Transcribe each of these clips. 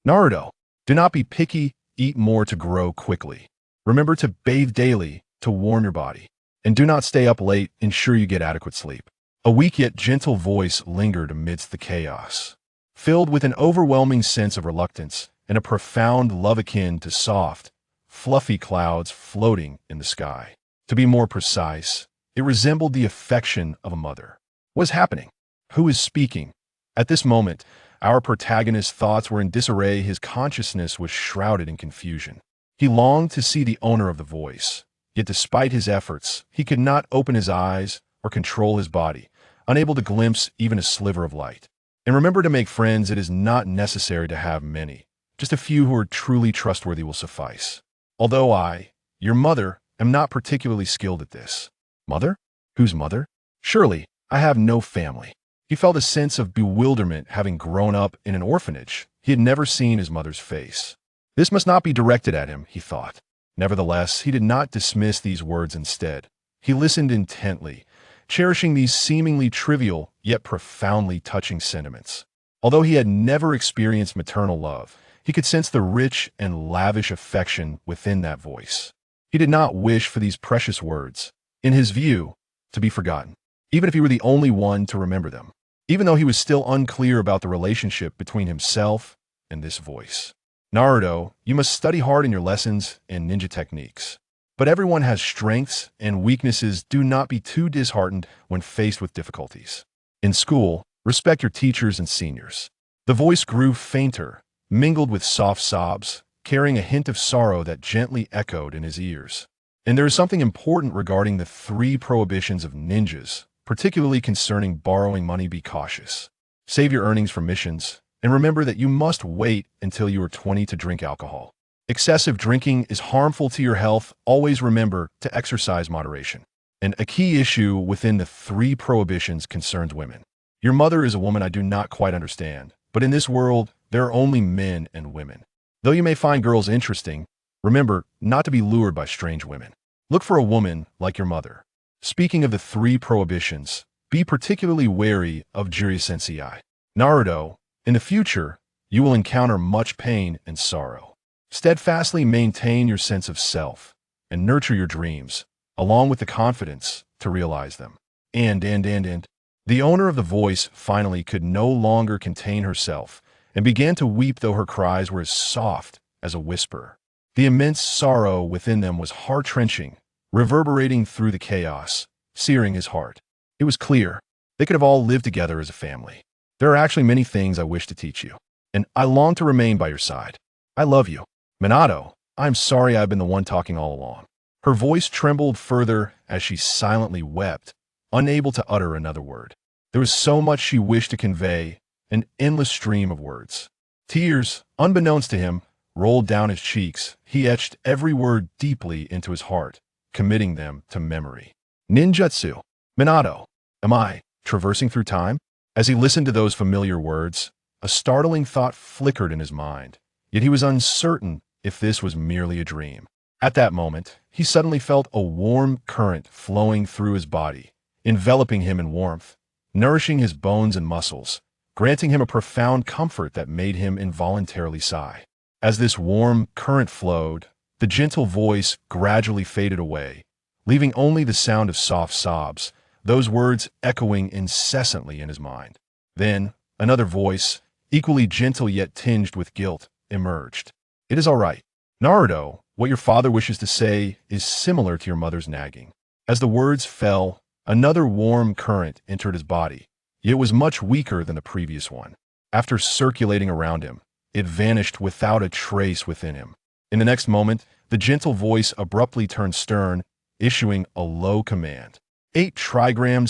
Naruto, do not be picky, eat more to grow quickly. Remember to bathe daily to warm your body. And do not stay up late, ensure you get adequate sleep. A weak yet gentle voice lingered amidst the chaos, filled with an overwhelming sense of reluctance and a profound love akin to soft, fluffy clouds floating in the sky. To be more precise, it resembled the affection of a mother. What is happening? Who is speaking? At this moment, our protagonist's thoughts were in disarray. His consciousness was shrouded in confusion. He longed to see the owner of the voice, yet despite his efforts, he could not open his eyes or control his body, unable to glimpse even a sliver of light. And remember to make friends. It is not necessary to have many. Just a few who are truly trustworthy will suffice. Although I, your mother, am not particularly skilled at this. Mother? Whose mother? Surely, I have no family. He felt a sense of bewilderment having grown up in an orphanage. He had never seen his mother's face. This must not be directed at him, he thought. Nevertheless, he did not dismiss these words instead. He listened intently, cherishing these seemingly trivial yet profoundly touching sentiments. Although he had never experienced maternal love, he could sense the rich and lavish affection within that voice. He did not wish for these precious words, in his view, to be forgotten, even if he were the only one to remember them, even though he was still unclear about the relationship between himself and this voice. Naruto, you must study hard in your lessons and ninja techniques. But everyone has strengths and weaknesses. Do not be too disheartened when faced with difficulties. In school, respect your teachers and seniors. The voice grew fainter, mingled with soft sobs, carrying a hint of sorrow that gently echoed in his ears. And there is something important regarding the 3 prohibitions of ninjas, particularly concerning borrowing money. Be cautious. Save your earnings for missions, and remember that you must wait until you are 20 to drink alcohol. Excessive drinking is harmful to your health. Always remember to exercise moderation. And a key issue within the 3 prohibitions concerns women. Your mother is a woman I do not quite understand, but in this world, there are only men and women. Though you may find girls interesting, remember not to be lured by strange women. Look for a woman like your mother. Speaking of the 3 prohibitions, be particularly wary of Jiraiya Sensei. Naruto, in the future, you will encounter much pain and sorrow. Steadfastly maintain your sense of self and nurture your dreams, along with the confidence to realize them. And the owner of the voice finally could no longer contain herself and began to weep, though her cries were as soft as a whisper. The immense sorrow within them was heart-wrenching, reverberating through the chaos, searing his heart. It was clear they could have all lived together as a family. There are actually many things I wish to teach you, and I long to remain by your side. I love you. Minato, I'm sorry I've been the one talking all along. Her voice trembled further as she silently wept, unable to utter another word. There was so much she wished to convey, an endless stream of words. Tears, unbeknownst to him, rolled down his cheeks. He etched every word deeply into his heart, committing them to memory. Ninjutsu. Minato, am I traversing through time? As he listened to those familiar words, a startling thought flickered in his mind, yet he was uncertain if this was merely a dream. At that moment, he suddenly felt a warm current flowing through his body, enveloping him in warmth, nourishing his bones and muscles, granting him a profound comfort that made him involuntarily sigh. As this warm current flowed, the gentle voice gradually faded away, leaving only the sound of soft sobs, those words echoing incessantly in his mind. Then, another voice, equally gentle yet tinged with guilt, emerged. It is all right. Naruto, what your father wishes to say is similar to your mother's nagging. As the words fell, another warm current entered his body, yet it was much weaker than the previous one. After circulating around him, it vanished without a trace within him. In the next moment, the gentle voice abruptly turned stern, issuing a low command. 8 trigrams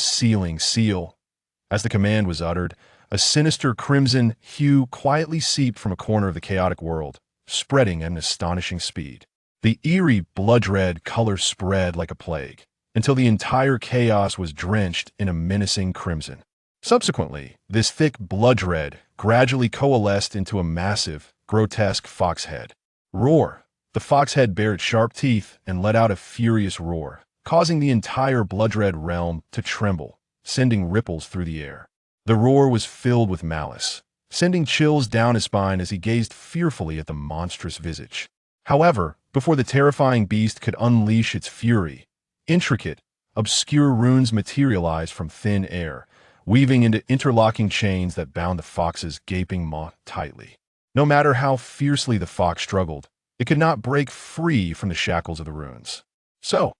seal. As the command was uttered, a sinister crimson hue quietly seeped from a corner of the chaotic world, spreading at an astonishing speed. The eerie blood-red color spread like a plague, until the entire chaos was drenched in a menacing crimson. Subsequently, this thick blood red gradually coalesced into a massive, grotesque fox head. Roar! The fox head bared sharp teeth and let out a furious roar, causing the entire blood-red realm to tremble, sending ripples through the air. The roar was filled with malice, sending chills down his spine as he gazed fearfully at the monstrous visage. However, before the terrifying beast could unleash its fury, intricate, obscure runes materialized from thin air, weaving into interlocking chains that bound the fox's gaping maw tightly. No matter how fiercely the fox struggled, it could not break free from the shackles of the runes. So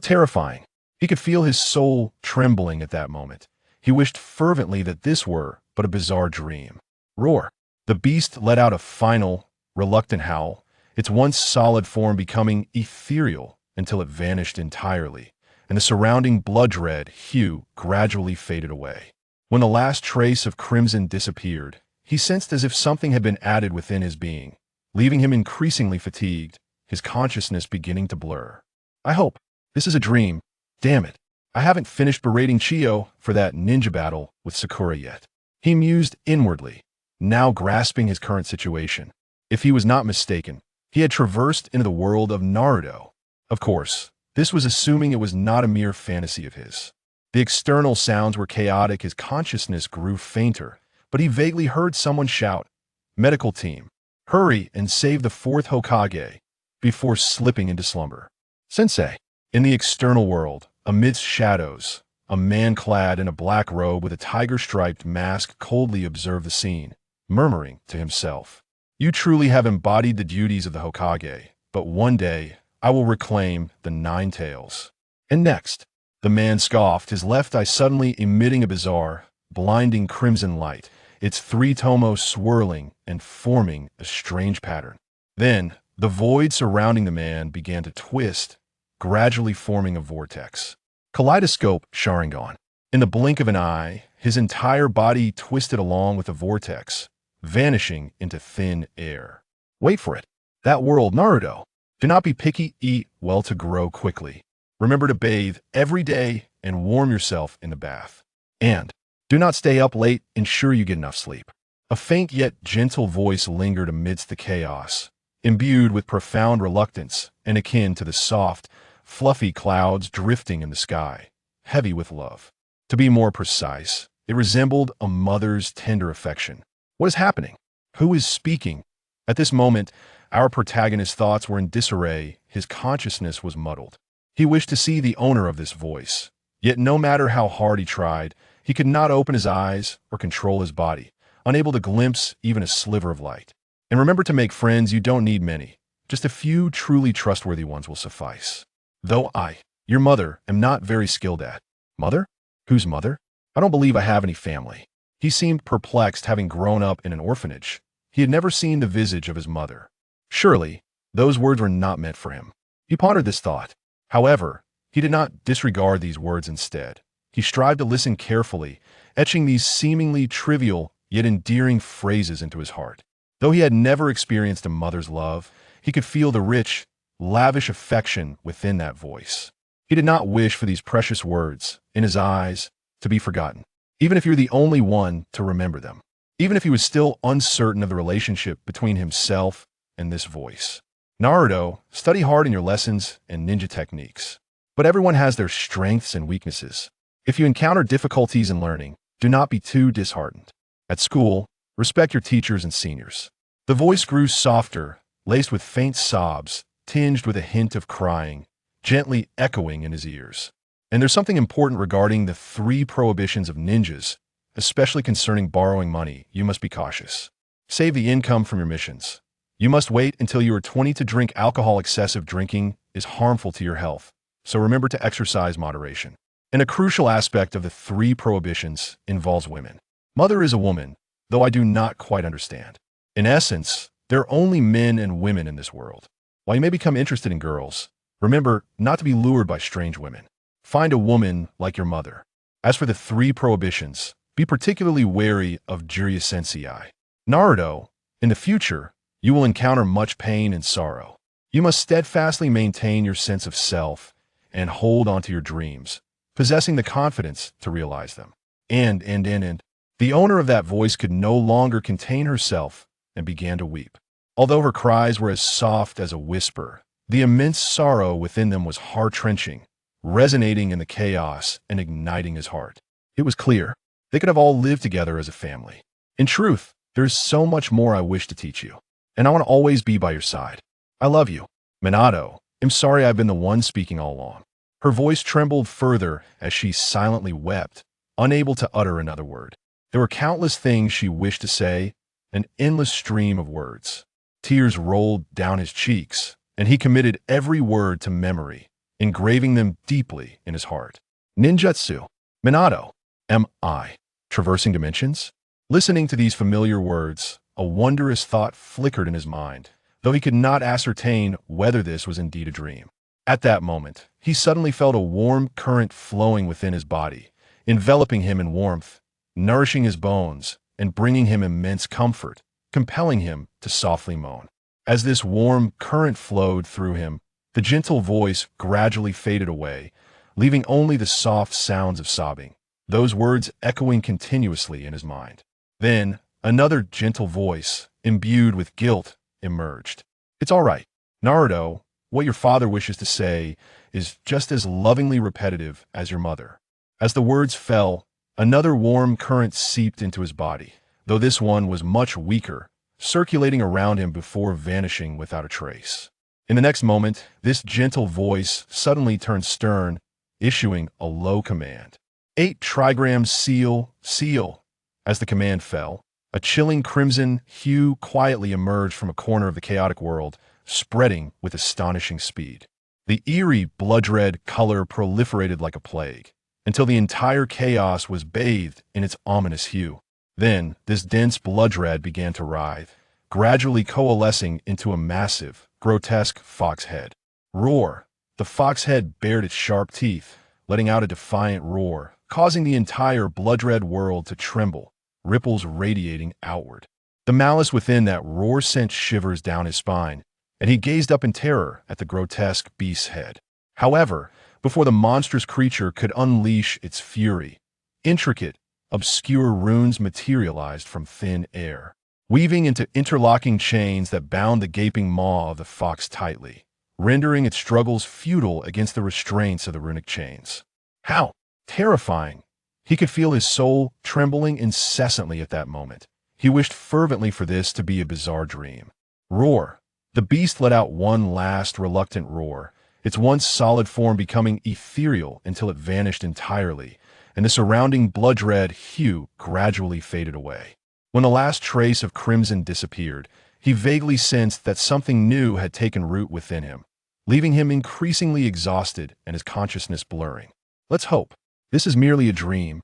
terrifying. He could feel his soul trembling at that moment. He wished fervently that this were but a bizarre dream. Roar. The beast let out a final, reluctant howl, its once solid form becoming ethereal until it vanished entirely, and the surrounding blood-red hue gradually faded away. When the last trace of crimson disappeared, he sensed as if something had been added within his being, leaving him increasingly fatigued, his consciousness beginning to blur. I hope this is a dream. Damn it. I haven't finished berating Chiyo for that ninja battle with Sakura yet. He mused inwardly, now grasping his current situation. If he was not mistaken, he had traversed into the world of Naruto. Of course, this was assuming it was not a mere fantasy of his. The external sounds were chaotic, his consciousness grew fainter, but he vaguely heard someone shout, "Medical team, hurry and save the fourth Hokage," before slipping into slumber. Sensei. In the external world, amidst shadows, a man clad in a black robe with a tiger-striped mask coldly observed the scene, murmuring to himself, "You truly have embodied the duties of the Hokage, but one day I will reclaim the Nine Tails." And next, the man scoffed, his left eye suddenly emitting a bizarre, blinding crimson light, its three tomos swirling and forming a strange pattern. Then, the void surrounding the man began to twist, gradually forming a vortex. Kaleidoscope Sharingan. In the blink of an eye, his entire body twisted along with the vortex, vanishing into thin air. Wait for it. That world, Naruto. Do not be picky, eat well to grow quickly. Remember to bathe every day and warm yourself in the bath. And do not stay up late, ensure you get enough sleep. A faint yet gentle voice lingered amidst the chaos, imbued with profound reluctance and akin to the soft, fluffy clouds drifting in the sky, heavy with love. To be more precise, it resembled a mother's tender affection. What is happening? Who is speaking? At this moment, our protagonist's thoughts were in disarray, his consciousness was muddled. He wished to see the owner of this voice, yet no matter how hard he tried, he could not open his eyes or control his body, unable to glimpse even a sliver of light. And remember to make friends, you don't need many. Just a few truly trustworthy ones will suffice. Though I, your mother, am not very skilled at. Mother? Whose mother? I don't believe I have any family. He seemed perplexed, having grown up in an orphanage. He had never seen the visage of his mother. Surely, those words were not meant for him. He pondered this thought. However, he did not disregard these words instead. He strived to listen carefully, etching these seemingly trivial yet endearing phrases into his heart. Though he had never experienced a mother's love, he could feel the rich, lavish affection within that voice. He did not wish for these precious words, in his eyes, to be forgotten, even if you're the only one to remember them, even if he was still uncertain of the relationship between himself and this voice. Naruto, study hard in your lessons and ninja techniques. But everyone has their strengths and weaknesses. If you encounter difficulties in learning, do not be too disheartened. At school, respect your teachers and seniors. The voice grew softer, laced with faint sobs, tinged with a hint of crying, gently echoing in his ears. And there's something important regarding the 3 prohibitions of ninjas, especially concerning borrowing money. You must be cautious. Save the income from your missions. You must wait until you are 20 to drink alcohol. Excessive drinking is harmful to your health, so remember to exercise moderation. And a crucial aspect of the 3 prohibitions involves women. Mother is a woman, though I do not quite understand. In essence, there are only men and women in this world. While you may become interested in girls, remember not to be lured by strange women. Find a woman like your mother. As for the 3 prohibitions, be particularly wary of Jiraiya Sensei. Naruto, in the future, you will encounter much pain and sorrow. You must steadfastly maintain your sense of self and hold on to your dreams, possessing the confidence to realize them. And the owner of that voice could no longer contain herself and began to weep. Although her cries were as soft as a whisper, the immense sorrow within them was heart-wrenching, resonating in the chaos and igniting his heart. It was clear they could have all lived together as a family. In truth, There's so much more I wish to teach you, and I want to always be by your side. I love you. Minato, I'm sorry I've been the one speaking all along. Her voice trembled further as she silently wept, unable to utter another word. There were countless things she wished to say, an endless stream of words. Tears rolled down his cheeks, and he committed every word to memory, engraving them deeply in his heart. Ninjutsu. Minato. Am I traversing dimensions? Listening to these familiar words, a wondrous thought flickered in his mind, though he could not ascertain whether this was indeed a dream. At that moment, he suddenly felt a warm current flowing within his body, enveloping him in warmth, nourishing his bones, and bringing him immense comfort, compelling him to softly moan. As this warm current flowed through him, the gentle voice gradually faded away, leaving only the soft sounds of sobbing, those words echoing continuously in his mind. Then, another gentle voice, imbued with guilt, emerged. It's all right, Naruto. What your father wishes to say is just as lovingly repetitive as your mother. As the words fell, another warm current seeped into his body, though this one was much weaker, circulating around him before vanishing without a trace. In the next moment, this gentle voice suddenly turned stern, issuing a low command. 8 trigrams seal. As the command fell, a chilling crimson hue quietly emerged from a corner of the chaotic world, spreading with astonishing speed. The eerie blood-red color proliferated like a plague, until the entire chaos was bathed in its ominous hue. Then, this dense blood red began to writhe, gradually coalescing into a massive, grotesque fox head. Roar! The fox head bared its sharp teeth, letting out a defiant roar, causing the entire blood-red world to tremble, ripples radiating outward. The malice within that roar sent shivers down his spine, and he gazed up in terror at the grotesque beast's head. However, before the monstrous creature could unleash its fury, intricate, obscure runes materialized from thin air, weaving into interlocking chains that bound the gaping maw of the fox tightly, rendering its struggles futile against the restraints of the runic chains. How terrifying! He could feel his soul trembling incessantly at that moment. He wished fervently for this to be a bizarre dream. Roar! The beast let out one last reluctant roar, its once solid form becoming ethereal until it vanished entirely, and the surrounding blood-red hue gradually faded away. When the last trace of crimson disappeared, he vaguely sensed that something new had taken root within him, leaving him increasingly exhausted and his consciousness blurring. Let's hope this is merely a dream.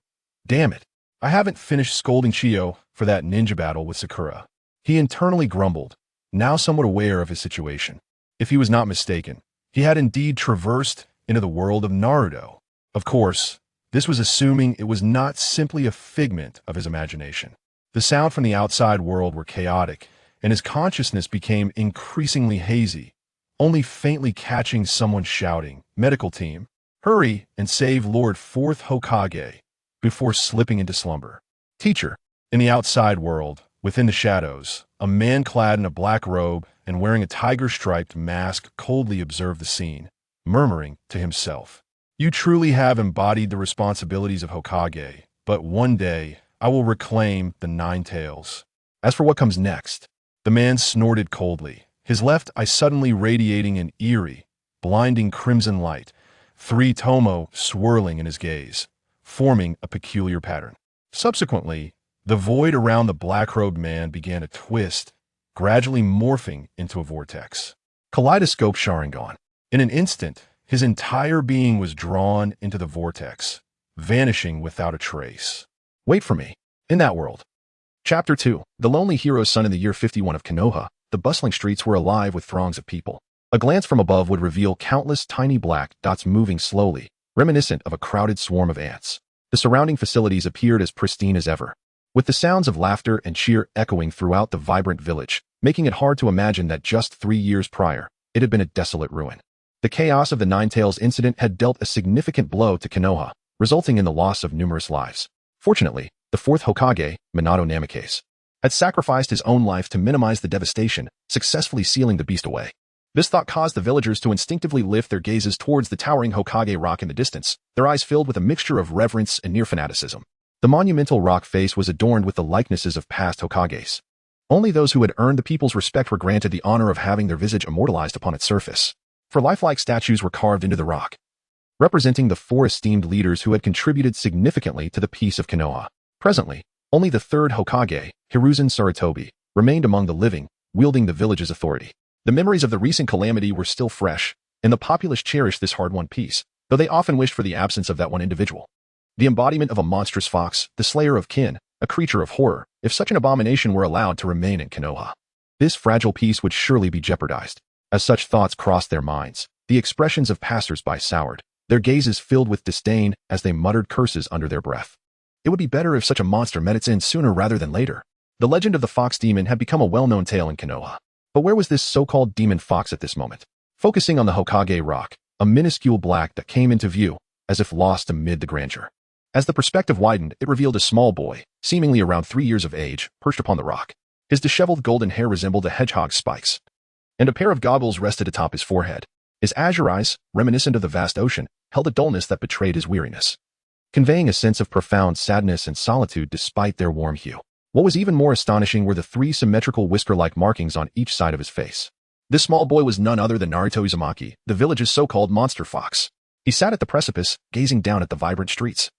Damn it, I haven't finished scolding Chio for that ninja battle with Sakura. He internally grumbled, now somewhat aware of his situation. If he was not mistaken, he had indeed traversed into the world of Naruto. Of course, this was assuming it was not simply a figment of his imagination. The sound from the outside world were chaotic, and his consciousness became increasingly hazy, only faintly catching someone shouting, "Medical team, hurry and save Lord 4th Hokage," before slipping into slumber. Teacher. In the outside world, within the shadows, a man clad in a black robe and wearing a tiger-striped mask coldly observed the scene, murmuring to himself, "You truly have embodied the responsibilities of Hokage, but one day I will reclaim the 9 tails." As for what comes next, the man snorted coldly, his left eye suddenly radiating an eerie, blinding crimson light, 3 tomo swirling in his gaze, forming a peculiar pattern. Subsequently, the void around the black-robed man began to twist, gradually morphing into a vortex. Kaleidoscope Sharingan. In an instant, his entire being was drawn into the vortex, vanishing without a trace. Wait for me. In that world. Chapter 2. The lonely hero's son. In the year 51 of Konoha, the bustling streets were alive with throngs of people. A glance from above would reveal countless tiny black dots moving slowly, reminiscent of a crowded swarm of ants. The surrounding facilities appeared as pristine as ever, with the sounds of laughter and cheer echoing throughout the vibrant village, making it hard to imagine that just 3 years prior, it had been a desolate ruin. The chaos of the Nine Tails incident had dealt a significant blow to Konoha, resulting in the loss of numerous lives. Fortunately, the 4th Hokage, Minato Namikaze, had sacrificed his own life to minimize the devastation, successfully sealing the beast away. This thought caused the villagers to instinctively lift their gazes towards the towering Hokage rock in the distance, their eyes filled with a mixture of reverence and near fanaticism. The monumental rock face was adorned with the likenesses of past Hokages. Only those who had earned the people's respect were granted the honor of having their visage immortalized upon its surface. For lifelike statues were carved into the rock, representing the four esteemed leaders who had contributed significantly to the peace of Konoha. Presently, only the third Hokage, Hiruzen Sarutobi, remained among the living, wielding the village's authority. The memories of the recent calamity were still fresh, and the populace cherished this hard-won peace, though they often wished for the absence of that one individual. The embodiment of a monstrous fox, the slayer of kin, a creature of horror, if such an abomination were allowed to remain in Konoha. This fragile peace would surely be jeopardized. As such thoughts crossed their minds, the expressions of passers-by soured, their gazes filled with disdain as they muttered curses under their breath. It would be better if such a monster met its end sooner rather than later. The legend of the fox demon had become a well-known tale in Konoha. But where was this so-called demon fox at this moment? Focusing on the Hokage rock, a minuscule black that came into view, as if lost amid the grandeur. As the perspective widened, it revealed a small boy, seemingly around 3 years of age, perched upon the rock. His disheveled golden hair resembled a hedgehog's spikes, and a pair of goggles rested atop his forehead. His azure eyes, reminiscent of the vast ocean, held a dullness that betrayed his weariness, conveying a sense of profound sadness and solitude despite their warm hue. What was even more astonishing were the 3 symmetrical whisker-like markings on each side of his face. This small boy was none other than Naruto Uzumaki, the village's so-called monster fox. He sat at the precipice, gazing down at the vibrant streets,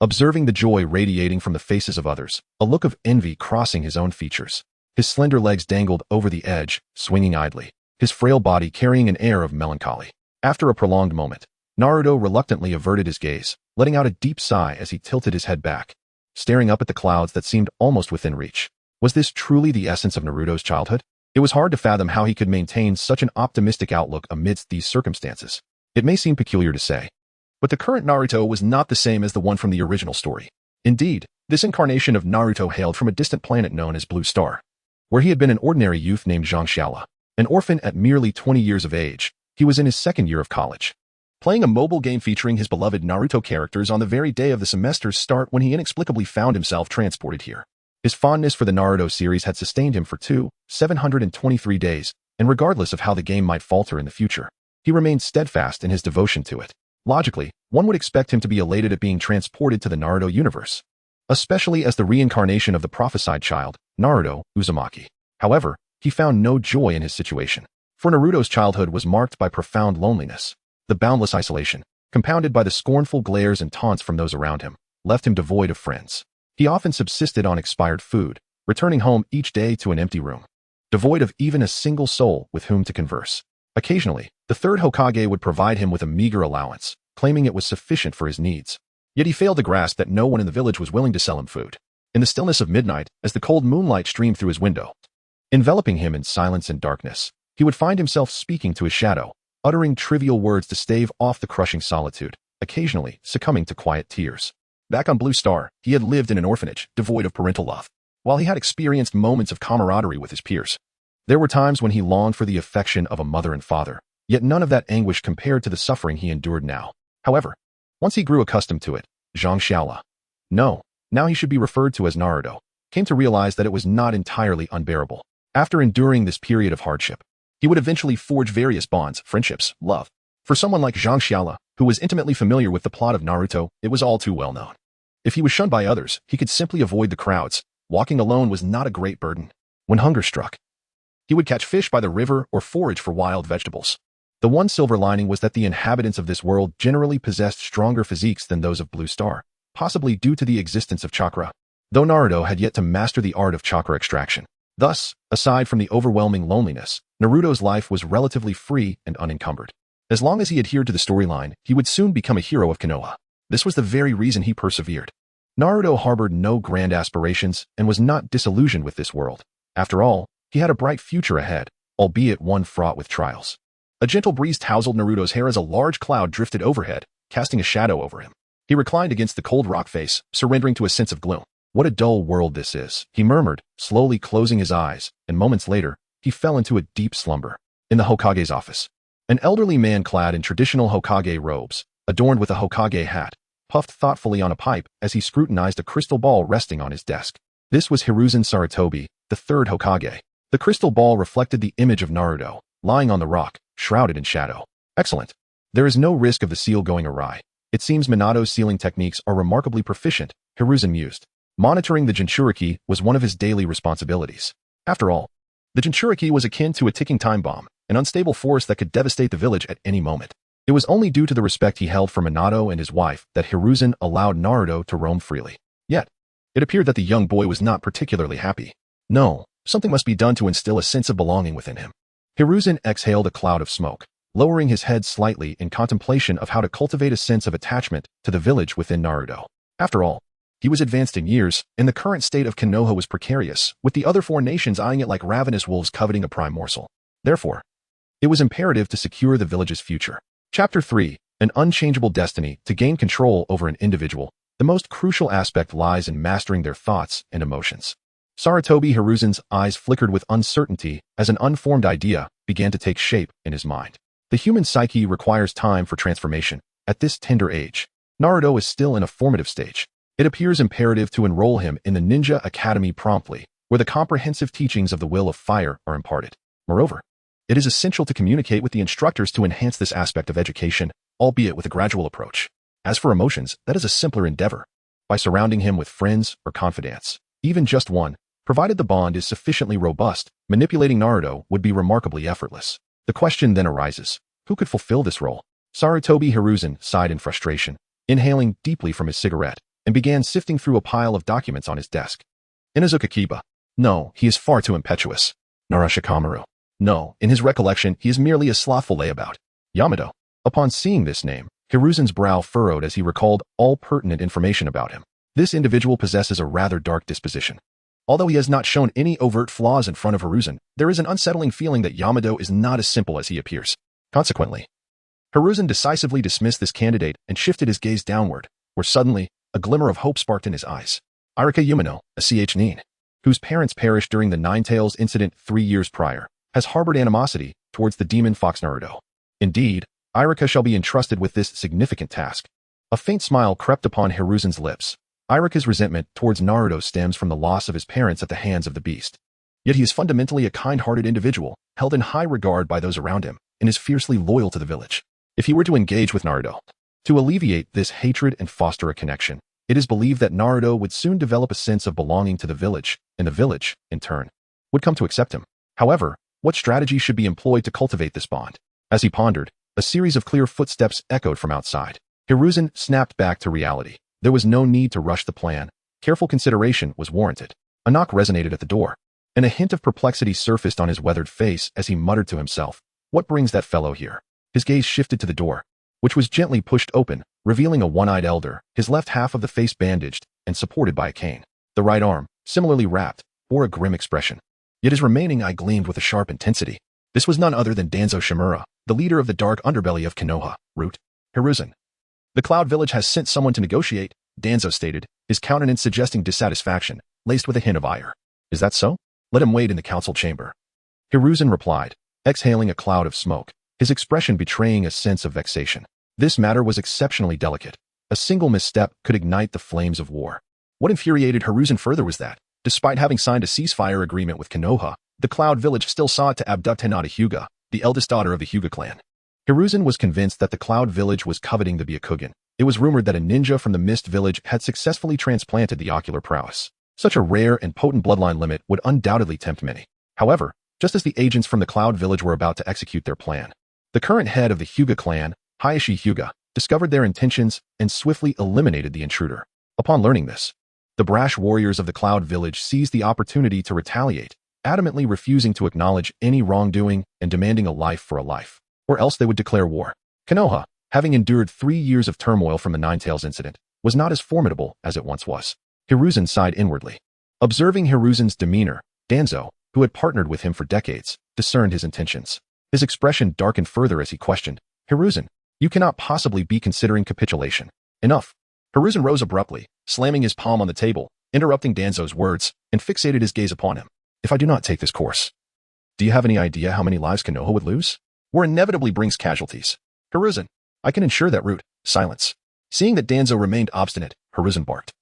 observing the joy radiating from the faces of others, a look of envy crossing his own features. His slender legs dangled over the edge, swinging idly, his frail body carrying an air of melancholy. After a prolonged moment, Naruto reluctantly averted his gaze, letting out a deep sigh as he tilted his head back, staring up at the clouds that seemed almost within reach. Was this truly the essence of Naruto's childhood? It was hard to fathom how he could maintain such an optimistic outlook amidst these circumstances. It may seem peculiar to say, but the current Naruto was not the same as the one from the original story. Indeed, this incarnation of Naruto hailed from a distant planet known as Blue Star, where he had been an ordinary youth named Zhang Xiaola. An orphan at merely 20 years of age, he was in his second year of college, playing a mobile game featuring his beloved Naruto characters on the very day of the semester's start when he inexplicably found himself transported here. His fondness for the Naruto series had sustained him for 723 days, and regardless of how the game might falter in the future, he remained steadfast in his devotion to it. Logically, one would expect him to be elated at being transported to the Naruto universe, especially as the reincarnation of the prophesied child, Naruto Uzumaki. However, he found no joy in his situation, for Naruto's childhood was marked by profound loneliness. The boundless isolation, compounded by the scornful glares and taunts from those around him, left him devoid of friends. He often subsisted on expired food, returning home each day to an empty room, devoid of even a single soul with whom to converse. Occasionally, the third Hokage would provide him with a meager allowance, claiming it was sufficient for his needs. Yet he failed to grasp that no one in the village was willing to sell him food. In the stillness of midnight, as the cold moonlight streamed through his window, enveloping him in silence and darkness, he would find himself speaking to his shadow, uttering trivial words to stave off the crushing solitude, occasionally succumbing to quiet tears. Back on Blue Star, he had lived in an orphanage, devoid of parental love. While he had experienced moments of camaraderie with his peers, there were times when he longed for the affection of a mother and father, yet none of that anguish compared to the suffering he endured now. However, once he grew accustomed to it, Zhang Xiaola, no, now he should be referred to as Naruto, came to realize that it was not entirely unbearable. After enduring this period of hardship, he would eventually forge various bonds, friendships, love. For someone like Zhang Xiaola, who was intimately familiar with the plot of Naruto, it was all too well known. If he was shunned by others, he could simply avoid the crowds. Walking alone was not a great burden. When hunger struck, he would catch fish by the river or forage for wild vegetables. The one silver lining was that the inhabitants of this world generally possessed stronger physiques than those of Blue Star, possibly due to the existence of chakra, though Naruto had yet to master the art of chakra extraction. Thus, aside from the overwhelming loneliness, Naruto's life was relatively free and unencumbered. As long as he adhered to the storyline, he would soon become a hero of Konoha. This was the very reason he persevered. Naruto harbored no grand aspirations and was not disillusioned with this world. After all, he had a bright future ahead, albeit one fraught with trials. A gentle breeze tousled Naruto's hair as a large cloud drifted overhead, casting a shadow over him. He reclined against the cold rock face, surrendering to a sense of gloom. What a dull world this is, he murmured, slowly closing his eyes, and moments later, he fell into a deep slumber. In the Hokage's office, an elderly man clad in traditional Hokage robes, adorned with a Hokage hat, puffed thoughtfully on a pipe as he scrutinized a crystal ball resting on his desk. This was Hiruzen Sarutobi, the third Hokage. The crystal ball reflected the image of Naruto, lying on the rock, shrouded in shadow. Excellent. There is no risk of the seal going awry. It seems Minato's sealing techniques are remarkably proficient, Hiruzen mused. Monitoring the Jinchuriki was one of his daily responsibilities. After all, the Jinchuriki was akin to a ticking time bomb, an unstable force that could devastate the village at any moment. It was only due to the respect he held for Minato and his wife that Hiruzen allowed Naruto to roam freely. Yet, it appeared that the young boy was not particularly happy. No, something must be done to instill a sense of belonging within him. Hiruzen exhaled a cloud of smoke, lowering his head slightly in contemplation of how to cultivate a sense of attachment to the village within Naruto. After all, he was advanced in years, and the current state of Konoha was precarious, with the other 4 nations eyeing it like ravenous wolves coveting a prime morsel. Therefore, it was imperative to secure the village's future. Chapter 3. An unchangeable destiny. To gain control over an individual, the most crucial aspect lies in mastering their thoughts and emotions. Sarutobi Hiruzen's eyes flickered with uncertainty as an unformed idea began to take shape in his mind. The human psyche requires time for transformation. At this tender age, Naruto is still in a formative stage. It appears imperative to enroll him in the Ninja Academy promptly, where the comprehensive teachings of the will of fire are imparted. Moreover, it is essential to communicate with the instructors to enhance this aspect of education, albeit with a gradual approach. As for emotions, that is a simpler endeavor. By surrounding him with friends or confidants, even just one, provided the bond is sufficiently robust, manipulating Naruto would be remarkably effortless. The question then arises, who could fulfill this role? Sarutobi Hiruzen sighed in frustration, inhaling deeply from his cigarette, and began sifting through a pile of documents on his desk. Inuzuka Kiba. No, he is far too impetuous. Narashikamaru. No, in his recollection, he is merely a slothful layabout. Yamato. Upon seeing this name, Hiruzen's brow furrowed as he recalled all pertinent information about him. This individual possesses a rather dark disposition. Although he has not shown any overt flaws in front of Hiruzen, there is an unsettling feeling that Yamato is not as simple as he appears. Consequently, Hiruzen decisively dismissed this candidate and shifted his gaze downward, where suddenly, a glimmer of hope sparked in his eyes. Irika Yumino, a nin, whose parents perished during the Nine-Tails incident 3 years prior, has harbored animosity towards the demon fox Naruto. Indeed, Irika shall be entrusted with this significant task. A faint smile crept upon Hiruzen's lips. Irika's resentment towards Naruto stems from the loss of his parents at the hands of the beast. Yet he is fundamentally a kind-hearted individual, held in high regard by those around him, and is fiercely loyal to the village. If he were to engage with Naruto, to alleviate this hatred and foster a connection, it is believed that Naruto would soon develop a sense of belonging to the village, and the village, in turn, would come to accept him. However, what strategy should be employed to cultivate this bond? As he pondered, a series of clear footsteps echoed from outside. Hiruzen snapped back to reality. There was no need to rush the plan. Careful consideration was warranted. A knock resonated at the door, and a hint of perplexity surfaced on his weathered face as he muttered to himself, "What brings that fellow here?" His gaze shifted to the door, which was gently pushed open, revealing a one-eyed elder, his left half of the face bandaged and supported by a cane. The right arm, similarly wrapped, bore a grim expression. Yet his remaining eye gleamed with a sharp intensity. This was none other than Danzo Shimura, the leader of the dark underbelly of Konoha. Root. Hiruzen. The Cloud Village has sent someone to negotiate, Danzo stated, his countenance suggesting dissatisfaction, laced with a hint of ire. Is that so? Let him wait in the council chamber. Hiruzen replied, exhaling a cloud of smoke, his expression betraying a sense of vexation. This matter was exceptionally delicate. A single misstep could ignite the flames of war. What infuriated Hiruzen further was that, despite having signed a ceasefire agreement with Konoha, the Cloud Village still sought to abduct Hinata Hyuga, the eldest daughter of the Hyuga clan. Hiruzen was convinced that the Cloud Village was coveting the Byakugan. It was rumored that a ninja from the Mist Village had successfully transplanted the ocular prowess. Such a rare and potent bloodline limit would undoubtedly tempt many. However, just as the agents from the Cloud Village were about to execute their plan, the current head of the Hyuga clan, Hayashi Hyuga, discovered their intentions and swiftly eliminated the intruder. Upon learning this, the brash warriors of the Cloud Village seized the opportunity to retaliate, adamantly refusing to acknowledge any wrongdoing and demanding a life for a life, or else they would declare war. Konoha, having endured 3 years of turmoil from the Nine-Tails incident, was not as formidable as it once was. Hiruzen sighed inwardly. Observing Hiruzen's demeanor, Danzo, who had partnered with him for decades, discerned his intentions. His expression darkened further as he questioned, Hiruzen, you cannot possibly be considering capitulation. Enough. Hiruzen rose abruptly, slamming his palm on the table, interrupting Danzo's words, and fixated his gaze upon him. If I do not take this course, do you have any idea how many lives Konoha would lose? War inevitably brings casualties. Hiruzen, I can ensure that route. Silence. Seeing that Danzo remained obstinate, Hiruzen barked,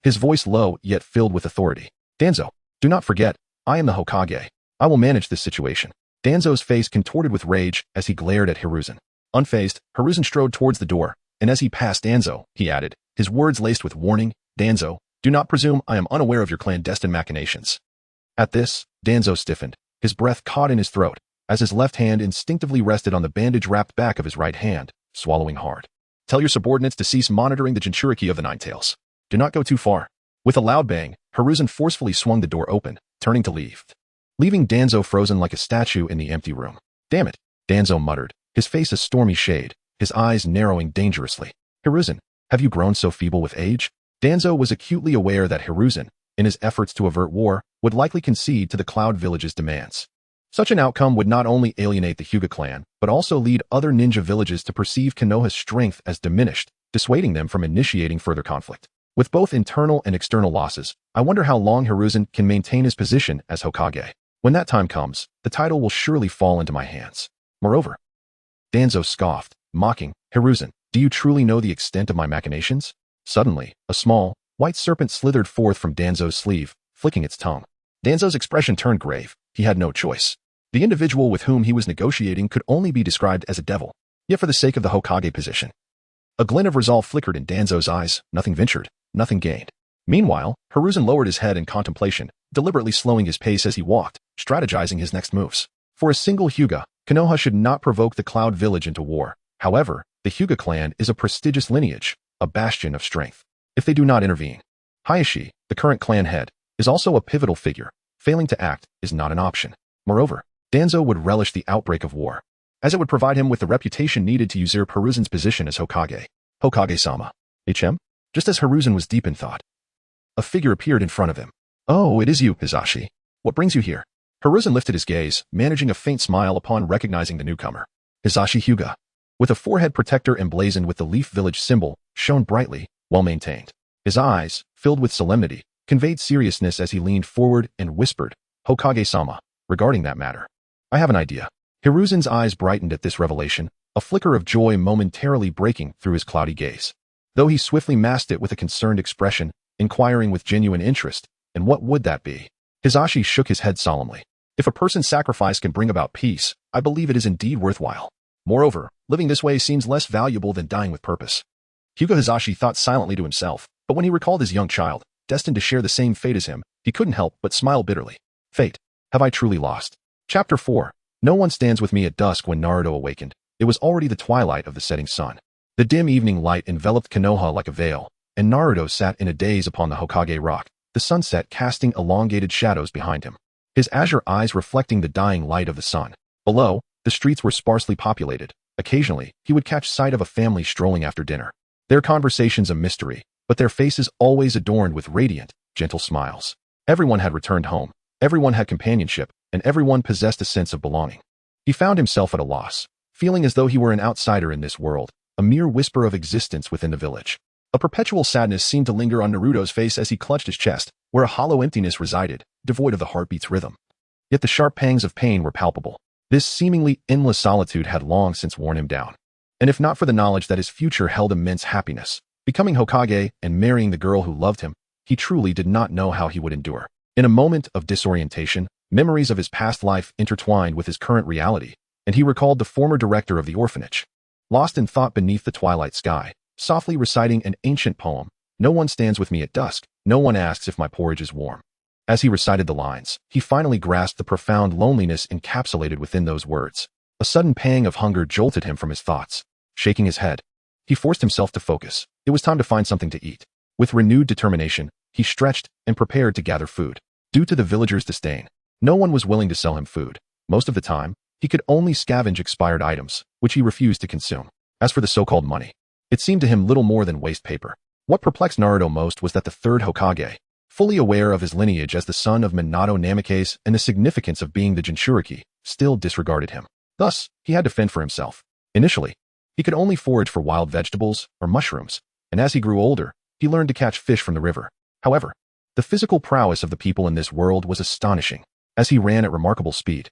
his voice low yet filled with authority. Danzo, do not forget, I am the Hokage. I will manage this situation. Danzo's face contorted with rage as he glared at Hiruzen. Unfazed, Hiruzen strode towards the door, and as he passed Danzo, he added, his words laced with warning, Danzo, do not presume I am unaware of your clandestine machinations. At this, Danzo stiffened, his breath caught in his throat, as his left hand instinctively rested on the bandage-wrapped back of his right hand, swallowing hard. Tell your subordinates to cease monitoring the Jinchuriki of the Ninetales. Do not go too far. With a loud bang, Hiruzen forcefully swung the door open, turning to leave, leaving Danzo frozen like a statue in the empty room. Damn it, Danzo muttered, his face a stormy shade, his eyes narrowing dangerously. Hiruzen, have you grown so feeble with age? Danzo was acutely aware that Hiruzen, in his efforts to avert war, would likely concede to the Cloud Village's demands. Such an outcome would not only alienate the Hyuga clan, but also lead other ninja villages to perceive Konoha's strength as diminished, dissuading them from initiating further conflict. With both internal and external losses, I wonder how long Hiruzen can maintain his position as Hokage. When that time comes, the title will surely fall into my hands. Moreover, Danzo scoffed, mocking, Hiruzen, do you truly know the extent of my machinations? Suddenly, a small, white serpent slithered forth from Danzo's sleeve, flicking its tongue. Danzo's expression turned grave. He had no choice. The individual with whom he was negotiating could only be described as a devil, yet for the sake of the Hokage position. A glint of resolve flickered in Danzo's eyes, nothing ventured, nothing gained. Meanwhile, Hiruzen lowered his head in contemplation, deliberately slowing his pace as he walked, strategizing his next moves. For a single Hyuga, Konoha should not provoke the Cloud Village into war. However, the Hyuga clan is a prestigious lineage, a bastion of strength. If they do not intervene, Hayashi, the current clan head, is also a pivotal figure. Failing to act is not an option. Moreover, Danzo would relish the outbreak of war, as it would provide him with the reputation needed to usurp Hiruzen's position as Hokage. Hokage-sama. HM? Just as Hiruzen was deep in thought, a figure appeared in front of him. Oh, it is you, Hisashi. What brings you here? Hiruzen lifted his gaze, managing a faint smile upon recognizing the newcomer. Hisashi Hyuga, with a forehead protector emblazoned with the Leaf Village symbol, shone brightly, well maintained. His eyes, filled with solemnity, conveyed seriousness as he leaned forward and whispered, Hokage-sama, regarding that matter. I have an idea. Hiruzen's eyes brightened at this revelation, a flicker of joy momentarily breaking through his cloudy gaze. Though he swiftly masked it with a concerned expression, inquiring with genuine interest, and what would that be? Hisashi shook his head solemnly. If a person's sacrifice can bring about peace, I believe it is indeed worthwhile. Moreover, living this way seems less valuable than dying with purpose. Hyuga Hisashi thought silently to himself, but when he recalled his young child, destined to share the same fate as him, he couldn't help but smile bitterly. Fate. Have I truly lost? Chapter 4. No one stands with me at dusk. When Naruto awakened, it was already the twilight of the setting sun. The dim evening light enveloped Konoha like a veil, and Naruto sat in a daze upon the Hokage rock, the sunset casting elongated shadows behind him, his azure eyes reflecting the dying light of the sun. Below, the streets were sparsely populated. Occasionally, he would catch sight of a family strolling after dinner. Their conversations a mystery, but their faces always adorned with radiant, gentle smiles. Everyone had returned home, everyone had companionship, and everyone possessed a sense of belonging. He found himself at a loss, feeling as though he were an outsider in this world, a mere whisper of existence within the village. A perpetual sadness seemed to linger on Naruto's face as he clutched his chest, where a hollow emptiness resided, devoid of the heartbeat's rhythm. Yet the sharp pangs of pain were palpable. This seemingly endless solitude had long since worn him down. And if not for the knowledge that his future held immense happiness, becoming Hokage and marrying the girl who loved him, he truly did not know how he would endure. In a moment of disorientation, memories of his past life intertwined with his current reality, and he recalled the former director of the orphanage. Lost in thought beneath the twilight sky, softly reciting an ancient poem, no one stands with me at dusk, no one asks if my porridge is warm. As he recited the lines, he finally grasped the profound loneliness encapsulated within those words. A sudden pang of hunger jolted him from his thoughts. Shaking his head, he forced himself to focus. It was time to find something to eat. With renewed determination, he stretched and prepared to gather food. Due to the villagers' disdain, no one was willing to sell him food. Most of the time, he could only scavenge expired items, which he refused to consume. As for the so-called money, it seemed to him little more than waste paper. What perplexed Naruto most was that the third Hokage, fully aware of his lineage as the son of Minato Namikaze and the significance of being the Jinchuriki, still disregarded him. Thus, he had to fend for himself. Initially, he could only forage for wild vegetables or mushrooms, and as he grew older, he learned to catch fish from the river. However, the physical prowess of the people in this world was astonishing. As he ran at remarkable speed,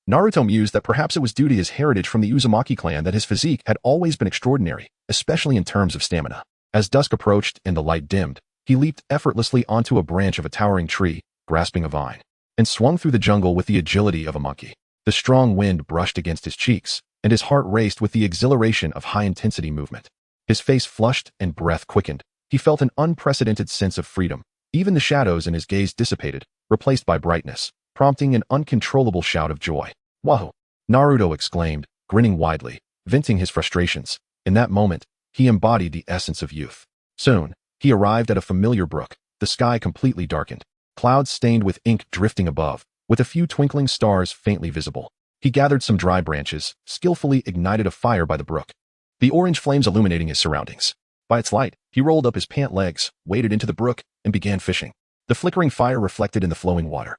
Naruto mused that perhaps it was due to his heritage from the Uzumaki clan that his physique had always been extraordinary, especially in terms of stamina. As dusk approached and the light dimmed, he leaped effortlessly onto a branch of a towering tree, grasping a vine, and swung through the jungle with the agility of a monkey. The strong wind brushed against his cheeks, and his heart raced with the exhilaration of high-intensity movement. His face flushed and breath quickened. He felt an unprecedented sense of freedom. Even the shadows in his gaze dissipated, replaced by brightness, prompting an uncontrollable shout of joy. "Whoa!" Naruto exclaimed, grinning widely, venting his frustrations. In that moment, he embodied the essence of youth. Soon, he arrived at a familiar brook, the sky completely darkened, clouds stained with ink drifting above, with a few twinkling stars faintly visible. He gathered some dry branches, skillfully ignited a fire by the brook, the orange flames illuminating his surroundings. By its light, he rolled up his pant legs, waded into the brook, and began fishing. The flickering fire reflected in the flowing water,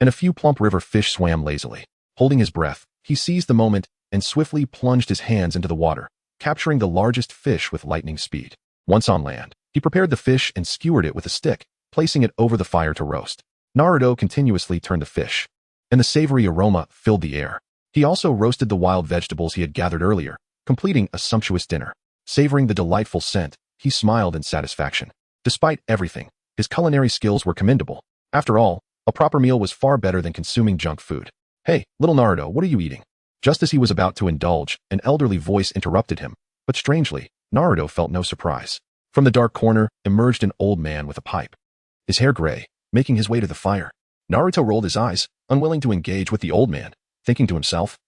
and a few plump river fish swam lazily. Holding his breath, he seized the moment and swiftly plunged his hands into the water, capturing the largest fish with lightning speed. Once on land, he prepared the fish and skewered it with a stick, placing it over the fire to roast. Naruto continuously turned the fish, and the savory aroma filled the air. He also roasted the wild vegetables he had gathered earlier, completing a sumptuous dinner. Savoring the delightful scent, he smiled in satisfaction. Despite everything, his culinary skills were commendable. After all, a proper meal was far better than consuming junk food. "Hey, little Naruto, what are you eating?" Just as he was about to indulge, an elderly voice interrupted him, but strangely, Naruto felt no surprise. From the dark corner emerged an old man with a pipe, his hair gray, making his way to the fire. Naruto rolled his eyes, unwilling to engage with the old man, thinking to himself,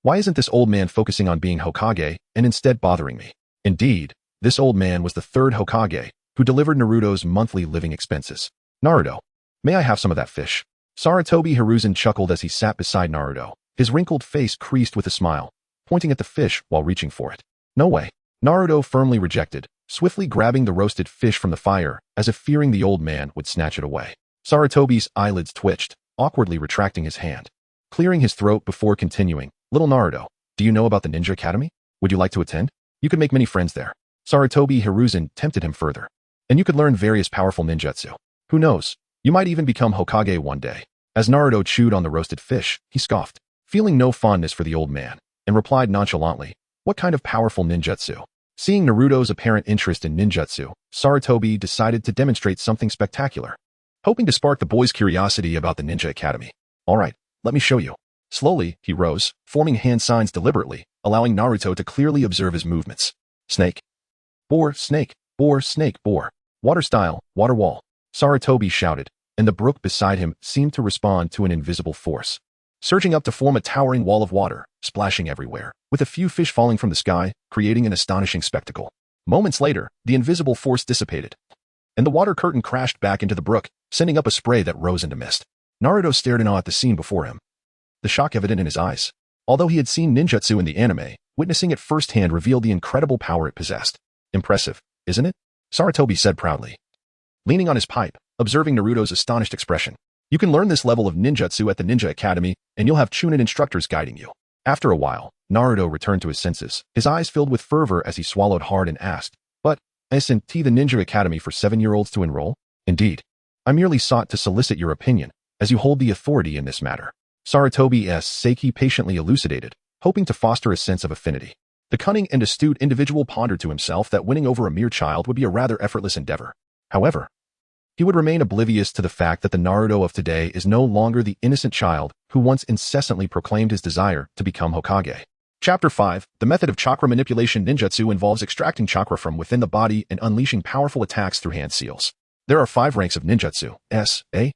"Why isn't this old man focusing on being Hokage and instead bothering me?" Indeed, this old man was the third Hokage, who delivered Naruto's monthly living expenses. "Naruto, may I have some of that fish?" Sarutobi Hiruzen chuckled as he sat beside Naruto, his wrinkled face creased with a smile, pointing at the fish while reaching for it. "No way." Naruto firmly rejected, swiftly grabbing the roasted fish from the fire, as if fearing the old man would snatch it away. Sarutobi's eyelids twitched, awkwardly retracting his hand. Clearing his throat before continuing, "Little Naruto, do you know about the Ninja Academy? Would you like to attend? You could make many friends there." Sarutobi Hiruzen tempted him further. "And you could learn various powerful ninjutsu. Who knows? You might even become Hokage one day." As Naruto chewed on the roasted fish, he scoffed, feeling no fondness for the old man, and replied nonchalantly, "What kind of powerful ninjutsu?" Seeing Naruto's apparent interest in ninjutsu, Sarutobi decided to demonstrate something spectacular, hoping to spark the boy's curiosity about the Ninja Academy. "All right, let me show you." Slowly, he rose, forming hand signs deliberately, allowing Naruto to clearly observe his movements. Snake. Boar, snake, boar, snake, boar. Water style, water wall. Sarutobi shouted, and the brook beside him seemed to respond to an invisible force, surging up to form a towering wall of water, splashing everywhere, with a few fish falling from the sky, creating an astonishing spectacle. Moments later, the invisible force dissipated, and the water curtain crashed back into the brook, sending up a spray that rose into mist. Naruto stared in awe at the scene before him, the shock evident in his eyes. Although he had seen ninjutsu in the anime, witnessing it firsthand revealed the incredible power it possessed. "Impressive, isn't it?" Sarutobi said proudly, leaning on his pipe, observing Naruto's astonished expression. "You can learn this level of ninjutsu at the Ninja Academy, and you'll have Chunin instructors guiding you." After a while, Naruto returned to his senses, his eyes filled with fervor as he swallowed hard and asked, "But, isn't the Ninja Academy for 7-year-olds to enroll?" "Indeed. I merely sought to solicit your opinion, as you hold the authority in this matter." Sarutobi's Seiki patiently elucidated, hoping to foster a sense of affinity. The cunning and astute individual pondered to himself that winning over a mere child would be a rather effortless endeavor. However, he would remain oblivious to the fact that the Naruto of today is no longer the innocent child who once incessantly proclaimed his desire to become Hokage. Chapter 5, The Method of Chakra Manipulation Ninjutsu involves extracting chakra from within the body and unleashing powerful attacks through hand seals. There are 5 ranks of ninjutsu, S, A,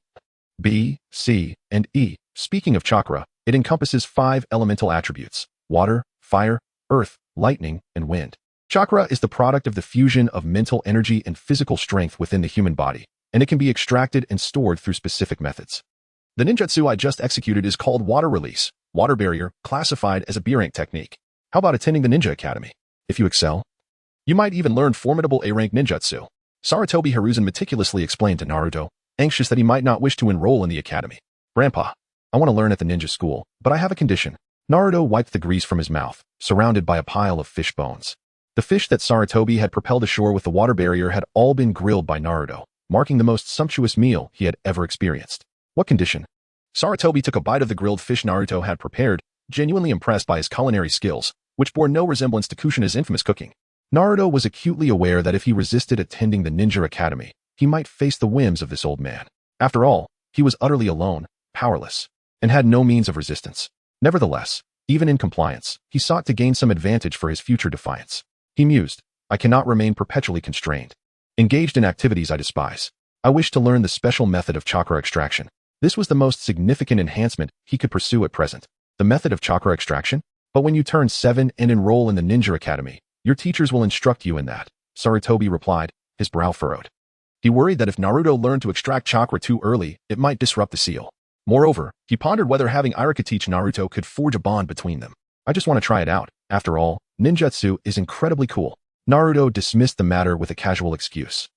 B, C, and E. Speaking of chakra, it encompasses 5 elemental attributes: water, fire, earth, lightning, and wind. Chakra is the product of the fusion of mental energy and physical strength within the human body, and it can be extracted and stored through specific methods. The ninjutsu I just executed is called water release, water barrier, classified as a B rank technique. How about attending the Ninja Academy? If you excel, you might even learn formidable A rank ninjutsu. Sarutobi Hiruzen meticulously explained to Naruto, anxious that he might not wish to enroll in the academy. "Grandpa, I want to learn at the ninja school, but I have a condition." Naruto wiped the grease from his mouth, surrounded by a pile of fish bones. The fish that Sarutobi had propelled ashore with the water barrier had all been grilled by Naruto, marking the most sumptuous meal he had ever experienced. "What condition?" Sarutobi took a bite of the grilled fish Naruto had prepared, genuinely impressed by his culinary skills, which bore no resemblance to Kushina's infamous cooking. Naruto was acutely aware that if he resisted attending the Ninja Academy, he might face the whims of this old man. After all, he was utterly alone, powerless, and had no means of resistance. Nevertheless, even in compliance, he sought to gain some advantage for his future defiance. He mused, I cannot remain perpetually constrained, engaged in activities I despise. I wish to learn the special method of chakra extraction. This was the most significant enhancement he could pursue at present. The method of chakra extraction? But when you turn 7 and enroll in the Ninja Academy, your teachers will instruct you in that, Sarutobi replied, his brow furrowed. He worried that if Naruto learned to extract chakra too early, it might disrupt the seal. Moreover, he pondered whether having Iruka teach Naruto could forge a bond between them. I just want to try it out. After all, ninjutsu is incredibly cool. Naruto dismissed the matter with a casual excuse.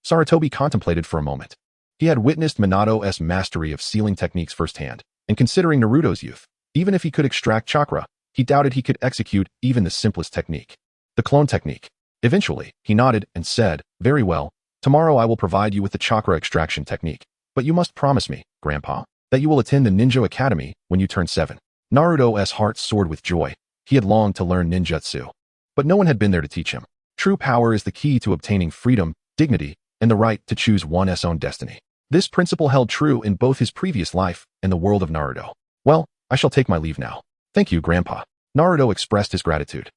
Sarutobi contemplated for a moment. He had witnessed Minato's mastery of sealing techniques firsthand, and considering Naruto's youth, even if he could extract chakra, he doubted he could execute even the simplest technique. The clone technique. Eventually, he nodded and said, "Very well, tomorrow I will provide you with the chakra extraction technique. But you must promise me, Grandpa, that you will attend the Ninja Academy when you turn 7. Naruto's heart soared with joy. He had longed to learn ninjutsu. But no one had been there to teach him. True power is the key to obtaining freedom, dignity, and the right to choose one's own destiny. This principle held true in both his previous life and the world of Naruto. Well, I shall take my leave now. Thank you, Grandpa. Naruto expressed his gratitude,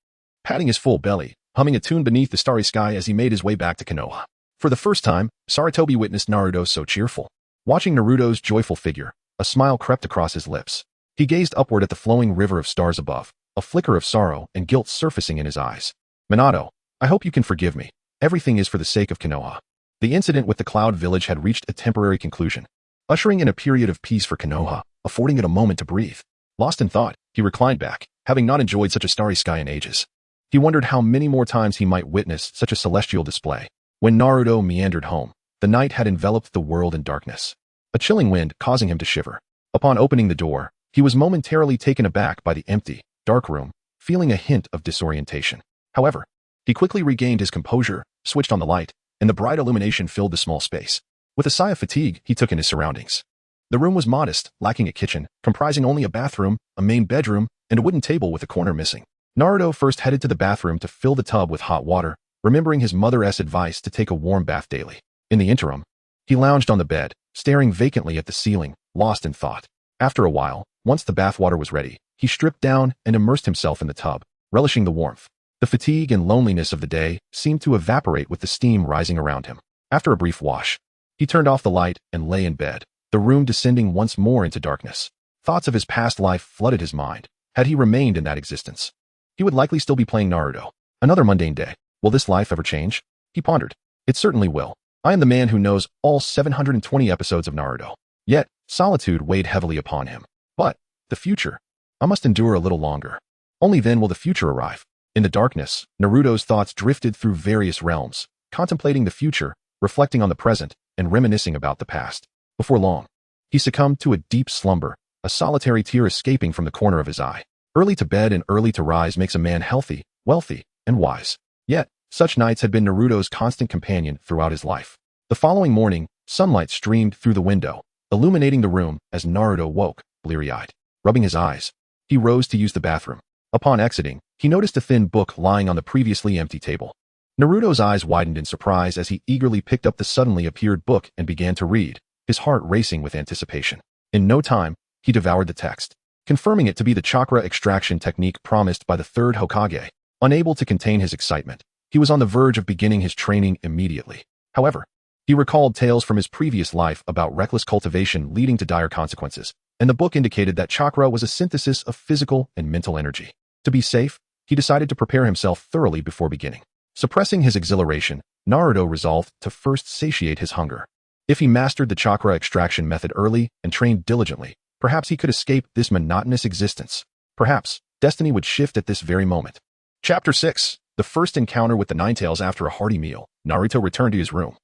patting his full belly, humming a tune beneath the starry sky as he made his way back to Konoha. For the first time, Sarutobi witnessed Naruto so cheerful. Watching Naruto's joyful figure, a smile crept across his lips. He gazed upward at the flowing river of stars above, a flicker of sorrow and guilt surfacing in his eyes. Minato, I hope you can forgive me. Everything is for the sake of Konoha. The incident with the Cloud Village had reached a temporary conclusion, ushering in a period of peace for Konoha, affording it a moment to breathe. Lost in thought, he reclined back, having not enjoyed such a starry sky in ages. He wondered how many more times he might witness such a celestial display. When Naruto meandered home, the night had enveloped the world in darkness, a chilling wind causing him to shiver. Upon opening the door, he was momentarily taken aback by the empty, dark room, feeling a hint of disorientation. However, he quickly regained his composure, switched on the light, and the bright illumination filled the small space. With a sigh of fatigue, he took in his surroundings. The room was modest, lacking a kitchen, comprising only a bathroom, a main bedroom, and a wooden table with a corner missing. Naruto first headed to the bathroom to fill the tub with hot water, remembering his mother's advice to take a warm bath daily. In the interim, he lounged on the bed, staring vacantly at the ceiling, lost in thought. After a while, once the bathwater was ready, he stripped down and immersed himself in the tub, relishing the warmth. The fatigue and loneliness of the day seemed to evaporate with the steam rising around him. After a brief wash, he turned off the light and lay in bed, the room descending once more into darkness. Thoughts of his past life flooded his mind. Had he remained in that existence, he would likely still be playing Naruto. Another mundane day. Will this life ever change? He pondered. It certainly will. I am the man who knows all 720 episodes of Naruto. Yet, solitude weighed heavily upon him. But, the future. I must endure a little longer. Only then will the future arrive. In the darkness, Naruto's thoughts drifted through various realms, contemplating the future, reflecting on the present, and reminiscing about the past. Before long, he succumbed to a deep slumber, a solitary tear escaping from the corner of his eye. Early to bed and early to rise makes a man healthy, wealthy, and wise. Yet, such nights had been Naruto's constant companion throughout his life. The following morning, sunlight streamed through the window, illuminating the room as Naruto woke, bleary-eyed. Rubbing his eyes, he rose to use the bathroom. Upon exiting, he noticed a thin book lying on the previously empty table. Naruto's eyes widened in surprise as he eagerly picked up the suddenly appeared book and began to read, his heart racing with anticipation. In no time, he devoured the text, confirming it to be the chakra extraction technique promised by the third Hokage. Unable to contain his excitement, he was on the verge of beginning his training immediately. However, he recalled tales from his previous life about reckless cultivation leading to dire consequences, and the book indicated that chakra was a synthesis of physical and mental energy. To be safe, he decided to prepare himself thoroughly before beginning. Suppressing his exhilaration, Naruto resolved to first satiate his hunger. If he mastered the chakra extraction method early and trained diligently, perhaps he could escape this monotonous existence. Perhaps, destiny would shift at this very moment. Chapter 6. The first encounter with the Ninetales. After a hearty meal, Naruto returned to his room,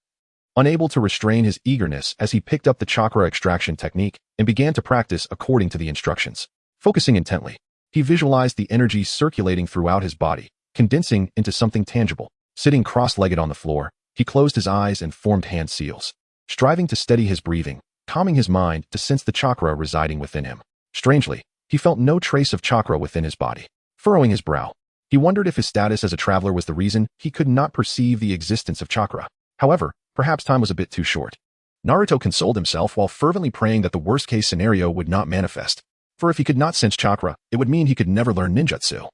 unable to restrain his eagerness as he picked up the chakra extraction technique and began to practice according to the instructions. Focusing intently, he visualized the energy circulating throughout his body, condensing into something tangible. Sitting cross-legged on the floor, he closed his eyes and formed hand seals, striving to steady his breathing, calming his mind to sense the chakra residing within him. Strangely, he felt no trace of chakra within his body. Furrowing his brow, he wondered if his status as a traveler was the reason he could not perceive the existence of chakra. However, perhaps time was a bit too short. Naruto consoled himself while fervently praying that the worst-case scenario would not manifest. For if he could not sense chakra, it would mean he could never learn ninjutsu.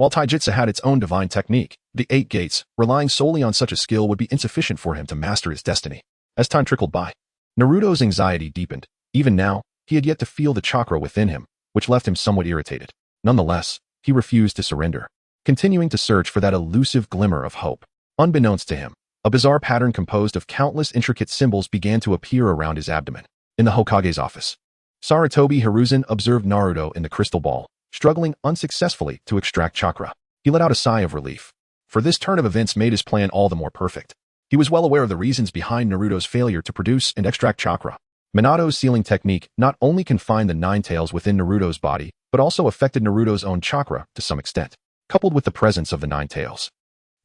While taijutsu had its own divine technique, the 8 gates, relying solely on such a skill would be insufficient for him to master his destiny. As time trickled by, Naruto's anxiety deepened. Even now, he had yet to feel the chakra within him, which left him somewhat irritated. Nonetheless, he refused to surrender, continuing to search for that elusive glimmer of hope. Unbeknownst to him, a bizarre pattern composed of countless intricate symbols began to appear around his abdomen. In the Hokage's office, Sarutobi Hiruzen observed Naruto in the crystal ball, struggling unsuccessfully to extract chakra. He let out a sigh of relief, for this turn of events made his plan all the more perfect. He was well aware of the reasons behind Naruto's failure to produce and extract chakra. Minato's sealing technique not only confined the 9 tails within Naruto's body, but also affected Naruto's own chakra to some extent, coupled with the presence of the 9 tails.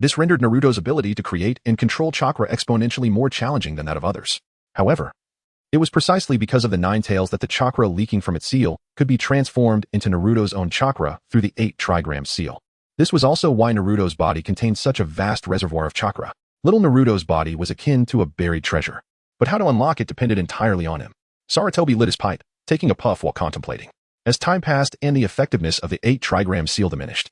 This rendered Naruto's ability to create and control chakra exponentially more challenging than that of others. However, it was precisely because of the 9 tails that the chakra leaking from its seal could be transformed into Naruto's own chakra through the 8 trigram seal. This was also why Naruto's body contained such a vast reservoir of chakra. Little Naruto's body was akin to a buried treasure. But how to unlock it depended entirely on him. Sarutobi lit his pipe, taking a puff while contemplating. As time passed and the effectiveness of the 8 trigram seal diminished,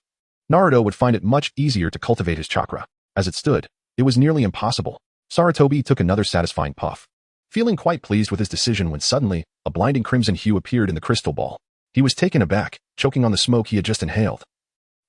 Naruto would find it much easier to cultivate his chakra. As it stood, it was nearly impossible. Sarutobi took another satisfying puff, feeling quite pleased with his decision when suddenly, a blinding crimson hue appeared in the crystal ball. He was taken aback, choking on the smoke he had just inhaled.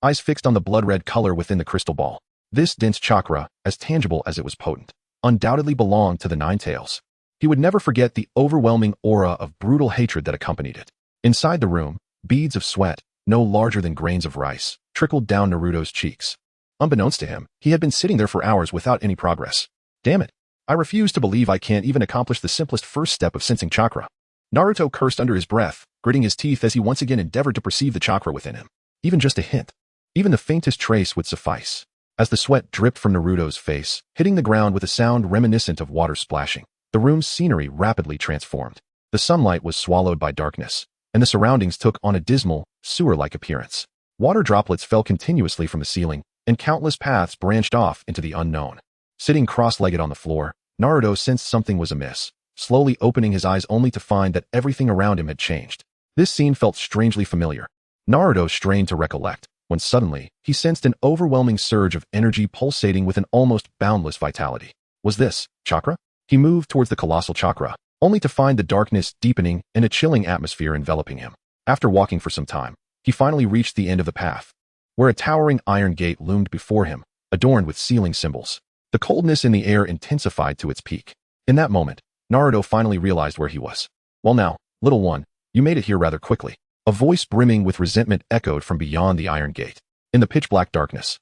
Eyes fixed on the blood-red color within the crystal ball. This dense chakra, as tangible as it was potent, undoubtedly belonged to the 9 tails. He would never forget the overwhelming aura of brutal hatred that accompanied it. Inside the room, beads of sweat, no larger than grains of rice, trickled down Naruto's cheeks. Unbeknownst to him, he had been sitting there for hours without any progress. Damn it. I refuse to believe I can't even accomplish the simplest first step of sensing chakra. Naruto cursed under his breath, gritting his teeth as he once again endeavored to perceive the chakra within him. Even just a hint, even the faintest trace would suffice. As the sweat dripped from Naruto's face, hitting the ground with a sound reminiscent of water splashing, the room's scenery rapidly transformed. The sunlight was swallowed by darkness, and the surroundings took on a dismal, sewer-like appearance. Water droplets fell continuously from the ceiling, and countless paths branched off into the unknown. Sitting cross-legged on the floor, Naruto sensed something was amiss, slowly opening his eyes only to find that everything around him had changed. This scene felt strangely familiar. Naruto strained to recollect, when suddenly, he sensed an overwhelming surge of energy pulsating with an almost boundless vitality. Was this chakra? He moved towards the colossal chakra, only to find the darkness deepening and a chilling atmosphere enveloping him. After walking for some time, he finally reached the end of the path, where a towering iron gate loomed before him, adorned with sealing symbols. The coldness in the air intensified to its peak. In that moment, Naruto finally realized where he was. Well now, little one, you made it here rather quickly. A voice brimming with resentment echoed from beyond the iron gate. In the pitch-black darkness,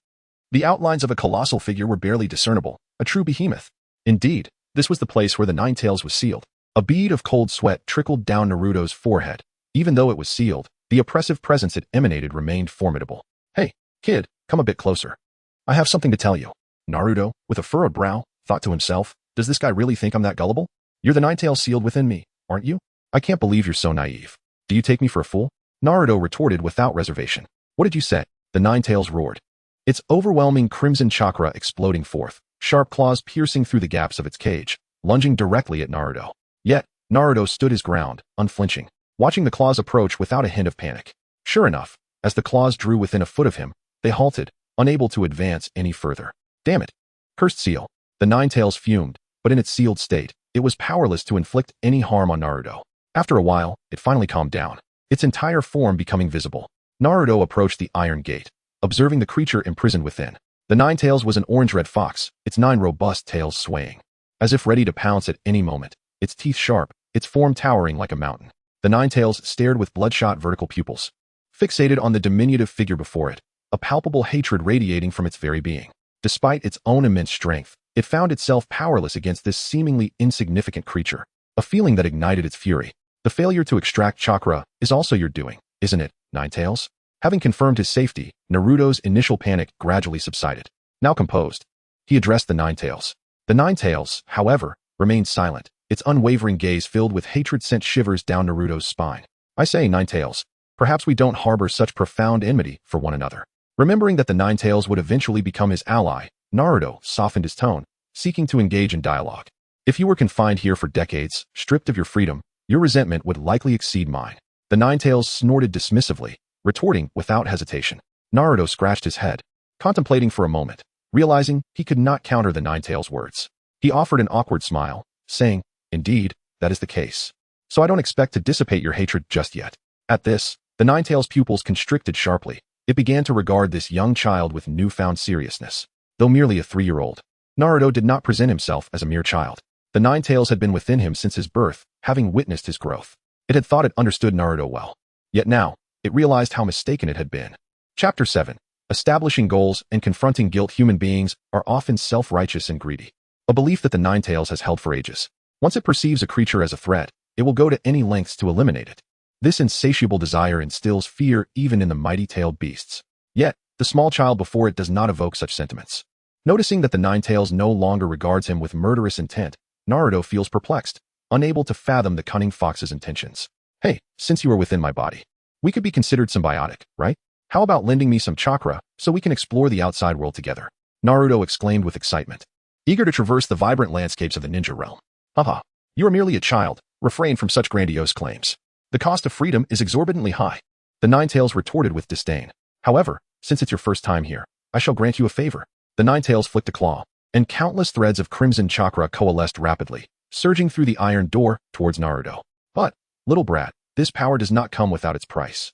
the outlines of a colossal figure were barely discernible, a true behemoth. Indeed, this was the place where the 9 tails was sealed. A bead of cold sweat trickled down Naruto's forehead. Even though it was sealed, the oppressive presence it emanated remained formidable. Hey, kid, come a bit closer. I have something to tell you. Naruto, with a furrowed brow, thought to himself, does this guy really think I'm that gullible? You're the 9 tails sealed within me, aren't you? I can't believe you're so naive. Do you take me for a fool? Naruto retorted without reservation. What did you say? The 9 tails roared, its overwhelming crimson chakra exploding forth, sharp claws piercing through the gaps of its cage, lunging directly at Naruto. Yet, Naruto stood his ground, unflinching, watching the claws approach without a hint of panic. Sure enough, as the claws drew within a foot of him, they halted, unable to advance any further. Damn it. Cursed seal. The 9 tails fumed, but in its sealed state, it was powerless to inflict any harm on Naruto. After a while, it finally calmed down, its entire form becoming visible. Naruto approached the iron gate, observing the creature imprisoned within. The 9 tails was an orange-red fox, its 9 robust tails swaying, as if ready to pounce at any moment, its teeth sharp, its form towering like a mountain. The 9 tails stared with bloodshot vertical pupils, fixated on the diminutive figure before it, a palpable hatred radiating from its very being. Despite its own immense strength, it found itself powerless against this seemingly insignificant creature, a feeling that ignited its fury. The failure to extract chakra is also your doing, isn't it, 9 tails? Having confirmed his safety, Naruto's initial panic gradually subsided. Now composed, he addressed the 9 tails. The 9 tails, however, remained silent, its unwavering gaze filled with hatred sent shivers down Naruto's spine. I say, 9 tails, perhaps we don't harbor such profound enmity for one another. Remembering that the 9 tails would eventually become his ally, Naruto softened his tone, seeking to engage in dialogue. If you were confined here for decades, stripped of your freedom, your resentment would likely exceed mine. The 9 tails snorted dismissively, retorting without hesitation. Naruto scratched his head, contemplating for a moment, realizing he could not counter the Nine-Tails' words. He offered an awkward smile, saying, "Indeed, that is the case. So I don't expect to dissipate your hatred just yet." At this, the Nine-Tails' pupils constricted sharply. It began to regard this young child with newfound seriousness. Though merely a 3-year-old, Naruto did not present himself as a mere child. The Nine-Tails had been within him since his birth, having witnessed his growth. It had thought it understood Naruto well. Yet now, it realized how mistaken it had been. Chapter 7. Establishing goals and confronting guilt. Human beings are often self-righteous and greedy. A belief that the Nine-Tails has held for ages. Once it perceives a creature as a threat, it will go to any lengths to eliminate it. This insatiable desire instills fear even in the mighty-tailed beasts. Yet, the small child before it does not evoke such sentiments. Noticing that the Nine-Tails no longer regards him with murderous intent, Naruto feels perplexed, unable to fathom the cunning fox's intentions. "Hey, since you are within my body, we could be considered symbiotic, right? How about lending me some chakra so we can explore the outside world together?" Naruto exclaimed with excitement, eager to traverse the vibrant landscapes of the ninja realm. "Haha, you are merely a child. Refrain from such grandiose claims. The cost of freedom is exorbitantly high." The Nine-Tails retorted with disdain. "However, since it's your first time here, I shall grant you a favor." The Nine-Tails flicked a claw, and countless threads of crimson chakra coalesced rapidly, surging through the iron door towards Naruto. "But, little brat, this power does not come without its price."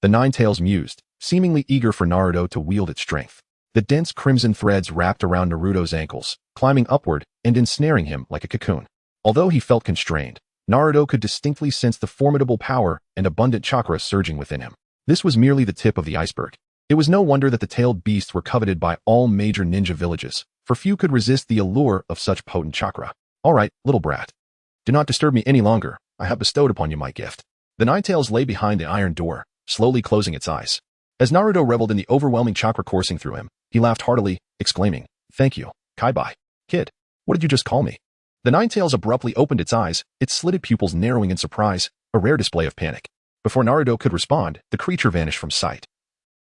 The Nine-Tails mused, seemingly eager for Naruto to wield its strength. The dense crimson threads wrapped around Naruto's ankles, climbing upward and ensnaring him like a cocoon. Although he felt constrained, Naruto could distinctly sense the formidable power and abundant chakra surging within him. This was merely the tip of the iceberg. It was no wonder that the tailed beasts were coveted by all major ninja villages, for few could resist the allure of such potent chakra. "All right, little brat. Do not disturb me any longer. I have bestowed upon you my gift." The Nine-Tails lay behind the iron door, slowly closing its eyes. As Naruto reveled in the overwhelming chakra coursing through him, he laughed heartily, exclaiming, "Thank you, Kaibai. Kid, what did you just call me?" The Nine-Tails abruptly opened its eyes, its slitted pupils narrowing in surprise, a rare display of panic. Before Naruto could respond, the creature vanished from sight,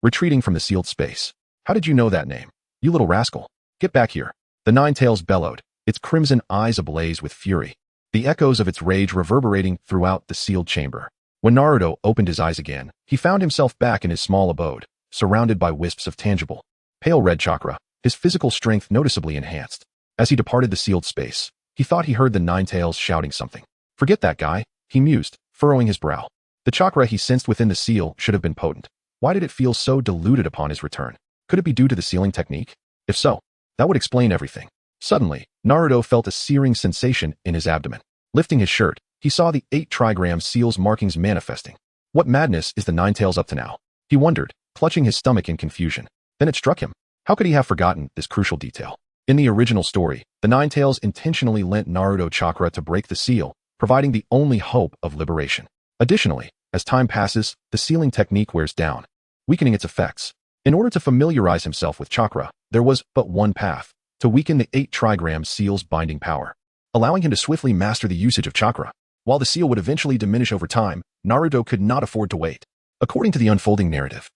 retreating from the sealed space. "How did you know that name? You little rascal. Get back here." The Nine-Tails bellowed, its crimson eyes ablaze with fury, the echoes of its rage reverberating throughout the sealed chamber. When Naruto opened his eyes again, he found himself back in his small abode, surrounded by wisps of tangible, pale red chakra, his physical strength noticeably enhanced. As he departed the sealed space, he thought he heard the Nine-Tails shouting something. "Forget that guy," he mused, furrowing his brow. The chakra he sensed within the seal should have been potent. Why did it feel so diluted upon his return? Could it be due to the sealing technique? If so, that would explain everything. Suddenly, Naruto felt a searing sensation in his abdomen. Lifting his shirt, he saw the 8 trigram seal's markings manifesting. What madness is the Nine-Tails up to now? He wondered, clutching his stomach in confusion. Then it struck him. How could he have forgotten this crucial detail? In the original story, the Nine-Tails intentionally lent Naruto chakra to break the seal, providing the only hope of liberation. Additionally, as time passes, the sealing technique wears down, weakening its effects. In order to familiarize himself with chakra, there was but one path: to weaken the 8 trigram seal's binding power, allowing him to swiftly master the usage of chakra. While the seal would eventually diminish over time, Naruto could not afford to wait. According to the unfolding narrative,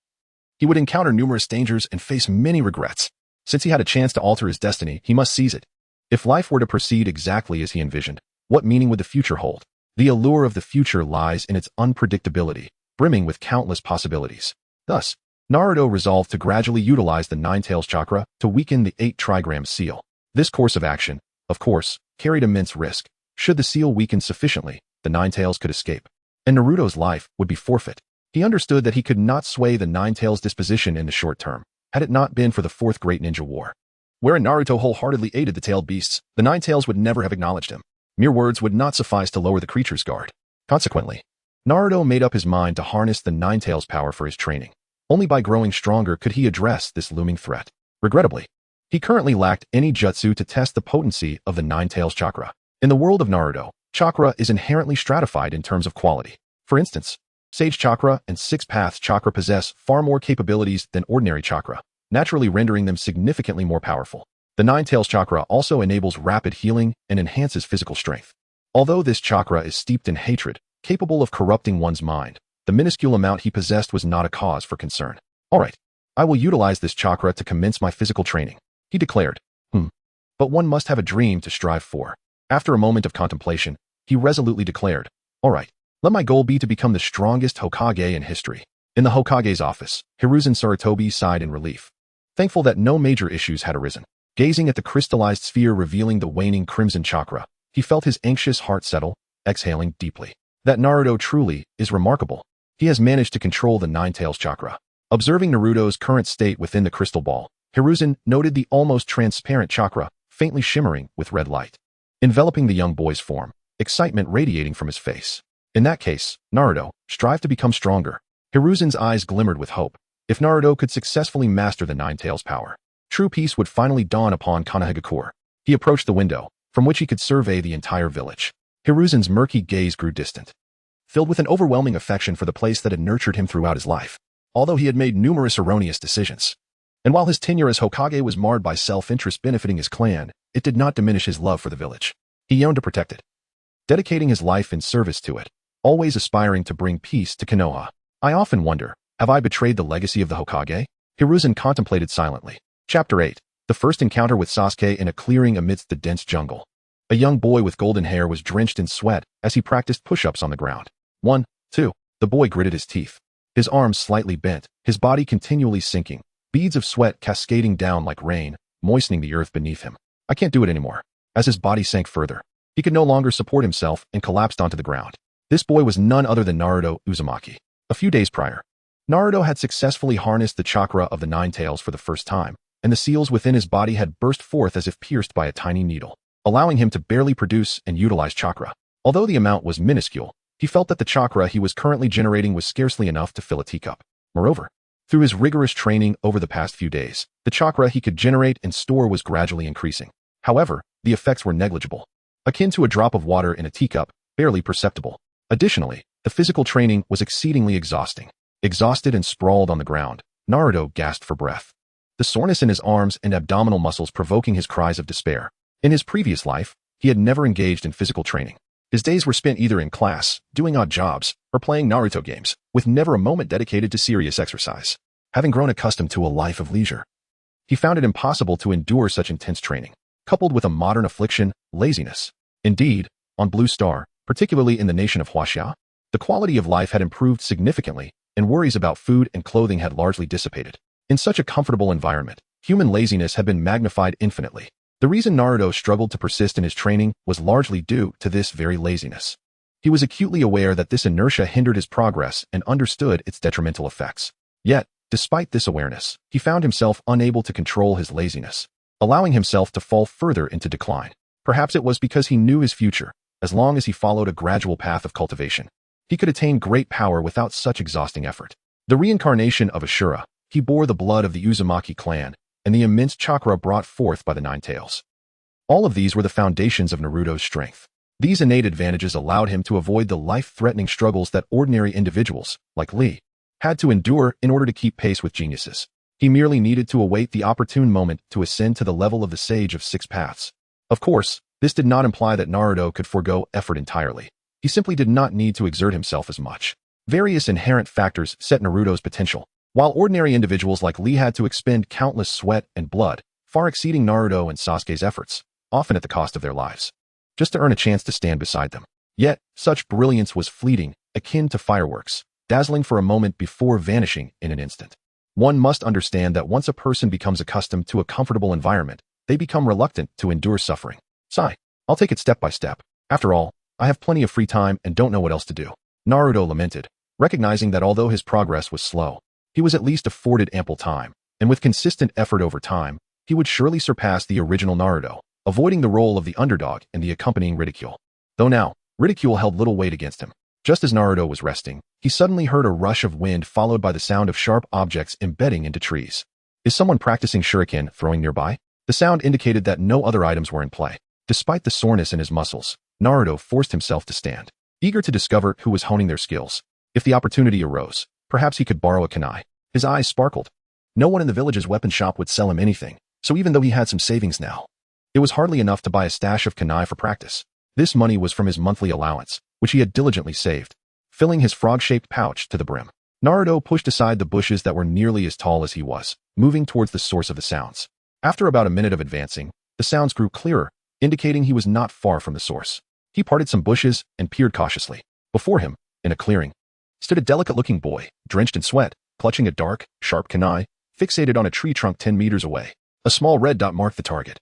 he would encounter numerous dangers and face many regrets. Since he had a chance to alter his destiny, he must seize it. If life were to proceed exactly as he envisioned, what meaning would the future hold? The allure of the future lies in its unpredictability, brimming with countless possibilities. Thus, Naruto resolved to gradually utilize the Nine-Tails chakra to weaken the 8 trigram seal. This course of action, of course, carried immense risk. Should the seal weaken sufficiently, the Nine-Tails could escape, and Naruto's life would be forfeit. He understood that he could not sway the Nine-Tails' disposition in the short term, had it not been for the 4th Great Ninja War, wherein Naruto wholeheartedly aided the tailed beasts. The Nine-Tails would never have acknowledged him. Mere words would not suffice to lower the creature's guard. Consequently, Naruto made up his mind to harness the Nine-Tails' power for his training. Only by growing stronger could he address this looming threat. Regrettably, he currently lacked any jutsu to test the potency of the Nine-Tails chakra. In the world of Naruto, chakra is inherently stratified in terms of quality. For instance, Sage Chakra and 6 Paths Chakra possess far more capabilities than ordinary chakra, naturally rendering them significantly more powerful. The Nine-Tails chakra also enables rapid healing and enhances physical strength. Although this chakra is steeped in hatred, capable of corrupting one's mind, the minuscule amount he possessed was not a cause for concern. "All right, I will utilize this chakra to commence my physical training," he declared. But one must have a dream to strive for. After a moment of contemplation, he resolutely declared, "All right, let my goal be to become the strongest Hokage in history." In the Hokage's office, Hiruzen Sarutobi sighed in relief, thankful that no major issues had arisen. Gazing at the crystallized sphere revealing the waning crimson chakra, he felt his anxious heart settle, exhaling deeply. That Naruto truly is remarkable. He has managed to control the Nine-Tails chakra. Observing Naruto's current state within the crystal ball, Hiruzen noted the almost transparent chakra, faintly shimmering with red light, enveloping the young boy's form, excitement radiating from his face. In that case, Naruto, strive to become stronger. Hiruzen's eyes glimmered with hope. If Naruto could successfully master the Nine-Tails power, true peace would finally dawn upon Konohagakure. He approached the window, from which he could survey the entire village. Hiruzen's murky gaze grew distant, filled with an overwhelming affection for the place that had nurtured him throughout his life, although he had made numerous erroneous decisions. And while his tenure as Hokage was marred by self-interest benefiting his clan, it did not diminish his love for the village. He yearned to protect it, dedicating his life in service to it, always aspiring to bring peace to Konoha. I often wonder, have I betrayed the legacy of the Hokage? Hiruzen contemplated silently. Chapter 8. The first encounter with Sasuke in a clearing amidst the dense jungle. A young boy with golden hair was drenched in sweat as he practiced push-ups on the ground. 1, 2. The boy gritted his teeth, his arms slightly bent, his body continually sinking, beads of sweat cascading down like rain, moistening the earth beneath him. I can't do it anymore. As his body sank further, he could no longer support himself and collapsed onto the ground. This boy was none other than Naruto Uzumaki. A few days prior, Naruto had successfully harnessed the chakra of the Nine-Tails for the first time, and the seals within his body had burst forth as if pierced by a tiny needle, allowing him to barely produce and utilize chakra. Although the amount was minuscule, he felt that the chakra he was currently generating was scarcely enough to fill a teacup. Moreover, through his rigorous training over the past few days, the chakra he could generate and store was gradually increasing. However, the effects were negligible, akin to a drop of water in a teacup, barely perceptible. Additionally, the physical training was exceedingly exhausting. Exhausted and sprawled on the ground, Naruto gasped for breath, the soreness in his arms and abdominal muscles provoking his cries of despair. In his previous life, he had never engaged in physical training. His days were spent either in class, doing odd jobs, or playing Naruto games, with never a moment dedicated to serious exercise. Having grown accustomed to a life of leisure, he found it impossible to endure such intense training, coupled with a modern affliction, laziness. Indeed, on Blue Star, particularly in the nation of Huaxia, the quality of life had improved significantly, and worries about food and clothing had largely dissipated. In such a comfortable environment, human laziness had been magnified infinitely. The reason Naruto struggled to persist in his training was largely due to this very laziness. He was acutely aware that this inertia hindered his progress and understood its detrimental effects. Yet, despite this awareness, he found himself unable to control his laziness, allowing himself to fall further into decline. Perhaps it was because he knew his future. As long as he followed a gradual path of cultivation, he could attain great power without such exhausting effort. The reincarnation of Ashura, he bore the blood of the Uzumaki clan and the immense chakra brought forth by the Nine-Tails. All of these were the foundations of Naruto's strength. These innate advantages allowed him to avoid the life-threatening struggles that ordinary individuals, like Lee, had to endure in order to keep pace with geniuses. He merely needed to await the opportune moment to ascend to the level of the Sage of Six Paths. Of course, this did not imply that Naruto could forego effort entirely. He simply did not need to exert himself as much. Various inherent factors set Naruto's potential. While ordinary individuals like Lee had to expend countless sweat and blood, far exceeding Naruto and Sasuke's efforts, often at the cost of their lives, just to earn a chance to stand beside them. Yet, such brilliance was fleeting, akin to fireworks, dazzling for a moment before vanishing in an instant. One must understand that once a person becomes accustomed to a comfortable environment, they become reluctant to endure suffering. Sigh, I'll take it step by step. After all, I have plenty of free time and don't know what else to do. Naruto lamented, recognizing that although his progress was slow, he was at least afforded ample time, and with consistent effort over time, he would surely surpass the original Naruto, avoiding the role of the underdog and the accompanying ridicule. Though now, ridicule held little weight against him. Just as Naruto was resting, he suddenly heard a rush of wind followed by the sound of sharp objects embedding into trees. Is someone practicing shuriken throwing nearby? The sound indicated that no other items were in play. Despite the soreness in his muscles, Naruto forced himself to stand, eager to discover who was honing their skills. If the opportunity arose, perhaps he could borrow a kunai. His eyes sparkled. No one in the village's weapon shop would sell him anything, so even though he had some savings now, it was hardly enough to buy a stash of kunai for practice. This money was from his monthly allowance, which he had diligently saved, filling his frog-shaped pouch to the brim. Naruto pushed aside the bushes that were nearly as tall as he was, moving towards the source of the sounds. After about a minute of advancing, the sounds grew clearer, indicating he was not far from the source. He parted some bushes and peered cautiously. Before him, in a clearing, stood a delicate-looking boy, drenched in sweat, clutching a dark, sharp kunai, fixated on a tree trunk 10 meters away. A small red dot marked the target,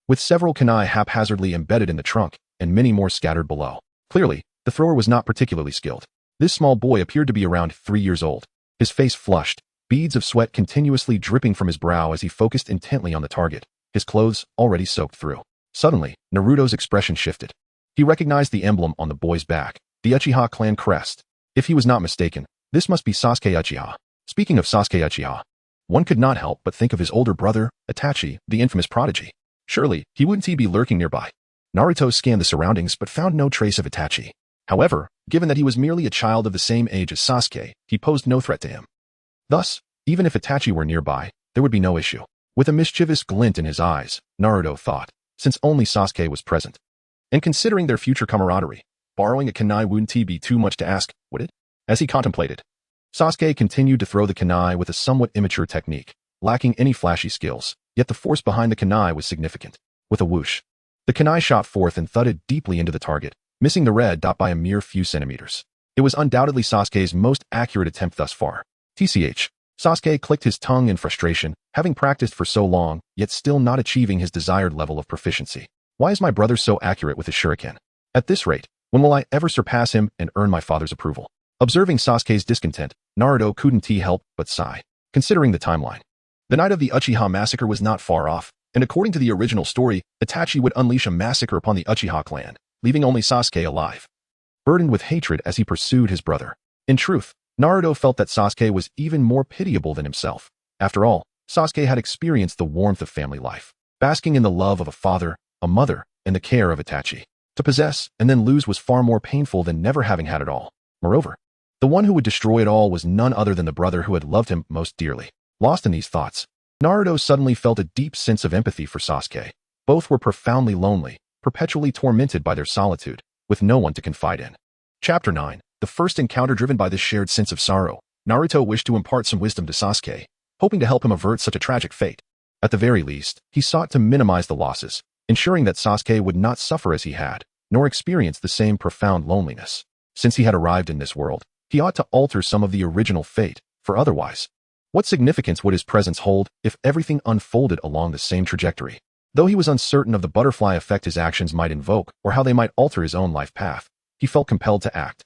with several kunai haphazardly embedded in the trunk and many more scattered below. Clearly, the thrower was not particularly skilled. This small boy appeared to be around 3 years old. His face flushed, beads of sweat continuously dripping from his brow as he focused intently on the target, his clothes already soaked through. Suddenly, Naruto's expression shifted. He recognized the emblem on the boy's back, the Uchiha clan crest. If he was not mistaken, this must be Sasuke Uchiha. Speaking of Sasuke Uchiha, one could not help but think of his older brother, Itachi, the infamous prodigy. Surely, he wouldn't be lurking nearby. Naruto scanned the surroundings but found no trace of Itachi. However, given that he was merely a child of the same age as Sasuke, he posed no threat to him. Thus, even if Itachi were nearby, there would be no issue. With a mischievous glint in his eyes, Naruto thought, since only Sasuke was present. And considering their future camaraderie, borrowing a kunai wouldn't be too much to ask, would it? As he contemplated, Sasuke continued to throw the kunai with a somewhat immature technique, lacking any flashy skills, yet the force behind the kunai was significant. With a whoosh, the kunai shot forth and thudded deeply into the target, missing the red dot by a mere few centimeters. It was undoubtedly Sasuke's most accurate attempt thus far. TCH. Sasuke clicked his tongue in frustration, having practiced for so long, yet still not achieving his desired level of proficiency. Why is my brother so accurate with his shuriken? At this rate, when will I ever surpass him and earn my father's approval? Observing Sasuke's discontent, Naruto couldn't help but sigh. Considering the timeline, the night of the Uchiha massacre was not far off, and according to the original story, Itachi would unleash a massacre upon the Uchiha clan, leaving only Sasuke alive, burdened with hatred as he pursued his brother. In truth, Naruto felt that Sasuke was even more pitiable than himself. After all, Sasuke had experienced the warmth of family life, basking in the love of a father, a mother, and the care of Itachi. To possess and then lose was far more painful than never having had it all. Moreover, the one who would destroy it all was none other than the brother who had loved him most dearly. Lost in these thoughts, Naruto suddenly felt a deep sense of empathy for Sasuke. Both were profoundly lonely, perpetually tormented by their solitude, with no one to confide in. Chapter 9. The first encounter. Driven by this shared sense of sorrow, Naruto wished to impart some wisdom to Sasuke, hoping to help him avert such a tragic fate. At the very least, he sought to minimize the losses, ensuring that Sasuke would not suffer as he had, nor experience the same profound loneliness. Since he had arrived in this world, he ought to alter some of the original fate, for otherwise, what significance would his presence hold if everything unfolded along the same trajectory? Though he was uncertain of the butterfly effect his actions might invoke or how they might alter his own life path, he felt compelled to act.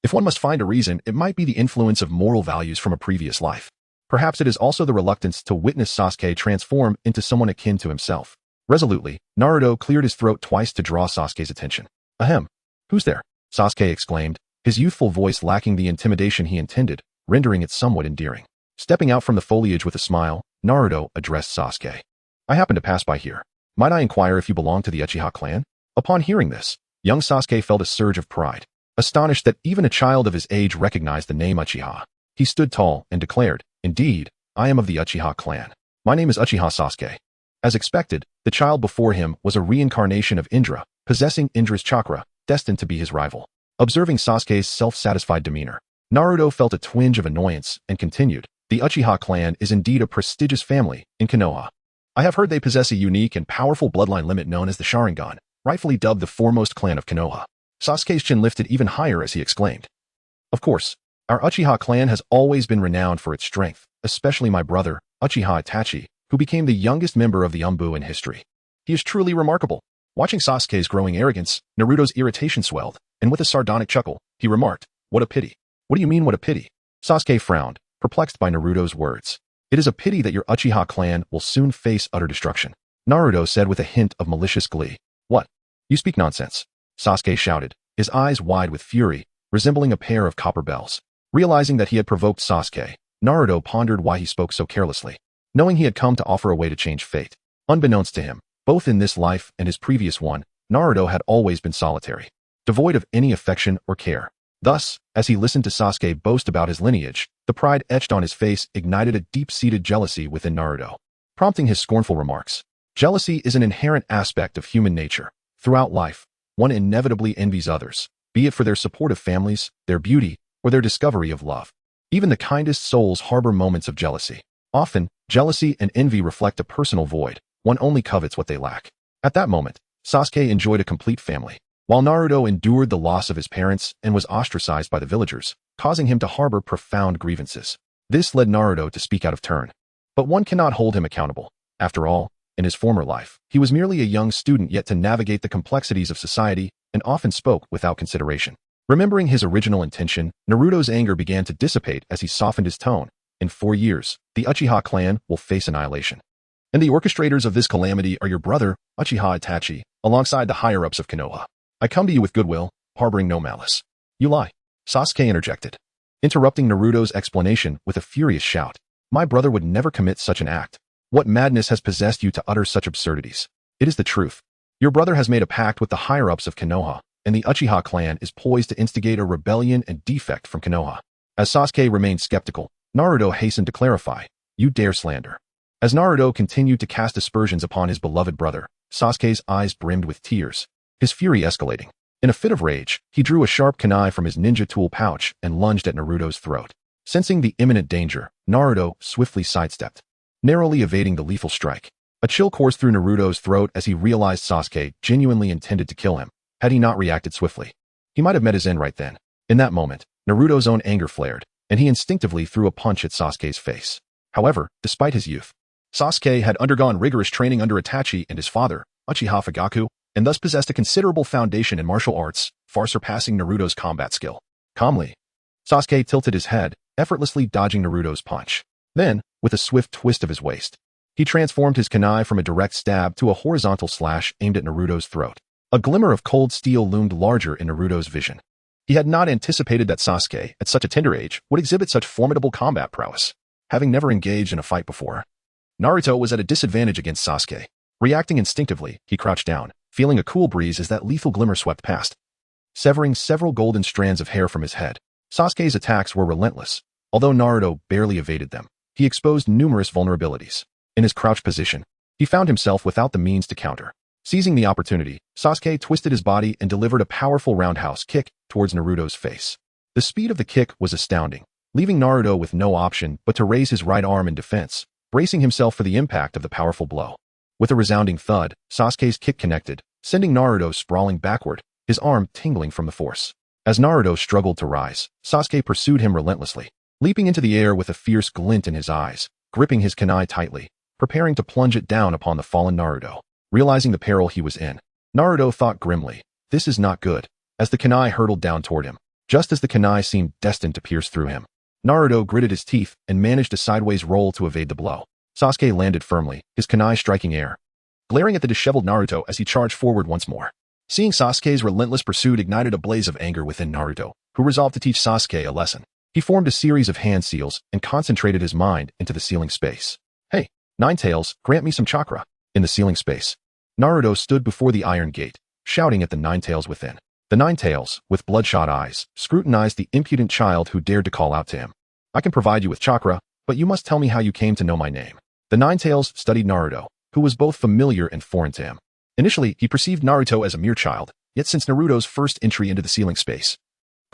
If one must find a reason, it might be the influence of moral values from a previous life. Perhaps it is also the reluctance to witness Sasuke transform into someone akin to himself. Resolutely, Naruto cleared his throat twice to draw Sasuke's attention. Ahem. Who's there? Sasuke exclaimed, his youthful voice lacking the intimidation he intended, rendering it somewhat endearing. Stepping out from the foliage with a smile, Naruto addressed Sasuke. I happen to pass by here. Might I inquire if you belong to the Uchiha clan? Upon hearing this, young Sasuke felt a surge of pride. Astonished that even a child of his age recognized the name Uchiha, he stood tall and declared, Indeed, I am of the Uchiha clan. My name is Uchiha Sasuke. As expected, the child before him was a reincarnation of Indra, possessing Indra's chakra, destined to be his rival. Observing Sasuke's self-satisfied demeanor, Naruto felt a twinge of annoyance and continued, The Uchiha clan is indeed a prestigious family in Konoha. I have heard they possess a unique and powerful bloodline limit known as the Sharingan, rightfully dubbed the foremost clan of Konoha. Sasuke's chin lifted even higher as he exclaimed. Of course, our Uchiha clan has always been renowned for its strength, especially my brother, Uchiha Itachi, who became the youngest member of the Umbu in history. He is truly remarkable. Watching Sasuke's growing arrogance, Naruto's irritation swelled, and with a sardonic chuckle, he remarked, What a pity. What do you mean, what a pity? Sasuke frowned, perplexed by Naruto's words. It is a pity that your Uchiha clan will soon face utter destruction. Naruto said with a hint of malicious glee. What? You speak nonsense. Sasuke shouted, his eyes wide with fury, resembling a pair of copper bells. Realizing that he had provoked Sasuke, Naruto pondered why he spoke so carelessly. Knowing he had come to offer a way to change fate. Unbeknownst to him, both in this life and his previous one, Naruto had always been solitary, devoid of any affection or care. Thus, as he listened to Sasuke boast about his lineage, the pride etched on his face ignited a deep-seated jealousy within Naruto, prompting his scornful remarks. Jealousy is an inherent aspect of human nature. Throughout life, one inevitably envies others, be it for their support of families, their beauty, or their discovery of love. Even the kindest souls harbor moments of jealousy. Often, jealousy and envy reflect a personal void. One only covets what they lack. At that moment, Sasuke enjoyed a complete family. while Naruto endured the loss of his parents and was ostracized by the villagers, causing him to harbor profound grievances. This led Naruto to speak out of turn. But one cannot hold him accountable. After all, in his former life, he was merely a young student yet to navigate the complexities of society and often spoke without consideration. Remembering his original intention, Naruto's anger began to dissipate as he softened his tone. In 4 years, the Uchiha clan will face annihilation. And the orchestrators of this calamity are your brother, Uchiha Itachi, alongside the higher-ups of Konoha. I come to you with goodwill, harboring no malice. You lie. Sasuke interjected, interrupting Naruto's explanation with a furious shout. My brother would never commit such an act. What madness has possessed you to utter such absurdities? It is the truth. Your brother has made a pact with the higher-ups of Konoha, and the Uchiha clan is poised to instigate a rebellion and defect from Konoha. As Sasuke remained skeptical, Naruto hastened to clarify, you dare slander. As Naruto continued to cast aspersions upon his beloved brother, Sasuke's eyes brimmed with tears, his fury escalating. In a fit of rage, he drew a sharp kunai from his ninja tool pouch and lunged at Naruto's throat. Sensing the imminent danger, Naruto swiftly sidestepped, narrowly evading the lethal strike. A chill coursed through Naruto's throat as he realized Sasuke genuinely intended to kill him. Had he not reacted swiftly, he might have met his end right then. In that moment, Naruto's own anger flared, and he instinctively threw a punch at Sasuke's face. However, despite his youth, Sasuke had undergone rigorous training under Itachi and his father, Uchiha Fugaku, and thus possessed a considerable foundation in martial arts, far surpassing Naruto's combat skill. Calmly, Sasuke tilted his head, effortlessly dodging Naruto's punch. Then, with a swift twist of his waist, he transformed his kunai from a direct stab to a horizontal slash aimed at Naruto's throat. A glimmer of cold steel loomed larger in Naruto's vision. He had not anticipated that Sasuke, at such a tender age, would exhibit such formidable combat prowess, having never engaged in a fight before. Naruto was at a disadvantage against Sasuke. Reacting instinctively, he crouched down, feeling a cool breeze as that lethal glimmer swept past, severing several golden strands of hair from his head. Sasuke's attacks were relentless. Although Naruto barely evaded them, he exposed numerous vulnerabilities. In his crouched position, he found himself without the means to counter. Seizing the opportunity, Sasuke twisted his body and delivered a powerful roundhouse kick towards Naruto's face. The speed of the kick was astounding, leaving Naruto with no option but to raise his right arm in defense, bracing himself for the impact of the powerful blow. With a resounding thud, Sasuke's kick connected, sending Naruto sprawling backward, his arm tingling from the force. As Naruto struggled to rise, Sasuke pursued him relentlessly, leaping into the air with a fierce glint in his eyes, gripping his kunai tightly, preparing to plunge it down upon the fallen Naruto. Realizing the peril he was in, Naruto thought grimly, this is not good, as the kunai hurtled down toward him. Just as the kunai seemed destined to pierce through him, Naruto gritted his teeth and managed a sideways roll to evade the blow. Sasuke landed firmly, his kunai striking air, glaring at the disheveled Naruto as he charged forward once more. Seeing Sasuke's relentless pursuit ignited a blaze of anger within Naruto, who resolved to teach Sasuke a lesson. He formed a series of hand seals and concentrated his mind into the ceiling space. Hey, Nine Tails, grant me some chakra. In the ceiling space, Naruto stood before the iron gate, shouting at the Nine Tails within. The Nine Tails, with bloodshot eyes, scrutinized the impudent child who dared to call out to him. I can provide you with chakra, but you must tell me how you came to know my name. The Nine Tails studied Naruto, who was both familiar and foreign to him. Initially, he perceived Naruto as a mere child, yet since Naruto's first entry into the ceiling space,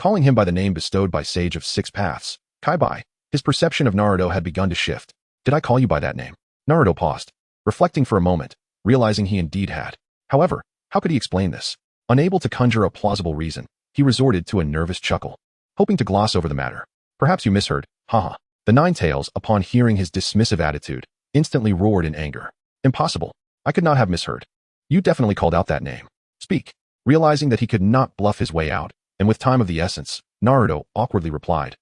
calling him by the name bestowed by Sage of Six Paths, Kaibai, his perception of Naruto had begun to shift. Did I call you by that name? Naruto paused, reflecting for a moment, realizing he indeed had. However, how could he explain this? Unable to conjure a plausible reason, he resorted to a nervous chuckle, hoping to gloss over the matter. Perhaps you misheard, haha. The Nine Tails, upon hearing his dismissive attitude, instantly roared in anger. Impossible. I could not have misheard. You definitely called out that name. Speak. Realizing that he could not bluff his way out, and with time of the essence, Naruto awkwardly replied,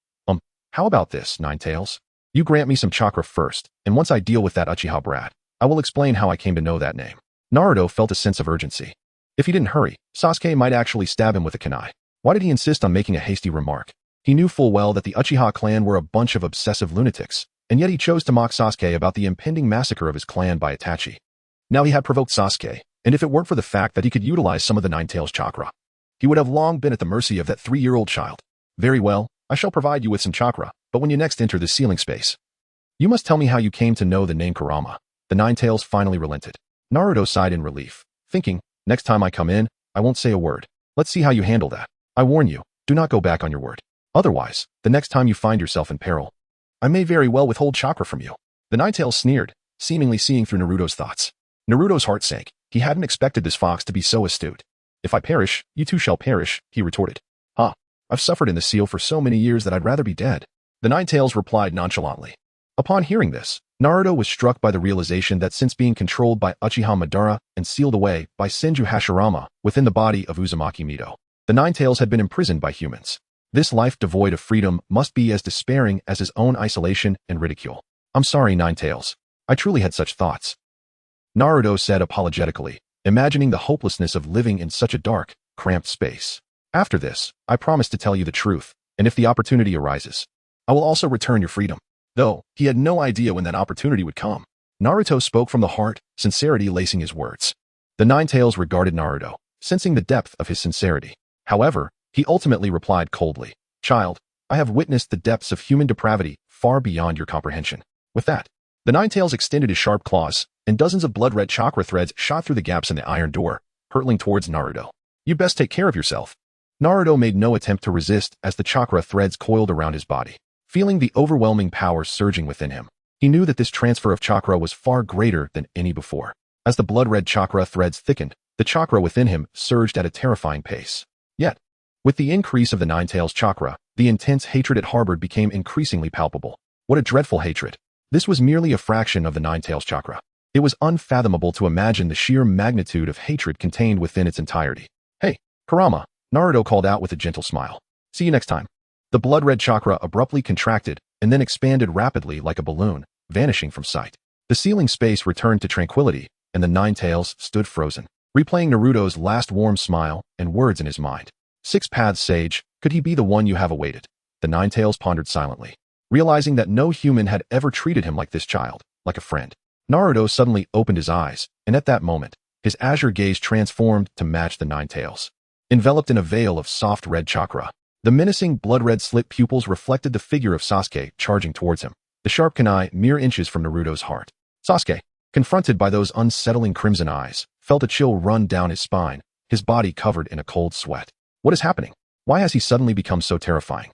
how about this, Nine Tails? You grant me some chakra first, and once I deal with that Uchiha brat, I will explain how I came to know that name. Naruto felt a sense of urgency. If he didn't hurry, Sasuke might actually stab him with a kunai. Why did he insist on making a hasty remark? He knew full well that the Uchiha clan were a bunch of obsessive lunatics, and yet he chose to mock Sasuke about the impending massacre of his clan by Itachi. Now he had provoked Sasuke, and if it weren't for the fact that he could utilize some of the Nine Tails chakra, he would have long been at the mercy of that 3-year-old child. Very well, I shall provide you with some chakra, but when you next enter this ceiling space, you must tell me how you came to know the name Kurama. The Nine Tails finally relented. Naruto sighed in relief, thinking, next time I come in, I won't say a word. Let's see how you handle that. I warn you, do not go back on your word. Otherwise, the next time you find yourself in peril, I may very well withhold chakra from you. The Nine Tails sneered, seemingly seeing through Naruto's thoughts. Naruto's heart sank. He hadn't expected this fox to be so astute. If I perish, you too shall perish, he retorted. Ha! I've suffered in the seal for so many years that I'd rather be dead. The Ninetales replied nonchalantly. Upon hearing this, Naruto was struck by the realization that since being controlled by Uchiha Madara and sealed away by Senju Hashirama within the body of Uzumaki Mito, the Ninetales had been imprisoned by humans. This life devoid of freedom must be as despairing as his own isolation and ridicule. I'm sorry, Ninetales. I truly had such thoughts. Naruto said apologetically, imagining the hopelessness of living in such a dark, cramped space. After this, I promise to tell you the truth, and if the opportunity arises, I will also return your freedom. Though, he had no idea when that opportunity would come. Naruto spoke from the heart, sincerity lacing his words. The Ninetales regarded Naruto, sensing the depth of his sincerity. However, he ultimately replied coldly, Child, I have witnessed the depths of human depravity far beyond your comprehension. With that, the Ninetales extended his sharp claws, and dozens of blood-red chakra threads shot through the gaps in the iron door, hurtling towards Naruto. You best take care of yourself. Naruto made no attempt to resist as the chakra threads coiled around his body. Feeling the overwhelming power surging within him, he knew that this transfer of chakra was far greater than any before. As the blood-red chakra threads thickened, the chakra within him surged at a terrifying pace. Yet, with the increase of the Ninetales chakra, the intense hatred it harbored became increasingly palpable. What a dreadful hatred. This was merely a fraction of the Ninetales chakra. It was unfathomable to imagine the sheer magnitude of hatred contained within its entirety. Hey, Kurama, Naruto called out with a gentle smile. See you next time. The blood-red chakra abruptly contracted and then expanded rapidly like a balloon, vanishing from sight. The ceiling space returned to tranquility, and the Ninetales stood frozen, replaying Naruto's last warm smile and words in his mind. Six Paths Sage, could he be the one you have awaited? The Ninetales pondered silently, realizing that no human had ever treated him like this child, like a friend. Naruto suddenly opened his eyes, and at that moment, his azure gaze transformed to match the Ninetales. Enveloped in a veil of soft red chakra, the menacing blood-red slit pupils reflected the figure of Sasuke charging towards him, the sharp kunai mere inches from Naruto's heart. Sasuke, confronted by those unsettling crimson eyes, felt a chill run down his spine, his body covered in a cold sweat. What is happening? Why has he suddenly become so terrifying?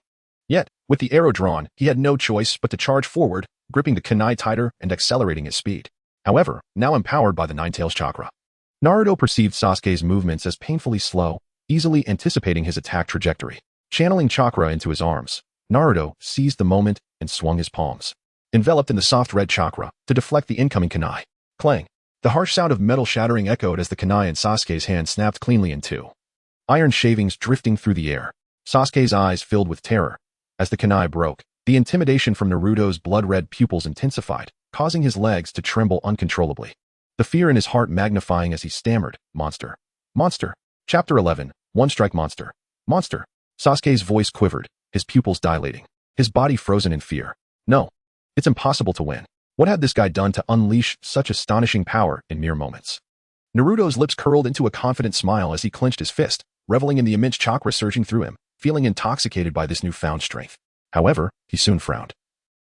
Yet, with the arrow drawn, he had no choice but to charge forward, gripping the kunai tighter and accelerating his speed. However, now empowered by the Ninetales chakra, Naruto perceived Sasuke's movements as painfully slow, easily anticipating his attack trajectory. Channeling chakra into his arms, Naruto seized the moment and swung his palms, enveloped in the soft red chakra, to deflect the incoming kunai. Clang! The harsh sound of metal shattering echoed as the kunai in Sasuke's hand snapped cleanly in two. Iron shavings drifting through the air. Sasuke's eyes filled with terror. As the kunai broke, the intimidation from Naruto's blood-red pupils intensified, causing his legs to tremble uncontrollably. The fear in his heart magnifying as he stammered, Monster. Monster. Chapter 11, One-Strike Monster. Monster. Sasuke's voice quivered, his pupils dilating, his body frozen in fear. No. It's impossible to win. What had this guy done to unleash such astonishing power in mere moments? Naruto's lips curled into a confident smile as he clenched his fist, reveling in the immense chakra surging through him, feeling intoxicated by this newfound strength. However, he soon frowned,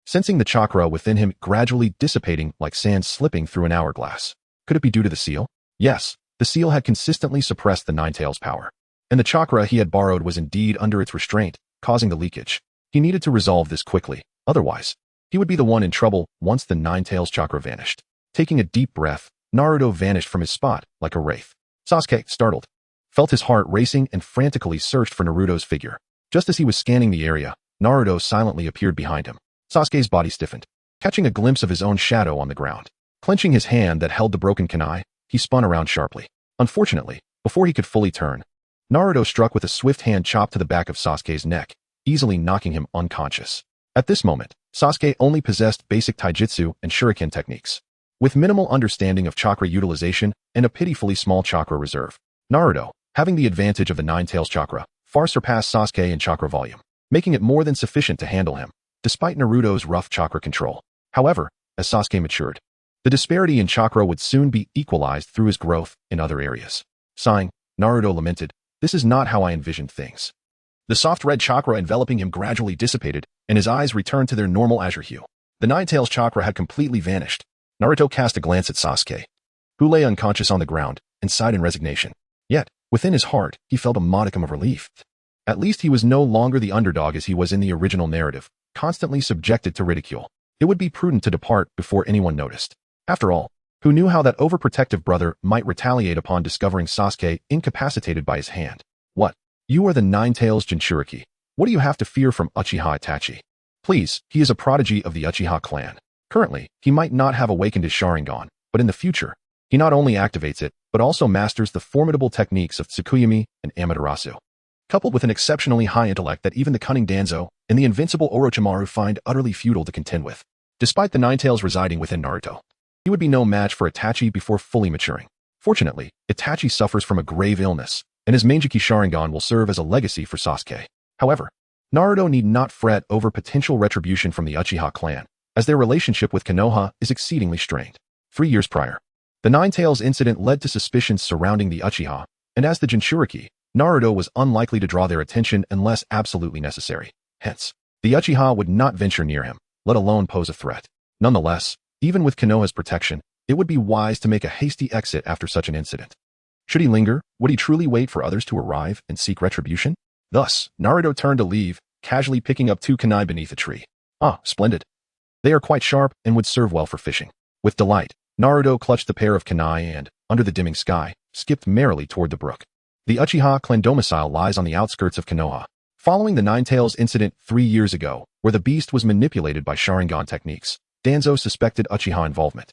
sensing the chakra within him gradually dissipating like sand slipping through an hourglass. Could it be due to the seal? Yes, the seal had consistently suppressed the Ninetales' power, and the chakra he had borrowed was indeed under its restraint, causing the leakage. He needed to resolve this quickly, otherwise, he would be the one in trouble once the Ninetales chakra vanished. Taking a deep breath, Naruto vanished from his spot like a wraith. Sasuke, startled, felt his heart racing and frantically searched for Naruto's figure. Just as he was scanning the area, Naruto silently appeared behind him. Sasuke's body stiffened, catching a glimpse of his own shadow on the ground. Clenching his hand that held the broken kunai, he spun around sharply. Unfortunately, before he could fully turn, Naruto struck with a swift hand chop to the back of Sasuke's neck, easily knocking him unconscious. At this moment, Sasuke only possessed basic taijutsu and shuriken techniques, with minimal understanding of chakra utilization and a pitifully small chakra reserve. Naruto, having the advantage of the Ninetales chakra, far surpassed Sasuke in chakra volume, making it more than sufficient to handle him, despite Naruto's rough chakra control. However, as Sasuke matured, the disparity in chakra would soon be equalized through his growth in other areas. Sighing, Naruto lamented, "This is not how I envisioned things." The soft red chakra enveloping him gradually dissipated, and his eyes returned to their normal azure hue. The Ninetales chakra had completely vanished. Naruto cast a glance at Sasuke, who lay unconscious on the ground, and sighed in resignation. Yet, within his heart, he felt a modicum of relief. At least he was no longer the underdog as he was in the original narrative, constantly subjected to ridicule. It would be prudent to depart before anyone noticed. After all, who knew how that overprotective brother might retaliate upon discovering Sasuke incapacitated by his hand. What? You are the Nine-Tails Jinchuriki. What do you have to fear from Uchiha Itachi? Please, he is a prodigy of the Uchiha clan. Currently, he might not have awakened his Sharingan, but in the future, he not only activates it, but also masters the formidable techniques of Tsukuyomi and Amaterasu. Coupled with an exceptionally high intellect that even the cunning Danzo and the invincible Orochimaru find utterly futile to contend with. Despite the Nine-Tails residing within Naruto, he would be no match for Itachi before fully maturing. Fortunately, Itachi suffers from a grave illness, and his Mangekyou Sharingan will serve as a legacy for Sasuke. However, Naruto need not fret over potential retribution from the Uchiha clan, as their relationship with Konoha is exceedingly strained. 3 years prior, the Nine-Tails incident led to suspicions surrounding the Uchiha, and as the Jinchuriki, Naruto was unlikely to draw their attention unless absolutely necessary. Hence, the Uchiha would not venture near him, let alone pose a threat. Nonetheless, even with Konoha's protection, it would be wise to make a hasty exit after such an incident. Should he linger, would he truly wait for others to arrive and seek retribution? Thus, Naruto turned to leave, casually picking up 2 kunai beneath a tree. Ah, splendid. They are quite sharp and would serve well for fishing. With delight, Naruto clutched the pair of kunai and, under the dimming sky, skipped merrily toward the brook. The Uchiha clan domicile lies on the outskirts of Konoha. Following the Nine-Tails incident 3 years ago, where the beast was manipulated by Sharingan techniques, Danzo suspected Uchiha involvement.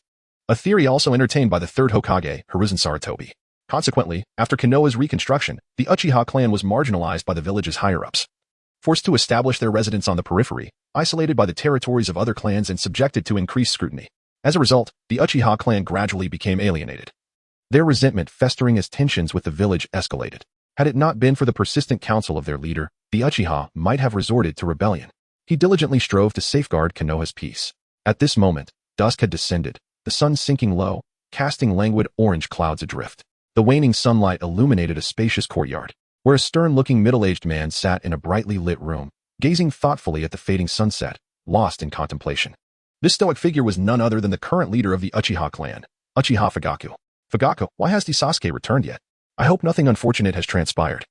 A theory also entertained by the third Hokage, Hiruzen Sarutobi. Consequently, after Konoha's reconstruction, the Uchiha clan was marginalized by the village's higher-ups. Forced to establish their residence on the periphery, isolated by the territories of other clans and subjected to increased scrutiny. As a result, the Uchiha clan gradually became alienated. Their resentment festering as tensions with the village escalated. Had it not been for the persistent counsel of their leader, the Uchiha might have resorted to rebellion. He diligently strove to safeguard Konoha's peace. At this moment, dusk had descended, the sun sinking low, casting languid orange clouds adrift. The waning sunlight illuminated a spacious courtyard, where a stern-looking middle-aged man sat in a brightly lit room, gazing thoughtfully at the fading sunset, lost in contemplation. This stoic figure was none other than the current leader of the Uchiha clan, Uchiha Fugaku. Fugaku, why has the Sasuke returned yet? I hope nothing unfortunate has transpired.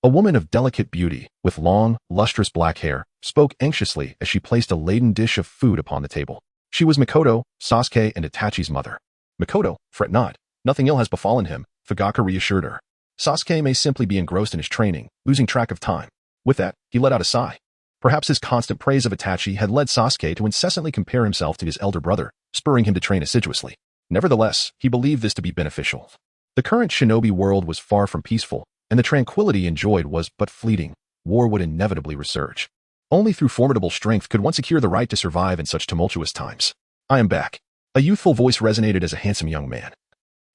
A woman of delicate beauty, with long, lustrous black hair, spoke anxiously as she placed a laden dish of food upon the table. She was Mikoto, Sasuke and Itachi's mother. Mikoto, fret not. Nothing ill has befallen him, Fugaku reassured her. Sasuke may simply be engrossed in his training, losing track of time. With that, he let out a sigh. Perhaps his constant praise of Itachi had led Sasuke to incessantly compare himself to his elder brother, spurring him to train assiduously. Nevertheless, he believed this to be beneficial. The current shinobi world was far from peaceful, and the tranquility enjoyed was but fleeting. War would inevitably resurge. Only through formidable strength could one secure the right to survive in such tumultuous times. I am back. A youthful voice resonated as a handsome young man,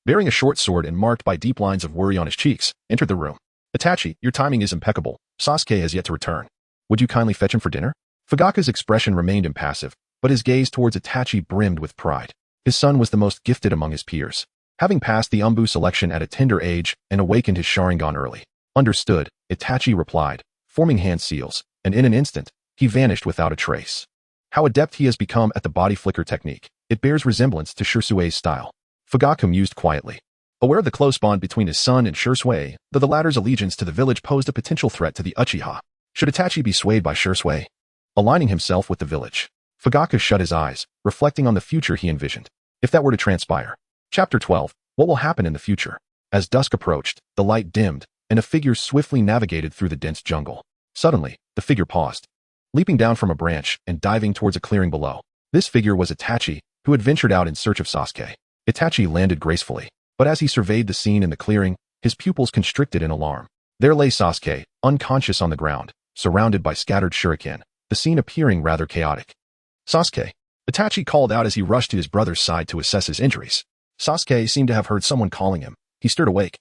bearing a short sword and marked by deep lines of worry on his cheeks, entered the room. Itachi, your timing is impeccable. Sasuke has yet to return. Would you kindly fetch him for dinner? Fugaku's expression remained impassive, but his gaze towards Itachi brimmed with pride. His son was the most gifted among his peers, having passed the Umbu selection at a tender age and awakened his Sharingan early. Understood, Itachi replied, forming hand seals, and in an instant, he vanished without a trace. How adept he has become at the body flicker technique. It bears resemblance to Shirsui's style. Fugaku mused quietly. Aware of the close bond between his son and Shirsui, though the latter's allegiance to the village posed a potential threat to the Uchiha. Should Itachi be swayed by Shirsui? Aligning himself with the village, Fugaku shut his eyes, reflecting on the future he envisioned. If that were to transpire. Chapter 12. What will happen in the future? As dusk approached, the light dimmed, and a figure swiftly navigated through the dense jungle. Suddenly, the figure paused, leaping down from a branch and diving towards a clearing below. This figure was Itachi, who had ventured out in search of Sasuke. Itachi landed gracefully, but as he surveyed the scene in the clearing, his pupils constricted in alarm. There lay Sasuke, unconscious on the ground, surrounded by scattered shuriken, the scene appearing rather chaotic. Sasuke. Itachi called out as he rushed to his brother's side to assess his injuries. Sasuke seemed to have heard someone calling him. He stirred awake,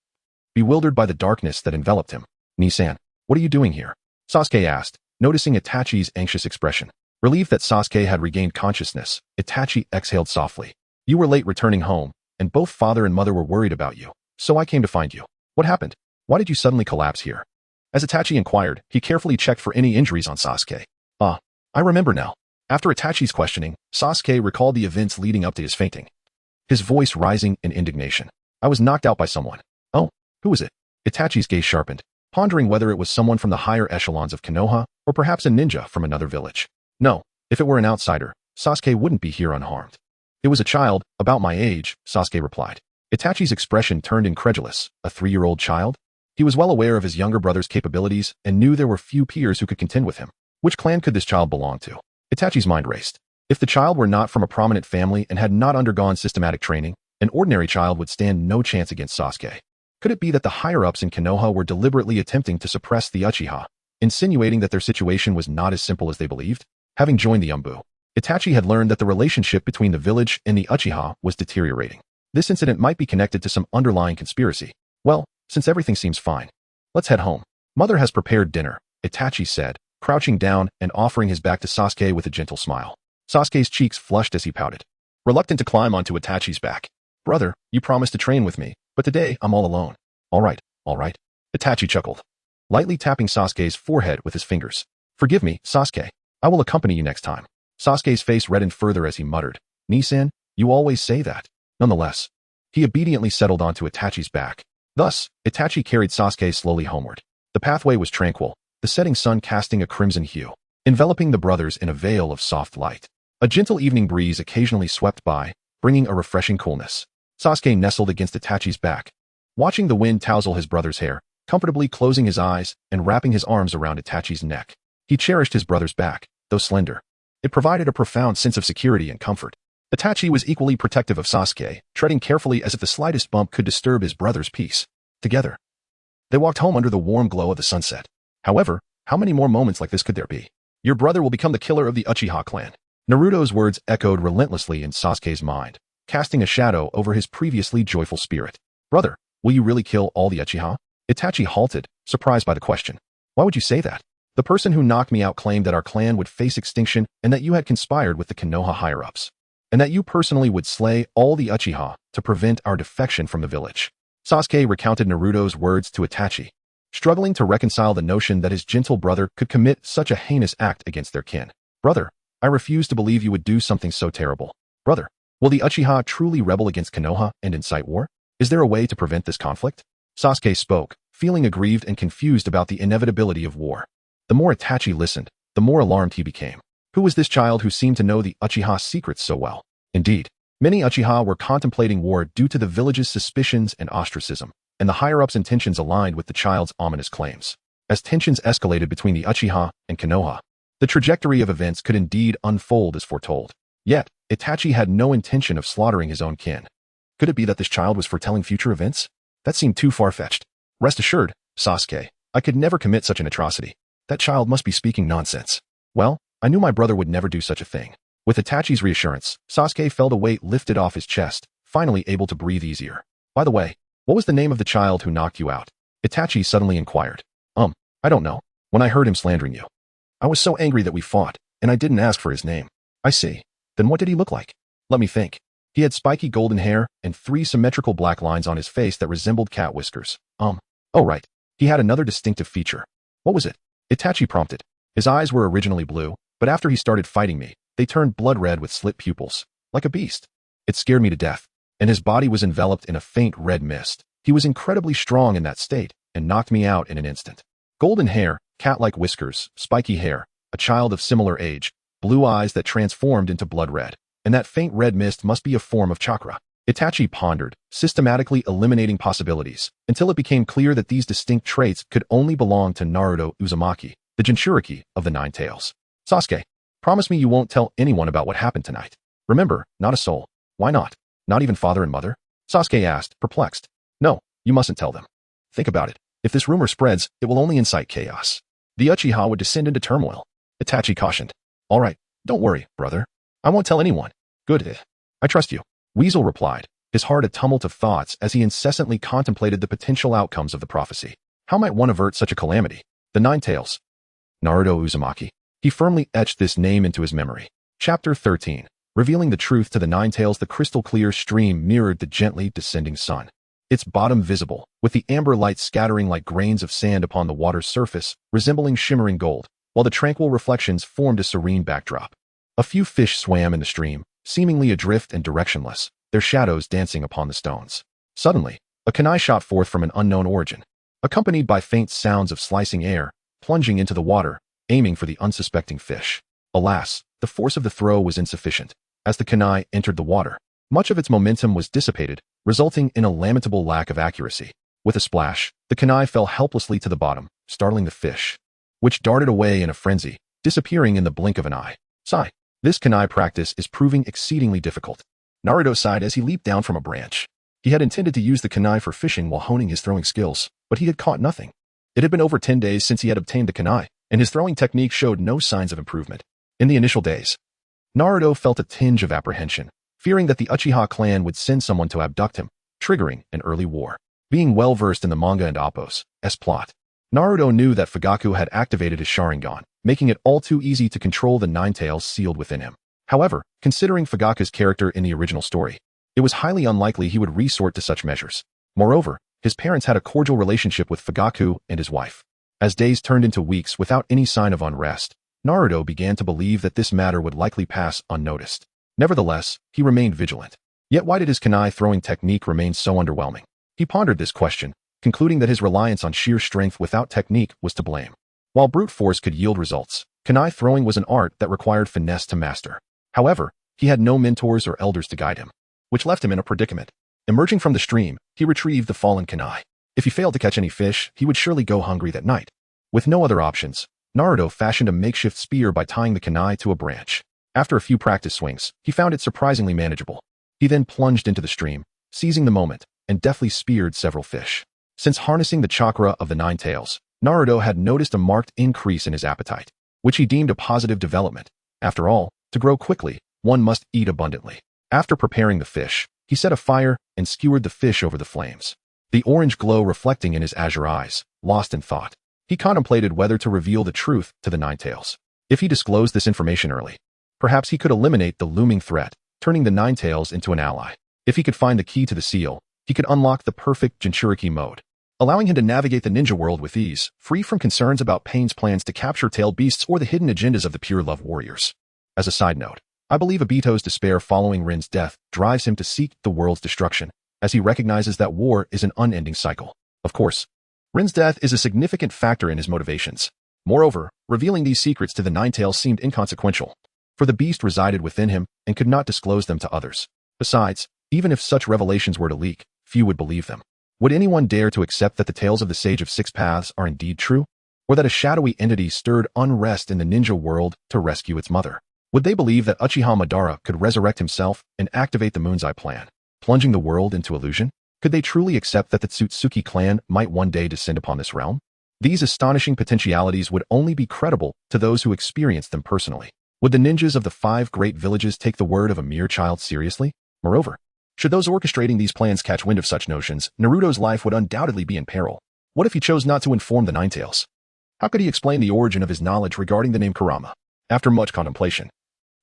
bewildered by the darkness that enveloped him. Nisan, what are you doing here? Sasuke asked, noticing Itachi's anxious expression. Relieved that Sasuke had regained consciousness, Itachi exhaled softly. You were late returning home, and both father and mother were worried about you, so I came to find you. What happened? Why did you suddenly collapse here? As Itachi inquired, he carefully checked for any injuries on Sasuke. Ah, I remember now. After Itachi's questioning, Sasuke recalled the events leading up to his fainting, his voice rising in indignation. I was knocked out by someone. Oh, who was it? Itachi's gaze sharpened, pondering whether it was someone from the higher echelons of Konoha, or perhaps a ninja from another village. No, if it were an outsider, Sasuke wouldn't be here unharmed. It was a child, about my age, Sasuke replied. Itachi's expression turned incredulous. A 3-year-old child? He was well aware of his younger brother's capabilities and knew there were few peers who could contend with him. Which clan could this child belong to? Itachi's mind raced. If the child were not from a prominent family and had not undergone systematic training, an ordinary child would stand no chance against Sasuke. Could it be that the higher-ups in Konoha were deliberately attempting to suppress the Uchiha, insinuating that their situation was not as simple as they believed? Having joined the Umbu, Itachi had learned that the relationship between the village and the Uchiha was deteriorating. This incident might be connected to some underlying conspiracy. Well, since everything seems fine, let's head home. Mother has prepared dinner, Itachi said, crouching down and offering his back to Sasuke with a gentle smile. Sasuke's cheeks flushed as he pouted, reluctant to climb onto Itachi's back. Brother, you promised to train with me, but today I'm all alone. All right. Itachi chuckled, lightly tapping Sasuke's forehead with his fingers. Forgive me, Sasuke. I will accompany you next time. Sasuke's face reddened further as he muttered, Nisan, you always say that. Nonetheless, he obediently settled onto Itachi's back. Thus, Itachi carried Sasuke slowly homeward. The pathway was tranquil, the setting sun casting a crimson hue, enveloping the brothers in a veil of soft light. A gentle evening breeze occasionally swept by, bringing a refreshing coolness. Sasuke nestled against Itachi's back, watching the wind tousle his brother's hair, comfortably closing his eyes and wrapping his arms around Itachi's neck. He cherished his brother's back, though slender. It provided a profound sense of security and comfort. Itachi was equally protective of Sasuke, treading carefully as if the slightest bump could disturb his brother's peace. Together, they walked home under the warm glow of the sunset. However, how many more moments like this could there be? Your brother will become the killer of the Uchiha clan. Naruto's words echoed relentlessly in Sasuke's mind, casting a shadow over his previously joyful spirit. Brother, will you really kill all the Uchiha? Itachi halted, surprised by the question. Why would you say that? The person who knocked me out claimed that our clan would face extinction and that you had conspired with the Konoha higher-ups, and that you personally would slay all the Uchiha to prevent our defection from the village. Sasuke recounted Naruto's words to Itachi, struggling to reconcile the notion that his gentle brother could commit such a heinous act against their kin. Brother, I refuse to believe you would do something so terrible. Brother, will the Uchiha truly rebel against Konoha and incite war? Is there a way to prevent this conflict? Sasuke spoke, feeling aggrieved and confused about the inevitability of war. The more Itachi listened, the more alarmed he became. Who was this child who seemed to know the Uchiha's secrets so well? Indeed, many Uchiha were contemplating war due to the village's suspicions and ostracism, and the higher-ups' intentions aligned with the child's ominous claims. As tensions escalated between the Uchiha and Konoha, the trajectory of events could indeed unfold as foretold. Yet, Itachi had no intention of slaughtering his own kin. Could it be that this child was foretelling future events? That seemed too far-fetched. Rest assured, Sasuke, I could never commit such an atrocity. That child must be speaking nonsense. Well, I knew my brother would never do such a thing. With Itachi's reassurance, Sasuke felt a weight lifted off his chest, finally able to breathe easier. By the way, what was the name of the child who knocked you out? Itachi suddenly inquired. I don't know. When I heard him slandering you, I was so angry that we fought, and I didn't ask for his name. I see. Then what did he look like? Let me think. He had spiky golden hair and 3 symmetrical black lines on his face that resembled cat whiskers. Oh right. He had another distinctive feature. What was it? Itachi prompted. His eyes were originally blue, but after he started fighting me, they turned blood red with slit pupils, like a beast. It scared me to death, and his body was enveloped in a faint red mist. He was incredibly strong in that state, and knocked me out in an instant. Golden hair, cat-like whiskers, spiky hair, a child of similar age, blue eyes that transformed into blood red, and that faint red mist must be a form of chakra. Itachi pondered, systematically eliminating possibilities, until it became clear that these distinct traits could only belong to Naruto Uzumaki, the Jinchuriki of the Nine Tails. Sasuke, promise me you won't tell anyone about what happened tonight. Remember, not a soul. Why not? Not even father and mother? Sasuke asked, perplexed. No, you mustn't tell them. Think about it. If this rumor spreads, it will only incite chaos. The Uchiha would descend into turmoil. Itachi cautioned. All right, don't worry, brother. I won't tell anyone. Good. I trust you. Weasel replied, his heart a tumult of thoughts as he incessantly contemplated the potential outcomes of the prophecy. How might one avert such a calamity? The Nine Tails. Naruto Uzumaki. He firmly etched this name into his memory. Chapter 13. Revealing the truth to the Nine Tails, the crystal-clear stream mirrored the gently descending sun. Its bottom visible, with the amber light scattering like grains of sand upon the water's surface, resembling shimmering gold, while the tranquil reflections formed a serene backdrop. A few fish swam in the stream, seemingly adrift and directionless, their shadows dancing upon the stones. Suddenly, a kunai shot forth from an unknown origin, accompanied by faint sounds of slicing air, plunging into the water, aiming for the unsuspecting fish. Alas, the force of the throw was insufficient. as the kunai entered the water. Much of its momentum was dissipated, resulting in a lamentable lack of accuracy. With a splash, the kunai fell helplessly to the bottom, startling the fish, which darted away in a frenzy, disappearing in the blink of an eye. Sigh. This kunai practice is proving exceedingly difficult. Naruto sighed as he leaped down from a branch. He had intended to use the kunai for fishing while honing his throwing skills, but he had caught nothing. It had been over 10 days since he had obtained the kunai, and his throwing technique showed no signs of improvement. In the initial days, Naruto felt a tinge of apprehension, fearing that the Uchiha clan would send someone to abduct him, triggering an early war. Being well-versed in the manga and Appo's plot, Naruto knew that Fugaku had activated his Sharingan, making it all too easy to control the Nine Tails sealed within him. However, considering Fugaku's character in the original story, it was highly unlikely he would resort to such measures. Moreover, his parents had a cordial relationship with Fugaku and his wife. As days turned into weeks without any sign of unrest, Naruto began to believe that this matter would likely pass unnoticed. Nevertheless, he remained vigilant. Yet why did his kunai throwing technique remain so underwhelming? He pondered this question, concluding that his reliance on sheer strength without technique was to blame. While brute force could yield results, kunai throwing was an art that required finesse to master. However, he had no mentors or elders to guide him, which left him in a predicament. Emerging from the stream, he retrieved the fallen kunai. If he failed to catch any fish, he would surely go hungry that night. With no other options, Naruto fashioned a makeshift spear by tying the kunai to a branch. After a few practice swings, he found it surprisingly manageable. He then plunged into the stream, seizing the moment, and deftly speared several fish. Since harnessing the chakra of the Nine Tails, Naruto had noticed a marked increase in his appetite, which he deemed a positive development. After all, to grow quickly, one must eat abundantly. After preparing the fish, he set a fire and skewered the fish over the flames, the orange glow reflecting in his azure eyes. Lost in thought, he contemplated whether to reveal the truth to the Nine Tails. If he disclosed this information early, perhaps he could eliminate the looming threat, turning the Nine Tails into an ally. If he could find the key to the seal, he could unlock the perfect Jinchuriki mode, allowing him to navigate the ninja world with ease, free from concerns about Pain's plans to capture tailed beasts or the hidden agendas of the pure love warriors. As a side note, I believe Obito's despair following Rin's death drives him to seek the world's destruction, as he recognizes that war is an unending cycle. Of course, Rin's death is a significant factor in his motivations. Moreover, revealing these secrets to the Nine Tails seemed inconsequential, for the beast resided within him and could not disclose them to others. Besides, even if such revelations were to leak, few would believe them. Would anyone dare to accept that the tales of the Sage of Six Paths are indeed true? Or that a shadowy entity stirred unrest in the ninja world to rescue its mother? Would they believe that Uchiha Madara could resurrect himself and activate the Moon's Eye plan, plunging the world into illusion? Could they truly accept that the Tsutsuki clan might one day descend upon this realm? These astonishing potentialities would only be credible to those who experienced them personally. Would the ninjas of the 5 great villages take the word of a mere child seriously? Moreover, should those orchestrating these plans catch wind of such notions, Naruto's life would undoubtedly be in peril. What if he chose not to inform the Nine Tails? How could he explain the origin of his knowledge regarding the name Kurama? After much contemplation,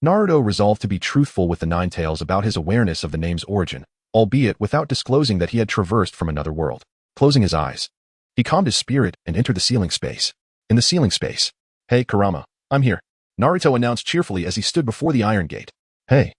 Naruto resolved to be truthful with the Nine Tails about his awareness of the name's origin, albeit without disclosing that he had traversed from another world. Closing his eyes, he calmed his spirit and entered the ceiling space. In the ceiling space, "Hey, Kurama, I'm here," Naruto announced cheerfully as he stood before the iron gate. "Hey,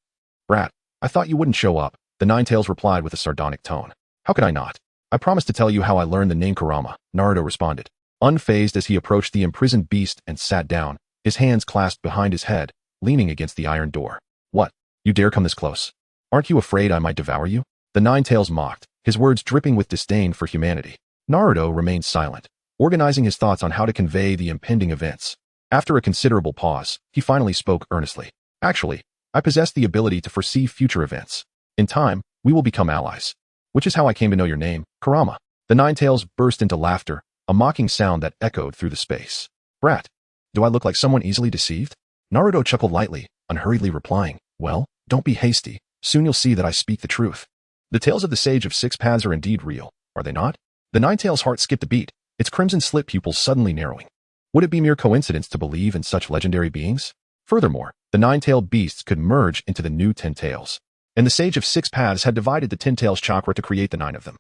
brat, I thought you wouldn't show up," the Nine Tails replied with a sardonic tone. "How could I not? I promised to tell you how I learned the name Kurama," Naruto responded, unfazed as he approached the imprisoned beast and sat down, his hands clasped behind his head, leaning against the iron door. "What? You dare come this close? Aren't you afraid I might devour you?" The Nine Tails mocked, his words dripping with disdain for humanity. Naruto remained silent, organizing his thoughts on how to convey the impending events. After a considerable pause, he finally spoke earnestly. "Actually, I possess the ability to foresee future events. In time, we will become allies. Which is how I came to know your name, Kurama." The Nine Tails burst into laughter, a mocking sound that echoed through the space. "Brat, do I look like someone easily deceived?" Naruto chuckled lightly, unhurriedly replying, "Well, don't be hasty. Soon you'll see that I speak the truth. The tales of the Sage of Six Paths are indeed real, are they not?" The Nine Tails' heart skipped a beat, its crimson slit pupils suddenly narrowing. Would it be mere coincidence to believe in such legendary beings? Furthermore, the nine-tailed beasts could merge into the new 10 tails, and the Sage of Six Paths had divided the 10 tails chakra to create the 9 of them.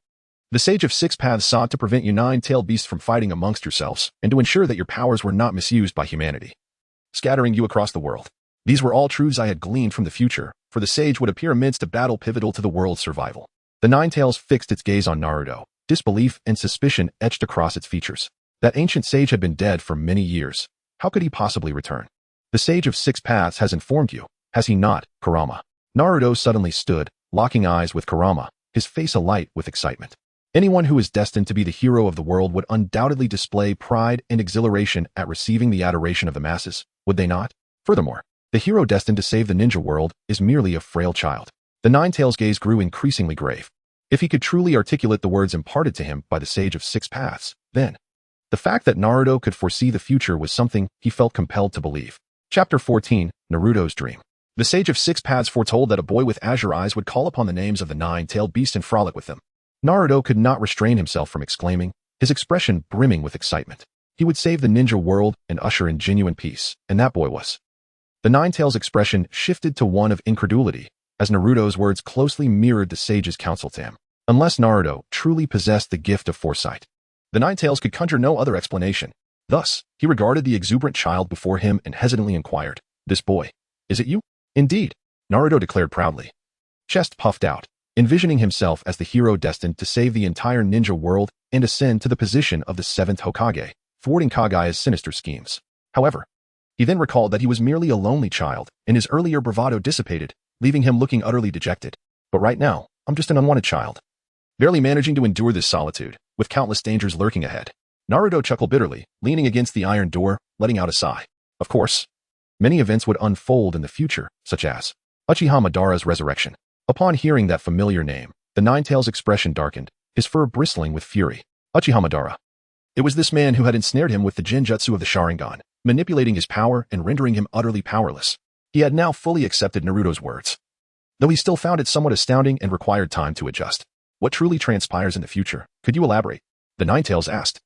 The Sage of Six Paths sought to prevent you nine-tailed beasts from fighting amongst yourselves, and to ensure that your powers were not misused by humanity, scattering you across the world. These were all truths I had gleaned from the future, for the sage would appear amidst a battle pivotal to the world's survival. The Nine Tails fixed its gaze on Naruto, disbelief and suspicion etched across its features. That ancient sage had been dead for many years. How could he possibly return? The Sage of Six Paths has informed you, has he not, Kurama? Naruto suddenly stood, locking eyes with Kurama, his face alight with excitement. Anyone who is destined to be the hero of the world would undoubtedly display pride and exhilaration at receiving the adoration of the masses, would they not? Furthermore, the hero destined to save the ninja world is merely a frail child. The Nine-Tails' gaze grew increasingly grave. If he could truly articulate the words imparted to him by the Sage of Six Paths, then the fact that Naruto could foresee the future was something he felt compelled to believe. Chapter 14, Naruto's Dream. The Sage of Six Paths foretold that a boy with azure eyes would call upon the names of the nine-tailed beast and frolic with them. Naruto could not restrain himself from exclaiming, his expression brimming with excitement. He would save the ninja world and usher in genuine peace, and that boy was. The Nine-Tails' expression shifted to one of incredulity, as Naruto's words closely mirrored the sage's counsel to him. Unless Naruto truly possessed the gift of foresight, the Nine-Tails could conjure no other explanation. Thus, he regarded the exuberant child before him and hesitantly inquired, "This boy, is it you?" "Indeed," Naruto declared proudly. Chest puffed out, envisioning himself as the hero destined to save the entire ninja world and ascend to the position of the seventh Hokage, thwarting Kagaya's sinister schemes. However, he then recalled that he was merely a lonely child, and his earlier bravado dissipated, leaving him looking utterly dejected. "But right now, I'm just an unwanted child, barely managing to endure this solitude, with countless dangers lurking ahead." Naruto chuckled bitterly, leaning against the iron door, letting out a sigh. Of course, many events would unfold in the future, such as Uchiha Madara's resurrection. Upon hearing that familiar name, the Nine-Tails' expression darkened, his fur bristling with fury. Uchiha Madara. It was this man who had ensnared him with the Genjutsu of the Sharingan, manipulating his power and rendering him utterly powerless. He had now fully accepted Naruto's words, though he still found it somewhat astounding and required time to adjust. "What truly transpires in the future? Could you elaborate?" the Nine-Tails asked,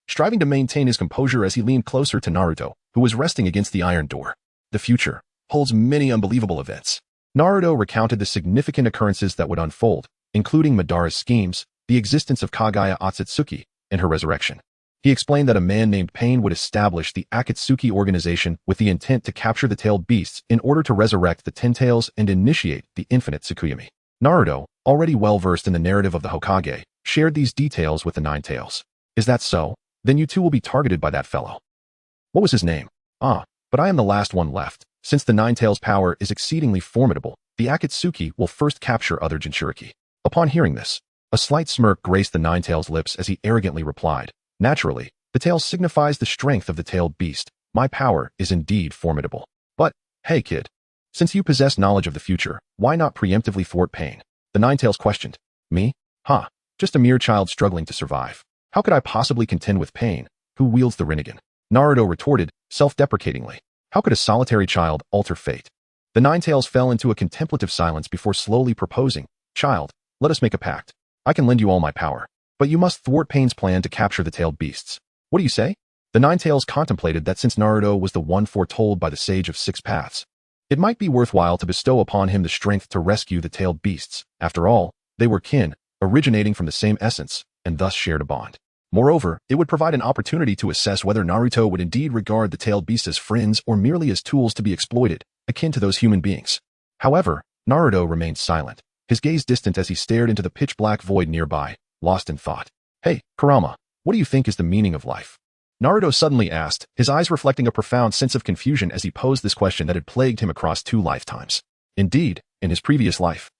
striving to maintain his composure as he leaned closer to Naruto, who was resting against the iron door. "The future holds many unbelievable events." Naruto recounted the significant occurrences that would unfold, including Madara's schemes, the existence of Kagaya Otsutsuki, and her resurrection. He explained that a man named Pain would establish the Akatsuki organization with the intent to capture the tailed beasts in order to resurrect the Ten Tails and initiate the infinite Tsukuyomi. Naruto, already well-versed in the narrative of the Hokage, shared these details with the Nine-Tails. "Is that so? Then you too will be targeted by that fellow. What was his name?" "Ah, but I am the last one left. Since the Nine-Tails' power is exceedingly formidable, the Akatsuki will first capture other Jinchuriki." Upon hearing this, a slight smirk graced the Nine-Tails' lips as he arrogantly replied, "Naturally, the tail signifies the strength of the tailed beast. My power is indeed formidable. But, hey kid, since you possess knowledge of the future, why not preemptively thwart Pain?" the Nine-Tails questioned. "Me? Ha, just a mere child struggling to survive. How could I possibly contend with Pain, who wields the Rinnegan?" Naruto retorted, self-deprecatingly. How could a solitary child alter fate? The Nine-Tails fell into a contemplative silence before slowly proposing, "Child, let us make a pact. I can lend you all my power, but you must thwart Pain's plan to capture the tailed beasts. What do you say?" The Nine-Tails contemplated that since Naruto was the one foretold by the Sage of Six Paths, it might be worthwhile to bestow upon him the strength to rescue the tailed beasts. After all, they were kin, originating from the same essence, and thus shared a bond. Moreover, it would provide an opportunity to assess whether Naruto would indeed regard the tailed beasts as friends or merely as tools to be exploited, akin to those human beings. However, Naruto remained silent, his gaze distant as he stared into the pitch-black void nearby, lost in thought. "Hey, Kurama, what do you think is the meaning of life?" Naruto suddenly asked, his eyes reflecting a profound sense of confusion as he posed this question that had plagued him across 2 lifetimes. Indeed, in his previous life,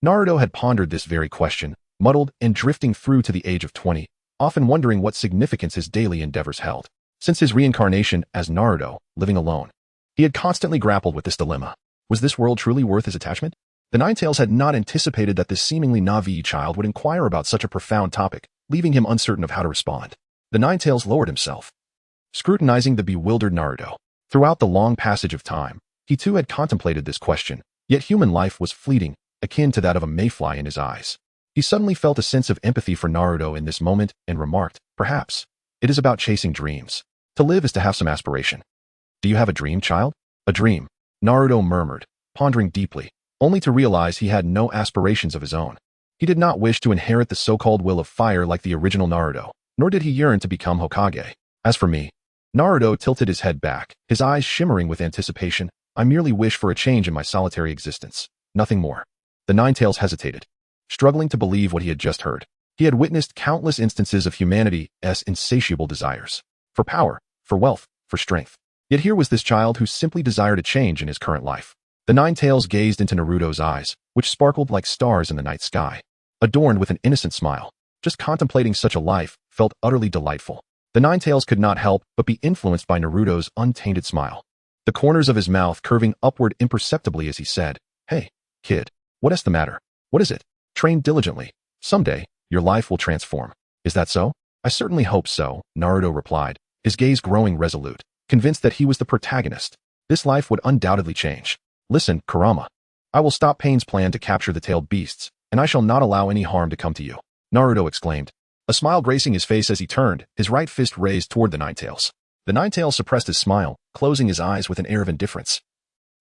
Naruto had pondered this very question, muddled and drifting through to the age of 20, often wondering what significance his daily endeavors held. Since his reincarnation as Naruto, living alone, he had constantly grappled with this dilemma. Was this world truly worth his attachment? The Nine-Tails had not anticipated that this seemingly naive child would inquire about such a profound topic, leaving him uncertain of how to respond. The Nine-Tails lowered himself, scrutinizing the bewildered Naruto. Throughout the long passage of time, he too had contemplated this question, yet human life was fleeting, akin to that of a mayfly in his eyes. He suddenly felt a sense of empathy for Naruto in this moment and remarked, "Perhaps it is about chasing dreams. To live is to have some aspiration." "Do you have a dream, child?" "A dream," Naruto murmured, pondering deeply, only to realize he had no aspirations of his own. He did not wish to inherit the so-called will of fire like the original Naruto, nor did he yearn to become Hokage. "As for me," Naruto tilted his head back, his eyes shimmering with anticipation, "I merely wish for a change in my solitary existence. Nothing more." The Nine-Tails hesitated, struggling to believe what he had just heard. He had witnessed countless instances of humanity's insatiable desires. For power, for wealth, for strength. Yet here was this child who simply desired a change in his current life. The Nine Tails gazed into Naruto's eyes, which sparkled like stars in the night sky. Adorned with an innocent smile, just contemplating such a life felt utterly delightful. The Nine Tails could not help but be influenced by Naruto's untainted smile, the corners of his mouth curving upward imperceptibly as he said, "Hey, kid, what's the matter? What is it? Train diligently. Someday, your life will transform. Is that so?" "I certainly hope so," Naruto replied, his gaze growing resolute, convinced that he was the protagonist. This life would undoubtedly change. "Listen, Kurama. I will stop Pain's plan to capture the tailed beasts, and I shall not allow any harm to come to you," Naruto exclaimed, a smile gracing his face as he turned, his right fist raised toward the Nine Tails. The Nine Tails suppressed his smile, closing his eyes with an air of indifference.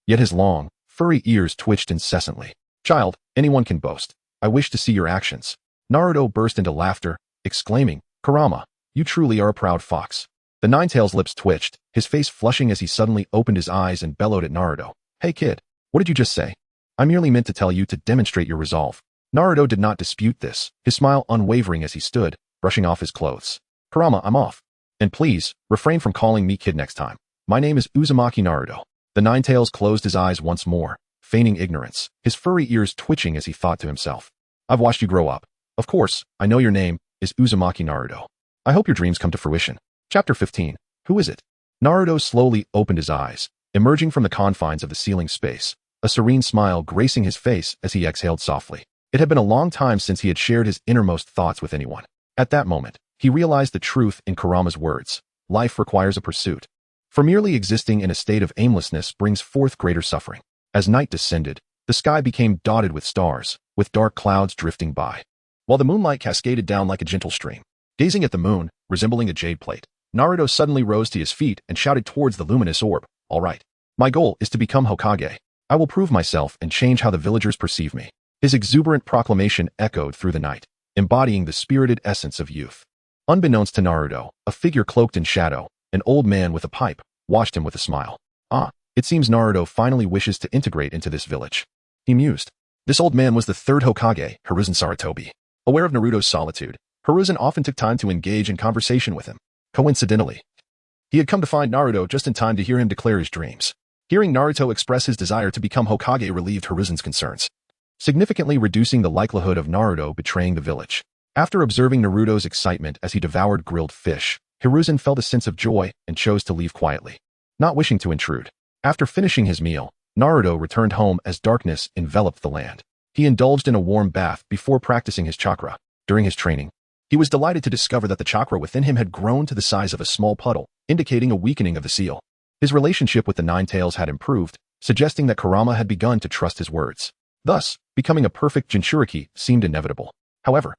Yet his long, furry ears twitched incessantly. "Child, anyone can boast. I wish to see your actions." Naruto burst into laughter, exclaiming, "Kurama, you truly are a proud fox." The Nine Tails' lips twitched, his face flushing as he suddenly opened his eyes and bellowed at Naruto. "Hey kid, what did you just say?" "I merely meant to tell you to demonstrate your resolve." Naruto did not dispute this, his smile unwavering as he stood, brushing off his clothes. "Kurama, I'm off. And please, refrain from calling me kid next time. My name is Uzumaki Naruto." The Nine Tails closed his eyes once more, feigning ignorance, his furry ears twitching as he thought to himself. "I've watched you grow up. Of course, I know your name is Uzumaki Naruto. I hope your dreams come to fruition." Chapter 15. Who is it? Naruto slowly opened his eyes, emerging from the confines of the ceiling space, a serene smile gracing his face as he exhaled softly. It had been a long time since he had shared his innermost thoughts with anyone. At that moment, he realized the truth in Kurama's words. Life requires a pursuit. For merely existing in a state of aimlessness brings forth greater suffering. As night descended, the sky became dotted with stars, with dark clouds drifting by, while the moonlight cascaded down like a gentle stream. Gazing at the moon, resembling a jade plate, Naruto suddenly rose to his feet and shouted towards the luminous orb, "All right. My goal is to become Hokage. I will prove myself and change how the villagers perceive me." His exuberant proclamation echoed through the night, embodying the spirited essence of youth. Unbeknownst to Naruto, a figure cloaked in shadow, an old man with a pipe, watched him with a smile. "Ah, it seems Naruto finally wishes to integrate into this village," he mused. This old man was the third Hokage, Hiruzen Sarutobi. Aware of Naruto's solitude, Hiruzen often took time to engage in conversation with him. Coincidentally, he had come to find Naruto just in time to hear him declare his dreams. Hearing Naruto express his desire to become Hokage relieved Hiruzen's concerns, significantly reducing the likelihood of Naruto betraying the village. After observing Naruto's excitement as he devoured grilled fish, Hiruzen felt a sense of joy and chose to leave quietly, not wishing to intrude. After finishing his meal, Naruto returned home as darkness enveloped the land. He indulged in a warm bath before practicing his chakra. During his training, he was delighted to discover that the chakra within him had grown to the size of a small puddle, indicating a weakening of the seal. His relationship with the Nine Tails had improved, suggesting that Kurama had begun to trust his words. Thus, becoming a perfect Jinchuriki seemed inevitable. However,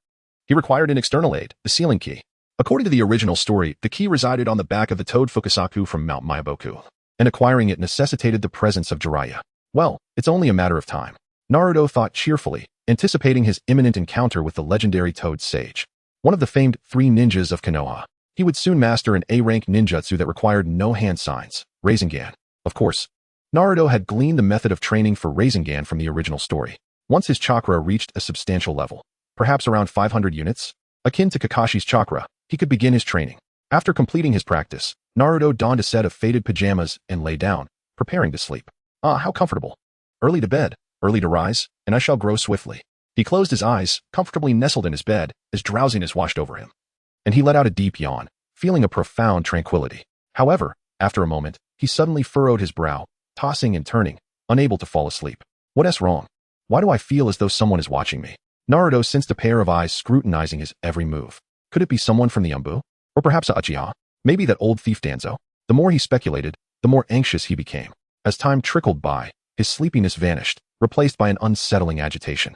he required an external aid, the sealing key. According to the original story, the key resided on the back of the toad Fukusaku from Mount Myaboku, and acquiring it necessitated the presence of Jiraiya. Well, it's only a matter of time, Naruto thought cheerfully, anticipating his imminent encounter with the legendary Toad Sage, one of the famed 3 ninjas of Konoha. He would soon master an A-rank ninjutsu that required no hand signs, Rasengan. Of course, Naruto had gleaned the method of training for Rasengan from the original story. Once his chakra reached a substantial level, perhaps around 500 units, akin to Kakashi's chakra, he could begin his training. After completing his practice, Naruto donned a set of faded pajamas and lay down, preparing to sleep. Ah, how comfortable. Early to bed, early to rise, and I shall grow swiftly. He closed his eyes, comfortably nestled in his bed, as drowsiness washed over him. And he let out a deep yawn, feeling a profound tranquility. However, after a moment, he suddenly furrowed his brow, tossing and turning, unable to fall asleep. What's wrong? Why do I feel as though someone is watching me? Naruto sensed a pair of eyes scrutinizing his every move. Could it be someone from the Umbu? Or perhaps a Uchiha? Maybe that old thief Danzo? The more he speculated, the more anxious he became. As time trickled by, his sleepiness vanished, replaced by an unsettling agitation.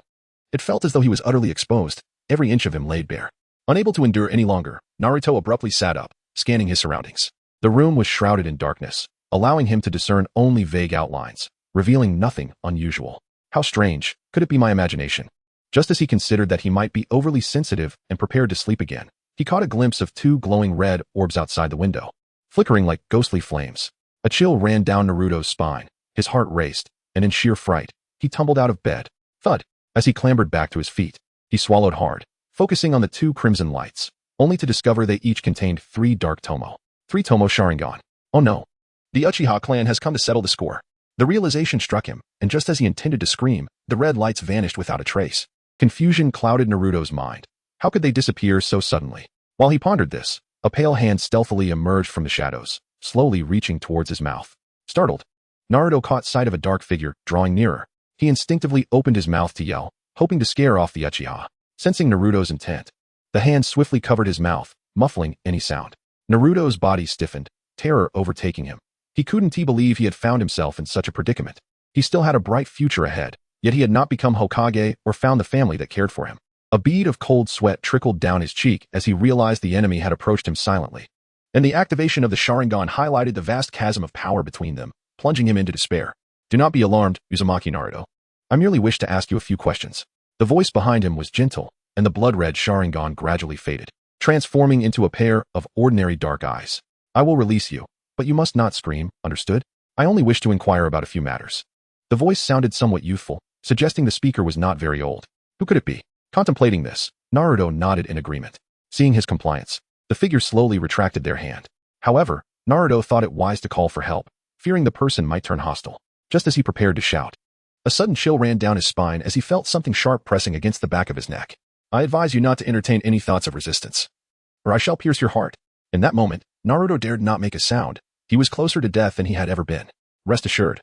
It felt as though he was utterly exposed, every inch of him laid bare. Unable to endure any longer, Naruto abruptly sat up, scanning his surroundings. The room was shrouded in darkness, allowing him to discern only vague outlines, revealing nothing unusual. How strange, could it be my imagination? Just as he considered that he might be overly sensitive and prepared to sleep again, he caught a glimpse of 2 glowing red orbs outside the window, flickering like ghostly flames. A chill ran down Naruto's spine, his heart raced, and in sheer fright, he tumbled out of bed. Thud! As he clambered back to his feet, he swallowed hard, focusing on the 2 crimson lights, only to discover they each contained 3 dark Tomo. 3 Tomo Sharingan. Oh no! The Uchiha clan has come to settle the score. The realization struck him, and just as he intended to scream, the red lights vanished without a trace. Confusion clouded Naruto's mind. How could they disappear so suddenly? While he pondered this, a pale hand stealthily emerged from the shadows, slowly reaching towards his mouth. Startled, Naruto caught sight of a dark figure drawing nearer. He instinctively opened his mouth to yell, hoping to scare off the Uchiha. Sensing Naruto's intent, the hand swiftly covered his mouth, muffling any sound. Naruto's body stiffened, terror overtaking him. He couldn't believe he had found himself in such a predicament. He still had a bright future ahead, yet he had not become Hokage or found the family that cared for him. A bead of cold sweat trickled down his cheek as he realized the enemy had approached him silently. And the activation of the Sharingan highlighted the vast chasm of power between them, plunging him into despair. Do not be alarmed, Uzumaki Naruto. I merely wish to ask you a few questions. The voice behind him was gentle, and the blood-red Sharingan gradually faded, transforming into a pair of ordinary dark eyes. I will release you, but you must not scream, understood? I only wish to inquire about a few matters. The voice sounded somewhat youthful, suggesting the speaker was not very old. Who could it be? Contemplating this, Naruto nodded in agreement. Seeing his compliance, the figure slowly retracted their hand. However, Naruto thought it wise to call for help, fearing the person might turn hostile. Just as he prepared to shout, a sudden chill ran down his spine as he felt something sharp pressing against the back of his neck. I advise you not to entertain any thoughts of resistance, or I shall pierce your heart. In that moment, Naruto dared not make a sound. He was closer to death than he had ever been. Rest assured,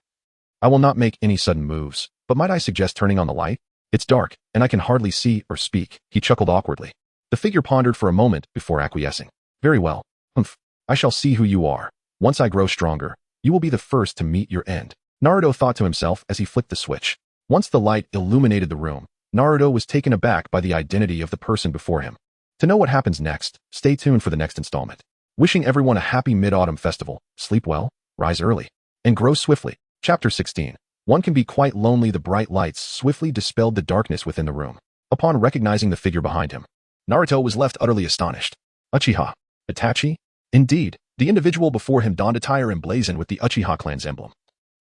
I will not make any sudden moves, but might I suggest turning on the light? It's dark, and I can hardly see or speak. He chuckled awkwardly. The figure pondered for a moment before acquiescing. Very well. Humph. I shall see who you are. Once I grow stronger, you will be the first to meet your end. Naruto thought to himself as he flicked the switch. Once the light illuminated the room, Naruto was taken aback by the identity of the person before him. To know what happens next, stay tuned for the next installment. Wishing everyone a happy Mid-Autumn Festival. Sleep well, rise early, and grow swiftly. Chapter 16. One can be quite lonely. The bright lights swiftly dispelled the darkness within the room. Upon recognizing the figure behind him, Naruto was left utterly astonished. Uchiha. Itachi? Indeed, the individual before him donned attire emblazoned with the Uchiha clan's emblem.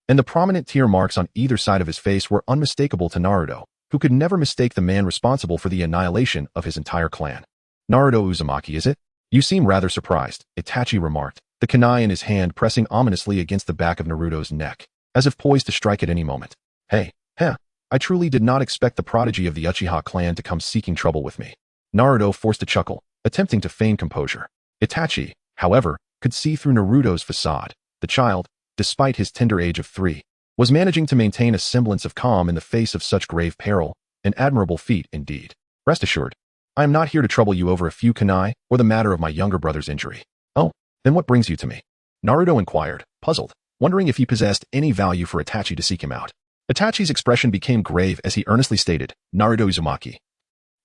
And the prominent tear marks on either side of his face were unmistakable to Naruto, who could never mistake the man responsible for the annihilation of his entire clan. Naruto Uzumaki, is it? You seem rather surprised, Itachi remarked, the kunai in his hand pressing ominously against the back of Naruto's neck, as if poised to strike at any moment. Hey, I truly did not expect the prodigy of the Uchiha clan to come seeking trouble with me. Naruto forced a chuckle, attempting to feign composure. Itachi, however, could see through Naruto's facade. The child, despite his tender age of 3, was managing to maintain a semblance of calm in the face of such grave peril, an admirable feat indeed. Rest assured, I am not here to trouble you over a few kunai or the matter of my younger brother's injury. Oh, then what brings you to me? Naruto inquired, puzzled, wondering if he possessed any value for Itachi to seek him out. Itachi's expression became grave as he earnestly stated, Naruto Uzumaki,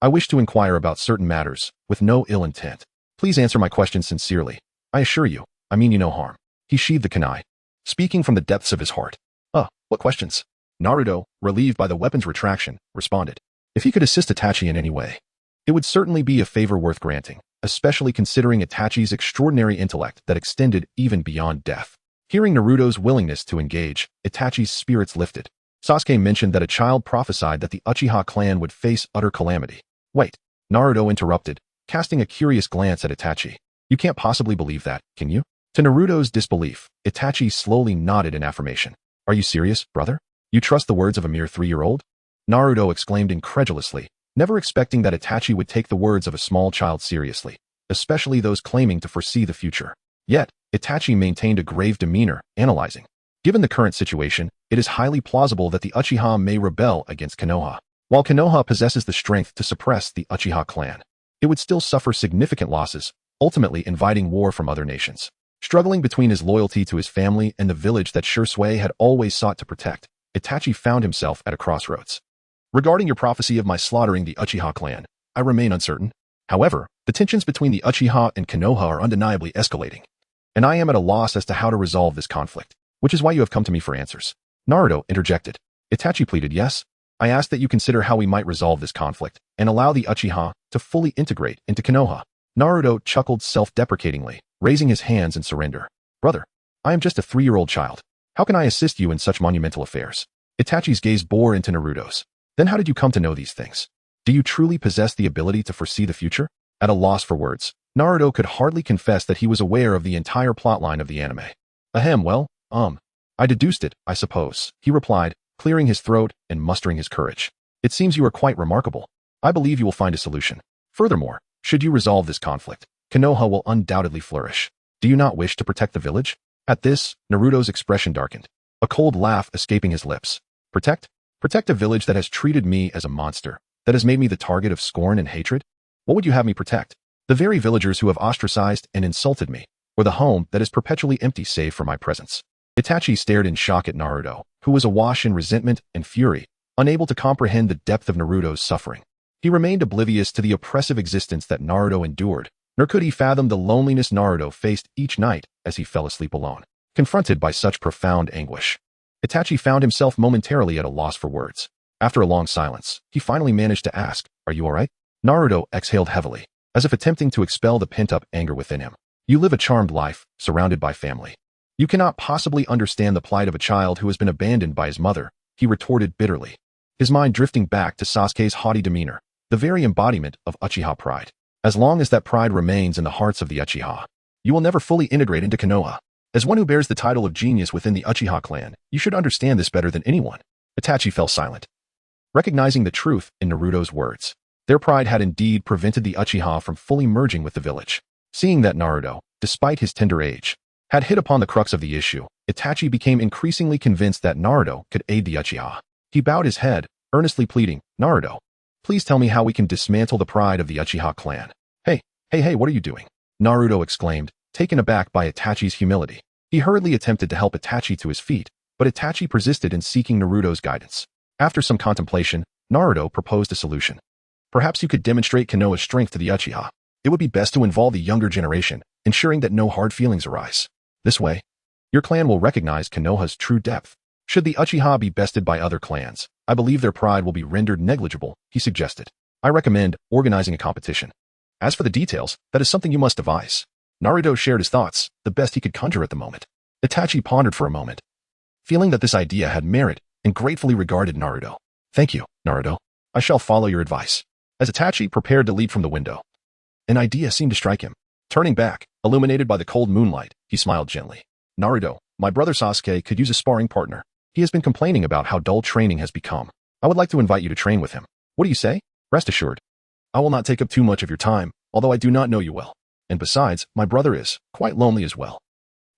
I wish to inquire about certain matters, with no ill intent. Please answer my questions sincerely. I assure you, I mean you no harm. He sheathed the kunai, speaking from the depths of his heart. What questions? Naruto, relieved by the weapon's retraction, responded. If he could assist Itachi in any way, it would certainly be a favor worth granting, especially considering Itachi's extraordinary intellect that extended even beyond death. Hearing Naruto's willingness to engage, Itachi's spirits lifted. Sasuke mentioned that a child prophesied that the Uchiha clan would face utter calamity. Wait, Naruto interrupted, casting a curious glance at Itachi. You can't possibly believe that, can you? To Naruto's disbelief, Itachi slowly nodded in affirmation. Are you serious, brother? You trust the words of a mere 3-year-old? Naruto exclaimed incredulously, never expecting that Itachi would take the words of a small child seriously, especially those claiming to foresee the future. Yet, Itachi maintained a grave demeanor, analyzing. Given the current situation, it is highly plausible that the Uchiha may rebel against Konoha. While Konoha possesses the strength to suppress the Uchiha clan, it would still suffer significant losses, ultimately inviting war from other nations. Struggling between his loyalty to his family and the village that Shursui had always sought to protect, Itachi found himself at a crossroads. Regarding your prophecy of my slaughtering the Uchiha clan, I remain uncertain. However, the tensions between the Uchiha and Konoha are undeniably escalating, and I am at a loss as to how to resolve this conflict, which is why you have come to me for answers. Naruto interjected. Itachi pleaded, yes, I ask that you consider how we might resolve this conflict and allow the Uchiha to fully integrate into Konoha. Naruto chuckled self-deprecatingly, raising his hands in surrender. Brother, I am just a 3-year-old child. How can I assist you in such monumental affairs? Itachi's gaze bore into Naruto's. Then how did you come to know these things? Do you truly possess the ability to foresee the future? At a loss for words, Naruto could hardly confess that he was aware of the entire plotline of the anime. I deduced it, I suppose, he replied, clearing his throat and mustering his courage. It seems you are quite remarkable. I believe you will find a solution. Furthermore, should you resolve this conflict, Konoha will undoubtedly flourish. Do you not wish to protect the village? At this, Naruto's expression darkened, a cold laugh escaping his lips. Protect? Protect a village that has treated me as a monster, that has made me the target of scorn and hatred? What would you have me protect? The very villagers who have ostracized and insulted me, or the home that is perpetually empty save for my presence? Itachi stared in shock at Naruto, who was awash in resentment and fury, unable to comprehend the depth of Naruto's suffering. He remained oblivious to the oppressive existence that Naruto endured, nor could he fathom the loneliness Naruto faced each night as he fell asleep alone, confronted by such profound anguish. Itachi found himself momentarily at a loss for words. After a long silence, he finally managed to ask, "Are you all right?" Naruto exhaled heavily, as if attempting to expel the pent-up anger within him. You live a charmed life, surrounded by family. You cannot possibly understand the plight of a child who has been abandoned by his mother, he retorted bitterly, his mind drifting back to Sasuke's haughty demeanor, the very embodiment of Uchiha pride. As long as that pride remains in the hearts of the Uchiha, you will never fully integrate into Konoha. As one who bears the title of genius within the Uchiha clan, you should understand this better than anyone. Itachi fell silent, recognizing the truth in Naruto's words. Their pride had indeed prevented the Uchiha from fully merging with the village. Seeing that Naruto, despite his tender age, had hit upon the crux of the issue, Itachi became increasingly convinced that Naruto could aid the Uchiha. He bowed his head, earnestly pleading, "Naruto, please tell me how we can dismantle the pride of the Uchiha clan." Hey, what are you doing?" Naruto exclaimed, taken aback by Itachi's humility. He hurriedly attempted to help Itachi to his feet, but Itachi persisted in seeking Naruto's guidance. After some contemplation, Naruto proposed a solution. "Perhaps you could demonstrate Konoha's strength to the Uchiha. It would be best to involve the younger generation, ensuring that no hard feelings arise. This way, your clan will recognize Konoha's true depth. Should the Uchiha be bested by other clans, I believe their pride will be rendered negligible," he suggested. "I recommend organizing a competition. As for the details, that is something you must devise." Naruto shared his thoughts, the best he could conjure at the moment. Itachi pondered for a moment, feeling that this idea had merit, and gratefully regarded Naruto. "Thank you, Naruto. I shall follow your advice." As Itachi prepared to leap from the window, an idea seemed to strike him. Turning back, illuminated by the cold moonlight, he smiled gently. "Naruto, my brother Sasuke could use a sparring partner. He has been complaining about how dull training has become. I would like to invite you to train with him. What do you say? Rest assured, I will not take up too much of your time, although I do not know you well. And besides, my brother is quite lonely as well."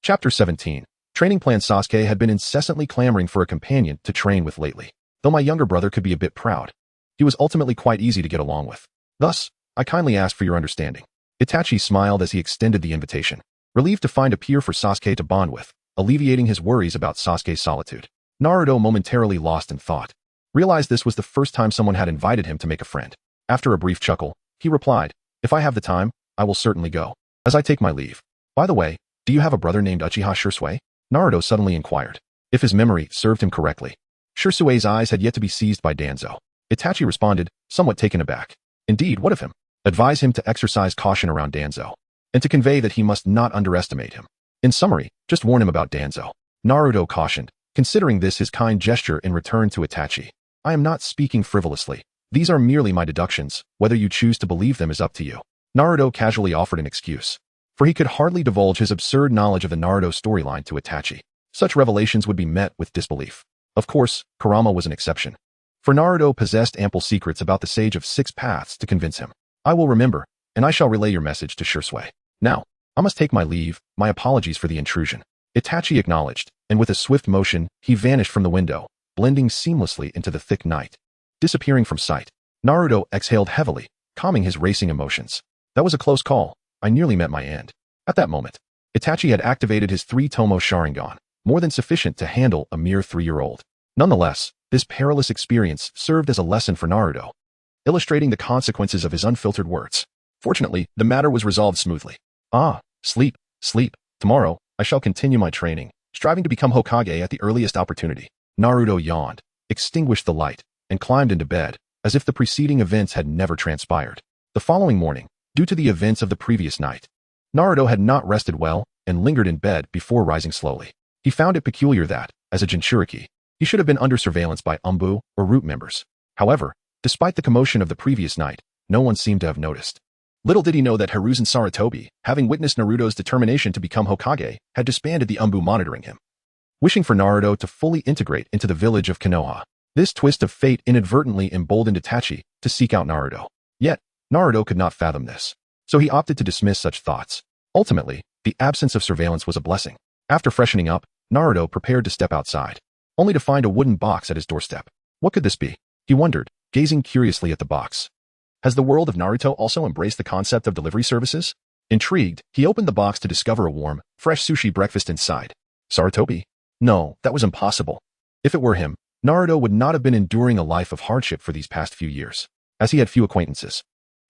Chapter 17. Training plan. Sasuke had been incessantly clamoring for a companion to train with lately. Though my younger brother could be a bit proud, he was ultimately quite easy to get along with. Thus, I kindly ask for your understanding. Itachi smiled as he extended the invitation, relieved to find a peer for Sasuke to bond with, alleviating his worries about Sasuke's solitude. Naruto, momentarily lost in thought, realized this was the first time someone had invited him to make a friend. After a brief chuckle, he replied, "If I have the time, I will certainly go. As I take my leave. By the way, do you have a brother named Uchiha Shisui?" Naruto suddenly inquired. If his memory served him correctly, Shisui's eyes had yet to be seized by Danzo. Itachi responded, somewhat taken aback. "Indeed, what of him?" "Advise him to exercise caution around Danzo, and to convey that he must not underestimate him. In summary, just warn him about Danzo." Naruto cautioned, considering this his kind gesture in return to Itachi. "I am not speaking frivolously. These are merely my deductions. Whether you choose to believe them is up to you." Naruto casually offered an excuse, for he could hardly divulge his absurd knowledge of the Naruto storyline to Itachi. Such revelations would be met with disbelief. Of course, Kurama was an exception, for Naruto possessed ample secrets about the Sage of Six Paths to convince him. "I will remember, and I shall relay your message to Shisui. Now, I must take my leave. My apologies for the intrusion." Itachi acknowledged, and with a swift motion, he vanished from the window, blending seamlessly into the thick night. Disappearing from sight, Naruto exhaled heavily, calming his racing emotions. That was a close call. I nearly met my end. At that moment, Itachi had activated his 3-Tomo Sharingan, more than sufficient to handle a mere 3-year-old. Nonetheless, this perilous experience served as a lesson for Naruto, illustrating the consequences of his unfiltered words. Fortunately, the matter was resolved smoothly. Sleep. Tomorrow, I shall continue my training, striving to become Hokage at the earliest opportunity. Naruto yawned, extinguished the light, and climbed into bed, as if the preceding events had never transpired. The following morning, due to the events of the previous night, Naruto had not rested well and lingered in bed before rising slowly. He found it peculiar that, as a Jinchuriki, he should have been under surveillance by Umbu or Root members. However, despite the commotion of the previous night, no one seemed to have noticed. Little did he know that Hiruzen Sarutobi, having witnessed Naruto's determination to become Hokage, had disbanded the Umbu monitoring him. wishing for Naruto to fully integrate into the village of Konoha. This twist of fate inadvertently emboldened Itachi to seek out Naruto. Yet, Naruto could not fathom this, so he opted to dismiss such thoughts. Ultimately, the absence of surveillance was a blessing. After freshening up, Naruto prepared to step outside, only to find a wooden box at his doorstep. What could this be? He wondered, gazing curiously at the box. Has the world of Naruto also embraced the concept of delivery services? Intrigued, he opened the box to discover a warm, fresh sushi breakfast inside. Sarutobi? No, that was impossible. If it were him, Naruto would not have been enduring a life of hardship for these past few years, as he had few acquaintances.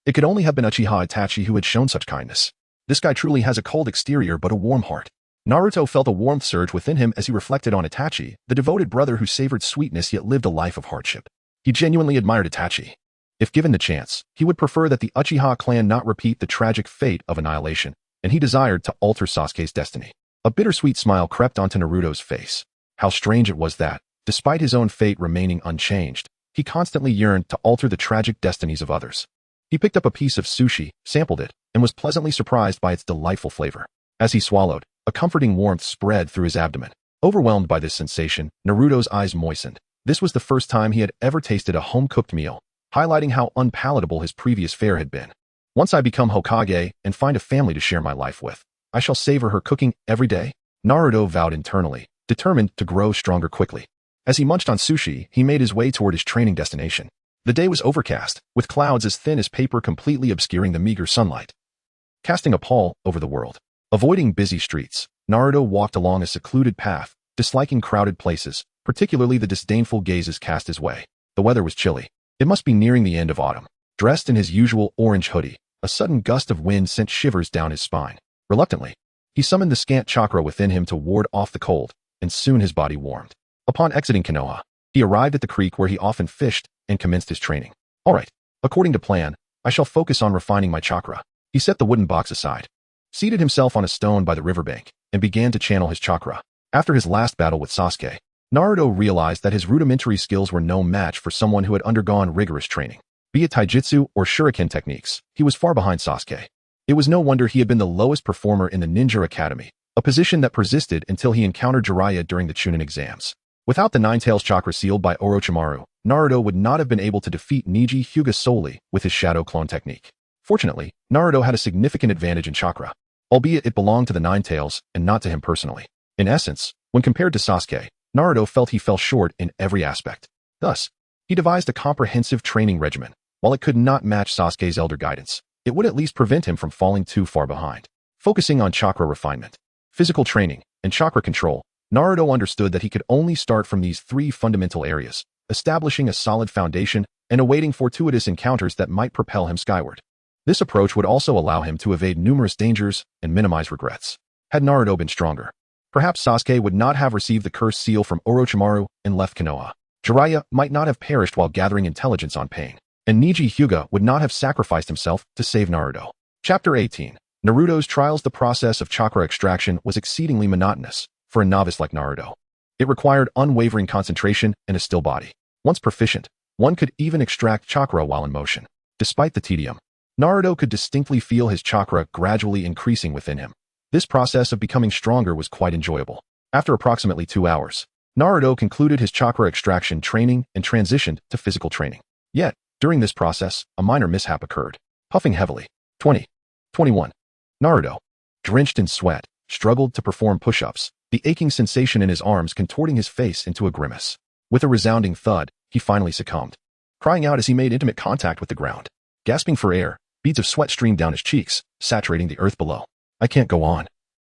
It could only have been Uchiha Itachi who had shown such kindness. This guy truly has a cold exterior but a warm heart. Naruto felt a warmth surge within him as he reflected on Itachi, the devoted brother who savored sweetness yet lived a life of hardship. He genuinely admired Itachi. If given the chance, he would prefer that the Uchiha clan not repeat the tragic fate of annihilation, and he desired to alter Sasuke's destiny. A bittersweet smile crept onto Naruto's face. How strange it was that, despite his own fate remaining unchanged, he constantly yearned to alter the tragic destinies of others. He picked up a piece of sushi, sampled it, and was pleasantly surprised by its delightful flavor. As he swallowed, a comforting warmth spread through his abdomen. Overwhelmed by this sensation, Naruto's eyes moistened. This was the first time he had ever tasted a home-cooked meal, highlighting how unpalatable his previous fare had been. Once I become Hokage and find a family to share my life with, I shall savor her cooking every day, Naruto vowed internally, determined to grow stronger quickly. As he munched on sushi, he made his way toward his training destination. The day was overcast, with clouds as thin as paper completely obscuring the meager sunlight, casting a pall over the world. Avoiding busy streets, Naruto walked along a secluded path, disliking crowded places, particularly the disdainful gazes cast his way. The weather was chilly. It must be nearing the end of autumn. Dressed in his usual orange hoodie, a sudden gust of wind sent shivers down his spine. Reluctantly, he summoned the scant chakra within him to ward off the cold, and soon his body warmed. Upon exiting Konoha, he arrived at the creek where he often fished and commenced his training. All right, according to plan, I shall focus on refining my chakra. He set the wooden box aside, seated himself on a stone by the riverbank, and began to channel his chakra. After his last battle with Sasuke, Naruto realized that his rudimentary skills were no match for someone who had undergone rigorous training. Be it taijutsu or shuriken techniques, he was far behind Sasuke. It was no wonder he had been the lowest performer in the Ninja Academy, a position that persisted until he encountered Jiraiya during the Chunin exams. Without the Nine-Tails chakra sealed by Orochimaru, Naruto would not have been able to defeat Neji Hyuga solely with his shadow clone technique. Fortunately, Naruto had a significant advantage in chakra, albeit it belonged to the Nine-Tails and not to him personally. In essence, when compared to Sasuke, Naruto felt he fell short in every aspect. Thus, he devised a comprehensive training regimen. While it could not match Sasuke's elder guidance, it would at least prevent him from falling too far behind. Focusing on chakra refinement, physical training, and chakra control, Naruto understood that he could only start from these three fundamental areas, establishing a solid foundation and awaiting fortuitous encounters that might propel him skyward. This approach would also allow him to evade numerous dangers and minimize regrets. Had Naruto been stronger, perhaps Sasuke would not have received the cursed seal from Orochimaru and left Konoha. Jiraiya might not have perished while gathering intelligence on pain, and Neji Hyuga would not have sacrificed himself to save Naruto. Chapter 18. Naruto's Trials. The process of chakra extraction was exceedingly monotonous for a novice like Naruto. It required unwavering concentration and a still body. Once proficient, one could even extract chakra while in motion. Despite the tedium, Naruto could distinctly feel his chakra gradually increasing within him. This process of becoming stronger was quite enjoyable. After approximately 2 hours, Naruto concluded his chakra extraction training and transitioned to physical training. Yet, during this process, a minor mishap occurred. Puffing heavily. 21. Naruto, drenched in sweat, struggled to perform push-ups, the aching sensation in his arms contorting his face into a grimace. With a resounding thud, he finally succumbed, crying out as he made intimate contact with the ground. Gasping for air, beads of sweat streamed down his cheeks, saturating the earth below. I can't go on.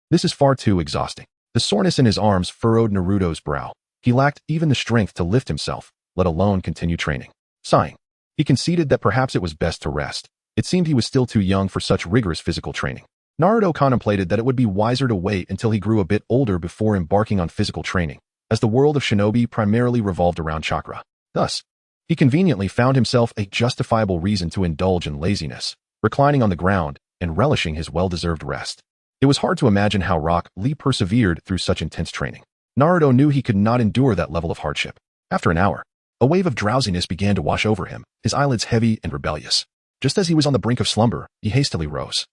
This is far too exhausting. The soreness in his arms furrowed Naruto's brow. He lacked even the strength to lift himself, let alone continue training. Sighing, he conceded that perhaps it was best to rest. It seemed he was still too young for such rigorous physical training. Naruto contemplated that it would be wiser to wait until he grew a bit older before embarking on physical training, as the world of shinobi primarily revolved around chakra. Thus, he conveniently found himself a justifiable reason to indulge in laziness, reclining on the ground and relishing his well-deserved rest. It was hard to imagine how Rock Lee persevered through such intense training. Naruto knew he could not endure that level of hardship. After an hour, a wave of drowsiness began to wash over him, his eyelids heavy and rebellious. Just as he was on the brink of slumber, he hastily rose,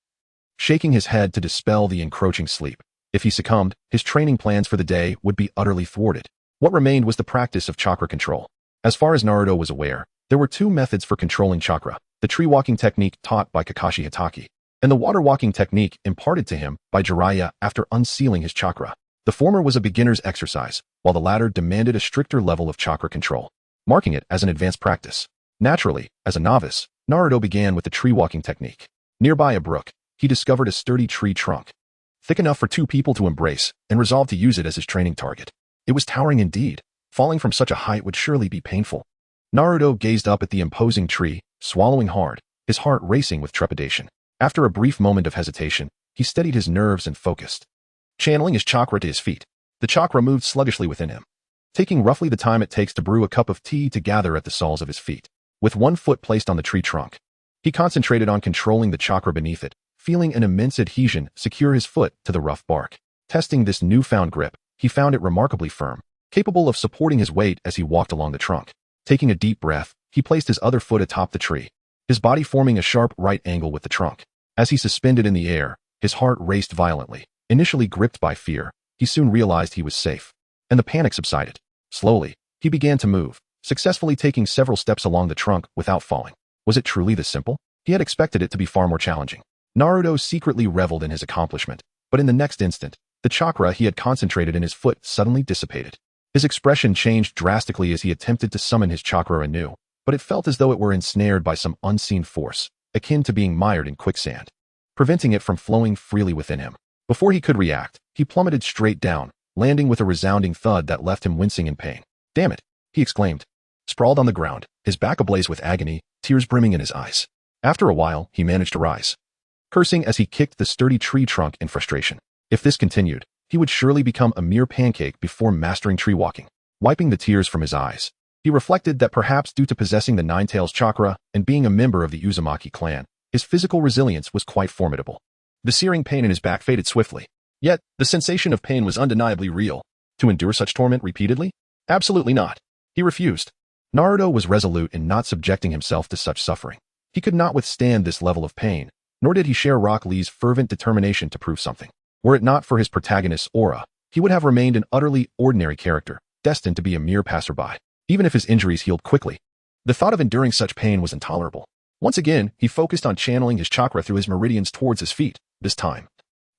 shaking his head to dispel the encroaching sleep. If he succumbed, his training plans for the day would be utterly thwarted. What remained was the practice of chakra control. As far as Naruto was aware, there were two methods for controlling chakra: the tree-walking technique taught by Kakashi Hatake, and the water-walking technique imparted to him by Jiraiya after unsealing his chakra. The former was a beginner's exercise, while the latter demanded a stricter level of chakra control, marking it as an advanced practice. Naturally, as a novice, Naruto began with the tree-walking technique. Nearby a brook, he discovered a sturdy tree trunk, thick enough for two people to embrace, and resolved to use it as his training target. It was towering indeed. Falling from such a height would surely be painful. Naruto gazed up at the imposing tree, swallowing hard, his heart racing with trepidation. After a brief moment of hesitation, he steadied his nerves and focused, channeling his chakra to his feet. The chakra moved sluggishly within him, taking roughly the time it takes to brew a cup of tea to gather at the soles of his feet. With one foot placed on the tree trunk, he concentrated on controlling the chakra beneath it, feeling an immense adhesion secure his foot to the rough bark. Testing this newfound grip, he found it remarkably firm, capable of supporting his weight as he walked along the trunk. Taking a deep breath, he placed his other foot atop the tree, his body forming a sharp right angle with the trunk. As he suspended in the air, his heart raced violently. Initially gripped by fear, he soon realized he was safe, and the panic subsided. Slowly, he began to move, successfully taking several steps along the trunk without falling. Was it truly this simple? He had expected it to be far more challenging. Naruto secretly reveled in his accomplishment, but in the next instant, the chakra he had concentrated in his foot suddenly dissipated. His expression changed drastically as he attempted to summon his chakra anew, but it felt as though it were ensnared by some unseen force, akin to being mired in quicksand, preventing it from flowing freely within him. Before he could react, he plummeted straight down, landing with a resounding thud that left him wincing in pain. "Damn it!" he exclaimed. Sprawled on the ground, his back ablaze with agony, tears brimming in his eyes. After a while, he managed to rise, cursing as he kicked the sturdy tree trunk in frustration. If this continued, he would surely become a mere pancake before mastering tree walking. Wiping the tears from his eyes, he reflected that perhaps due to possessing the Nine-Tails chakra and being a member of the Uzumaki clan, his physical resilience was quite formidable. The searing pain in his back faded swiftly. Yet, the sensation of pain was undeniably real. To endure such torment repeatedly? Absolutely not. He refused. Naruto was resolute in not subjecting himself to such suffering. He could not withstand this level of pain, nor did he share Rock Lee's fervent determination to prove something. Were it not for his protagonist's aura, he would have remained an utterly ordinary character, destined to be a mere passerby, even if his injuries healed quickly. The thought of enduring such pain was intolerable. Once again, he focused on channeling his chakra through his meridians towards his feet. This time,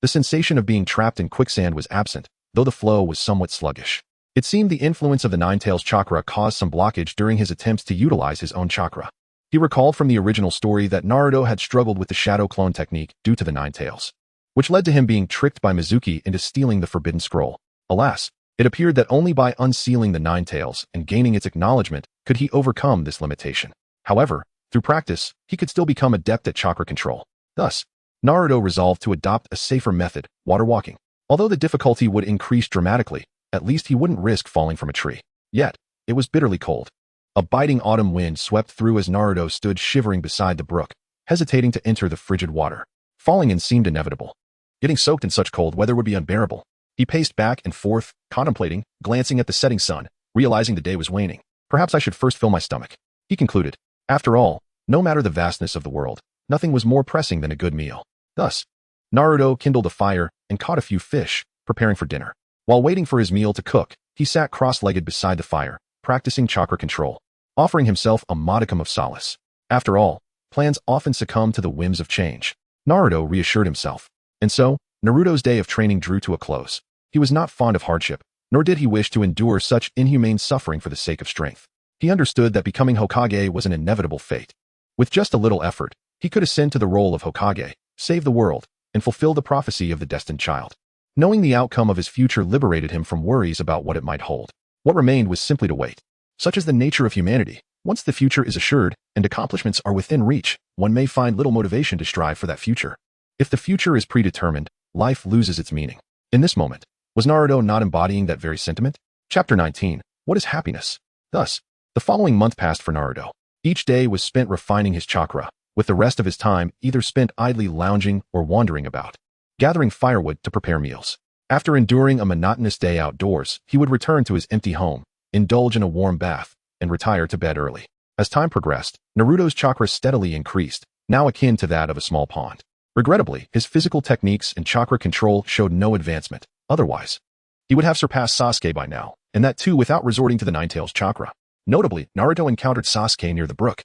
the sensation of being trapped in quicksand was absent, though the flow was somewhat sluggish. It seemed the influence of the Nine-Tails chakra caused some blockage during his attempts to utilize his own chakra. He recalled from the original story that Naruto had struggled with the shadow clone technique due to the Nine-Tails, which led to him being tricked by Mizuki into stealing the Forbidden Scroll. Alas, it appeared that only by unsealing the Nine-Tails and gaining its acknowledgement could he overcome this limitation. However, through practice, he could still become adept at chakra control. Thus, Naruto resolved to adopt a safer method, water walking. Although the difficulty would increase dramatically, at least he wouldn't risk falling from a tree. Yet, it was bitterly cold. A biting autumn wind swept through as Naruto stood shivering beside the brook, hesitating to enter the frigid water. Falling in seemed inevitable. Getting soaked in such cold weather would be unbearable. He paced back and forth, contemplating, glancing at the setting sun, realizing the day was waning. Perhaps I should first fill my stomach, he concluded. After all, no matter the vastness of the world, nothing was more pressing than a good meal. Thus, Naruto kindled a fire and caught a few fish, preparing for dinner. While waiting for his meal to cook, he sat cross-legged beside the fire, practicing chakra control, offering himself a modicum of solace. After all, plans often succumb to the whims of change, Naruto reassured himself. And so, Naruto's day of training drew to a close. He was not fond of hardship, nor did he wish to endure such inhumane suffering for the sake of strength. He understood that becoming Hokage was an inevitable fate. With just a little effort, he could ascend to the role of Hokage, save the world, and fulfill the prophecy of the destined child. Knowing the outcome of his future liberated him from worries about what it might hold. What remained was simply to wait. Such is the nature of humanity. Once the future is assured, and accomplishments are within reach, one may find little motivation to strive for that future. If the future is predetermined, life loses its meaning. In this moment, was Naruto not embodying that very sentiment? Chapter 19. What is happiness? Thus, the following month passed for Naruto. Each day was spent refining his chakra, with the rest of his time either spent idly lounging or wandering about, gathering firewood to prepare meals. After enduring a monotonous day outdoors, he would return to his empty home, indulge in a warm bath, and retire to bed early. As time progressed, Naruto's chakra steadily increased, now akin to that of a small pond. Regrettably, his physical techniques and chakra control showed no advancement. Otherwise, he would have surpassed Sasuke by now, and that too without resorting to the Nine-Tails chakra. Notably, Naruto encountered Sasuke near the brook,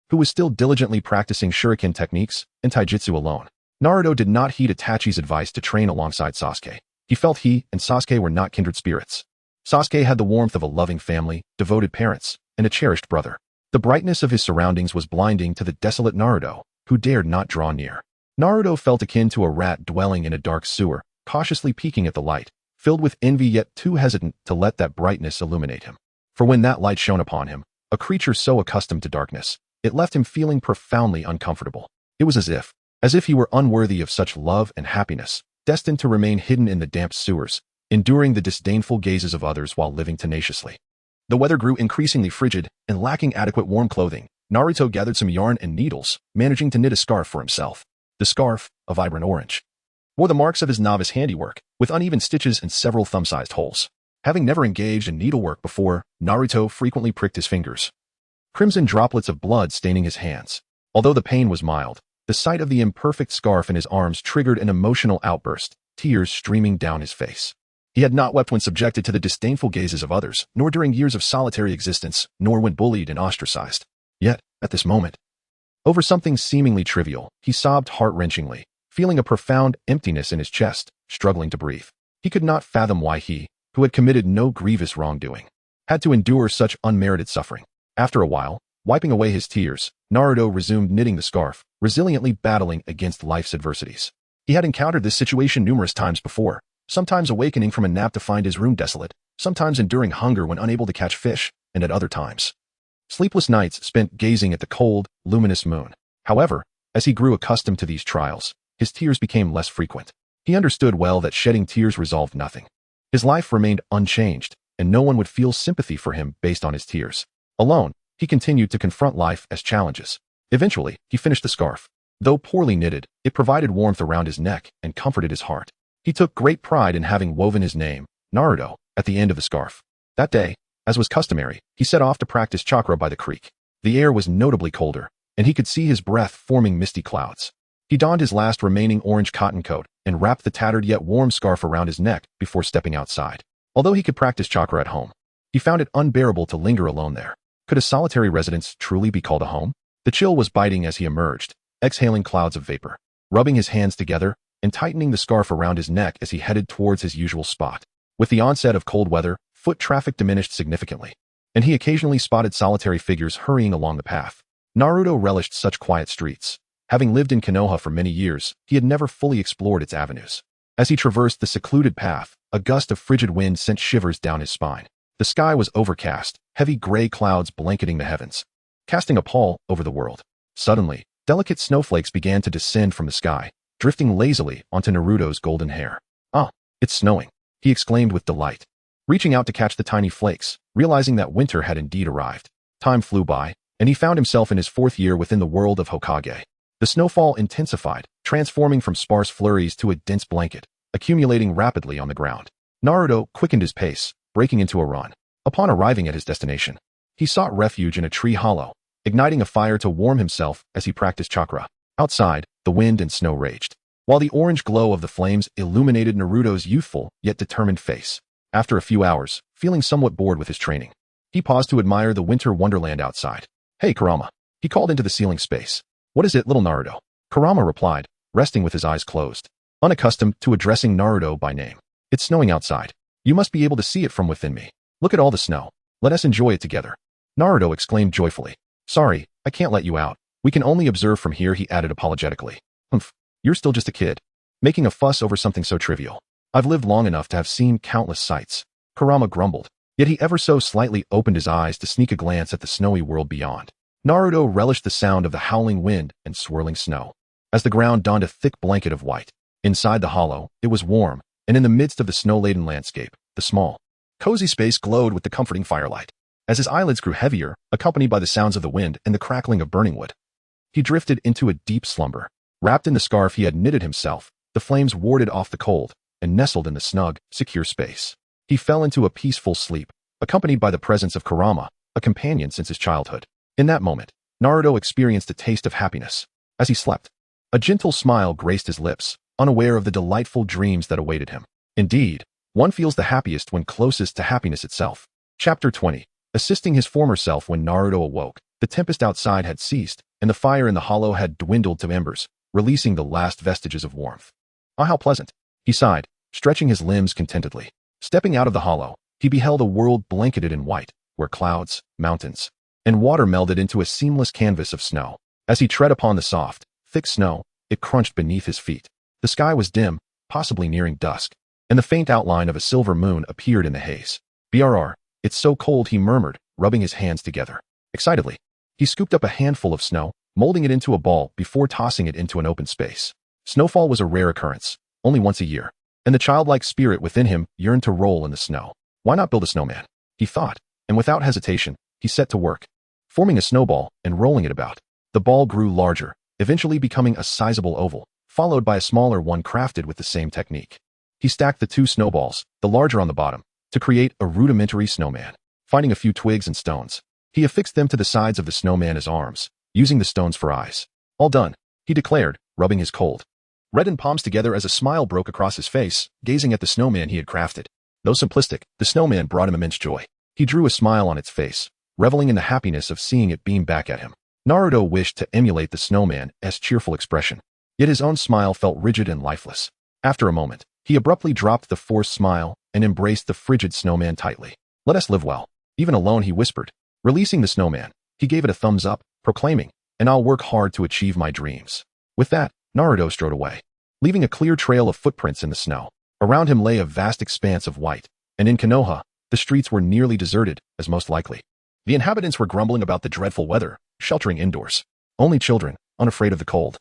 who was still diligently practicing shuriken techniques and taijutsu alone. Naruto did not heed Itachi's advice to train alongside Sasuke. He felt he and Sasuke were not kindred spirits. Sasuke had the warmth of a loving family, devoted parents, and a cherished brother. The brightness of his surroundings was blinding to the desolate Naruto, who dared not draw near. Naruto felt akin to a rat dwelling in a dark sewer, cautiously peeking at the light, filled with envy yet too hesitant to let that brightness illuminate him. For when that light shone upon him, a creature so accustomed to darkness, it left him feeling profoundly uncomfortable. It was as if he were unworthy of such love and happiness, destined to remain hidden in the damp sewers, enduring the disdainful gazes of others while living tenaciously. The weather grew increasingly frigid, and lacking adequate warm clothing, Naruto gathered some yarn and needles, managing to knit a scarf for himself. The scarf, a vibrant orange, bore the marks of his novice handiwork, with uneven stitches and several thumb-sized holes. Having never engaged in needlework before, Naruto frequently pricked his fingers, crimson droplets of blood staining his hands. Although the pain was mild, the sight of the imperfect scarf in his arms triggered an emotional outburst, tears streaming down his face. He had not wept when subjected to the disdainful gazes of others, nor during years of solitary existence, nor when bullied and ostracized. Yet, at this moment, over something seemingly trivial, he sobbed heart-wrenchingly, feeling a profound emptiness in his chest, struggling to breathe. He could not fathom why he, who had committed no grievous wrongdoing, had to endure such unmerited suffering. After a while, wiping away his tears, Naruto resumed knitting the scarf, resiliently battling against life's adversities. He had encountered this situation numerous times before, sometimes awakening from a nap to find his room desolate, sometimes enduring hunger when unable to catch fish, and at other times, sleepless nights spent gazing at the cold, luminous moon. However, as he grew accustomed to these trials, his tears became less frequent. He understood well that shedding tears resolved nothing. His life remained unchanged, and no one would feel sympathy for him based on his tears. Alone, he continued to confront life as challenges. Eventually, he finished the scarf. Though poorly knitted, it provided warmth around his neck and comforted his heart. He took great pride in having woven his name, Naruto, at the end of the scarf. That day, as was customary, he set off to practice chakra by the creek. The air was notably colder, and he could see his breath forming misty clouds. He donned his last remaining orange cotton coat and wrapped the tattered yet warm scarf around his neck before stepping outside. Although he could practice chakra at home, he found it unbearable to linger alone there. Could a solitary residence truly be called a home? The chill was biting as he emerged, exhaling clouds of vapor, rubbing his hands together and tightening the scarf around his neck as he headed towards his usual spot. With the onset of cold weather, foot traffic diminished significantly, and he occasionally spotted solitary figures hurrying along the path. Naruto relished such quiet streets. Having lived in Konoha for many years, he had never fully explored its avenues. As he traversed the secluded path, a gust of frigid wind sent shivers down his spine. The sky was overcast, heavy gray clouds blanketing the heavens, casting a pall over the world. Suddenly, delicate snowflakes began to descend from the sky, drifting lazily onto Naruto's golden hair. "Ah, it's snowing," he exclaimed with delight, reaching out to catch the tiny flakes, realizing that winter had indeed arrived. Time flew by, and he found himself in his 4th year within the world of Hokage. The snowfall intensified, transforming from sparse flurries to a dense blanket, accumulating rapidly on the ground. Naruto quickened his pace, breaking into a run. Upon arriving at his destination, he sought refuge in a tree hollow, igniting a fire to warm himself as he practiced chakra. Outside, the wind and snow raged, while the orange glow of the flames illuminated Naruto's youthful yet determined face. After a few hours, feeling somewhat bored with his training, he paused to admire the winter wonderland outside. "Hey, Kurama," he called into the ceiling space. "What is it, little Naruto?" Kurama replied, resting with his eyes closed, unaccustomed to addressing Naruto by name. "It's snowing outside. You must be able to see it from within me. Look at all the snow. Let us enjoy it together." Naruto exclaimed joyfully. "Sorry, I can't let you out. We can only observe from here," he added apologetically. "Humph, you're still just a kid, making a fuss over something so trivial. I've lived long enough to have seen countless sights," Kurama grumbled, yet he ever so slightly opened his eyes to sneak a glance at the snowy world beyond. Naruto relished the sound of the howling wind and swirling snow. As the ground donned a thick blanket of white, inside the hollow, it was warm, and in the midst of the snow-laden landscape, the small, cozy space glowed with the comforting firelight. As his eyelids grew heavier, accompanied by the sounds of the wind and the crackling of burning wood, he drifted into a deep slumber. Wrapped in the scarf he had knitted himself, the flames warded off the cold and nestled in the snug, secure space. He fell into a peaceful sleep, accompanied by the presence of Kurama, a companion since his childhood. In that moment, Naruto experienced a taste of happiness. As he slept, A gentle smile graced his lips, unaware of the delightful dreams that awaited him. Indeed, one feels the happiest when closest to happiness itself. Chapter 20. Assisting his former self. When Naruto awoke, the tempest outside had ceased, and the fire in the hollow had dwindled to embers, releasing the last vestiges of warmth. Ah, how pleasant! He sighed, stretching his limbs contentedly. Stepping out of the hollow, he beheld a world blanketed in white, where clouds, mountains, and water melded into a seamless canvas of snow. As he tread upon the soft, thick snow, it crunched beneath his feet. The sky was dim, possibly nearing dusk, and the faint outline of a silver moon appeared in the haze. "Brr, it's so cold," he murmured, rubbing his hands together. Excitedly, he scooped up a handful of snow, molding it into a ball before tossing it into an open space. Snowfall was a rare occurrence, only once a year, and the childlike spirit within him yearned to roll in the snow. Why not build a snowman? He thought, and without hesitation, he set to work, forming a snowball and rolling it about. The ball grew larger, eventually becoming a sizable oval, followed by a smaller one crafted with the same technique. He stacked the two snowballs, the larger on the bottom, to create a rudimentary snowman. Finding a few twigs and stones, he affixed them to the sides of the snowman as arms, using the stones for eyes. "All done," he declared, rubbing his cold, reddened palms together as a smile broke across his face, gazing at the snowman he had crafted. Though simplistic, the snowman brought him immense joy. He drew a smile on its face, reveling in the happiness of seeing it beam back at him. Naruto wished to emulate the snowman's cheerful expression, yet his own smile felt rigid and lifeless. After a moment, he abruptly dropped the forced smile and embraced the frigid snowman tightly. "Let us live well. Even alone," he whispered. Releasing the snowman, he gave it a thumbs up, proclaiming, "And I'll work hard to achieve my dreams." With that, Naruto strode away, leaving a clear trail of footprints in the snow. Around him lay a vast expanse of white, and in Konoha, the streets were nearly deserted, as most likely. The inhabitants were grumbling about the dreadful weather, sheltering indoors. Only children, unafraid of the cold,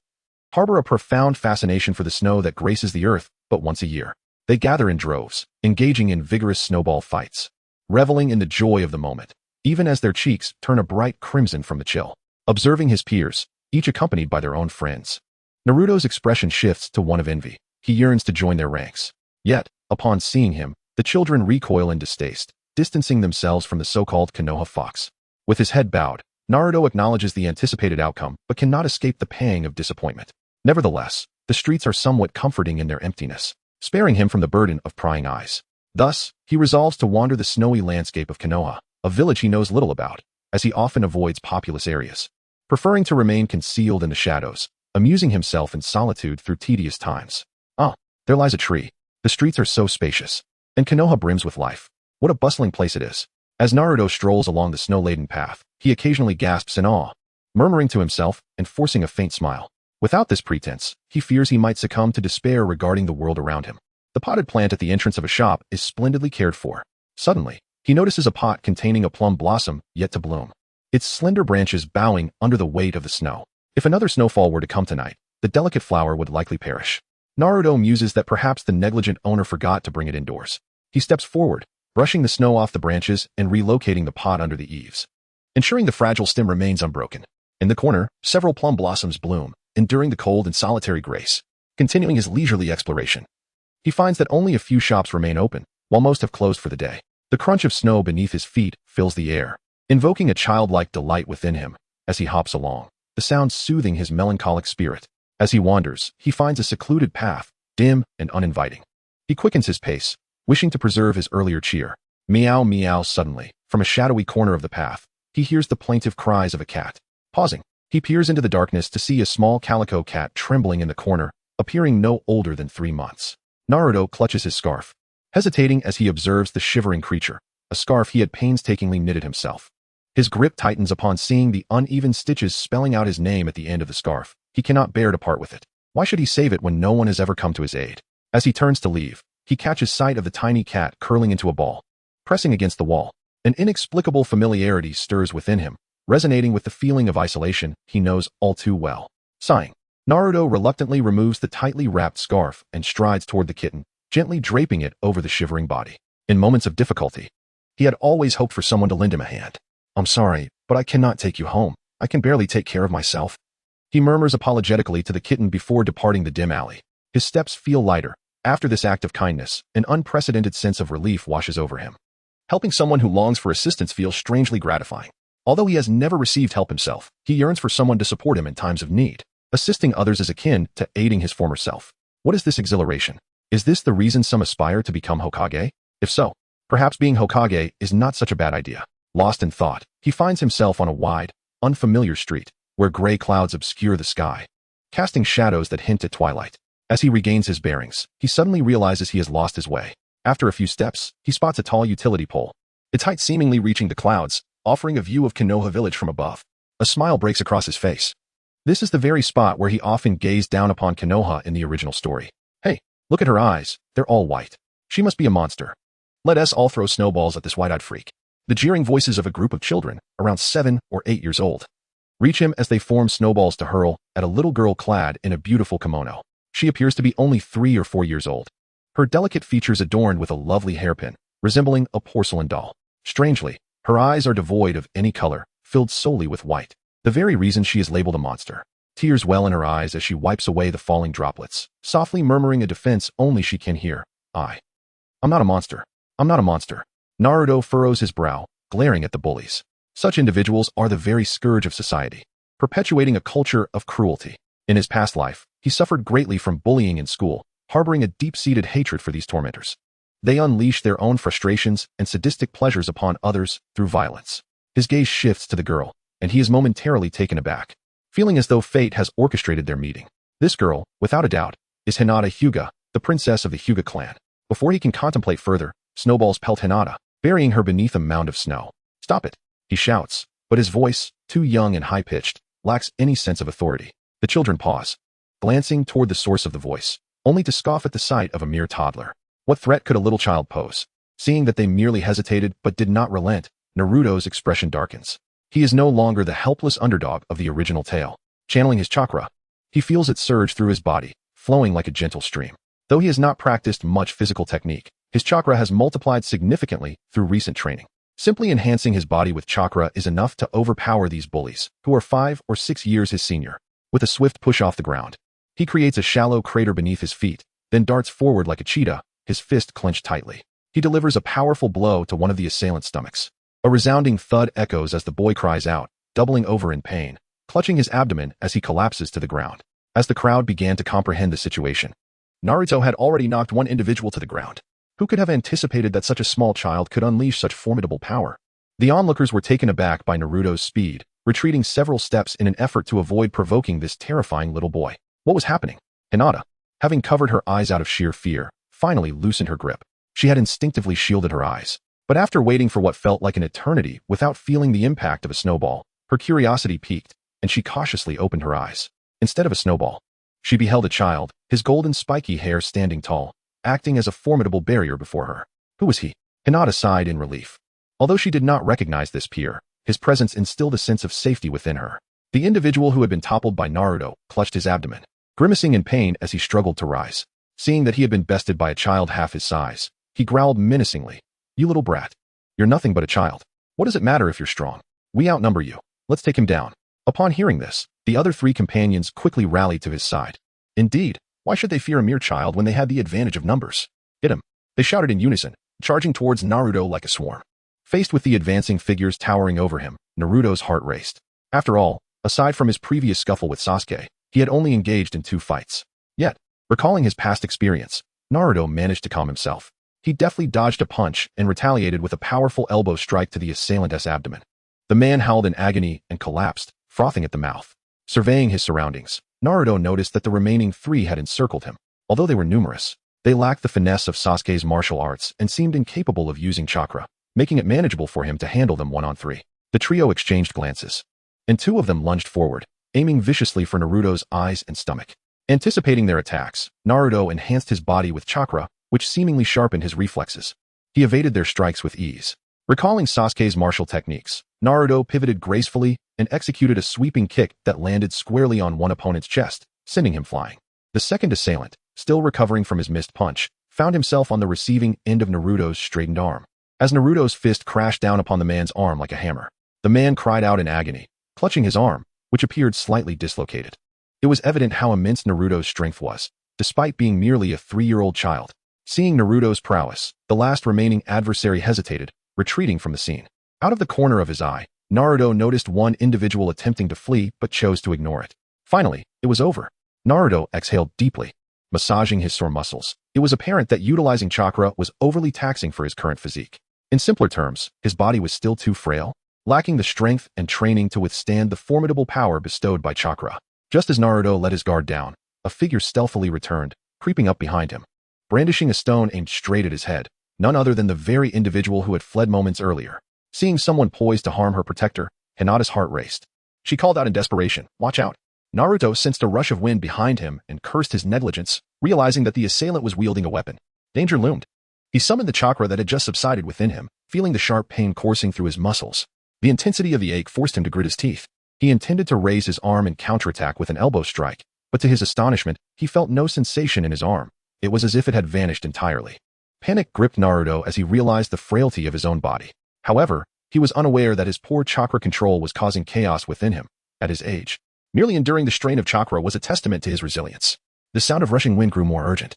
harbor a profound fascination for the snow that graces the earth but once a year. They gather in droves, engaging in vigorous snowball fights, reveling in the joy of the moment, even as their cheeks turn a bright crimson from the chill. Observing his peers, each accompanied by their own friends, Naruto's expression shifts to one of envy. He yearns to join their ranks. Yet, upon seeing him, the children recoil in distaste, distancing themselves from the so-called Konoha fox. With his head bowed, Naruto acknowledges the anticipated outcome but cannot escape the pang of disappointment. Nevertheless, the streets are somewhat comforting in their emptiness, sparing him from the burden of prying eyes. Thus, he resolves to wander the snowy landscape of Konoha, a village he knows little about, as he often avoids populous areas, preferring to remain concealed in the shadows, amusing himself in solitude through tedious times. Ah, there lies a tree. The streets are so spacious, and Konoha brims with life. What a bustling place it is. As Naruto strolls along the snow-laden path, he occasionally gasps in awe, murmuring to himself and forcing a faint smile. Without this pretense, he fears he might succumb to despair regarding the world around him. The potted plant at the entrance of a shop is splendidly cared for. Suddenly, he notices a pot containing a plum blossom yet to bloom, its slender branches bowing under the weight of the snow. If another snowfall were to come tonight, the delicate flower would likely perish. Naruto muses that perhaps the negligent owner forgot to bring it indoors. He steps forward, brushing the snow off the branches and relocating the pot under the eaves, ensuring the fragile stem remains unbroken. In the corner, several plum blossoms bloom, enduring the cold and solitary grace. Continuing his leisurely exploration, he finds that only a few shops remain open, while most have closed for the day. The crunch of snow beneath his feet fills the air, invoking a childlike delight within him. As he hops along, the sound soothing his melancholic spirit. As he wanders, he finds a secluded path, dim and uninviting. He quickens his pace, wishing to preserve his earlier cheer. Meow meow. Suddenly, from a shadowy corner of the path, he hears the plaintive cries of a cat. Pausing, he peers into the darkness to see a small calico cat trembling in the corner, appearing no older than 3 months. Naruto clutches his scarf, hesitating as he observes the shivering creature, a scarf he had painstakingly knitted himself. His grip tightens upon seeing the uneven stitches spelling out his name at the end of the scarf. He cannot bear to part with it. Why should he save it when no one has ever come to his aid? As he turns to leave, he catches sight of the tiny cat curling into a ball, pressing against the wall. An inexplicable familiarity stirs within him, resonating with the feeling of isolation he knows all too well. Sighing, Naruto reluctantly removes the tightly wrapped scarf and strides toward the kitten, gently draping it over the shivering body. In moments of difficulty, he had always hoped for someone to lend him a hand. "I'm sorry, but I cannot take you home. I can barely take care of myself," he murmurs apologetically to the kitten before departing the dim alley. His steps feel lighter. After this act of kindness, an unprecedented sense of relief washes over him. Helping someone who longs for assistance feels strangely gratifying. Although he has never received help himself, he yearns for someone to support him in times of need, Assisting others is akin to aiding his former self. What is this exhilaration? Is this the reason some aspire to become Hokage? If so, perhaps being Hokage is not such a bad idea. Lost in thought, he finds himself on a wide, unfamiliar street, where gray clouds obscure the sky, casting shadows that hint at twilight. As he regains his bearings, he suddenly realizes he has lost his way. After a few steps, he spots a tall utility pole, its height seemingly reaching the clouds, offering a view of Konoha village from above. A smile breaks across his face. This is the very spot where he often gazed down upon Konoha in the original story. Hey, look at her eyes, they're all white. She must be a monster. Let us all throw snowballs at this wide-eyed freak. The jeering voices of a group of children, around 7 or 8 years old, reach him as they form snowballs to hurl at a little girl clad in a beautiful kimono. She appears to be only 3 or 4 years old. Her delicate features adorned with a lovely hairpin, resembling a porcelain doll. Strangely, her eyes are devoid of any color, filled solely with white, the very reason she is labeled a monster. Tears well in her eyes as she wipes away the falling droplets, softly murmuring a defense only she can hear. I'm not a monster. I'm not a monster. Naruto furrows his brow, glaring at the bullies. Such individuals are the very scourge of society, perpetuating a culture of cruelty. In his past life, he suffered greatly from bullying in school, harboring a deep-seated hatred for these tormentors. They unleash their own frustrations and sadistic pleasures upon others through violence. His gaze shifts to the girl, and he is momentarily taken aback, feeling as though fate has orchestrated their meeting. This girl, without a doubt, is Hinata Hyuga, the princess of the Hyuga clan. Before he can contemplate further, snowballs pelt Hinata, burying her beneath a mound of snow. Stop it, he shouts, but his voice, too young and high-pitched, lacks any sense of authority. The children pause, glancing toward the source of the voice, only to scoff at the sight of a mere toddler. What threat could a little child pose? Seeing that they merely hesitated but did not relent, Naruto's expression darkens. He is no longer the helpless underdog of the original tale. Channeling his chakra, he feels it surge through his body, flowing like a gentle stream. Though he has not practiced much physical technique, his chakra has multiplied significantly through recent training. Simply enhancing his body with chakra is enough to overpower these bullies, who are 5 or 6 years his senior. With a swift push off the ground, he creates a shallow crater beneath his feet, then darts forward like a cheetah, his fist clenched tightly. He delivers a powerful blow to one of the assailant's stomachs. A resounding thud echoes as the boy cries out, doubling over in pain, clutching his abdomen as he collapses to the ground. As the crowd began to comprehend the situation, Naruto had already knocked one individual to the ground. Who could have anticipated that such a small child could unleash such formidable power? The onlookers were taken aback by Naruto's speed, retreating several steps in an effort to avoid provoking this terrifying little boy. What was happening? Hinata, having covered her eyes out of sheer fear, finally loosened her grip. She had instinctively shielded her eyes, but after waiting for what felt like an eternity without feeling the impact of a snowball, her curiosity piqued, and she cautiously opened her eyes. Instead of a snowball, she beheld a child, his golden spiky hair standing tall, acting as a formidable barrier before her. Who was he? Hinata sighed in relief. Although she did not recognize this peer, his presence instilled a sense of safety within her. The individual who had been toppled by Naruto clutched his abdomen, grimacing in pain as he struggled to rise. Seeing that he had been bested by a child half his size, he growled menacingly. You little brat. You're nothing but a child. What does it matter if you're strong? We outnumber you. Let's take him down. Upon hearing this, the other 3 companions quickly rallied to his side. Indeed, why should they fear a mere child when they had the advantage of numbers? Hit him. They shouted in unison, charging towards Naruto like a swarm. Faced with the advancing figures towering over him, Naruto's heart raced. After all, aside from his previous scuffle with Sasuke, he had only engaged in 2 fights. Yet, recalling his past experience, Naruto managed to calm himself. He deftly dodged a punch and retaliated with a powerful elbow strike to the assailant's abdomen. The man howled in agony and collapsed, frothing at the mouth. Surveying his surroundings, Naruto noticed that the remaining 3 had encircled him. Although they were numerous, they lacked the finesse of Sasuke's martial arts and seemed incapable of using chakra, making it manageable for him to handle them 1-on-3. The trio exchanged glances, and 2 of them lunged forward, aiming viciously for Naruto's eyes and stomach. Anticipating their attacks, Naruto enhanced his body with chakra, which seemingly sharpened his reflexes. He evaded their strikes with ease. Recalling Sasuke's martial techniques, Naruto pivoted gracefully and executed a sweeping kick that landed squarely on one opponent's chest, sending him flying. The second assailant, still recovering from his missed punch, found himself on the receiving end of Naruto's straightened arm. As Naruto's fist crashed down upon the man's arm like a hammer, the man cried out in agony, clutching his arm, which appeared slightly dislocated. It was evident how immense Naruto's strength was, despite being merely a 3-year-old child. Seeing Naruto's prowess, the last remaining adversary hesitated, retreating from the scene. Out of the corner of his eye, Naruto noticed one individual attempting to flee but chose to ignore it. Finally, it was over. Naruto exhaled deeply, massaging his sore muscles. It was apparent that utilizing chakra was overly taxing for his current physique. In simpler terms, his body was still too frail, lacking the strength and training to withstand the formidable power bestowed by chakra. Just as Naruto let his guard down, a figure stealthily returned, creeping up behind him, brandishing a stone aimed straight at his head, none other than the very individual who had fled moments earlier. Seeing someone poised to harm her protector, Hinata's heart raced. She called out in desperation, "Watch out!" Naruto sensed a rush of wind behind him and cursed his negligence, realizing that the assailant was wielding a weapon. Danger loomed. He summoned the chakra that had just subsided within him, feeling the sharp pain coursing through his muscles. The intensity of the ache forced him to grit his teeth. He intended to raise his arm and counterattack with an elbow strike, but to his astonishment, he felt no sensation in his arm. It was as if it had vanished entirely. Panic gripped Naruto as he realized the frailty of his own body. However, he was unaware that his poor chakra control was causing chaos within him. At his age, merely enduring the strain of chakra was a testament to his resilience. The sound of rushing wind grew more urgent,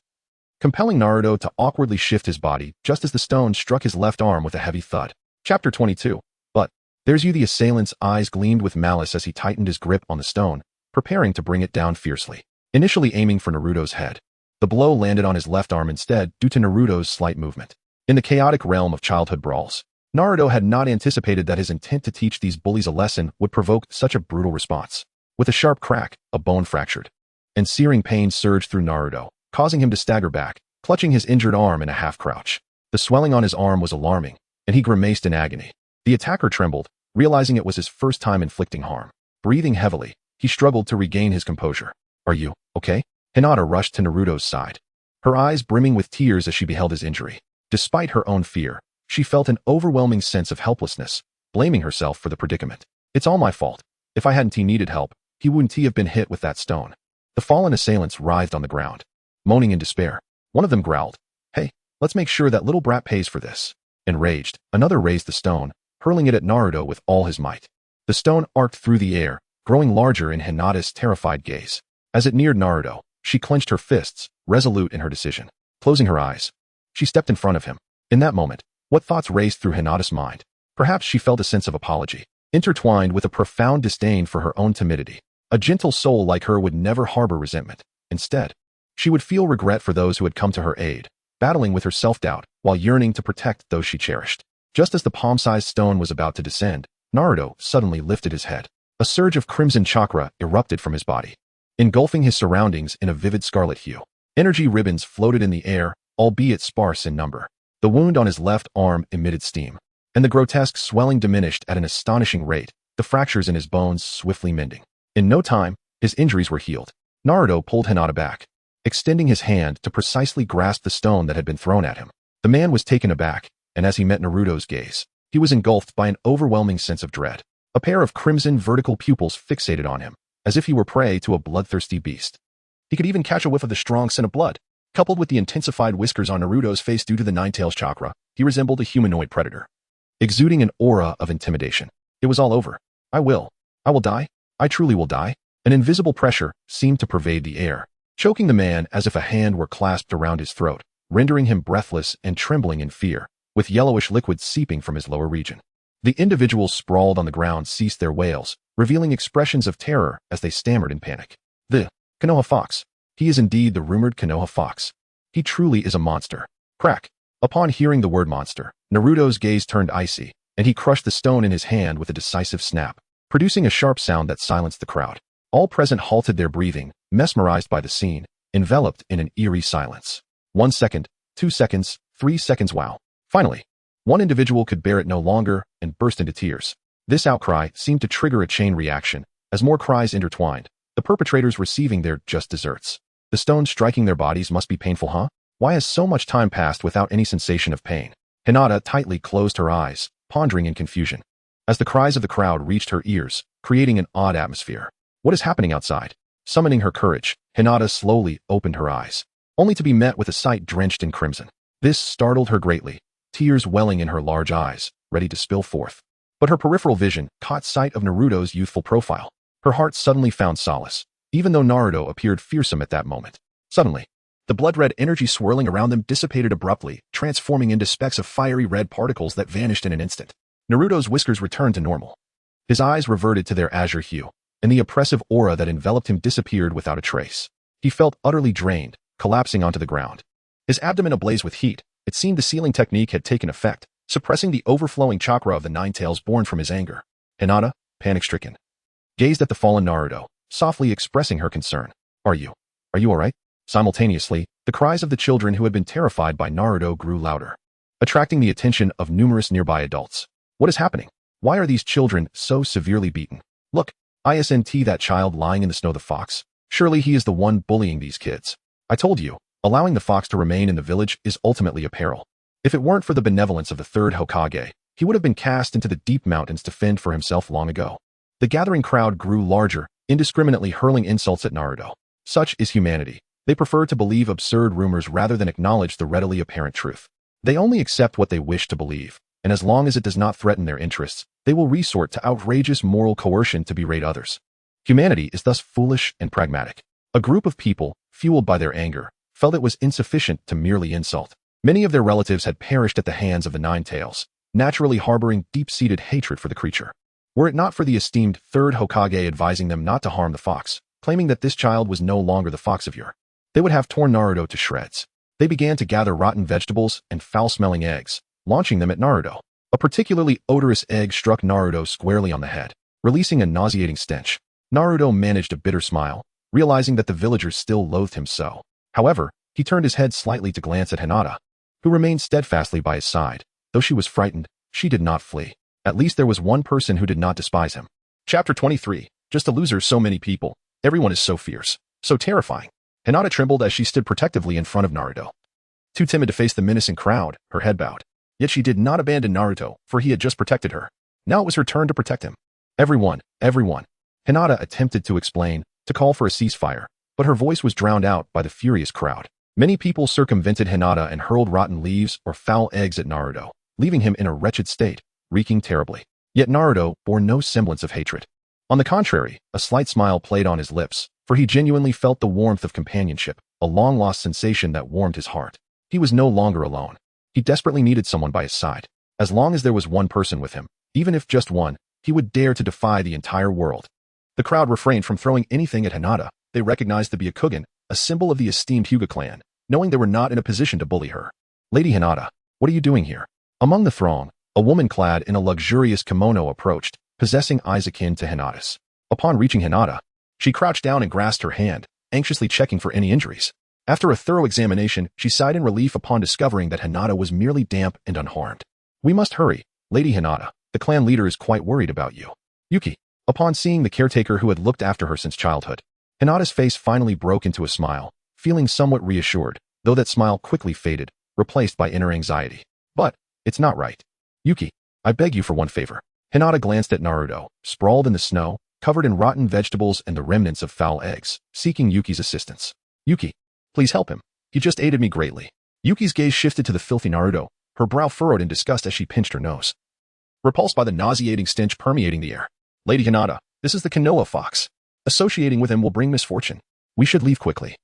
compelling Naruto to awkwardly shift his body just as the stone struck his left arm with a heavy thud. Chapter 22. But, there's you. The assailant's eyes gleamed with malice as he tightened his grip on the stone, preparing to bring it down fiercely. Initially aiming for Naruto's head, the blow landed on his left arm instead due to Naruto's slight movement. In the chaotic realm of childhood brawls, Naruto had not anticipated that his intent to teach these bullies a lesson would provoke such a brutal response. With a sharp crack, a bone fractured, and searing pain surged through Naruto, causing him to stagger back, clutching his injured arm in a half-crouch. The swelling on his arm was alarming, and he grimaced in agony. The attacker trembled, realizing it was his first time inflicting harm. Breathing heavily, he struggled to regain his composure. "Are you okay?" Hinata rushed to Naruto's side, her eyes brimming with tears as she beheld his injury. Despite her own fear, she felt an overwhelming sense of helplessness, blaming herself for the predicament. "It's all my fault. If I hadn't needed help, he wouldn't have been hit with that stone." The fallen assailants writhed on the ground, moaning in despair. One of them growled, "Hey, let's make sure that little brat pays for this." Enraged, another raised the stone, hurling it at Naruto with all his might. The stone arced through the air, growing larger in Hinata's terrified gaze. As it neared Naruto, she clenched her fists, resolute in her decision. Closing her eyes, she stepped in front of him. In that moment, what thoughts raced through Hinata's mind? Perhaps she felt a sense of apology, intertwined with a profound disdain for her own timidity. A gentle soul like her would never harbor resentment. Instead, she would feel regret for those who had come to her aid, battling with her self-doubt while yearning to protect those she cherished. Just as the palm-sized stone was about to descend, Naruto suddenly lifted his head. A surge of crimson chakra erupted from his body, engulfing his surroundings in a vivid scarlet hue. Energy ribbons floated in the air, albeit sparse in number. The wound on his left arm emitted steam, and the grotesque swelling diminished at an astonishing rate, the fractures in his bones swiftly mending. In no time, his injuries were healed. Naruto pulled Hinata back, extending his hand to precisely grasp the stone that had been thrown at him. The man was taken aback, and as he met Naruto's gaze, he was engulfed by an overwhelming sense of dread. A pair of crimson vertical pupils fixated on him, as if he were prey to a bloodthirsty beast. He could even catch a whiff of the strong scent of blood. Coupled with the intensified whiskers on Naruto's face due to the Nine-Tails chakra, he resembled a humanoid predator, exuding an aura of intimidation. It was all over. I will die. I truly will die." An invisible pressure seemed to pervade the air, choking the man as if a hand were clasped around his throat, rendering him breathless and trembling in fear, with yellowish liquid seeping from his lower region. The individuals sprawled on the ground ceased their wails, revealing expressions of terror as they stammered in panic. "The Konoha Fox. He is indeed the rumored Konoha Fox. He truly is a monster." Crack. Upon hearing the word monster, Naruto's gaze turned icy, and he crushed the stone in his hand with a decisive snap, producing a sharp sound that silenced the crowd. All present halted their breathing, mesmerized by the scene, enveloped in an eerie silence. 1 second, 2 seconds, 3 seconds. Wow. Finally, one individual could bear it no longer and burst into tears. This outcry seemed to trigger a chain reaction, as more cries intertwined, the perpetrators receiving their just desserts. The stone striking their bodies must be painful, huh? Why has so much time passed without any sensation of pain? Hinata tightly closed her eyes, pondering in confusion, as the cries of the crowd reached her ears, creating an odd atmosphere. What is happening outside? Summoning her courage, Hinata slowly opened her eyes, only to be met with a sight drenched in crimson. This startled her greatly, tears welling in her large eyes, ready to spill forth. But her peripheral vision caught sight of Naruto's youthful profile. Her heart suddenly found solace, even though Naruto appeared fearsome at that moment. Suddenly, the blood-red energy swirling around them dissipated abruptly, transforming into specks of fiery red particles that vanished in an instant. Naruto's whiskers returned to normal. His eyes reverted to their azure hue, and the oppressive aura that enveloped him disappeared without a trace. He felt utterly drained, collapsing onto the ground. His abdomen ablaze with heat, it seemed the sealing technique had taken effect, suppressing the overflowing chakra of the nine tails born from his anger. Hinata, panic-stricken, gazed at the fallen Naruto, softly expressing her concern. Are you alright? Simultaneously, the cries of the children who had been terrified by Naruto grew louder, attracting the attention of numerous nearby adults. What is happening? Why are these children so severely beaten? Look, isn't that child lying in the snow the fox? Surely he is the one bullying these kids. I told you, allowing the fox to remain in the village is ultimately a peril. If it weren't for the benevolence of the third Hokage, he would have been cast into the deep mountains to fend for himself long ago. The gathering crowd grew larger, indiscriminately hurling insults at Naruto. Such is humanity. They prefer to believe absurd rumors rather than acknowledge the readily apparent truth. They only accept what they wish to believe, and as long as it does not threaten their interests, they will resort to outrageous moral coercion to berate others. Humanity is thus foolish and pragmatic. A group of people, fueled by their anger, felt it was insufficient to merely insult. Many of their relatives had perished at the hands of the Nine Tails, naturally harboring deep-seated hatred for the creature. Were it not for the esteemed third Hokage advising them not to harm the fox, claiming that this child was no longer the fox of yore, they would have torn Naruto to shreds. They began to gather rotten vegetables and foul-smelling eggs, launching them at Naruto. A particularly odorous egg struck Naruto squarely on the head, releasing a nauseating stench. Naruto managed a bitter smile, realizing that the villagers still loathed him so. However, he turned his head slightly to glance at Hinata, who remained steadfastly by his side. Though she was frightened, she did not flee. At least there was one person who did not despise him. Chapter 23. Just a loser. So many people. Everyone is so fierce. So terrifying. Hinata trembled as she stood protectively in front of Naruto. Too timid to face the menacing crowd, her head bowed. Yet she did not abandon Naruto, for he had just protected her. Now it was her turn to protect him. Everyone. Hinata attempted to explain, to call for a ceasefire, but her voice was drowned out by the furious crowd. Many people circumvented Hinata and hurled rotten leaves or foul eggs at Naruto, leaving him in a wretched state, reeking terribly. Yet Naruto bore no semblance of hatred. On the contrary, a slight smile played on his lips, for he genuinely felt the warmth of companionship, a long-lost sensation that warmed his heart. He was no longer alone. He desperately needed someone by his side. As long as there was one person with him, even if just one, he would dare to defy the entire world. The crowd refrained from throwing anything at Hinata. They recognized the Byakugan, a symbol of the esteemed Hyuga clan, knowing they were not in a position to bully her. Lady Hinata, what are you doing here? Among the throng, a woman clad in a luxurious kimono approached, possessing eyes akin to Hinata's. Upon reaching Hinata, she crouched down and grasped her hand, anxiously checking for any injuries. After a thorough examination, she sighed in relief upon discovering that Hinata was merely damp and unharmed. We must hurry, Lady Hinata. The clan leader is quite worried about you. Yuki. Upon seeing the caretaker who had looked after her since childhood, Hinata's face finally broke into a smile, feeling somewhat reassured, though that smile quickly faded, replaced by inner anxiety. But, it's not right. Yuki, I beg you for one favor. Hinata glanced at Naruto, sprawled in the snow, covered in rotten vegetables and the remnants of foul eggs, seeking Yuki's assistance. Yuki, please help him. He just aided me greatly. Yuki's gaze shifted to the filthy Naruto, her brow furrowed in disgust as she pinched her nose, repulsed by the nauseating stench permeating the air. Lady Hinata, this is the Konoha fox. Associating with him will bring misfortune. We should leave quickly.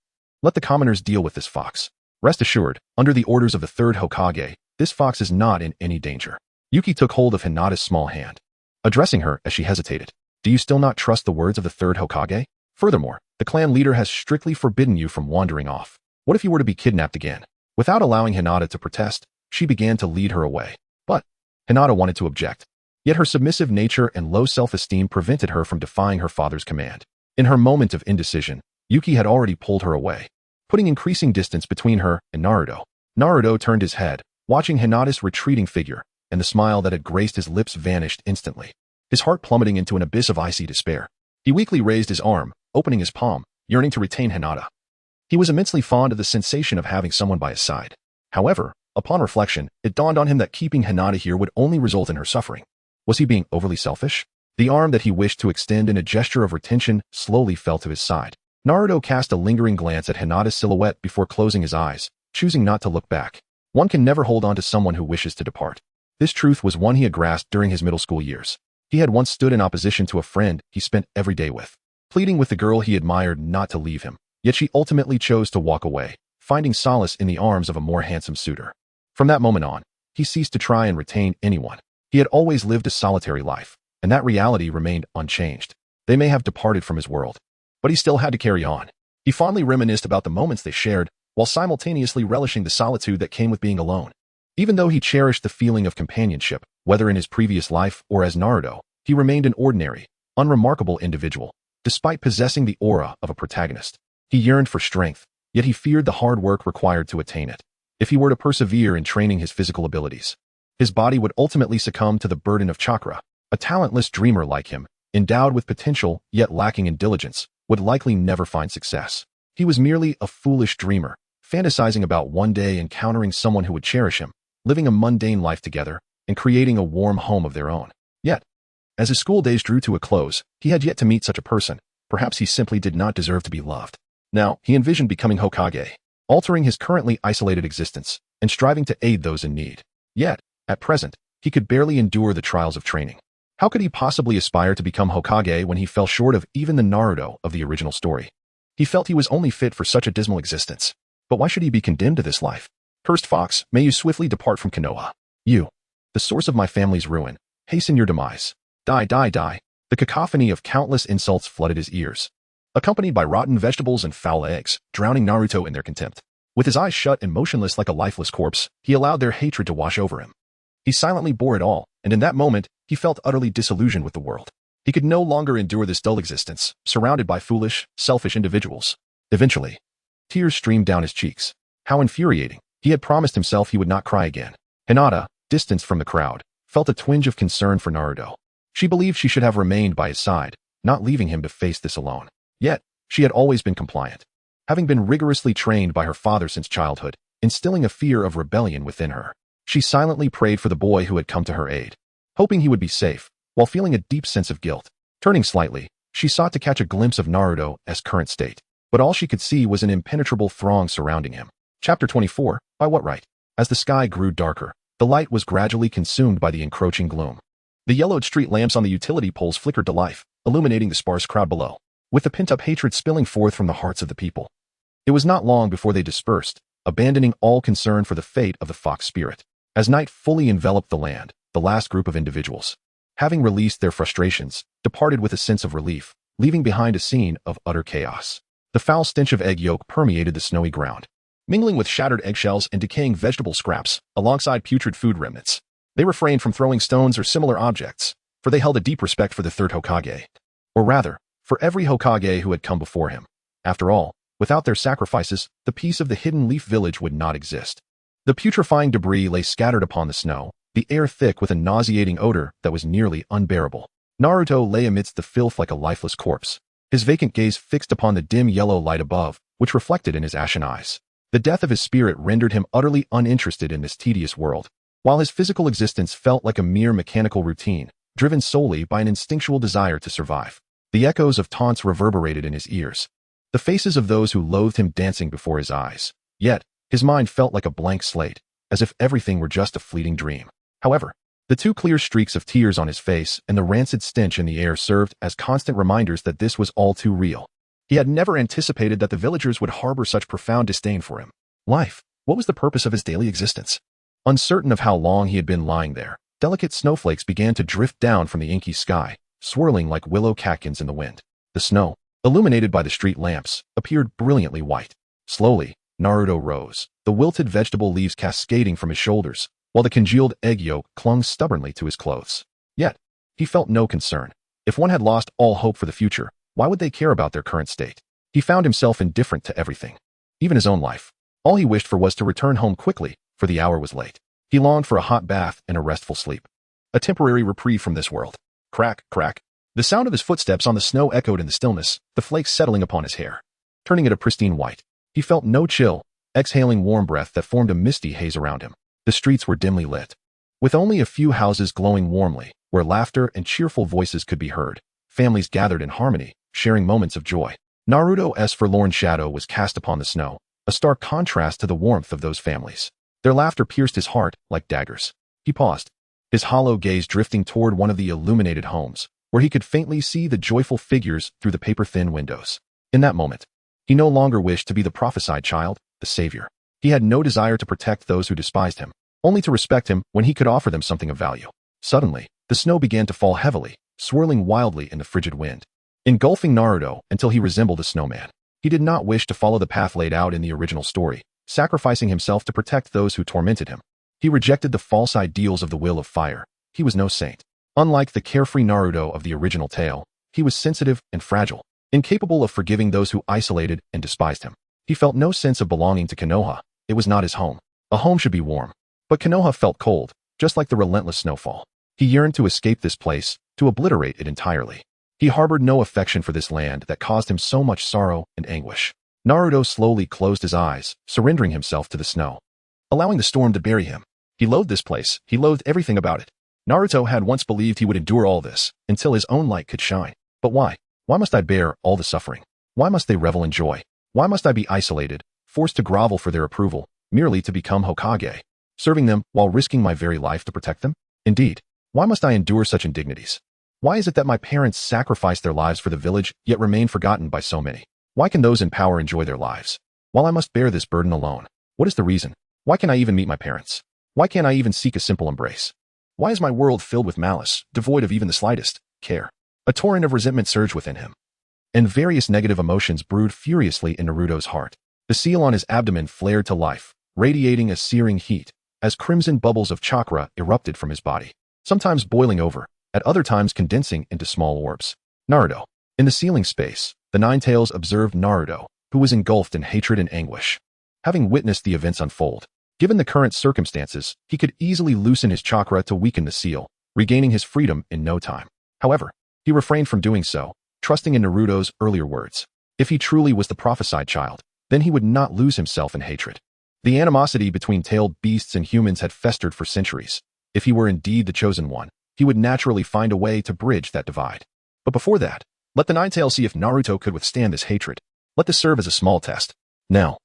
Let the commoners deal with this fox. Rest assured, under the orders of the third Hokage, this fox is not in any danger. Yuki took hold of Hinata's small hand, addressing her as she hesitated. Do you still not trust the words of the third Hokage? Furthermore, the clan leader has strictly forbidden you from wandering off. What if you were to be kidnapped again? Without allowing Hinata to protest, she began to lead her away. But Hinata wanted to object. Yet her submissive nature and low self-esteem prevented her from defying her father's command. In her moment of indecision, Yuki had already pulled her away, putting increasing distance between her and Naruto. Naruto turned his head, watching Hinata's retreating figure, and the smile that had graced his lips vanished instantly, his heart plummeting into an abyss of icy despair. He weakly raised his arm, opening his palm, yearning to retain Hinata. He was immensely fond of the sensation of having someone by his side. However, upon reflection, it dawned on him that keeping Hinata here would only result in her suffering. Was he being overly selfish? The arm that he wished to extend in a gesture of retention slowly fell to his side. Naruto cast a lingering glance at Hinata's silhouette before closing his eyes, choosing not to look back. One can never hold on to someone who wishes to depart. This truth was one he had grasped during his middle school years. He had once stood in opposition to a friend he spent every day with, pleading with the girl he admired not to leave him. Yet she ultimately chose to walk away, finding solace in the arms of a more handsome suitor. From that moment on, he ceased to try and retain anyone. He had always lived a solitary life, and that reality remained unchanged. They may have departed from his world, but he still had to carry on. He fondly reminisced about the moments they shared, while simultaneously relishing the solitude that came with being alone. Even though he cherished the feeling of companionship, whether in his previous life or as Naruto, he remained an ordinary, unremarkable individual, despite possessing the aura of a protagonist. He yearned for strength, yet he feared the hard work required to attain it. If he were to persevere in training his physical abilities, his body would ultimately succumb to the burden of chakra. A talentless dreamer like him, endowed with potential yet lacking in diligence, would likely never find success. He was merely a foolish dreamer, fantasizing about one day encountering someone who would cherish him, living a mundane life together, and creating a warm home of their own. Yet, as his school days drew to a close, he had yet to meet such a person. Perhaps he simply did not deserve to be loved. Now, he envisioned becoming Hokage, altering his currently isolated existence, and striving to aid those in need. Yet, at present, he could barely endure the trials of training. How could he possibly aspire to become Hokage when he fell short of even the Naruto of the original story? He felt he was only fit for such a dismal existence. But why should he be condemned to this life? Cursed fox, may you swiftly depart from Konoha. You, the source of my family's ruin, hasten your demise. Die, die, die. The cacophony of countless insults flooded his ears, accompanied by rotten vegetables and foul eggs, drowning Naruto in their contempt. With his eyes shut and motionless like a lifeless corpse, he allowed their hatred to wash over him. He silently bore it all, and in that moment, he felt utterly disillusioned with the world. He could no longer endure this dull existence, surrounded by foolish, selfish individuals. Eventually, tears streamed down his cheeks. How infuriating. He had promised himself he would not cry again. Hinata, distanced from the crowd, felt a twinge of concern for Naruto. She believed she should have remained by his side, not leaving him to face this alone. Yet, she had always been compliant, having been rigorously trained by her father since childhood, instilling a fear of rebellion within her. She silently prayed for the boy who had come to her aid, hoping he would be safe, while feeling a deep sense of guilt. Turning slightly, she sought to catch a glimpse of Naruto's current state, but all she could see was an impenetrable throng surrounding him. Chapter 24, By What Right? As the sky grew darker, the light was gradually consumed by the encroaching gloom. The yellowed street lamps on the utility poles flickered to life, illuminating the sparse crowd below, with the pent-up hatred spilling forth from the hearts of the people. It was not long before they dispersed, abandoning all concern for the fate of the fox spirit. As night fully enveloped the land, the last group of individuals, having released their frustrations, departed with a sense of relief, leaving behind a scene of utter chaos. The foul stench of egg yolk permeated the snowy ground, mingling with shattered eggshells and decaying vegetable scraps, alongside putrid food remnants. They refrained from throwing stones or similar objects, for they held a deep respect for the third Hokage. Or rather, for every Hokage who had come before him. After all, without their sacrifices, the peace of the Hidden Leaf Village would not exist. The putrefying debris lay scattered upon the snow, the air thick with a nauseating odor that was nearly unbearable. Naruto lay amidst the filth like a lifeless corpse, his vacant gaze fixed upon the dim yellow light above, which reflected in his ashen eyes. The death of his spirit rendered him utterly uninterested in this tedious world, while his physical existence felt like a mere mechanical routine, driven solely by an instinctual desire to survive. The echoes of taunts reverberated in his ears, the faces of those who loathed him dancing before his eyes. Yet, his mind felt like a blank slate, as if everything were just a fleeting dream. However, the two clear streaks of tears on his face and the rancid stench in the air served as constant reminders that this was all too real. He had never anticipated that the villagers would harbor such profound disdain for him. Life, what was the purpose of his daily existence? Uncertain of how long he had been lying there, delicate snowflakes began to drift down from the inky sky, swirling like willow catkins in the wind. The snow, illuminated by the street lamps, appeared brilliantly white. Slowly, Naruto rose, the wilted vegetable leaves cascading from his shoulders, while the congealed egg yolk clung stubbornly to his clothes. Yet, he felt no concern. If one had lost all hope for the future, why would they care about their current state? He found himself indifferent to everything, even his own life. All he wished for was to return home quickly, for the hour was late. He longed for a hot bath and a restful sleep, a temporary reprieve from this world. Crack, crack. The sound of his footsteps on the snow echoed in the stillness, the flakes settling upon his hair, turning it a pristine white. He felt no chill, exhaling warm breath that formed a misty haze around him. The streets were dimly lit, with only a few houses glowing warmly, where laughter and cheerful voices could be heard. Families gathered in harmony, sharing moments of joy. Naruto's forlorn shadow was cast upon the snow, a stark contrast to the warmth of those families. Their laughter pierced his heart like daggers. He paused, his hollow gaze drifting toward one of the illuminated homes, where he could faintly see the joyful figures through the paper-thin windows. In that moment, he no longer wished to be the prophesied child, the savior. He had no desire to protect those who despised him, only to respect him when he could offer them something of value. Suddenly, the snow began to fall heavily, swirling wildly in the frigid wind. engulfing Naruto until he resembled a snowman. He did not wish to follow the path laid out in the original story, sacrificing himself to protect those who tormented him. He rejected the false ideals of the will of fire. He was no saint. Unlike the carefree Naruto of the original tale, he was sensitive and fragile, incapable of forgiving those who isolated and despised him. He felt no sense of belonging to Konoha. It was not his home. A home should be warm. But Konoha felt cold, just like the relentless snowfall. He yearned to escape this place, to obliterate it entirely. He harbored no affection for this land that caused him so much sorrow and anguish. Naruto slowly closed his eyes, surrendering himself to the snow, allowing the storm to bury him. He loathed this place. He loathed everything about it. Naruto had once believed he would endure all this until his own light could shine. But why? Why must I bear all the suffering? Why must they revel in joy? Why must I be isolated, forced to grovel for their approval, merely to become Hokage, serving them while risking my very life to protect them? Indeed, why must I endure such indignities? Why is it that my parents sacrificed their lives for the village, yet remain forgotten by so many? Why can those in power enjoy their lives, while I must bear this burden alone? What is the reason? Why can't I even meet my parents? Why can't I even seek a simple embrace? Why is my world filled with malice, devoid of even the slightest care? A torrent of resentment surged within him, and various negative emotions brewed furiously in Naruto's heart. The seal on his abdomen flared to life, radiating a searing heat, as crimson bubbles of chakra erupted from his body, sometimes boiling over, at other times condensing into small orbs. Naruto. In the ceiling space, the Nine Tails observed Naruto, who was engulfed in hatred and anguish. Having witnessed the events unfold, given the current circumstances, he could easily loosen his chakra to weaken the seal, regaining his freedom in no time. However, he refrained from doing so, trusting in Naruto's earlier words. If he truly was the prophesied child, then he would not lose himself in hatred. The animosity between tailed beasts and humans had festered for centuries. If he were indeed the chosen one, he would naturally find a way to bridge that divide. But before that, let the Nine Tails see if Naruto could withstand this hatred. Let this serve as a small test. Now,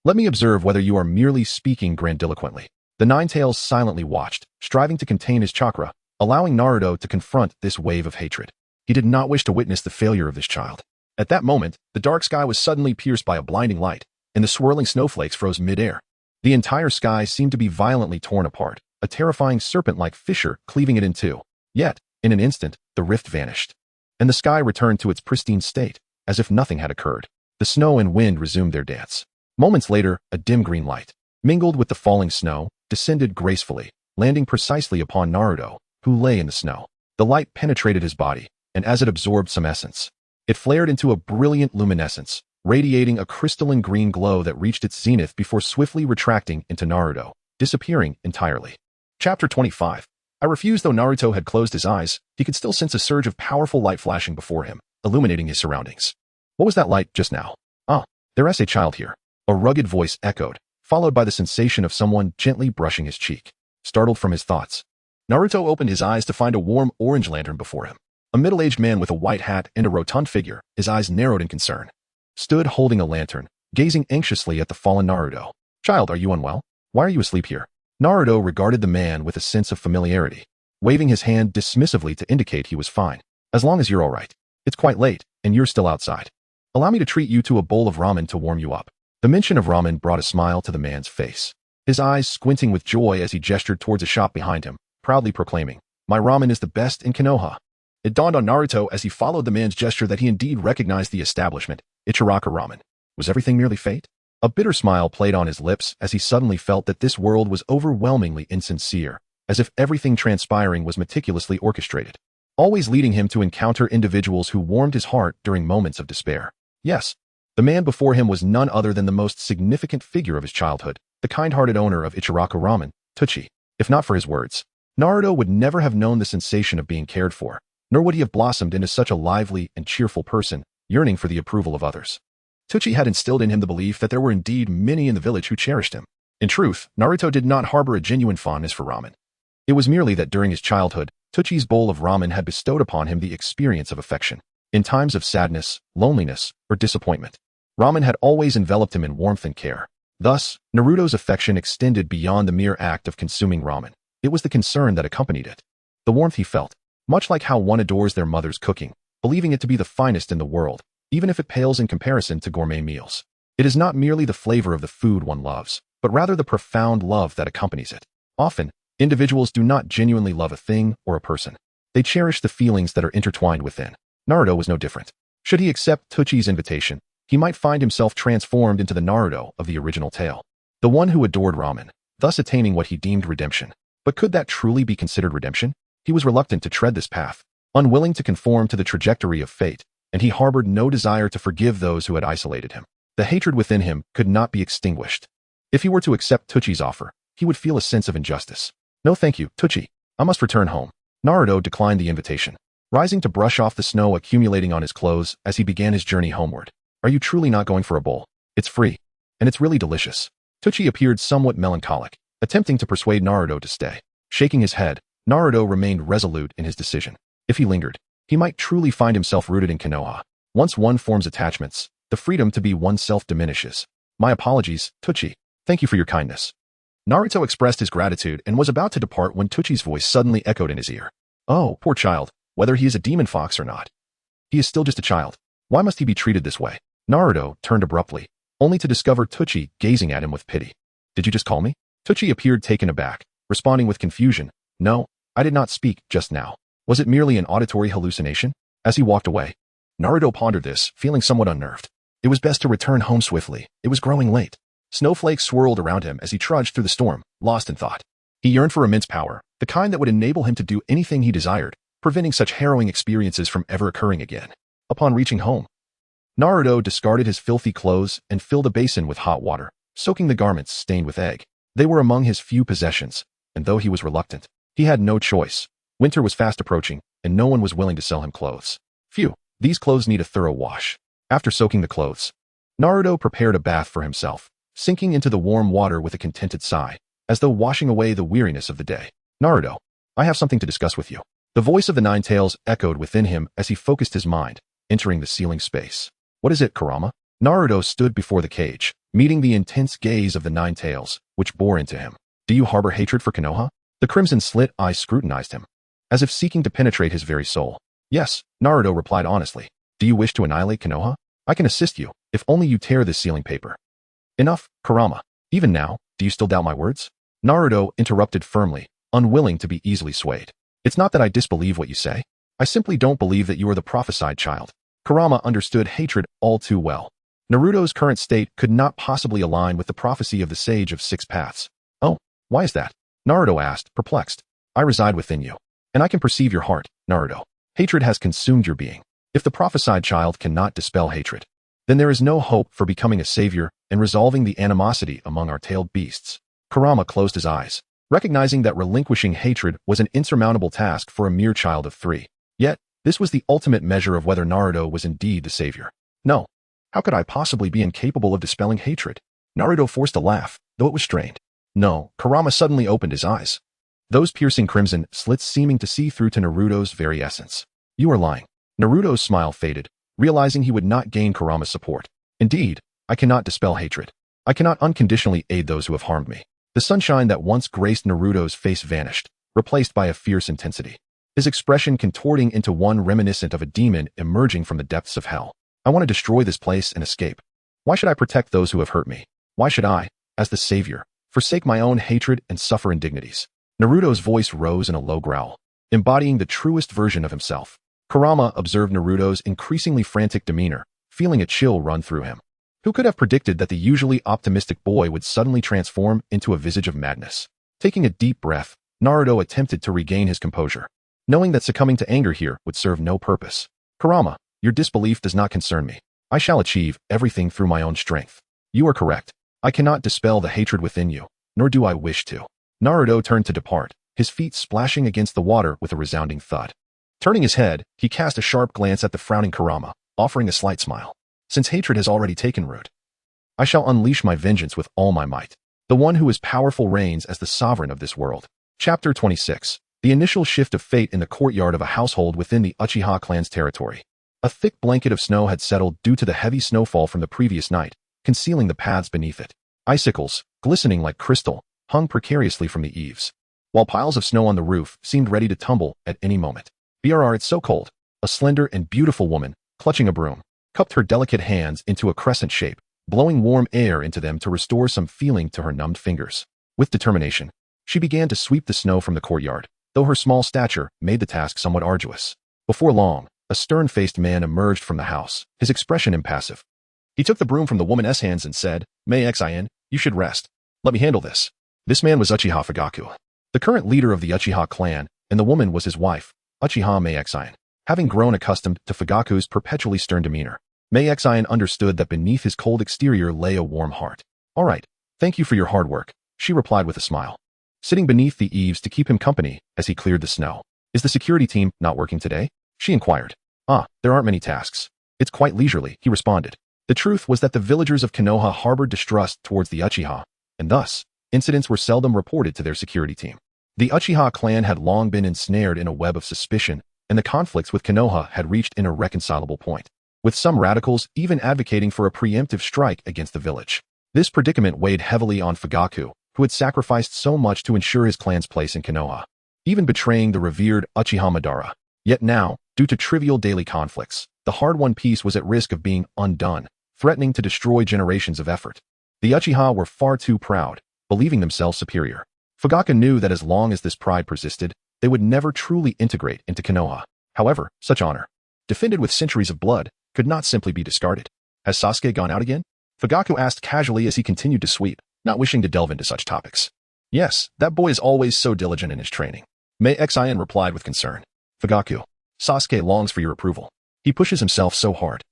let me observe whether you are merely speaking grandiloquently. The Nine Tails silently watched, striving to contain his chakra, allowing Naruto to confront this wave of hatred. He did not wish to witness the failure of this child. At that moment, the dark sky was suddenly pierced by a blinding light, and the swirling snowflakes froze mid-air. The entire sky seemed to be violently torn apart, a terrifying serpent-like fissure cleaving it in two. Yet, in an instant, the rift vanished, and the sky returned to its pristine state, as if nothing had occurred. The snow and wind resumed their dance. Moments later, a dim green light, mingled with the falling snow, descended gracefully, landing precisely upon Naruto, who lay in the snow. The light penetrated his body, and as it absorbed some essence, it flared into a brilliant luminescence, radiating a crystalline green glow that reached its zenith before swiftly retracting into Naruto, disappearing entirely. Chapter 25. I refused. Though Naruto had closed his eyes, he could still sense a surge of powerful light flashing before him, illuminating his surroundings. What was that light just now? Ah, there's a child here. A rugged voice echoed, followed by the sensation of someone gently brushing his cheek. Startled from his thoughts, Naruto opened his eyes to find a warm orange lantern before him. A middle-aged man with a white hat and a rotund figure, his eyes narrowed in concern, stood holding a lantern, gazing anxiously at the fallen Naruto. Child, are you unwell? Why are you asleep here? Naruto regarded the man with a sense of familiarity, waving his hand dismissively to indicate he was fine. As long as you're all right. It's quite late, and you're still outside. Allow me to treat you to a bowl of ramen to warm you up. The mention of ramen brought a smile to the man's face, his eyes squinting with joy as he gestured towards a shop behind him, proudly proclaiming, "My ramen is the best in Konoha." It dawned on Naruto as he followed the man's gesture that he indeed recognized the establishment, Ichiraka Ramen. Was everything merely fate? A bitter smile played on his lips as he suddenly felt that this world was overwhelmingly insincere, as if everything transpiring was meticulously orchestrated, always leading him to encounter individuals who warmed his heart during moments of despair. Yes, the man before him was none other than the most significant figure of his childhood, the kind-hearted owner of Ichiraka Ramen, Teuchi. If not for his words, Naruto would never have known the sensation of being cared for, nor would he have blossomed into such a lively and cheerful person, yearning for the approval of others. Teuchi had instilled in him the belief that there were indeed many in the village who cherished him. In truth, Naruto did not harbor a genuine fondness for ramen. It was merely that during his childhood, Teuchi's bowl of ramen had bestowed upon him the experience of affection. In times of sadness, loneliness, or disappointment, ramen had always enveloped him in warmth and care. Thus, Naruto's affection extended beyond the mere act of consuming ramen. It was the concern that accompanied it, the warmth he felt, much like how one adores their mother's cooking, believing it to be the finest in the world, even if it pales in comparison to gourmet meals. It is not merely the flavor of the food one loves, but rather the profound love that accompanies it. Often, individuals do not genuinely love a thing or a person. They cherish the feelings that are intertwined within. Naruto was no different. Should he accept Tuchi's invitation, he might find himself transformed into the Naruto of the original tale, the one who adored ramen, thus attaining what he deemed redemption. But could that truly be considered redemption? He was reluctant to tread this path, unwilling to conform to the trajectory of fate, and he harbored no desire to forgive those who had isolated him. The hatred within him could not be extinguished. If he were to accept Tuchi's offer, he would feel a sense of injustice. No thank you, Tuchi. I must return home. Naruto declined the invitation, rising to brush off the snow accumulating on his clothes as he began his journey homeward. Are you truly not going for a bowl? It's free. And it's really delicious. Tuchi appeared somewhat melancholic, attempting to persuade Naruto to stay. Shaking his head, Naruto remained resolute in his decision. If he lingered, he might truly find himself rooted in Konoha. Once one forms attachments, the freedom to be oneself diminishes. My apologies, Tuchi. Thank you for your kindness. Naruto expressed his gratitude and was about to depart when Tuchi's voice suddenly echoed in his ear. Oh, poor child, whether he is a demon fox or not. He is still just a child. Why must he be treated this way? Naruto turned abruptly, only to discover Tuchi gazing at him with pity. Did you just call me? Tuchi appeared taken aback, responding with confusion. No, I did not speak just now. Was it merely an auditory hallucination? As he walked away, Naruto pondered this, feeling somewhat unnerved. It was best to return home swiftly. It was growing late. Snowflakes swirled around him as he trudged through the storm, lost in thought. He yearned for immense power, the kind that would enable him to do anything he desired, preventing such harrowing experiences from ever occurring again. Upon reaching home, Naruto discarded his filthy clothes and filled a basin with hot water, soaking the garments stained with egg. They were among his few possessions, and though he was reluctant, he had no choice. Winter was fast approaching, and no one was willing to sell him clothes. Phew, these clothes need a thorough wash. After soaking the clothes, Naruto prepared a bath for himself, sinking into the warm water with a contented sigh, as though washing away the weariness of the day. Naruto, I have something to discuss with you. The voice of the Nine Tails echoed within him as he focused his mind, entering the ceiling space. What is it, Kurama? Naruto stood before the cage, meeting the intense gaze of the Nine Tails, which bore into him. Do you harbor hatred for Konoha? The crimson slit eyes scrutinized him, as if seeking to penetrate his very soul. Yes, Naruto replied honestly. Do you wish to annihilate Konoha? I can assist you, if only you tear this ceiling paper. Enough, Kurama. Even now, do you still doubt my words? Naruto interrupted firmly, unwilling to be easily swayed. It's not that I disbelieve what you say. I simply don't believe that you are the prophesied child. Kurama understood hatred all too well. Naruto's current state could not possibly align with the prophecy of the Sage of Six Paths. Oh, why is that? Naruto asked, perplexed. I reside within you, and I can perceive your heart, Naruto. Hatred has consumed your being. If the prophesied child cannot dispel hatred, then there is no hope for becoming a savior and resolving the animosity among our tailed beasts. Kurama closed his eyes, recognizing that relinquishing hatred was an insurmountable task for a mere child of 3. Yet, this was the ultimate measure of whether Naruto was indeed the savior. No. How could I possibly be incapable of dispelling hatred? Naruto forced a laugh, though it was strained. No, Kurama suddenly opened his eyes, those piercing crimson slits seeming to see through to Naruto's very essence. You are lying. Naruto's smile faded, realizing he would not gain Kurama's support. Indeed, I cannot dispel hatred. I cannot unconditionally aid those who have harmed me. The sunshine that once graced Naruto's face vanished, replaced by a fierce intensity, his expression contorting into one reminiscent of a demon emerging from the depths of hell. I want to destroy this place and escape. Why should I protect those who have hurt me? Why should I, as the savior, forsake my own hatred and suffer indignities? Naruto's voice rose in a low growl, embodying the truest version of himself. Kurama observed Naruto's increasingly frantic demeanor, feeling a chill run through him. Who could have predicted that the usually optimistic boy would suddenly transform into a visage of madness? Taking a deep breath, Naruto attempted to regain his composure, knowing that succumbing to anger here would serve no purpose. Kurama, your disbelief does not concern me. I shall achieve everything through my own strength. You are correct. I cannot dispel the hatred within you, nor do I wish to. Naruto turned to depart, his feet splashing against the water with a resounding thud. Turning his head, he cast a sharp glance at the frowning Kurama, offering a slight smile. Since hatred has already taken root, I shall unleash my vengeance with all my might. The one who is powerful reigns as the sovereign of this world. Chapter 26. The initial shift of fate in the courtyard of a household within the Uchiha clan's territory. A thick blanket of snow had settled due to the heavy snowfall from the previous night, concealing the paths beneath it. Icicles, glistening like crystal, hung precariously from the eaves, while piles of snow on the roof seemed ready to tumble at any moment. Brr, it's so cold. A slender and beautiful woman, clutching a broom, cupped her delicate hands into a crescent shape, blowing warm air into them to restore some feeling to her numbed fingers. With determination, she began to sweep the snow from the courtyard, though her small stature made the task somewhat arduous. Before long, A stern-faced man emerged from the house, his expression impassive. He took the broom from the woman's hands and said, "Mei Xin, you should rest. Let me handle this." This man was Uchiha Fugaku, the current leader of the Uchiha clan, and the woman was his wife, Uchiha Mei Xin. Having grown accustomed to Fugaku's perpetually stern demeanor, Mei Xin understood that beneath his cold exterior lay a warm heart. "All right, thank you for your hard work," she replied with a smile. Sitting beneath the eaves to keep him company as he cleared the snow. "Is the security team not working today?" she inquired. There aren't many tasks. It's quite leisurely," he responded. The truth was that the villagers of Konoha harbored distrust towards the Uchiha, and thus, incidents were seldom reported to their security team. The Uchiha clan had long been ensnared in a web of suspicion, and the conflicts with Konoha had reached an irreconcilable point, with some radicals even advocating for a preemptive strike against the village. This predicament weighed heavily on Fugaku, who had sacrificed so much to ensure his clan's place in Konoha, even betraying the revered Uchiha Madara. Yet now, due to trivial daily conflicts, the hard-won peace was at risk of being undone, threatening to destroy generations of effort. The Uchiha were far too proud, believing themselves superior. Fugaku knew that as long as this pride persisted, they would never truly integrate into Konoha. However, such honor, defended with centuries of blood, could not simply be discarded. "Has Sasuke gone out again?" Fugaku asked casually as he continued to sweep, not wishing to delve into such topics. "Yes, that boy is always so diligent in his training," Mei Xin replied with concern. "Fugaku, Sasuke longs for your approval. He pushes himself so hard.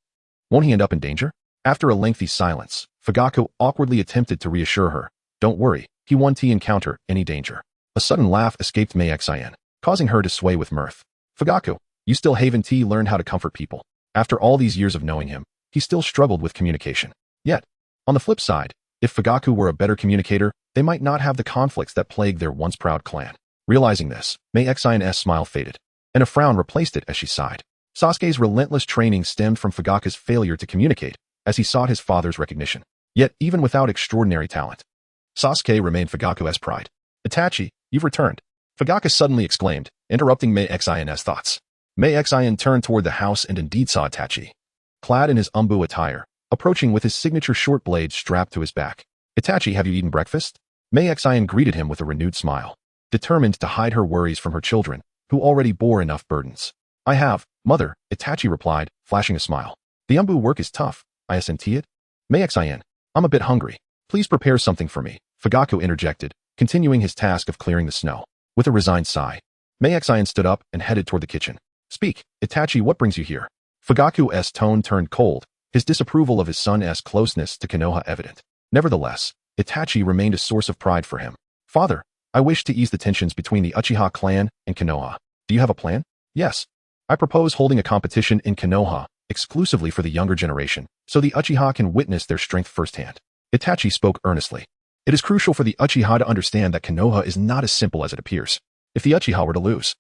Won't he end up in danger?" After a lengthy silence, Fugaku awkwardly attempted to reassure her. "Don't worry, he won't encounter any danger." A sudden laugh escaped Mei Xin, causing her to sway with mirth. "Fugaku, you still haven't learned how to comfort people." After all these years of knowing him, he still struggled with communication. Yet, on the flip side, if Fugaku were a better communicator, they might not have the conflicts that plagued their once proud clan. Realizing this, Mei Xin's smile faded, and a frown replaced it as she sighed. Sasuke's relentless training stemmed from Fugaku's failure to communicate, as he sought his father's recognition. Yet, even without extraordinary talent, Sasuke remained Fugaku's pride. "Itachi, you've returned," Fugaku suddenly exclaimed, interrupting Mei Xin's thoughts. Mei Xin turned toward the house and indeed saw Itachi, clad in his umbu attire, approaching with his signature short blade strapped to his back. "Itachi, have you eaten breakfast?" Mei Xin greeted him with a renewed smile, determined to hide her worries from her children, who already bore enough burdens. "I have, mother," Itachi replied, flashing a smile. "The umbu work is tough, I assent it." "Mei Xin, I'm a bit hungry. Please prepare something for me," Fugaku interjected, continuing his task of clearing the snow. With a resigned sigh, Mei Xin stood up and headed toward the kitchen. "Speak, Itachi, what brings you here?" Fugaku's tone turned cold, his disapproval of his son's closeness to Konoha evident. Nevertheless, Itachi remained a source of pride for him. "Father, I wish to ease the tensions between the Uchiha clan and Konoha. Do you have a plan?" "Yes. I propose holding a competition in Konoha, exclusively for the younger generation, so the Uchiha can witness their strength firsthand." Itachi spoke earnestly. "It is crucial for the Uchiha to understand that Konoha is not as simple as it appears. If the Uchiha were to lose,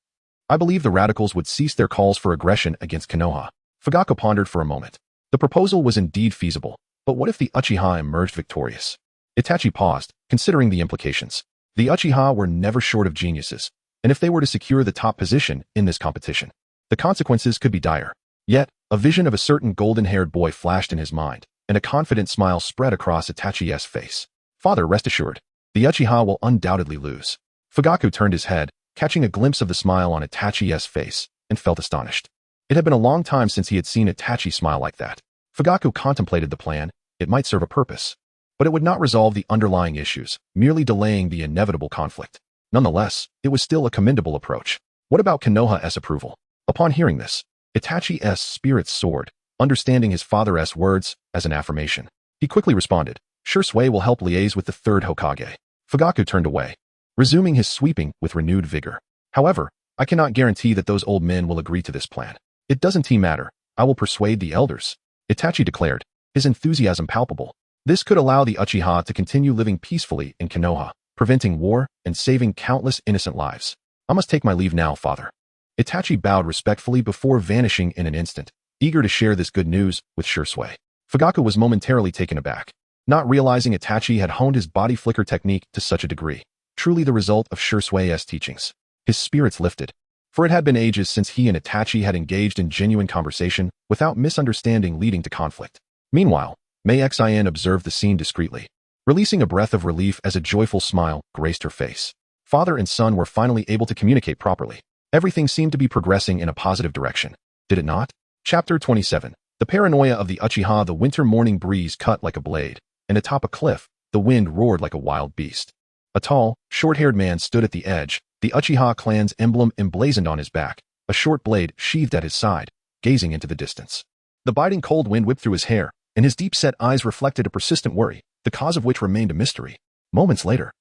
I believe the radicals would cease their calls for aggression against Konoha." Fugaku pondered for a moment. The proposal was indeed feasible, but what if the Uchiha emerged victorious? Itachi paused, considering the implications. The Uchiha were never short of geniuses, and if they were to secure the top position in this competition, the consequences could be dire. Yet, a vision of a certain golden-haired boy flashed in his mind, and a confident smile spread across Itachi's face. "Father, rest assured, the Uchiha will undoubtedly lose." Fugaku turned his head, catching a glimpse of the smile on Itachi's face, and felt astonished. It had been a long time since he had seen Itachi smile like that. Fugaku contemplated the plan. It might serve a purpose, but it would not resolve the underlying issues, merely delaying the inevitable conflict. Nonetheless, it was still a commendable approach. What about Konoha's approval? Upon hearing this, Itachi's spirits soared, understanding his father's words as an affirmation. He quickly responded, "Shursui will help liaise with the third Hokage." Fugaku turned away, resuming his sweeping with renewed vigor. "However, I cannot guarantee that those old men will agree to this plan." "It doesn't matter. I will persuade the elders," Itachi declared, his enthusiasm palpable. This could allow the Uchiha to continue living peacefully in Konoha, preventing war and saving countless innocent lives. "I must take my leave now, father." Itachi bowed respectfully before vanishing in an instant, eager to share this good news with Shursui. Fugaku was momentarily taken aback, not realizing Itachi had honed his body flicker technique to such a degree, truly the result of Shursui's teachings. His spirits lifted, for it had been ages since he and Itachi had engaged in genuine conversation without misunderstanding leading to conflict. Meanwhile, Mei Xin observed the scene discreetly, releasing a breath of relief as a joyful smile graced her face. Father and son were finally able to communicate properly. Everything seemed to be progressing in a positive direction. did it not? Chapter 27. The paranoia of the Uchiha. The winter morning breeze cut like a blade, and atop a cliff, the wind roared like a wild beast. A tall, short-haired man stood at the edge, the Uchiha clan's emblem emblazoned on his back, a short blade sheathed at his side, gazing into the distance. The biting cold wind whipped through his hair, and his deep-set eyes reflected a persistent worry, the cause of which remained a mystery. Moments later,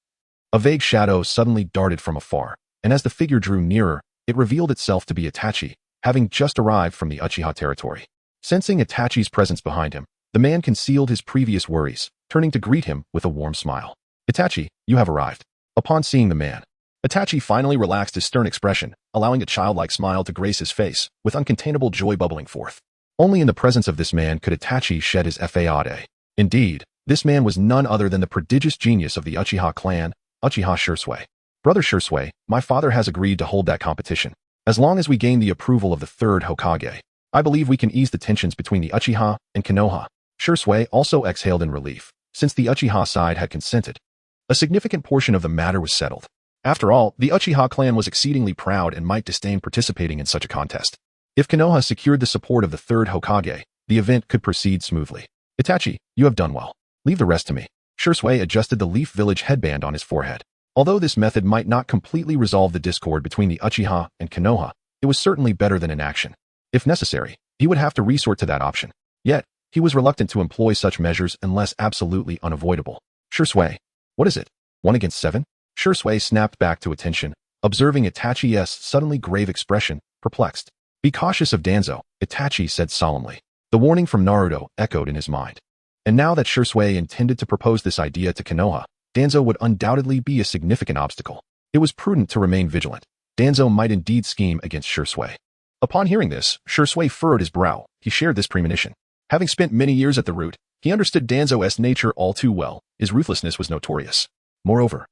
a vague shadow suddenly darted from afar, and as the figure drew nearer, it revealed itself to be Itachi, having just arrived from the Uchiha territory. Sensing Itachi's presence behind him, the man concealed his previous worries, turning to greet him with a warm smile. Itachi, you have arrived. Upon seeing the man, Itachi finally relaxed his stern expression, allowing a childlike smile to grace his face, with uncontainable joy bubbling forth. Only in the presence of this man could Itachi shed his fade. Indeed, this man was none other than the prodigious genius of the Uchiha clan, Uchiha Shisui. Brother Shisui, my father has agreed to hold that competition. As long as we gain the approval of the third Hokage, I believe we can ease the tensions between the Uchiha and Konoha. Shisui also exhaled in relief, since the Uchiha side had consented. A significant portion of the matter was settled. After all, the Uchiha clan was exceedingly proud and might disdain participating in such a contest. If Konoha secured the support of the third Hokage, the event could proceed smoothly. Itachi, you have done well. Leave the rest to me. Shisui adjusted the Leaf Village headband on his forehead. Although this method might not completely resolve the discord between the Uchiha and Konoha, it was certainly better than inaction. If necessary, he would have to resort to that option. Yet, he was reluctant to employ such measures unless absolutely unavoidable. Shisui, what is it? 1 against 7? Shisui snapped back to attention, observing Itachi's suddenly grave expression, perplexed. Be cautious of Danzo, Itachi said solemnly. The warning from Naruto echoed in his mind. And now that Shisui intended to propose this idea to Konoha, Danzo would undoubtedly be a significant obstacle. It was prudent to remain vigilant. Danzo might indeed scheme against Shisui. Upon hearing this, Shisui furrowed his brow. He shared this premonition. Having spent many years at the root, he understood Danzo's nature all too well. His ruthlessness was notorious. Moreover,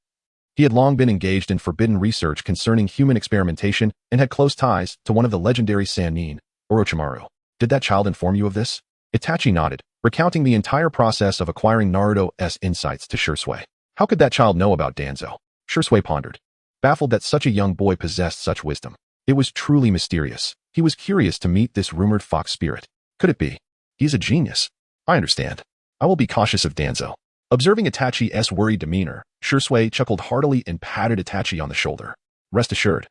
he had long been engaged in forbidden research concerning human experimentation and had close ties to one of the legendary Sannin, Orochimaru. Did that child inform you of this? Itachi nodded, recounting the entire process of acquiring Naruto's insights to Shisui. How could that child know about Danzo? Shisui pondered, baffled that such a young boy possessed such wisdom. It was truly mysterious. He was curious to meet this rumored fox spirit. Could it be? He's a genius. I understand. I will be cautious of Danzo. Observing Itachi's worried demeanor, Shisui chuckled heartily and patted Itachi on the shoulder. Rest assured,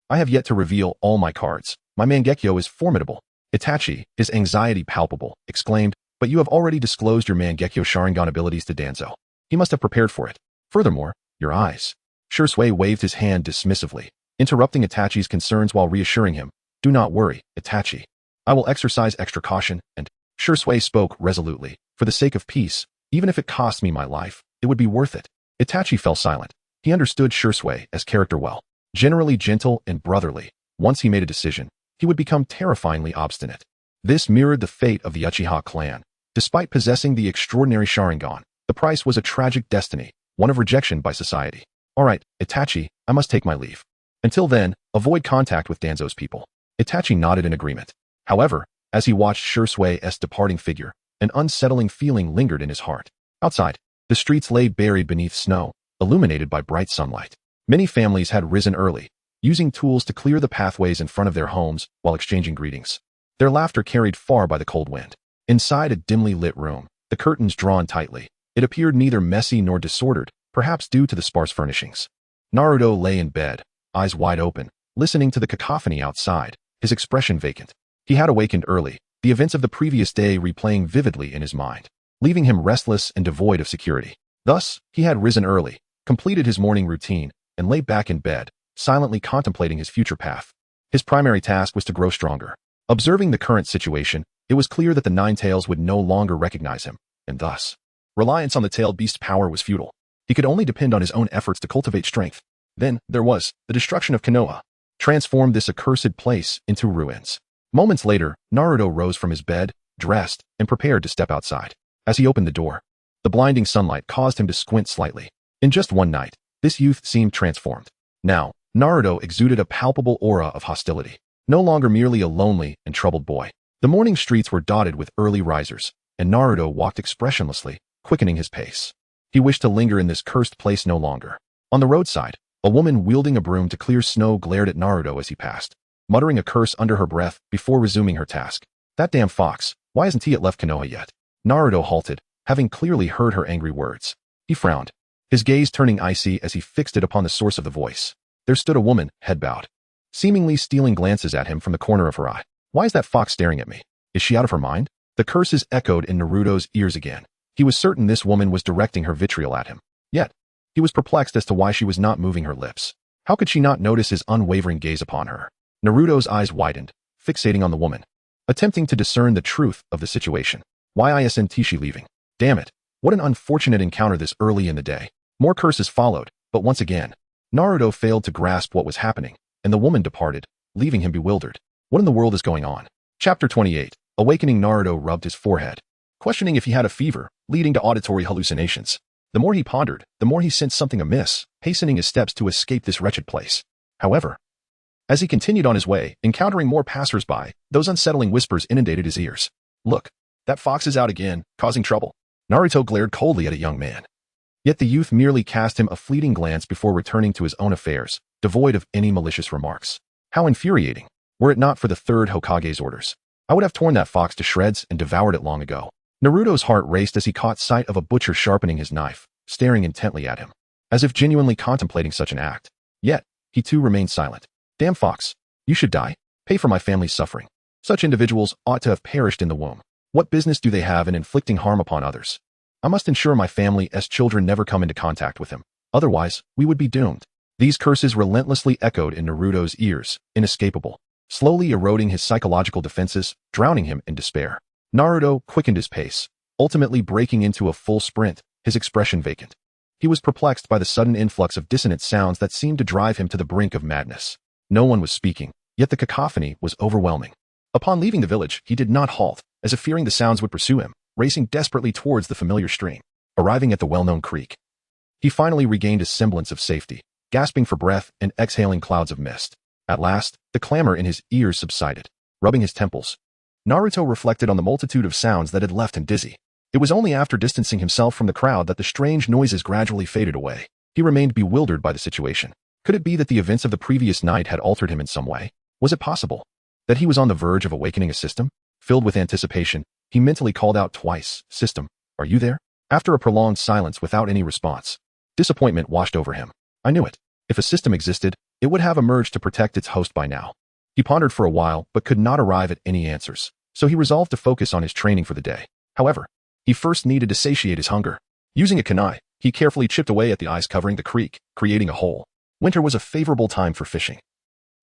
I have yet to reveal all my cards. My Mangekyo is formidable. Itachi, his anxiety palpable, exclaimed, but you have already disclosed your Mangekyo Sharingan abilities to Danzo. He must have prepared for it. Furthermore, your eyes. Shisui waved his hand dismissively, interrupting Itachi's concerns while reassuring him. Do not worry, Itachi. I will exercise extra caution, and Shisui spoke resolutely. For the sake of peace, even if it costs me my life, it would be worth it. Itachi fell silent. He understood Shisui character well. Generally gentle and brotherly, once he made a decision, he would become terrifyingly obstinate. This mirrored the fate of the Uchiha clan. Despite possessing the extraordinary Sharingan, the price was a tragic destiny, one of rejection by society. All right, Itachi, I must take my leave. Until then, avoid contact with Danzo's people. Itachi nodded in agreement. However, as he watched Shisui's departing figure, an unsettling feeling lingered in his heart. Outside, the streets lay buried beneath snow, illuminated by bright sunlight. Many families had risen early, using tools to clear the pathways in front of their homes while exchanging greetings. Their laughter carried far by the cold wind. Inside a dimly lit room, the curtains drawn tightly, it appeared neither messy nor disordered, perhaps due to the sparse furnishings. Naruto lay in bed, eyes wide open, listening to the cacophony outside, his expression vacant. He had awakened early, the events of the previous day replaying vividly in his mind, leaving him restless and devoid of security. Thus, he had risen early, completed his morning routine, and lay back in bed, silently contemplating his future path. His primary task was to grow stronger. Observing the current situation, it was clear that the Nine Tails would no longer recognize him, and thus, reliance on the tailed beast's power was futile. He could only depend on his own efforts to cultivate strength. Then, there was the destruction of Konoha, transformed this accursed place into ruins. Moments later, Naruto rose from his bed, dressed, and prepared to step outside. As he opened the door, the blinding sunlight caused him to squint slightly. In just one night, this youth seemed transformed. Now, Naruto exuded a palpable aura of hostility. No longer merely a lonely and troubled boy. The morning streets were dotted with early risers, and Naruto walked expressionlessly, quickening his pace. He wished to linger in this cursed place no longer. On the roadside, a woman wielding a broom to clear snow glared at Naruto as he passed. muttering a curse under her breath before resuming her task. That damn fox, why hasn't he left Konoha yet? Naruto halted, having clearly heard her angry words. He frowned, his gaze turning icy as he fixed it upon the source of the voice. There stood a woman, head bowed, seemingly stealing glances at him from the corner of her eye. Why is that fox staring at me? Is she out of her mind? The curses echoed in Naruto's ears again. He was certain this woman was directing her vitriol at him. Yet, he was perplexed as to why she was not moving her lips. How could she not notice his unwavering gaze upon her? Naruto's eyes widened, fixating on the woman, attempting to discern the truth of the situation. Why isn't she leaving? Damn it. What an unfortunate encounter this early in the day. More curses followed, but once again, Naruto failed to grasp what was happening, and the woman departed, leaving him bewildered. What in the world is going on? Chapter 28. Awakening. Naruto rubbed his forehead, questioning if he had a fever, leading to auditory hallucinations. The more he pondered, the more he sensed something amiss, hastening his steps to escape this wretched place. However, as he continued on his way, encountering more passers-by, those unsettling whispers inundated his ears. Look, that fox is out again, causing trouble. Naruto glared coldly at a young man. Yet the youth merely cast him a fleeting glance before returning to his own affairs, devoid of any malicious remarks. How infuriating. Were it not for the third Hokage's orders, I would have torn that fox to shreds and devoured it long ago. Naruto's heart raced as he caught sight of a butcher sharpening his knife, staring intently at him, as if genuinely contemplating such an act. Yet, he too remained silent. Damn fox, you should die. Pay for my family's suffering. Such individuals ought to have perished in the womb. What business do they have in inflicting harm upon others? I must ensure my family's children never come into contact with him. Otherwise, we would be doomed. These curses relentlessly echoed in Naruto's ears, inescapable, slowly eroding his psychological defenses, drowning him in despair. Naruto quickened his pace, ultimately breaking into a full sprint, his expression vacant. He was perplexed by the sudden influx of dissonant sounds that seemed to drive him to the brink of madness. No one was speaking, yet the cacophony was overwhelming. Upon leaving the village, he did not halt, as if fearing the sounds would pursue him, racing desperately towards the familiar stream. Arriving at the well-known creek, he finally regained a semblance of safety, gasping for breath and exhaling clouds of mist. At last, the clamor in his ears subsided. Rubbing his temples, Naruto reflected on the multitude of sounds that had left him dizzy. It was only after distancing himself from the crowd that the strange noises gradually faded away. He remained bewildered by the situation. Could it be that the events of the previous night had altered him in some way? Was it possible that he was on the verge of awakening a system? Filled with anticipation, he mentally called out twice, "System, are you there?" After a prolonged silence without any response, disappointment washed over him. I knew it. If a system existed, it would have emerged to protect its host by now. He pondered for a while, but could not arrive at any answers, so he resolved to focus on his training for the day. However, he first needed to satiate his hunger. Using a kunai, he carefully chipped away at the ice covering the creek, creating a hole. Winter was a favorable time for fishing,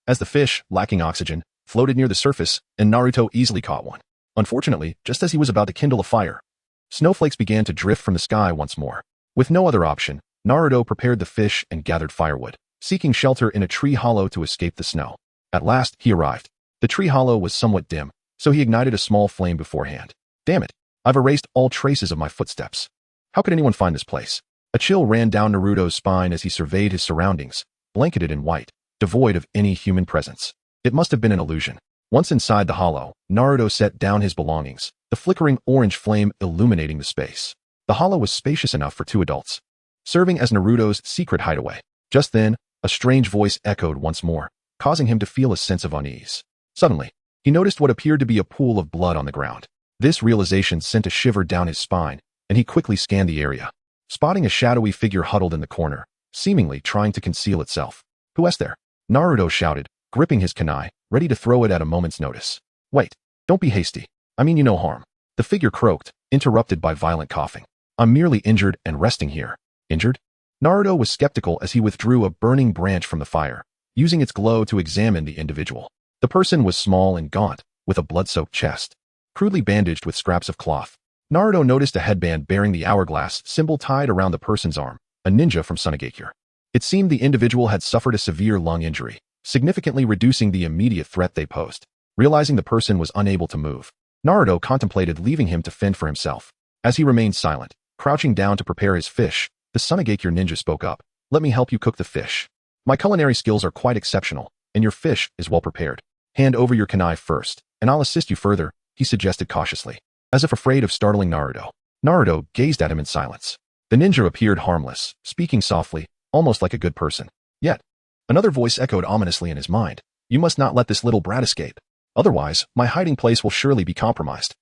as the fish, lacking oxygen, floated near the surface, and Naruto easily caught one. Unfortunately, just as he was about to kindle a fire, snowflakes began to drift from the sky once more. With no other option, Naruto prepared the fish and gathered firewood, seeking shelter in a tree hollow to escape the snow. At last, he arrived. The tree hollow was somewhat dim, so he ignited a small flame beforehand. Damn it, I've erased all traces of my footsteps. How could anyone find this place? A chill ran down Naruto's spine as he surveyed his surroundings, blanketed in white, devoid of any human presence. It must have been an illusion. Once inside the hollow, Naruto set down his belongings, the flickering orange flame illuminating the space. The hollow was spacious enough for two adults, serving as Naruto's secret hideaway. Just then, a strange voice echoed once more, causing him to feel a sense of unease. Suddenly, he noticed what appeared to be a pool of blood on the ground. This realization sent a shiver down his spine, and he quickly scanned the area, spotting a shadowy figure huddled in the corner, seemingly trying to conceal itself. "Who is there?" Naruto shouted, gripping his kunai, ready to throw it at a moment's notice. "Wait, don't be hasty. I mean you no harm." The figure croaked, interrupted by violent coughing. "I'm merely injured and resting here." Injured? Naruto was skeptical as he withdrew a burning branch from the fire, using its glow to examine the individual. The person was small and gaunt, with a blood-soaked chest, crudely bandaged with scraps of cloth. Naruto noticed a headband bearing the hourglass symbol tied around the person's arm, a ninja from Sunagakure. It seemed the individual had suffered a severe lung injury, significantly reducing the immediate threat they posed. Realizing the person was unable to move, Naruto contemplated leaving him to fend for himself. As he remained silent, crouching down to prepare his fish, the Sunagakure ninja spoke up. "Let me help you cook the fish. My culinary skills are quite exceptional, and your fish is well prepared. Hand over your kunai first, and I'll assist you further," he suggested cautiously. As if afraid of startling Naruto, Naruto gazed at him in silence. The ninja appeared harmless, speaking softly, almost like a good person. Yet, another voice echoed ominously in his mind. You must not let this little brat escape. Otherwise, my hiding place will surely be compromised.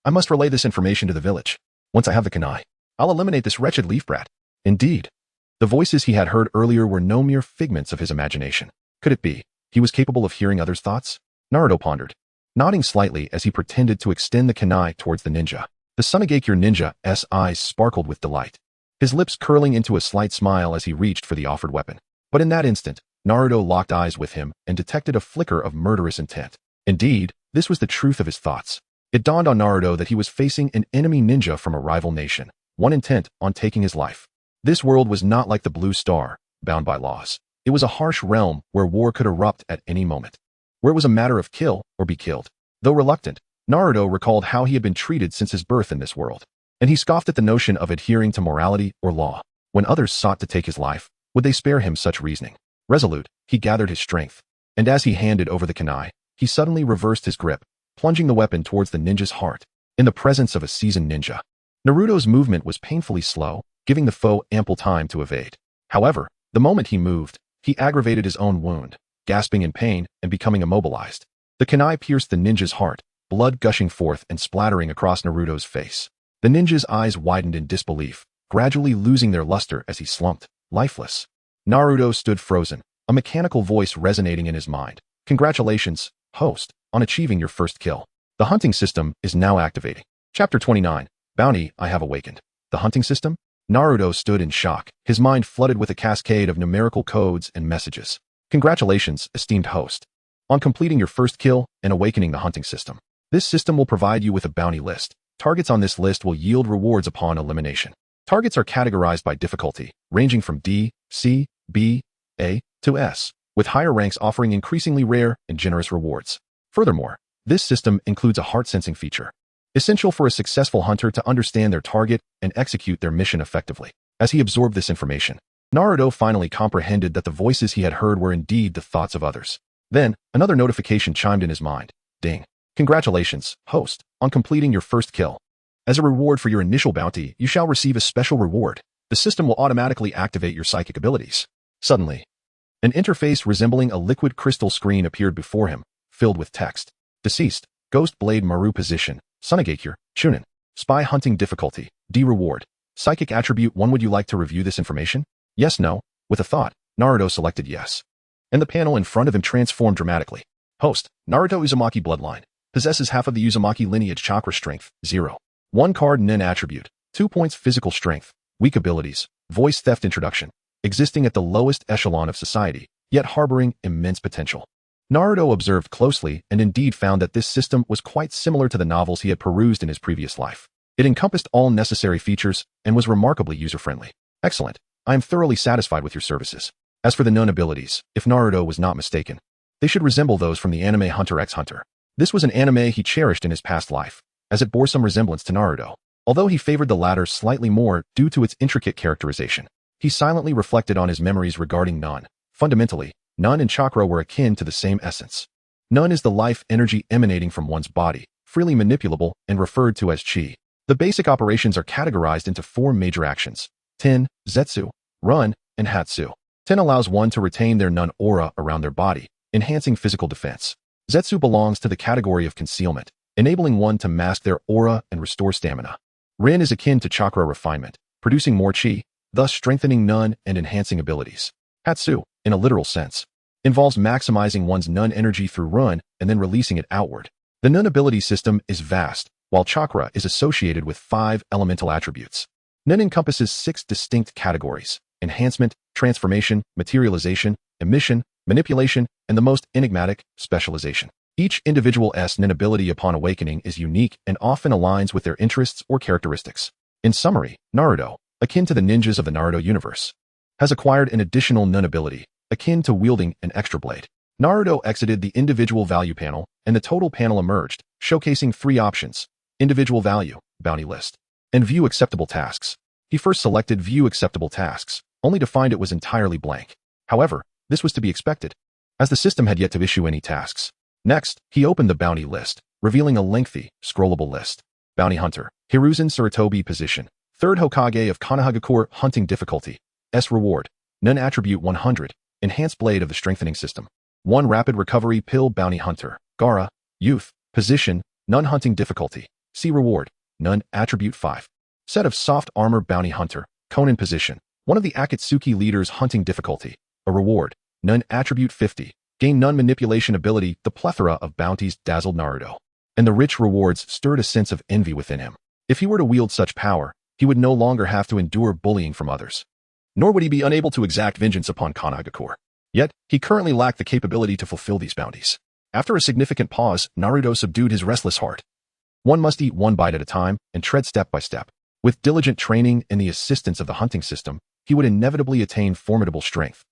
I must relay this information to the village. Once I have the kunai, I'll eliminate this wretched leaf brat. Indeed, the voices he had heard earlier were no mere figments of his imagination. Could it be he was capable of hearing others' thoughts? Naruto pondered, nodding slightly as he pretended to extend the kunai towards the ninja. The Sunagakure ninja's eyes sparkled with delight, his lips curling into a slight smile as he reached for the offered weapon. But in that instant, Naruto locked eyes with him and detected a flicker of murderous intent. Indeed, this was the truth of his thoughts. It dawned on Naruto that he was facing an enemy ninja from a rival nation, one intent on taking his life. This world was not like the Blue Star, bound by laws. It was a harsh realm where war could erupt at any moment, where it was a matter of kill or be killed. Though reluctant, Naruto recalled how he had been treated since his birth in this world, and he scoffed at the notion of adhering to morality or law. When others sought to take his life, would they spare him such reasoning? Resolute, he gathered his strength, and as he handed over the kunai, he suddenly reversed his grip, plunging the weapon towards the ninja's heart. In the presence of a seasoned ninja, Naruto's movement was painfully slow, giving the foe ample time to evade. However, the moment he moved, he aggravated his own wound, gasping in pain and becoming immobilized. The kunai pierced the ninja's heart, blood gushing forth and splattering across Naruto's face. The ninja's eyes widened in disbelief, gradually losing their luster as he slumped, lifeless. Naruto stood frozen, a mechanical voice resonating in his mind. Congratulations, host, on achieving your first kill. The hunting system is now activating. Chapter 29. Bounty, I have awakened. The hunting system? Naruto stood in shock, his mind flooded with a cascade of numerical codes and messages. Congratulations, esteemed host, on completing your first kill and awakening the hunting system. This system will provide you with a bounty list. Targets on this list will yield rewards upon elimination. Targets are categorized by difficulty, ranging from D, C, B, A, to S, with higher ranks offering increasingly rare and generous rewards. Furthermore, this system includes a heart-sensing feature, essential for a successful hunter to understand their target and execute their mission effectively. As he absorbed this information, Naruto finally comprehended that the voices he had heard were indeed the thoughts of others. Then, another notification chimed in his mind. Ding. Congratulations, host, on completing your first kill. As a reward for your initial bounty, you shall receive a special reward. The system will automatically activate your psychic abilities. Suddenly, an interface resembling a liquid crystal screen appeared before him, filled with text. Deceased, Ghost Blade Maru position, Sunagakure, Chunin. Spy hunting difficulty, D reward. Psychic attribute 1. Would you like to review this information? Yes, no. With a thought, Naruto selected yes. And the panel in front of him transformed dramatically. Host, Naruto Uzumaki bloodline. Possesses half of the Uzumaki lineage chakra strength, 0. 1 card Nin attribute, 2 points physical strength, weak abilities, voice theft introduction, existing at the lowest echelon of society, yet harboring immense potential. Naruto observed closely and indeed found that this system was quite similar to the novels he had perused in his previous life. It encompassed all necessary features and was remarkably user-friendly. Excellent. I am thoroughly satisfied with your services. As for the Nun abilities, if Naruto was not mistaken, they should resemble those from the anime Hunter x Hunter. This was an anime he cherished in his past life, as it bore some resemblance to Naruto. Although he favored the latter slightly more due to its intricate characterization, he silently reflected on his memories regarding Nun. Fundamentally, Nun and chakra were akin to the same essence. Nun is the life energy emanating from one's body, freely manipulable and referred to as chi. The basic operations are categorized into 4 major actions: Ten, Zetsu, Run, and Hatsu. Ten allows one to retain their Nun aura around their body, enhancing physical defense. Zetsu belongs to the category of concealment, enabling one to mask their aura and restore stamina. Rin is akin to chakra refinement, producing more chi, thus strengthening Nun and enhancing abilities. Hatsu, in a literal sense, involves maximizing one's Nun energy through Run and then releasing it outward. The Nun ability system is vast, while chakra is associated with 5 elemental attributes. Nun encompasses 6 distinct categories: enhancement, transformation, materialization, emission, manipulation, and the most enigmatic, specialization. Each individual's Nin ability upon awakening is unique and often aligns with their interests or characteristics. In summary, Naruto, akin to the ninjas of the Naruto universe, has acquired an additional Nun ability, akin to wielding an extra blade. Naruto exited the individual value panel, and the total panel emerged, showcasing 3 options: individual value, bounty list, and view acceptable tasks. He first selected view acceptable tasks, only to find it was entirely blank. However, this was to be expected, as the system had yet to issue any tasks. Next, he opened the bounty list, revealing a lengthy, scrollable list. Bounty Hunter, Hiruzen Sarutobi position, 3rd Hokage of Konohagakure, hunting difficulty, S reward, Nun attribute 100, enhanced blade of the strengthening system. 1 rapid recovery pill bounty hunter. Gara, youth, position, none hunting difficulty. See reward, none attribute 5. Set of soft armor bounty hunter, Conan position. One of the Akatsuki leaders hunting difficulty. A reward, none attribute 50. Gain none manipulation ability. The plethora of bounties dazzled Naruto, and the rich rewards stirred a sense of envy within him. If he were to wield such power, he would no longer have to endure bullying from others. Nor would he be unable to exact vengeance upon Kanagakur. Yet, he currently lacked the capability to fulfill these bounties. After a significant pause, Naruto subdued his restless heart. One must eat one bite at a time and tread step by step. With diligent training and the assistance of the hunting system, he would inevitably attain formidable strength,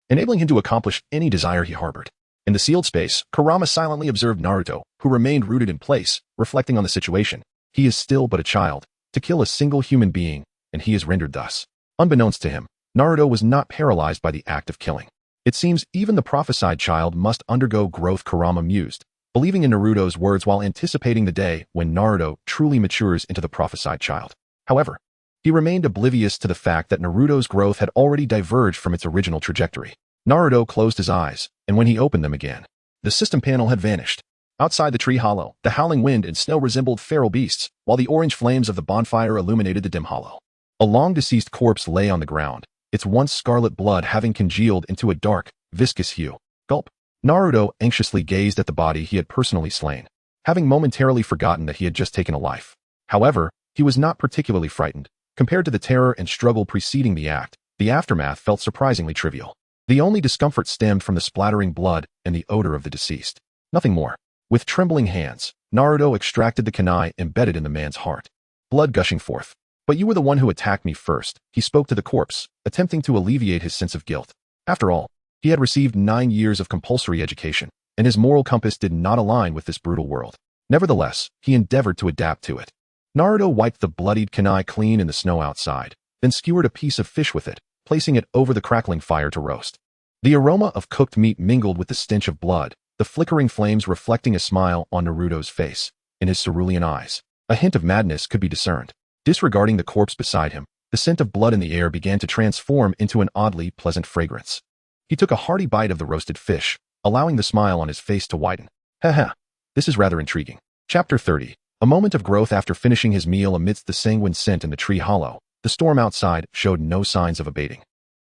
enabling him to accomplish any desire he harbored. In the sealed space, Kurama silently observed Naruto, who remained rooted in place, reflecting on the situation. He is still but a child, to kill a single human being, and he is rendered thus. Unbeknownst to him, Naruto was not paralyzed by the act of killing. It seems even the prophesied child must undergo growth. Kurama mused, believing in Naruto's words while anticipating the day when Naruto truly matures into the prophesied child. However, he remained oblivious to the fact that Naruto's growth had already diverged from its original trajectory. Naruto closed his eyes, and when he opened them again, the system panel had vanished. Outside the tree hollow, the howling wind and snow resembled feral beasts, while the orange flames of the bonfire illuminated the dim hollow. A long-deceased corpse lay on the ground, its once scarlet blood having congealed into a dark, viscous hue. Gulp. Naruto anxiously gazed at the body he had personally slain, having momentarily forgotten that he had just taken a life. However, he was not particularly frightened. Compared to the terror and struggle preceding the act, the aftermath felt surprisingly trivial. The only discomfort stemmed from the splattering blood and the odor of the deceased. Nothing more. With trembling hands, Naruto extracted the kunai embedded in the man's heart, blood gushing forth. But you were the one who attacked me first, he spoke to the corpse, attempting to alleviate his sense of guilt. After all, he had received 9 years of compulsory education, and his moral compass did not align with this brutal world. Nevertheless, he endeavored to adapt to it. Naruto wiped the bloodied kunai clean in the snow outside, then skewered a piece of fish with it, placing it over the crackling fire to roast. The aroma of cooked meat mingled with the stench of blood, the flickering flames reflecting a smile on Naruto's face. In his cerulean eyes, a hint of madness could be discerned. Disregarding the corpse beside him, the scent of blood in the air began to transform into an oddly pleasant fragrance. He took a hearty bite of the roasted fish, allowing the smile on his face to widen. Haha, this is rather intriguing. Chapter 30. A moment of growth. After finishing his meal amidst the sanguine scent in the tree hollow, the storm outside showed no signs of abating.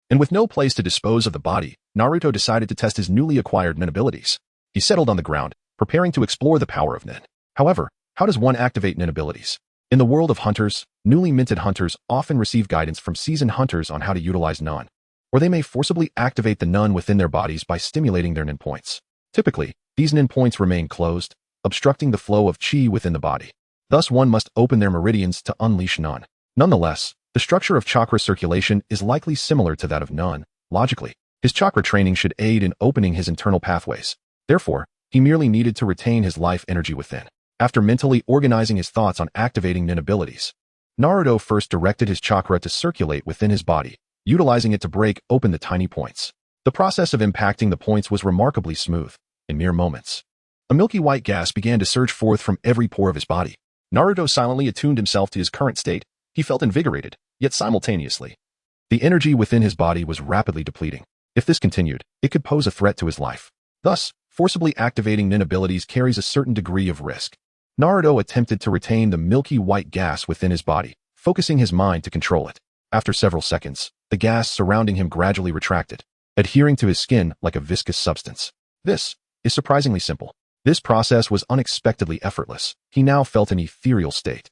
And with no place to dispose of the body, Naruto decided to test his newly acquired nin abilities. He settled on the ground, preparing to explore the power of nin. However, how does one activate nin abilities? In the world of hunters, newly minted hunters often receive guidance from seasoned hunters on how to utilize nin, or they may forcibly activate the nin within their bodies by stimulating their nin points. Typically, these nin points remain closed, obstructing the flow of chi within the body. Thus, one must open their meridians to unleash nin. Nonetheless, the structure of chakra circulation is likely similar to that of nin. Logically, his chakra training should aid in opening his internal pathways. Therefore, he merely needed to retain his life energy within. After mentally organizing his thoughts on activating nin abilities, Naruto first directed his chakra to circulate within his body, utilizing it to break open the tiny points. The process of impacting the points was remarkably smooth. In mere moments, a milky white gas began to surge forth from every pore of his body. Naruto silently attuned himself to his current state. He felt invigorated, yet simultaneously, the energy within his body was rapidly depleting. If this continued, it could pose a threat to his life. Thus, forcibly activating nin abilities carries a certain degree of risk. Naruto attempted to retain the milky white gas within his body, focusing his mind to control it. After several seconds, the gas surrounding him gradually retracted, adhering to his skin like a viscous substance. This is surprisingly simple. This process was unexpectedly effortless. He now felt an ethereal state,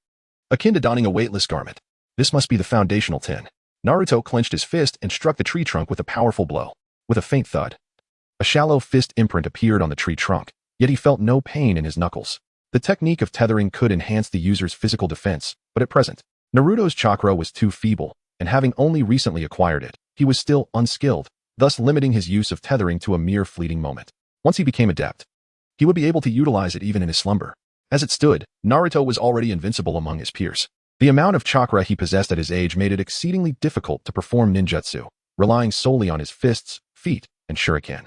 akin to donning a weightless garment. This must be the foundational tin. Naruto clenched his fist and struck the tree trunk with a powerful blow. With a faint thud, a shallow fist imprint appeared on the tree trunk, yet he felt no pain in his knuckles. The technique of tethering could enhance the user's physical defense, but at present, Naruto's chakra was too feeble, and having only recently acquired it, he was still unskilled, thus limiting his use of tethering to a mere fleeting moment. Once he became adept, he would be able to utilize it even in his slumber. As it stood, Naruto was already invincible among his peers. The amount of chakra he possessed at his age made it exceedingly difficult to perform ninjutsu, relying solely on his fists, feet, and shuriken.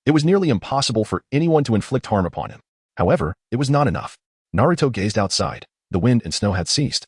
It was nearly impossible for anyone to inflict harm upon him. However, it was not enough. Naruto gazed outside. The wind and snow had ceased.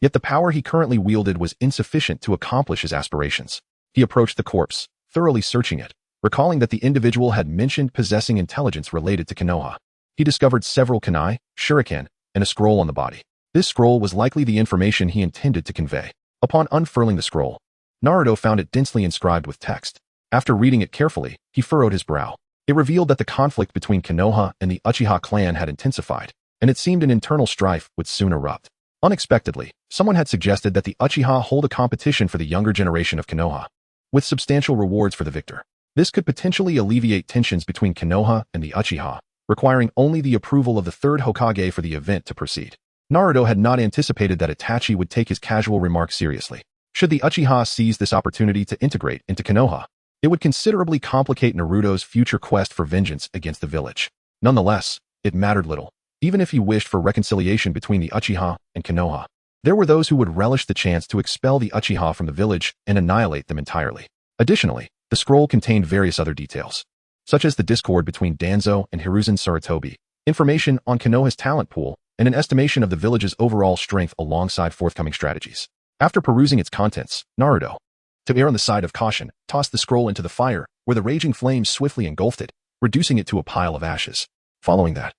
Yet the power he currently wielded was insufficient to accomplish his aspirations. He approached the corpse, thoroughly searching it, Recalling that the individual had mentioned possessing intelligence related to Konoha, he discovered several kunai, shuriken, and a scroll on the body. This scroll was likely the information he intended to convey. Upon unfurling the scroll, Naruto found it densely inscribed with text. After reading it carefully, he furrowed his brow. It revealed that the conflict between Konoha and the Uchiha clan had intensified, and it seemed an internal strife would soon erupt. Unexpectedly, someone had suggested that the Uchiha hold a competition for the younger generation of Konoha, with substantial rewards for the victor. This could potentially alleviate tensions between Konoha and the Uchiha, requiring only the approval of the third Hokage for the event to proceed. Naruto had not anticipated that Itachi would take his casual remark seriously. Should the Uchiha seize this opportunity to integrate into Konoha, it would considerably complicate Naruto's future quest for vengeance against the village. Nonetheless, it mattered little. Even if he wished for reconciliation between the Uchiha and Konoha, there were those who would relish the chance to expel the Uchiha from the village and annihilate them entirely. Additionally, the scroll contained various other details, such as the discord between Danzo and Hiruzen Sarutobi, information on Konoha's talent pool, and an estimation of the village's overall strength alongside forthcoming strategies. After perusing its contents, Naruto, to err on the side of caution, tossed the scroll into the fire, where the raging flames swiftly engulfed it, reducing it to a pile of ashes. Following that,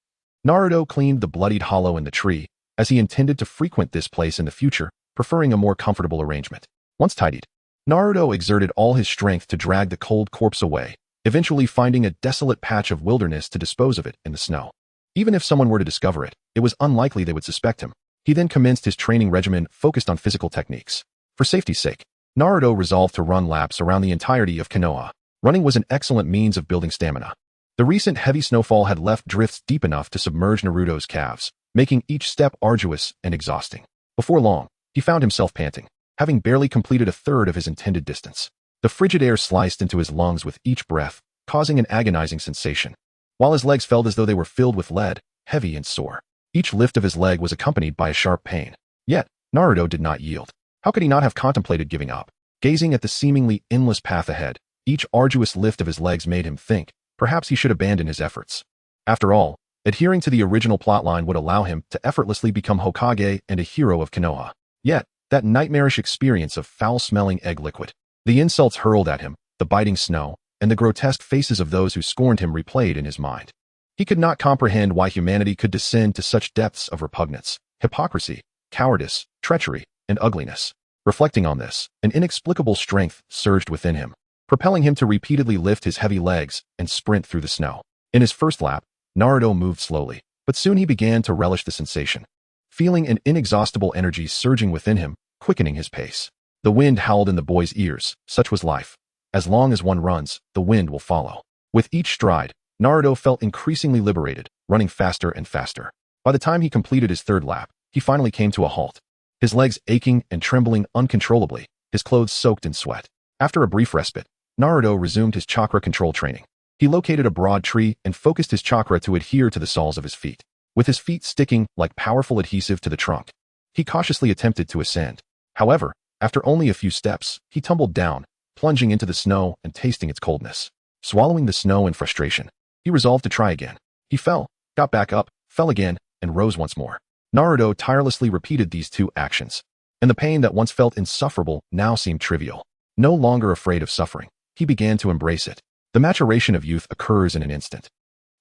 Naruto cleaned the bloodied hollow in the tree, as he intended to frequent this place in the future, preferring a more comfortable arrangement. Once tidied, Naruto exerted all his strength to drag the cold corpse away, eventually finding a desolate patch of wilderness to dispose of it in the snow. Even if someone were to discover it, it was unlikely they would suspect him. He then commenced his training regimen focused on physical techniques. For safety's sake, Naruto resolved to run laps around the entirety of Konoha. Running was an excellent means of building stamina. The recent heavy snowfall had left drifts deep enough to submerge Naruto's calves, making each step arduous and exhausting. Before long, he found himself panting, having barely completed a third of his intended distance. The frigid air sliced into his lungs with each breath, causing an agonizing sensation, while his legs felt as though they were filled with lead, heavy and sore. Each lift of his leg was accompanied by a sharp pain. Yet, Naruto did not yield. How could he not have contemplated giving up? Gazing at the seemingly endless path ahead, each arduous lift of his legs made him think perhaps he should abandon his efforts. After all, adhering to the original plotline would allow him to effortlessly become Hokage and a hero of Konoha. Yet, that nightmarish experience of foul-smelling egg liquid, the insults hurled at him, the biting snow, and the grotesque faces of those who scorned him replayed in his mind. He could not comprehend why humanity could descend to such depths of repugnance, hypocrisy, cowardice, treachery, and ugliness. Reflecting on this, an inexplicable strength surged within him, propelling him to repeatedly lift his heavy legs and sprint through the snow. In his first lap, Naruto moved slowly, but soon he began to relish the sensation, feeling an inexhaustible energy surging within him, quickening his pace. The wind howled in the boy's ears. Such was life. As long as one runs, the wind will follow. With each stride, Naruto felt increasingly liberated, running faster and faster. By the time he completed his third lap, he finally came to a halt, his legs aching and trembling uncontrollably, his clothes soaked in sweat. After a brief respite, Naruto resumed his chakra control training. He located a broad tree and focused his chakra to adhere to the soles of his feet. With his feet sticking like powerful adhesive to the trunk, he cautiously attempted to ascend. However, after only a few steps, he tumbled down, plunging into the snow and tasting its coldness. Swallowing the snow in frustration, he resolved to try again. He fell, got back up, fell again, and rose once more. Naruto tirelessly repeated these two actions, and the pain that once felt insufferable now seemed trivial. No longer afraid of suffering, he began to embrace it. The maturation of youth occurs in an instant.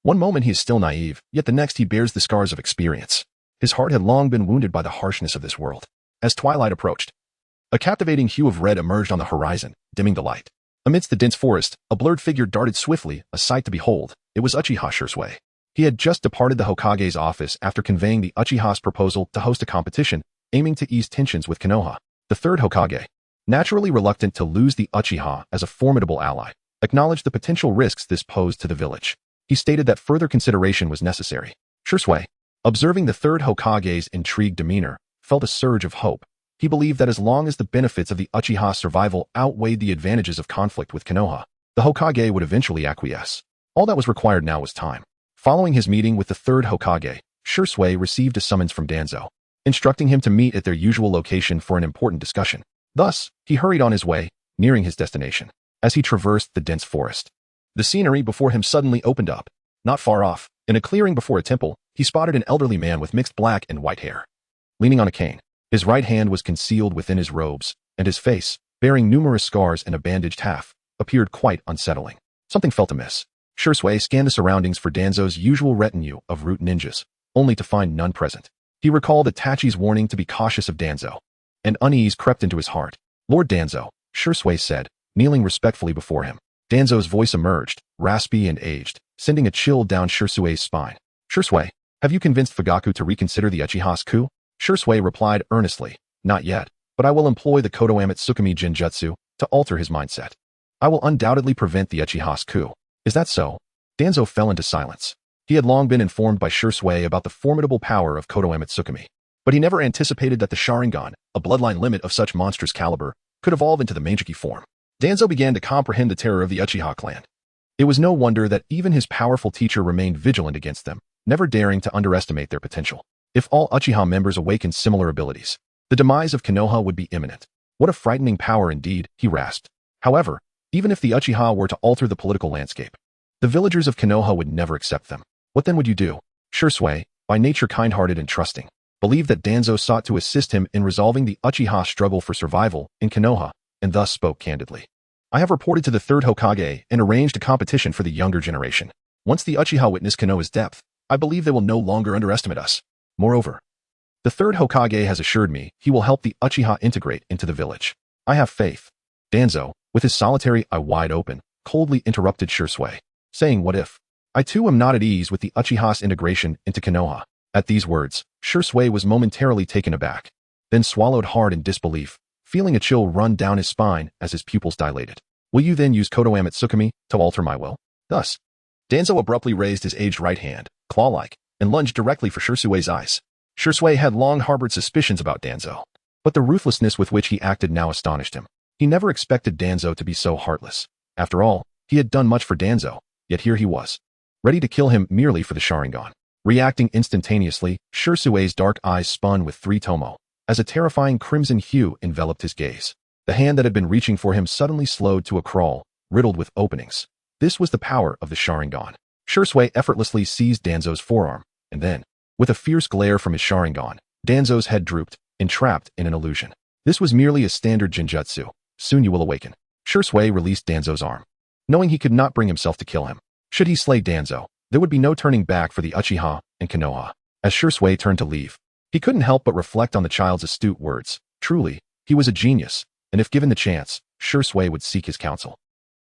One moment he is still naive, yet the next he bears the scars of experience. His heart had long been wounded by the harshness of this world. As twilight approached, a captivating hue of red emerged on the horizon, dimming the light. Amidst the dense forest, a blurred figure darted swiftly, a sight to behold. It was Uchiha Sasuke. He had just departed the Hokage's office after conveying the Uchiha's proposal to host a competition, aiming to ease tensions with Konoha. The third Hokage, naturally reluctant to lose the Uchiha as a formidable ally, acknowledged the potential risks this posed to the village. He stated that further consideration was necessary. Sasuke, observing the third Hokage's intrigued demeanor, felt a surge of hope. He believed that as long as the benefits of the Uchiha's survival outweighed the advantages of conflict with Konoha, the Hokage would eventually acquiesce. All that was required now was time. Following his meeting with the third Hokage, Sasuke received a summons from Danzo, instructing him to meet at their usual location for an important discussion. Thus, he hurried on his way, nearing his destination. As he traversed the dense forest, the scenery before him suddenly opened up. Not far off, in a clearing before a temple, he spotted an elderly man with mixed black and white hair. Leaning on a cane, his right hand was concealed within his robes, and his face, bearing numerous scars and a bandaged half, appeared quite unsettling. Something felt amiss. Shursui scanned the surroundings for Danzo's usual retinue of root ninjas, only to find none present. He recalled Itachi's warning to be cautious of Danzo, and unease crept into his heart. Lord Danzo, Shursui said, kneeling respectfully before him. Danzo's voice emerged, raspy and aged, sending a chill down Shursui's spine. Shursui, have you convinced Fugaku to reconsider the Uchiha's coup? Shursui replied earnestly, not yet, but I will employ the Kodo Amatsukami Jinjutsu to alter his mindset. I will undoubtedly prevent the Uchiha's coup. Is that so? Danzo fell into silence. He had long been informed by Shursui about the formidable power of Kodo Amatsukami, but he never anticipated that the Sharingan, a bloodline limit of such monstrous caliber, could evolve into the Mangeki form. Danzo began to comprehend the terror of the Uchiha clan. It was no wonder that even his powerful teacher remained vigilant against them, never daring to underestimate their potential. If all Uchiha members awakened similar abilities, the demise of Konoha would be imminent. What a frightening power indeed, he rasped. However, even if the Uchiha were to alter the political landscape, the villagers of Konoha would never accept them. What then would you do? Shursui, by nature kind-hearted and trusting, believed that Danzo sought to assist him in resolving the Uchiha struggle for survival in Konoha, and thus spoke candidly. I have reported to the third Hokage and arranged a competition for the younger generation. Once the Uchiha witness Konoha's depth, I believe they will no longer underestimate us. Moreover, the third Hokage has assured me he will help the Uchiha integrate into the village. I have faith. Danzo, with his solitary eye wide open, coldly interrupted Shursui, saying, what if? I too am not at ease with the Uchiha's integration into Konoha. At these words, Shursui was momentarily taken aback, then swallowed hard in disbelief, feeling a chill run down his spine as his pupils dilated. Will you then use Kodo Amatsukami to alter my will? Thus, Danzo abruptly raised his aged right hand, claw-like, and lunged directly for Shursui's eyes. Shursui had long harbored suspicions about Danzo, but the ruthlessness with which he acted now astonished him. He never expected Danzo to be so heartless. After all, he had done much for Danzo, yet here he was, ready to kill him merely for the Sharingan. Reacting instantaneously, Shursui's dark eyes spun with three tomo, as a terrifying crimson hue enveloped his gaze. The hand that had been reaching for him suddenly slowed to a crawl, riddled with openings. This was the power of the Sharingan. Shursui effortlessly seized Danzo's forearm, and then, with a fierce glare from his Sharingan, Danzo's head drooped, entrapped in an illusion. This was merely a standard Jinjutsu. Soon you will awaken. Shursui released Danzo's arm, knowing he could not bring himself to kill him. Should he slay Danzo, there would be no turning back for the Uchiha and Konoha. As Shursui turned to leave, he couldn't help but reflect on the child's astute words. Truly, he was a genius, and if given the chance, Shursui would seek his counsel.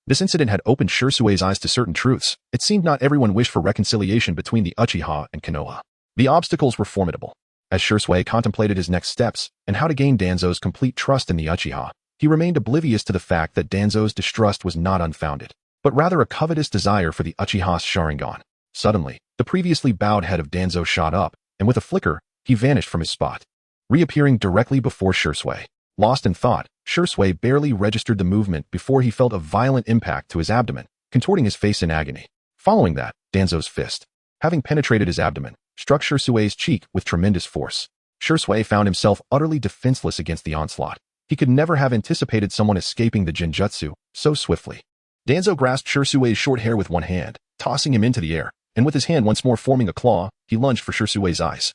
This incident had opened Shursui's eyes to certain truths. It seemed not everyone wished for reconciliation between the Uchiha and Konoha. The obstacles were formidable. As Shursui contemplated his next steps and how to gain Danzo's complete trust in the Uchiha, he remained oblivious to the fact that Danzo's distrust was not unfounded, but rather a covetous desire for the Uchiha's Sharingan. Suddenly, the previously bowed head of Danzo shot up, and with a flicker, he vanished from his spot, reappearing directly before Shursui. Lost in thought, Shursui barely registered the movement before he felt a violent impact to his abdomen, contorting his face in agony. Following that, Danzo's fist, having penetrated his abdomen, struck Shursui's cheek with tremendous force. Shursui found himself utterly defenseless against the onslaught. He could never have anticipated someone escaping the Jinjutsu so swiftly. Danzo grasped Shursui's short hair with one hand, tossing him into the air, and with his hand once more forming a claw, he lunged for Shursui's eyes,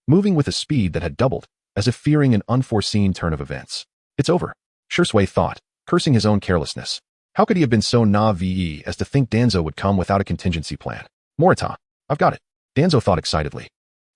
moving with a speed that had doubled, as if fearing an unforeseen turn of events. It's over, Shursui thought, cursing his own carelessness. How could he have been so naive as to think Danzo would come without a contingency plan? Morita, I've got it, Danzo thought excitedly.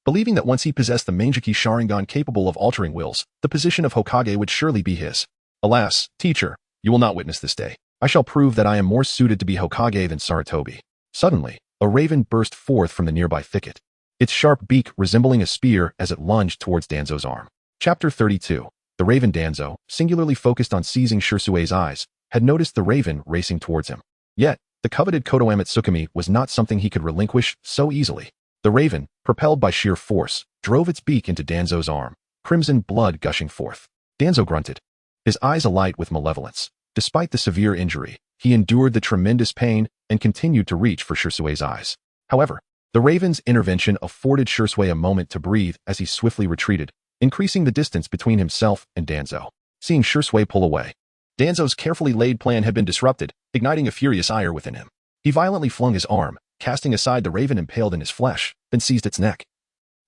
Believing that once he possessed the Mangeki Sharingan capable of altering wills, the position of Hokage would surely be his. Alas, teacher, you will not witness this day. I shall prove that I am more suited to be Hokage than Sarutobi. Suddenly, a raven burst forth from the nearby thicket, its sharp beak resembling a spear as it lunged towards Danzo's arm. Chapter 32. The raven Danzo, singularly focused on seizing Shursui's eyes, had noticed the raven racing towards him. Yet, the coveted Kodo Amatsukami was not something he could relinquish so easily. The raven, propelled by sheer force, drove its beak into Danzo's arm, crimson blood gushing forth. Danzo grunted, his eyes alight with malevolence. Despite the severe injury, he endured the tremendous pain and continued to reach for Shursui's eyes. However, the raven's intervention afforded Shursui a moment to breathe as he swiftly retreated, increasing the distance between himself and Danzo. Seeing Shursui pull away, Danzo's carefully laid plan had been disrupted, igniting a furious ire within him. He violently flung his arm, casting aside the raven impaled in his flesh, then seized its neck,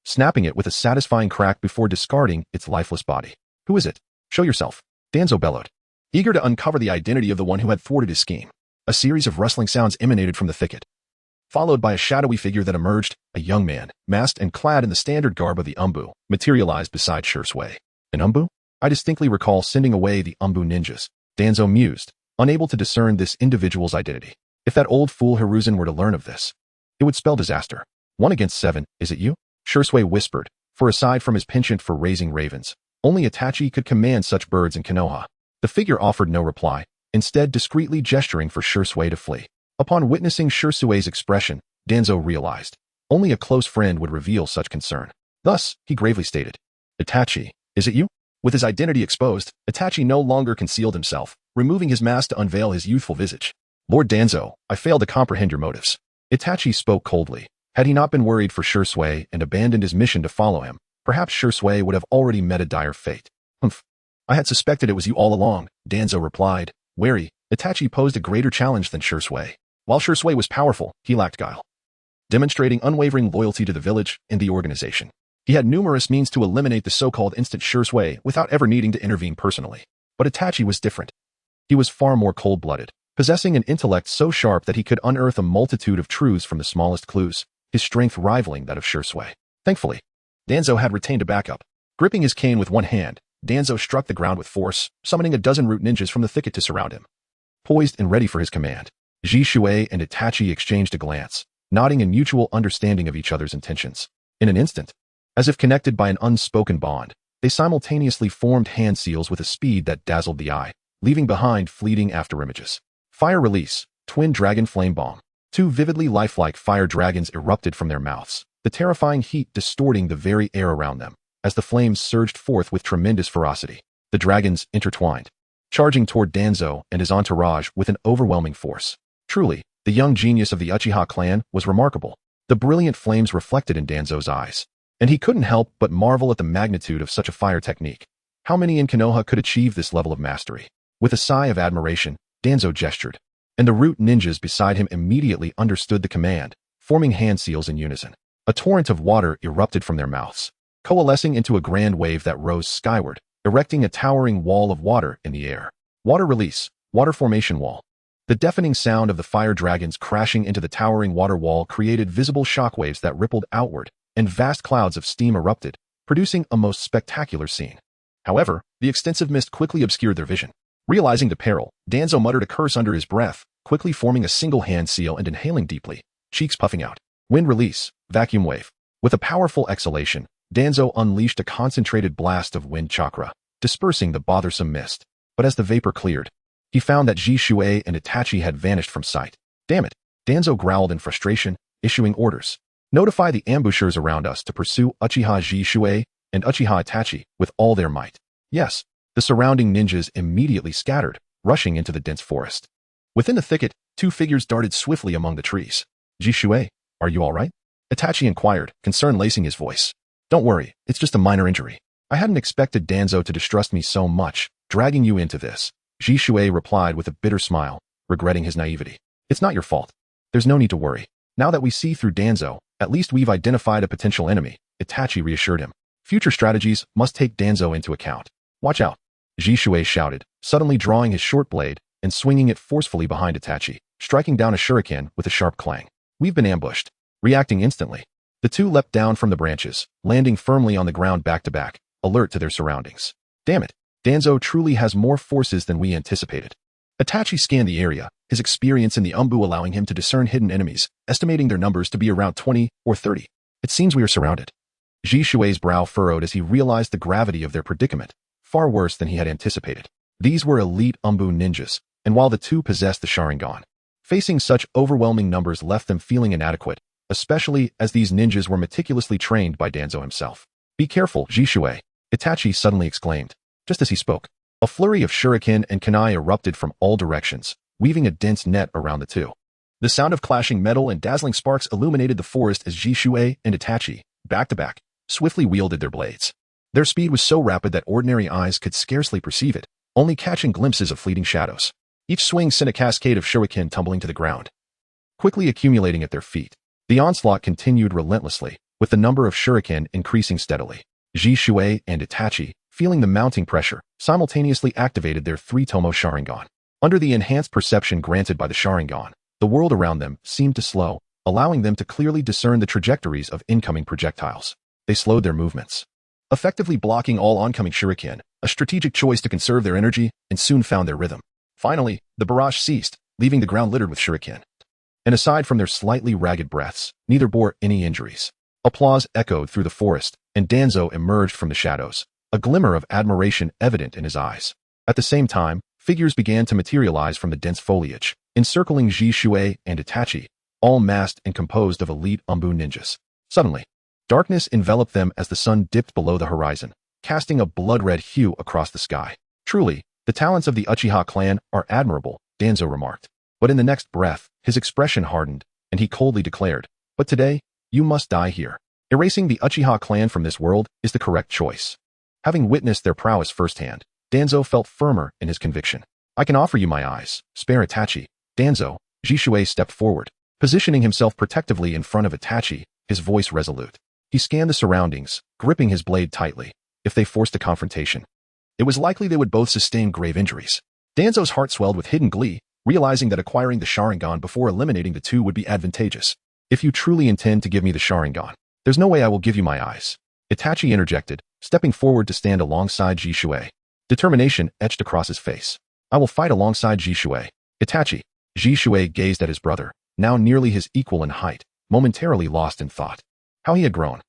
snapping it with a satisfying crack before discarding its lifeless body. Who is it? Show yourself, Danzo bellowed, eager to uncover the identity of the one who had thwarted his scheme. A series of rustling sounds emanated from the thicket, followed by a shadowy figure that emerged. A young man, masked and clad in the standard garb of the Umbu, materialized beside Shursui. An Umbu? I distinctly recall sending away the Umbu ninjas. Danzo mused, unable to discern this individual's identity. If that old fool Hiruzen were to learn of this, it would spell disaster. 1 against 7, is it you? Shursui whispered, for aside from his penchant for raising ravens, only Itachi could command such birds in Konoha. The figure offered no reply, instead discreetly gesturing for Shursui to flee. Upon witnessing Shursui's expression, Danzo realized only a close friend would reveal such concern. Thus, he gravely stated, Itachi, is it you? With his identity exposed, Itachi no longer concealed himself, removing his mask to unveil his youthful visage. Lord Danzo, I fail to comprehend your motives. Itachi spoke coldly. Had he not been worried for Shursui and abandoned his mission to follow him, perhaps Shursui would have already met a dire fate. Humph. I had suspected it was you all along, Danzo replied. Wary, Itachi posed a greater challenge than Shursui. While Shursui was powerful, he lacked guile, demonstrating unwavering loyalty to the village and the organization. He had numerous means to eliminate the so-called instant Shursui without ever needing to intervene personally. But Itachi was different. He was far more cold-blooded, possessing an intellect so sharp that he could unearth a multitude of truths from the smallest clues, his strength rivaling that of Shursui. Thankfully, Danzo had retained a backup. Gripping his cane with one hand, Danzo struck the ground with force, summoning a dozen root ninjas from the thicket to surround him. Poised and ready for his command, Shuei and Itachi exchanged a glance, nodding in mutual understanding of each other's intentions. In an instant, as if connected by an unspoken bond, they simultaneously formed hand seals with a speed that dazzled the eye, leaving behind fleeting afterimages. Fire release, twin dragon flame bomb. 2 vividly lifelike fire dragons erupted from their mouths, the terrifying heat distorting the very air around them, as the flames surged forth with tremendous ferocity. The dragons intertwined, charging toward Danzo and his entourage with an overwhelming force. Truly, the young genius of the Uchiha clan was remarkable. The brilliant flames reflected in Danzo's eyes, and he couldn't help but marvel at the magnitude of such a fire technique. How many in Konoha could achieve this level of mastery? With a sigh of admiration, Danzo gestured, and the root ninjas beside him immediately understood the command, forming hand seals in unison. A torrent of water erupted from their mouths, coalescing into a grand wave that rose skyward, erecting a towering wall of water in the air. Water release, water formation wall. The deafening sound of the fire dragons crashing into the towering water wall created visible shockwaves that rippled outward, and vast clouds of steam erupted, producing a most spectacular scene. However, the extensive mist quickly obscured their vision. Realizing the peril, Danzo muttered a curse under his breath, quickly forming a single hand seal and inhaling deeply, cheeks puffing out. Wind release, vacuum wave. With a powerful exhalation, Danzo unleashed a concentrated blast of wind chakra, dispersing the bothersome mist. But as the vapor cleared, he found that Shuei and Itachi had vanished from sight. Damn it, Danzo growled in frustration, issuing orders. Notify the ambushers around us to pursue Uchiha Shuei and Uchiha Itachi with all their might. Yes, the surrounding ninjas immediately scattered, rushing into the dense forest. Within the thicket, 2 figures darted swiftly among the trees. Shuei, are you all right? Itachi inquired, concern lacing his voice. Don't worry, it's just a minor injury. I hadn't expected Danzo to distrust me so much, dragging you into this. Shuei replied with a bitter smile, regretting his naivety. It's not your fault. There's no need to worry. Now that we see through Danzo, at least we've identified a potential enemy, Itachi reassured him. Future strategies must take Danzo into account. Watch out, Shuei shouted, suddenly drawing his short blade and swinging it forcefully behind Itachi, striking down a shuriken with a sharp clang. We've been ambushed. Reacting instantly, the 2 leapt down from the branches, landing firmly on the ground back to back, alert to their surroundings. Damn it, Danzo truly has more forces than we anticipated. Itachi scanned the area, his experience in the Umbu allowing him to discern hidden enemies, estimating their numbers to be around 20 or 30. It seems we are surrounded. Shuei's brow furrowed as he realized the gravity of their predicament, far worse than he had anticipated. These were elite Umbu ninjas, and while the 2 possessed the Sharingan, facing such overwhelming numbers left them feeling inadequate, especially as these ninjas were meticulously trained by Danzo himself. Be careful, Shuei, Itachi suddenly exclaimed. Just as he spoke, a flurry of shuriken and kunai erupted from all directions, weaving a dense net around the 2. The sound of clashing metal and dazzling sparks illuminated the forest as Shuei and Itachi, back to back, swiftly wielded their blades. Their speed was so rapid that ordinary eyes could scarcely perceive it, only catching glimpses of fleeting shadows. Each swing sent a cascade of shuriken tumbling to the ground, quickly accumulating at their feet. The onslaught continued relentlessly, with the number of shuriken increasing steadily. Shuei and Itachi, feeling the mounting pressure, simultaneously activated their 3 Tomo Sharingan. Under the enhanced perception granted by the Sharingan, the world around them seemed to slow, allowing them to clearly discern the trajectories of incoming projectiles. They slowed their movements, effectively blocking all oncoming shuriken, a strategic choice to conserve their energy, and soon found their rhythm. Finally, the barrage ceased, leaving the ground littered with shuriken. And aside from their slightly ragged breaths, neither bore any injuries. Applause echoed through the forest, and Danzo emerged from the shadows, a glimmer of admiration evident in his eyes. At the same time, figures began to materialize from the dense foliage, encircling Ji Shui and Itachi, all masked and composed of elite Umbu ninjas. Suddenly, darkness enveloped them as the sun dipped below the horizon, casting a blood-red hue across the sky. Truly, the talents of the Uchiha clan are admirable, Danzo remarked. But in the next breath, his expression hardened, and he coldly declared, "But today, you must die here. Erasing the Uchiha clan from this world is the correct choice." Having witnessed their prowess firsthand, Danzo felt firmer in his conviction. "I can offer you my eyes. Spare Itachi." Danzo, Ji Shui stepped forward, positioning himself protectively in front of Itachi, his voice resolute. He scanned the surroundings, gripping his blade tightly. If they forced a confrontation, it was likely they would both sustain grave injuries. Danzo's heart swelled with hidden glee, realizing that acquiring the Sharingan before eliminating the two would be advantageous. "If you truly intend to give me the Sharingan, there's no way I will give you my eyes," Itachi interjected, stepping forward to stand alongside Ji Shui. Determination etched across his face. "I will fight alongside Ji Shui." Itachi, Ji Shui gazed at his brother, now nearly his equal in height, momentarily lost in thought. How he had grown.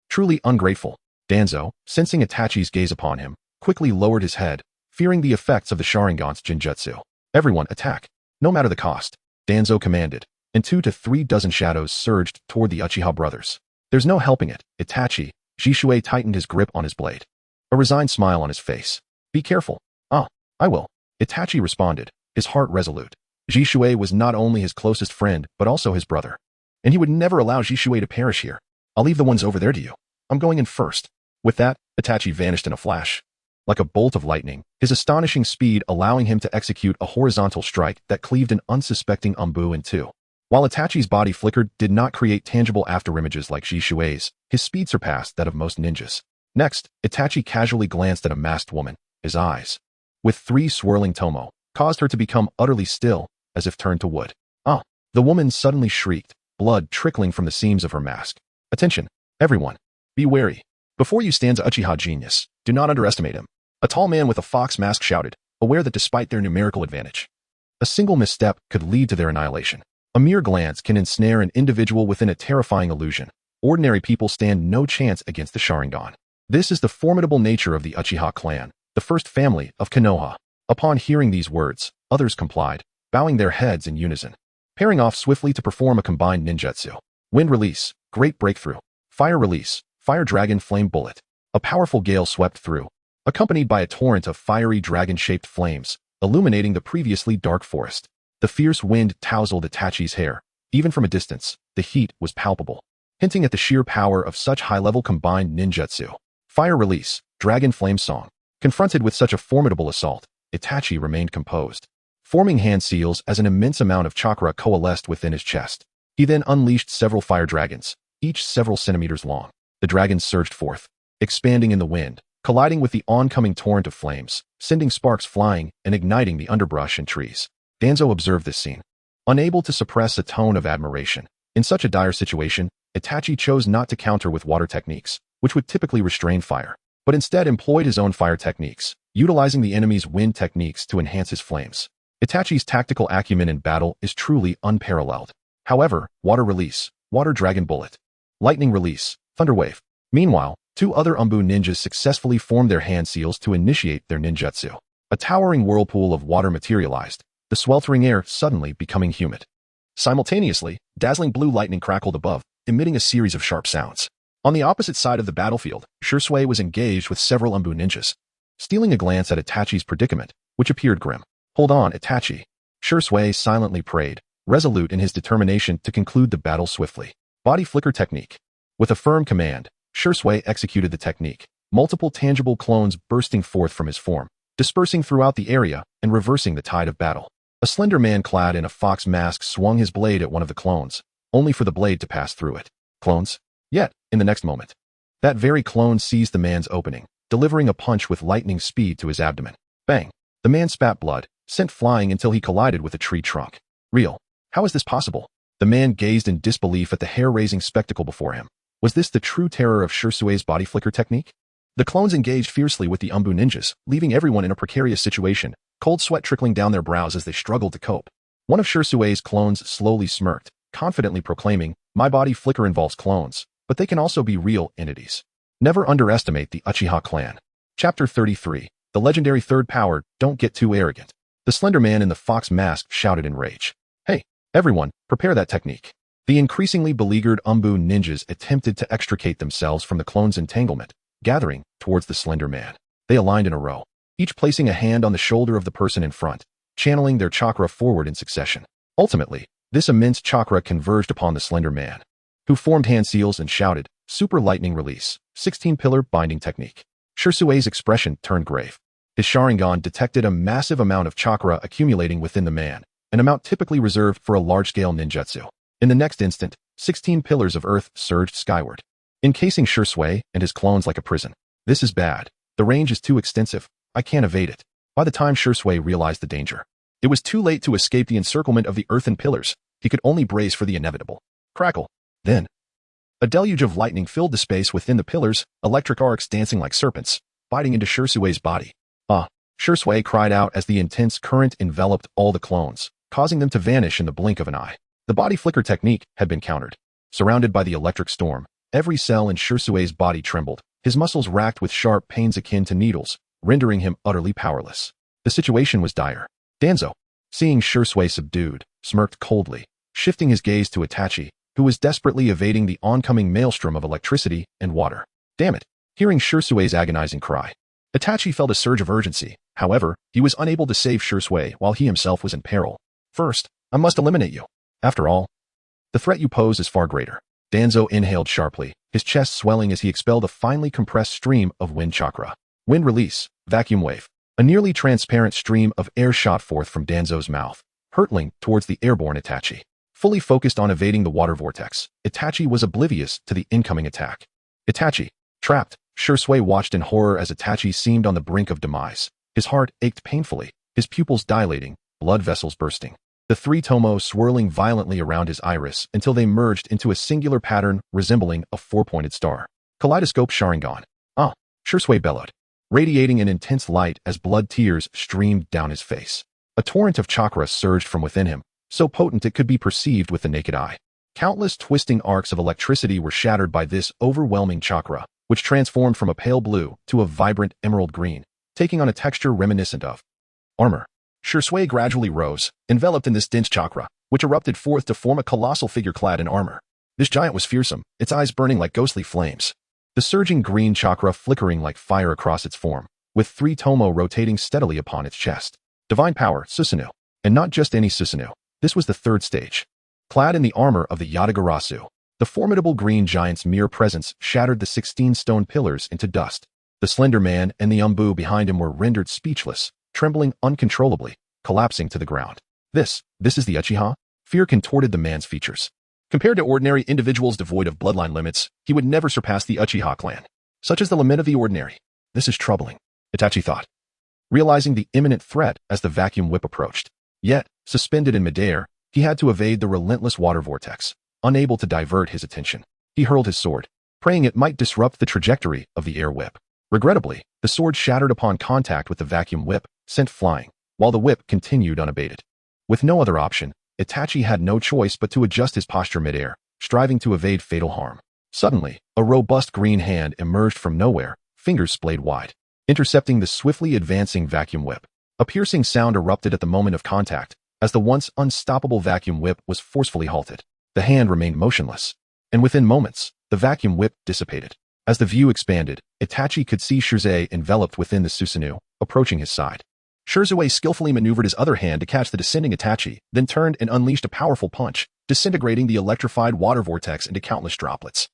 Truly ungrateful. Danzo, sensing Itachi's gaze upon him, quickly lowered his head, fearing the effects of the Sharingan's Jinjutsu. "Everyone attack, no matter the cost," Danzo commanded, and 2 to 3 dozen shadows surged toward the Uchiha brothers. "There's no helping it." Itachi, Ji Shui tightened his grip on his blade, a resigned smile on his face. "Be careful." "Ah, I will," Itachi responded, his heart resolute. Ji Shui was not only his closest friend, but also his brother. And he would never allow Ji Shui to perish here. "I'll leave the ones over there to you. I'm going in first." With that, Itachi vanished in a flash. Like a bolt of lightning, his astonishing speed allowing him to execute a horizontal strike that cleaved an unsuspecting Umbu in two. While Itachi's body flickered did not create tangible afterimages like Ji Shui's, his speed surpassed that of most ninjas. Next, Itachi casually glanced at a masked woman. His eyes, with 3 swirling tomo, caused her to become utterly still, as if turned to wood. "Ah!" The woman suddenly shrieked, blood trickling from the seams of her mask. "Attention, everyone. Be wary. Before you stands Uchiha genius. Do not underestimate him." A tall man with a fox mask shouted, aware that despite their numerical advantage, a single misstep could lead to their annihilation. A mere glance can ensnare an individual within a terrifying illusion. Ordinary people stand no chance against the Sharingan. This is the formidable nature of the Uchiha clan, the first family of Konoha. Upon hearing these words, others complied, bowing their heads in unison, pairing off swiftly to perform a combined ninjutsu. Wind release, great breakthrough. Fire release, fire dragon flame bullet. A powerful gale swept through, accompanied by a torrent of fiery dragon-shaped flames, illuminating the previously dark forest. The fierce wind tousled Itachi's hair. Even from a distance, the heat was palpable, hinting at the sheer power of such high-level combined ninjutsu. Fire release, dragon flame song. Confronted with such a formidable assault, Itachi remained composed, forming hand seals as an immense amount of chakra coalesced within his chest. He then unleashed several fire dragons, each several centimeters long. The dragons surged forth, expanding in the wind, colliding with the oncoming torrent of flames, sending sparks flying and igniting the underbrush and trees. Danzo observed this scene, unable to suppress a tone of admiration. In such a dire situation, Itachi chose not to counter with water techniques, which would typically restrain fire, but instead employed his own fire techniques, utilizing the enemy's wind techniques to enhance his flames. Itachi's tactical acumen in battle is truly unparalleled. However, water release, water dragon bullet. Lightning release, thunder wave. Meanwhile, 2 other Umbu ninjas successfully formed their hand seals to initiate their ninjutsu. A towering whirlpool of water materialized, the sweltering air suddenly becoming humid. Simultaneously, dazzling blue lightning crackled above, emitting a series of sharp sounds. On the opposite side of the battlefield, Shursui was engaged with several Umbu ninjas. Stealing a glance at Itachi's predicament, which appeared grim. "Hold on, Itachi." Shursui silently prayed, resolute in his determination to conclude the battle swiftly. Body flicker technique. With a firm command, Shursui executed the technique, multiple tangible clones bursting forth from his form, dispersing throughout the area and reversing the tide of battle. A slender man clad in a fox mask swung his blade at one of the clones, only for the blade to pass through it. Clones? Yet, in the next moment, that very clone seized the man's opening, delivering a punch with lightning speed to his abdomen. Bang! The man spat blood, sent flying until he collided with a tree trunk. Real. How is this possible? The man gazed in disbelief at the hair-raising spectacle before him. Was this the true terror of Shirsue's body flicker technique? The clones engaged fiercely with the Umbu ninjas, leaving everyone in a precarious situation, cold sweat trickling down their brows as they struggled to cope. One of Shirsue's clones slowly smirked, confidently proclaiming, "My body flicker involves clones, but they can also be real entities." Never underestimate the Uchiha clan. Chapter 33. The legendary third power, don't get too arrogant. The slender man in the fox mask shouted in rage. "Hey, everyone, prepare that technique." The increasingly beleaguered Umbu ninjas attempted to extricate themselves from the clone's entanglement, gathering towards the slender man. They aligned in a row, each placing a hand on the shoulder of the person in front, channeling their chakra forward in succession. Ultimately, this immense chakra converged upon the slender man, who formed hand seals and shouted, "Super lightning release, 16-pillar binding technique." Shirsue's expression turned grave. His Sharingan detected a massive amount of chakra accumulating within the man, an amount typically reserved for a large-scale ninjutsu. In the next instant, 16 pillars of earth surged skyward, encasing Shirsue and his clones like a prison. This is bad. The range is too extensive. I can't evade it. By the time Shirsue realized the danger, it was too late to escape the encirclement of the earthen pillars. He could only brace for the inevitable. Crackle. Then, a deluge of lightning filled the space within the pillars, electric arcs dancing like serpents, biting into Shirsue's body. "Ah!" Shirsue cried out as the intense current enveloped all the clones, causing them to vanish in the blink of an eye. The body flicker technique had been countered. Surrounded by the electric storm, every cell in Shirsue's body trembled, his muscles racked with sharp pains akin to needles, rendering him utterly powerless. The situation was dire. Danzo, seeing Shirsue subdued, smirked coldly, shifting his gaze to Itachi, who was desperately evading the oncoming maelstrom of electricity and water. "Damn it!" Hearing Shirsue's agonizing cry, Itachi felt a surge of urgency. However, he was unable to save Shirsue while he himself was in peril. "First, I must eliminate you. After all, the threat you pose is far greater." Danzo inhaled sharply, his chest swelling as he expelled a finely compressed stream of wind chakra. Wind release, vacuum wave. A nearly transparent stream of air shot forth from Danzo's mouth, hurtling towards the airborne Itachi. Fully focused on evading the water vortex, Itachi was oblivious to the incoming attack. Itachi, trapped, Shirsue watched in horror as Itachi seemed on the brink of demise. His heart ached painfully, his pupils dilating, blood vessels bursting. The three tomo swirling violently around his iris until they merged into a singular pattern resembling a four-pointed star. Kaleidoscope Sharingan. "Ah!" Shirsue bellowed, radiating an intense light as blood tears streamed down his face. A torrent of chakra surged from within him, so potent it could be perceived with the naked eye. Countless twisting arcs of electricity were shattered by this overwhelming chakra, which transformed from a pale blue to a vibrant emerald green, taking on a texture reminiscent of armor. Shirsue gradually rose, enveloped in this dense chakra, which erupted forth to form a colossal figure clad in armor. This giant was fearsome, its eyes burning like ghostly flames. The surging green chakra flickering like fire across its form, with three tomo rotating steadily upon its chest. Divine power, Susanoo. And not just any Susanoo. This was the third stage. Clad in the armor of the Yatagarasu, the formidable green giant's mere presence shattered the 16 stone pillars into dust. The slender man and the Umbu behind him were rendered speechless, trembling uncontrollably, collapsing to the ground. This is the Uchiha? Fear contorted the man's features. Compared to ordinary individuals devoid of bloodline limits, he would never surpass the Uchiha clan. Such is the lament of the ordinary. This is troubling, Itachi thought, realizing the imminent threat as the vacuum whip approached. Yet, suspended in midair, he had to evade the relentless water vortex, unable to divert his attention. He hurled his sword, praying it might disrupt the trajectory of the air whip. Regrettably, the sword shattered upon contact with the vacuum whip, sent flying, while the whip continued unabated. With no other option, Itachi had no choice but to adjust his posture midair, striving to evade fatal harm. Suddenly, a robust green hand emerged from nowhere, fingers splayed wide, intercepting the swiftly advancing vacuum whip. A piercing sound erupted at the moment of contact, as the once unstoppable vacuum whip was forcefully halted. The hand remained motionless, and within moments, the vacuum whip dissipated. As the view expanded, Itachi could see Shirsue enveloped within the Susanoo, approaching his side. Shirsue skillfully maneuvered his other hand to catch the descending Itachi, then turned and unleashed a powerful punch, disintegrating the electrified water vortex into countless droplets.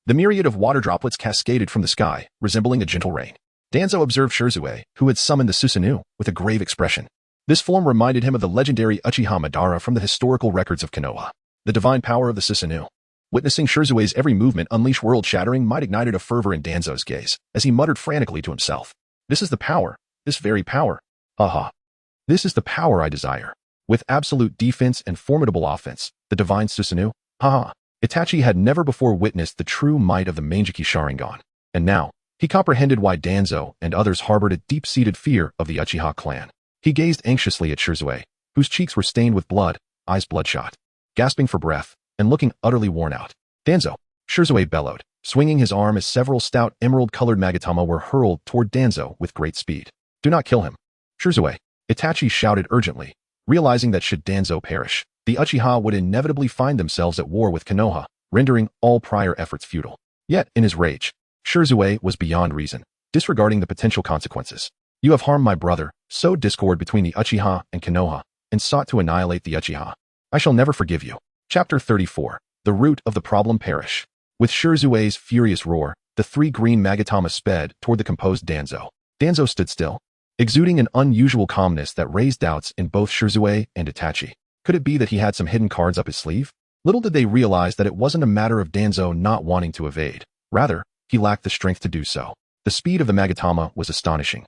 The myriad of water droplets cascaded from the sky, resembling a gentle rain. Danzo observed Shirsue, who had summoned the Susanoo, with a grave expression. This form reminded him of the legendary Uchiha Madara from the historical records of Konoha. The divine power of the Susanoo. Witnessing Shirsue's every movement unleash world-shattering might ignited a fervor in Danzo's gaze, as he muttered frantically to himself. This is the power, this very power. Ha ha. This is the power I desire. With absolute defense and formidable offense, the divine Susanoo? Haha. Itachi had never before witnessed the true might of the Mangekyou Sharingan. And now, he comprehended why Danzo and others harbored a deep-seated fear of the Uchiha clan. He gazed anxiously at Shirzue, whose cheeks were stained with blood, eyes bloodshot, gasping for breath, and looking utterly worn out. Danzo! Shirzue bellowed, swinging his arm as several stout emerald-colored magatama were hurled toward Danzo with great speed. Do not kill him. Shirzue! Itachi shouted urgently, realizing that should Danzo perish, the Uchiha would inevitably find themselves at war with Konoha, rendering all prior efforts futile. Yet, in his rage, Shirzue was beyond reason, disregarding the potential consequences. You have harmed my brother, sowed discord between the Uchiha and Konoha, and sought to annihilate the Uchiha. I shall never forgive you. Chapter 34. The root of the problem perish. With Shirzue's furious roar, the three green magatama sped toward the composed Danzo. Danzo stood still, exuding an unusual calmness that raised doubts in both Shirzue and Itachi. Could it be that he had some hidden cards up his sleeve? Little did they realize that it wasn't a matter of Danzo not wanting to evade. Rather, he lacked the strength to do so. The speed of the magatama was astonishing,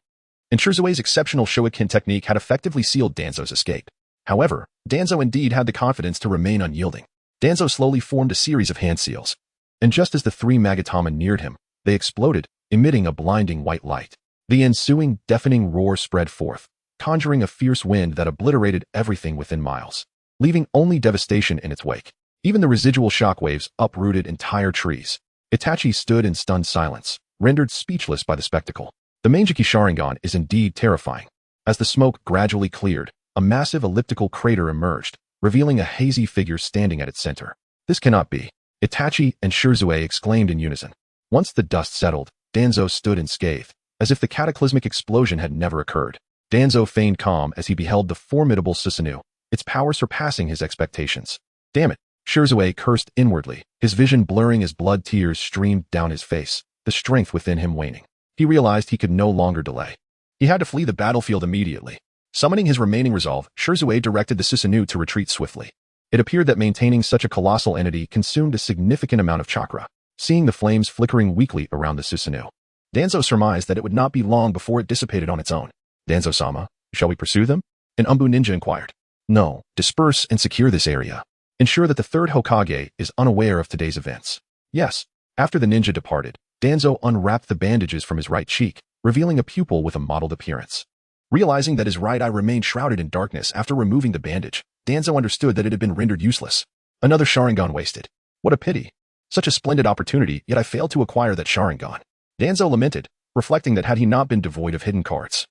and Shirzue's exceptional Shoikin technique had effectively sealed Danzo's escape. However, Danzo indeed had the confidence to remain unyielding. Danzo slowly formed a series of hand seals, and just as the three magatama neared him, they exploded, emitting a blinding white light. The ensuing deafening roar spread forth, conjuring a fierce wind that obliterated everything within miles, leaving only devastation in its wake. Even the residual shockwaves uprooted entire trees. Itachi stood in stunned silence, rendered speechless by the spectacle. The Mangekyou Sharingan is indeed terrifying. As the smoke gradually cleared, a massive elliptical crater emerged, revealing a hazy figure standing at its center. This cannot be. Itachi and Shirzue exclaimed in unison. Once the dust settled, Danzo stood in scathe, as if the cataclysmic explosion had never occurred. Danzo feigned calm as he beheld the formidable Susanoo, its power surpassing his expectations. Damn it! Shirzue cursed inwardly, his vision blurring as blood tears streamed down his face, the strength within him waning. He realized he could no longer delay. He had to flee the battlefield immediately. Summoning his remaining resolve, Shirzue directed the Susanoo to retreat swiftly. It appeared that maintaining such a colossal entity consumed a significant amount of chakra. Seeing the flames flickering weakly around the Susanoo, Danzo surmised that it would not be long before it dissipated on its own. Danzo-sama, shall we pursue them? An Umbu ninja inquired. No, disperse and secure this area. Ensure that the third Hokage is unaware of today's events. Yes. After the ninja departed, Danzo unwrapped the bandages from his right cheek, revealing a pupil with a mottled appearance. Realizing that his right eye remained shrouded in darkness after removing the bandage, Danzo understood that it had been rendered useless. Another Sharingan wasted. What a pity. Such a splendid opportunity, yet I failed to acquire that Sharingan. Danzo lamented, reflecting that had he not been devoid of hidden cards,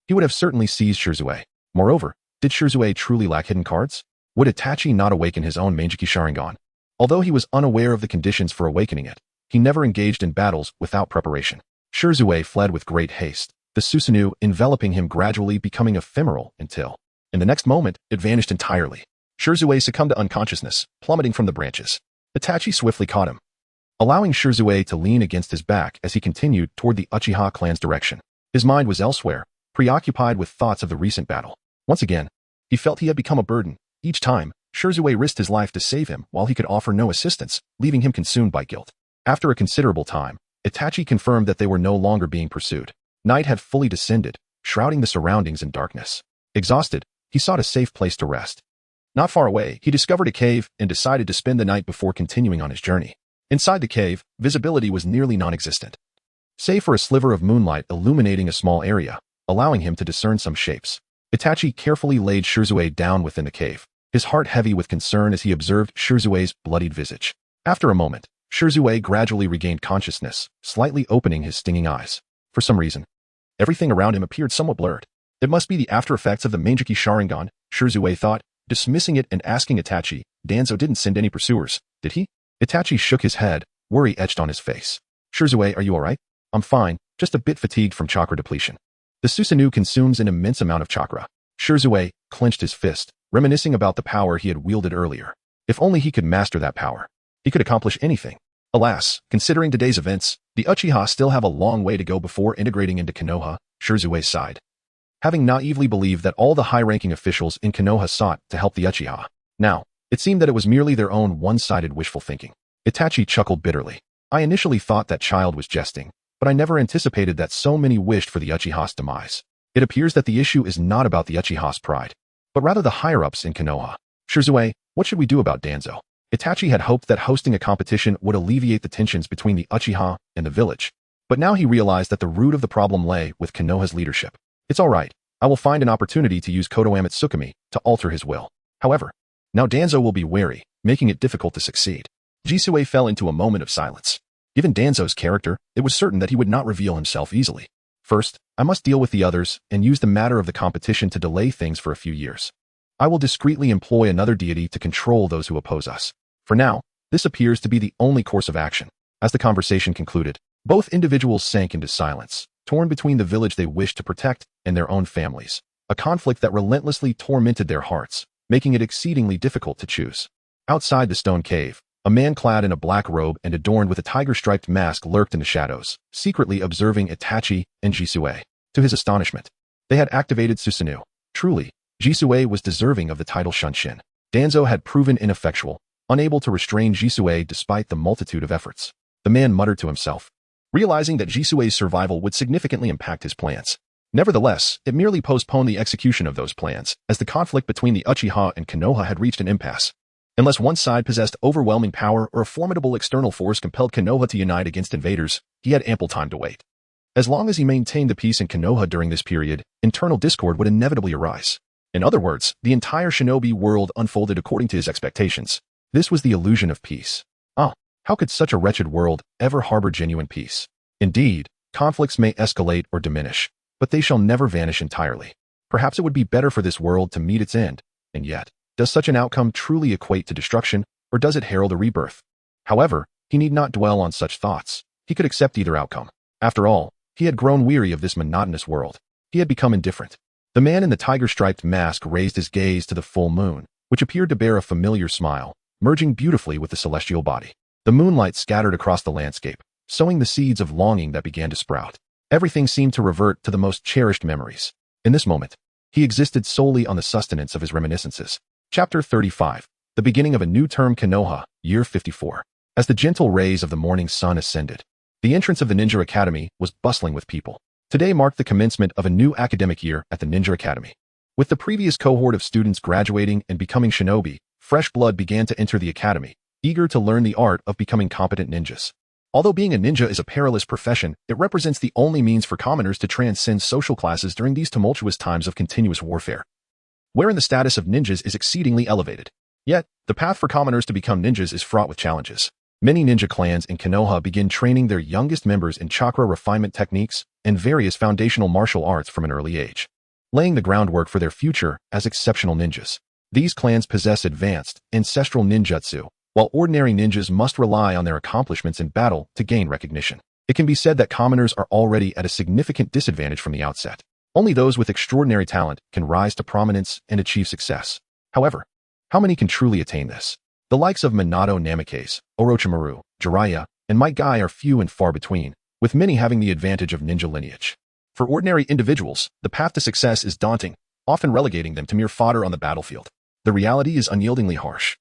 he would have certainly seized Shirzue. Moreover, did Shirzue truly lack hidden cards? Would Itachi not awaken his own Mangekyou Sharingan? Although he was unaware of the conditions for awakening it, he never engaged in battles without preparation. Shirzue fled with great haste, the Susanoo enveloping him gradually becoming ephemeral until, in the next moment, it vanished entirely. Shirzue succumbed to unconsciousness, plummeting from the branches. Itachi swiftly caught him, allowing Shirzue to lean against his back as he continued toward the Uchiha clan's direction. His mind was elsewhere, preoccupied with thoughts of the recent battle. Once again, he felt he had become a burden. Each time, Shirzue risked his life to save him while he could offer no assistance, leaving him consumed by guilt. After a considerable time, Itachi confirmed that they were no longer being pursued. Night had fully descended, shrouding the surroundings in darkness. Exhausted, he sought a safe place to rest. Not far away, he discovered a cave and decided to spend the night before continuing on his journey. Inside the cave, visibility was nearly non-existent, save for a sliver of moonlight illuminating a small area, allowing him to discern some shapes. Itachi carefully laid Shirzue down within the cave, his heart heavy with concern as he observed Shirzue's bloodied visage. After a moment, Shirzue gradually regained consciousness, slightly opening his stinging eyes. For some reason, everything around him appeared somewhat blurred. It must be the after-effects of the Mangekyou Sharingan, Shirzue thought, dismissing it and asking Itachi. Danzo didn't send any pursuers, did he? Itachi shook his head, worry etched on his face. Shirzue, are you alright? I'm fine, just a bit fatigued from chakra depletion. The Susanoo consumes an immense amount of chakra. Shirzue clenched his fist, reminiscing about the power he had wielded earlier. If only he could master that power, he could accomplish anything. Alas, considering today's events, the Uchiha still have a long way to go before integrating into Konoha, Shirzue sighed, having naively believed that all the high-ranking officials in Konoha sought to help the Uchiha. Now, it seemed that it was merely their own one-sided wishful thinking. Itachi chuckled bitterly. I initially thought that child was jesting, but I never anticipated that so many wished for the Uchiha's demise. It appears that the issue is not about the Uchiha's pride, but rather the higher-ups in Konoha. Shirzue, what should we do about Danzo? Itachi had hoped that hosting a competition would alleviate the tensions between the Uchiha and the village, but now he realized that the root of the problem lay with Konoha's leadership. It's alright, I will find an opportunity to use Kotoame Tsukumi to alter his will. However, now Danzo will be wary, making it difficult to succeed. Jisue fell into a moment of silence. Given Danzo's character, it was certain that he would not reveal himself easily. First, I must deal with the others and use the matter of the competition to delay things for a few years. I will discreetly employ another deity to control those who oppose us. For now, this appears to be the only course of action. As the conversation concluded, both individuals sank into silence, torn between the village they wished to protect and their own families, a conflict that relentlessly tormented their hearts, making it exceedingly difficult to choose. Outside the stone cave, a man clad in a black robe and adorned with a tiger-striped mask lurked in the shadows, secretly observing Itachi and Jisue. To his astonishment, they had activated Susanoo. Truly, Jisue was deserving of the title Shunshin. Danzo had proven ineffectual, unable to restrain Jisue despite the multitude of efforts. The man muttered to himself, realizing that Jisue's survival would significantly impact his plans. Nevertheless, it merely postponed the execution of those plans, as the conflict between the Uchiha and Konoha had reached an impasse. Unless one side possessed overwhelming power or a formidable external force compelled Konoha to unite against invaders, he had ample time to wait. As long as he maintained the peace in Konoha during this period, internal discord would inevitably arise. In other words, the entire shinobi world unfolded according to his expectations. This was the illusion of peace. How could such a wretched world ever harbor genuine peace? Indeed, conflicts may escalate or diminish, but they shall never vanish entirely. Perhaps it would be better for this world to meet its end, and yet, does such an outcome truly equate to destruction, or does it herald a rebirth? However, he need not dwell on such thoughts. He could accept either outcome. After all, he had grown weary of this monotonous world. He had become indifferent. The man in the tiger-striped mask raised his gaze to the full moon, which appeared to bear a familiar smile, merging beautifully with the celestial body. The moonlight scattered across the landscape, sowing the seeds of longing that began to sprout. Everything seemed to revert to the most cherished memories. In this moment, he existed solely on the sustenance of his reminiscences. Chapter 35. The beginning of a new term. Konoha, year 54. As the gentle rays of the morning sun ascended, the entrance of the Ninja Academy was bustling with people. Today marked the commencement of a new academic year at the Ninja Academy. With the previous cohort of students graduating and becoming shinobi, fresh blood began to enter the academy, eager to learn the art of becoming competent ninjas. Although being a ninja is a perilous profession, it represents the only means for commoners to transcend social classes during these tumultuous times of continuous warfare, wherein the status of ninjas is exceedingly elevated. Yet, the path for commoners to become ninjas is fraught with challenges. Many ninja clans in Konoha begin training their youngest members in chakra refinement techniques and various foundational martial arts from an early age, laying the groundwork for their future as exceptional ninjas. These clans possess advanced, ancestral ninjutsu, while ordinary ninjas must rely on their accomplishments in battle to gain recognition. It can be said that commoners are already at a significant disadvantage from the outset. Only those with extraordinary talent can rise to prominence and achieve success. However, how many can truly attain this? The likes of Minato Namikaze, Orochimaru, Jiraiya, and Might Guy are few and far between, with many having the advantage of ninja lineage. For ordinary individuals, the path to success is daunting, often relegating them to mere fodder on the battlefield. The reality is unyieldingly harsh.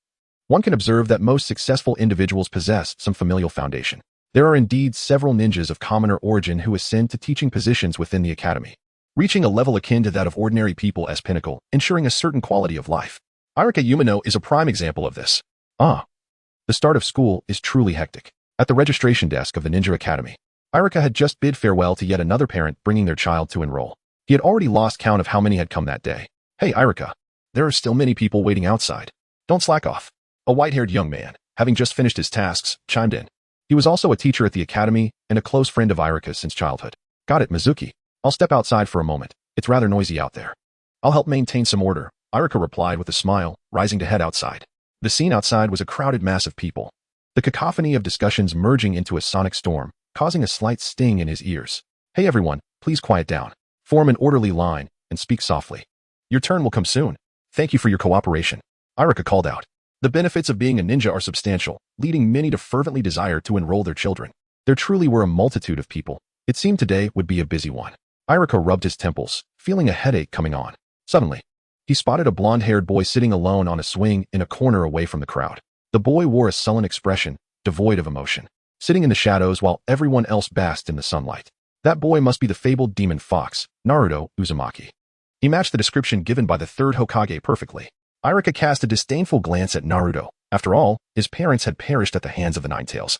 One can observe that most successful individuals possess some familial foundation. There are indeed several ninjas of commoner origin who ascend to teaching positions within the academy, reaching a level akin to that of ordinary people as pinnacle, ensuring a certain quality of life. Irika Umino is a prime example of this. The start of school is truly hectic. At the registration desk of the Ninja Academy, Irika had just bid farewell to yet another parent bringing their child to enroll. He had already lost count of how many had come that day. Hey Irika, there are still many people waiting outside. Don't slack off. A white-haired young man, having just finished his tasks, chimed in. He was also a teacher at the academy and a close friend of Irika's since childhood. Got it, Mizuki. I'll step outside for a moment. It's rather noisy out there. I'll help maintain some order, Irika replied with a smile, rising to head outside. The scene outside was a crowded mass of people, the cacophony of discussions merging into a sonic storm, causing a slight sting in his ears. Hey everyone, please quiet down. Form an orderly line and speak softly. Your turn will come soon. Thank you for your cooperation, Irika called out. The benefits of being a ninja are substantial, leading many to fervently desire to enroll their children. There truly were a multitude of people. It seemed today would be a busy one. Irika rubbed his temples, feeling a headache coming on. Suddenly, he spotted a blonde-haired boy sitting alone on a swing in a corner away from the crowd. The boy wore a sullen expression, devoid of emotion, sitting in the shadows while everyone else basked in the sunlight. That boy must be the fabled demon fox, Naruto Uzumaki. He matched the description given by the third Hokage perfectly. Iruka cast a disdainful glance at Naruto. After all, his parents had perished at the hands of the Nine-Tails,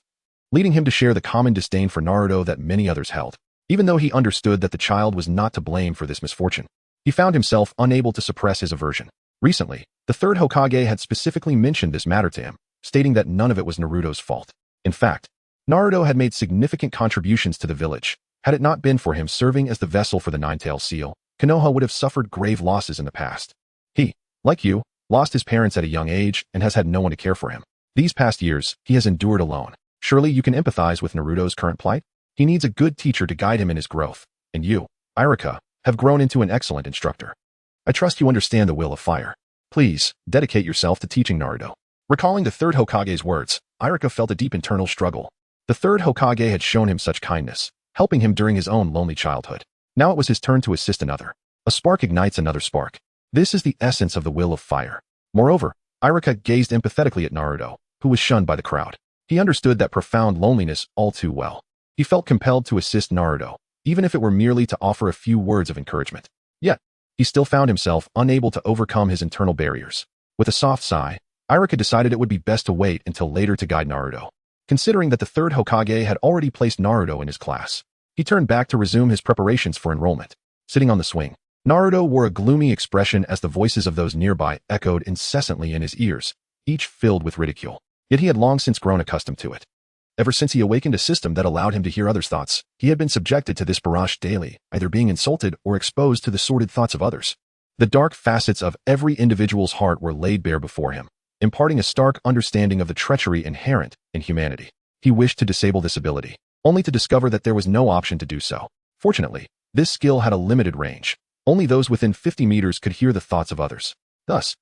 leading him to share the common disdain for Naruto that many others held. Even though he understood that the child was not to blame for this misfortune, he found himself unable to suppress his aversion. Recently, the third Hokage had specifically mentioned this matter to him, stating that none of it was Naruto's fault. In fact, Naruto had made significant contributions to the village. Had it not been for him serving as the vessel for the Nine-Tailed Seal, Konoha would have suffered grave losses in the past. He, like you, lost his parents at a young age and has had no one to care for him. These past years, he has endured alone. Surely you can empathize with Naruto's current plight? He needs a good teacher to guide him in his growth, and you, Iruka, have grown into an excellent instructor. I trust you understand the will of fire. Please, dedicate yourself to teaching Naruto. Recalling the third Hokage's words, Iruka felt a deep internal struggle. The third Hokage had shown him such kindness, helping him during his own lonely childhood. Now it was his turn to assist another. A spark ignites another spark. This is the essence of the will of fire. Moreover, Iruka gazed empathetically at Naruto, who was shunned by the crowd. He understood that profound loneliness all too well. He felt compelled to assist Naruto, even if it were merely to offer a few words of encouragement. Yet, he still found himself unable to overcome his internal barriers. With a soft sigh, Iruka decided it would be best to wait until later to guide Naruto. Considering that the third Hokage had already placed Naruto in his class, he turned back to resume his preparations for enrollment. Sitting on the swing, Naruto wore a gloomy expression as the voices of those nearby echoed incessantly in his ears, each filled with ridicule. Yet he had long since grown accustomed to it. Ever since he awakened a system that allowed him to hear others' thoughts, he had been subjected to this barrage daily, either being insulted or exposed to the sordid thoughts of others. The dark facets of every individual's heart were laid bare before him, imparting a stark understanding of the treachery inherent in humanity. He wished to disable this ability, only to discover that there was no option to do so. Fortunately, this skill had a limited range. Only those within 50 meters could hear the thoughts of others. Thus,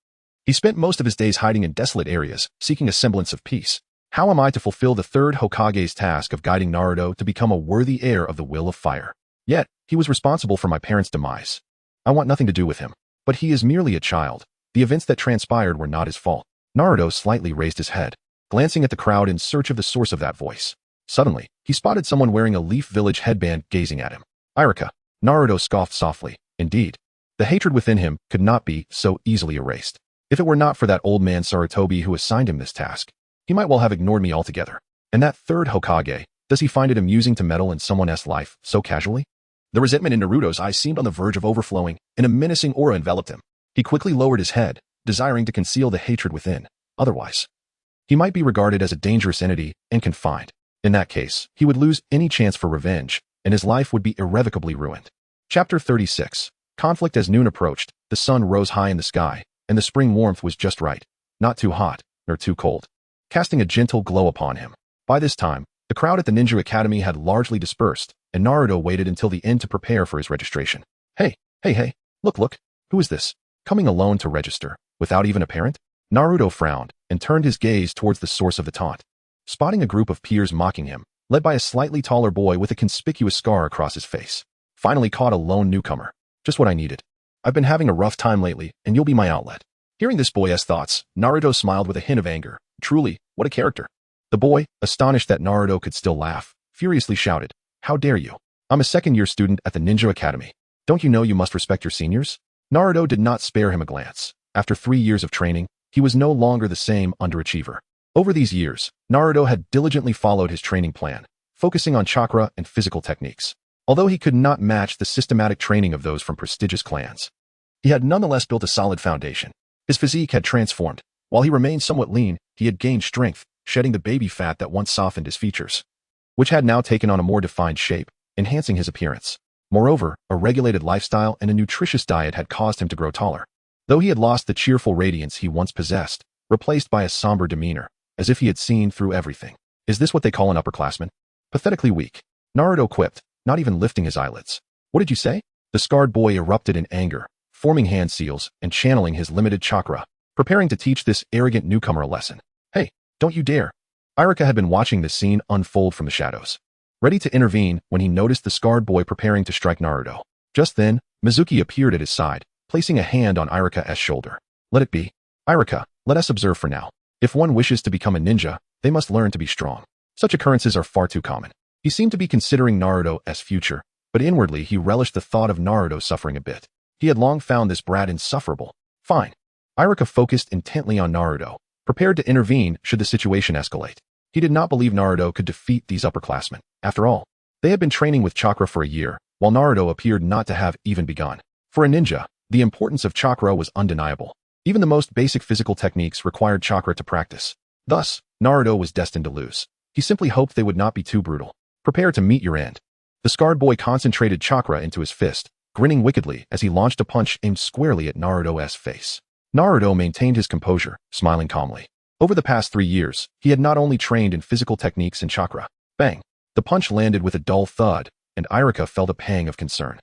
he spent most of his days hiding in desolate areas, seeking a semblance of peace. How am I to fulfill the third Hokage's task of guiding Naruto to become a worthy heir of the will of fire? Yet, he was responsible for my parents' demise. I want nothing to do with him. But he is merely a child. The events that transpired were not his fault. Naruto slightly raised his head, glancing at the crowd in search of the source of that voice. Suddenly, he spotted someone wearing a Leaf Village headband gazing at him. Iruka. Naruto scoffed softly. Indeed, the hatred within him could not be so easily erased. If it were not for that old man Sarutobi who assigned him this task, he might well have ignored me altogether. And that third Hokage, does he find it amusing to meddle in someone else's life so casually? The resentment in Naruto's eyes seemed on the verge of overflowing, and a menacing aura enveloped him. He quickly lowered his head, desiring to conceal the hatred within. Otherwise, he might be regarded as a dangerous entity and confined. In that case, he would lose any chance for revenge, and his life would be irrevocably ruined. Chapter 36. Conflict. As noon approached, the sun rose high in the sky, and the spring warmth was just right, not too hot, nor too cold, casting a gentle glow upon him. By this time, the crowd at the Ninja Academy had largely dispersed, and Naruto waited until the end to prepare for his registration. Hey, look, who is this? Coming alone to register, without even a parent? Naruto frowned, and turned his gaze towards the source of the taunt. Spotting a group of peers mocking him, led by a slightly taller boy with a conspicuous scar across his face, finally caught a lone newcomer. Just what I needed. I've been having a rough time lately, and you'll be my outlet. Hearing this boy's thoughts, Naruto smiled with a hint of anger. Truly, what a character. The boy, astonished that Naruto could still laugh, furiously shouted, "How dare you? I'm a second-year student at the Ninja Academy. Don't you know you must respect your seniors?" Naruto did not spare him a glance. After 3 years of training, he was no longer the same underachiever. Over these years, Naruto had diligently followed his training plan, focusing on chakra and physical techniques. Although he could not match the systematic training of those from prestigious clans, he had nonetheless built a solid foundation. His physique had transformed. While he remained somewhat lean, he had gained strength, shedding the baby fat that once softened his features, which had now taken on a more defined shape, enhancing his appearance. Moreover, a regulated lifestyle and a nutritious diet had caused him to grow taller. Though he had lost the cheerful radiance he once possessed, replaced by a somber demeanor, as if he had seen through everything. Is this what they call an upperclassman? Pathetically weak. Naruto quipped, not even lifting his eyelids. What did you say? The scarred boy erupted in anger, forming hand seals and channeling his limited chakra, preparing to teach this arrogant newcomer a lesson. Hey, don't you dare. Iruka had been watching this scene unfold from the shadows, ready to intervene when he noticed the scarred boy preparing to strike Naruto. Just then, Mizuki appeared at his side, placing a hand on Iruka's shoulder. Let it be. Iruka, let us observe for now. If one wishes to become a ninja, they must learn to be strong. Such occurrences are far too common. He seemed to be considering Naruto as future, but inwardly he relished the thought of Naruto suffering a bit. He had long found this brat insufferable. Fine. Iruka focused intently on Naruto, prepared to intervene should the situation escalate. He did not believe Naruto could defeat these upperclassmen. After all, they had been training with chakra for a year, while Naruto appeared not to have even begun. For a ninja, the importance of chakra was undeniable. Even the most basic physical techniques required chakra to practice. Thus, Naruto was destined to lose. He simply hoped they would not be too brutal. Prepare to meet your end. The scarred boy concentrated chakra into his fist, grinning wickedly as he launched a punch aimed squarely at Naruto's face. Naruto maintained his composure, smiling calmly. Over the past 3 years, he had not only trained in physical techniques and chakra. Bang! The punch landed with a dull thud, and Iruka felt a pang of concern.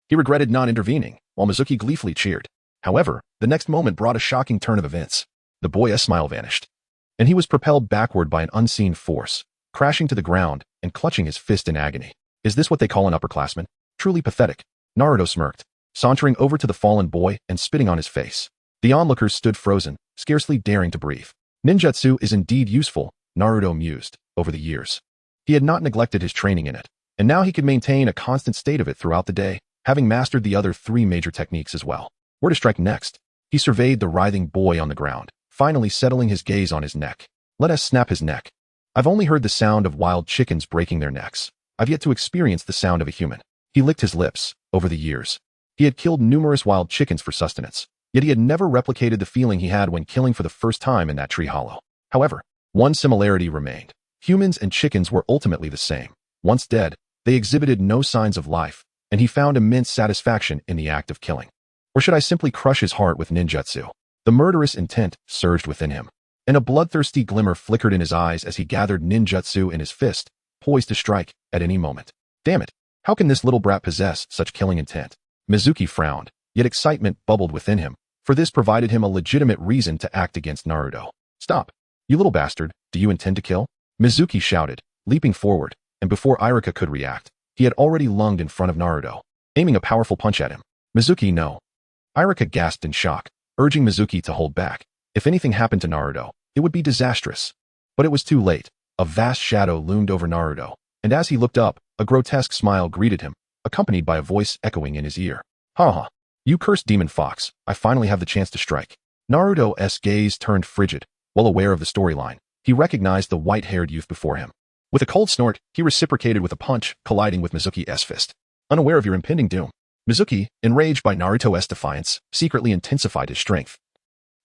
He regretted not intervening, while Mizuki gleefully cheered. However, the next moment brought a shocking turn of events. The boy's smile vanished, and he was propelled backward by an unseen force, crashing to the ground and clutching his fist in agony. Is this what they call an upperclassman? Truly pathetic. Naruto smirked, sauntering over to the fallen boy and spitting on his face. The onlookers stood frozen, scarcely daring to breathe. Ninjutsu is indeed useful, Naruto mused, over the years. He had not neglected his training in it, and now he could maintain a constant state of it throughout the day, having mastered the other 3 major techniques as well. Where to strike next? He surveyed the writhing boy on the ground, finally settling his gaze on his neck. Let us snap his neck. I've only heard the sound of wild chickens breaking their necks. I've yet to experience the sound of a human. He licked his lips. Over the years, he had killed numerous wild chickens for sustenance, yet he had never replicated the feeling he had when killing for the first time in that tree hollow. However, one similarity remained. Humans and chickens were ultimately the same. Once dead, they exhibited no signs of life, and he found immense satisfaction in the act of killing. Or should I simply crush his heart with ninjutsu? The murderous intent surged within him, and a bloodthirsty glimmer flickered in his eyes as he gathered ninjutsu in his fist, poised to strike at any moment. Damn it! How can this little brat possess such killing intent? Mizuki frowned, yet excitement bubbled within him, for this provided him a legitimate reason to act against Naruto. Stop! You little bastard, do you intend to kill? Mizuki shouted, leaping forward, and before Iruka could react, he had already lunged in front of Naruto, aiming a powerful punch at him. Mizuki, no. Iruka gasped in shock, urging Mizuki to hold back. If anything happened to Naruto, it would be disastrous. But it was too late. A vast shadow loomed over Naruto, and as he looked up, a grotesque smile greeted him, accompanied by a voice echoing in his ear. Ha ha! You cursed demon fox, I finally have the chance to strike. Naruto's gaze turned frigid. Well aware of the storyline, he recognized the white-haired youth before him. With a cold snort, he reciprocated with a punch, colliding with Mizuki's fist. Unaware of your impending doom, Mizuki, enraged by Naruto's defiance, secretly intensified his strength,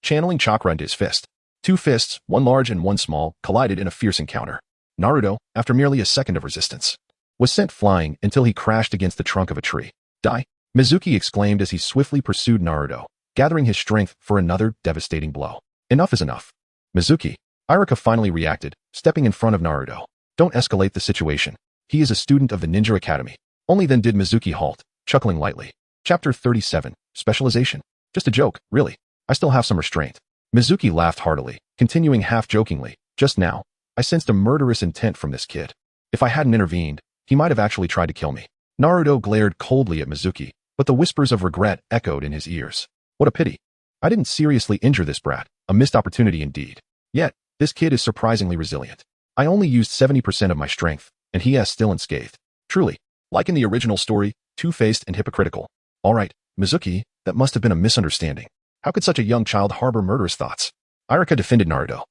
channeling chakra into his fist. 2 fists, one large and one small, collided in a fierce encounter. Naruto, after merely a second of resistance, was sent flying until he crashed against the trunk of a tree. Die! Mizuki exclaimed as he swiftly pursued Naruto, gathering his strength for another devastating blow. Enough is enough. Mizuki. Iruka finally reacted, stepping in front of Naruto. Don't escalate the situation. He is a student of the Ninja Academy. Only then did Mizuki halt, chuckling lightly. Chapter 37. Specialization. Just a joke, really. I still have some restraint. Mizuki laughed heartily, continuing half-jokingly. Just now, I sensed a murderous intent from this kid. If I hadn't intervened, he might have actually tried to kill me. Naruto glared coldly at Mizuki, but the whispers of regret echoed in his ears. What a pity. I didn't seriously injure this brat, a missed opportunity indeed. Yet, this kid is surprisingly resilient. I only used 70% of my strength, and he is still unscathed. Truly, like in the original story, two-faced and hypocritical. All right, Mizuki, that must have been a misunderstanding. How could such a young child harbor murderous thoughts? Iruka defended Naruto,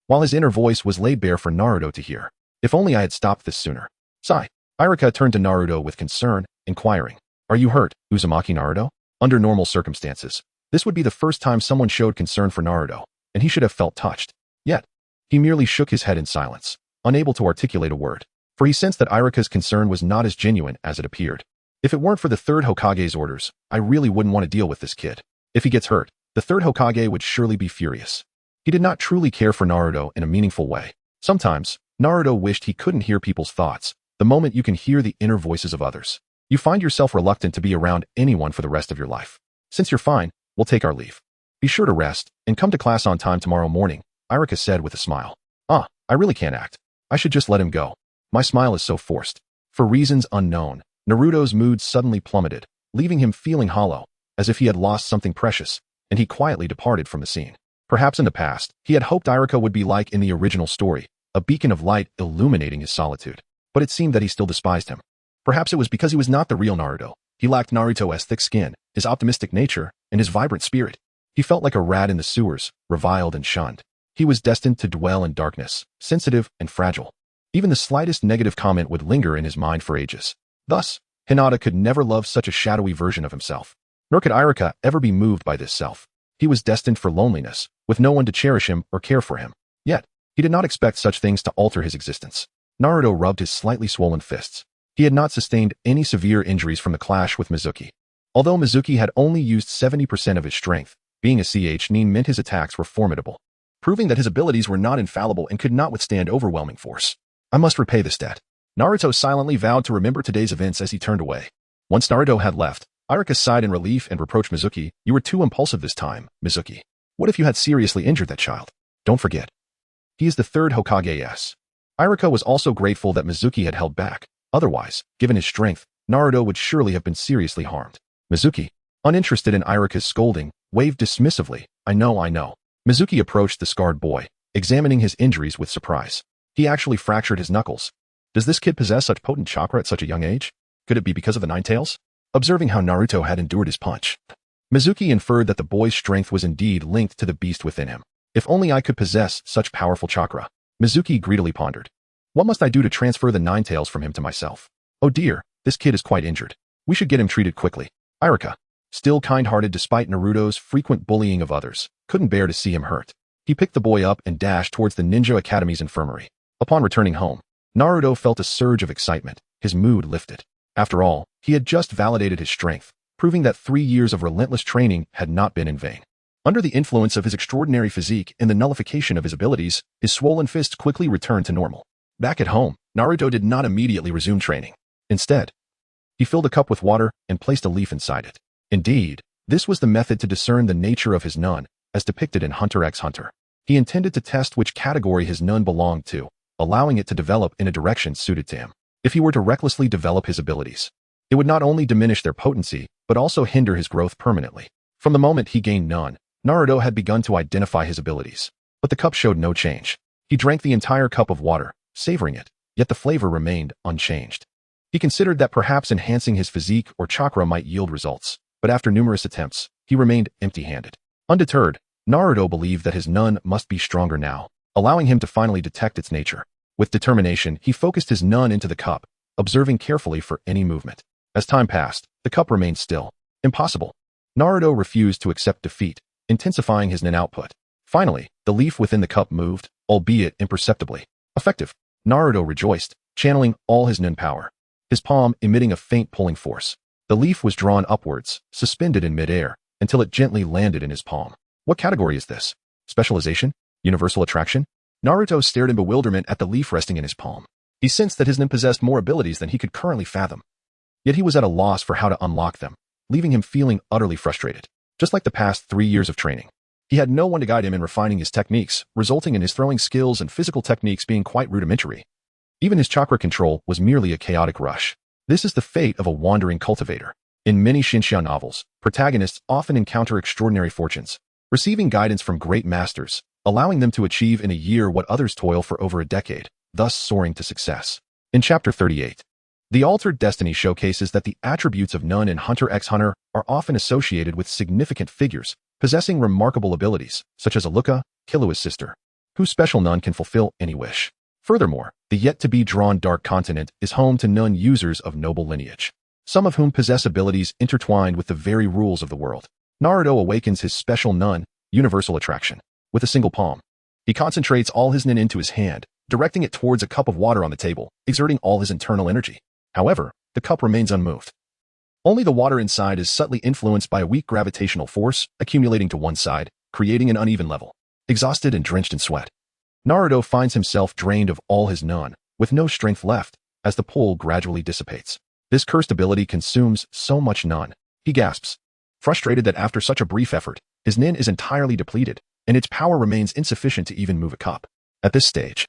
while his inner voice was laid bare for Naruto to hear. If only I had stopped this sooner. Sigh. Iruka turned to Naruto with concern, inquiring, Are you hurt, Uzumaki Naruto? Under normal circumstances, this would be the first time someone showed concern for Naruto, and he should have felt touched. Yet, he merely shook his head in silence, unable to articulate a word, for he sensed that Iruka's concern was not as genuine as it appeared. If it weren't for the third Hokage's orders, I really wouldn't want to deal with this kid. If he gets hurt, the third Hokage would surely be furious. He did not truly care for Naruto in a meaningful way. Sometimes, Naruto wished he couldn't hear people's thoughts. The moment you can hear the inner voices of others, you find yourself reluctant to be around anyone for the rest of your life. Since you're fine, we'll take our leave. Be sure to rest, and come to class on time tomorrow morning, Iruka said with a smile. I really can't act. I should just let him go. My smile is so forced. For reasons unknown, Naruto's mood suddenly plummeted, leaving him feeling hollow, as if he had lost something precious, and he quietly departed from the scene. Perhaps in the past, he had hoped Iruka would be like in the original story, a beacon of light illuminating his solitude. But it seemed that he still despised him. Perhaps it was because he was not the real Naruto. He lacked Naruto's thick skin, his optimistic nature, and his vibrant spirit. He felt like a rat in the sewers, reviled and shunned. He was destined to dwell in darkness, sensitive and fragile. Even the slightest negative comment would linger in his mind for ages. Thus, Hinata could never love such a shadowy version of himself. Nor could Iruka ever be moved by this self. He was destined for loneliness, with no one to cherish him or care for him. Yet, he did not expect such things to alter his existence. Naruto rubbed his slightly swollen fists. He had not sustained any severe injuries from the clash with Mizuki. Although Mizuki had only used 70% of his strength, being a nin meant his attacks were formidable, proving that his abilities were not infallible and could not withstand overwhelming force. I must repay this debt. Naruto silently vowed to remember today's events as he turned away. Once Naruto had left, Iruka sighed in relief and reproached Mizuki. You were too impulsive this time, Mizuki. What if you had seriously injured that child? Don't forget. He is the third Hokage. Iruka was also grateful that Mizuki had held back. Otherwise, given his strength, Naruto would surely have been seriously harmed. Mizuki, uninterested in Iruka's scolding, waved dismissively. I know. Mizuki approached the scarred boy, examining his injuries with surprise. He actually fractured his knuckles. Does this kid possess such potent chakra at such a young age? Could it be because of the Nine Tails? Observing how Naruto had endured his punch, Mizuki inferred that the boy's strength was indeed linked to the beast within him. If only I could possess such powerful chakra, Mizuki greedily pondered. What must I do to transfer the Nine Tails from him to myself? Oh dear, this kid is quite injured. We should get him treated quickly. Iruka, still kind-hearted despite Naruto's frequent bullying of others, couldn't bear to see him hurt. He picked the boy up and dashed towards the Ninja Academy's infirmary. Upon returning home, Naruto felt a surge of excitement. His mood lifted. After all, he had just validated his strength, proving that 3 years of relentless training had not been in vain. Under the influence of his extraordinary physique and the nullification of his abilities, his swollen fists quickly returned to normal. Back at home, Naruto did not immediately resume training. Instead, he filled a cup with water and placed a leaf inside it. Indeed, this was the method to discern the nature of his nun, as depicted in Hunter x Hunter. He intended to test which category his nun belonged to, allowing it to develop in a direction suited to him. If he were to recklessly develop his abilities, it would not only diminish their potency, but also hinder his growth permanently. From the moment he gained nun, Naruto had begun to identify his abilities. But the cup showed no change. He drank the entire cup of water, savoring it, yet the flavor remained unchanged. He considered that perhaps enhancing his physique or chakra might yield results, but after numerous attempts, he remained empty-handed. Undeterred, Naruto believed that his nun must be stronger now, allowing him to finally detect its nature. With determination, he focused his nun into the cup, observing carefully for any movement. As time passed, the cup remained still. Impossible. Naruto refused to accept defeat, intensifying his nin output. Finally, the leaf within the cup moved, albeit imperceptibly. Effective. Naruto rejoiced, channeling all his nin power. His palm emitting a faint pulling force. The leaf was drawn upwards, suspended in midair, until it gently landed in his palm. What category is this? Specialization? Universal attraction? Naruto stared in bewilderment at the leaf resting in his palm. He sensed that his nin possessed more abilities than he could currently fathom. Yet he was at a loss for how to unlock them, leaving him feeling utterly frustrated. Just like the past 3 years of training, he had no one to guide him in refining his techniques, resulting in his throwing skills and physical techniques being quite rudimentary. Even his chakra control was merely a chaotic rush. This is the fate of a wandering cultivator. In many Shinsha novels, protagonists often encounter extraordinary fortunes, receiving guidance from great masters, allowing them to achieve in a year what others toil for over a decade, thus soaring to success. In Chapter 38, The Altered Destiny showcases that the attributes of Nun in Hunter x Hunter are often associated with significant figures, possessing remarkable abilities, such as Aluka, Killua's sister, whose special Nun can fulfill any wish. Furthermore, the yet-to-be-drawn Dark Continent is home to Nun users of noble lineage, some of whom possess abilities intertwined with the very rules of the world. Naruto awakens his special Nun, Universal Attraction, with a single palm. He concentrates all his nin into his hand, directing it towards a cup of water on the table, exerting all his internal energy. However, the cup remains unmoved. Only the water inside is subtly influenced by a weak gravitational force, accumulating to one side, creating an uneven level. Exhausted and drenched in sweat, Naruto finds himself drained of all his nun, with no strength left, as the pull gradually dissipates. This cursed ability consumes so much nun. He gasps, frustrated that after such a brief effort, his nin is entirely depleted, and its power remains insufficient to even move a cup. At this stage,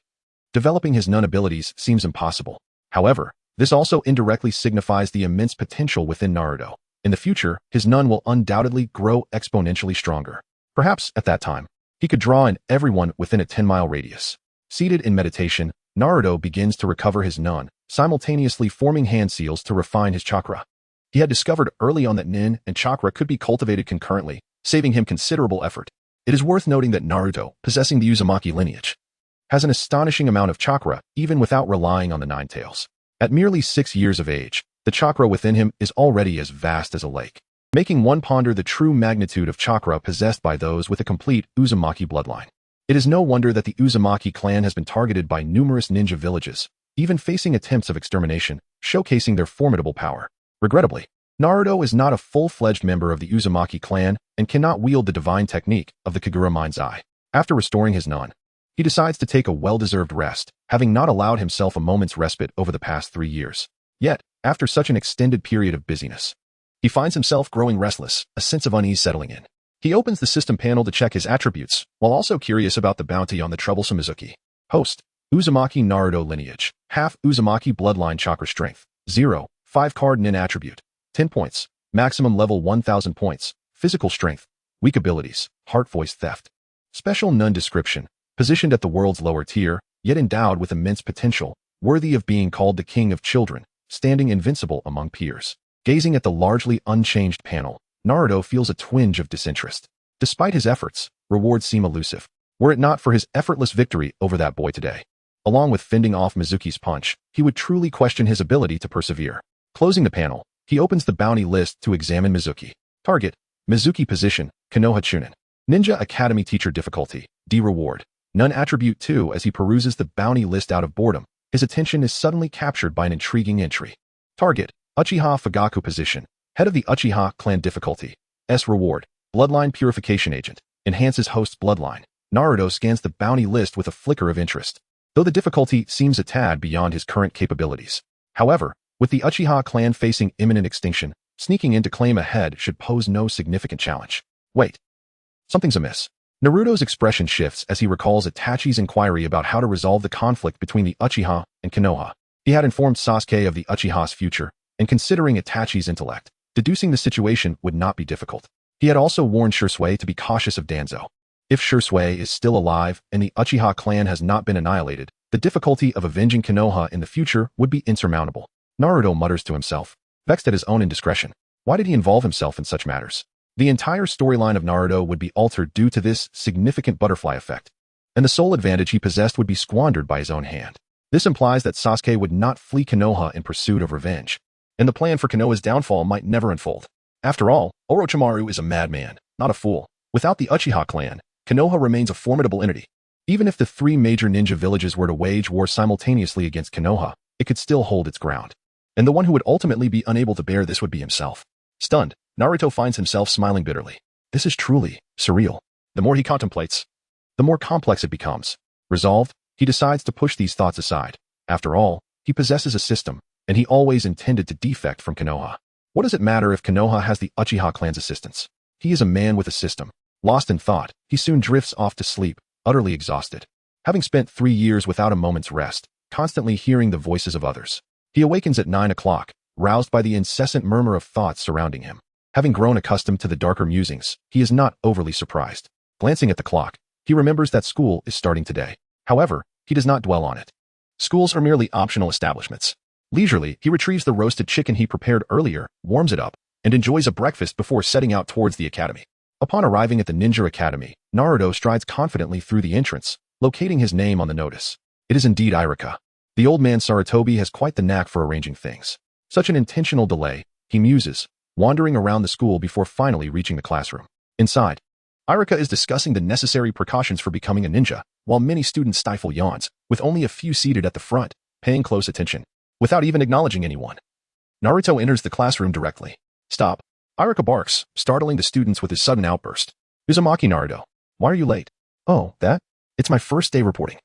developing his nun abilities seems impossible. However, this also indirectly signifies the immense potential within Naruto. In the future, his nun will undoubtedly grow exponentially stronger. Perhaps, at that time, he could draw in everyone within a 10-mile radius. Seated in meditation, Naruto begins to recover his nun, simultaneously forming hand seals to refine his chakra. He had discovered early on that nin and chakra could be cultivated concurrently, saving him considerable effort. It is worth noting that Naruto, possessing the Uzumaki lineage, has an astonishing amount of chakra even without relying on the nine tails. At merely 6 years of age, the chakra within him is already as vast as a lake, making one ponder the true magnitude of chakra possessed by those with a complete Uzumaki bloodline. It is no wonder that the Uzumaki clan has been targeted by numerous ninja villages, even facing attempts of extermination, showcasing their formidable power. Regrettably, Naruto is not a full-fledged member of the Uzumaki clan and cannot wield the divine technique of the Kagura Mind's Eye. After restoring his non, he decides to take a well-deserved rest, having not allowed himself a moment's respite over the past 3 years. Yet, after such an extended period of busyness, he finds himself growing restless, a sense of unease settling in. He opens the system panel to check his attributes, while also curious about the bounty on the troublesome Mizuki. Host: Uzumaki Naruto lineage, half Uzumaki bloodline chakra strength, 0, 5 card nin attribute, 10 points, maximum level 1000 points, physical strength, weak abilities, heart voice theft. Special nun description: positioned at the world's lower tier, yet endowed with immense potential, worthy of being called the king of children, standing invincible among peers. Gazing at the largely unchanged panel, Naruto feels a twinge of disinterest. Despite his efforts, rewards seem elusive. Were it not for his effortless victory over that boy today, along with fending off Mizuki's punch, he would truly question his ability to persevere. Closing the panel, he opens the bounty list to examine Mizuki. Target: Mizuki position, Konoha Chunin. Ninja Academy teacher difficulty, D reward. None attribute 2. As he peruses the bounty list out of boredom, his attention is suddenly captured by an intriguing entry. Target: Uchiha Fugaku position, head of the Uchiha clan difficulty, S reward. Bloodline purification agent, enhances host's bloodline. Naruto scans the bounty list with a flicker of interest, though the difficulty seems a tad beyond his current capabilities. However, with the Uchiha clan facing imminent extinction, sneaking in to claim a head should pose no significant challenge. Wait. Something's amiss. Naruto's expression shifts as he recalls Itachi's inquiry about how to resolve the conflict between the Uchiha and Konoha. He had informed Sasuke of the Uchiha's future, and considering Itachi's intellect, deducing the situation would not be difficult. He had also warned Shisui to be cautious of Danzo. If Shisui is still alive and the Uchiha clan has not been annihilated, the difficulty of avenging Konoha in the future would be insurmountable. Naruto mutters to himself, vexed at his own indiscretion. Why did he involve himself in such matters? The entire storyline of Naruto would be altered due to this significant butterfly effect, and the sole advantage he possessed would be squandered by his own hand. This implies that Sasuke would not flee Konoha in pursuit of revenge, and the plan for Konoha's downfall might never unfold. After all, Orochimaru is a madman, not a fool. Without the Uchiha clan, Konoha remains a formidable entity. Even if the 3 major ninja villages were to wage war simultaneously against Konoha, it could still hold its ground. And the one who would ultimately be unable to bear this would be himself. Stunned, Naruto finds himself smiling bitterly. This is truly surreal. The more he contemplates, the more complex it becomes. Resolved, he decides to push these thoughts aside. After all, he possesses a system, and he always intended to defect from Konoha. What does it matter if Konoha has the Uchiha clan's assistance? He is a man with a system. Lost in thought, he soon drifts off to sleep, utterly exhausted. Having spent 3 years without a moment's rest, constantly hearing the voices of others, he awakens at 9 o'clock, roused by the incessant murmur of thoughts surrounding him. Having grown accustomed to the darker musings, he is not overly surprised. Glancing at the clock, he remembers that school is starting today. However, he does not dwell on it. Schools are merely optional establishments. Leisurely, he retrieves the roasted chicken he prepared earlier, warms it up, and enjoys a breakfast before setting out towards the academy. Upon arriving at the Ninja Academy, Naruto strides confidently through the entrance, locating his name on the notice. It is indeed Irika. The old man Sarutobi has quite the knack for arranging things. Such an intentional delay, he muses, wandering around the school before finally reaching the classroom. Inside, Irika is discussing the necessary precautions for becoming a ninja, while many students stifle yawns, with only a few seated at the front, paying close attention. Without even acknowledging anyone, Naruto enters the classroom directly. Stop. Irika barks, startling the students with his sudden outburst. Uzumaki Naruto, why are you late? Oh, that? It's my first day reporting.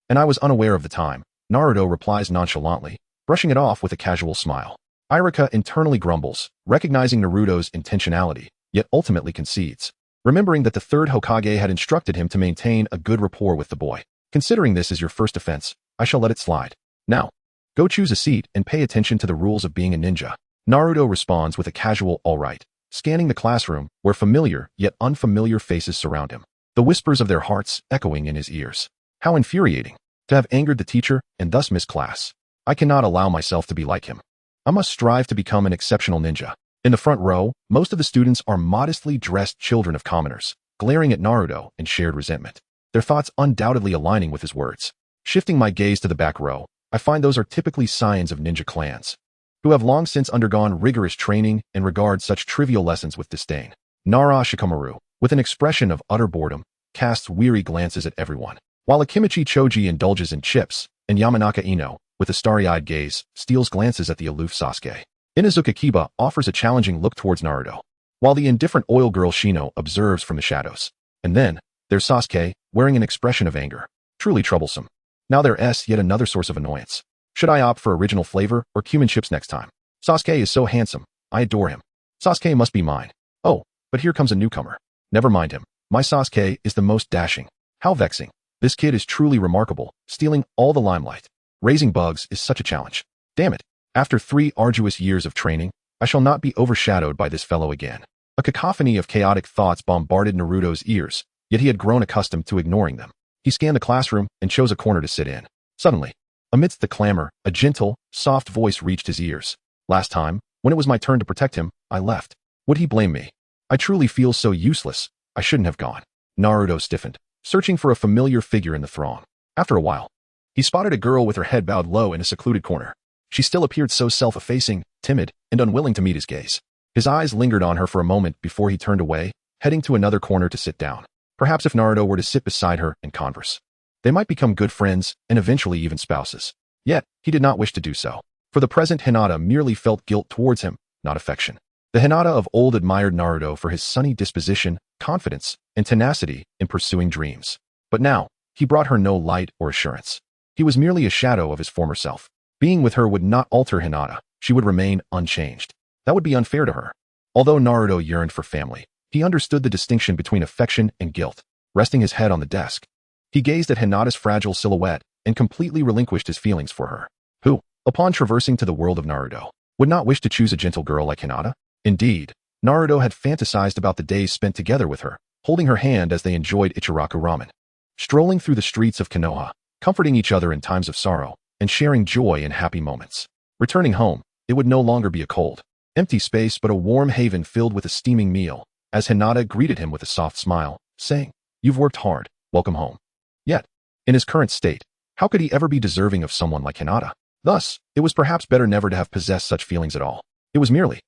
And I was unaware of the time, Naruto replies nonchalantly, brushing it off with a casual smile. Irika internally grumbles, recognizing Naruto's intentionality, yet ultimately concedes, remembering that the 3rd Hokage had instructed him to maintain a good rapport with the boy. Considering this is your first offense, I shall let it slide. Now, go choose a seat and pay attention to the rules of being a ninja. Naruto responds with a casual all right, scanning the classroom, where familiar yet unfamiliar faces surround him, the whispers of their hearts echoing in his ears. How infuriating to have angered the teacher and thus miss class. I cannot allow myself to be like him. I must strive to become an exceptional ninja. In the front row, most of the students are modestly dressed children of commoners, glaring at Naruto in shared resentment, their thoughts undoubtedly aligning with his words. Shifting my gaze to the back row, I find those are typically scions of ninja clans, who have long since undergone rigorous training and regard such trivial lessons with disdain. Nara Shikamaru, with an expression of utter boredom, casts weary glances at everyone, while Akimichi Choji indulges in chips, and Yamanaka Ino, with a starry-eyed gaze, steals glances at the aloof Sasuke. Inazuka Kiba offers a challenging look towards Naruto, while the indifferent oil girl Shino observes from the shadows. And then, there's Sasuke, wearing an expression of anger. Truly troublesome. Now there's yet another source of annoyance. Should I opt for original flavor or cumin chips next time? Sasuke is so handsome. I adore him. Sasuke must be mine. Oh, but here comes a newcomer. Never mind him. My Sasuke is the most dashing. How vexing. This kid is truly remarkable, stealing all the limelight. Raising bugs is such a challenge. Damn it. After 3 arduous years of training, I shall not be overshadowed by this fellow again. A cacophony of chaotic thoughts bombarded Naruto's ears, yet he had grown accustomed to ignoring them. He scanned the classroom and chose a corner to sit in. Suddenly, amidst the clamor, a gentle, soft voice reached his ears. Last time, when it was my turn to protect him, I left. Would he blame me? I truly feel so useless. I shouldn't have gone. Naruto stiffened, searching for a familiar figure in the throng. After a while, he spotted a girl with her head bowed low in a secluded corner. She still appeared so self-effacing, timid, and unwilling to meet his gaze. His eyes lingered on her for a moment before he turned away, heading to another corner to sit down. Perhaps if Naruto were to sit beside her and converse, they might become good friends and eventually even spouses. Yet, he did not wish to do so. For the present, Hinata merely felt guilt towards him, not affection. The Hinata of old admired Naruto for his sunny disposition, confidence, and tenacity in pursuing dreams. But now, he brought her no light or assurance. He was merely a shadow of his former self. Being with her would not alter Hinata. She would remain unchanged. That would be unfair to her. Although Naruto yearned for family, he understood the distinction between affection and guilt. Resting his head on the desk, he gazed at Hinata's fragile silhouette and completely relinquished his feelings for her. Who, upon traversing to the world of Naruto, would not wish to choose a gentle girl like Hinata? Indeed, Naruto had fantasized about the days spent together with her, holding her hand as they enjoyed Ichiraku ramen, strolling through the streets of Konoha, comforting each other in times of sorrow, and sharing joy in happy moments. Returning home, it would no longer be a cold, empty space but a warm haven filled with a steaming meal, as Hinata greeted him with a soft smile, saying, "You've worked hard, welcome home." Yet, in his current state, how could he ever be deserving of someone like Hinata? Thus, it was perhaps better never to have possessed such feelings at all. It was merely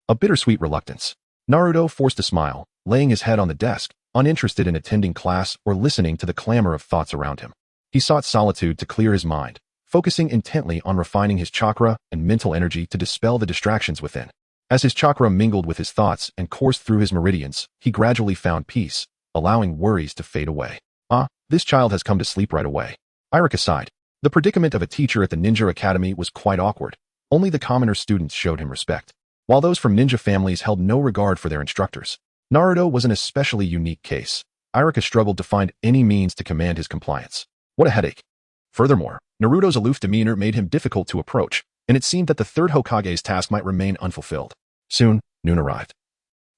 a bittersweet reluctance. Naruto forced a smile, laying his head on the desk, uninterested in attending class or listening to the clamor of thoughts around him. He sought solitude to clear his mind, focusing intently on refining his chakra and mental energy to dispel the distractions within. As his chakra mingled with his thoughts and coursed through his meridians, he gradually found peace, allowing worries to fade away. This child has come to sleep right away. Irika sighed. The predicament of a teacher at the Ninja Academy was quite awkward. Only the commoner students showed him respect, while those from ninja families held no regard for their instructors. Naruto was an especially unique case. Irika struggled to find any means to command his compliance. What a headache. Furthermore, Naruto's aloof demeanor made him difficult to approach, and it seemed that the third Hokage's task might remain unfulfilled. Soon, noon arrived,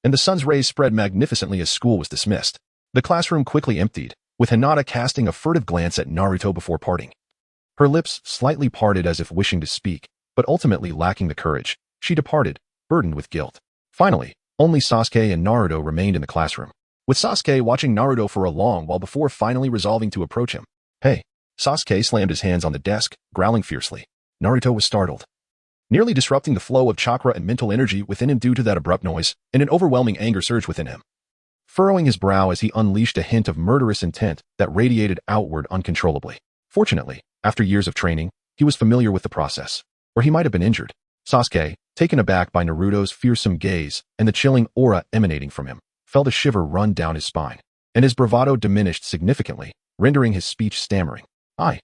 and the sun's rays spread magnificently as school was dismissed. The classroom quickly emptied, with Hinata casting a furtive glance at Naruto before parting. Her lips slightly parted as if wishing to speak, but ultimately lacking the courage, she departed, burdened with guilt. Finally, only Sasuke and Naruto remained in the classroom, with Sasuke watching Naruto for a long while before finally resolving to approach him. "Hey." Sasuke slammed his hands on the desk, growling fiercely. Naruto was startled, nearly disrupting the flow of chakra and mental energy within him due to that abrupt noise, and an overwhelming anger surged within him, furrowing his brow as he unleashed a hint of murderous intent that radiated outward uncontrollably. Fortunately, after years of training, he was familiar with the process, or he might have been injured. Sasuke, taken aback by Naruto's fearsome gaze and the chilling aura emanating from him, felt a shiver run down his spine, and his bravado diminished significantly, rendering his speech stammering. I.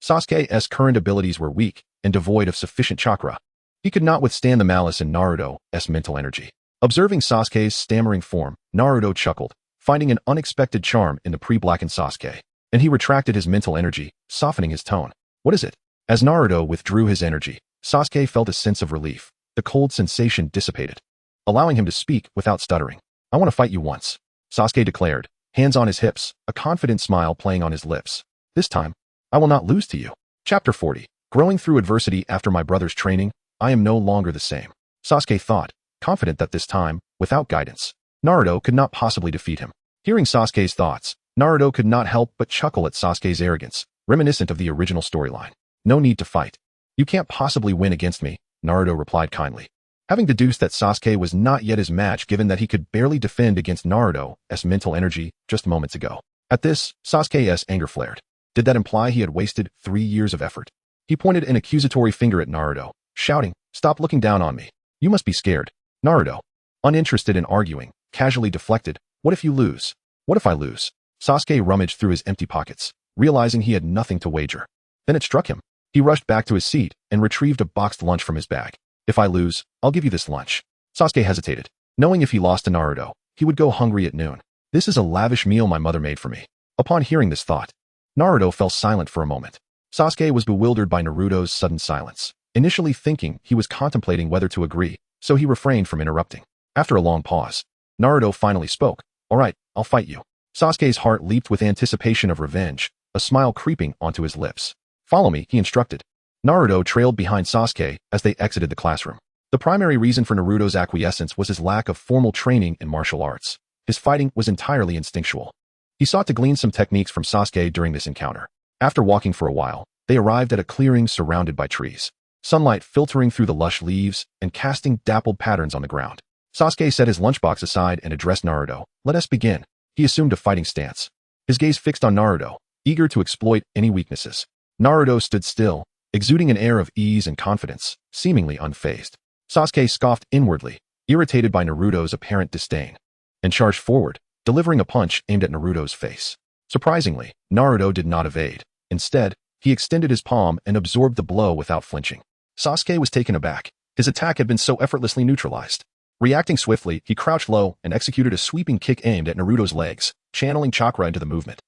Sasuke's current abilities were weak and devoid of sufficient chakra. He could not withstand the malice in Naruto's mental energy. Observing Sasuke's stammering form, Naruto chuckled, finding an unexpected charm in the pre-blackened Sasuke, and he retracted his mental energy, softening his tone. "What is it?" As Naruto withdrew his energy, Sasuke felt a sense of relief. The cold sensation dissipated, allowing him to speak without stuttering. "I want to fight you once," Sasuke declared, hands on his hips, a confident smile playing on his lips. "This time, I will not lose to you." Chapter 40. Growing through adversity after my brother's training, I am no longer the same. Sasuke thought, confident that this time, without guidance, Naruto could not possibly defeat him. Hearing Sasuke's thoughts, Naruto could not help but chuckle at Sasuke's arrogance, reminiscent of the original storyline. No need to fight. You can't possibly win against me, Naruto replied kindly. Having deduced that Sasuke was not yet his match given that he could barely defend against Naruto's mental energy just moments ago. At this, Sasuke's anger flared. Did that imply he had wasted 3 years of effort? He pointed an accusatory finger at Naruto, shouting, "Stop looking down on me. You must be scared." Naruto, uninterested in arguing, casually deflected, "What if you lose? What if I lose?" Sasuke rummaged through his empty pockets, realizing he had nothing to wager. Then it struck him. He rushed back to his seat and retrieved a boxed lunch from his bag. "If I lose, I'll give you this lunch." Sasuke hesitated, knowing if he lost to Naruto, he would go hungry at noon. "This is a lavish meal my mother made for me." Upon hearing this thought, Naruto fell silent for a moment. Sasuke was bewildered by Naruto's sudden silence, initially thinking he was contemplating whether to agree, so he refrained from interrupting. After a long pause, Naruto finally spoke. "All right, I'll fight you." Sasuke's heart leaped with anticipation of revenge, a smile creeping onto his lips. "Follow me," he instructed. Naruto trailed behind Sasuke as they exited the classroom. The primary reason for Naruto's acquiescence was his lack of formal training in martial arts. His fighting was entirely instinctual. He sought to glean some techniques from Sasuke during this encounter. After walking for a while, they arrived at a clearing surrounded by trees, sunlight filtering through the lush leaves and casting dappled patterns on the ground. Sasuke set his lunchbox aside and addressed Naruto. "Let us begin." He assumed a fighting stance, his gaze fixed on Naruto, eager to exploit any weaknesses. Naruto stood still, exuding an air of ease and confidence, seemingly unfazed. Sasuke scoffed inwardly, irritated by Naruto's apparent disdain, and charged forward, delivering a punch aimed at Naruto's face. Surprisingly, Naruto did not evade. Instead, he extended his palm and absorbed the blow without flinching. Sasuke was taken aback. His attack had been so effortlessly neutralized. Reacting swiftly, he crouched low and executed a sweeping kick aimed at Naruto's legs, channeling chakra into the movement.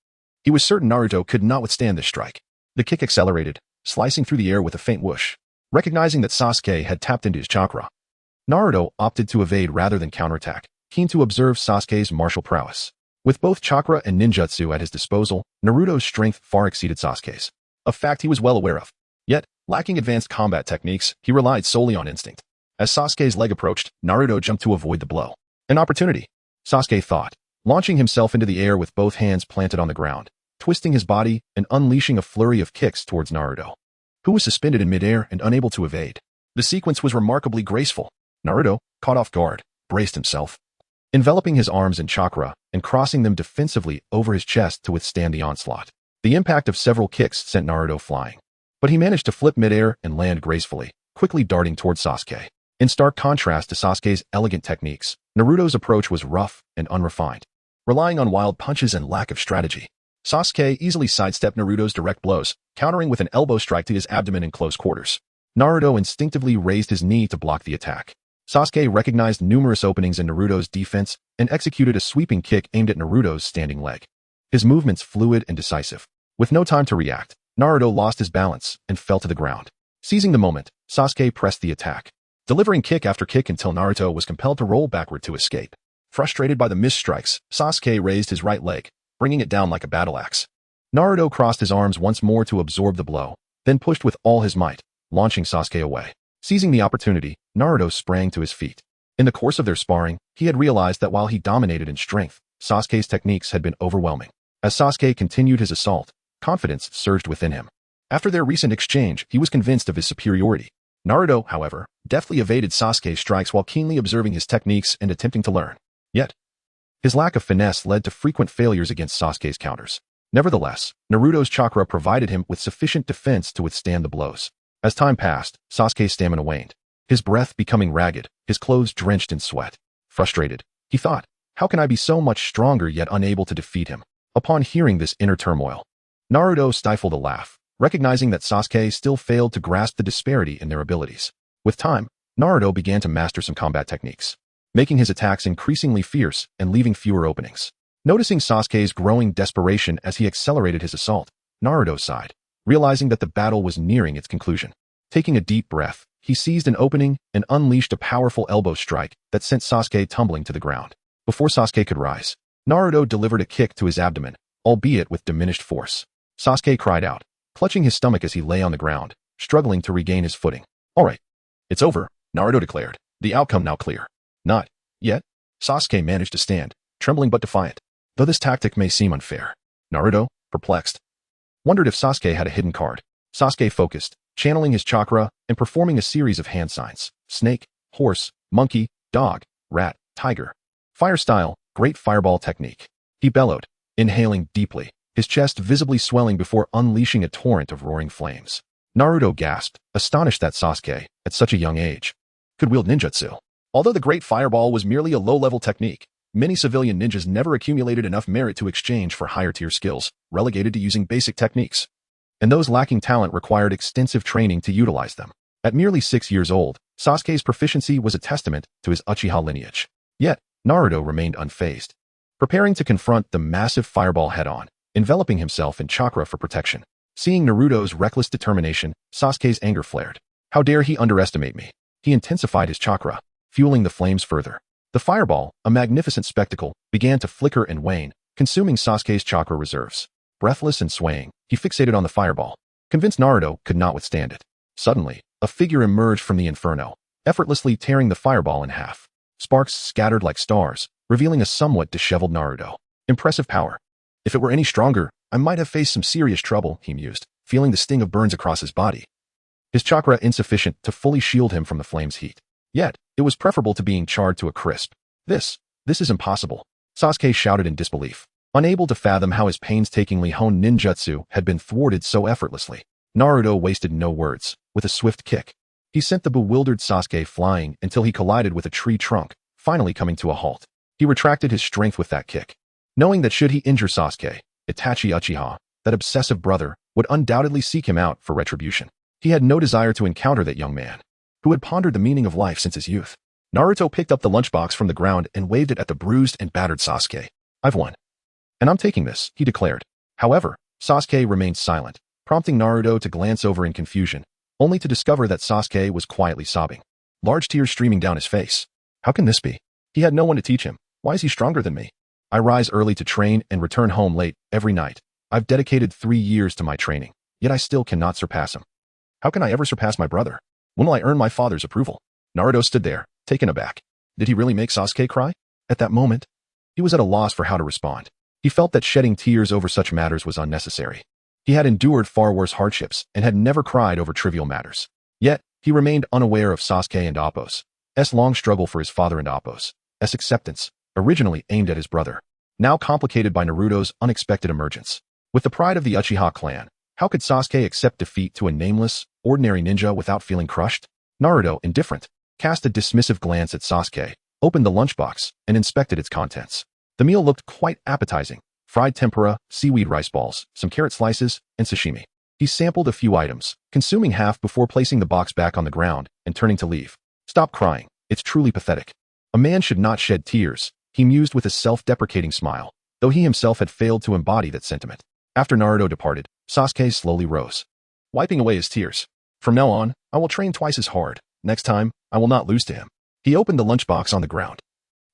He was certain Naruto could not withstand this strike. The kick accelerated, slicing through the air with a faint whoosh. Recognizing that Sasuke had tapped into his chakra, Naruto opted to evade rather than counterattack, keen to observe Sasuke's martial prowess. With both chakra and ninjutsu at his disposal, Naruto's strength far exceeded Sasuke's, a fact he was well aware of. Yet, lacking advanced combat techniques, he relied solely on instinct. As Sasuke's leg approached, Naruto jumped to avoid the blow. An opportunity, Sasuke thought, launching himself into the air with both hands planted on the ground, twisting his body and unleashing a flurry of kicks towards Naruto, who was suspended in midair and unable to evade. The sequence was remarkably graceful. Naruto, caught off guard, braced himself, enveloping his arms in chakra and crossing them defensively over his chest to withstand the onslaught. The impact of several kicks sent Naruto flying, but he managed to flip midair and land gracefully, quickly darting towards Sasuke. In stark contrast to Sasuke's elegant techniques, Naruto's approach was rough and unrefined, relying on wild punches and lack of strategy. Sasuke easily sidestepped Naruto's direct blows, countering with an elbow strike to his abdomen in close quarters. Naruto instinctively raised his knee to block the attack. Sasuke recognized numerous openings in Naruto's defense and executed a sweeping kick aimed at Naruto's standing leg. His movements fluid and decisive. With no time to react, Naruto lost his balance and fell to the ground. Seizing the moment, Sasuke pressed the attack, delivering kick after kick until Naruto was compelled to roll backward to escape. Frustrated by the missed strikes, Sasuke raised his right leg, bringing it down like a battle axe. Naruto crossed his arms once more to absorb the blow, then pushed with all his might, launching Sasuke away. Seizing the opportunity, Naruto sprang to his feet. In the course of their sparring, he had realized that while he dominated in strength, Sasuke's techniques had been overwhelming. As Sasuke continued his assault, confidence surged within him. After their recent exchange, he was convinced of his superiority. Naruto, however, deftly evaded Sasuke's strikes while keenly observing his techniques and attempting to learn. Yet, his lack of finesse led to frequent failures against Sasuke's counters. Nevertheless, Naruto's chakra provided him with sufficient defense to withstand the blows. As time passed, Sasuke's stamina waned, his breath becoming ragged, his clothes drenched in sweat. Frustrated, he thought, how can I be so much stronger yet unable to defeat him? Upon hearing this inner turmoil, Naruto stifled a laugh, recognizing that Sasuke still failed to grasp the disparity in their abilities. With time, Naruto began to master some combat techniques, making his attacks increasingly fierce and leaving fewer openings. Noticing Sasuke's growing desperation as he accelerated his assault, Naruto sighed, realizing that the battle was nearing its conclusion. Taking a deep breath, he seized an opening and unleashed a powerful elbow strike that sent Sasuke tumbling to the ground. Before Sasuke could rise, Naruto delivered a kick to his abdomen, albeit with diminished force. Sasuke cried out, clutching his stomach as he lay on the ground, struggling to regain his footing. All right. It's over, Naruto declared, the outcome now clear. Not yet. Sasuke managed to stand, trembling but defiant. Though this tactic may seem unfair, Naruto, perplexed, wondered if Sasuke had a hidden card. Sasuke focused, channeling his chakra and performing a series of hand signs. Snake, horse, monkey, dog, rat, tiger. Fire style, great fireball technique. He bellowed, inhaling deeply, his chest visibly swelling before unleashing a torrent of roaring flames. Naruto gasped, astonished that Sasuke, at such a young age, could wield ninjutsu. Although the great fireball was merely a low-level technique, many civilian ninjas never accumulated enough merit to exchange for higher-tier skills, relegated to using basic techniques. And those lacking talent required extensive training to utilize them. At merely 6 years old, Sasuke's proficiency was a testament to his Uchiha lineage. Yet, Naruto remained unfazed, preparing to confront the massive fireball head-on, enveloping himself in chakra for protection. Seeing Naruto's reckless determination, Sasuke's anger flared. How dare he underestimate me? He intensified his chakra, fueling the flames further. The fireball, a magnificent spectacle, began to flicker and wane, consuming Sasuke's chakra reserves. Breathless and swaying, he fixated on the fireball, convinced Naruto could not withstand it. Suddenly, a figure emerged from the inferno, effortlessly tearing the fireball in half. Sparks scattered like stars, revealing a somewhat disheveled Naruto. Impressive power. If it were any stronger, I might have faced some serious trouble, he mused, feeling the sting of burns across his body. His chakra insufficient to fully shield him from the flame's heat. Yet, it was preferable to being charred to a crisp. This is impossible. Sasuke shouted in disbelief, unable to fathom how his painstakingly honed ninjutsu had been thwarted so effortlessly. Naruto wasted no words. With a swift kick, he sent the bewildered Sasuke flying until he collided with a tree trunk, finally coming to a halt. He retracted his strength with that kick, knowing that should he injure Sasuke, Itachi Uchiha, that obsessive brother, would undoubtedly seek him out for retribution. He had no desire to encounter that young man, who had pondered the meaning of life since his youth. Naruto picked up the lunchbox from the ground and waved it at the bruised and battered Sasuke. I've won. And I'm taking this, he declared. However, Sasuke remained silent, prompting Naruto to glance over in confusion, only to discover that Sasuke was quietly sobbing, large tears streaming down his face. How can this be? He had no one to teach him. Why is he stronger than me? I rise early to train and return home late every night. I've dedicated 3 years to my training, yet I still cannot surpass him. How can I ever surpass my brother? When will I earn my father's approval? Naruto stood there, taken aback. Did he really make Sasuke cry? At that moment, he was at a loss for how to respond. He felt that shedding tears over such matters was unnecessary. He had endured far worse hardships and had never cried over trivial matters. Yet, he remained unaware of Sasuke and Appo's long struggle for his father and Appo's acceptance, originally aimed at his brother, now complicated by Naruto's unexpected emergence. With the pride of the Uchiha clan, how could Sasuke accept defeat to a nameless, ordinary ninja without feeling crushed? Naruto, indifferent, cast a dismissive glance at Sasuke, opened the lunchbox, and inspected its contents. The meal looked quite appetizing. Fried tempura, seaweed rice balls, some carrot slices, and sashimi. He sampled a few items, consuming half before placing the box back on the ground and turning to leave. Stop crying. It's truly pathetic. A man should not shed tears, he mused with a self-deprecating smile, though he himself had failed to embody that sentiment. After Naruto departed, Sasuke slowly rose, wiping away his tears. From now on, I will train twice as hard. Next time, I will not lose to him. He opened the lunchbox on the ground.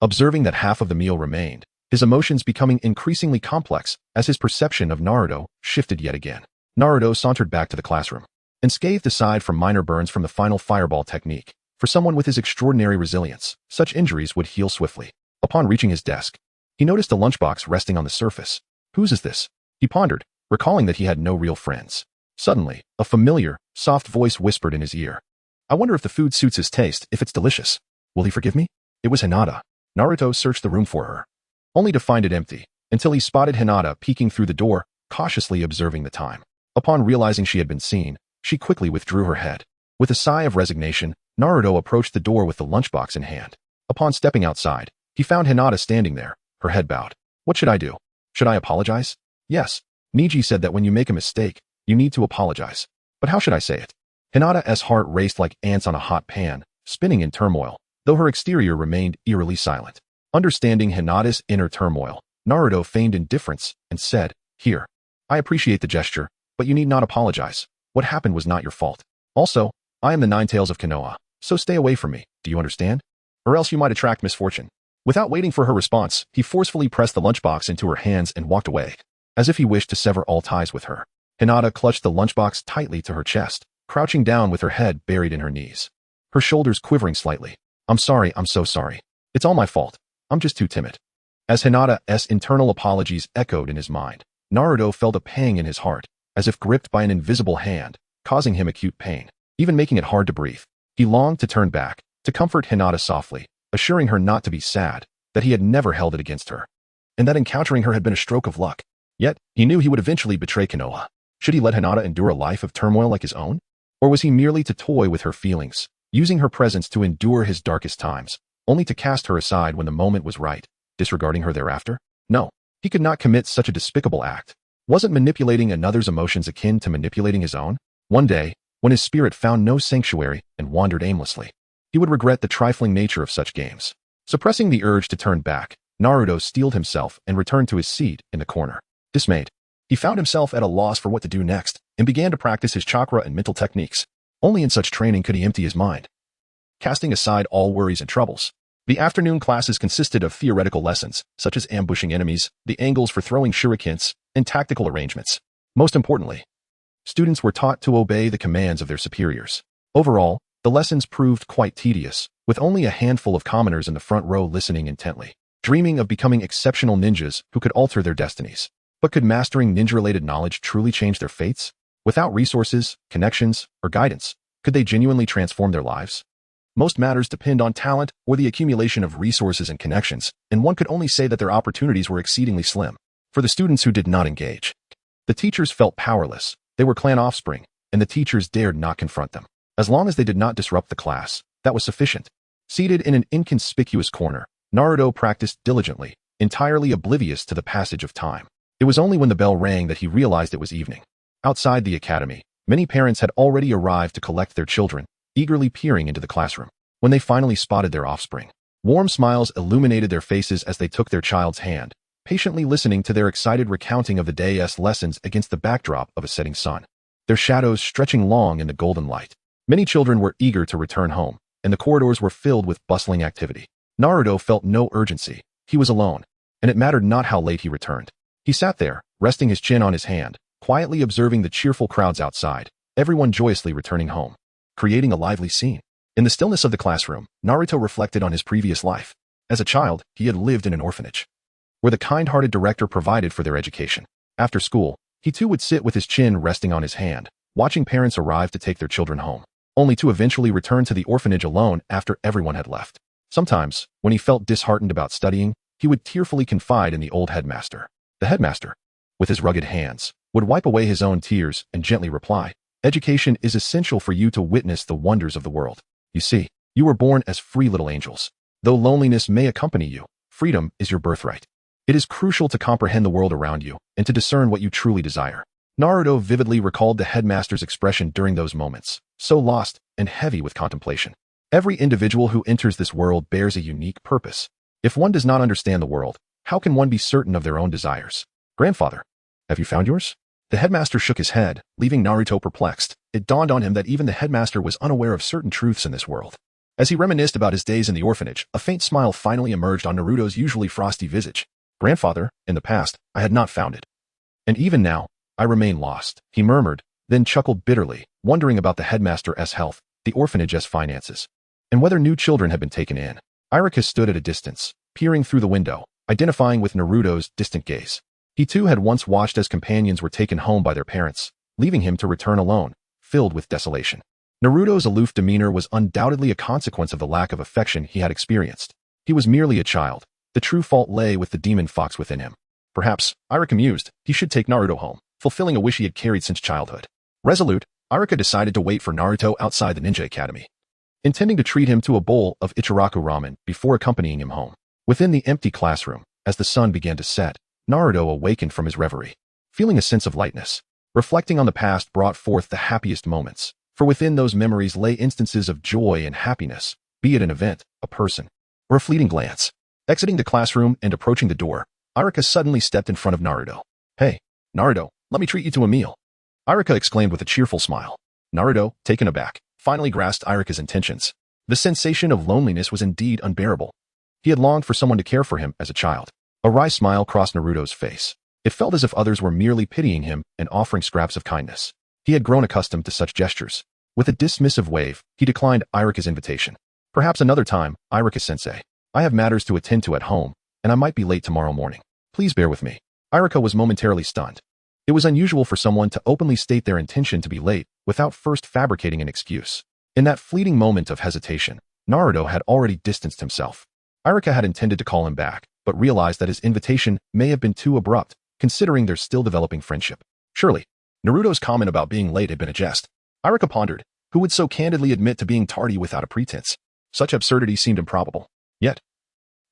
Observing that half of the meal remained, his emotions becoming increasingly complex as his perception of Naruto shifted yet again. Naruto sauntered back to the classroom, unscathed aside from minor burns from the final fireball technique. For someone with his extraordinary resilience, such injuries would heal swiftly. Upon reaching his desk, he noticed a lunchbox resting on the surface. Whose is this? He pondered, recalling that he had no real friends. Suddenly, a familiar, soft voice whispered in his ear. I wonder if the food suits his taste, if it's delicious. Will he forgive me? It was Hinata. Naruto searched the room for her, only to find it empty, until he spotted Hinata peeking through the door, cautiously observing the time. Upon realizing she had been seen, she quickly withdrew her head. With a sigh of resignation, Naruto approached the door with the lunchbox in hand. Upon stepping outside, he found Hinata standing there, her head bowed. What should I do? Should I apologize? Yes. Niji said that when you make a mistake, you need to apologize. But how should I say it? Hinata's heart raced like ants on a hot pan, spinning in turmoil, though her exterior remained eerily silent. Understanding Hinata's inner turmoil, Naruto feigned indifference and said, Here. I appreciate the gesture, but you need not apologize. What happened was not your fault. Also, I am the Nine Tails of Konoha, so stay away from me, do you understand? Or else you might attract misfortune. Without waiting for her response, he forcefully pressed the lunchbox into her hands and walked away, as if he wished to sever all ties with her. Hinata clutched the lunchbox tightly to her chest, crouching down with her head buried in her knees. Her shoulders quivering slightly. I'm sorry, I'm so sorry. It's all my fault. I'm just too timid. As Hinata's internal apologies echoed in his mind, Naruto felt a pang in his heart, as if gripped by an invisible hand, causing him acute pain, even making it hard to breathe. He longed to turn back, to comfort Hinata softly, assuring her not to be sad, that he had never held it against her, and that encountering her had been a stroke of luck. Yet, he knew he would eventually betray Konoha. Should he let Hinata endure a life of turmoil like his own? Or was he merely to toy with her feelings, using her presence to endure his darkest times, only to cast her aside when the moment was right, disregarding her thereafter? No, he could not commit such a despicable act. Wasn't manipulating another's emotions akin to manipulating his own? One day, when his spirit found no sanctuary and wandered aimlessly, he would regret the trifling nature of such games. Suppressing the urge to turn back, Naruto steeled himself and returned to his seat in the corner. Dismayed, he found himself at a loss for what to do next and began to practice his chakra and mental techniques. Only in such training could he empty his mind, casting aside all worries and troubles. The afternoon classes consisted of theoretical lessons, such as ambushing enemies, the angles for throwing shurikens, and tactical arrangements. Most importantly, students were taught to obey the commands of their superiors. Overall, the lessons proved quite tedious, with only a handful of commoners in the front row listening intently, dreaming of becoming exceptional ninjas who could alter their destinies. But could mastering ninja-related knowledge truly change their fates? Without resources, connections, or guidance, could they genuinely transform their lives? Most matters depend on talent or the accumulation of resources and connections, and one could only say that their opportunities were exceedingly slim. For the students who did not engage, the teachers felt powerless. They were clan offspring, and the teachers dared not confront them. As long as they did not disrupt the class, that was sufficient. Seated in an inconspicuous corner, Naruto practiced diligently, entirely oblivious to the passage of time. It was only when the bell rang that he realized it was evening. Outside the academy, many parents had already arrived to collect their children, eagerly peering into the classroom. When they finally spotted their offspring, warm smiles illuminated their faces as they took their child's hand, patiently listening to their excited recounting of the day's lessons against the backdrop of a setting sun, their shadows stretching long in the golden light. Many children were eager to return home, and the corridors were filled with bustling activity. Naruto felt no urgency. He was alone, and it mattered not how late he returned. He sat there, resting his chin on his hand, quietly observing the cheerful crowds outside, everyone joyously returning home, creating a lively scene. In the stillness of the classroom, Naruto reflected on his previous life. As a child, he had lived in an orphanage, where the kind-hearted director provided for their education. After school, he too would sit with his chin resting on his hand, watching parents arrive to take their children home, only to eventually return to the orphanage alone after everyone had left. Sometimes, when he felt disheartened about studying, he would tearfully confide in the old headmaster. The headmaster, with his rugged hands, would wipe away his own tears and gently reply, "Education is essential for you to witness the wonders of the world. You see, you were born as free little angels. Though loneliness may accompany you, freedom is your birthright. It is crucial to comprehend the world around you and to discern what you truly desire." Naruto vividly recalled the headmaster's expression during those moments, so lost and heavy with contemplation. Every individual who enters this world bears a unique purpose. If one does not understand the world, how can one be certain of their own desires? "Grandfather, have you found yours?" The headmaster shook his head, leaving Naruto perplexed. It dawned on him that even the headmaster was unaware of certain truths in this world. As he reminisced about his days in the orphanage, a faint smile finally emerged on Naruto's usually frosty visage. "Grandfather, in the past, I had not found it. And even now, I remain lost," he murmured, then chuckled bitterly, wondering about the headmaster's health, the orphanage's finances, and whether new children had been taken in. Iruka stood at a distance, peering through the window, identifying with Naruto's distant gaze. He too had once watched as companions were taken home by their parents, leaving him to return alone, filled with desolation. Naruto's aloof demeanor was undoubtedly a consequence of the lack of affection he had experienced. He was merely a child. The true fault lay with the demon fox within him. Perhaps, Iruka mused, he should take Naruto home, fulfilling a wish he had carried since childhood. Resolute, Iruka decided to wait for Naruto outside the ninja academy, intending to treat him to a bowl of Ichiraku ramen before accompanying him home. Within the empty classroom, as the sun began to set, Naruto awakened from his reverie, feeling a sense of lightness. Reflecting on the past brought forth the happiest moments, for within those memories lay instances of joy and happiness, be it an event, a person, or a fleeting glance. Exiting the classroom and approaching the door, Iruka suddenly stepped in front of Naruto. "Hey, Naruto, let me treat you to a meal," Iruka exclaimed with a cheerful smile. Naruto, taken aback, finally grasped Iruka's intentions. The sensation of loneliness was indeed unbearable. He had longed for someone to care for him as a child. A wry smile crossed Naruto's face. It felt as if others were merely pitying him and offering scraps of kindness. He had grown accustomed to such gestures. With a dismissive wave, he declined Irika's invitation. Perhaps another time, Irika-sensei. I have matters to attend to at home, and I might be late tomorrow morning. Please bear with me. Irika was momentarily stunned. It was unusual for someone to openly state their intention to be late without first fabricating an excuse. In that fleeting moment of hesitation, Naruto had already distanced himself. Irika had intended to call him back, but realized that his invitation may have been too abrupt, considering their still developing friendship. Surely, Naruto's comment about being late had been a jest. Irika pondered, who would so candidly admit to being tardy without a pretense? Such absurdity seemed improbable. Yet,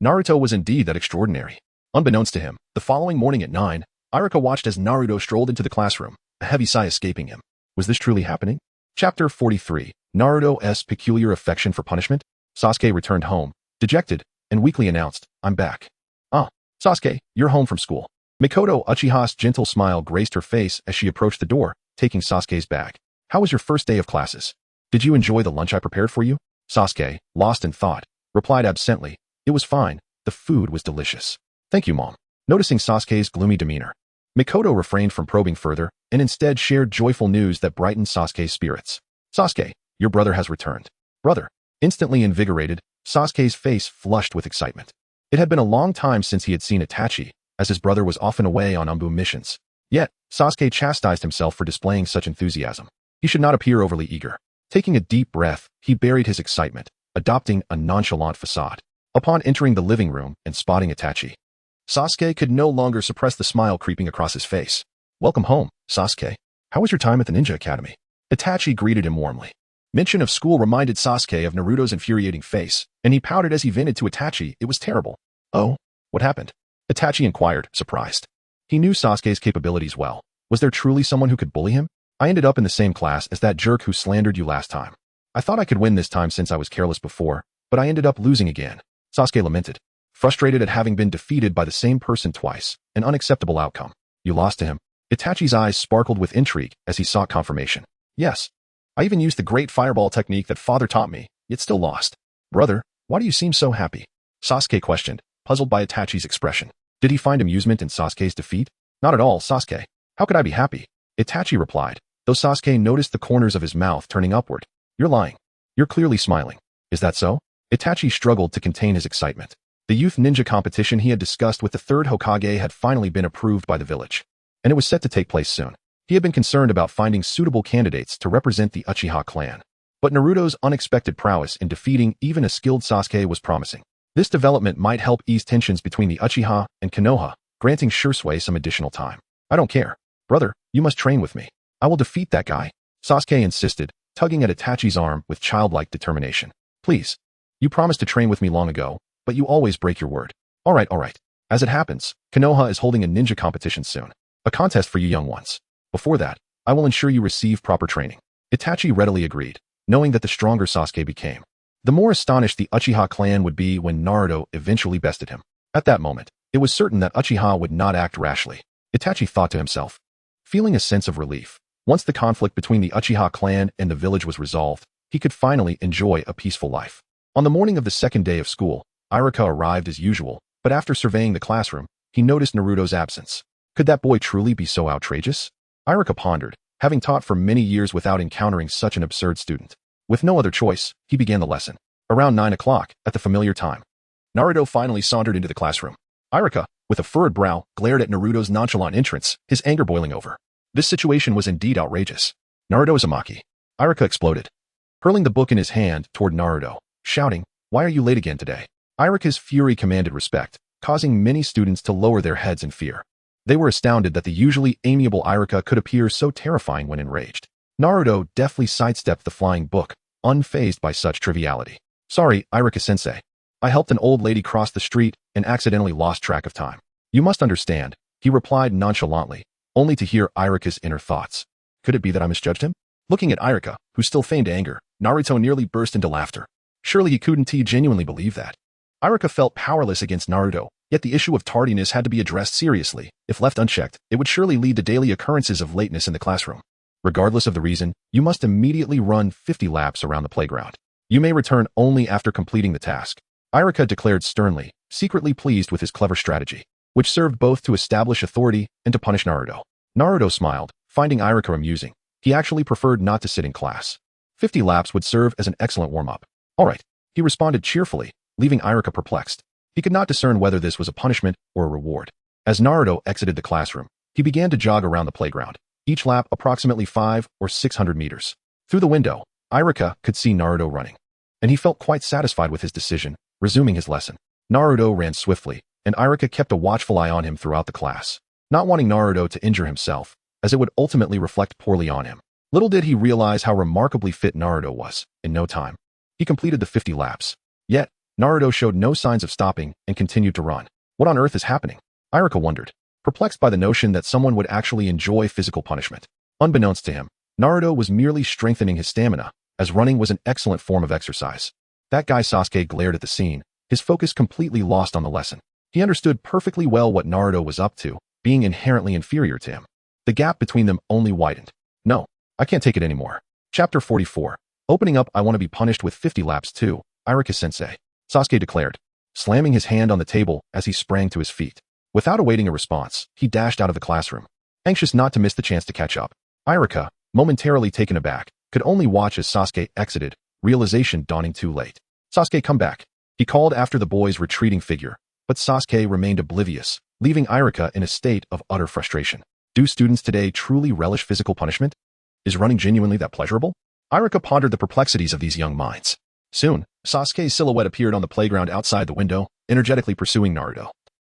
Naruto was indeed that extraordinary. Unbeknownst to him, the following morning at 9, Irika watched as Naruto strolled into the classroom, a heavy sigh escaping him. Was this truly happening? Chapter 43, Naruto's Peculiar Affection for Punishment? Sasuke returned home, dejected, and weakly announced, I'm back. Ah, Sasuke, you're home from school. Mikoto Uchiha's gentle smile graced her face as she approached the door, taking Sasuke's bag. How was your first day of classes? Did you enjoy the lunch I prepared for you? Sasuke, lost in thought, replied absently, it was fine, the food was delicious. Thank you, Mom. Noticing Sasuke's gloomy demeanor, Mikoto refrained from probing further and instead shared joyful news that brightened Sasuke's spirits. Sasuke, your brother has returned. Brother. Instantly invigorated, Sasuke's face flushed with excitement. It had been a long time since he had seen Itachi, as his brother was often away on Umbu missions. Yet, Sasuke chastised himself for displaying such enthusiasm. He should not appear overly eager. Taking a deep breath, he buried his excitement, adopting a nonchalant facade. Upon entering the living room and spotting Itachi, Sasuke could no longer suppress the smile creeping across his face. Welcome home, Sasuke. How was your time at the Ninja Academy? Itachi greeted him warmly. Mention of school reminded Sasuke of Naruto's infuriating face, and he pouted as he vented to Itachi it was terrible. Oh, what happened? Itachi inquired, surprised. He knew Sasuke's capabilities well. Was there truly someone who could bully him? I ended up in the same class as that jerk who slandered you last time. I thought I could win this time since I was careless before, but I ended up losing again. Sasuke lamented, frustrated at having been defeated by the same person twice, an unacceptable outcome. You lost to him. Itachi's eyes sparkled with intrigue as he sought confirmation. Yes. I even used the great fireball technique that father taught me, yet still lost. Brother, why do you seem so happy? Sasuke questioned, puzzled by Itachi's expression. Did he find amusement in Sasuke's defeat? Not at all, Sasuke. How could I be happy? Itachi replied, though Sasuke noticed the corners of his mouth turning upward. You're lying. You're clearly smiling. Is that so? Itachi struggled to contain his excitement. The youth ninja competition he had discussed with the third Hokage had finally been approved by the village, and it was set to take place soon. He had been concerned about finding suitable candidates to represent the Uchiha clan, but Naruto's unexpected prowess in defeating even a skilled Sasuke was promising. This development might help ease tensions between the Uchiha and Konoha, granting Shursui some additional time. I don't care. Brother, you must train with me. I will defeat that guy. Sasuke insisted, tugging at Itachi's arm with childlike determination. Please. You promised to train with me long ago, but you always break your word. All right. As it happens, Konoha is holding a ninja competition soon. A contest for you young ones. Before that, I will ensure you receive proper training. Itachi readily agreed, knowing that the stronger Sasuke became, the more astonished the Uchiha clan would be when Naruto eventually bested him. At that moment, it was certain that Uchiha would not act rashly. Itachi thought to himself, feeling a sense of relief. Once the conflict between the Uchiha clan and the village was resolved, he could finally enjoy a peaceful life. On the morning of the second day of school, Irika arrived as usual, but after surveying the classroom, he noticed Naruto's absence. Could that boy truly be so outrageous? Irika pondered, having taught for many years without encountering such an absurd student. With no other choice, he began the lesson. Around 9 o'clock, at the familiar time, Naruto finally sauntered into the classroom. Irika, with a furrowed brow, glared at Naruto's nonchalant entrance, his anger boiling over. This situation was indeed outrageous. Naruto Uzumaki. Irika exploded, hurling the book in his hand toward Naruto, shouting, Why are you late again today? Irika's fury commanded respect, causing many students to lower their heads in fear. They were astounded that the usually amiable Irika could appear so terrifying when enraged. Naruto deftly sidestepped the flying book, unfazed by such triviality. Sorry, Irika-sensei. I helped an old lady cross the street and accidentally lost track of time. You must understand, he replied nonchalantly, only to hear Irika's inner thoughts. Could it be that I misjudged him? Looking at Irika, who still feigned anger, Naruto nearly burst into laughter. Surely he couldn't genuinely believe that. Irika felt powerless against Naruto, yet the issue of tardiness had to be addressed seriously. If left unchecked, it would surely lead to daily occurrences of lateness in the classroom. Regardless of the reason, you must immediately run 50 laps around the playground. You may return only after completing the task. Irika declared sternly, secretly pleased with his clever strategy. which served both to establish authority and to punish Naruto. Naruto smiled, finding Iruka amusing. He actually preferred not to sit in class. 50 laps would serve as an excellent warm-up. All right, he responded cheerfully, leaving Iruka perplexed. He could not discern whether this was a punishment or a reward. As Naruto exited the classroom, he began to jog around the playground, each lap approximately 500 or 600 meters. Through the window, Iruka could see Naruto running, and he felt quite satisfied with his decision, resuming his lesson. Naruto ran swiftly, and Iruka kept a watchful eye on him throughout the class, not wanting Naruto to injure himself, as it would ultimately reflect poorly on him. Little did he realize how remarkably fit Naruto was. In no time, he completed the 50 laps. Yet, Naruto showed no signs of stopping and continued to run. What on earth is happening? Iruka wondered, perplexed by the notion that someone would actually enjoy physical punishment. Unbeknownst to him, Naruto was merely strengthening his stamina, as running was an excellent form of exercise. That guy Sasuke glared at the scene, his focus completely lost on the lesson. He understood perfectly well what Naruto was up to, being inherently inferior to him. The gap between them only widened. No, I can't take it anymore. Chapter 44. Opening up, I want to be punished with 50 laps too, Iruka-sensei, Sasuke declared, slamming his hand on the table as he sprang to his feet. Without awaiting a response, he dashed out of the classroom, anxious not to miss the chance to catch up. Iruka, momentarily taken aback, could only watch as Sasuke exited, realization dawning too late. Sasuke, come back. He called after the boy's retreating figure, but Sasuke remained oblivious, leaving Iruka in a state of utter frustration. Do students today truly relish physical punishment? Is running genuinely that pleasurable? Iruka pondered the perplexities of these young minds. Soon, Sasuke's silhouette appeared on the playground outside the window, energetically pursuing Naruto.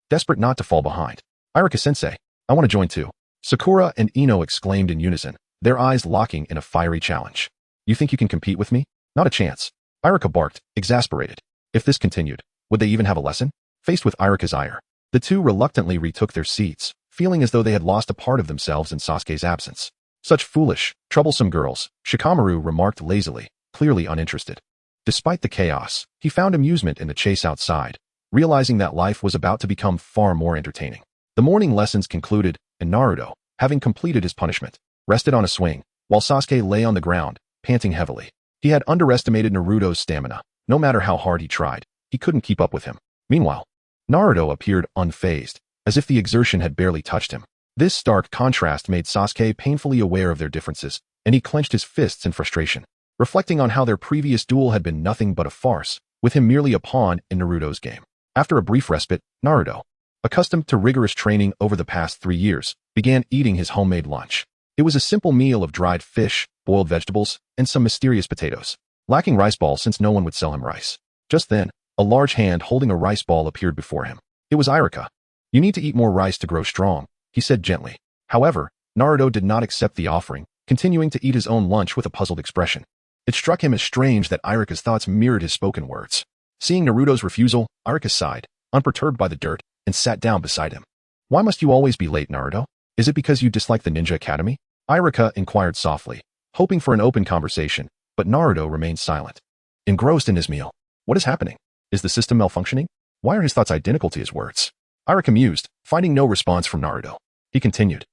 Desperate not to fall behind, Iruka-sensei, I want to join too. Sakura and Ino exclaimed in unison, their eyes locking in a fiery challenge. You think you can compete with me? Not a chance. Iruka barked, exasperated. If this continued, would they even have a lesson? Faced with Iruka's ire, the two reluctantly retook their seats, feeling as though they had lost a part of themselves in Sasuke's absence. Such foolish, troublesome girls, Shikamaru remarked lazily, clearly uninterested. Despite the chaos, he found amusement in the chase outside, realizing that life was about to become far more entertaining. The morning lessons concluded, and Naruto, having completed his punishment, rested on a swing, while Sasuke lay on the ground, panting heavily. He had underestimated Naruto's stamina. No matter how hard he tried, he couldn't keep up with him. Meanwhile, Naruto appeared unfazed, as if the exertion had barely touched him. This stark contrast made Sasuke painfully aware of their differences, and he clenched his fists in frustration, reflecting on how their previous duel had been nothing but a farce, with him merely a pawn in Naruto's game. After a brief respite, Naruto, accustomed to rigorous training over the past 3 years, began eating his homemade lunch. It was a simple meal of dried fish, boiled vegetables, and some mysterious potatoes, lacking rice balls since no one would sell him rice. Just then, a large hand holding a rice ball appeared before him. It was Iruka. You need to eat more rice to grow strong, he said gently. However, Naruto did not accept the offering, continuing to eat his own lunch with a puzzled expression. It struck him as strange that Iruka's thoughts mirrored his spoken words. Seeing Naruto's refusal, Iruka sighed, unperturbed by the dirt, and sat down beside him. Why must you always be late, Naruto? Is it because you dislike the Ninja Academy? Iruka inquired softly, hoping for an open conversation, but Naruto remained silent, engrossed in his meal. What is happening? Is the system malfunctioning? Why are his thoughts identical to his words? Iruka mused, finding no response from Naruto. He continued,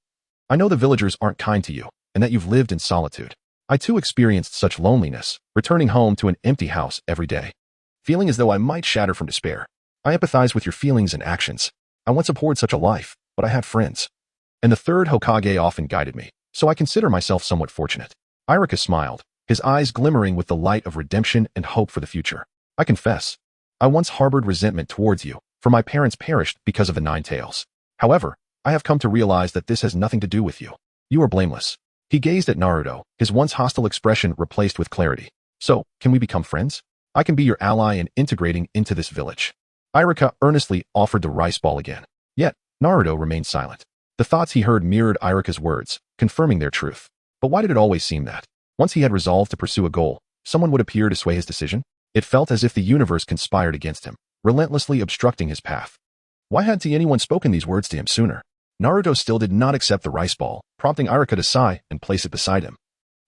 I know the villagers aren't kind to you, and that you've lived in solitude. I too experienced such loneliness, returning home to an empty house every day, feeling as though I might shatter from despair. I empathize with your feelings and actions. I once abhorred such a life, but I had friends. And the third Hokage often guided me, so I consider myself somewhat fortunate. Iruka smiled, his eyes glimmering with the light of redemption and hope for the future. I confess, I once harbored resentment towards you, for my parents perished because of the 9 tails. However, I have come to realize that this has nothing to do with you. You are blameless. He gazed at Naruto, his once hostile expression replaced with clarity. So, can we become friends? I can be your ally in integrating into this village. Iruka earnestly offered the rice ball again. Yet, Naruto remained silent. The thoughts he heard mirrored Iruka's words, confirming their truth. But why did it always seem that, once he had resolved to pursue a goal, someone would appear to sway his decision? It felt as if the universe conspired against him, relentlessly obstructing his path. Why hadn't anyone spoken these words to him sooner? Naruto still did not accept the rice ball, prompting Iruka to sigh and place it beside him,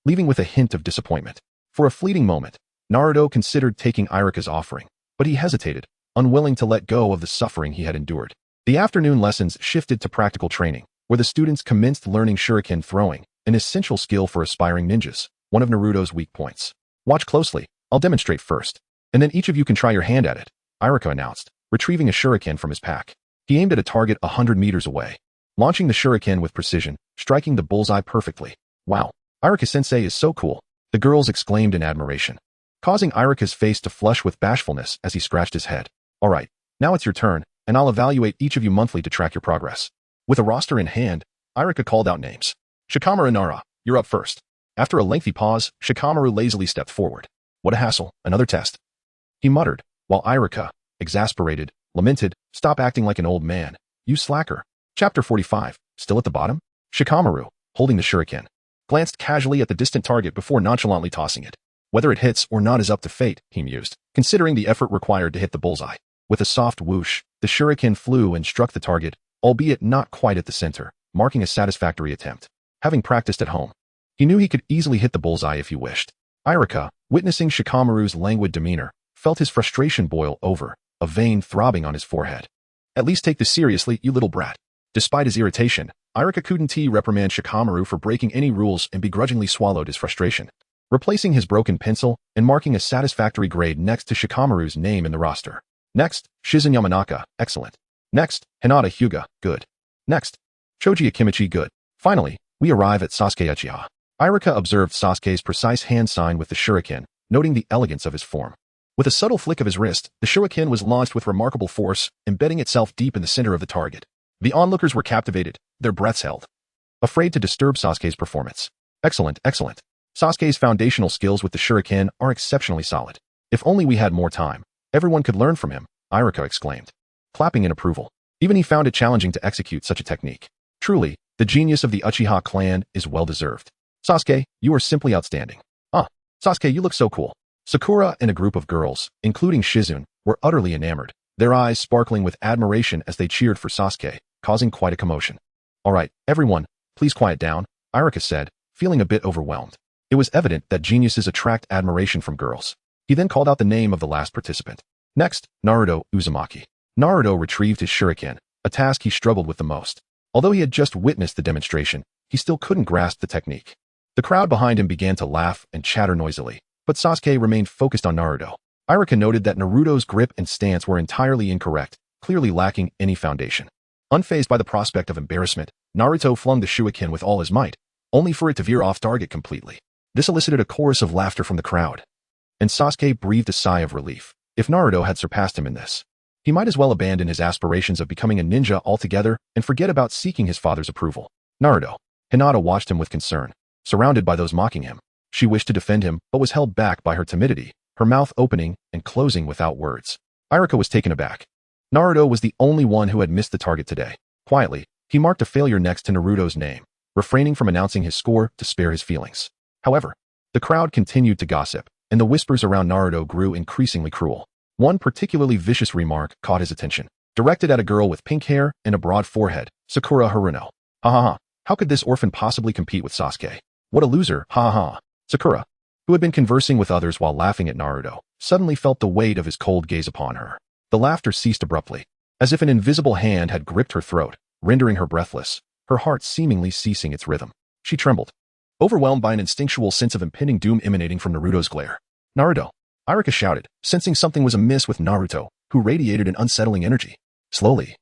leaving with a hint of disappointment. For a fleeting moment, Naruto considered taking Iruka's offering, but he hesitated, unwilling to let go of the suffering he had endured. The afternoon lessons shifted to practical training, where the students commenced learning shuriken throwing, an essential skill for aspiring ninjas, one of Naruto's weak points. Watch closely, I'll demonstrate first, and then each of you can try your hand at it, Iruka announced, retrieving a shuriken from his pack. He aimed at a target 100 meters away, launching the shuriken with precision, striking the bullseye perfectly. Wow, Iruka-sensei is so cool, the girls exclaimed in admiration, causing Iruka's face to flush with bashfulness as he scratched his head. All right, now it's your turn, and I'll evaluate each of you monthly to track your progress. With a roster in hand, Iruka called out names. Shikamaru Nara, you're up first. After a lengthy pause, Shikamaru lazily stepped forward. What a hassle, another test. He muttered, while Iruka, exasperated, lamented, stop acting like an old man, you slacker. Chapter 45, still at the bottom? Shikamaru, holding the shuriken, glanced casually at the distant target before nonchalantly tossing it. Whether it hits or not is up to fate, he mused, considering the effort required to hit the bullseye. With a soft whoosh, the shuriken flew and struck the target, albeit not quite at the center, marking a satisfactory attempt. Having practiced at home, he knew he could easily hit the bullseye if he wished. Iruka, witnessing Shikamaru's languid demeanor, felt his frustration boil over, a vein throbbing on his forehead. At least take this seriously, you little brat. Despite his irritation, Iruka couldn't reprimand Shikamaru for breaking any rules and begrudgingly swallowed his frustration, replacing his broken pencil and marking a satisfactory grade next to Shikamaru's name in the roster. Next, Shizen Yamanaka, excellent. Next, Hinata Hyuga, good. Next, Choji Akimichi, good. Finally, we arrive at Sasuke Uchiha. Iruka observed Sasuke's precise hand sign with the shuriken, noting the elegance of his form. With a subtle flick of his wrist, the shuriken was launched with remarkable force, embedding itself deep in the center of the target. The onlookers were captivated, their breaths held, afraid to disturb Sasuke's performance. Excellent, excellent. Sasuke's foundational skills with the shuriken are exceptionally solid. If only we had more time, everyone could learn from him, Iruka exclaimed, clapping in approval. Even he found it challenging to execute such a technique. Truly, the genius of the Uchiha clan is well-deserved. Sasuke, you are simply outstanding. Sasuke, you look so cool. Sakura and a group of girls, including Shizune, were utterly enamored, their eyes sparkling with admiration as they cheered for Sasuke, causing quite a commotion. All right, everyone, please quiet down, Iruka said, feeling a bit overwhelmed. It was evident that geniuses attract admiration from girls. He then called out the name of the last participant. Next, Naruto Uzumaki. Naruto retrieved his shuriken, a task he struggled with the most. Although he had just witnessed the demonstration, he still couldn't grasp the technique. The crowd behind him began to laugh and chatter noisily, but Sasuke remained focused on Naruto. Iruka noted that Naruto's grip and stance were entirely incorrect, clearly lacking any foundation. Unfazed by the prospect of embarrassment, Naruto flung the shuriken with all his might, only for it to veer off target completely. This elicited a chorus of laughter from the crowd, and Sasuke breathed a sigh of relief. If Naruto had surpassed him in this, he might as well abandon his aspirations of becoming a ninja altogether and forget about seeking his father's approval. Naruto. Hinata watched him with concern, surrounded by those mocking him. She wished to defend him, but was held back by her timidity, her mouth opening and closing without words. Iruka was taken aback. Naruto was the only one who had missed the target today. Quietly, he marked a failure next to Naruto's name, refraining from announcing his score to spare his feelings. However, the crowd continued to gossip, and the whispers around Naruto grew increasingly cruel. One particularly vicious remark caught his attention, directed at a girl with pink hair and a broad forehead, Sakura Haruno. Ha ha ha, how could this orphan possibly compete with Sasuke? What a loser, ha ha ha. Sakura, who had been conversing with others while laughing at Naruto, suddenly felt the weight of his cold gaze upon her. The laughter ceased abruptly, as if an invisible hand had gripped her throat, rendering her breathless, her heart seemingly ceasing its rhythm. She trembled, overwhelmed by an instinctual sense of impending doom emanating from Naruto's glare. Naruto! Iruka shouted, sensing something was amiss with Naruto, who radiated an unsettling energy. Slowly,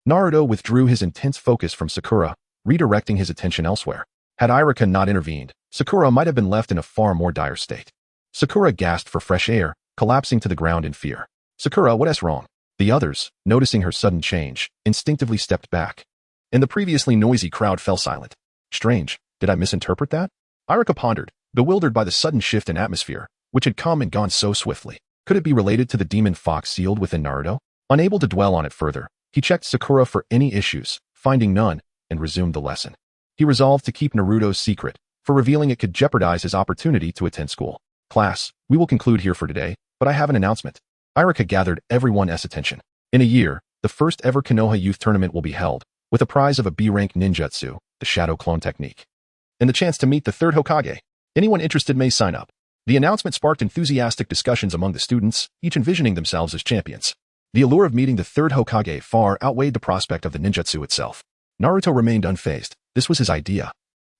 Naruto withdrew his intense focus from Sakura, redirecting his attention elsewhere. Had Iruka not intervened, Sakura might have been left in a far more dire state. Sakura gasped for fresh air, collapsing to the ground in fear. Sakura, what's wrong? The others, noticing her sudden change, instinctively stepped back, and the previously noisy crowd fell silent. Strange, did I misinterpret that? Iruka pondered, bewildered by the sudden shift in atmosphere, which had come and gone so swiftly. Could it be related to the demon fox sealed within Naruto? Unable to dwell on it further, he checked Sakura for any issues, finding none, and resumed the lesson. He resolved to keep Naruto's secret, for revealing it could jeopardize his opportunity to attend school. Class, we will conclude here for today, but I have an announcement. Iruka gathered everyone's attention. In a year, the first ever Konoha Youth Tournament will be held, with a prize of a B-rank ninjutsu, the Shadow Clone Technique, and the chance to meet the third Hokage. Anyone interested may sign up. The announcement sparked enthusiastic discussions among the students, each envisioning themselves as champions. The allure of meeting the third Hokage far outweighed the prospect of the ninjutsu itself. Naruto remained unfazed. This was his idea,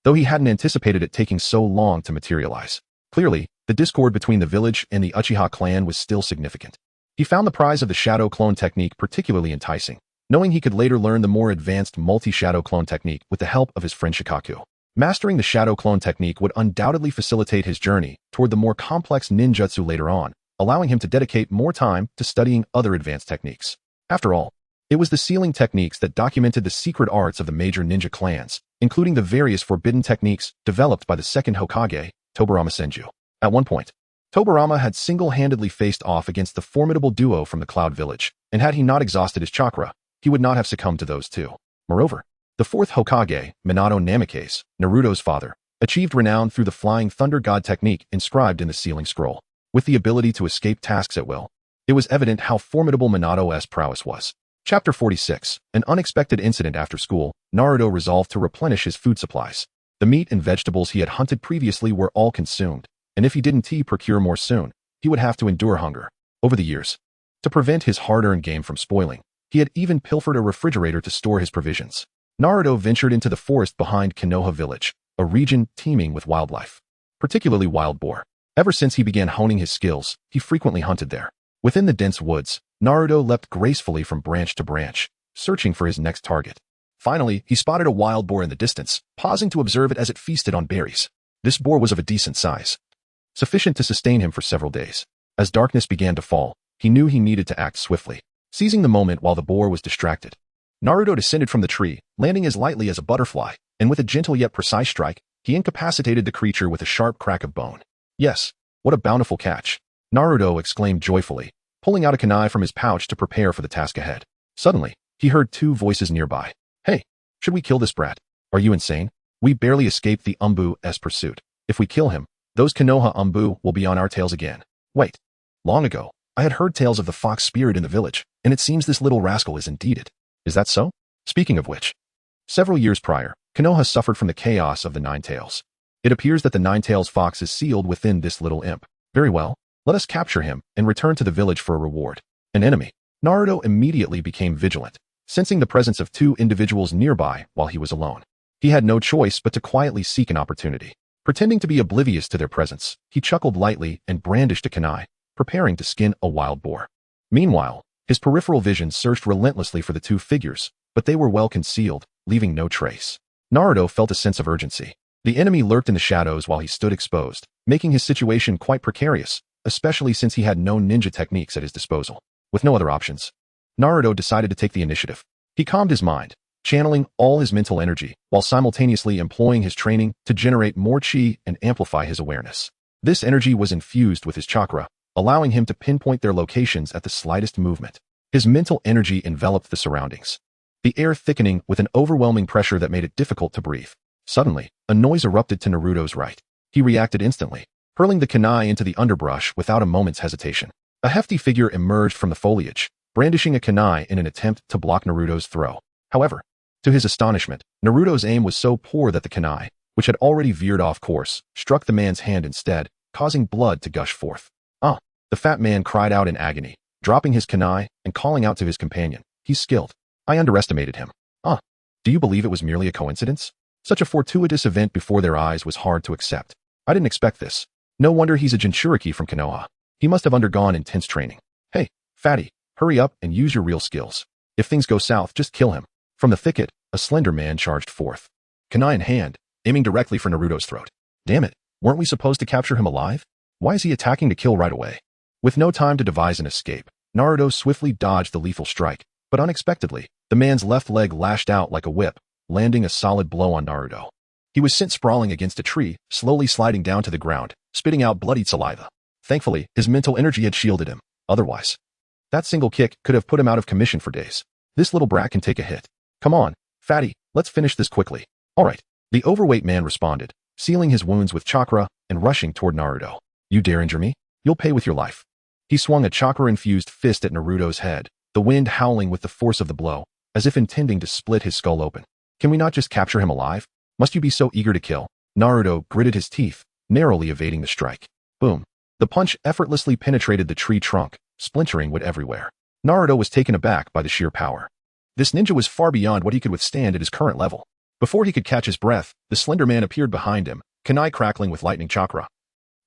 though he hadn't anticipated it taking so long to materialize. Clearly, the discord between the village and the Uchiha clan was still significant. He found the prize of the Shadow Clone Technique particularly enticing, knowing he could later learn the more advanced multi-shadow clone technique with the help of his friend Shikaku. Mastering the shadow clone technique would undoubtedly facilitate his journey toward the more complex ninjutsu later on, allowing him to dedicate more time to studying other advanced techniques. After all, it was the sealing techniques that documented the secret arts of the major ninja clans, including the various forbidden techniques developed by the second Hokage, Tobirama Senju. At one point, Tobirama had single-handedly faced off against the formidable duo from the Cloud Village, and had he not exhausted his chakra, he would not have succumbed to those two. Moreover, the fourth Hokage, Minato Namikaze, Naruto's father, achieved renown through the Flying Thunder God technique inscribed in the sealing scroll. With the ability to escape tasks at will, it was evident how formidable Minato's prowess was. Chapter 46. An unexpected incident after school, Naruto resolved to replenish his food supplies. The meat and vegetables he had hunted previously were all consumed, and if he didn't procure more soon, he would have to endure hunger. Over the years, to prevent his hard-earned game from spoiling, he had even pilfered a refrigerator to store his provisions. Naruto ventured into the forest behind Konoha Village, a region teeming with wildlife, particularly wild boar. Ever since he began honing his skills, he frequently hunted there. Within the dense woods, Naruto leapt gracefully from branch to branch, searching for his next target. Finally, he spotted a wild boar in the distance, pausing to observe it as it feasted on berries. This boar was of a decent size, sufficient to sustain him for several days. As darkness began to fall, he knew he needed to act swiftly. Seizing the moment while the boar was distracted, Naruto descended from the tree, landing as lightly as a butterfly, and with a gentle yet precise strike, he incapacitated the creature with a sharp crack of bone. Yes, what a bountiful catch! Naruto exclaimed joyfully, pulling out a kunai from his pouch to prepare for the task ahead. Suddenly, he heard two voices nearby. Hey, should we kill this brat? Are you insane? We barely escaped the Umbu's pursuit. If we kill him, those Konoha Umbu will be on our tails again. Wait. Long ago, I had heard tales of the fox spirit in the village, and it seems this little rascal is indeed it. Is that so? Speaking of which, several years prior, Konoha suffered from the chaos of the Nine Tails. It appears that the Nine Tails fox is sealed within this little imp. Very well, let us capture him and return to the village for a reward. An enemy. Naruto immediately became vigilant, sensing the presence of two individuals nearby while he was alone. He had no choice but to quietly seek an opportunity. Pretending to be oblivious to their presence, he chuckled lightly and brandished a kunai, preparing to skin a wild boar. Meanwhile, his peripheral vision searched relentlessly for the two figures, but they were well concealed, leaving no trace. Naruto felt a sense of urgency. The enemy lurked in the shadows while he stood exposed, making his situation quite precarious, especially since he had no ninja techniques at his disposal. With no other options, Naruto decided to take the initiative. He calmed his mind, channeling all his mental energy while simultaneously employing his training to generate more chi and amplify his awareness. This energy was infused with his chakra, allowing him to pinpoint their locations at the slightest movement. His mental energy enveloped the surroundings, the air thickening with an overwhelming pressure that made it difficult to breathe. Suddenly, a noise erupted to Naruto's right. He reacted instantly, hurling the kunai into the underbrush without a moment's hesitation. A hefty figure emerged from the foliage, brandishing a kunai in an attempt to block Naruto's throw. However, to his astonishment, Naruto's aim was so poor that the kunai, which had already veered off course, struck the man's hand instead, causing blood to gush forth. Ah! The fat man cried out in agony, dropping his kunai and calling out to his companion. He's skilled. I underestimated him. Ah! Do you believe it was merely a coincidence? Such a fortuitous event before their eyes was hard to accept. I didn't expect this. No wonder he's a Jinchuriki from Konoha. He must have undergone intense training. Hey, fatty, hurry up and use your real skills. If things go south, just kill him. From the thicket, a slender man charged forth, kunai in hand, aiming directly for Naruto's throat. Damn it, weren't we supposed to capture him alive? Why is he attacking to kill right away? With no time to devise an escape, Naruto swiftly dodged the lethal strike, but unexpectedly, the man's left leg lashed out like a whip, landing a solid blow on Naruto. He was sent sprawling against a tree, slowly sliding down to the ground, spitting out bloodied saliva. Thankfully, his mental energy had shielded him. Otherwise, that single kick could have put him out of commission for days. This little brat can take a hit. Come on, fatty, let's finish this quickly. All right. The overweight man responded, sealing his wounds with chakra and rushing toward Naruto. You dare injure me? You'll pay with your life. He swung a chakra-infused fist at Naruto's head, the wind howling with the force of the blow, as if intending to split his skull open. Can we not just capture him alive? Must you be so eager to kill? Naruto gritted his teeth, narrowly evading the strike. Boom. The punch effortlessly penetrated the tree trunk, splintering wood everywhere. Naruto was taken aback by the sheer power. This ninja was far beyond what he could withstand at his current level. Before he could catch his breath, the slender man appeared behind him, kunai crackling with lightning chakra,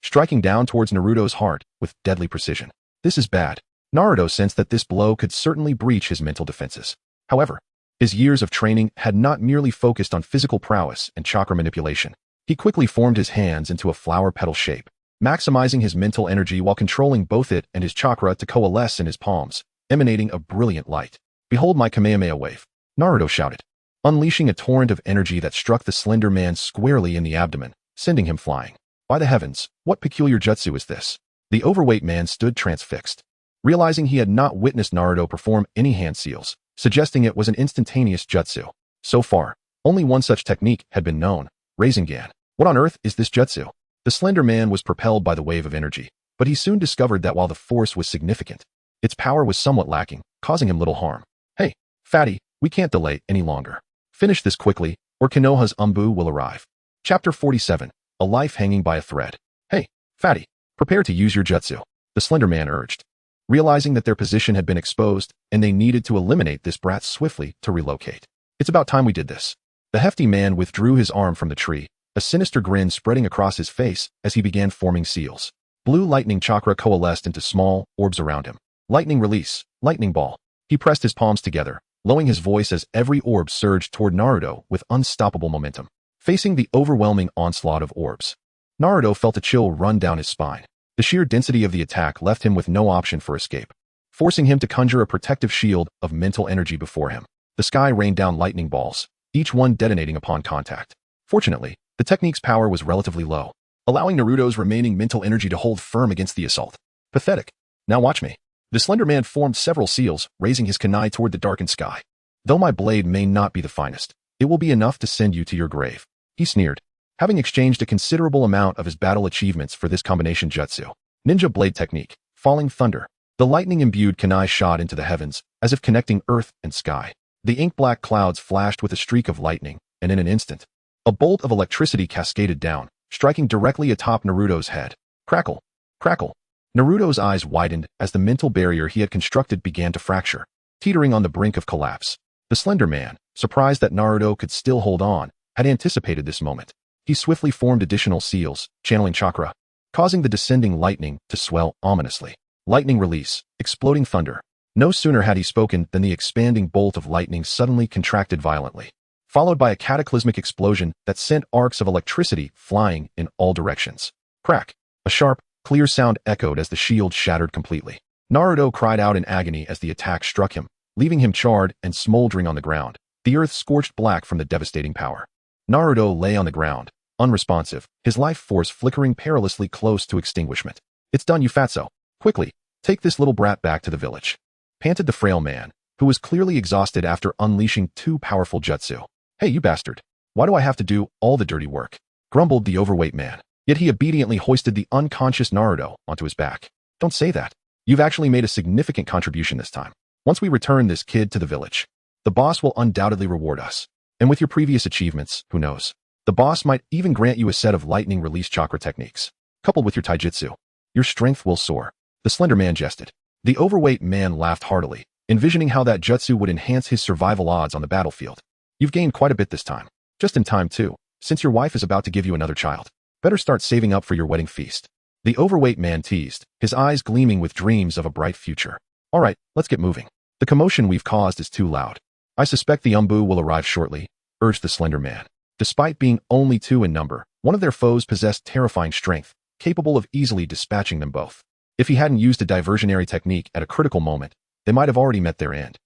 striking down towards Naruto's heart with deadly precision. This is bad. Naruto sensed that this blow could certainly breach his mental defenses. However, his years of training had not merely focused on physical prowess and chakra manipulation. He quickly formed his hands into a flower petal shape, maximizing his mental energy while controlling both it and his chakra to coalesce in his palms, emanating a brilliant light. "Behold my Kamehameha wave," Naruto shouted, unleashing a torrent of energy that struck the slender man squarely in the abdomen, sending him flying. By the heavens, what peculiar jutsu is this? The overweight man stood transfixed, realizing he had not witnessed Naruto perform any hand seals, suggesting it was an instantaneous jutsu. So far, only one such technique had been known, Rasengan. What on earth is this jutsu? The slender man was propelled by the wave of energy, but he soon discovered that while the force was significant, its power was somewhat lacking, causing him little harm. "Hey, fatty, we can't delay any longer. Finish this quickly, or Konoha's Umbu will arrive." Chapter 47, A Life Hanging by a Thread. "Hey, fatty, prepare to use your jutsu," the slender man urged, realizing that their position had been exposed and they needed to eliminate this brat swiftly to relocate. "It's about time we did this." The hefty man withdrew his arm from the tree, a sinister grin spreading across his face as he began forming seals. Blue lightning chakra coalesced into small orbs around him. "Lightning release, lightning ball." He pressed his palms together, lowering his voice as every orb surged toward Naruto with unstoppable momentum. Facing the overwhelming onslaught of orbs, Naruto felt a chill run down his spine. The sheer density of the attack left him with no option for escape, forcing him to conjure a protective shield of mental energy before him. The sky rained down lightning balls, each one detonating upon contact. Fortunately, the technique's power was relatively low, allowing Naruto's remaining mental energy to hold firm against the assault. Pathetic. Now watch me. The slender man formed several seals, raising his kunai toward the darkened sky. "Though my blade may not be the finest, it will be enough to send you to your grave," he sneered, having exchanged a considerable amount of his battle achievements for this combination jutsu. Ninja blade technique, falling thunder. The lightning-imbued kunai shot into the heavens, as if connecting earth and sky. The ink-black clouds flashed with a streak of lightning, and in an instant, a bolt of electricity cascaded down, striking directly atop Naruto's head. Crackle, crackle. Naruto's eyes widened as the mental barrier he had constructed began to fracture, teetering on the brink of collapse. The slender man, surprised that Naruto could still hold on, had anticipated this moment. He swiftly formed additional seals, channeling chakra, causing the descending lightning to swell ominously. Lightning release, exploding thunder. No sooner had he spoken than the expanding bolt of lightning suddenly contracted violently, followed by a cataclysmic explosion that sent arcs of electricity flying in all directions. Crack! A sharp, clear sound echoed as the shield shattered completely. Naruto cried out in agony as the attack struck him, leaving him charred and smoldering on the ground, the earth scorched black from the devastating power. Naruto lay on the ground, unresponsive, his life force flickering perilously close to extinguishment. "It's done, you fatso. Quickly, take this little brat back to the village," panted the frail man, who was clearly exhausted after unleashing two powerful jutsu. "Hey, you bastard. Why do I have to do all the dirty work?" grumbled the overweight man. Yet he obediently hoisted the unconscious Naruto onto his back. "Don't say that. You've actually made a significant contribution this time. Once we return this kid to the village, the boss will undoubtedly reward us. And with your previous achievements, who knows? The boss might even grant you a set of lightning release chakra techniques. Coupled with your taijutsu, your strength will soar." The slender man jested. The overweight man laughed heartily, envisioning how that jutsu would enhance his survival odds on the battlefield. "You've gained quite a bit this time. Just in time, too, since your wife is about to give you another child. Better start saving up for your wedding feast." The overweight man teased, his eyes gleaming with dreams of a bright future. "All right, let's get moving. The commotion we've caused is too loud. I suspect the Umbu will arrive shortly," urged the slender man. Despite being only two in number, one of their foes possessed terrifying strength, capable of easily dispatching them both. If he hadn't used a diversionary technique at a critical moment, they might have already met their end.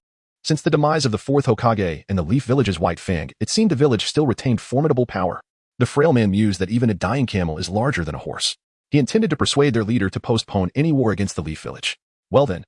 Since the demise of the fourth Hokage and the Leaf Village's White Fang, it seemed the village still retained formidable power. The frail man mused that even a dying camel is larger than a horse. He intended to persuade their leader to postpone any war against the Leaf Village. "Well then,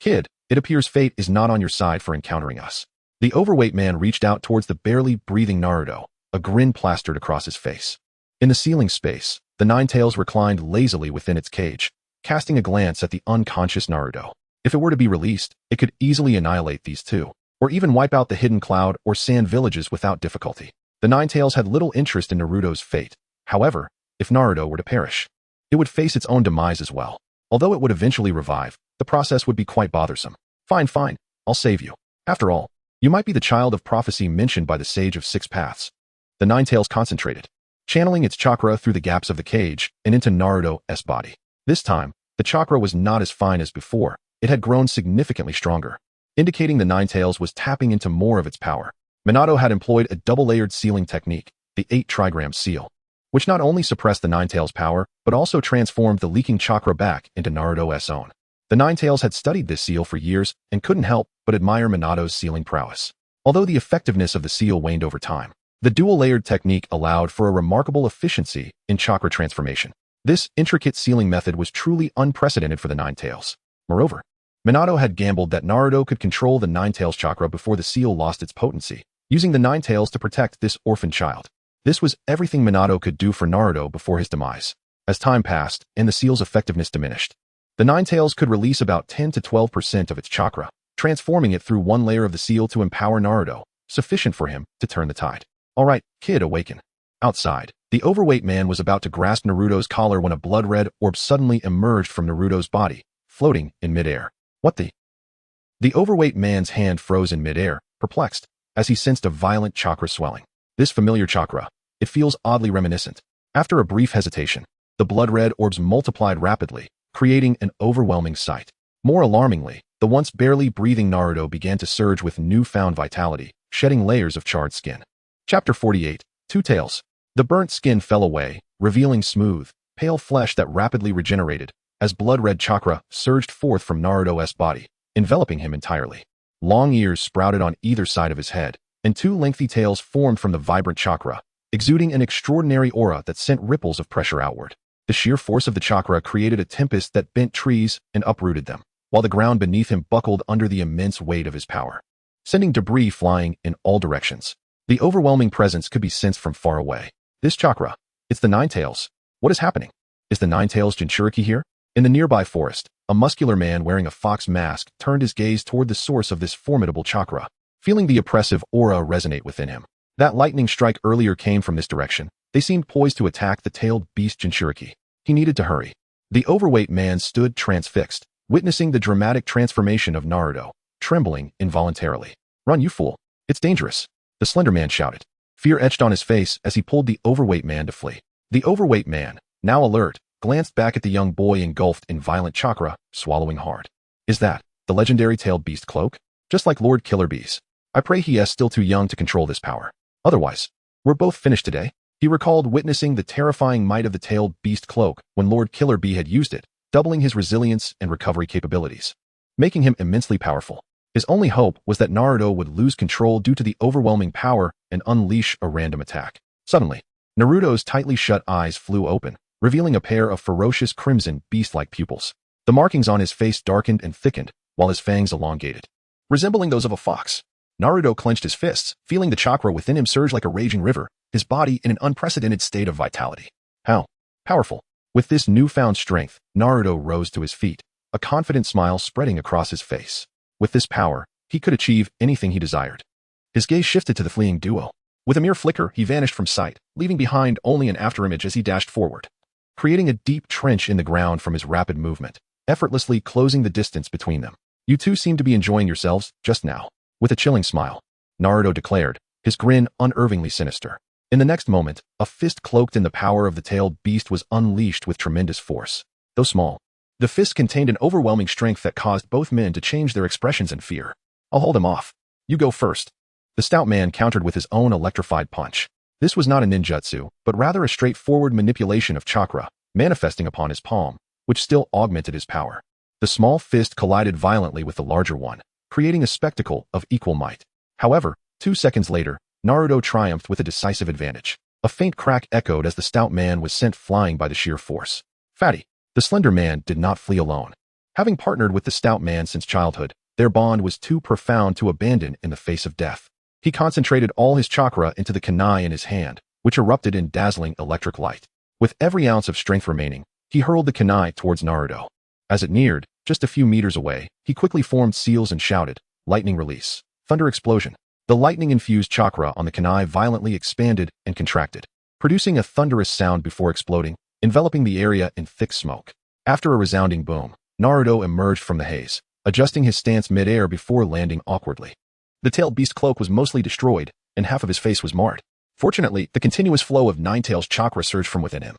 kid, it appears fate is not on your side for encountering us." The overweight man reached out towards the barely breathing Naruto, a grin plastered across his face. In the ceiling space, the Ninetales reclined lazily within its cage, casting a glance at the unconscious Naruto. If it were to be released, it could easily annihilate these two, or even wipe out the Hidden Cloud or Sand Villages without difficulty. The Ninetales had little interest in Naruto's fate. However, if Naruto were to perish, it would face its own demise as well. Although it would eventually revive, the process would be quite bothersome. Fine, I'll save you. After all, you might be the child of prophecy mentioned by the Sage of Six Paths. The Ninetales concentrated, channeling its chakra through the gaps of the cage and into Naruto's body. This time, the chakra was not as fine as before. It had grown significantly stronger. indicating the Ninetales was tapping into more of its power. Minato had employed a double-layered sealing technique, the 8-trigram seal, which not only suppressed the Ninetales' power, but also transformed the leaking chakra back into Naruto's own. The Ninetales had studied this seal for years and couldn't help but admire Minato's sealing prowess. Although the effectiveness of the seal waned over time, the dual-layered technique allowed for a remarkable efficiency in chakra transformation. This intricate sealing method was truly unprecedented for the Ninetales. Moreover, Minato had gambled that Naruto could control the Ninetales chakra before the seal lost its potency, using the Ninetales to protect this orphan child. This was everything Minato could do for Naruto before his demise. As time passed and the seal's effectiveness diminished, the Ninetales could release about 10 to 12% of its chakra, transforming it through one layer of the seal to empower Naruto, sufficient for him to turn the tide. Alright, kid, awaken. Outside, the overweight man was about to grasp Naruto's collar when a blood-red orb suddenly emerged from Naruto's body, floating in midair. What the? The overweight man's hand froze in midair, perplexed, as he sensed a violent chakra swelling. This familiar chakra, it feels oddly reminiscent. After a brief hesitation, the blood-red orbs multiplied rapidly, creating an overwhelming sight. More alarmingly, the once barely breathing Naruto began to surge with newfound vitality, shedding layers of charred skin. Chapter 48, Two Tails. The burnt skin fell away, revealing smooth, pale flesh that rapidly regenerated, as blood-red chakra surged forth from Naruto's body, enveloping him entirely. Long ears sprouted on either side of his head, and two lengthy tails formed from the vibrant chakra, exuding an extraordinary aura that sent ripples of pressure outward. The sheer force of the chakra created a tempest that bent trees and uprooted them, while the ground beneath him buckled under the immense weight of his power, sending debris flying in all directions. The overwhelming presence could be sensed from far away. This chakra, it's the Ninetales. What is happening? Is the Ninetales Jinchuriki here? In the nearby forest, a muscular man wearing a fox mask turned his gaze toward the source of this formidable chakra, feeling the oppressive aura resonate within him. That lightning strike earlier came from this direction. They seemed poised to attack the tailed beast Jinchuriki. He needed to hurry. The overweight man stood transfixed, witnessing the dramatic transformation of Naruto, trembling involuntarily. Run, you fool. It's dangerous. The slender man shouted. Fear etched on his face as he pulled the overweight man to flee. The overweight man, now alert, glanced back at the young boy engulfed in violent chakra, swallowing hard. Is that the legendary tailed beast cloak? Just like Lord Killer Bees. I pray he is still too young to control this power. Otherwise, we're both finished today. He recalled witnessing the terrifying might of the tailed beast cloak when Lord Killer Bee had used it, doubling his resilience and recovery capabilities, making him immensely powerful. His only hope was that Naruto would lose control due to the overwhelming power and unleash a random attack. Suddenly, Naruto's tightly shut eyes flew open, revealing a pair of ferocious crimson beast-like pupils. The markings on his face darkened and thickened, while his fangs elongated, resembling those of a fox. Naruto clenched his fists, feeling the chakra within him surge like a raging river, his body in an unprecedented state of vitality. How powerful! With this newfound strength, Naruto rose to his feet, a confident smile spreading across his face. With this power, he could achieve anything he desired. His gaze shifted to the fleeing duo. With a mere flicker, he vanished from sight, leaving behind only an afterimage as he dashed forward, creating a deep trench in the ground from his rapid movement, effortlessly closing the distance between them. You two seem to be enjoying yourselves just now. With a chilling smile, Naruto declared, his grin unervingly sinister. In the next moment, a fist cloaked in the power of the tailed beast was unleashed with tremendous force. Though small, the fist contained an overwhelming strength that caused both men to change their expressions in fear. I'll hold him off. You go first. The stout man countered with his own electrified punch. This was not a ninjutsu, but rather a straightforward manipulation of chakra, manifesting upon his palm, which still augmented his power. The small fist collided violently with the larger one, creating a spectacle of equal might. However, 2 seconds later, Naruto triumphed with a decisive advantage. A faint crack echoed as the stout man was sent flying by the sheer force. Fatty. The slender man did not flee alone. Having partnered with the stout man since childhood, their bond was too profound to abandon in the face of death. He concentrated all his chakra into the kunai in his hand, which erupted in dazzling electric light. With every ounce of strength remaining, he hurled the kunai towards Naruto. As it neared, just a few meters away, he quickly formed seals and shouted, lightning release, thunder explosion. The lightning-infused chakra on the kunai violently expanded and contracted, producing a thunderous sound before exploding, enveloping the area in thick smoke. After a resounding boom, Naruto emerged from the haze, adjusting his stance mid-air before landing awkwardly. The tailed beast cloak was mostly destroyed, and half of his face was marred. Fortunately, the continuous flow of Ninetales chakra surged from within him,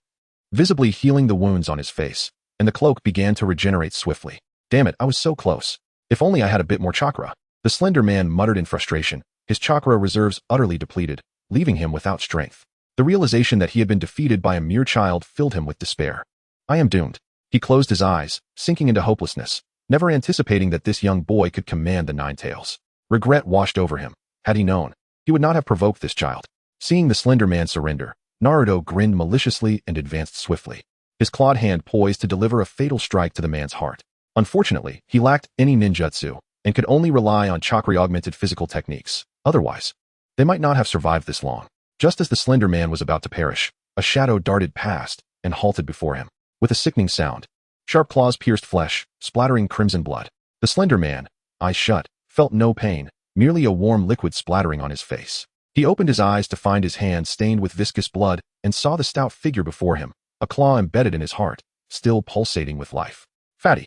visibly healing the wounds on his face, and the cloak began to regenerate swiftly. Damn it, I was so close. If only I had a bit more chakra. The slender man muttered in frustration, his chakra reserves utterly depleted, leaving him without strength. The realization that he had been defeated by a mere child filled him with despair. I am doomed. He closed his eyes, sinking into hopelessness, never anticipating that this young boy could command the Nine Tails. Regret washed over him. Had he known, he would not have provoked this child. Seeing the slender man surrender, Naruto grinned maliciously and advanced swiftly, his clawed hand poised to deliver a fatal strike to the man's heart. Unfortunately, he lacked any ninjutsu and could only rely on chakra-augmented physical techniques. Otherwise, they might not have survived this long. Just as the slender man was about to perish, a shadow darted past and halted before him. With a sickening sound, sharp claws pierced flesh, splattering crimson blood. The slender man, eyes shut, felt no pain, merely a warm liquid splattering on his face. He opened his eyes to find his hand stained with viscous blood and saw the stout figure before him, a claw embedded in his heart, still pulsating with life. Fatty!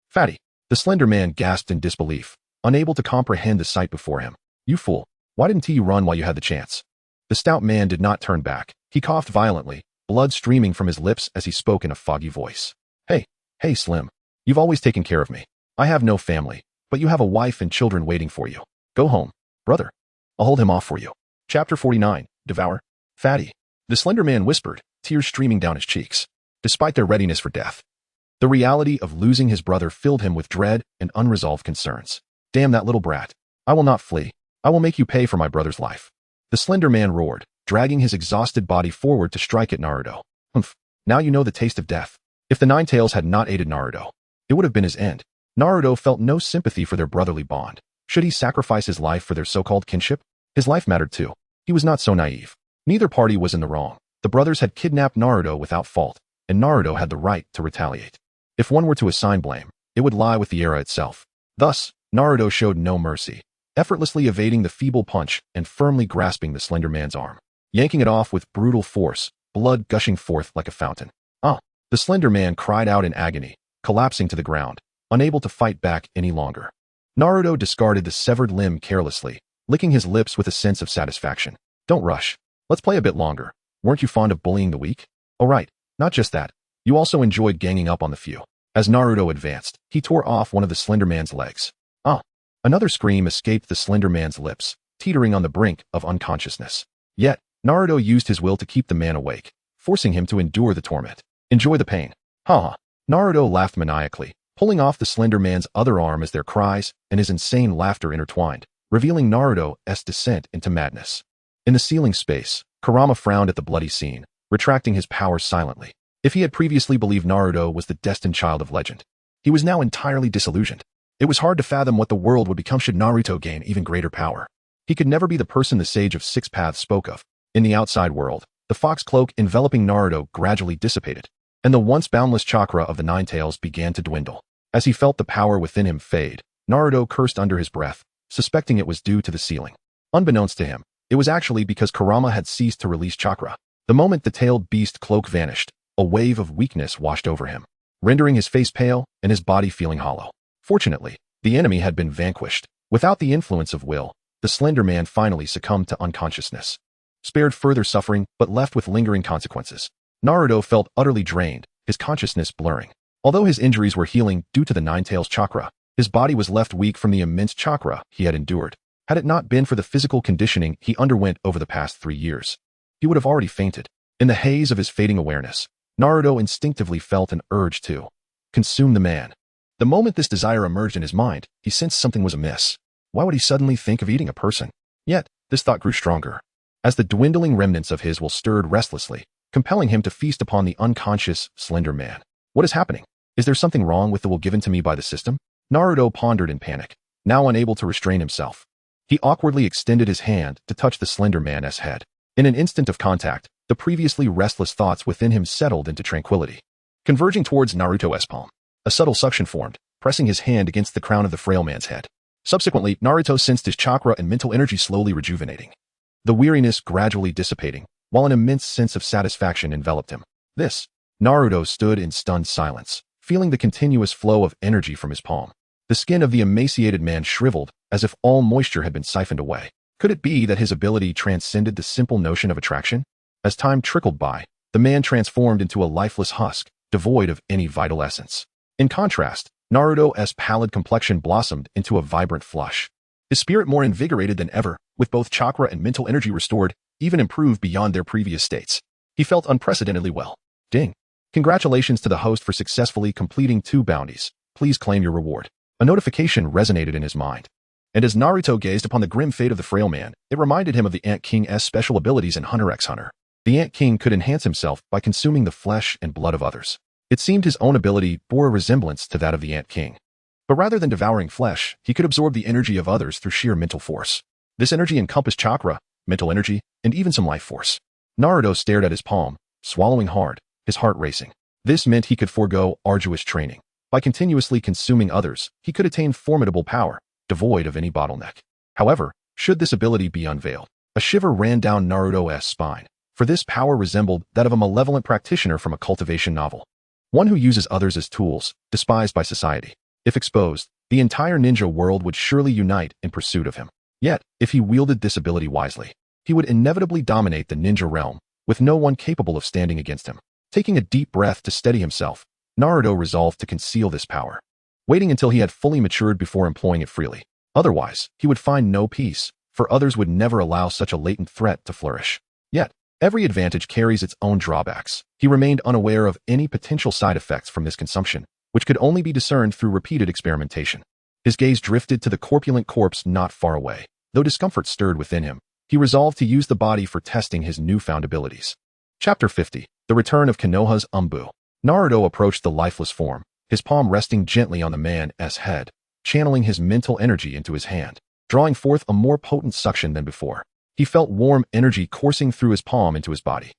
Fatty! The slender man gasped in disbelief, unable to comprehend the sight before him. You fool! Why didn't you run while you had the chance? The stout man did not turn back. He coughed violently, blood streaming from his lips as he spoke in a foggy voice. Hey, Slim. You've always taken care of me. I have no family, but you have a wife and children waiting for you. Go home, brother. I'll hold him off for you. Chapter 49, Devour. Fatty. The slender man whispered, tears streaming down his cheeks. Despite their readiness for death, the reality of losing his brother filled him with dread and unresolved concerns. Damn that little brat. I will not flee. I will make you pay for my brother's life. The slender man roared, dragging his exhausted body forward to strike at Naruto. Humph. Now you know the taste of death. If the Nine Tails had not aided Naruto, it would have been his end. Naruto felt no sympathy for their brotherly bond. Should he sacrifice his life for their so-called kinship? His life mattered too. He was not so naive. Neither party was in the wrong. The brothers had kidnapped Naruto without fault, and Naruto had the right to retaliate. If one were to assign blame, it would lie with the era itself. Thus, Naruto showed no mercy, effortlessly evading the feeble punch and firmly grasping the slender man's arm, yanking it off with brutal force, blood gushing forth like a fountain. Ah! The slender man cried out in agony, collapsing to the ground, unable to fight back any longer. Naruto discarded the severed limb carelessly, licking his lips with a sense of satisfaction. Don't rush. Let's play a bit longer. Weren't you fond of bullying the weak? Oh right, not just that. You also enjoyed ganging up on the few. As Naruto advanced, he tore off one of the slender man's legs. Ah! Another scream escaped the slender man's lips, teetering on the brink of unconsciousness. Yet, Naruto used his will to keep the man awake, forcing him to endure the torment. Enjoy the pain. Ha! Naruto laughed maniacally, pulling off the slender man's other arm as their cries and his insane laughter intertwined, revealing Naruto's descent into madness. In the ceiling space, Kurama frowned at the bloody scene, retracting his powers silently. If he had previously believed Naruto was the destined child of legend, he was now entirely disillusioned. It was hard to fathom what the world would become should Naruto gain even greater power. He could never be the person the Sage of Six Paths spoke of. In the outside world, the fox cloak enveloping Naruto gradually dissipated, and the once boundless chakra of the Nine Tails began to dwindle. As he felt the power within him fade, Naruto cursed under his breath, suspecting it was due to the ceiling. Unbeknownst to him, it was actually because Kurama had ceased to release chakra. The moment the tailed beast cloak vanished, a wave of weakness washed over him, rendering his face pale and his body feeling hollow. Fortunately, the enemy had been vanquished. Without the influence of will, the slender man finally succumbed to unconsciousness, spared further suffering but left with lingering consequences. Naruto felt utterly drained, his consciousness blurring. Although his injuries were healing due to the Nine Tails chakra, his body was left weak from the immense chakra he had endured. Had it not been for the physical conditioning he underwent over the past 3 years, he would have already fainted. In the haze of his fading awareness, Naruto instinctively felt an urge to consume the man. The moment this desire emerged in his mind, he sensed something was amiss. Why would he suddenly think of eating a person? Yet, this thought grew stronger, as the dwindling remnants of his will stirred restlessly, compelling him to feast upon the unconscious, slender man. What is happening? Is there something wrong with the will given to me by the system? Naruto pondered in panic, now unable to restrain himself. He awkwardly extended his hand to touch the slender man's head. In an instant of contact, the previously restless thoughts within him settled into tranquility. Converging towards Naruto's palm, a subtle suction formed, pressing his hand against the crown of the frail man's head. Subsequently, Naruto sensed his chakra and mental energy slowly rejuvenating, the weariness gradually dissipating, while an immense sense of satisfaction enveloped him. Naruto stood in stunned silence, feeling the continuous flow of energy from his palm. The skin of the emaciated man shriveled, as if all moisture had been siphoned away. Could it be that his ability transcended the simple notion of attraction? As time trickled by, the man transformed into a lifeless husk, devoid of any vital essence. In contrast, Naruto's pallid complexion blossomed into a vibrant flush. his spirit more invigorated than ever, with both chakra and mental energy restored, even improved beyond their previous states. He felt unprecedentedly well. Ding. Congratulations to the host for successfully completing 2 bounties. Please claim your reward. A notification resonated in his mind. And as Naruto gazed upon the grim fate of the frail man, it reminded him of the Ant King's special abilities in Hunter x Hunter. The Ant King could enhance himself by consuming the flesh and blood of others. It seemed his own ability bore a resemblance to that of the Ant King. But rather than devouring flesh, he could absorb the energy of others through sheer mental force. This energy encompassed chakra, mental energy, and even some life force. Naruto stared at his palm, swallowing hard, his heart racing. This meant he could forego arduous training. By continuously consuming others, he could attain formidable power, devoid of any bottleneck. However, should this ability be unveiled, a shiver ran down Naruto's spine, for this power resembled that of a malevolent practitioner from a cultivation novel. One who uses others as tools, despised by society. If exposed, the entire ninja world would surely unite in pursuit of him. Yet, if he wielded this ability wisely, he would inevitably dominate the ninja realm, with no one capable of standing against him. Taking a deep breath to steady himself, Naruto resolved to conceal this power, waiting until he had fully matured before employing it freely. Otherwise, he would find no peace, for others would never allow such a latent threat to flourish. Yet, every advantage carries its own drawbacks. He remained unaware of any potential side effects from this consumption, which could only be discerned through repeated experimentation. His gaze drifted to the corpulent corpse not far away. Though discomfort stirred within him, he resolved to use the body for testing his newfound abilities. Chapter 50. The Return of Konoha's Umbu. Naruto approached the lifeless form, his palm resting gently on the man's head, channeling his mental energy into his hand, drawing forth a more potent suction than before. He felt warm energy coursing through his palm into his body.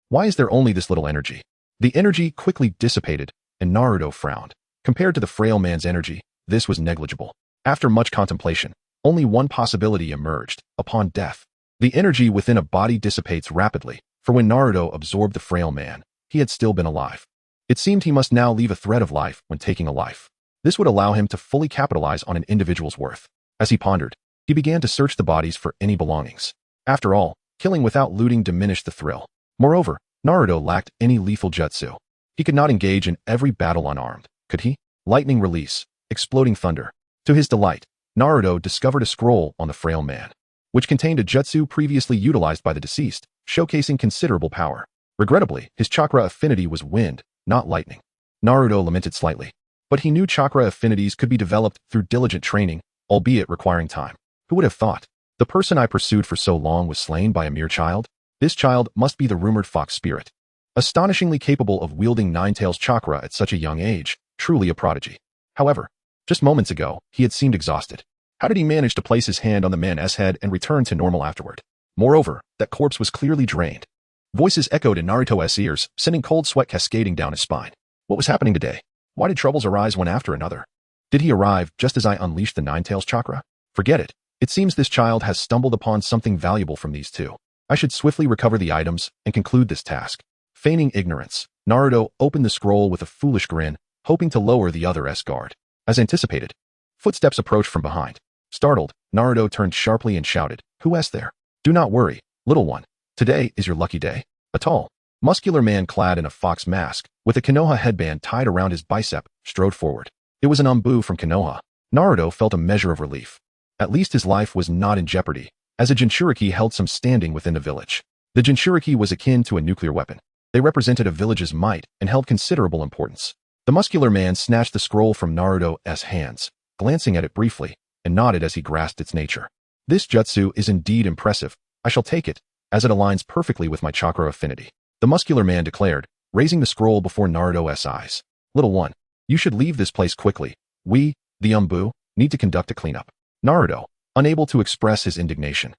Why is there only this little energy? The energy quickly dissipated, and Naruto frowned. Compared to the frail man's energy, this was negligible. After much contemplation, only one possibility emerged. Upon death, the energy within a body dissipates rapidly, for when Naruto absorbed the frail man, he had still been alive. It seemed he must now leave a thread of life when taking a life. This would allow him to fully capitalize on an individual's worth. As he pondered, he began to search the bodies for any belongings. After all, killing without looting diminished the thrill. Moreover, Naruto lacked any lethal jutsu. He could not engage in every battle unarmed, could he? Lightning release, exploding thunder. To his delight, Naruto discovered a scroll on the frail man, which contained a jutsu previously utilized by the deceased, showcasing considerable power. Regrettably, his chakra affinity was wind, not lightning. Naruto lamented slightly, but he knew chakra affinities could be developed through diligent training, albeit requiring time. Who would have thought? The person I pursued for so long was slain by a mere child? This child must be the rumored fox spirit. Astonishingly capable of wielding Nine-Tails chakra at such a young age, truly a prodigy. However, just moments ago, he had seemed exhausted. How did he manage to place his hand on the man's head and return to normal afterward? Moreover, that corpse was clearly drained. Voices echoed in Naruto's ears, sending cold sweat cascading down his spine. What was happening today? Why did troubles arise one after another? Did he arrive just as I unleashed the Nine-Tails chakra? Forget it. It seems this child has stumbled upon something valuable from these two. I should swiftly recover the items and conclude this task. Feigning ignorance, Naruto opened the scroll with a foolish grin, hoping to lower the other's guard. As anticipated, footsteps approached from behind. Startled, Naruto turned sharply and shouted, "Who is there?" "Do not worry, little one. Today is your lucky day." A tall, muscular man clad in a fox mask, with a Konoha headband tied around his bicep, strode forward. It was an Umbu from Konoha. Naruto felt a measure of relief. At least his life was not in jeopardy, as a Jinchuriki held some standing within the village. The Jinchuriki was akin to a nuclear weapon. They represented a village's might and held considerable importance. The muscular man snatched the scroll from Naruto's hands, glancing at it briefly, and nodded as he grasped its nature. "This jutsu is indeed impressive. I shall take it, as it aligns perfectly with my chakra affinity," the muscular man declared, raising the scroll before Naruto's eyes. "Little one, you should leave this place quickly. We, the Umbu, need to conduct a cleanup." Naruto, unable to express his indignation,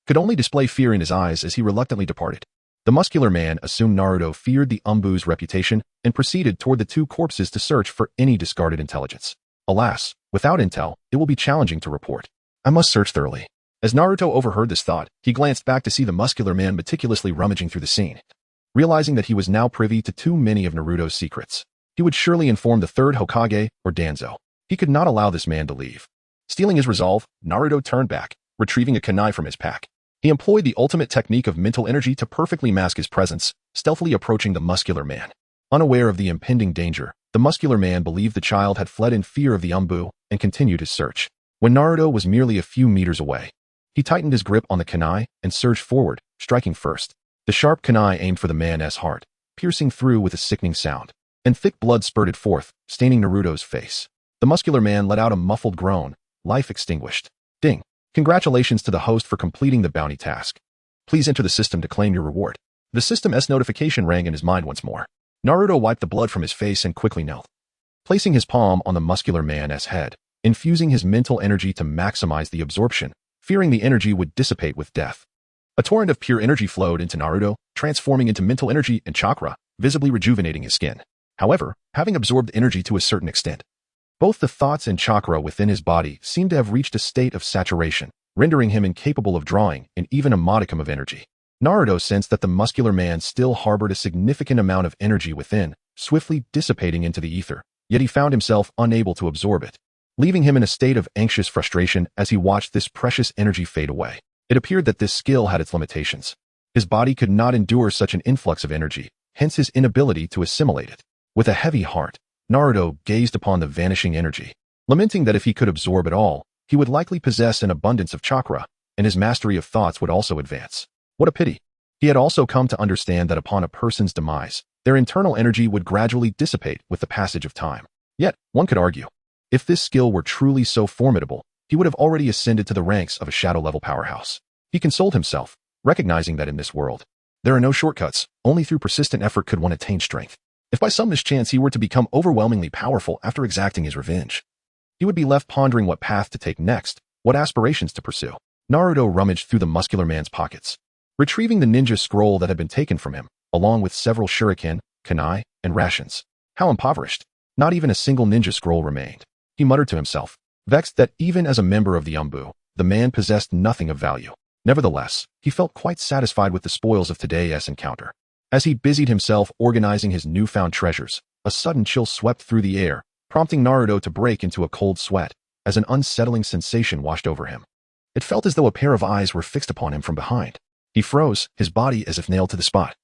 could only display fear in his eyes as he reluctantly departed. The muscular man assumed Naruto feared the Umbu's reputation and proceeded toward the two corpses to search for any discarded intelligence. Alas, without intel, it will be challenging to report. I must search thoroughly. As Naruto overheard this thought, he glanced back to see the muscular man meticulously rummaging through the scene. Realizing that he was now privy to too many of Naruto's secrets, he would surely inform the third Hokage or Danzo. He could not allow this man to leave. Stealing his resolve, Naruto turned back, retrieving a kunai from his pack. He employed the ultimate technique of mental energy to perfectly mask his presence, stealthily approaching the muscular man. Unaware of the impending danger, the muscular man believed the child had fled in fear of the Umbu and continued his search. When Naruto was merely a few meters away, he tightened his grip on the kunai and surged forward, striking first. The sharp kunai aimed for the man's heart, piercing through with a sickening sound, and thick blood spurted forth, staining Naruto's face. The muscular man let out a muffled groan, life extinguished. Ding. Congratulations to the host for completing the bounty task. Please enter the system to claim your reward. The system's notification rang in his mind once more. Naruto wiped the blood from his face and quickly knelt, placing his palm on the muscular man's head, infusing his mental energy to maximize the absorption, fearing the energy would dissipate with death. A torrent of pure energy flowed into Naruto, transforming into mental energy and chakra, visibly rejuvenating his skin. However, having absorbed energy to a certain extent, both the thoughts and chakra within his body seemed to have reached a state of saturation, rendering him incapable of drawing in even a modicum of energy. Naruto sensed that the muscular man still harbored a significant amount of energy within, swiftly dissipating into the ether, yet he found himself unable to absorb it, leaving him in a state of anxious frustration as he watched this precious energy fade away. It appeared that this skill had its limitations. His body could not endure such an influx of energy, hence his inability to assimilate it. With a heavy heart, Naruto gazed upon the vanishing energy, lamenting that if he could absorb it all, he would likely possess an abundance of chakra, and his mastery of thoughts would also advance. What a pity. He had also come to understand that upon a person's demise, their internal energy would gradually dissipate with the passage of time. Yet, one could argue, if this skill were truly so formidable, he would have already ascended to the ranks of a shadow-level powerhouse. He consoled himself, recognizing that in this world, there are no shortcuts, only through persistent effort could one attain strength. If by some mischance he were to become overwhelmingly powerful after exacting his revenge, he would be left pondering what path to take next, what aspirations to pursue. Naruto rummaged through the muscular man's pockets, retrieving the ninja scroll that had been taken from him, along with several shuriken, kunai, and rations. How impoverished. Not even a single ninja scroll remained. He muttered to himself, vexed that even as a member of the Umbu, the man possessed nothing of value. Nevertheless, he felt quite satisfied with the spoils of today's encounter. As he busied himself organizing his newfound treasures, a sudden chill swept through the air, prompting Naruto to break into a cold sweat, as an unsettling sensation washed over him. It felt as though a pair of eyes were fixed upon him from behind. He froze, his body as if nailed to the spot.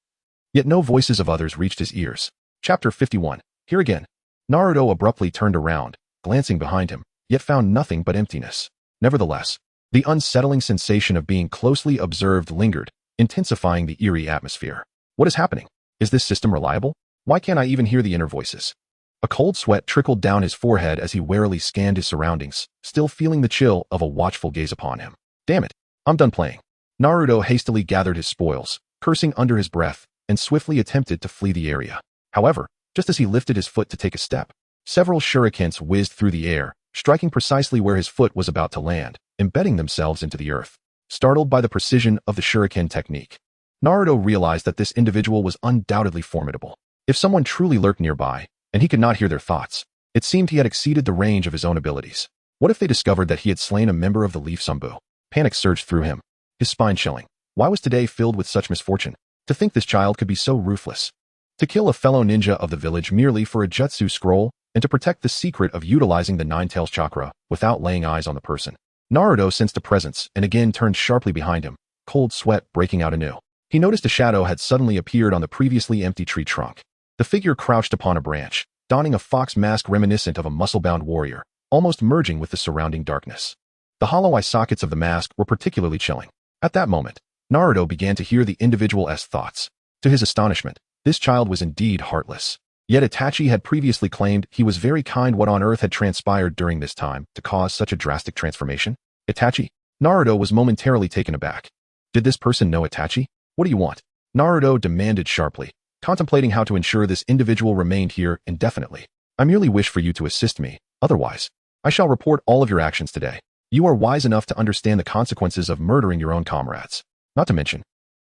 Yet no voices of others reached his ears. Chapter 51. Here again. Naruto abruptly turned around, glancing behind him, yet found nothing but emptiness. Nevertheless, the unsettling sensation of being closely observed lingered, intensifying the eerie atmosphere. What is happening? Is this system reliable? Why can't I even hear the inner voices? A cold sweat trickled down his forehead as he warily scanned his surroundings, still feeling the chill of a watchful gaze upon him. Damn it, I'm done playing. Naruto hastily gathered his spoils, cursing under his breath, and swiftly attempted to flee the area. However, just as he lifted his foot to take a step, several shurikens whizzed through the air, striking precisely where his foot was about to land, embedding themselves into the earth. Startled by the precision of the shuriken technique, Naruto realized that this individual was undoubtedly formidable. If someone truly lurked nearby, and he could not hear their thoughts, it seemed he had exceeded the range of his own abilities. What if they discovered that he had slain a member of the Leaf Sumbu? Panic surged through him, his spine chilling. Why was today filled with such misfortune? To think this child could be so ruthless. To kill a fellow ninja of the village merely for a jutsu scroll, and to protect the secret of utilizing the Nine-Tails chakra without laying eyes on the person. Naruto sensed a presence and again turned sharply behind him, cold sweat breaking out anew. He noticed a shadow had suddenly appeared on the previously empty tree trunk. The figure crouched upon a branch, donning a fox mask reminiscent of a muscle-bound warrior, almost merging with the surrounding darkness. The hollow eye sockets of the mask were particularly chilling. At that moment, Naruto began to hear the individual's thoughts. To his astonishment, this child was indeed heartless. Yet Itachi had previously claimed he was very kind. What on earth had transpired during this time to cause such a drastic transformation? Itachi? Naruto was momentarily taken aback. Did this person know Itachi? What do you want? Naruto demanded sharply, contemplating how to ensure this individual remained here indefinitely. I merely wish for you to assist me, otherwise, I shall report all of your actions today. You are wise enough to understand the consequences of murdering your own comrades. Not to mention,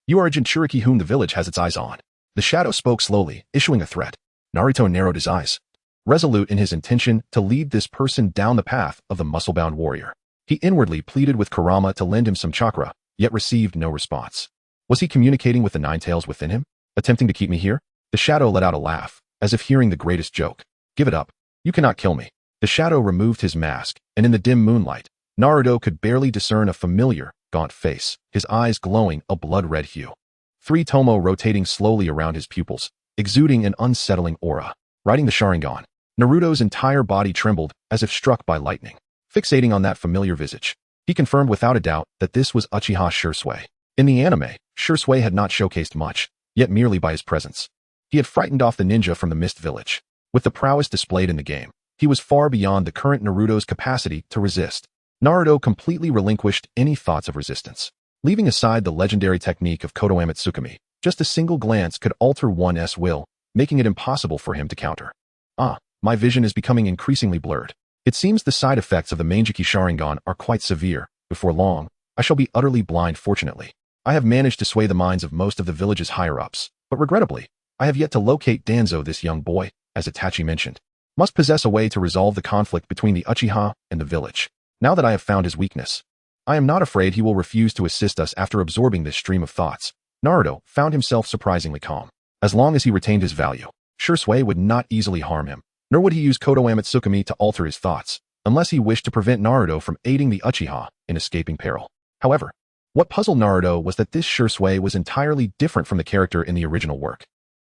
you are a Jinchuriki whom the village has its eyes on. The shadow spoke slowly, issuing a threat. Naruto narrowed his eyes, resolute in his intention to lead this person down the path of the muscle-bound warrior. He inwardly pleaded with Kurama to lend him some chakra, yet received no response. Was he communicating with the Nine-Tails within him, attempting to keep me here? The shadow let out a laugh, as if hearing the greatest joke. Give it up. You cannot kill me. The shadow removed his mask, and in the dim moonlight, Naruto could barely discern a familiar, gaunt face, his eyes glowing a blood-red hue. 3 Tomo rotating slowly around his pupils, exuding an unsettling aura. Riding the Sharingan, Naruto's entire body trembled as if struck by lightning. Fixating on that familiar visage, he confirmed without a doubt that this was Uchiha Shisui. In the anime, Shisui had not showcased much, yet merely by his presence. He had frightened off the ninja from the Mist Village. With the prowess displayed in the game, he was far beyond the current Naruto's capacity to resist. Naruto completely relinquished any thoughts of resistance. Leaving aside the legendary technique of Kodoame Tsukumi, just a single glance could alter one's will, making it impossible for him to counter. My vision is becoming increasingly blurred. It seems the side effects of the Manjiki Sharingan are quite severe. Before long, I shall be utterly blind. Fortunately, I have managed to sway the minds of most of the village's higher-ups, but regrettably, I have yet to locate Danzo. This young boy, as Itachi mentioned, must possess a way to resolve the conflict between the Uchiha and the village. Now that I have found his weakness, I am not afraid he will refuse to assist us. After absorbing this stream of thoughts, Naruto found himself surprisingly calm. As long as he retained his value, Shisui would not easily harm him, nor would he use Kodoame Tsukumi to alter his thoughts, unless he wished to prevent Naruto from aiding the Uchiha in escaping peril. However, what puzzled Naruto was that this Shisui was entirely different from the character in the original work.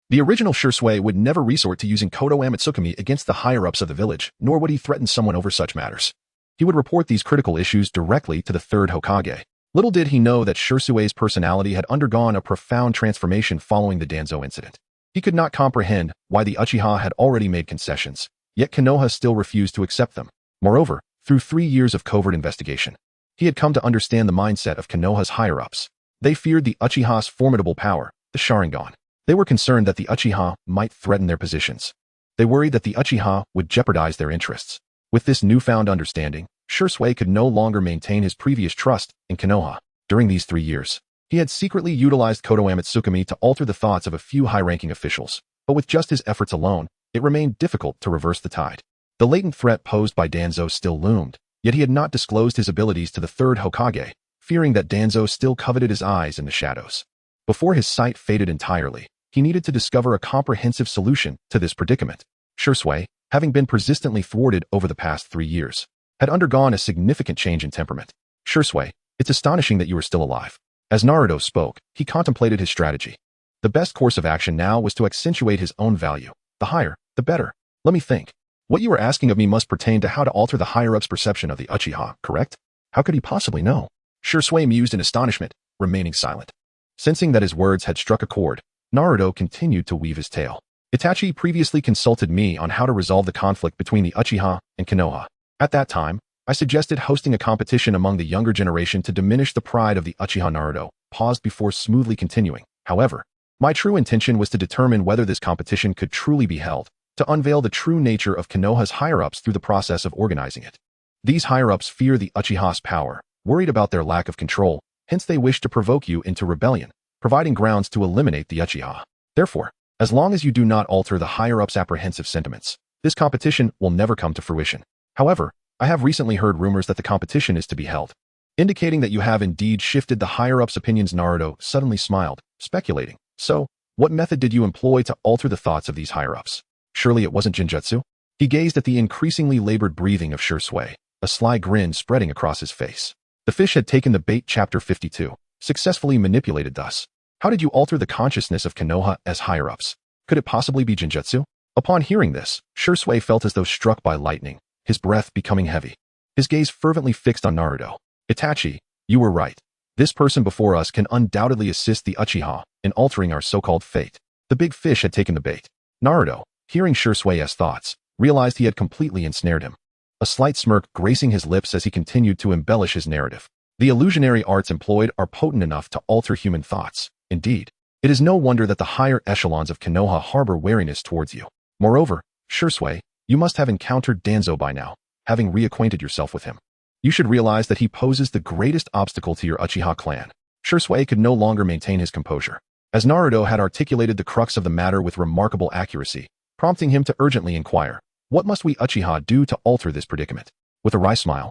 The original Shisui would never resort to using Kodoame Tsukumi against the higher-ups of the village, nor would he threaten someone over such matters. He would report these critical issues directly to the third Hokage. Little did he know that Shisui's personality had undergone a profound transformation following the Danzo incident. He could not comprehend why the Uchiha had already made concessions, yet Konoha still refused to accept them. Moreover, through 3 years of covert investigation, he had come to understand the mindset of Konoha's higher-ups. They feared the Uchiha's formidable power, the Sharingan. They were concerned that the Uchiha might threaten their positions. They worried that the Uchiha would jeopardize their interests. With this newfound understanding, Shisui could no longer maintain his previous trust in Konoha. During these 3 years, he had secretly utilized Kodoame Tsukumi to alter the thoughts of a few high-ranking officials, but with just his efforts alone, it remained difficult to reverse the tide. The latent threat posed by Danzo still loomed, yet he had not disclosed his abilities to the third Hokage, fearing that Danzo still coveted his eyes in the shadows. Before his sight faded entirely, he needed to discover a comprehensive solution to this predicament. Shisui, having been persistently thwarted over the past 3 years, had undergone a significant change in temperament. Shisui, it's astonishing that you are still alive. As Naruto spoke, he contemplated his strategy. The best course of action now was to accentuate his own value. The higher, the better. Let me think. What you are asking of me must pertain to how to alter the higher-up's perception of the Uchiha, correct? How could he possibly know? Shisui mused in astonishment, remaining silent. Sensing that his words had struck a chord, Naruto continued to weave his tale. Itachi previously consulted me on how to resolve the conflict between the Uchiha and Konoha. At that time, I suggested hosting a competition among the younger generation to diminish the pride of the Uchiha. Naruto paused before smoothly continuing. However, my true intention was to determine whether this competition could truly be held, to unveil the true nature of Konoha's higher-ups through the process of organizing it. These higher-ups fear the Uchiha's power, worried about their lack of control, hence they wish to provoke you into rebellion, providing grounds to eliminate the Uchiha. Therefore, as long as you do not alter the higher-ups' apprehensive sentiments, this competition will never come to fruition. However, I have recently heard rumors that the competition is to be held, indicating that you have indeed shifted the higher-ups' opinions. Naruto suddenly smiled, speculating. So, what method did you employ to alter the thoughts of these higher-ups? Surely it wasn't Genjutsu? He gazed at the increasingly labored breathing of Shisui, a sly grin spreading across his face. The fish had taken the bait. Chapter 52. Successfully manipulated thus. How did you alter the consciousness of Konoha as higher-ups? Could it possibly be Genjutsu? Upon hearing this, Shisui felt as though struck by lightning, his breath becoming heavy. His gaze fervently fixed on Naruto. Itachi, you were right. This person before us can undoubtedly assist the Uchiha in altering our so-called fate. The big fish had taken the bait. Naruto, hearing Shisui's thoughts, realized he had completely ensnared him. A slight smirk gracing his lips as he continued to embellish his narrative. The illusionary arts employed are potent enough to alter human thoughts. Indeed, it is no wonder that the higher echelons of Konoha harbor wariness towards you. Moreover, Shisui, you must have encountered Danzo by now, having reacquainted yourself with him. You should realize that he poses the greatest obstacle to your Uchiha clan. Shisui could no longer maintain his composure, as Naruto had articulated the crux of the matter with remarkable accuracy, prompting him to urgently inquire, what must we Uchiha do to alter this predicament? With a wry smile,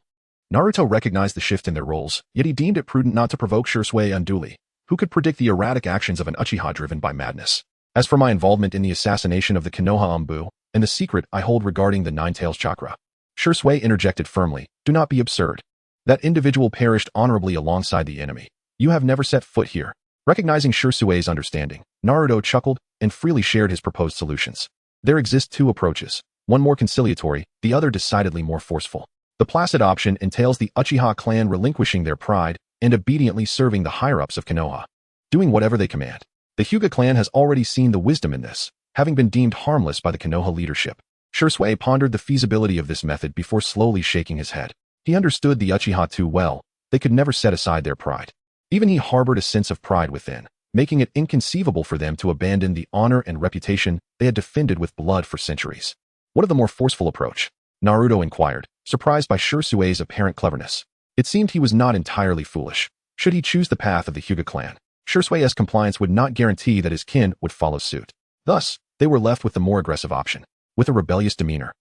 Naruto recognized the shift in their roles, yet he deemed it prudent not to provoke Shisui unduly, who could predict the erratic actions of an Uchiha driven by madness. As for my involvement in the assassination of the Konoha Anbu, and the secret I hold regarding the Nine-Tails chakra, Shisui interjected firmly, do not be absurd. That individual perished honorably alongside the enemy. You have never set foot here. Recognizing Shisui's understanding, Naruto chuckled and freely shared his proposed solutions. There exist two approaches, one more conciliatory, the other decidedly more forceful. The placid option entails the Uchiha clan relinquishing their pride and obediently serving the higher-ups of Konoha, doing whatever they command. The Hyuga clan has already seen the wisdom in this, having been deemed harmless by the Konoha leadership. Shursui pondered the feasibility of this method before slowly shaking his head. He understood the Uchiha too well. They could never set aside their pride. Even he harbored a sense of pride within, making it inconceivable for them to abandon the honor and reputation they had defended with blood for centuries. What of the more forceful approach? Naruto inquired, surprised by Shursui's apparent cleverness. It seemed he was not entirely foolish. Should he choose the path of the Hyuga clan, Shursui's compliance would not guarantee that his kin would follow suit. Thus, they were left with the more aggressive option. With a rebellious demeanor,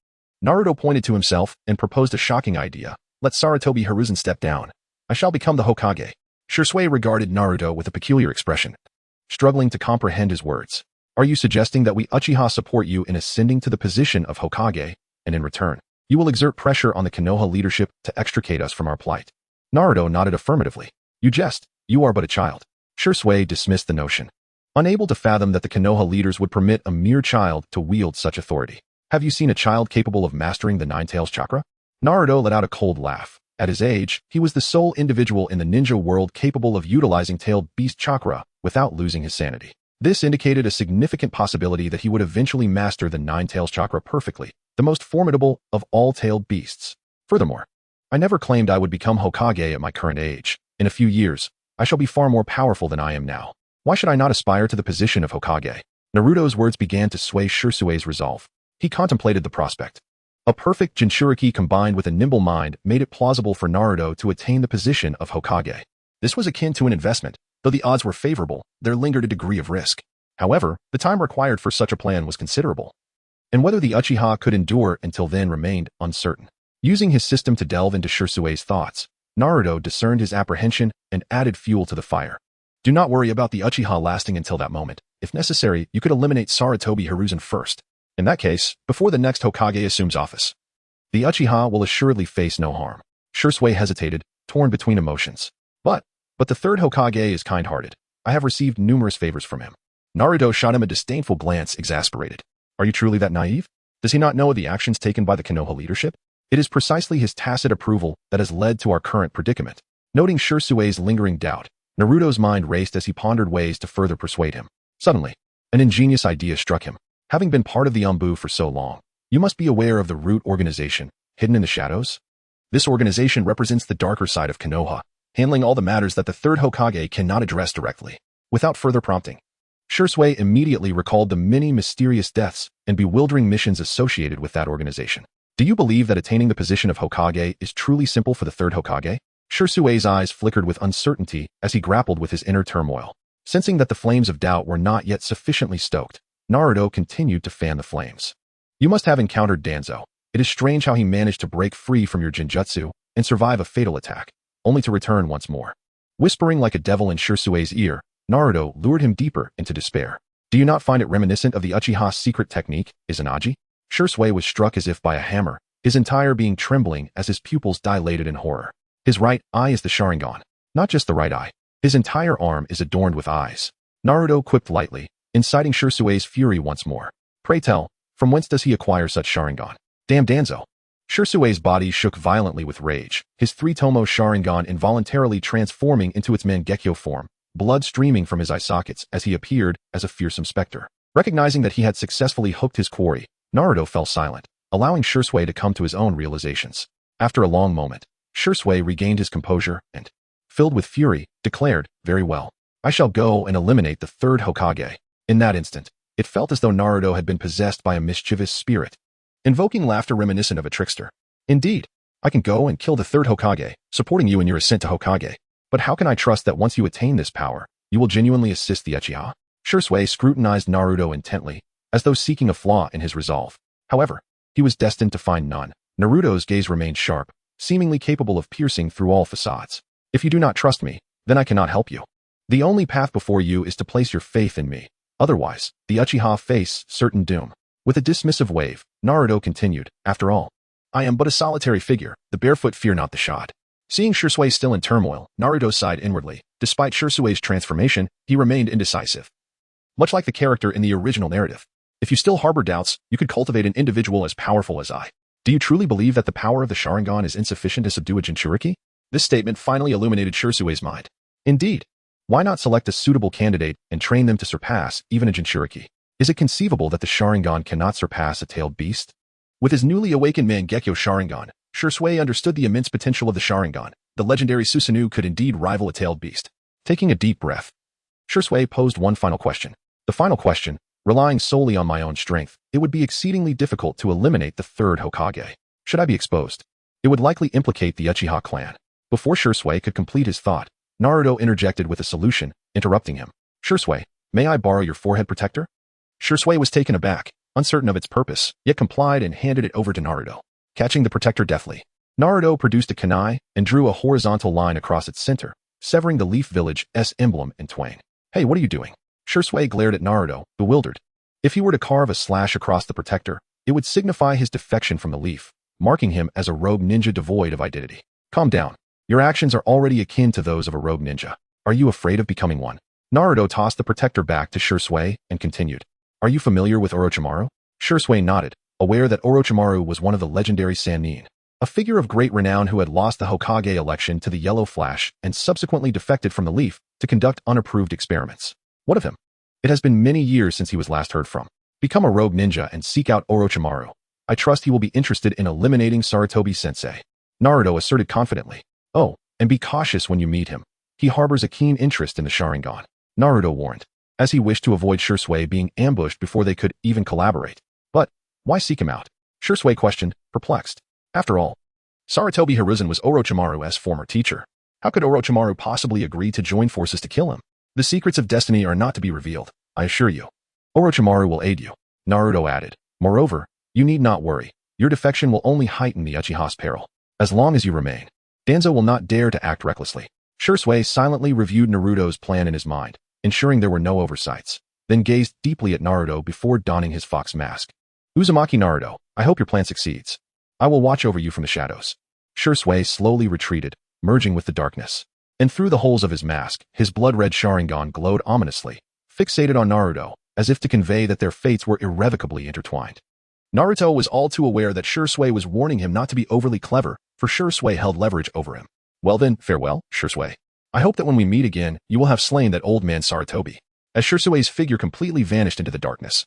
Naruto pointed to himself and proposed a shocking idea. Let Sarutobi Hiruzen step down. I shall become the Hokage. Shursui regarded Naruto with a peculiar expression, struggling to comprehend his words. Are you suggesting that we Uchiha support you in ascending to the position of Hokage, and in return, you will exert pressure on the Konoha leadership to extricate us from our plight? Naruto nodded affirmatively. You jest. You are but a child. Shursui dismissed the notion, unable to fathom that the Konoha leaders would permit a mere child to wield such authority. Have you seen a child capable of mastering the Nine-Tails chakra? Naruto let out a cold laugh. At his age, he was the sole individual in the ninja world capable of utilizing tailed beast chakra without losing his sanity. This indicated a significant possibility that he would eventually master the Nine-Tails chakra perfectly, the most formidable of all tailed beasts. Furthermore, I never claimed I would become Hokage at my current age. In a few years, I shall be far more powerful than I am now. Why should I not aspire to the position of Hokage? Naruto's words began to sway Shursui's resolve. He contemplated the prospect. A perfect Jinchuriki combined with a nimble mind made it plausible for Naruto to attain the position of Hokage. This was akin to an investment. Though the odds were favorable, there lingered a degree of risk. However, the time required for such a plan was considerable, and whether the Uchiha could endure until then remained uncertain. Using his system to delve into Shursui's thoughts, Naruto discerned his apprehension and added fuel to the fire. Do not worry about the Uchiha lasting until that moment. If necessary, you could eliminate Sarutobi Hiruzen first. In that case, before the next Hokage assumes office, the Uchiha will assuredly face no harm. Shursui hesitated, torn between emotions. But the third Hokage is kind-hearted. I have received numerous favors from him. Naruto shot him a disdainful glance, exasperated. Are you truly that naive? Does he not know of the actions taken by the Konoha leadership? It is precisely his tacit approval that has led to our current predicament. Noting Shursui's lingering doubt, Naruto's mind raced as he pondered ways to further persuade him. Suddenly, an ingenious idea struck him. Having been part of the Anbu for so long, you must be aware of the Root organization, hidden in the shadows. This organization represents the darker side of Konoha, handling all the matters that the third Hokage cannot address directly. Without further prompting, Shursui immediately recalled the many mysterious deaths and bewildering missions associated with that organization. Do you believe that attaining the position of Hokage is truly simple for the third Hokage? Shursui's eyes flickered with uncertainty as he grappled with his inner turmoil. Sensing that the flames of doubt were not yet sufficiently stoked, Naruto continued to fan the flames. You must have encountered Danzo. It is strange how he managed to break free from your Genjutsu and survive a fatal attack, only to return once more. Whispering like a devil in Shursui's ear, Naruto lured him deeper into despair. Do you not find it reminiscent of the Uchiha's secret technique, Izanagi? Shursui was struck as if by a hammer, his entire being trembling as his pupils dilated in horror. His right eye is the Sharingan. Not just the right eye. His entire arm is adorned with eyes. Naruto quipped lightly, inciting Shursui's fury once more. Pray tell, from whence does he acquire such Sharingan? Damn Danzo. Shursui's body shook violently with rage, his three-tomo Sharingan involuntarily transforming into its Mangekyo form, blood streaming from his eye sockets as he appeared as a fearsome specter. Recognizing that he had successfully hooked his quarry, Naruto fell silent, allowing Shursui to come to his own realizations. After a long moment, Shursui regained his composure and, filled with fury, declared, very well. I shall go and eliminate the third Hokage. In that instant, it felt as though Naruto had been possessed by a mischievous spirit, invoking laughter reminiscent of a trickster. Indeed, I can go and kill the third Hokage, supporting you in your ascent to Hokage. But how can I trust that once you attain this power, you will genuinely assist the Uchiha? Shursui scrutinized Naruto intently, as though seeking a flaw in his resolve. However, he was destined to find none. Naruto's gaze remained sharp, seemingly capable of piercing through all facades. If you do not trust me, then I cannot help you. The only path before you is to place your faith in me. Otherwise, the Uchiha face certain doom. With a dismissive wave, Naruto continued, after all, I am but a solitary figure, the barefoot fear not the shod. Seeing Shursui still in turmoil, Naruto sighed inwardly. Despite Shursui's transformation, he remained indecisive. Much like the character in the original narrative. If you still harbor doubts, you could cultivate an individual as powerful as I. Do you truly believe that the power of the Sharingan is insufficient to subdue a Jinchuriki? This statement finally illuminated Shirsue's mind. Indeed. Why not select a suitable candidate and train them to surpass even a Jinchuriki? Is it conceivable that the Sharingan cannot surpass a tailed beast? With his newly awakened Mangekyo Sharingan, Shisui understood the immense potential of the Sharingan. The legendary Susanoo could indeed rival a tailed beast. Taking a deep breath, Shisui posed one final question. The final question, relying solely on my own strength, it would be exceedingly difficult to eliminate the third Hokage. Should I be exposed? It would likely implicate the Uchiha clan. Before Shisui could complete his thought, Naruto interjected with a solution, interrupting him. Shisui, may I borrow your forehead protector? Shisui was taken aback, uncertain of its purpose, yet complied and handed it over to Naruto. Catching the protector deftly, Naruto produced a kunai and drew a horizontal line across its center, severing the Leaf Village's emblem in twain. Hey, what are you doing? Shisui glared at Naruto, bewildered. If he were to carve a slash across the protector, it would signify his defection from the leaf, marking him as a rogue ninja devoid of identity. Calm down. Your actions are already akin to those of a rogue ninja. Are you afraid of becoming one? Naruto tossed the protector back to Shisui and continued. Are you familiar with Orochimaru? Shisui nodded, aware that Orochimaru was one of the legendary Sannin, a figure of great renown who had lost the Hokage election to the Yellow Flash and subsequently defected from the Leaf to conduct unapproved experiments. What of him? It has been many years since he was last heard from. Become a rogue ninja and seek out Orochimaru. I trust he will be interested in eliminating Sarutobi-sensei. Naruto asserted confidently. Oh, and be cautious when you meet him. He harbors a keen interest in the Sharingan. Naruto warned, as he wished to avoid Shisui being ambushed before they could even collaborate. But, why seek him out? Shisui questioned, perplexed. After all, Sarutobi Hiruzen was Orochimaru's former teacher. How could Orochimaru possibly agree to join forces to kill him? The secrets of destiny are not to be revealed, I assure you. Orochimaru will aid you, Naruto added. Moreover, you need not worry. Your defection will only heighten the Uchiha's peril. As long as you remain, Danzo will not dare to act recklessly. Shisui silently reviewed Naruto's plan in his mind, ensuring there were no oversights, then gazed deeply at Naruto before donning his fox mask. Uzumaki Naruto, I hope your plan succeeds. I will watch over you from the shadows. Shisui slowly retreated, merging with the darkness. And through the holes of his mask, his blood-red Sharingan glowed ominously, fixated on Naruto, as if to convey that their fates were irrevocably intertwined. Naruto was all too aware that Shisui was warning him not to be overly clever, for Shisui held leverage over him. Well then, farewell, Shisui. I hope that when we meet again, you will have slain that old man Sarutobi. As Shisui's figure completely vanished into the darkness,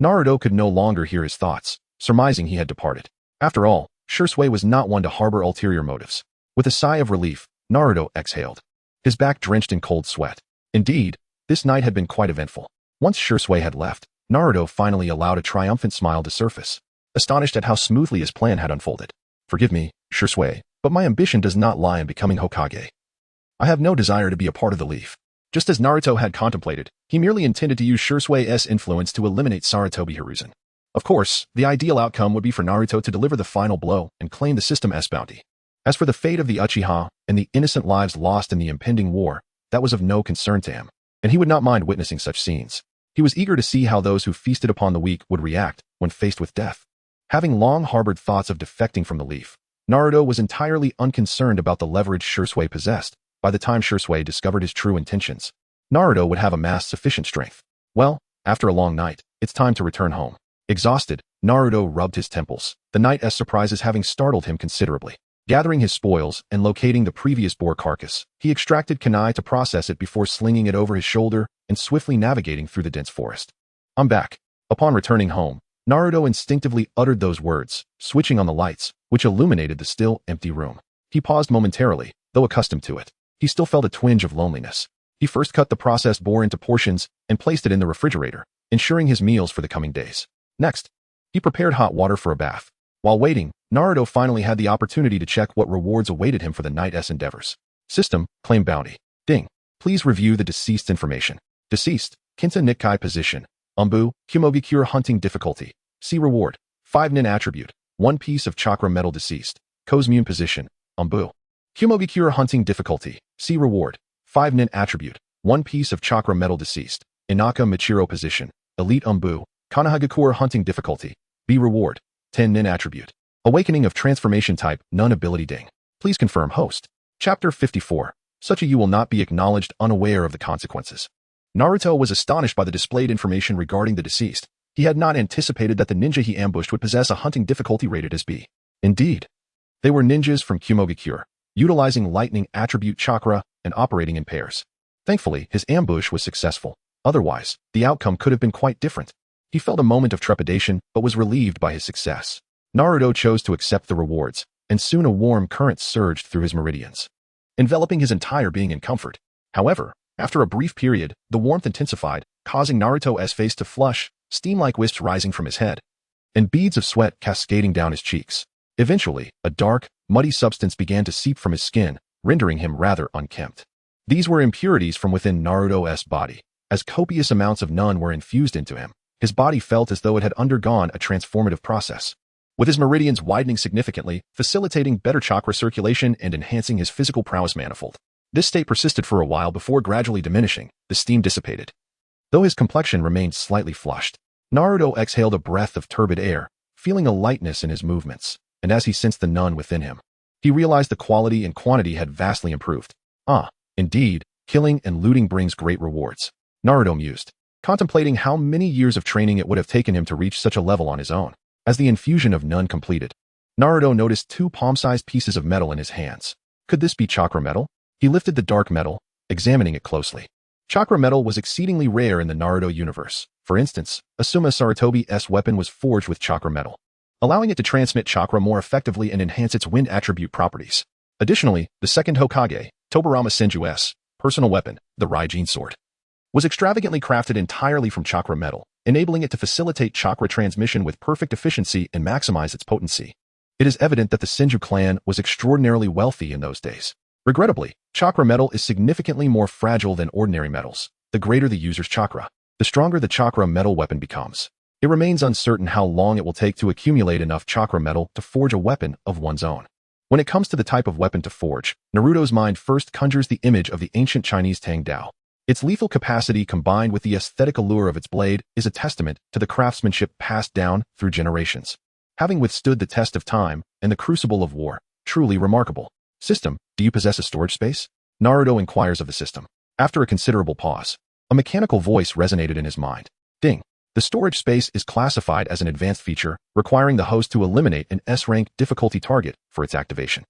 Naruto could no longer hear his thoughts, surmising he had departed. After all, Shisui was not one to harbor ulterior motives. With a sigh of relief, Naruto exhaled, his back drenched in cold sweat. Indeed, this night had been quite eventful. Once Shisui had left, Naruto finally allowed a triumphant smile to surface, astonished at how smoothly his plan had unfolded. Forgive me, Shisui, but my ambition does not lie in becoming Hokage. I have no desire to be a part of the Leaf. Just as Naruto had contemplated, he merely intended to use Shisui's influence to eliminate Sarutobi Hiruzen. Of course, the ideal outcome would be for Naruto to deliver the final blow and claim the system's bounty. As for the fate of the Uchiha and the innocent lives lost in the impending war, that was of no concern to him, and he would not mind witnessing such scenes. He was eager to see how those who feasted upon the weak would react when faced with death. Having long harbored thoughts of defecting from the Leaf, Naruto was entirely unconcerned about the leverage Shisui possessed. By the time Shisui discovered his true intentions, Naruto would have amassed sufficient strength. Well, after a long night, it's time to return home. Exhausted, Naruto rubbed his temples, the night's surprises having startled him considerably. Gathering his spoils and locating the previous boar carcass, he extracted kunai to process it before slinging it over his shoulder and swiftly navigating through the dense forest. I'm back. Upon returning home, Naruto instinctively uttered those words, switching on the lights, which illuminated the still, empty room. He paused momentarily, though accustomed to it. He still felt a twinge of loneliness. He first cut the processed boar into portions and placed it in the refrigerator, ensuring his meals for the coming days. Next, he prepared hot water for a bath. While waiting, Naruto finally had the opportunity to check what rewards awaited him for the night's endeavors. System, claim bounty. Ding. Please review the deceased information. Deceased, Kinta Nikkai position. Umbu, Kumogikure hunting difficulty. See reward. 5 nin attribute. 1 piece of chakra metal deceased. Kozmune position. Umbu. Kumogikure hunting difficulty. See reward. 5 nin attribute. 1 piece of chakra metal deceased. Inaka Michiro position. Elite Umbu. Kanahagakure hunting difficulty. B reward. 10 nin attribute. Awakening of transformation type, none ability ding. Please confirm host. Chapter 54. Such a you will not be acknowledged unaware of the consequences. Naruto was astonished by the displayed information regarding the deceased. He had not anticipated that the ninja he ambushed would possess a hunting difficulty rated as B. Indeed, they were ninjas from Kumogakure, utilizing lightning attribute chakra and operating in pairs. Thankfully, his ambush was successful. Otherwise, the outcome could have been quite different. He felt a moment of trepidation, but was relieved by his success. Naruto chose to accept the rewards, and soon a warm current surged through his meridians, enveloping his entire being in comfort. However, after a brief period, the warmth intensified, causing Naruto's face to flush, steam-like wisps rising from his head, and beads of sweat cascading down his cheeks. Eventually, a dark, muddy substance began to seep from his skin, rendering him rather unkempt. These were impurities from within Naruto's body. As copious amounts of none were infused into him, his body felt as though it had undergone a transformative process, with his meridians widening significantly, facilitating better chakra circulation and enhancing his physical prowess manifold. This state persisted for a while before gradually diminishing. The steam dissipated. Though his complexion remained slightly flushed, Naruto exhaled a breath of turbid air, feeling a lightness in his movements, and as he sensed the none within him, he realized the quality and quantity had vastly improved. Indeed, killing and looting brings great rewards, Naruto mused, contemplating how many years of training it would have taken him to reach such a level on his own. As the infusion of none completed, Naruto noticed two palm-sized pieces of metal in his hands. Could this be chakra metal? He lifted the dark metal, examining it closely. Chakra metal was exceedingly rare in the Naruto universe. For instance, Asuma Sarutobi's weapon was forged with chakra metal, allowing it to transmit chakra more effectively and enhance its wind attribute properties. Additionally, the second Hokage, Tobirama Senju's personal weapon, the Raijin sword, was extravagantly crafted entirely from chakra metal, enabling it to facilitate chakra transmission with perfect efficiency and maximize its potency. It is evident that the Senju clan was extraordinarily wealthy in those days. Regrettably, chakra metal is significantly more fragile than ordinary metals. The greater the user's chakra, the stronger the chakra metal weapon becomes. It remains uncertain how long it will take to accumulate enough chakra metal to forge a weapon of one's own. When it comes to the type of weapon to forge, Naruto's mind first conjures the image of the ancient Chinese Tang Dao. Its lethal capacity combined with the aesthetic allure of its blade is a testament to the craftsmanship passed down through generations. Having withstood the test of time and the crucible of war, truly remarkable. System, do you possess a storage space? Naruto inquires of the system. After a considerable pause, a mechanical voice resonated in his mind. Ding. The storage space is classified as an advanced feature, requiring the host to eliminate an S-rank difficulty target for its activation.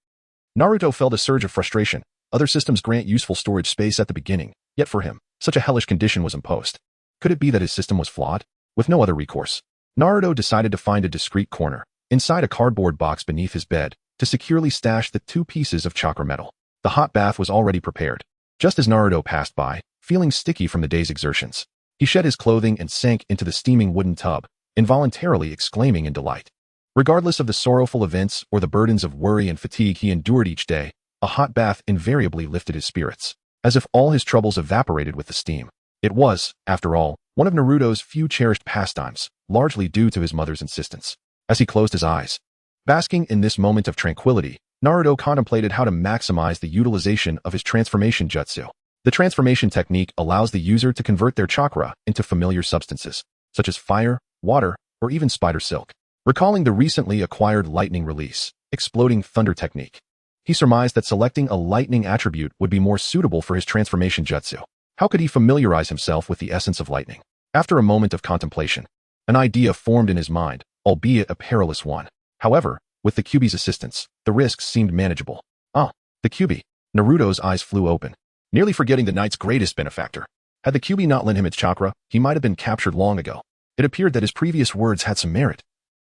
Naruto felt a surge of frustration. Other systems grant useful storage space at the beginning, yet for him, such a hellish condition was imposed. Could it be that his system was flawed? With no other recourse, Naruto decided to find a discreet corner, inside a cardboard box beneath his bed, to securely stash the two pieces of chakra metal. The hot bath was already prepared. Just as Naruto passed by, feeling sticky from the day's exertions, he shed his clothing and sank into the steaming wooden tub, involuntarily exclaiming in delight. Regardless of the sorrowful events or the burdens of worry and fatigue he endured each day, a hot bath invariably lifted his spirits, as if all his troubles evaporated with the steam. It was, after all, one of Naruto's few cherished pastimes, largely due to his mother's insistence. As he closed his eyes, basking in this moment of tranquility, Naruto contemplated how to maximize the utilization of his transformation jutsu. The transformation technique allows the user to convert their chakra into familiar substances, such as fire, water, or even spider silk. Recalling the recently acquired lightning release, exploding thunder technique, he surmised that selecting a lightning attribute would be more suitable for his transformation jutsu. How could he familiarize himself with the essence of lightning? After a moment of contemplation, an idea formed in his mind, albeit a perilous one. However, with the Kyuubi's assistance, the risks seemed manageable. The Kyuubi. Naruto's eyes flew open, nearly forgetting the knight's greatest benefactor. Had the Kyuubi not lent him its chakra, he might have been captured long ago. It appeared that his previous words had some merit.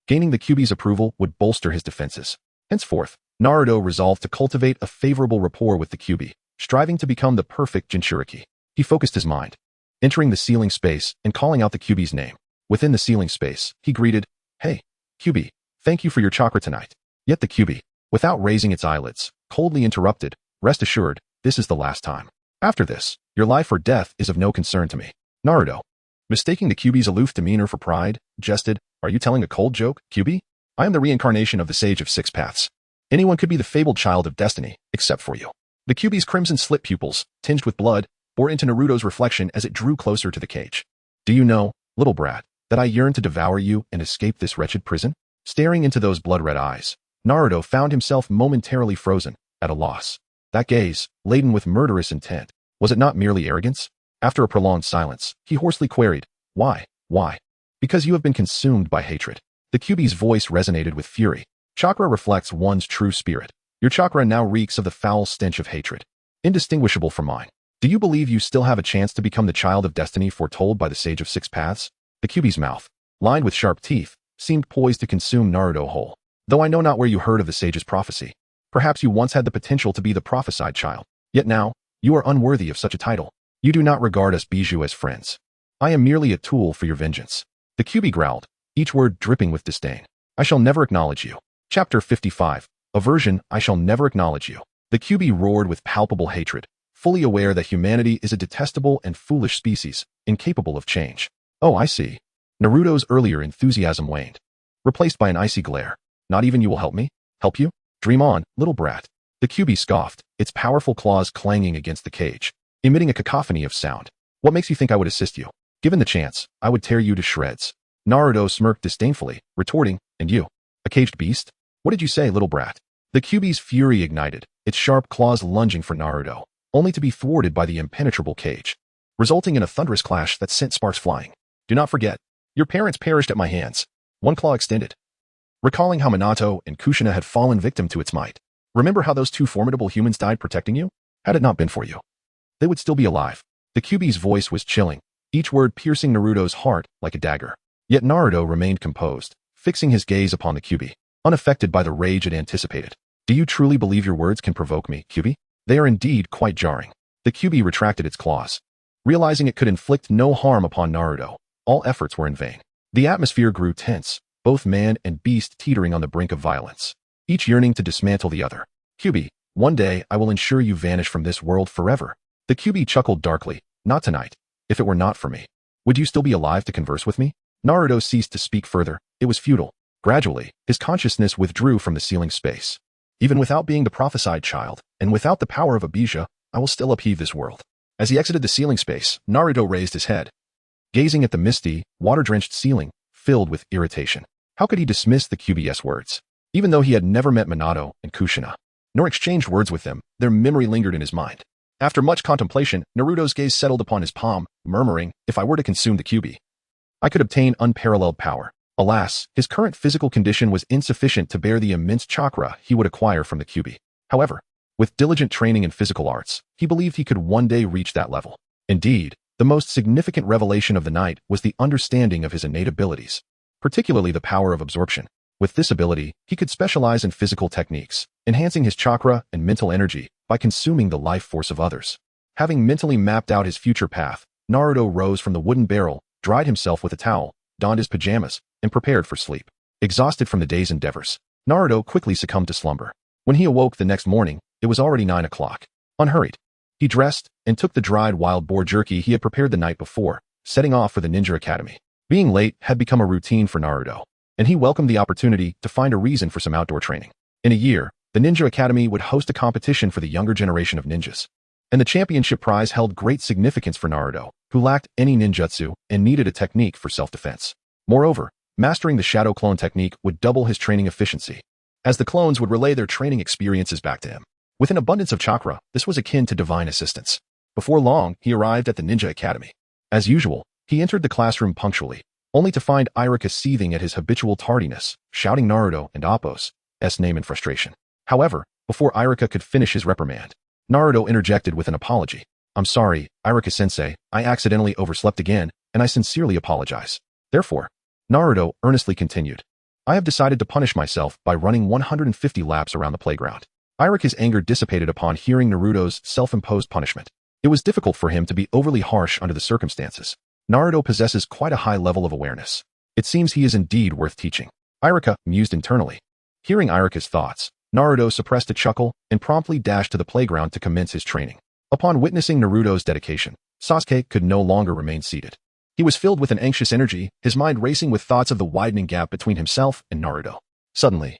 Gaining the Kyuubi's approval would bolster his defenses. Henceforth, Naruto resolved to cultivate a favorable rapport with the Kyuubi, striving to become the perfect Jinchuriki. He focused his mind, entering the ceiling space and calling out the Kyuubi's name. Within the ceiling space, he greeted, "Hey, Kyuubi, thank you for your chakra tonight." Yet the Kyuubi, without raising its eyelids, coldly interrupted, "Rest assured, this is the last time. After this, your life or death is of no concern to me." Naruto, mistaking the Kyuubi's aloof demeanor for pride, jested, "Are you telling a cold joke, Kyuubi? I am the reincarnation of the Sage of Six Paths. Anyone could be the fabled child of destiny, except for you." The Kyuubi's crimson slit pupils, tinged with blood, bore into Naruto's reflection as it drew closer to the cage. "Do you know, little brat, that I yearn to devour you and escape this wretched prison?" Staring into those blood-red eyes, Naruto found himself momentarily frozen, at a loss. That gaze, laden with murderous intent, was it not merely arrogance? After a prolonged silence, he hoarsely queried, "Why? Why?" "Because you have been consumed by hatred." The Kyuubi's voice resonated with fury. Chakra reflects one's true spirit. Your chakra now reeks of the foul stench of hatred, indistinguishable from mine. Do you believe you still have a chance to become the child of destiny foretold by the Sage of Six Paths? The Kyuubi's mouth, lined with sharp teeth, seemed poised to consume Naruto whole. Though I know not where you heard of the sage's prophecy. Perhaps you once had the potential to be the prophesied child. Yet now, you are unworthy of such a title. You do not regard us Bijou as friends. I am merely a tool for your vengeance. The Kyuubi growled, each word dripping with disdain. I shall never acknowledge you. Chapter 55. Aversion. I shall never acknowledge you. The Kyuubi roared with palpable hatred, fully aware that humanity is a detestable and foolish species, incapable of change. Oh, I see. Naruto's earlier enthusiasm waned, replaced by an icy glare. Not even you will help me? Help you? Dream on, little brat. The Kyuubi scoffed, its powerful claws clanging against the cage, emitting a cacophony of sound. What makes you think I would assist you? Given the chance, I would tear you to shreds. Naruto smirked disdainfully, retorting, and you? A caged beast? What did you say, little brat? The Kyuubi's fury ignited, its sharp claws lunging for Naruto, only to be thwarted by the impenetrable cage, resulting in a thunderous clash that sent sparks flying. Do not forget, your parents perished at my hands. One claw extended, recalling how Minato and Kushina had fallen victim to its might. Remember how those two formidable humans died protecting you? Had it not been for you, they would still be alive. The Kyuubi's voice was chilling, each word piercing Naruto's heart like a dagger. Yet Naruto remained composed, fixing his gaze upon the Kyuubi, unaffected by the rage it anticipated. Do you truly believe your words can provoke me, Kyuubi? They are indeed quite jarring. The Kyuubi retracted its claws, realizing it could inflict no harm upon Naruto. All efforts were in vain. The atmosphere grew tense, both man and beast teetering on the brink of violence, each yearning to dismantle the other. Kyuubi, one day I will ensure you vanish from this world forever. The Kyuubi chuckled darkly. Not tonight. If it were not for me, would you still be alive to converse with me? Naruto ceased to speak further. It was futile. Gradually, his consciousness withdrew from the ceiling space. Even without being the prophesied child, and without the power of a Bija, I will still upheave this world. As he exited the ceiling space, Naruto raised his head, gazing at the misty, water-drenched ceiling, filled with irritation. How could he dismiss the Kyuubi's words? Even though he had never met Minato and Kushina, nor exchanged words with them, their memory lingered in his mind. After much contemplation, Naruto's gaze settled upon his palm, murmuring, if I were to consume the Kyuubi, I could obtain unparalleled power. Alas, his current physical condition was insufficient to bear the immense chakra he would acquire from the Kyuubi. However, with diligent training in physical arts, he believed he could one day reach that level. Indeed, the most significant revelation of the night was the understanding of his innate abilities, particularly the power of absorption. With this ability, he could specialize in physical techniques, enhancing his chakra and mental energy by consuming the life force of others. Having mentally mapped out his future path, Naruto rose from the wooden barrel, dried himself with a towel, donned his pajamas, and prepared for sleep. Exhausted from the day's endeavors, Naruto quickly succumbed to slumber. When he awoke the next morning, it was already 9 o'clock. Unhurried, he dressed and took the dried wild boar jerky he had prepared the night before, setting off for the Ninja Academy. Being late had become a routine for Naruto, and he welcomed the opportunity to find a reason for some outdoor training. In a year, the Ninja Academy would host a competition for the younger generation of ninjas, and the championship prize held great significance for Naruto, who lacked any ninjutsu and needed a technique for self-defense. Moreover, mastering the shadow clone technique would double his training efficiency, as the clones would relay their training experiences back to him. With an abundance of chakra, this was akin to divine assistance. Before long, he arrived at the Ninja Academy. As usual, he entered the classroom punctually, only to find Iruka seething at his habitual tardiness, shouting Naruto and Appo's name in frustration. However, before Iruka could finish his reprimand, Naruto interjected with an apology. I'm sorry, Iruka-sensei, I accidentally overslept again, and I sincerely apologize. Therefore, Naruto earnestly continued, I have decided to punish myself by running 150 laps around the playground. Iruka's anger dissipated upon hearing Naruto's self-imposed punishment. It was difficult for him to be overly harsh under the circumstances. Naruto possesses quite a high level of awareness. It seems he is indeed worth teaching. Iruka mused internally. Hearing Iruka's thoughts, Naruto suppressed a chuckle and promptly dashed to the playground to commence his training. Upon witnessing Naruto's dedication, Sasuke could no longer remain seated. He was filled with an anxious energy, his mind racing with thoughts of the widening gap between himself and Naruto. Suddenly,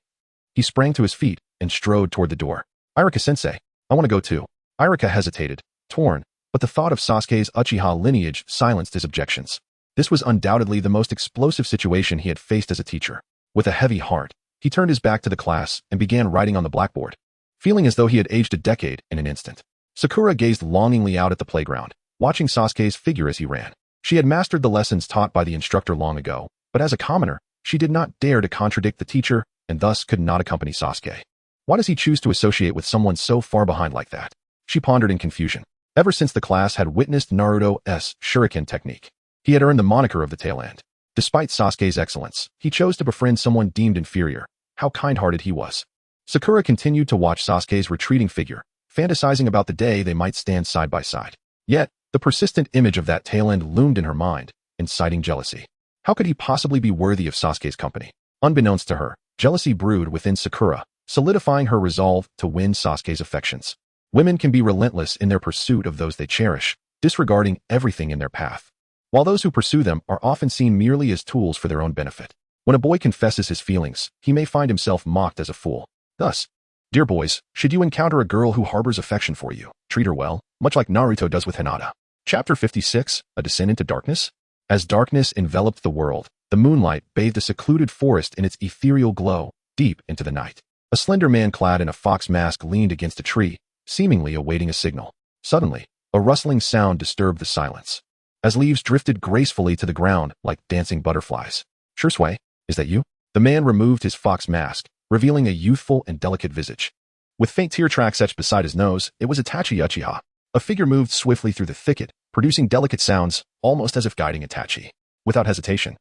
he sprang to his feet and strode toward the door. Iruka-sensei, I want to go too. Iruka hesitated, torn, but the thought of Sasuke's Uchiha lineage silenced his objections. This was undoubtedly the most explosive situation he had faced as a teacher. With a heavy heart, he turned his back to the class and began writing on the blackboard, feeling as though he had aged a decade in an instant. Sakura gazed longingly out at the playground, watching Sasuke's figure as he ran. She had mastered the lessons taught by the instructor long ago, but as a commoner, she did not dare to contradict the teacher and thus could not accompany Sasuke. Why does he choose to associate with someone so far behind like that? She pondered in confusion. Ever since the class had witnessed Naruto's shuriken technique, he had earned the moniker of the tail end. Despite Sasuke's excellence, he chose to befriend someone deemed inferior. How kind-hearted he was. Sakura continued to watch Sasuke's retreating figure, fantasizing about the day they might stand side by side. Yet, the persistent image of that tail end loomed in her mind, inciting jealousy. How could he possibly be worthy of Sasuke's company? Unbeknownst to her, jealousy brewed within Sakura, solidifying her resolve to win Sasuke's affections. Women can be relentless in their pursuit of those they cherish, disregarding everything in their path. While those who pursue them are often seen merely as tools for their own benefit. When a boy confesses his feelings, he may find himself mocked as a fool. Thus, dear boys, should you encounter a girl who harbors affection for you, treat her well, much like Naruto does with Hinata. Chapter 56, A Descent into Darkness? As darkness enveloped the world, the moonlight bathed a secluded forest in its ethereal glow, deep into the night. A slender man clad in a fox mask leaned against a tree, seemingly awaiting a signal. Suddenly, a rustling sound disturbed the silence. As leaves drifted gracefully to the ground like dancing butterflies. Sasuke, is that you? The man removed his fox mask, revealing a youthful and delicate visage. With faint tear tracks etched beside his nose, it was Itachi Uchiha. A figure moved swiftly through the thicket, producing delicate sounds, almost as if guiding Itachi. Without hesitation,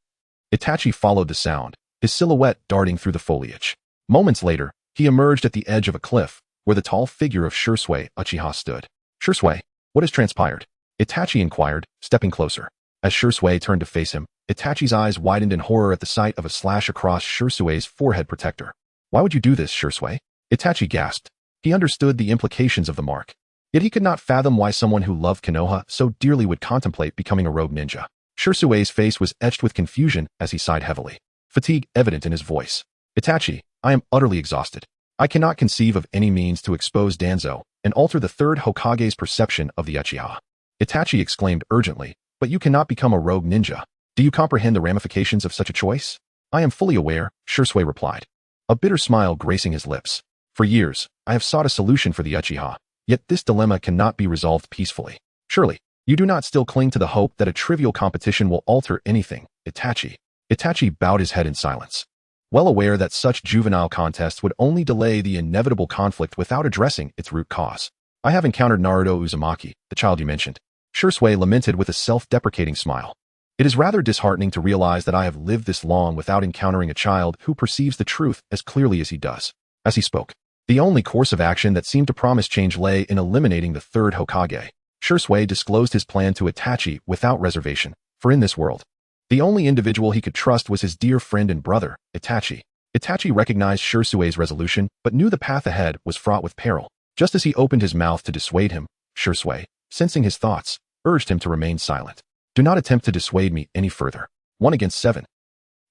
Itachi followed the sound, his silhouette darting through the foliage. Moments later, he emerged at the edge of a cliff, where the tall figure of Sasuke Uchiha stood. Sasuke, what has transpired? Itachi inquired, stepping closer. As Sasuke turned to face him, Itachi's eyes widened in horror at the sight of a slash across Sasuke's forehead protector. Why would you do this, Sasuke? Itachi gasped. He understood the implications of the mark. Yet he could not fathom why someone who loved Konoha so dearly would contemplate becoming a rogue ninja. Sasuke's face was etched with confusion as he sighed heavily, fatigue evident in his voice. Itachi, I am utterly exhausted. I cannot conceive of any means to expose Danzo and alter the third Hokage's perception of the Uchiha. Itachi exclaimed urgently, but you cannot become a rogue ninja. Do you comprehend the ramifications of such a choice? I am fully aware, Sasuke replied, a bitter smile gracing his lips. For years, I have sought a solution for the Uchiha, yet this dilemma cannot be resolved peacefully. Surely, you do not still cling to the hope that a trivial competition will alter anything, Itachi. Itachi bowed his head in silence, well aware that such juvenile contests would only delay the inevitable conflict without addressing its root cause. I have encountered Naruto Uzumaki, the child you mentioned. Sasuke lamented with a self-deprecating smile. It is rather disheartening to realize that I have lived this long without encountering a child who perceives the truth as clearly as he does. As he spoke, the only course of action that seemed to promise change lay in eliminating the third Hokage. Sasuke disclosed his plan to Itachi without reservation, for in this world, the only individual he could trust was his dear friend and brother, Itachi. Itachi recognized Sasuke's resolution, but knew the path ahead was fraught with peril. Just as he opened his mouth to dissuade him, Sasuke, sensing his thoughts, urged him to remain silent. Do not attempt to dissuade me any further. 1 against 7.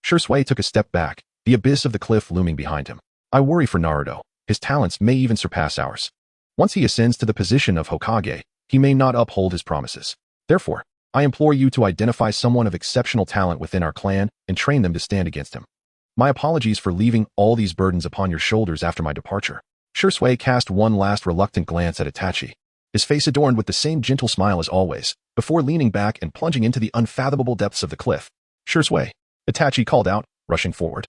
Sasuke took a step back, the abyss of the cliff looming behind him. I worry for Naruto. His talents may even surpass ours. Once he ascends to the position of Hokage, he may not uphold his promises. Therefore, I implore you to identify someone of exceptional talent within our clan and train them to stand against him. My apologies for leaving all these burdens upon your shoulders after my departure. Sasuke cast one last reluctant glance at Itachi, his face adorned with the same gentle smile as always, before leaning back and plunging into the unfathomable depths of the cliff. Sasuke, Itachi called out, rushing forward.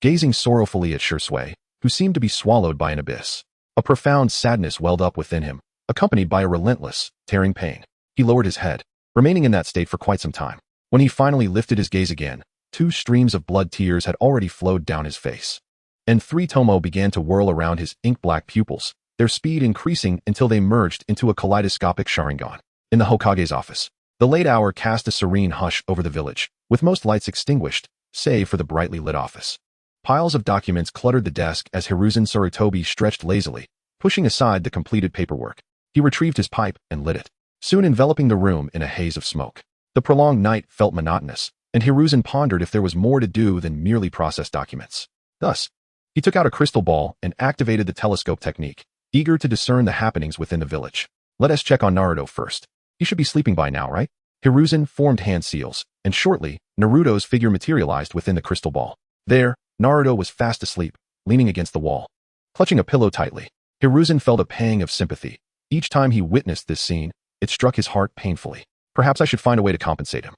Gazing sorrowfully at Sasuke, who seemed to be swallowed by an abyss, a profound sadness welled up within him, accompanied by a relentless, tearing pain. He lowered his head, remaining in that state for quite some time. When he finally lifted his gaze again, 2 streams of blood tears had already flowed down his face. And 3 tomo began to whirl around his ink-black pupils, their speed increasing until they merged into a kaleidoscopic Sharingan. In the Hokage's office, the late hour cast a serene hush over the village, with most lights extinguished, save for the brightly lit office. Piles of documents cluttered the desk as Hiruzen Sarutobi stretched lazily, pushing aside the completed paperwork. He retrieved his pipe and lit it, soon enveloping the room in a haze of smoke. The prolonged night felt monotonous, and Hiruzen pondered if there was more to do than merely process documents. Thus, he took out a crystal ball and activated the telescope technique, eager to discern the happenings within the village. Let us check on Naruto first. He should be sleeping by now, right? Hiruzen formed hand seals, and shortly, Naruto's figure materialized within the crystal ball. There, Naruto was fast asleep, leaning against the wall. Clutching a pillow tightly, Hiruzen felt a pang of sympathy. Each time he witnessed this scene, it struck his heart painfully. Perhaps I should find a way to compensate him.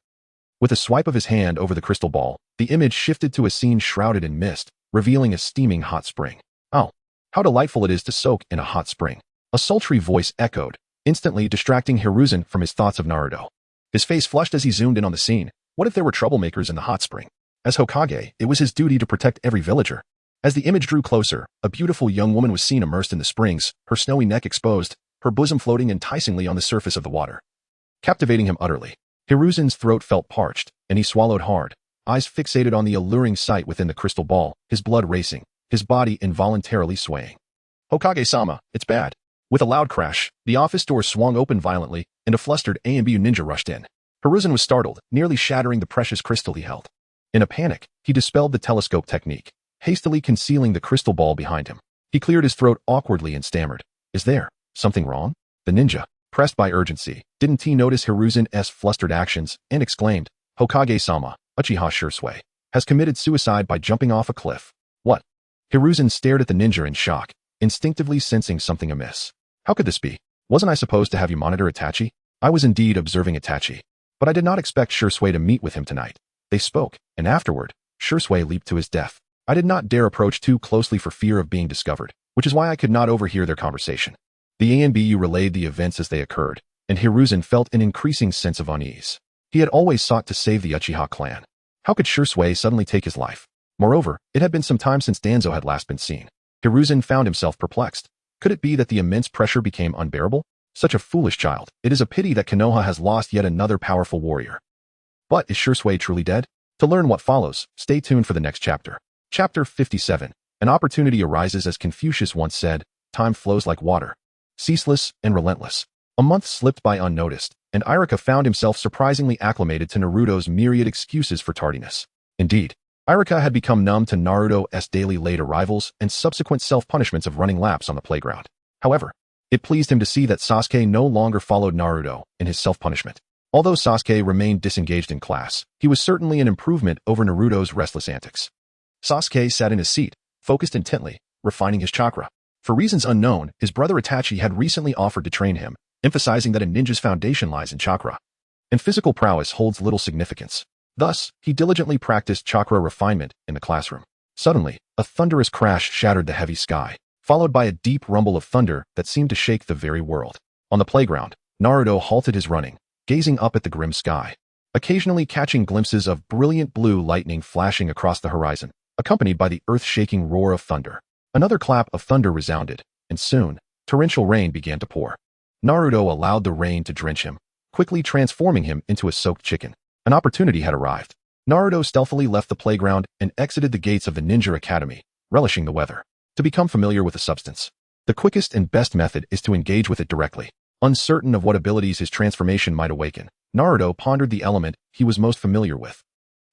With a swipe of his hand over the crystal ball, the image shifted to a scene shrouded in mist, revealing a steaming hot spring. Oh, how delightful it is to soak in a hot spring. A sultry voice echoed, instantly distracting Hiruzen from his thoughts of Naruto. His face flushed as he zoomed in on the scene. What if there were troublemakers in the hot spring? As Hokage, it was his duty to protect every villager. As the image drew closer, a beautiful young woman was seen immersed in the springs, her snowy neck exposed, her bosom floating enticingly on the surface of the water, captivating him utterly. Hiruzen's throat felt parched, and he swallowed hard, eyes fixated on the alluring sight within the crystal ball, his blood racing, his body involuntarily swaying. Hokage-sama, it's bad. With a loud crash, the office door swung open violently, and a flustered AMBU ninja rushed in. Hiruzen was startled, nearly shattering the precious crystal he held. In a panic, he dispelled the telescope technique, hastily concealing the crystal ball behind him. He cleared his throat awkwardly and stammered, "Is there something wrong?" The ninja, pressed by urgency, didn't he notice Hiruzen's flustered actions, and exclaimed, "Hokage-sama, Uchiha Shursui, has committed suicide by jumping off a cliff." What? Hiruzen stared at the ninja in shock, instinctively sensing something amiss. How could this be? Wasn't I supposed to have you monitor Itachi? I was indeed observing Itachi, but I did not expect Shursui to meet with him tonight. They spoke, and afterward, Shursui leaped to his death. I did not dare approach too closely for fear of being discovered, which is why I could not overhear their conversation. The ANBU relayed the events as they occurred, and Hiruzen felt an increasing sense of unease. He had always sought to save the Uchiha clan. How could Shursui suddenly take his life? Moreover, it had been some time since Danzo had last been seen. Hiruzen found himself perplexed. Could it be that the immense pressure became unbearable? Such a foolish child. It is a pity that Konoha has lost yet another powerful warrior. But is Shursui truly dead? To learn what follows, stay tuned for the next chapter. Chapter 57. An opportunity arises. As Confucius once said, time flows like water, ceaseless and relentless. A month slipped by unnoticed, and Iruka found himself surprisingly acclimated to Naruto's myriad excuses for tardiness. Indeed, Iruka had become numb to Naruto's daily late arrivals and subsequent self-punishments of running laps on the playground. However, it pleased him to see that Sasuke no longer followed Naruto in his self-punishment. Although Sasuke remained disengaged in class, he was certainly an improvement over Naruto's restless antics. Sasuke sat in his seat, focused intently, refining his chakra. For reasons unknown, his brother Itachi had recently offered to train him, emphasizing that a ninja's foundation lies in chakra, and physical prowess holds little significance. Thus, he diligently practiced chakra refinement in the classroom. Suddenly, a thunderous crash shattered the heavy sky, followed by a deep rumble of thunder that seemed to shake the very world. On the playground, Naruto halted his running, gazing up at the grim sky, occasionally catching glimpses of brilliant blue lightning flashing across the horizon, accompanied by the earth-shaking roar of thunder. Another clap of thunder resounded, and soon, torrential rain began to pour. Naruto allowed the rain to drench him, quickly transforming him into a soaked chicken. An opportunity had arrived. Naruto stealthily left the playground and exited the gates of the Ninja Academy, relishing the weather. To become familiar with a substance, the quickest and best method is to engage with it directly. Uncertain of what abilities his transformation might awaken, Naruto pondered the element he was most familiar with.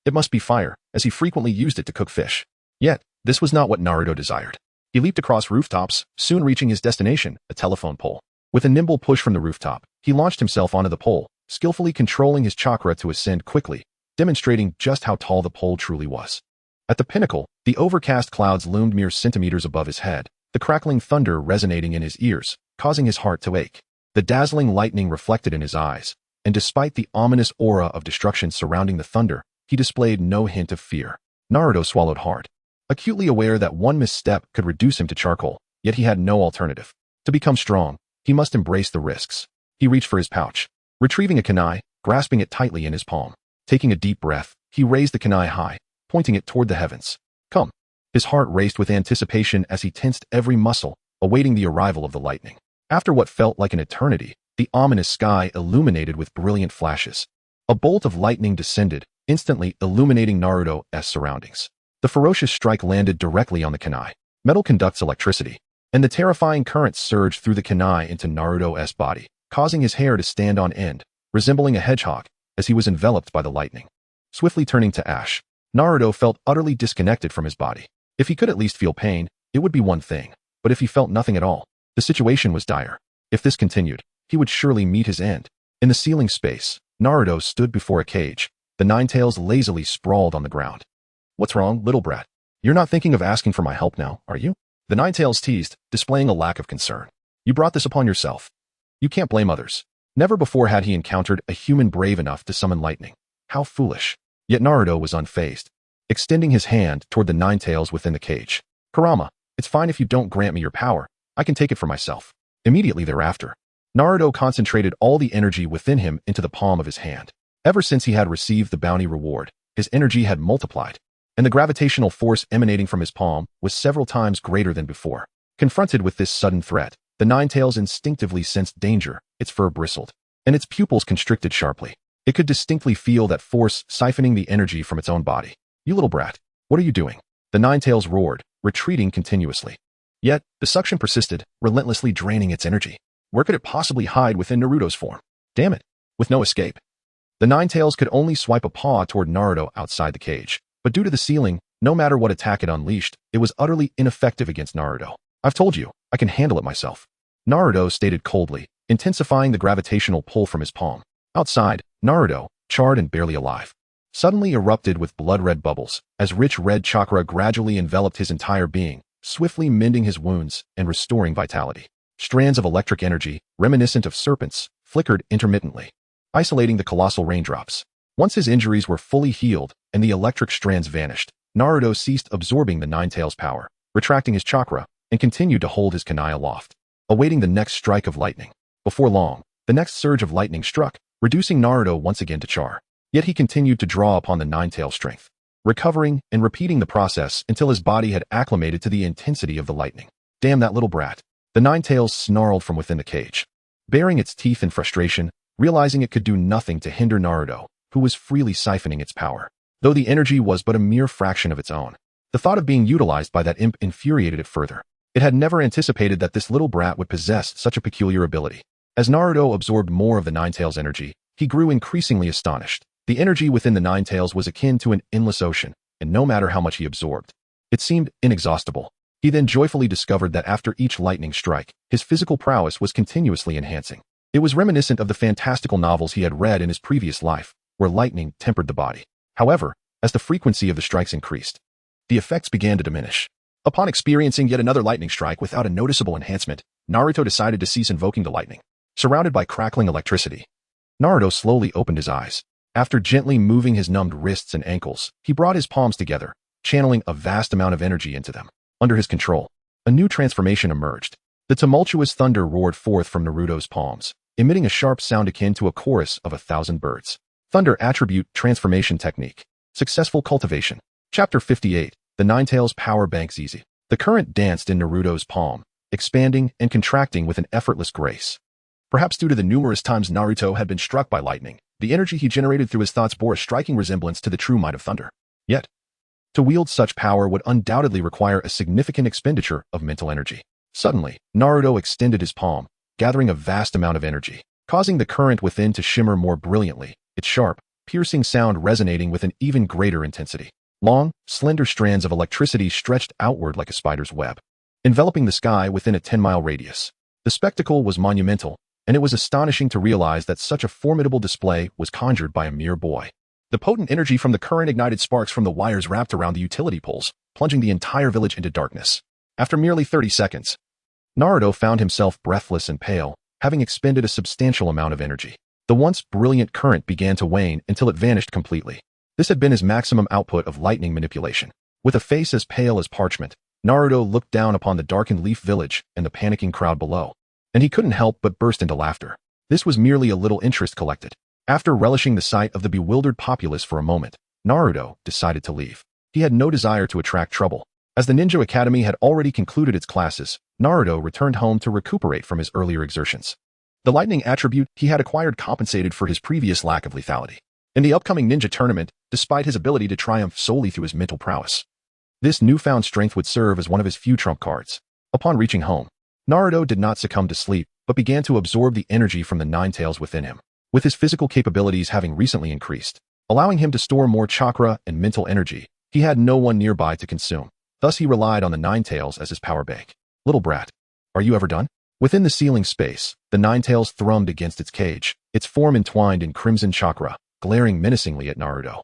It must be fire, as he frequently used it to cook fish. Yet, this was not what Naruto desired. He leaped across rooftops, soon reaching his destination, a telephone pole. With a nimble push from the rooftop, he launched himself onto the pole, skillfully controlling his chakra to ascend quickly, demonstrating just how tall the pole truly was. At the pinnacle, the overcast clouds loomed mere centimeters above his head, the crackling thunder resonating in his ears, causing his heart to ache. The dazzling lightning reflected in his eyes, and despite the ominous aura of destruction surrounding the thunder, he displayed no hint of fear. Naruto swallowed hard, acutely aware that one misstep could reduce him to charcoal, yet he had no alternative. To become strong, he must embrace the risks. He reached for his pouch, retrieving a kunai, grasping it tightly in his palm. Taking a deep breath, he raised the kunai high, pointing it toward the heavens. Come. His heart raced with anticipation as he tensed every muscle, awaiting the arrival of the lightning. After what felt like an eternity, the ominous sky illuminated with brilliant flashes. A bolt of lightning descended, instantly illuminating Naruto's surroundings. The ferocious strike landed directly on the kunai. Metal conducts electricity, and the terrifying current surged through the kunai into Naruto's body, causing his hair to stand on end, resembling a hedgehog, as he was enveloped by the lightning. Swiftly turning to ash, Naruto felt utterly disconnected from his body. If he could at least feel pain, it would be one thing, but if he felt nothing at all, the situation was dire. If this continued, he would surely meet his end. In the ceiling space, Naruto stood before a cage. The Ninetales lazily sprawled on the ground. What's wrong, little brat? You're not thinking of asking for my help now, are you? The Ninetales teased, displaying a lack of concern. You brought this upon yourself. You can't blame others. Never before had he encountered a human brave enough to summon lightning. How foolish. Yet Naruto was unfazed. extending his hand toward the nine tails within the cage. Kurama, it's fine if you don't grant me your power. I can take it for myself. Immediately thereafter, Naruto concentrated all the energy within him into the palm of his hand. Ever since he had received the bounty reward, his energy had multiplied, and the gravitational force emanating from his palm was several times greater than before. Confronted with this sudden threat, the nine tails instinctively sensed danger. Its fur bristled, and its pupils constricted sharply. It could distinctly feel that force siphoning the energy from its own body. You little brat, what are you doing? The nine tails roared, retreating continuously. Yet, the suction persisted, relentlessly draining its energy. Where could it possibly hide within Naruto's form? Damn it, with no escape. The nine tails could only swipe a paw toward Naruto outside the cage, but due to the ceiling, no matter what attack it unleashed, it was utterly ineffective against Naruto. I've told you, I can handle it myself. Naruto stated coldly, intensifying the gravitational pull from his palm. Outside, Naruto, charred and barely alive, suddenly erupted with blood-red bubbles, as rich red chakra gradually enveloped his entire being, swiftly mending his wounds and restoring vitality. Strands of electric energy, reminiscent of serpents, flickered intermittently, isolating the colossal raindrops. Once his injuries were fully healed and the electric strands vanished, Naruto ceased absorbing the nine tails' power, retracting his chakra, and continued to hold his kunai aloft, awaiting the next strike of lightning. Before long, the next surge of lightning struck, reducing Naruto once again to char. Yet he continued to draw upon the nine-tail strength, recovering and repeating the process until his body had acclimated to the intensity of the lightning. Damn that little brat. The nine tails snarled from within the cage, baring its teeth in frustration, realizing it could do nothing to hinder Naruto, who was freely siphoning its power, though the energy was but a mere fraction of its own. The thought of being utilized by that imp infuriated it further. It had never anticipated that this little brat would possess such a peculiar ability. As Naruto absorbed more of the nine tails' energy, he grew increasingly astonished. The energy within the nine tails was akin to an endless ocean, and no matter how much he absorbed, it seemed inexhaustible. He then joyfully discovered that after each lightning strike, his physical prowess was continuously enhancing. It was reminiscent of the fantastical novels he had read in his previous life, where lightning tempered the body. However, as the frequency of the strikes increased, the effects began to diminish. Upon experiencing yet another lightning strike without a noticeable enhancement, Naruto decided to cease invoking the lightning. Surrounded by crackling electricity, Naruto slowly opened his eyes. After gently moving his numbed wrists and ankles, he brought his palms together, channeling a vast amount of energy into them. Under his control, a new transformation emerged. The tumultuous thunder roared forth from Naruto's palms, emitting a sharp sound akin to a chorus of 1,000 birds. Thunder Attribute Transformation Technique. Successful Cultivation. Chapter 58. The Nine Tails Power Banks Easy. The current danced in Naruto's palm, expanding and contracting with an effortless grace. Perhaps due to the numerous times Naruto had been struck by lightning, the energy he generated through his thoughts bore a striking resemblance to the true might of thunder. Yet, to wield such power would undoubtedly require a significant expenditure of mental energy. Suddenly, Naruto extended his palm, gathering a vast amount of energy, causing the current within to shimmer more brilliantly, its sharp, piercing sound resonating with an even greater intensity. Long, slender strands of electricity stretched outward like a spider's web, enveloping the sky within a 10-mile radius. The spectacle was monumental, and it was astonishing to realize that such a formidable display was conjured by a mere boy. The potent energy from the current ignited sparks from the wires wrapped around the utility poles, plunging the entire village into darkness. After merely 30 seconds, Naruto found himself breathless and pale, having expended a substantial amount of energy. The once brilliant current began to wane until it vanished completely. This had been his maximum output of lightning manipulation. With a face as pale as parchment, Naruto looked down upon the darkened leaf village and the panicking crowd below, and he couldn't help but burst into laughter. This was merely a little interest collected. After relishing the sight of the bewildered populace for a moment, Naruto decided to leave. He had no desire to attract trouble. As the Ninja Academy had already concluded its classes, Naruto returned home to recuperate from his earlier exertions. The lightning attribute he had acquired compensated for his previous lack of lethality. In the upcoming ninja tournament, despite his ability to triumph solely through his mental prowess, this newfound strength would serve as one of his few trump cards. Upon reaching home, Naruto did not succumb to sleep, but began to absorb the energy from the nine tails within him, with his physical capabilities having recently increased, allowing him to store more chakra and mental energy. He had no one nearby to consume. Thus he relied on the nine tails as his power bank. Little brat, are you ever done? Within the ceiling space, the nine tails thrummed against its cage, its form entwined in crimson chakra, glaring menacingly at Naruto,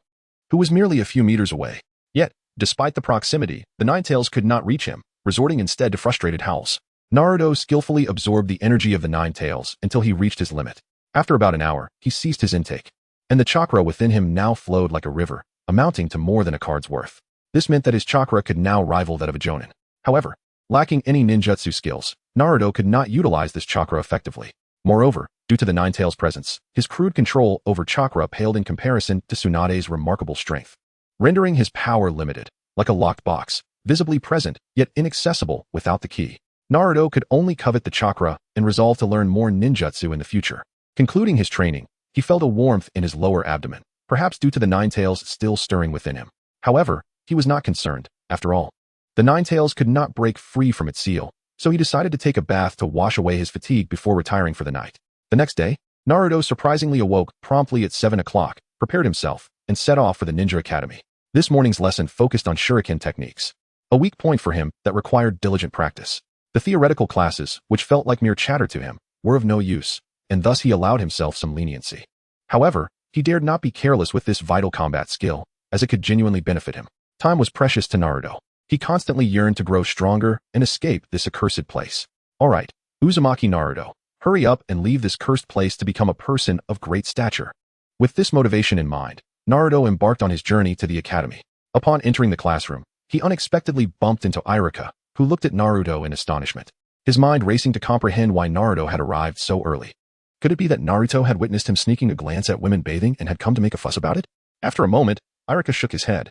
who was merely a few meters away. Yet, despite the proximity, the nine tails could not reach him, resorting instead to frustrated howls. Naruto skillfully absorbed the energy of the nine tails until he reached his limit. After about an hour, he ceased his intake, and the chakra within him now flowed like a river, amounting to more than a card's worth. This meant that his chakra could now rival that of a Jonin. However, lacking any ninjutsu skills, Naruto could not utilize this chakra effectively. Moreover, due to the Nine-Tails' presence, his crude control over chakra paled in comparison to Tsunade's remarkable strength, rendering his power limited, like a locked box, visibly present, yet inaccessible without the key. Naruto could only covet the chakra and resolve to learn more ninjutsu in the future. Concluding his training, he felt a warmth in his lower abdomen, perhaps due to the Nine-Tails still stirring within him. However, he was not concerned, after all. The Nine-Tails could not break free from its seal, so he decided to take a bath to wash away his fatigue before retiring for the night. The next day, Naruto surprisingly awoke promptly at 7 o'clock, prepared himself, and set off for the Ninja Academy. This morning's lesson focused on shuriken techniques, a weak point for him that required diligent practice. The theoretical classes, which felt like mere chatter to him, were of no use, and thus he allowed himself some leniency. However, he dared not be careless with this vital combat skill, as it could genuinely benefit him. Time was precious to Naruto. He constantly yearned to grow stronger and escape this accursed place. Alright, Uzumaki Naruto, hurry up and leave this cursed place to become a person of great stature. With this motivation in mind, Naruto embarked on his journey to the academy. Upon entering the classroom, he unexpectedly bumped into Iruka, who looked at Naruto in astonishment, his mind racing to comprehend why Naruto had arrived so early. Could it be that Naruto had witnessed him sneaking a glance at women bathing and had come to make a fuss about it? After a moment, Iruka shook his head.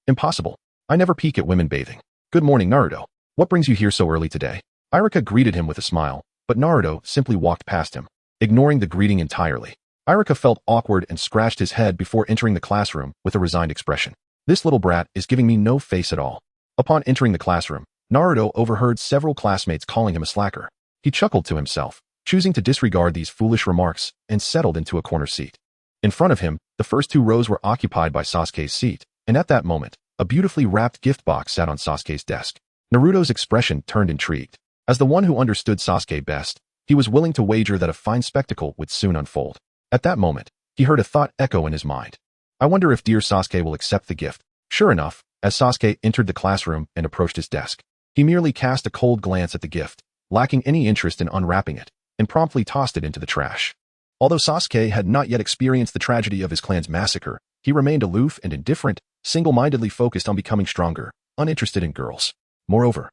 Impossible. I never peek at women bathing. Good morning, Naruto. What brings you here so early today? Iruka greeted him with a smile, but Naruto simply walked past him, ignoring the greeting entirely. Iruka felt awkward and scratched his head before entering the classroom with a resigned expression. This little brat is giving me no face at all. Upon entering the classroom, Naruto overheard several classmates calling him a slacker. He chuckled to himself, choosing to disregard these foolish remarks, and settled into a corner seat. In front of him, the first two rows were occupied by Sasuke's seat, and at that moment, a beautifully wrapped gift box sat on Sasuke's desk. Naruto's expression turned intrigued. As the one who understood Sasuke best, he was willing to wager that a fine spectacle would soon unfold. At that moment, he heard a thought echo in his mind. I wonder if dear Sasuke will accept the gift. Sure enough, as Sasuke entered the classroom and approached his desk, he merely cast a cold glance at the gift, lacking any interest in unwrapping it, and promptly tossed it into the trash. Although Sasuke had not yet experienced the tragedy of his clan's massacre, he remained aloof and indifferent, single-mindedly focused on becoming stronger, uninterested in girls. Moreover,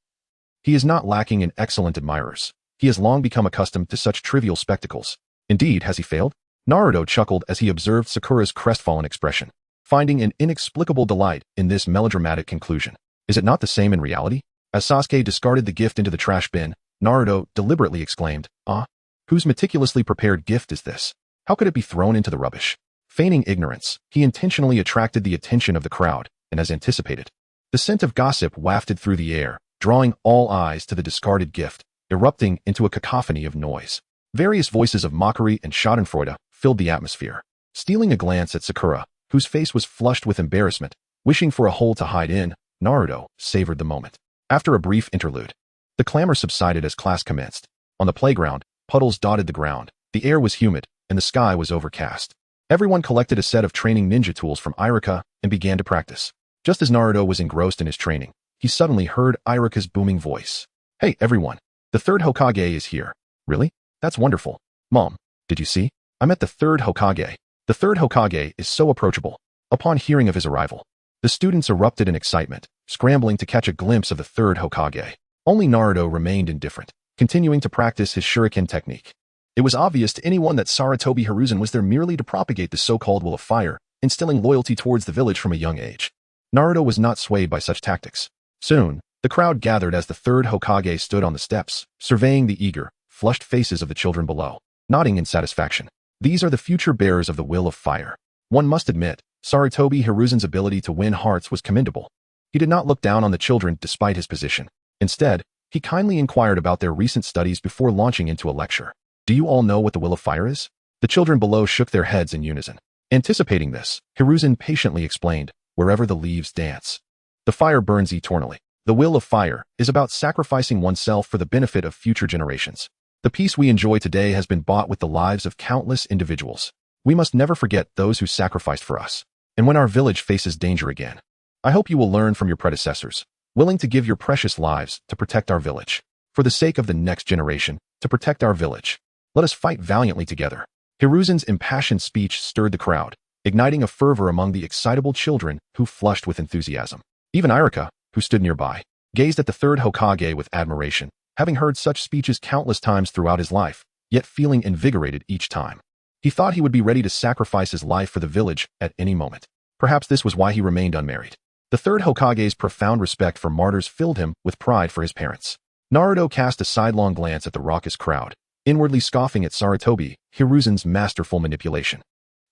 he is not lacking in excellent admirers. He has long become accustomed to such trivial spectacles. Indeed, has he failed? Naruto chuckled as he observed Sakura's crestfallen expression, finding an inexplicable delight in this melodramatic conclusion. Is it not the same in reality? As Sasuke discarded the gift into the trash bin, Naruto deliberately exclaimed, "Ah, whose meticulously prepared gift is this? How could it be thrown into the rubbish?" Feigning ignorance, he intentionally attracted the attention of the crowd, and as anticipated, the scent of gossip wafted through the air, drawing all eyes to the discarded gift, erupting into a cacophony of noise. Various voices of mockery and schadenfreude filled the atmosphere. Stealing a glance at Sakura, whose face was flushed with embarrassment, wishing for a hole to hide in, Naruto savored the moment. After a brief interlude, the clamor subsided as class commenced. On the playground, puddles dotted the ground, the air was humid, and the sky was overcast. Everyone collected a set of training ninja tools from Iruka and began to practice. Just as Naruto was engrossed in his training, he suddenly heard Iruka's booming voice. "Hey, everyone! The third Hokage is here." "Really? That's wonderful. Mom, did you see? I met the third Hokage. The third Hokage is so approachable." Upon hearing of his arrival, the students erupted in excitement, scrambling to catch a glimpse of the third Hokage. Only Naruto remained indifferent, continuing to practice his shuriken technique. It was obvious to anyone that Sarutobi Hiruzen was there merely to propagate the so-called will of fire, instilling loyalty towards the village from a young age. Naruto was not swayed by such tactics. Soon, the crowd gathered as the third Hokage stood on the steps, surveying the eager, flushed faces of the children below, nodding in satisfaction. These are the future bearers of the will of fire. One must admit, Sarutobi Hiruzen's ability to win hearts was commendable. He did not look down on the children despite his position. Instead, he kindly inquired about their recent studies before launching into a lecture. "Do you all know what the will of fire is?" The children below shook their heads in unison. Anticipating this, Hiruzen patiently explained, "Wherever the leaves dance, the fire burns eternally. The will of fire is about sacrificing oneself for the benefit of future generations. The peace we enjoy today has been bought with the lives of countless individuals. We must never forget those who sacrificed for us. And when our village faces danger again, I hope you will learn from your predecessors, willing to give your precious lives to protect our village. For the sake of the next generation, to protect our village. Let us fight valiantly together." Hiruzen's impassioned speech stirred the crowd, igniting a fervor among the excitable children who flushed with enthusiasm. Even Irika, who stood nearby, gazed at the third Hokage with admiration, having heard such speeches countless times throughout his life, yet feeling invigorated each time. He thought he would be ready to sacrifice his life for the village at any moment. Perhaps this was why he remained unmarried. The third Hokage's profound respect for martyrs filled him with pride for his parents. Naruto cast a sidelong glance at the raucous crowd, inwardly scoffing at Sarutobi Hiruzen's masterful manipulation.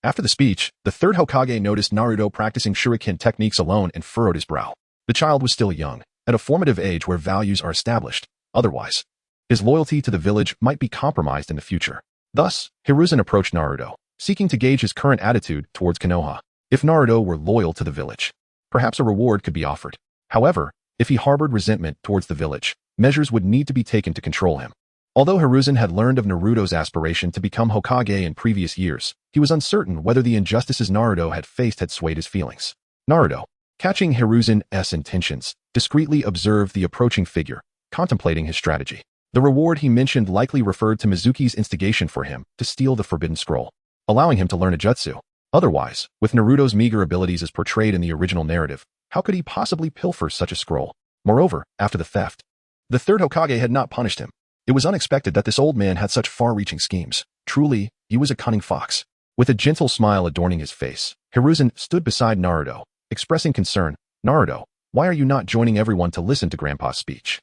After the speech, the third Hokage noticed Naruto practicing shuriken techniques alone and furrowed his brow. The child was still young, at a formative age where values are established. Otherwise, his loyalty to the village might be compromised in the future. Thus, Hiruzen approached Naruto, seeking to gauge his current attitude towards Konoha. If Naruto were loyal to the village, perhaps a reward could be offered. However, if he harbored resentment towards the village, measures would need to be taken to control him. Although Hiruzen had learned of Naruto's aspiration to become Hokage in previous years, he was uncertain whether the injustices Naruto had faced had swayed his feelings. Naruto, catching Hiruzen's intentions, discreetly observed the approaching figure, contemplating his strategy. The reward he mentioned likely referred to Mizuki's instigation for him to steal the Forbidden Scroll, allowing him to learn a jutsu. Otherwise, with Naruto's meager abilities as portrayed in the original narrative, how could he possibly pilfer such a scroll? Moreover, after the theft, the third Hokage had not punished him. It was unexpected that this old man had such far-reaching schemes. Truly, he was a cunning fox. With a gentle smile adorning his face, Hiruzen stood beside Naruto, expressing concern. Naruto, why are you not joining everyone to listen to Grandpa's speech?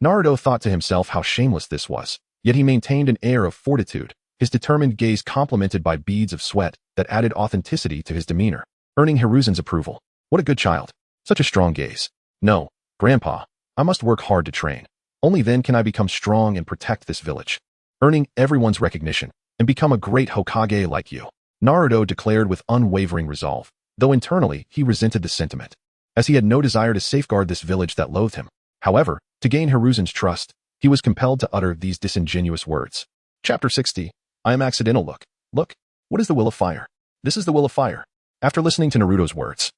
Naruto thought to himself how shameless this was, yet he maintained an air of fortitude, his determined gaze complemented by beads of sweat that added authenticity to his demeanor, earning Hiruzen's approval. What a good child. Such a strong gaze. No, Grandpa, I must work hard to train. Only then can I become strong and protect this village, earning everyone's recognition, and become a great Hokage like you. Naruto declared with unwavering resolve, though internally he resented the sentiment, as he had no desire to safeguard this village that loathed him. However, to gain Hiruzen's trust, he was compelled to utter these disingenuous words. Chapter 60. I am accidental. Look, what is the will of fire? This is the will of fire. After listening to Naruto's words,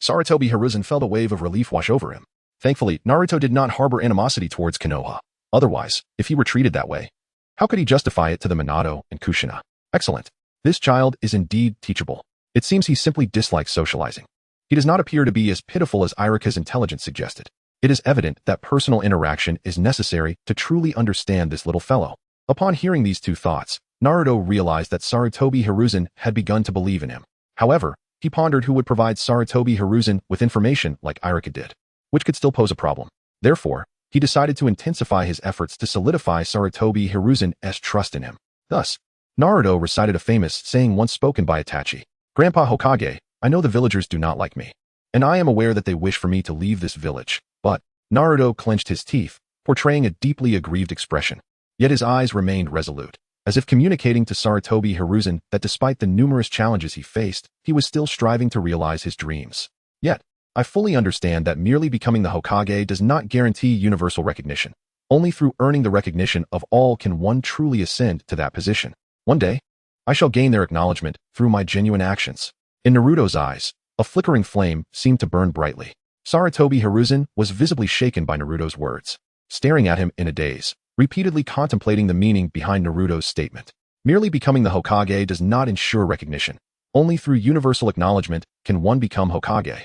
Sarutobi Hiruzen felt a wave of relief wash over him. Thankfully, Naruto did not harbor animosity towards Konoha. Otherwise, if he were treated that way, how could he justify it to the Minato and Kushina? Excellent. This child is indeed teachable. It seems he simply dislikes socializing. He does not appear to be as pitiful as Irika's intelligence suggested. It is evident that personal interaction is necessary to truly understand this little fellow. Upon hearing these two thoughts, Naruto realized that Sarutobi Hiruzen had begun to believe in him. However, he pondered who would provide Sarutobi Hiruzen with information like Irika did, which could still pose a problem. Therefore, he decided to intensify his efforts to solidify Sarutobi Hiruzen's trust in him. Thus, Naruto recited a famous saying once spoken by Itachi. Grandpa Hokage, I know the villagers do not like me, and I am aware that they wish for me to leave this village. But, Naruto clenched his teeth, portraying a deeply aggrieved expression. Yet his eyes remained resolute, as if communicating to Sarutobi Hiruzen that despite the numerous challenges he faced, he was still striving to realize his dreams. Yet, I fully understand that merely becoming the Hokage does not guarantee universal recognition. Only through earning the recognition of all can one truly ascend to that position. One day, I shall gain their acknowledgement through my genuine actions. In Naruto's eyes, a flickering flame seemed to burn brightly. Sarutobi Hiruzen was visibly shaken by Naruto's words, staring at him in a daze, repeatedly contemplating the meaning behind Naruto's statement. Merely becoming the Hokage does not ensure recognition. Only through universal acknowledgement can one become Hokage.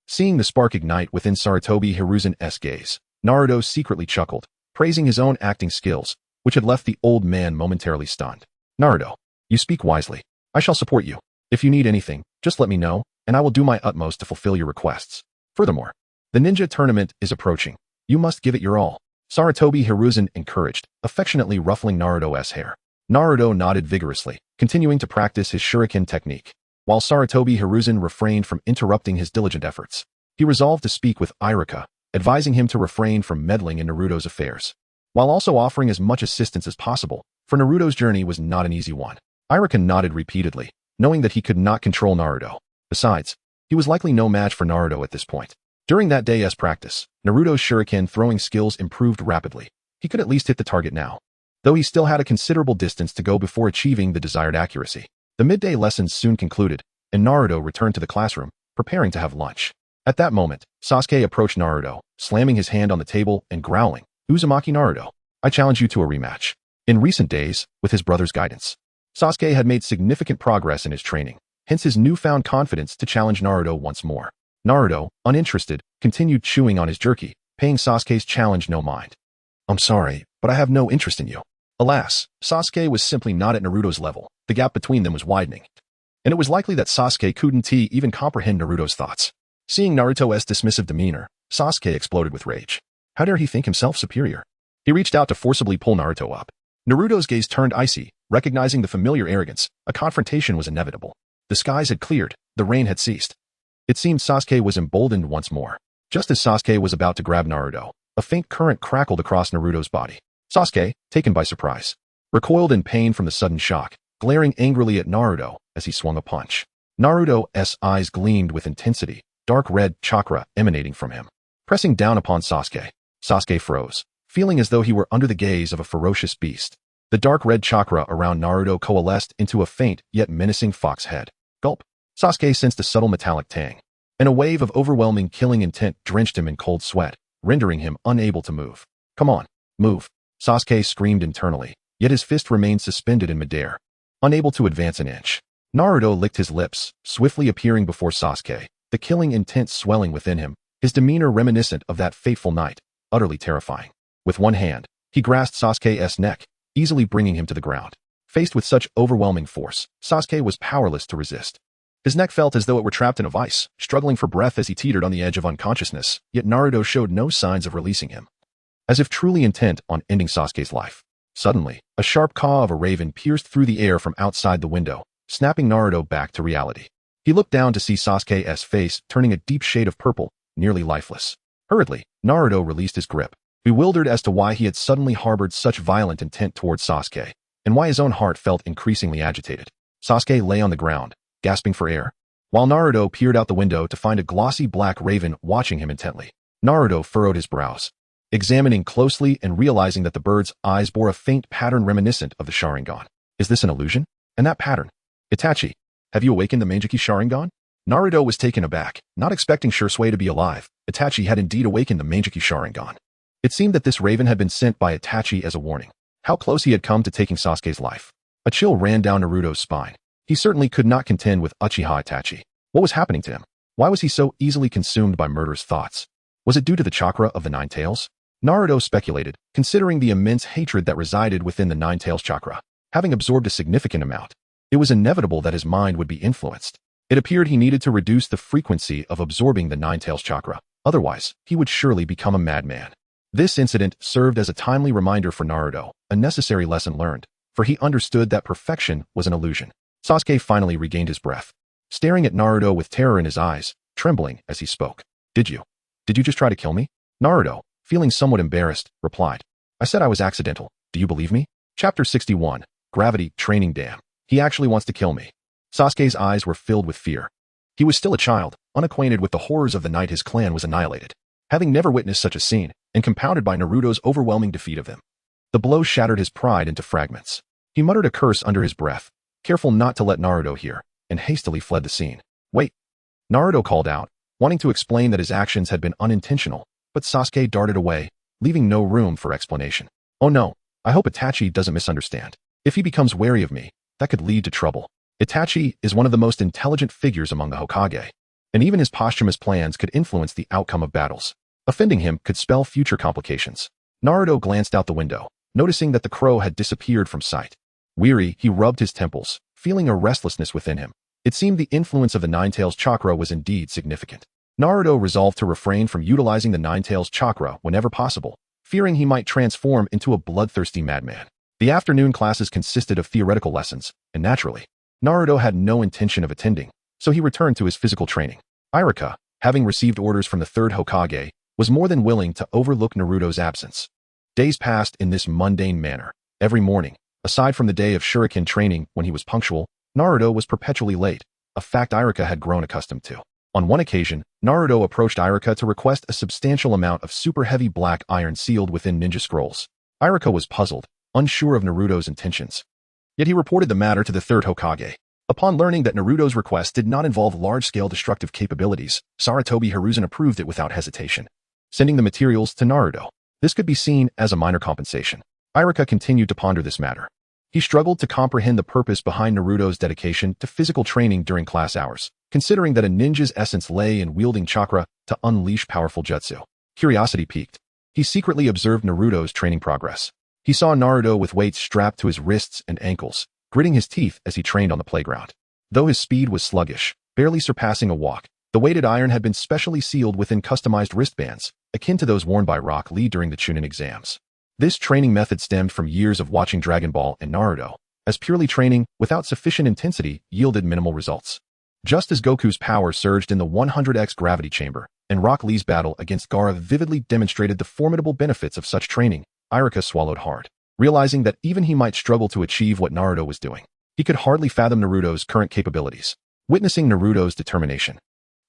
Seeing the spark ignite within Sarutobi Hiruzen's gaze, Naruto secretly chuckled, praising his own acting skills, which had left the old man momentarily stunned. Naruto, you speak wisely. I shall support you. If you need anything, just let me know, and I will do my utmost to fulfill your requests. Furthermore, the ninja tournament is approaching. You must give it your all. Sarutobi Hiruzen encouraged, affectionately ruffling Naruto's hair. Naruto nodded vigorously, continuing to practice his shuriken technique. While Sarutobi Hiruzen refrained from interrupting his diligent efforts, he resolved to speak with Irika, advising him to refrain from meddling in Naruto's affairs, while also offering as much assistance as possible, for Naruto's journey was not an easy one. Irika nodded repeatedly, knowing that he could not control Naruto. Besides, he was likely no match for Naruto at this point. During that day's practice, Naruto's shuriken throwing skills improved rapidly. He could at least hit the target now, though he still had a considerable distance to go before achieving the desired accuracy. The midday lessons soon concluded, and Naruto returned to the classroom, preparing to have lunch. At that moment, Sasuke approached Naruto, slamming his hand on the table and growling, Uzumaki Naruto, I challenge you to a rematch. In recent days, with his brother's guidance, Sasuke had made significant progress in his training, hence his newfound confidence to challenge Naruto once more. Naruto, uninterested, continued chewing on his jerky, paying Sasuke's challenge no mind. I'm sorry, but I have no interest in you. Alas, Sasuke was simply not at Naruto's level. The gap between them was widening. And it was likely that Sasuke couldn't even comprehend Naruto's thoughts. Seeing Naruto's dismissive demeanor, Sasuke exploded with rage. How dare he think himself superior? He reached out to forcibly pull Naruto up. Naruto's gaze turned icy, recognizing the familiar arrogance. A confrontation was inevitable. The skies had cleared, the rain had ceased. It seemed Sasuke was emboldened once more. Just as Sasuke was about to grab Naruto, a faint current crackled across Naruto's body. Sasuke, taken by surprise, recoiled in pain from the sudden shock, glaring angrily at Naruto as he swung a punch. Naruto's eyes gleamed with intensity, dark red chakra emanating from him. Pressing down upon Sasuke, Sasuke froze, feeling as though he were under the gaze of a ferocious beast. The dark red chakra around Naruto coalesced into a faint yet menacing fox head. Gulp. Sasuke sensed a subtle metallic tang, and a wave of overwhelming killing intent drenched him in cold sweat, rendering him unable to move. Come on, move. Sasuke screamed internally, yet his fist remained suspended in midair, unable to advance an inch. Naruto licked his lips, swiftly appearing before Sasuke, the killing intent swelling within him, his demeanor reminiscent of that fateful night, utterly terrifying. With one hand, he grasped Sasuke's neck, easily bringing him to the ground. Faced with such overwhelming force, Sasuke was powerless to resist. His neck felt as though it were trapped in a vice, struggling for breath as he teetered on the edge of unconsciousness, yet Naruto showed no signs of releasing him. As if truly intent on ending Sasuke's life. Suddenly, a sharp caw of a raven pierced through the air from outside the window, snapping Naruto back to reality. He looked down to see Sasuke's face turning a deep shade of purple, nearly lifeless. Hurriedly, Naruto released his grip, bewildered as to why he had suddenly harbored such violent intent towards Sasuke, and why his own heart felt increasingly agitated. Sasuke lay on the ground, gasping for air, while Naruto peered out the window to find a glossy black raven watching him intently. Naruto furrowed his brows, examining closely and realizing that the bird's eyes bore a faint pattern reminiscent of the Sharingan. Is this an illusion? And that pattern? Itachi, have you awakened the Mangekyou Sharingan? Naruto was taken aback, not expecting Shisui to be alive. Itachi had indeed awakened the Mangekyou Sharingan. It seemed that this raven had been sent by Itachi as a warning. How close he had come to taking Sasuke's life. A chill ran down Naruto's spine. He certainly could not contend with Uchiha Itachi. What was happening to him? Why was he so easily consumed by murderous thoughts? Was it due to the chakra of the Nine Tails? Naruto speculated, considering the immense hatred that resided within the Nine Tails chakra. Having absorbed a significant amount, it was inevitable that his mind would be influenced. It appeared he needed to reduce the frequency of absorbing the Nine Tails chakra. Otherwise, he would surely become a madman. This incident served as a timely reminder for Naruto, a necessary lesson learned, for he understood that perfection was an illusion. Sasuke finally regained his breath, staring at Naruto with terror in his eyes, trembling as he spoke. Did you just try to kill me? Naruto, feeling somewhat embarrassed, replied. I said I was accidental. Do you believe me? Chapter 61, Gravity Training Dam. He actually wants to kill me. Sasuke's eyes were filled with fear. He was still a child, unacquainted with the horrors of the night his clan was annihilated. Having never witnessed such a scene, and compounded by Naruto's overwhelming defeat of him. The blow shattered his pride into fragments. He muttered a curse under his breath, careful not to let Naruto hear, and hastily fled the scene. Wait. Naruto called out, wanting to explain that his actions had been unintentional, but Sasuke darted away, leaving no room for explanation. Oh no, I hope Itachi doesn't misunderstand. If he becomes wary of me, that could lead to trouble. Itachi is one of the most intelligent figures among the Hokage, and even his posthumous plans could influence the outcome of battles. Offending him could spell future complications. Naruto glanced out the window, noticing that the crow had disappeared from sight. Weary, he rubbed his temples, feeling a restlessness within him. It seemed the influence of the Nine Tails chakra was indeed significant. Naruto resolved to refrain from utilizing the Nine Tails chakra whenever possible, fearing he might transform into a bloodthirsty madman. The afternoon classes consisted of theoretical lessons, and naturally, Naruto had no intention of attending, so he returned to his physical training. Iruka, having received orders from the third Hokage, was more than willing to overlook Naruto's absence. Days passed in this mundane manner. Every morning, aside from the day of shuriken training when he was punctual, Naruto was perpetually late, a fact Iruka had grown accustomed to. On one occasion, Naruto approached Iruka to request a substantial amount of super heavy black iron sealed within ninja scrolls. Iruka was puzzled, unsure of Naruto's intentions. Yet he reported the matter to the third Hokage. Upon learning that Naruto's request did not involve large-scale destructive capabilities, Sarutobi Hiruzen approved it without hesitation, sending the materials to Naruto. This could be seen as a minor compensation. Iruka continued to ponder this matter, He struggled to comprehend the purpose behind Naruto's dedication to physical training during class hours, considering that a ninja's essence lay in wielding chakra to unleash powerful jutsu. Curiosity piqued. He secretly observed Naruto's training progress. He saw Naruto with weights strapped to his wrists and ankles, gritting his teeth as he trained on the playground. Though his speed was sluggish, barely surpassing a walk, the weighted iron had been specially sealed within customized wristbands, akin to those worn by Rock Lee during the Chunin exams. This training method stemmed from years of watching Dragon Ball and Naruto, as purely training without sufficient intensity yielded minimal results. Just as Goku's power surged in the 100x gravity chamber, and Rock Lee's battle against Gaara vividly demonstrated the formidable benefits of such training, Iruka swallowed hard, realizing that even he might struggle to achieve what Naruto was doing. He could hardly fathom Naruto's current capabilities. Witnessing Naruto's determination,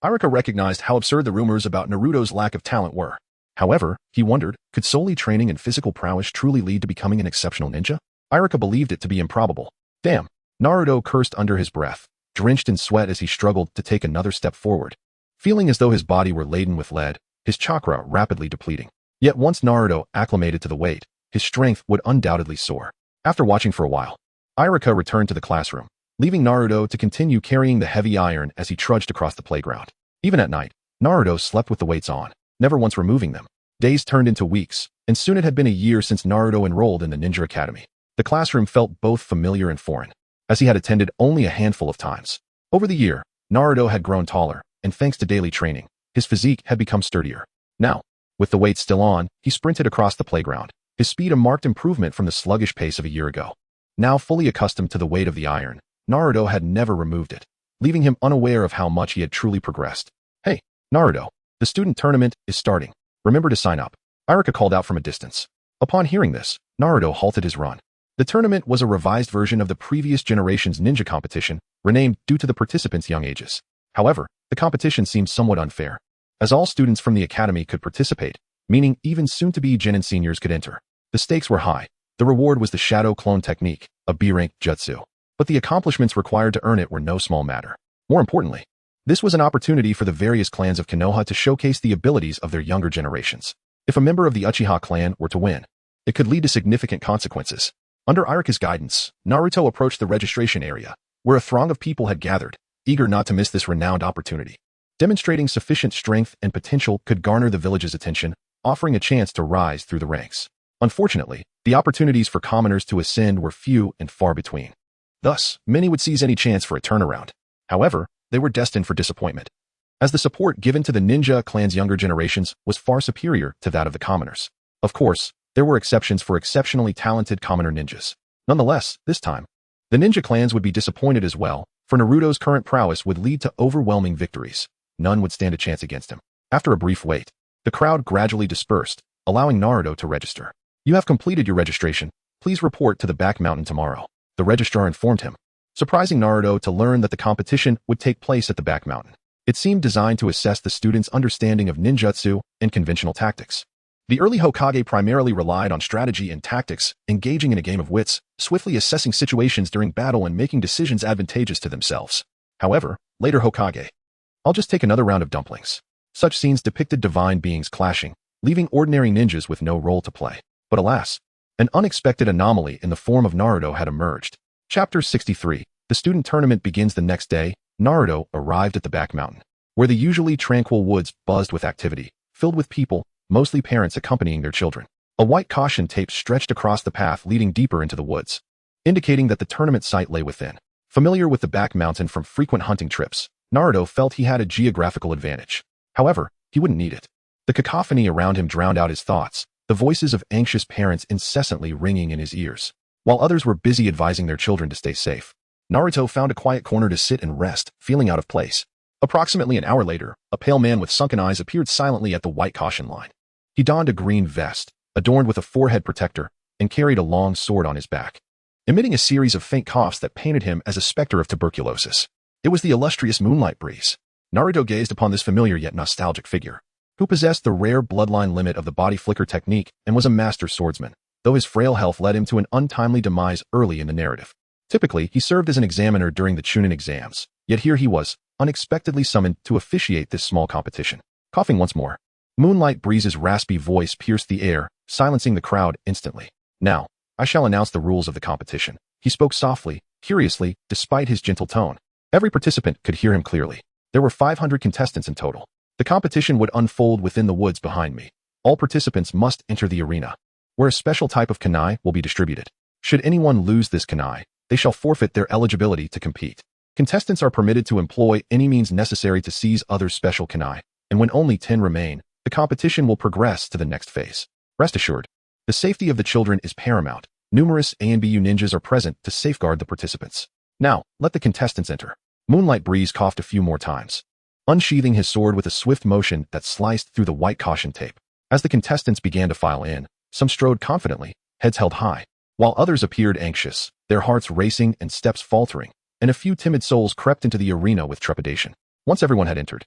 Iruka recognized how absurd the rumors about Naruto's lack of talent were. However, he wondered, could solely training and physical prowess truly lead to becoming an exceptional ninja? Iruka believed it to be improbable. Damn, Naruto cursed under his breath, drenched in sweat as he struggled to take another step forward. Feeling as though his body were laden with lead, his chakra rapidly depleting. Yet once Naruto acclimated to the weight, his strength would undoubtedly soar. After watching for a while, Iruka returned to the classroom, leaving Naruto to continue carrying the heavy iron as he trudged across the playground. Even at night, Naruto slept with the weights on, never once removing them. Days turned into weeks, and soon it had been a year since Naruto enrolled in the Ninja Academy. The classroom felt both familiar and foreign, as he had attended only a handful of times. Over the year, Naruto had grown taller, and thanks to daily training, his physique had become sturdier. Now, with the weights still on, he sprinted across the playground, his speed a marked improvement from the sluggish pace of a year ago. Now fully accustomed to the weight of the iron, Naruto had never removed it, leaving him unaware of how much he had truly progressed. Hey, Naruto, the student tournament is starting. Remember to sign up. Iruka called out from a distance. Upon hearing this, Naruto halted his run. The tournament was a revised version of the previous generation's ninja competition, renamed due to the participants' young ages. However, the competition seemed somewhat unfair, as all students from the academy could participate, meaning even soon-to-be genin seniors could enter. The stakes were high. The reward was the shadow clone technique, a B-rank jutsu. But the accomplishments required to earn it were no small matter. More importantly, this was an opportunity for the various clans of Konoha to showcase the abilities of their younger generations. If a member of the Uchiha clan were to win, it could lead to significant consequences. Under Iruka's guidance, Naruto approached the registration area, where a throng of people had gathered, eager not to miss this renowned opportunity. Demonstrating sufficient strength and potential could garner the village's attention, offering a chance to rise through the ranks. Unfortunately, the opportunities for commoners to ascend were few and far between. Thus, many would seize any chance for a turnaround. However, they were destined for disappointment, as the support given to the ninja clan's younger generations was far superior to that of the commoners. Of course, there were exceptions for exceptionally talented commoner ninjas. Nonetheless, this time, the ninja clans would be disappointed as well, for Naruto's current prowess would lead to overwhelming victories. None would stand a chance against him. After a brief wait, the crowd gradually dispersed, allowing Naruto to register. You have completed your registration. Please report to the back mountain tomorrow, the registrar informed him, surprising Naruto to learn that the competition would take place at the back mountain. It seemed designed to assess the students' understanding of ninjutsu and conventional tactics. The early Hokage primarily relied on strategy and tactics, engaging in a game of wits, swiftly assessing situations during battle and making decisions advantageous to themselves. However, later Hokage, I'll just take another round of dumplings. Such scenes depicted divine beings clashing, leaving ordinary ninjas with no role to play. But alas, an unexpected anomaly in the form of Naruto had emerged. Chapter 63. The student tournament begins the next day. Naruto arrived at the back mountain, where the usually tranquil woods buzzed with activity, filled with people, mostly parents accompanying their children. A white caution tape stretched across the path leading deeper into the woods, indicating that the tournament site lay within. Familiar with the back mountain from frequent hunting trips, Naruto felt he had a geographical advantage. However, he wouldn't need it. The cacophony around him drowned out his thoughts, the voices of anxious parents incessantly ringing in his ears. While others were busy advising their children to stay safe, Naruto found a quiet corner to sit and rest, feeling out of place. Approximately an hour later, a pale man with sunken eyes appeared silently at the white caution line. He donned a green vest, adorned with a forehead protector, and carried a long sword on his back, emitting a series of faint coughs that painted him as a specter of tuberculosis. It was the illustrious Moonlight Breeze. Naruto gazed upon this familiar yet nostalgic figure, who possessed the rare bloodline limit of the body flicker technique and was a master swordsman, though his frail health led him to an untimely demise early in the narrative. Typically, he served as an examiner during the Chunin exams, yet here he was, unexpectedly summoned to officiate this small competition. Coughing once more, Moonlight Breeze's raspy voice pierced the air, silencing the crowd instantly. Now, I shall announce the rules of the competition. He spoke softly, curiously, despite his gentle tone. Every participant could hear him clearly. There were 500 contestants in total. The competition would unfold within the woods behind me. All participants must enter the arena, where a special type of kunai will be distributed. Should anyone lose this kunai, they shall forfeit their eligibility to compete. Contestants are permitted to employ any means necessary to seize others' special kunai, and when only 10 remain, the competition will progress to the next phase. Rest assured, the safety of the children is paramount. Numerous ANBU ninjas are present to safeguard the participants. Now, let the contestants enter. Moonlight Breeze coughed a few more times, unsheathing his sword with a swift motion that sliced through the white caution tape. As the contestants began to file in, some strode confidently, heads held high, while others appeared anxious, their hearts racing and steps faltering, and a few timid souls crept into the arena with trepidation. Once everyone had entered,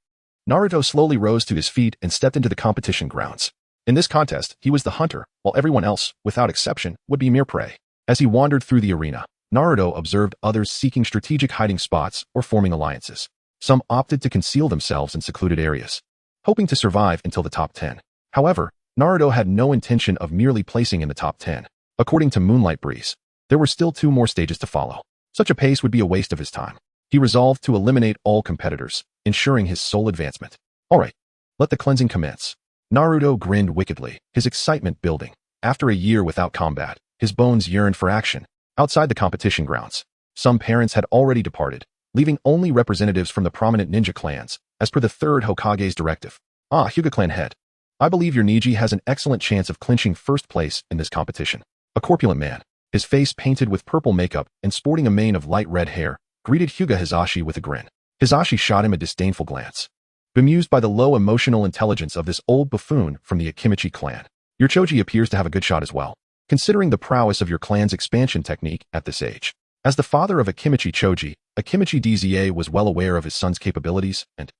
Naruto slowly rose to his feet and stepped into the competition grounds. In this contest, he was the hunter, while everyone else, without exception, would be mere prey. As he wandered through the arena, Naruto observed others seeking strategic hiding spots or forming alliances. Some opted to conceal themselves in secluded areas, hoping to survive until the top 10. However, Naruto had no intention of merely placing in the top 10. According to Moonlight Breeze, there were still 2 more stages to follow. Such a pace would be a waste of his time. He resolved to eliminate all competitors, ensuring his sole advancement. Alright, let the cleansing commence. Naruto grinned wickedly, his excitement building. After a year without combat, his bones yearned for action. Outside the competition grounds, some parents had already departed, leaving only representatives from the prominent ninja clans, as per the 3rd Hokage's directive. Ah, Hyuga clan head. I believe your Niji has an excellent chance of clinching first place in this competition. A corpulent man, his face painted with purple makeup and sporting a mane of light red hair, greeted Hyuga Hizashi with a grin. Hizashi shot him a disdainful glance, bemused by the low emotional intelligence of this old buffoon from the Akimichi clan. Your Choji appears to have a good shot as well, considering the prowess of your clan's expansion technique at this age. As the father of Akimichi Choji, Akimichi DZA was well aware of his son's capabilities and,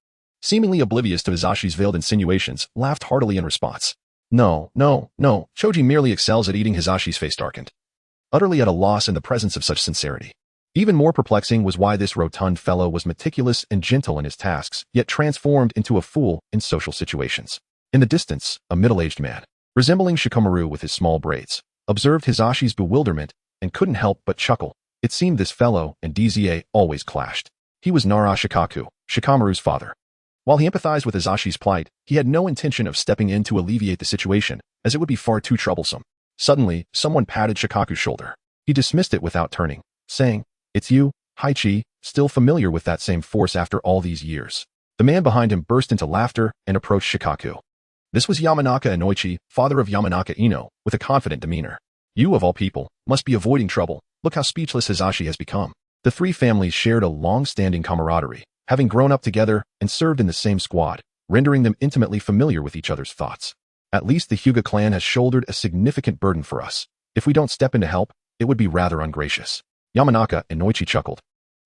seemingly oblivious to Hizashi's veiled insinuations, laughed heartily in response. No, Choji merely excels at eating Hizashi's face darkened, utterly at a loss in the presence of such sincerity. Even more perplexing was why this rotund fellow was meticulous and gentle in his tasks, yet transformed into a fool in social situations. In the distance, a middle-aged man, resembling Shikamaru with his small braids, observed Hizashi's bewilderment and couldn't help but chuckle. It seemed this fellow and DZA always clashed. He was Nara Shikaku, Shikamaru's father. While he empathized with Hizashi's plight, he had no intention of stepping in to alleviate the situation, as it would be far too troublesome. Suddenly, someone patted Shikaku's shoulder. He dismissed it without turning, saying, "It's you, Haichi, still familiar with that same force after all these years." The man behind him burst into laughter and approached Shikaku. This was Yamanaka Inoichi, father of Yamanaka Ino, with a confident demeanor. "You, of all people, must be avoiding trouble. Look how speechless Hizashi has become." The 3 families shared a long-standing camaraderie, having grown up together and served in the same squad, rendering them intimately familiar with each other's thoughts. At least the Hyuga clan has shouldered a significant burden for us. If we don't step in to help, it would be rather ungracious. Yamanaka Inoichi chuckled.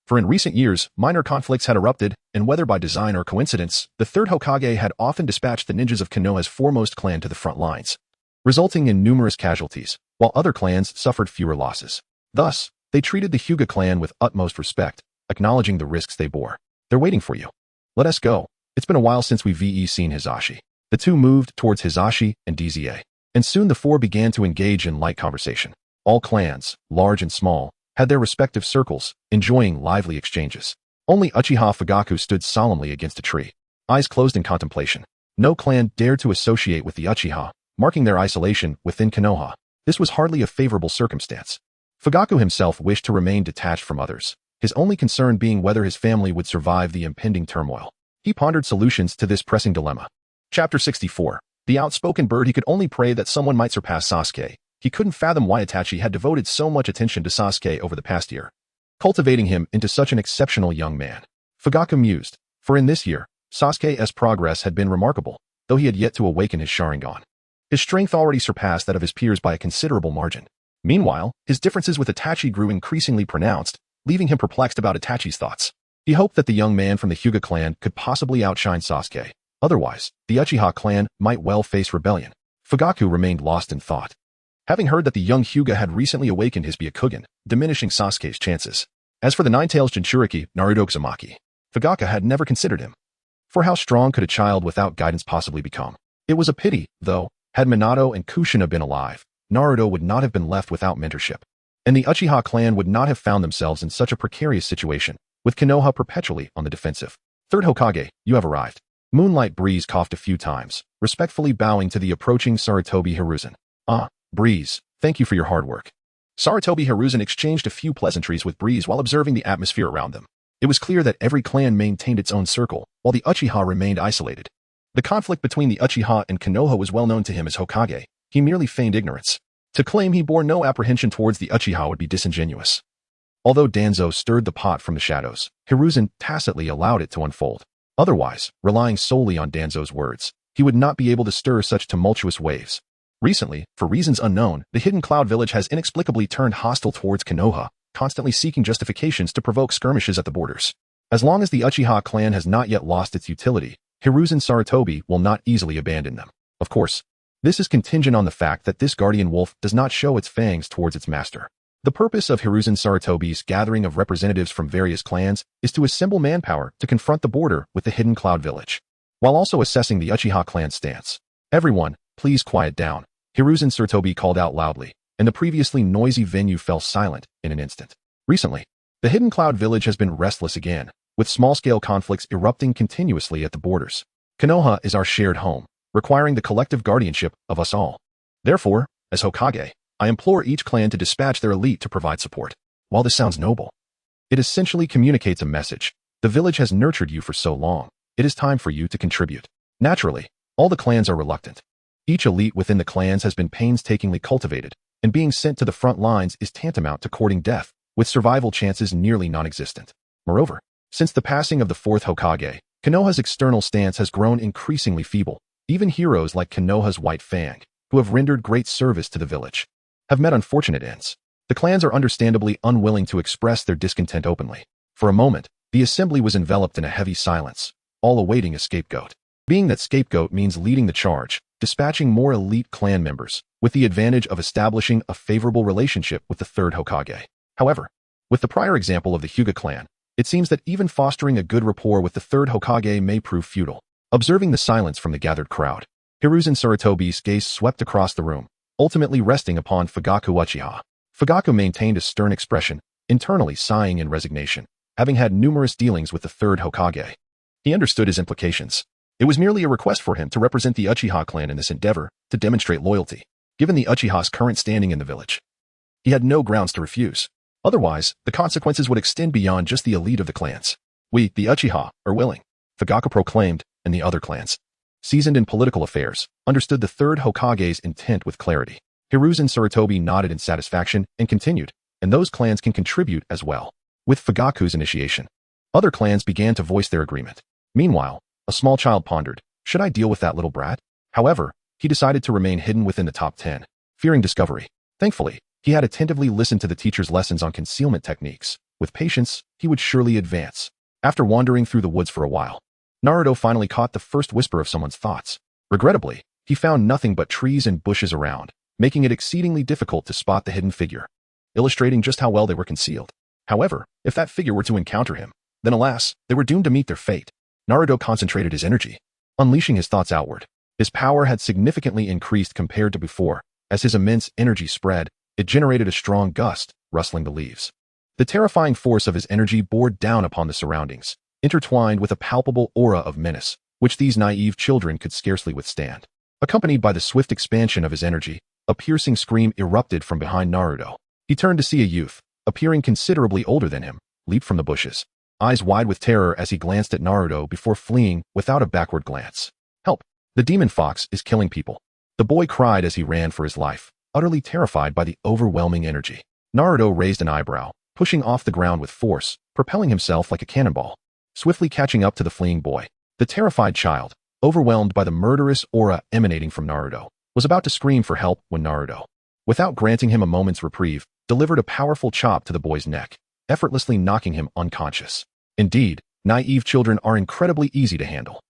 For in recent years, minor conflicts had erupted, and whether by design or coincidence, the 3rd Hokage had often dispatched the ninjas of Konoha's foremost clan to the front lines, resulting in numerous casualties, while other clans suffered fewer losses. Thus, they treated the Hyuga clan with utmost respect, acknowledging the risks they bore. "They're waiting for you. Let us go. It's been a while since we've seen Hizashi." The 2 moved towards Hizashi and DZA, and soon the 4 began to engage in light conversation. All clans, large and small, had their respective circles, enjoying lively exchanges. Only Uchiha Fugaku stood solemnly against a tree, eyes closed in contemplation. No clan dared to associate with the Uchiha, marking their isolation within Konoha. This was hardly a favorable circumstance. Fugaku himself wished to remain detached from others, his only concern being whether his family would survive the impending turmoil. He pondered solutions to this pressing dilemma. Chapter 64. The outspoken bird. He could only pray that someone might surpass Sasuke. He couldn't fathom why Itachi had devoted so much attention to Sasuke over the past year, cultivating him into such an exceptional young man. Fugaku mused, for in this year, Sasuke's progress had been remarkable, though he had yet to awaken his Sharingan. His strength already surpassed that of his peers by a considerable margin. Meanwhile, his differences with Itachi grew increasingly pronounced, leaving him perplexed about Itachi's thoughts. He hoped that the young man from the Hyuga clan could possibly outshine Sasuke. Otherwise, the Uchiha clan might well face rebellion. Fugaku remained lost in thought, having heard that the young Hyuga had recently awakened his Byakugan, diminishing Sasuke's chances. As for the Nine-Tails Jinchuriki, Naruto Uzumaki, Fugaku had never considered him. For how strong could a child without guidance possibly become? It was a pity, though, had Minato and Kushina been alive, Naruto would not have been left without mentorship. and the Uchiha clan would not have found themselves in such a precarious situation, with Konoha perpetually on the defensive. Third Hokage, you have arrived. Moonlight Breeze coughed a few times, respectfully bowing to the approaching Sarutobi Hiruzen. Ah, Breeze, thank you for your hard work. Sarutobi Hiruzen exchanged a few pleasantries with Breeze while observing the atmosphere around them. It was clear that every clan maintained its own circle, while the Uchiha remained isolated. The conflict between the Uchiha and Konoha was well known to him as Hokage. He merely feigned ignorance. To claim he bore no apprehension towards the Uchiha would be disingenuous. Although Danzo stirred the pot from the shadows, Hiruzen tacitly allowed it to unfold. Otherwise, relying solely on Danzo's words, he would not be able to stir such tumultuous waves. Recently, for reasons unknown, the Hidden Cloud Village has inexplicably turned hostile towards Konoha, constantly seeking justifications to provoke skirmishes at the borders. As long as the Uchiha clan has not yet lost its utility, Hiruzen Sarutobi will not easily abandon them. Of course, this is contingent on the fact that this guardian wolf does not show its fangs towards its master. The purpose of Hiruzen Sarutobi's gathering of representatives from various clans is to assemble manpower to confront the border with the Hidden Cloud Village, while also assessing the Uchiha clan's stance. Everyone, please quiet down, Hiruzen Sarutobi called out loudly, and the previously noisy venue fell silent in an instant. Recently, the Hidden Cloud Village has been restless again, with small-scale conflicts erupting continuously at the borders. Konoha is our shared home, requiring the collective guardianship of us all. Therefore, as Hokage, I implore each clan to dispatch their elite to provide support. While this sounds noble, it essentially communicates a message. The village has nurtured you for so long. It is time for you to contribute. Naturally, all the clans are reluctant. Each elite within the clans has been painstakingly cultivated, and being sent to the front lines is tantamount to courting death, with survival chances nearly non-existent. Moreover, since the passing of the fourth Hokage, Konoha's external stance has grown increasingly feeble. Even heroes like Konoha's White Fang, who have rendered great service to the village, have met unfortunate ends. The clans are understandably unwilling to express their discontent openly. For a moment, the assembly was enveloped in a heavy silence, all awaiting a scapegoat. Being that scapegoat means leading the charge, dispatching more elite clan members, with the advantage of establishing a favorable relationship with the third Hokage. However, with the prior example of the Hyuga clan, it seems that even fostering a good rapport with the third Hokage may prove futile. Observing the silence from the gathered crowd, Hiruzen Sarutobi's gaze swept across the room, ultimately resting upon Fugaku Uchiha. Fugaku maintained a stern expression, internally sighing in resignation, having had numerous dealings with the third Hokage. He understood his implications. It was merely a request for him to represent the Uchiha clan in this endeavor to demonstrate loyalty, given the Uchiha's current standing in the village. He had no grounds to refuse. Otherwise, the consequences would extend beyond just the elite of the clans. We, the Uchiha, are willing, Fugaku proclaimed, and the other clans, seasoned in political affairs, understood the third Hokage's intent with clarity. Hiruzen Sarutobi nodded in satisfaction and continued, and those clans can contribute as well. With Fugaku's initiation, other clans began to voice their agreement. Meanwhile, a small child pondered, should I deal with that little brat? However, he decided to remain hidden within the top 10, fearing discovery. Thankfully, he had attentively listened to the teacher's lessons on concealment techniques. With patience, he would surely advance. After wandering through the woods for a while, Naruto finally caught the first whisper of someone's thoughts. Regrettably, he found nothing but trees and bushes around, making it exceedingly difficult to spot the hidden figure, illustrating just how well they were concealed. However, if that figure were to encounter him, then alas, they were doomed to meet their fate. Naruto concentrated his energy, unleashing his thoughts outward. His power had significantly increased compared to before. As his immense energy spread, it generated a strong gust, rustling the leaves. The terrifying force of his energy bore down upon the surroundings, intertwined with a palpable aura of menace, which these naive children could scarcely withstand. Accompanied by the swift expansion of his energy, a piercing scream erupted from behind Naruto. He turned to see a youth, appearing considerably older than him, leap from the bushes, eyes wide with terror as he glanced at Naruto before fleeing without a backward glance. Help! The demon fox is killing people. The boy cried as he ran for his life, utterly terrified by the overwhelming energy. Naruto raised an eyebrow, pushing off the ground with force, propelling himself like a cannonball, swiftly catching up to the fleeing boy. The terrified child, overwhelmed by the murderous aura emanating from Naruto, was about to scream for help when Naruto, without granting him a moment's reprieve, delivered a powerful chop to the boy's neck, effortlessly knocking him unconscious. Indeed, naive children are incredibly easy to handle.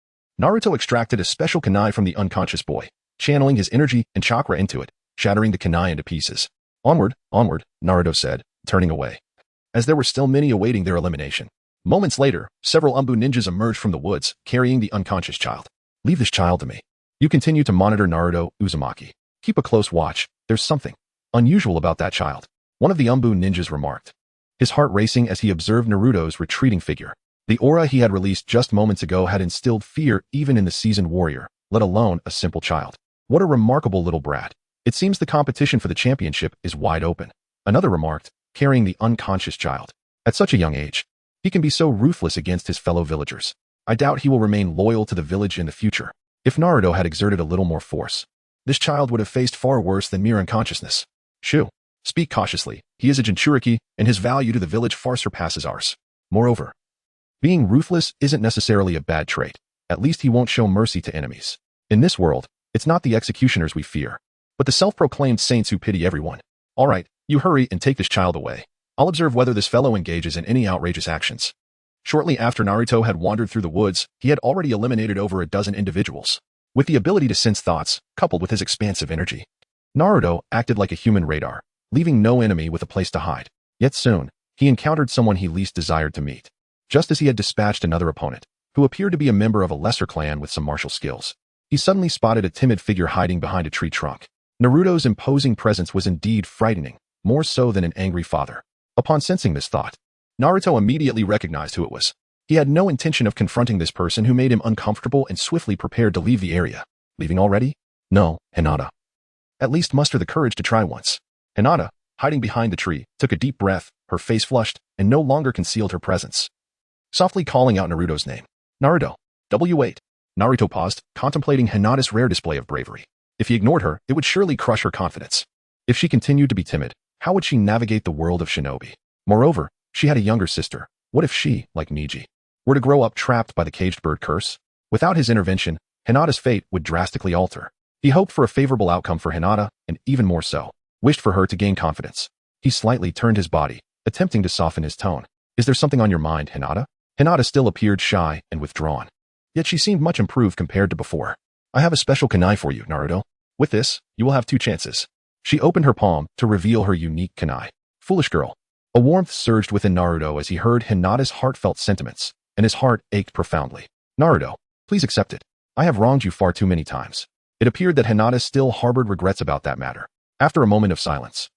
Naruto extracted a special kunai from the unconscious boy, channeling his energy and chakra into it, shattering the kunai into pieces. Onward, onward, Naruto said, turning away, as there were still many awaiting their elimination. Moments later, several Umbu ninjas emerged from the woods, carrying the unconscious child. Leave this child to me. You continue to monitor Naruto Uzumaki. Keep a close watch. There's something unusual about that child. one of the Umbu ninjas remarked, his heart racing as he observed Naruto's retreating figure. The aura he had released just moments ago had instilled fear even in the seasoned warrior, let alone a simple child. What a remarkable little brat. It seems the competition for the championship is wide open. Another remarked, carrying the unconscious child. At such a young age, he can be so ruthless against his fellow villagers. I doubt he will remain loyal to the village in the future. If Naruto had exerted a little more force, this child would have faced far worse than mere unconsciousness. Shoo. Speak cautiously. He is a Jinchuriki, and his value to the village far surpasses ours. Moreover, being ruthless isn't necessarily a bad trait. At least he won't show mercy to enemies. In this world, it's not the executioners we fear, but the self-proclaimed saints who pity everyone. All right, you hurry and take this child away. I'll observe whether this fellow engages in any outrageous actions. Shortly after Naruto had wandered through the woods, he had already eliminated over a dozen individuals. With the ability to sense thoughts, coupled with his expansive energy, Naruto acted like a human radar, leaving no enemy with a place to hide. Yet soon, he encountered someone he least desired to meet. Just as he had dispatched another opponent, who appeared to be a member of a lesser clan with some martial skills, he suddenly spotted a timid figure hiding behind a tree trunk. Naruto's imposing presence was indeed frightening, more so than an angry father. Upon sensing this thought, Naruto immediately recognized who it was. He had no intention of confronting this person who made him uncomfortable and swiftly prepared to leave the area. Leaving already? No, Hinata. At least muster the courage to try once. Hinata, hiding behind the tree, took a deep breath, her face flushed, and no longer concealed her presence. Softly calling out Naruto's name. Naruto. Wait. Naruto paused, contemplating Hinata's rare display of bravery. If he ignored her, it would surely crush her confidence. If she continued to be timid, how would she navigate the world of shinobi? Moreover, she had a younger sister. What if she, like Niji, were to grow up trapped by the caged bird curse? Without his intervention, Hinata's fate would drastically alter. He hoped for a favorable outcome for Hinata, and even more so, wished for her to gain confidence. He slightly turned his body, attempting to soften his tone. Is there something on your mind, Hinata? Hinata still appeared shy and withdrawn. Yet she seemed much improved compared to before. I have a special kunai for you, Naruto. With this, you will have 2 chances. She opened her palm to reveal her unique kunai. Foolish girl. A warmth surged within Naruto as he heard Hinata's heartfelt sentiments, and his heart ached profoundly. Naruto, please accept it. I have wronged you far too many times. It appeared that Hinata still harbored regrets about that matter. After a moment of silence,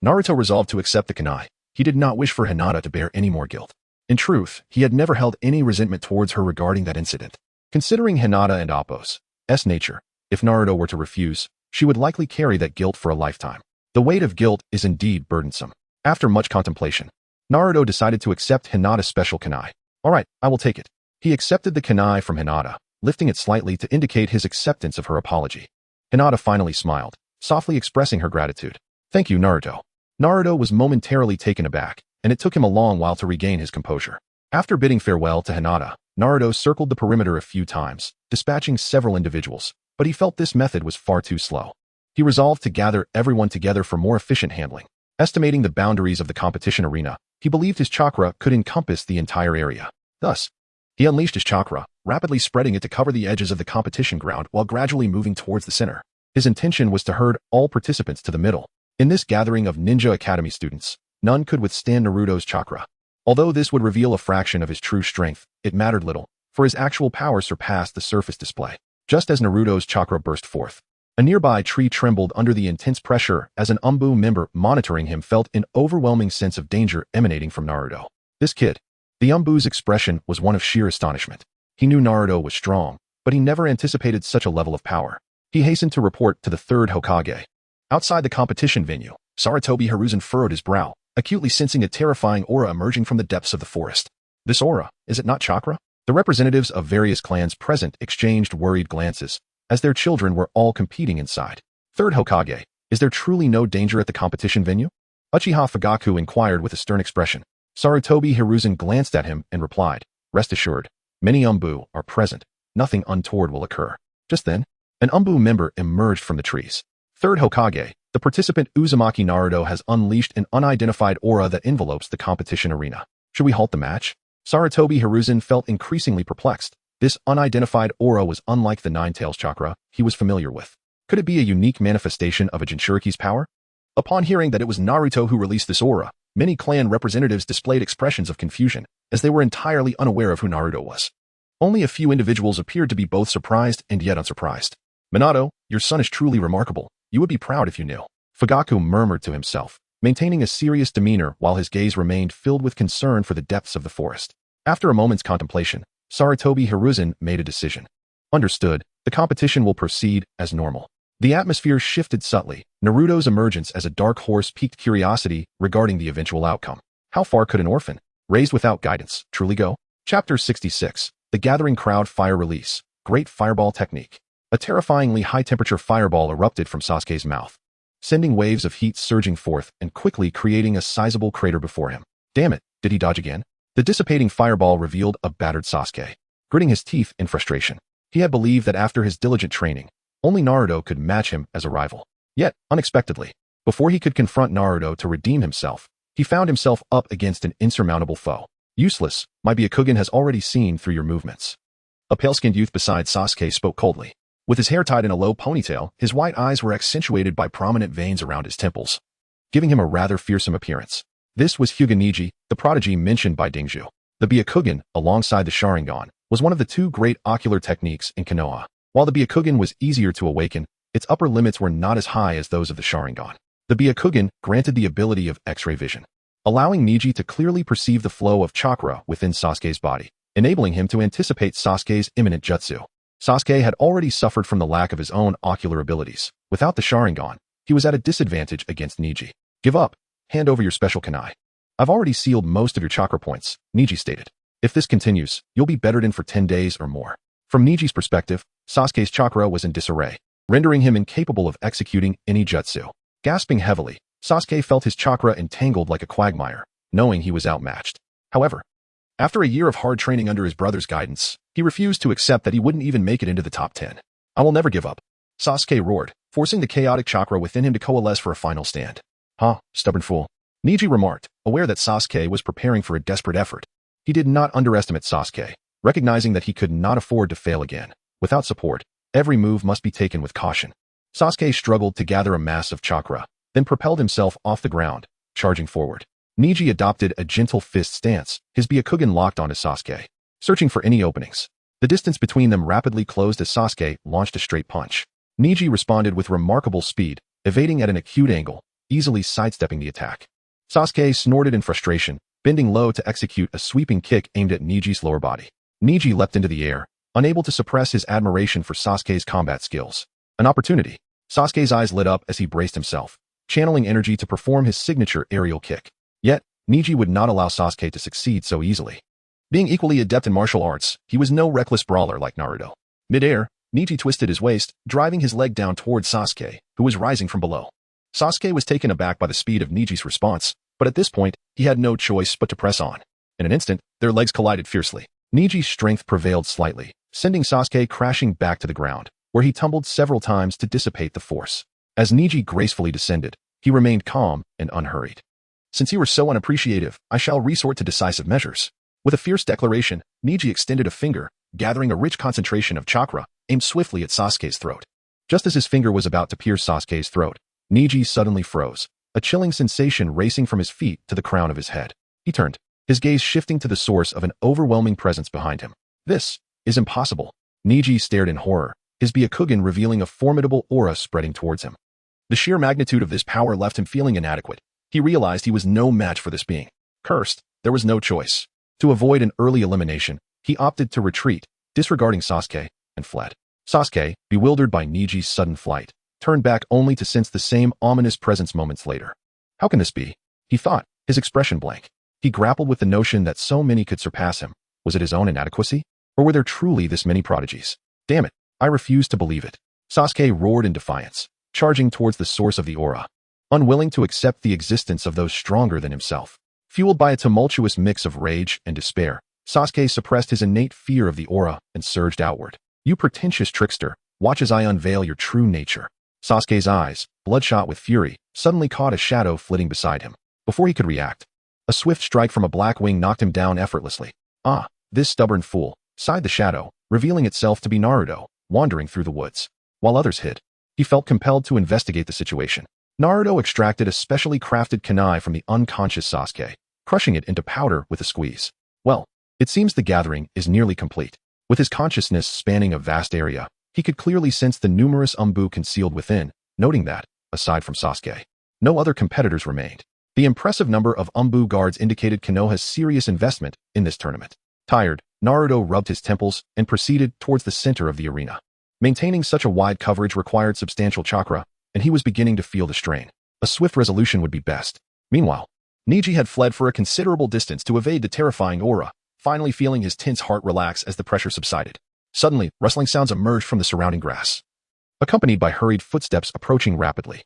Naruto resolved to accept the kunai. He did not wish for Hinata to bear any more guilt. In truth, he had never held any resentment towards her regarding that incident. Considering Hinata and Appo's nature, if Naruto were to refuse, she would likely carry that guilt for a lifetime. The weight of guilt is indeed burdensome. After much contemplation, Naruto decided to accept Hinata's special kunai. All right, I will take it. He accepted the kunai from Hinata, lifting it slightly to indicate his acceptance of her apology. Hinata finally smiled, softly expressing her gratitude. Thank you, Naruto. Naruto was momentarily taken aback, and it took him a long while to regain his composure. After bidding farewell to Hinata, Naruto circled the perimeter a few times, dispatching several individuals, but he felt this method was far too slow. He resolved to gather everyone together for more efficient handling. Estimating the boundaries of the competition arena, he believed his chakra could encompass the entire area. Thus, he unleashed his chakra, rapidly spreading it to cover the edges of the competition ground while gradually moving towards the center. His intention was to herd all participants to the middle. In this gathering of Ninja Academy students, none could withstand Naruto's chakra. Although this would reveal a fraction of his true strength, it mattered little, for his actual power surpassed the surface display. Just as Naruto's chakra burst forth, a nearby tree trembled under the intense pressure as an Umbu member monitoring him felt an overwhelming sense of danger emanating from Naruto. This kid. The Umbu's expression was one of sheer astonishment. He knew Naruto was strong, but he never anticipated such a level of power. He hastened to report to the third Hokage. Outside the competition venue, Sarutobi Hiruzen furrowed his brow, acutely sensing a terrifying aura emerging from the depths of the forest. This aura, is it not chakra? The representatives of various clans present exchanged worried glances, as their children were all competing inside. Third Hokage, is there truly no danger at the competition venue? Uchiha Fugaku inquired with a stern expression. Sarutobi Hiruzen glanced at him and replied, rest assured, many Umbu are present, nothing untoward will occur. Just then, an Umbu member emerged from the trees. Third Hokage, the participant Uzumaki Naruto has unleashed an unidentified aura that envelopes the competition arena. Should we halt the match? Sarutobi Hiruzen felt increasingly perplexed. This unidentified aura was unlike the Nine-Tails chakra he was familiar with. Could it be a unique manifestation of a Jinchuriki's power? Upon hearing that it was Naruto who released this aura, many clan representatives displayed expressions of confusion, as they were entirely unaware of who Naruto was. Only a few individuals appeared to be both surprised and yet unsurprised. Minato, your son is truly remarkable. You would be proud if you knew. Fugaku murmured to himself. maintaining a serious demeanor while his gaze remained filled with concern for the depths of the forest. After a moment's contemplation, Sarutobi Hiruzen made a decision. Understood, the competition will proceed as normal. The atmosphere shifted subtly. Naruto's emergence as a dark horse piqued curiosity regarding the eventual outcome. How far could an orphan, raised without guidance, truly go? Chapter 66. The Gathering Crowd Fire Release. Great Fireball Technique. A terrifyingly high-temperature fireball erupted from Sasuke's mouth, sending waves of heat surging forth and quickly creating a sizable crater before him. Damn it, did he dodge again? The dissipating fireball revealed a battered Sasuke, gritting his teeth in frustration. He had believed that after his diligent training, only Naruto could match him as a rival. Yet, unexpectedly, before he could confront Naruto to redeem himself, he found himself up against an insurmountable foe. Useless, my Byakugan has already seen through your movements. A pale-skinned youth beside Sasuke spoke coldly. With his hair tied in a low ponytail, his white eyes were accentuated by prominent veins around his temples, giving him a rather fearsome appearance. This was Hyuga Neji, the prodigy mentioned by Dingju. The Byakugan, alongside the Sharingan, was one of the two great ocular techniques in Konoha. While the Byakugan was easier to awaken, its upper limits were not as high as those of the Sharingan. The Byakugan granted the ability of X-ray vision, allowing Neji to clearly perceive the flow of chakra within Sasuke's body, enabling him to anticipate Sasuke's imminent jutsu. Sasuke had already suffered from the lack of his own ocular abilities. Without the Sharingan, he was at a disadvantage against Neji. Give up. Hand over your special kunai. I've already sealed most of your chakra points, Neji stated. If this continues, you'll be bettered in for 10 days or more. From Neji's perspective, Sasuke's chakra was in disarray, rendering him incapable of executing any jutsu. Gasping heavily, Sasuke felt his chakra entangled like a quagmire, knowing he was outmatched. However, after a year of hard training under his brother's guidance, he refused to accept that he wouldn't even make it into the top 10. I will never give up, Sasuke roared, forcing the chaotic chakra within him to coalesce for a final stand. Huh, stubborn fool. Neji remarked, aware that Sasuke was preparing for a desperate effort. He did not underestimate Sasuke, recognizing that he could not afford to fail again. Without support, every move must be taken with caution. Sasuke struggled to gather a mass of chakra, then propelled himself off the ground, charging forward. Neji adopted a gentle fist stance, his Byakugan locked onto Sasuke, searching for any openings. The distance between them rapidly closed as Sasuke launched a straight punch. Neji responded with remarkable speed, evading at an acute angle, easily sidestepping the attack. Sasuke snorted in frustration, bending low to execute a sweeping kick aimed at Neji's lower body. Neji leapt into the air, unable to suppress his admiration for Sasuke's combat skills. An opportunity. Sasuke's eyes lit up as he braced himself, channeling energy to perform his signature aerial kick. Yet, Neji would not allow Sasuke to succeed so easily. Being equally adept in martial arts, he was no reckless brawler like Naruto. Mid-air, Neji twisted his waist, driving his leg down toward Sasuke, who was rising from below. Sasuke was taken aback by the speed of Neji's response, but at this point, he had no choice but to press on. In an instant, their legs collided fiercely. Neji's strength prevailed slightly, sending Sasuke crashing back to the ground, where he tumbled several times to dissipate the force. As Neji gracefully descended, he remained calm and unhurried. Since you were so unappreciative, I shall resort to decisive measures. With a fierce declaration, Neji extended a finger, gathering a rich concentration of chakra, aimed swiftly at Sasuke's throat. Just as his finger was about to pierce Sasuke's throat, Neji suddenly froze, a chilling sensation racing from his feet to the crown of his head. He turned, his gaze shifting to the source of an overwhelming presence behind him. This is impossible. Neji stared in horror, his Byakugan revealing a formidable aura spreading towards him. The sheer magnitude of this power left him feeling inadequate. He realized he was no match for this being. Cursed, there was no choice. To avoid an early elimination, he opted to retreat, disregarding Sasuke, and fled. Sasuke, bewildered by Neji's sudden flight, turned back only to sense the same ominous presence moments later. How can this be? He thought, his expression blank. He grappled with the notion that so many could surpass him. Was it his own inadequacy? Or were there truly this many prodigies? Damn it, I refuse to believe it. Sasuke roared in defiance, charging towards the source of the aura, unwilling to accept the existence of those stronger than himself. Fueled by a tumultuous mix of rage and despair, Sasuke suppressed his innate fear of the aura and surged outward. You pretentious trickster, watch as I unveil your true nature. Sasuke's eyes, bloodshot with fury, suddenly caught a shadow flitting beside him. Before he could react, a swift strike from a black wing knocked him down effortlessly. Ah, this stubborn fool, sighed the shadow, revealing itself to be Naruto, wandering through the woods. While others hid, he felt compelled to investigate the situation. Naruto extracted a specially crafted kunai from the unconscious Sasuke, crushing it into powder with a squeeze. Well, it seems the gathering is nearly complete. With his consciousness spanning a vast area, he could clearly sense the numerous umbu concealed within, noting that, aside from Sasuke, no other competitors remained. The impressive number of Umbu guards indicated Konoha's serious investment in this tournament. Tired, Naruto rubbed his temples and proceeded towards the center of the arena. Maintaining such a wide coverage required substantial chakra, and he was beginning to feel the strain. A swift resolution would be best. Meanwhile, Neji had fled for a considerable distance to evade the terrifying aura, finally feeling his tense heart relax as the pressure subsided. Suddenly, rustling sounds emerged from the surrounding grass, accompanied by hurried footsteps approaching rapidly.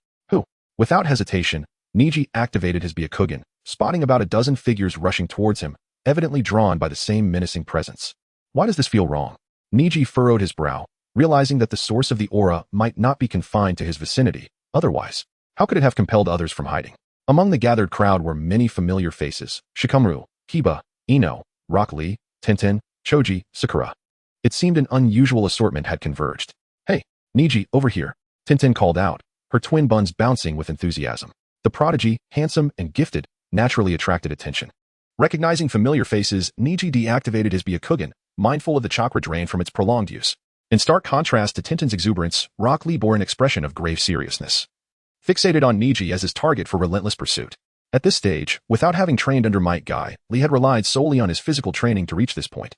Without hesitation, Neji activated his Byakugan, spotting about a dozen figures rushing towards him, evidently drawn by the same menacing presence. Why does this feel wrong? Neji furrowed his brow, realizing that the source of the aura might not be confined to his vicinity. Otherwise, how could it have compelled others from hiding? Among the gathered crowd were many familiar faces: Shikamaru, Kiba, Ino, Rock Lee, Tenten, Choji, Sakura. It seemed an unusual assortment had converged. "Hey, Neji, over here," Tenten called out, her twin buns bouncing with enthusiasm. The prodigy, handsome and gifted, naturally attracted attention. Recognizing familiar faces, Neji deactivated his Byakugan, mindful of the chakra drain from its prolonged use. In stark contrast to Tenten's exuberance, Rock Lee bore an expression of grave seriousness, fixated on Neji as his target for relentless pursuit. At this stage, without having trained under Might Guy, Lee had relied solely on his physical training to reach this point,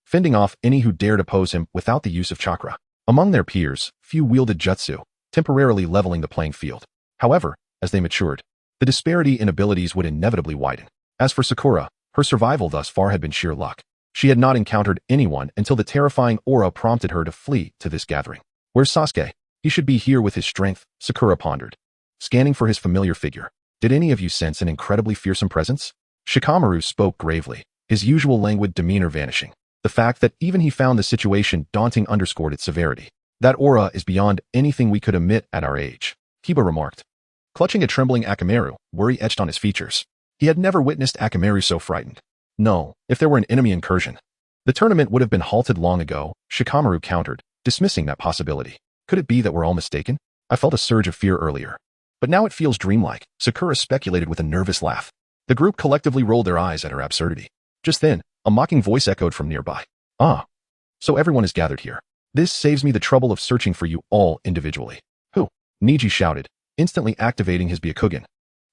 fending off any who dared oppose him without the use of chakra. Among their peers, few wielded jutsu, temporarily leveling the playing field. However, as they matured, the disparity in abilities would inevitably widen. As for Sakura, her survival thus far had been sheer luck. She had not encountered anyone until the terrifying aura prompted her to flee to this gathering. Where's Sasuke? He should be here with his strength, Sakura pondered, scanning for his familiar figure. Did any of you sense an incredibly fearsome presence? Shikamaru spoke gravely, his usual languid demeanor vanishing. The fact that even he found the situation daunting underscored its severity. That aura is beyond anything we could emit at our age, Kiba remarked, clutching a trembling Akamaru, worry etched on his features. He had never witnessed Akamaru so frightened. No, if there were an enemy incursion, the tournament would have been halted long ago, Shikamaru countered, dismissing that possibility. Could it be that we're all mistaken? I felt a surge of fear earlier, but now it feels dreamlike, Sakura speculated with a nervous laugh. The group collectively rolled their eyes at her absurdity. Just then, a mocking voice echoed from nearby. "Ah, so everyone is gathered here. This saves me the trouble of searching for you all individually." "Who?" Neji shouted, instantly activating his Byakugan,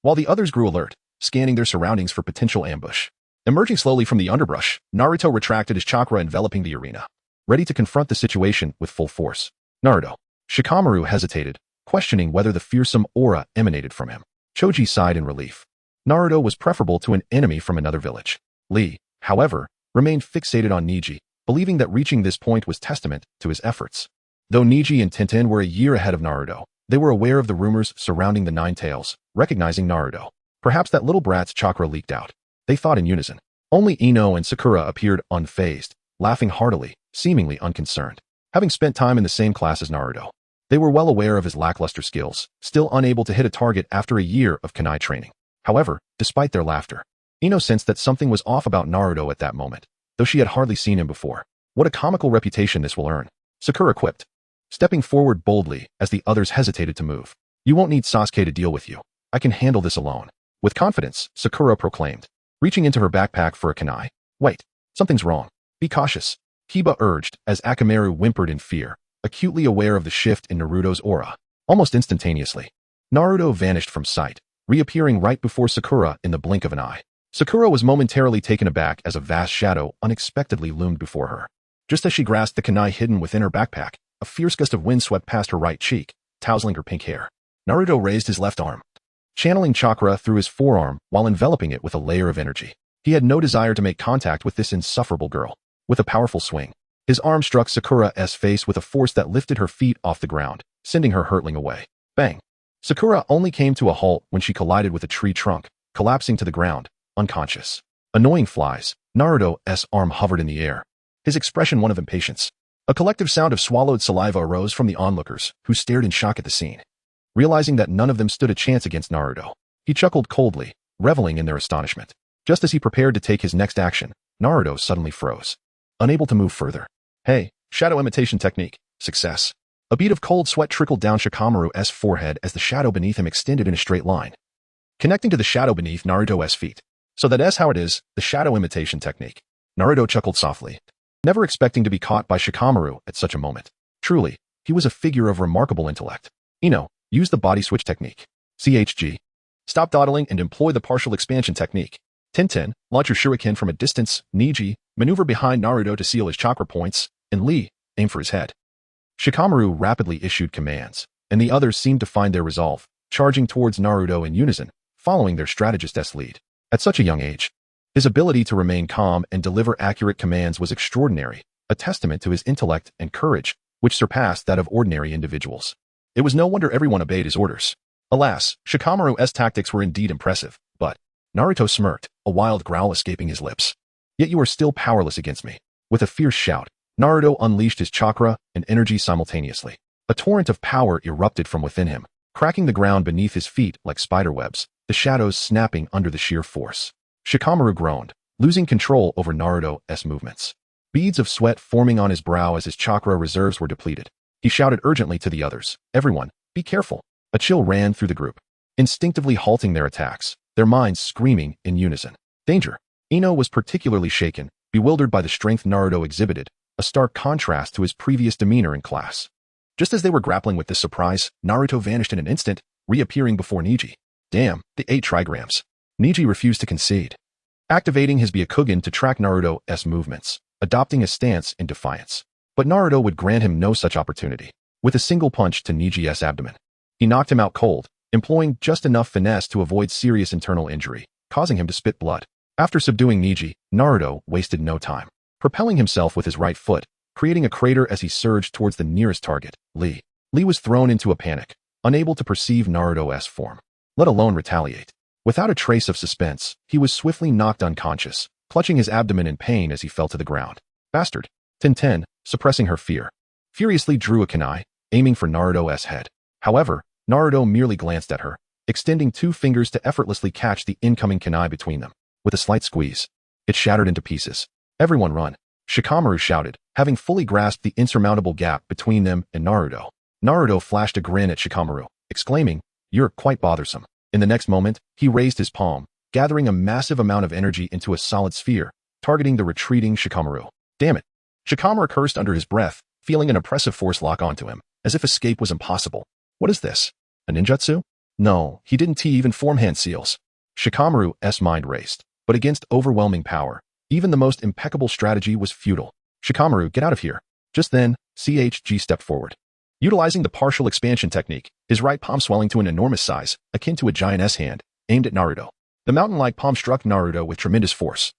while the others grew alert, scanning their surroundings for potential ambush. Emerging slowly from the underbrush, Naruto retracted his chakra enveloping the arena, ready to confront the situation with full force. Naruto. Shikamaru hesitated, questioning whether the fearsome aura emanated from him. Choji sighed in relief. Naruto was preferable to an enemy from another village. Lee, however, remained fixated on Neji, believing that reaching this point was testament to his efforts. Though Neji and Tenten were a year ahead of Naruto, they were aware of the rumors surrounding the Nine Tails, recognizing Naruto. Perhaps that little brat's chakra leaked out. They thought in unison. Only Ino and Sakura appeared unfazed, laughing heartily, seemingly unconcerned. Having spent time in the same class as Naruto, they were well aware of his lackluster skills, still unable to hit a target after a year of kunai training. However, despite their laughter, Ino sensed that something was off about Naruto at that moment, though she had hardly seen him before. What a comical reputation this will earn, Sakura quipped, stepping forward boldly as the others hesitated to move. You won't need Sasuke to deal with you. I can handle this alone. With confidence, Sakura proclaimed, reaching into her backpack for a kunai. Wait, something's wrong. Be cautious, Kiba urged as Akamaru whimpered in fear, acutely aware of the shift in Naruto's aura. Almost instantaneously, Naruto vanished from sight, reappearing right before Sakura in the blink of an eye. Sakura was momentarily taken aback as a vast shadow unexpectedly loomed before her. Just as she grasped the kunai hidden within her backpack, a fierce gust of wind swept past her right cheek, tousling her pink hair. Naruto raised his left arm, channeling chakra through his forearm while enveloping it with a layer of energy. He had no desire to make contact with this insufferable girl. With a powerful swing, his arm struck Sakura's face with a force that lifted her feet off the ground, sending her hurtling away. Bang! Sakura only came to a halt when she collided with a tree trunk, collapsing to the ground, unconscious. Annoying flies, Naruto's arm hovered in the air, his expression one of impatience. A collective sound of swallowed saliva arose from the onlookers, who stared in shock at the scene. Realizing that none of them stood a chance against Naruto, he chuckled coldly, reveling in their astonishment. Just as he prepared to take his next action, Naruto suddenly froze, unable to move further. Hey, shadow imitation technique. Success. A bead of cold sweat trickled down Shikamaru's forehead as the shadow beneath him extended in a straight line, connecting to the shadow beneath Naruto's feet. So that's how it is, the shadow imitation technique. Naruto chuckled softly, never expecting to be caught by Shikamaru at such a moment. Truly, he was a figure of remarkable intellect. Ino, use the body switch technique. CHG. Stop dawdling and employ the partial expansion technique. 10-10, launch your shuriken from a distance. Niji, maneuver behind Naruto to seal his chakra points. And Lee, aim for his head. Shikamaru rapidly issued commands, and the others seemed to find their resolve, charging towards Naruto in unison, following their strategist's lead. At such a young age, his ability to remain calm and deliver accurate commands was extraordinary, a testament to his intellect and courage, which surpassed that of ordinary individuals. It was no wonder everyone obeyed his orders. Alas, Shikamaru's tactics were indeed impressive, but Naruto smirked, a wild growl escaping his lips. Yet you are still powerless against me. With a fierce shout, Naruto unleashed his chakra and energy simultaneously. A torrent of power erupted from within him, cracking the ground beneath his feet like spiderwebs, the shadows snapping under the sheer force. Shikamaru groaned, losing control over Naruto's movements. Beads of sweat forming on his brow as his chakra reserves were depleted. He shouted urgently to the others, "Everyone, be careful." A chill ran through the group, instinctively halting their attacks, their minds screaming in unison. Danger! Ino was particularly shaken, bewildered by the strength Naruto exhibited, a stark contrast to his previous demeanor in class. Just as they were grappling with this surprise, Naruto vanished in an instant, reappearing before Niji. Damn, the 8 trigrams. Niji refused to concede, activating his Byakugan to track Naruto's movements, adopting a stance in defiance. But Naruto would grant him no such opportunity. With a single punch to Niji's abdomen, he knocked him out cold, employing just enough finesse to avoid serious internal injury, causing him to spit blood. After subduing Niji, Naruto wasted no time, propelling himself with his right foot, creating a crater as he surged towards the nearest target, Lee. Lee was thrown into a panic, unable to perceive Naruto's form, let alone retaliate. Without a trace of suspense, he was swiftly knocked unconscious, clutching his abdomen in pain as he fell to the ground. Bastard! 10-10, suppressing her fear, furiously drew a kunai, aiming for Naruto's head. However, Naruto merely glanced at her, extending 2 fingers to effortlessly catch the incoming kunai between them. With a slight squeeze, it shattered into pieces. Everyone run! Shikamaru shouted, having fully grasped the insurmountable gap between them and Naruto. Naruto flashed a grin at Shikamaru, exclaiming, "You're quite bothersome." In the next moment, he raised his palm, gathering a massive amount of energy into a solid sphere, targeting the retreating Shikamaru. Damn it! Shikamaru cursed under his breath, feeling an oppressive force lock onto him, as if escape was impossible. What is this? A ninjutsu? No, he didn't even form hand seals. Shikamaru's mind raced, but against overwhelming power, even the most impeccable strategy was futile. Shikamaru, get out of here. Just then, CHG stepped forward. Utilizing the partial expansion technique, his right palm swelling to an enormous size, akin to a giant's hand, aimed at Naruto. The mountain-like palm struck Naruto with tremendous force.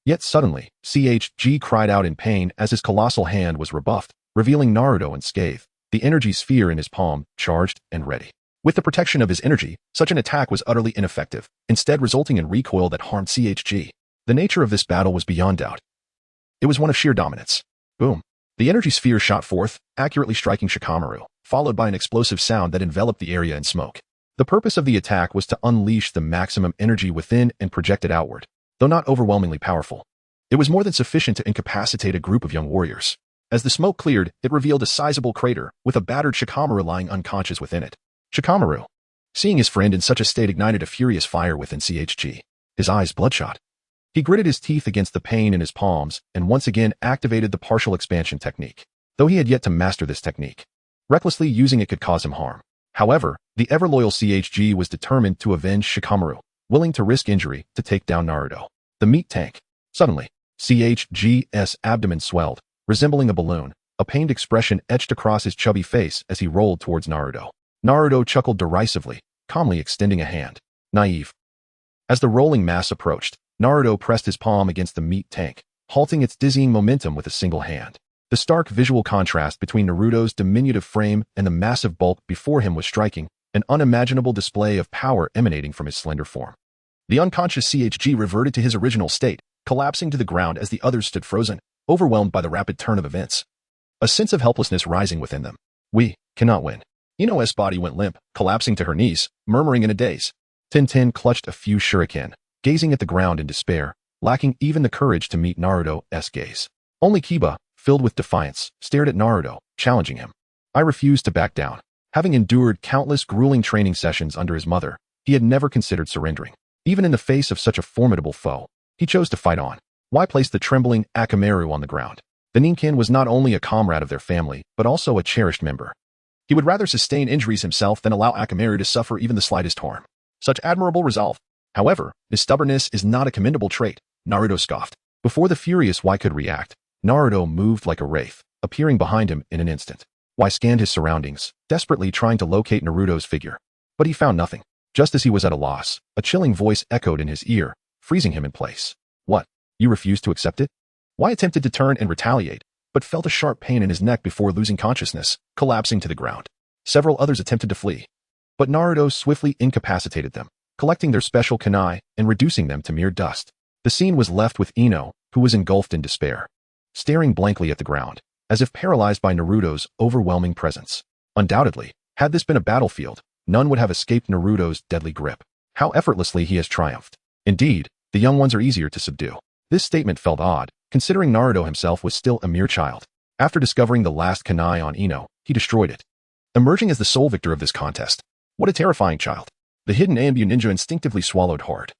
Yet suddenly, CHG cried out in pain as his colossal hand was rebuffed, revealing Naruto unscathed, the energy sphere in his palm, charged and ready. With the protection of his energy, such an attack was utterly ineffective, instead resulting in recoil that harmed CHG. The nature of this battle was beyond doubt. It was one of sheer dominance. Boom. The energy sphere shot forth, accurately striking Shikamaru, followed by an explosive sound that enveloped the area in smoke. The purpose of the attack was to unleash the maximum energy within and project it outward. Though not overwhelmingly powerful, it was more than sufficient to incapacitate a group of young warriors. As the smoke cleared, it revealed a sizable crater, with a battered Shikamaru lying unconscious within it. Shikamaru, seeing his friend in such a state, ignited a furious fire within CHG, his eyes bloodshot. He gritted his teeth against the pain in his palms and once again activated the partial expansion technique, though he had yet to master this technique. Recklessly using it could cause him harm. However, the ever-loyal CHG was determined to avenge Shikamaru, willing to risk injury to take down Naruto. The meat tank. Suddenly, CHG's abdomen swelled, resembling a balloon. A pained expression etched across his chubby face as he rolled towards Naruto. Naruto chuckled derisively, calmly extending a hand. Naive. As the rolling mass approached, Naruto pressed his palm against the meat tank, halting its dizzying momentum with a single hand. The stark visual contrast between Naruto's diminutive frame and the massive bulk before him was striking, an unimaginable display of power emanating from his slender form. The unconscious CHG reverted to his original state, collapsing to the ground as the others stood frozen, overwhelmed by the rapid turn of events. A sense of helplessness rising within them. We cannot win. Ino's body went limp, collapsing to her knees, murmuring in a daze. Tintin clutched a few shuriken, gazing at the ground in despair, lacking even the courage to meet Naruto's gaze. Only Kiba, filled with defiance, stared at Naruto, challenging him. I refused to back down. Having endured countless grueling training sessions under his mother, he had never considered surrendering. Even in the face of such a formidable foe, he chose to fight on. Why place the trembling Akamaru on the ground? The Ninkin was not only a comrade of their family, but also a cherished member. He would rather sustain injuries himself than allow Akamaru to suffer even the slightest harm. Such admirable resolve. However, his stubbornness is not a commendable trait, Naruto scoffed. Before the furious Why could react, Naruto moved like a wraith, appearing behind him in an instant. Why scanned his surroundings, desperately trying to locate Naruto's figure. But he found nothing. Just as he was at a loss, a chilling voice echoed in his ear, freezing him in place. What? You refuse to accept it? Why attempted to turn and retaliate, but felt a sharp pain in his neck before losing consciousness, collapsing to the ground. Several others attempted to flee, but Naruto swiftly incapacitated them, collecting their special kunai and reducing them to mere dust. The scene was left with Ino, who was engulfed in despair, staring blankly at the ground, as if paralyzed by Naruto's overwhelming presence. Undoubtedly, had this been a battlefield, none would have escaped Naruto's deadly grip. How effortlessly he has triumphed. Indeed, the young ones are easier to subdue. This statement felt odd, considering Naruto himself was still a mere child. After discovering the last kunai on Ino, he destroyed it, emerging as the sole victor of this contest. What a terrifying child. The hidden Anbu ninja instinctively swallowed hard,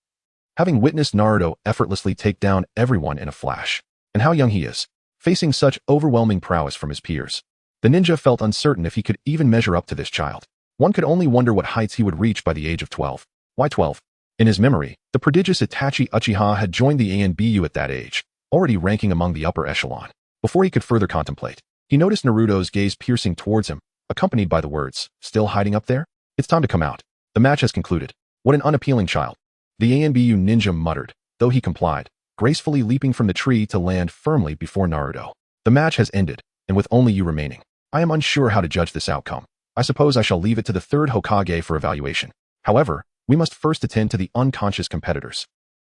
having witnessed Naruto effortlessly take down everyone in a flash. And how young he is, facing such overwhelming prowess from his peers. The ninja felt uncertain if he could even measure up to this child. One could only wonder what heights he would reach by the age of 12. Why 12? In his memory, the prodigious Itachi Uchiha had joined the ANBU at that age, already ranking among the upper echelon. Before he could further contemplate, he noticed Naruto's gaze piercing towards him, accompanied by the words, "Still hiding up there? It's time to come out. The match has concluded." What an unappealing child. The ANBU ninja muttered, though he complied, gracefully leaping from the tree to land firmly before Naruto. The match has ended, and with only you remaining. I am unsure how to judge this outcome. I suppose I shall leave it to the third Hokage for evaluation. However, we must first attend to the unconscious competitors.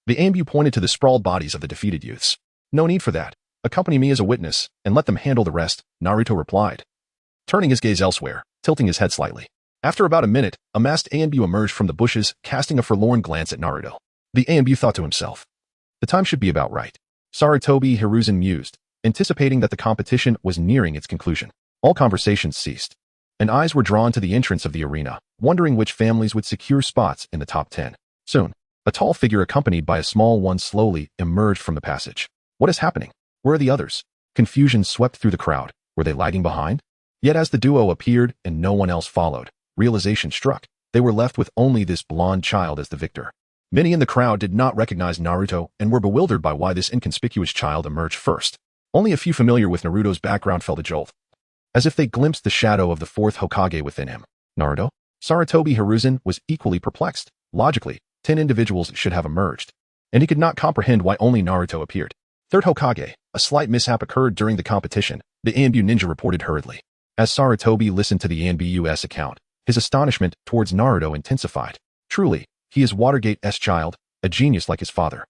The ANBU pointed to the sprawled bodies of the defeated youths. No need for that. Accompany me as a witness, and let them handle the rest, Naruto replied, turning his gaze elsewhere, tilting his head slightly. After about a minute, a masked ANBU emerged from the bushes, casting a forlorn glance at Naruto. The ANBU thought to himself, the time should be about right. Sarutobi Hiruzen mused, anticipating that the competition was nearing its conclusion. All conversations ceased, and eyes were drawn to the entrance of the arena, wondering which families would secure spots in the top 10. Soon, a tall figure accompanied by a small one slowly emerged from the passage. What is happening? Where are the others? Confusion swept through the crowd. Were they lagging behind? Yet as the duo appeared and no one else followed, realization struck. They were left with only this blonde child as the victor. Many in the crowd did not recognize Naruto and were bewildered by why this inconspicuous child emerged first. Only a few familiar with Naruto's background felt a jolt, as if they glimpsed the shadow of the fourth Hokage within him. Naruto? Sarutobi Hiruzen was equally perplexed. Logically, 10 individuals should have emerged, and he could not comprehend why only Naruto appeared. Third Hokage, a slight mishap occurred during the competition, the ANBU ninja reported hurriedly. As Sarutobi listened to the ANBU's account, his astonishment towards Naruto intensified. Truly, he is Watergate's child, a genius like his father.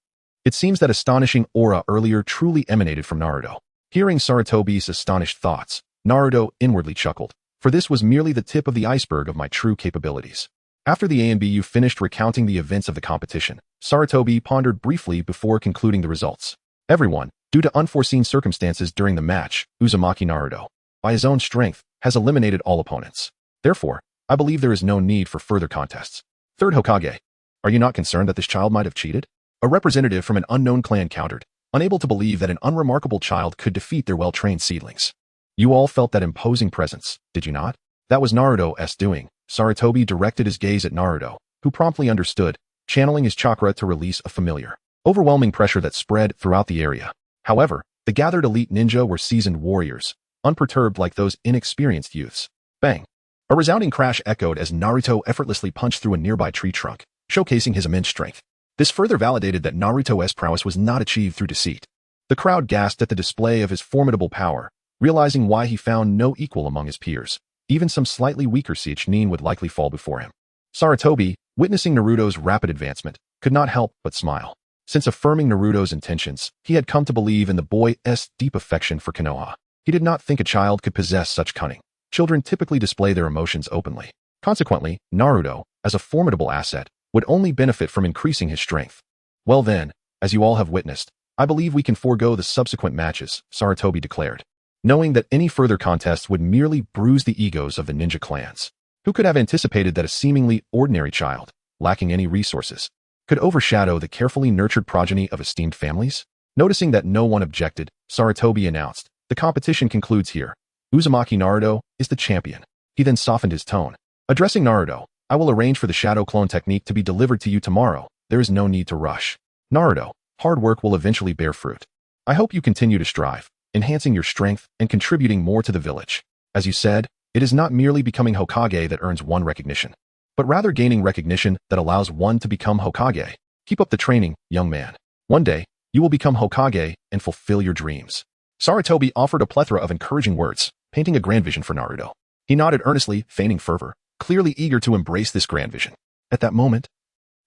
It seems that astonishing aura earlier truly emanated from Naruto. Hearing Sarutobi's astonished thoughts, Naruto inwardly chuckled, for this was merely the tip of the iceberg of my true capabilities. After the ANBU finished recounting the events of the competition, Sarutobi pondered briefly before concluding the results. Everyone, due to unforeseen circumstances during the match, Uzumaki Naruto, by his own strength, has eliminated all opponents. Therefore, I believe there is no need for further contests. Third Hokage, are you not concerned that this child might have cheated? A representative from an unknown clan countered, unable to believe that an unremarkable child could defeat their well-trained seedlings. You all felt that imposing presence, did you not? That was Naruto's doing. Sarutobi directed his gaze at Naruto, who promptly understood, channeling his chakra to release a familiar, overwhelming pressure that spread throughout the area. However, the gathered elite ninja were seasoned warriors, unperturbed like those inexperienced youths. Bang! A resounding crash echoed as Naruto effortlessly punched through a nearby tree trunk, showcasing his immense strength. This further validated that Naruto's prowess was not achieved through deceit. The crowd gasped at the display of his formidable power, realizing why he found no equal among his peers. Even some slightly weaker Seichnin would likely fall before him. Sarutobi, witnessing Naruto's rapid advancement, could not help but smile. Since affirming Naruto's intentions, he had come to believe in the boy's deep affection for Konoha. He did not think a child could possess such cunning. Children typically display their emotions openly. Consequently, Naruto, as a formidable asset, would only benefit from increasing his strength. Well then, as you all have witnessed, I believe we can forego the subsequent matches, Sarutobi declared, knowing that any further contests would merely bruise the egos of the ninja clans. Who could have anticipated that a seemingly ordinary child, lacking any resources, could overshadow the carefully nurtured progeny of esteemed families? Noticing that no one objected, Sarutobi announced, the competition concludes here. Uzumaki Naruto is the champion. He then softened his tone. Addressing Naruto, I will arrange for the shadow clone technique to be delivered to you tomorrow. There is no need to rush. Naruto, hard work will eventually bear fruit. I hope you continue to strive, enhancing your strength and contributing more to the village. As you said, it is not merely becoming Hokage that earns one recognition, but rather gaining recognition that allows one to become Hokage. Keep up the training, young man. One day, you will become Hokage and fulfill your dreams. Sarutobi offered a plethora of encouraging words, painting a grand vision for Naruto. He nodded earnestly, feigning fervor, clearly eager to embrace this grand vision. At that moment,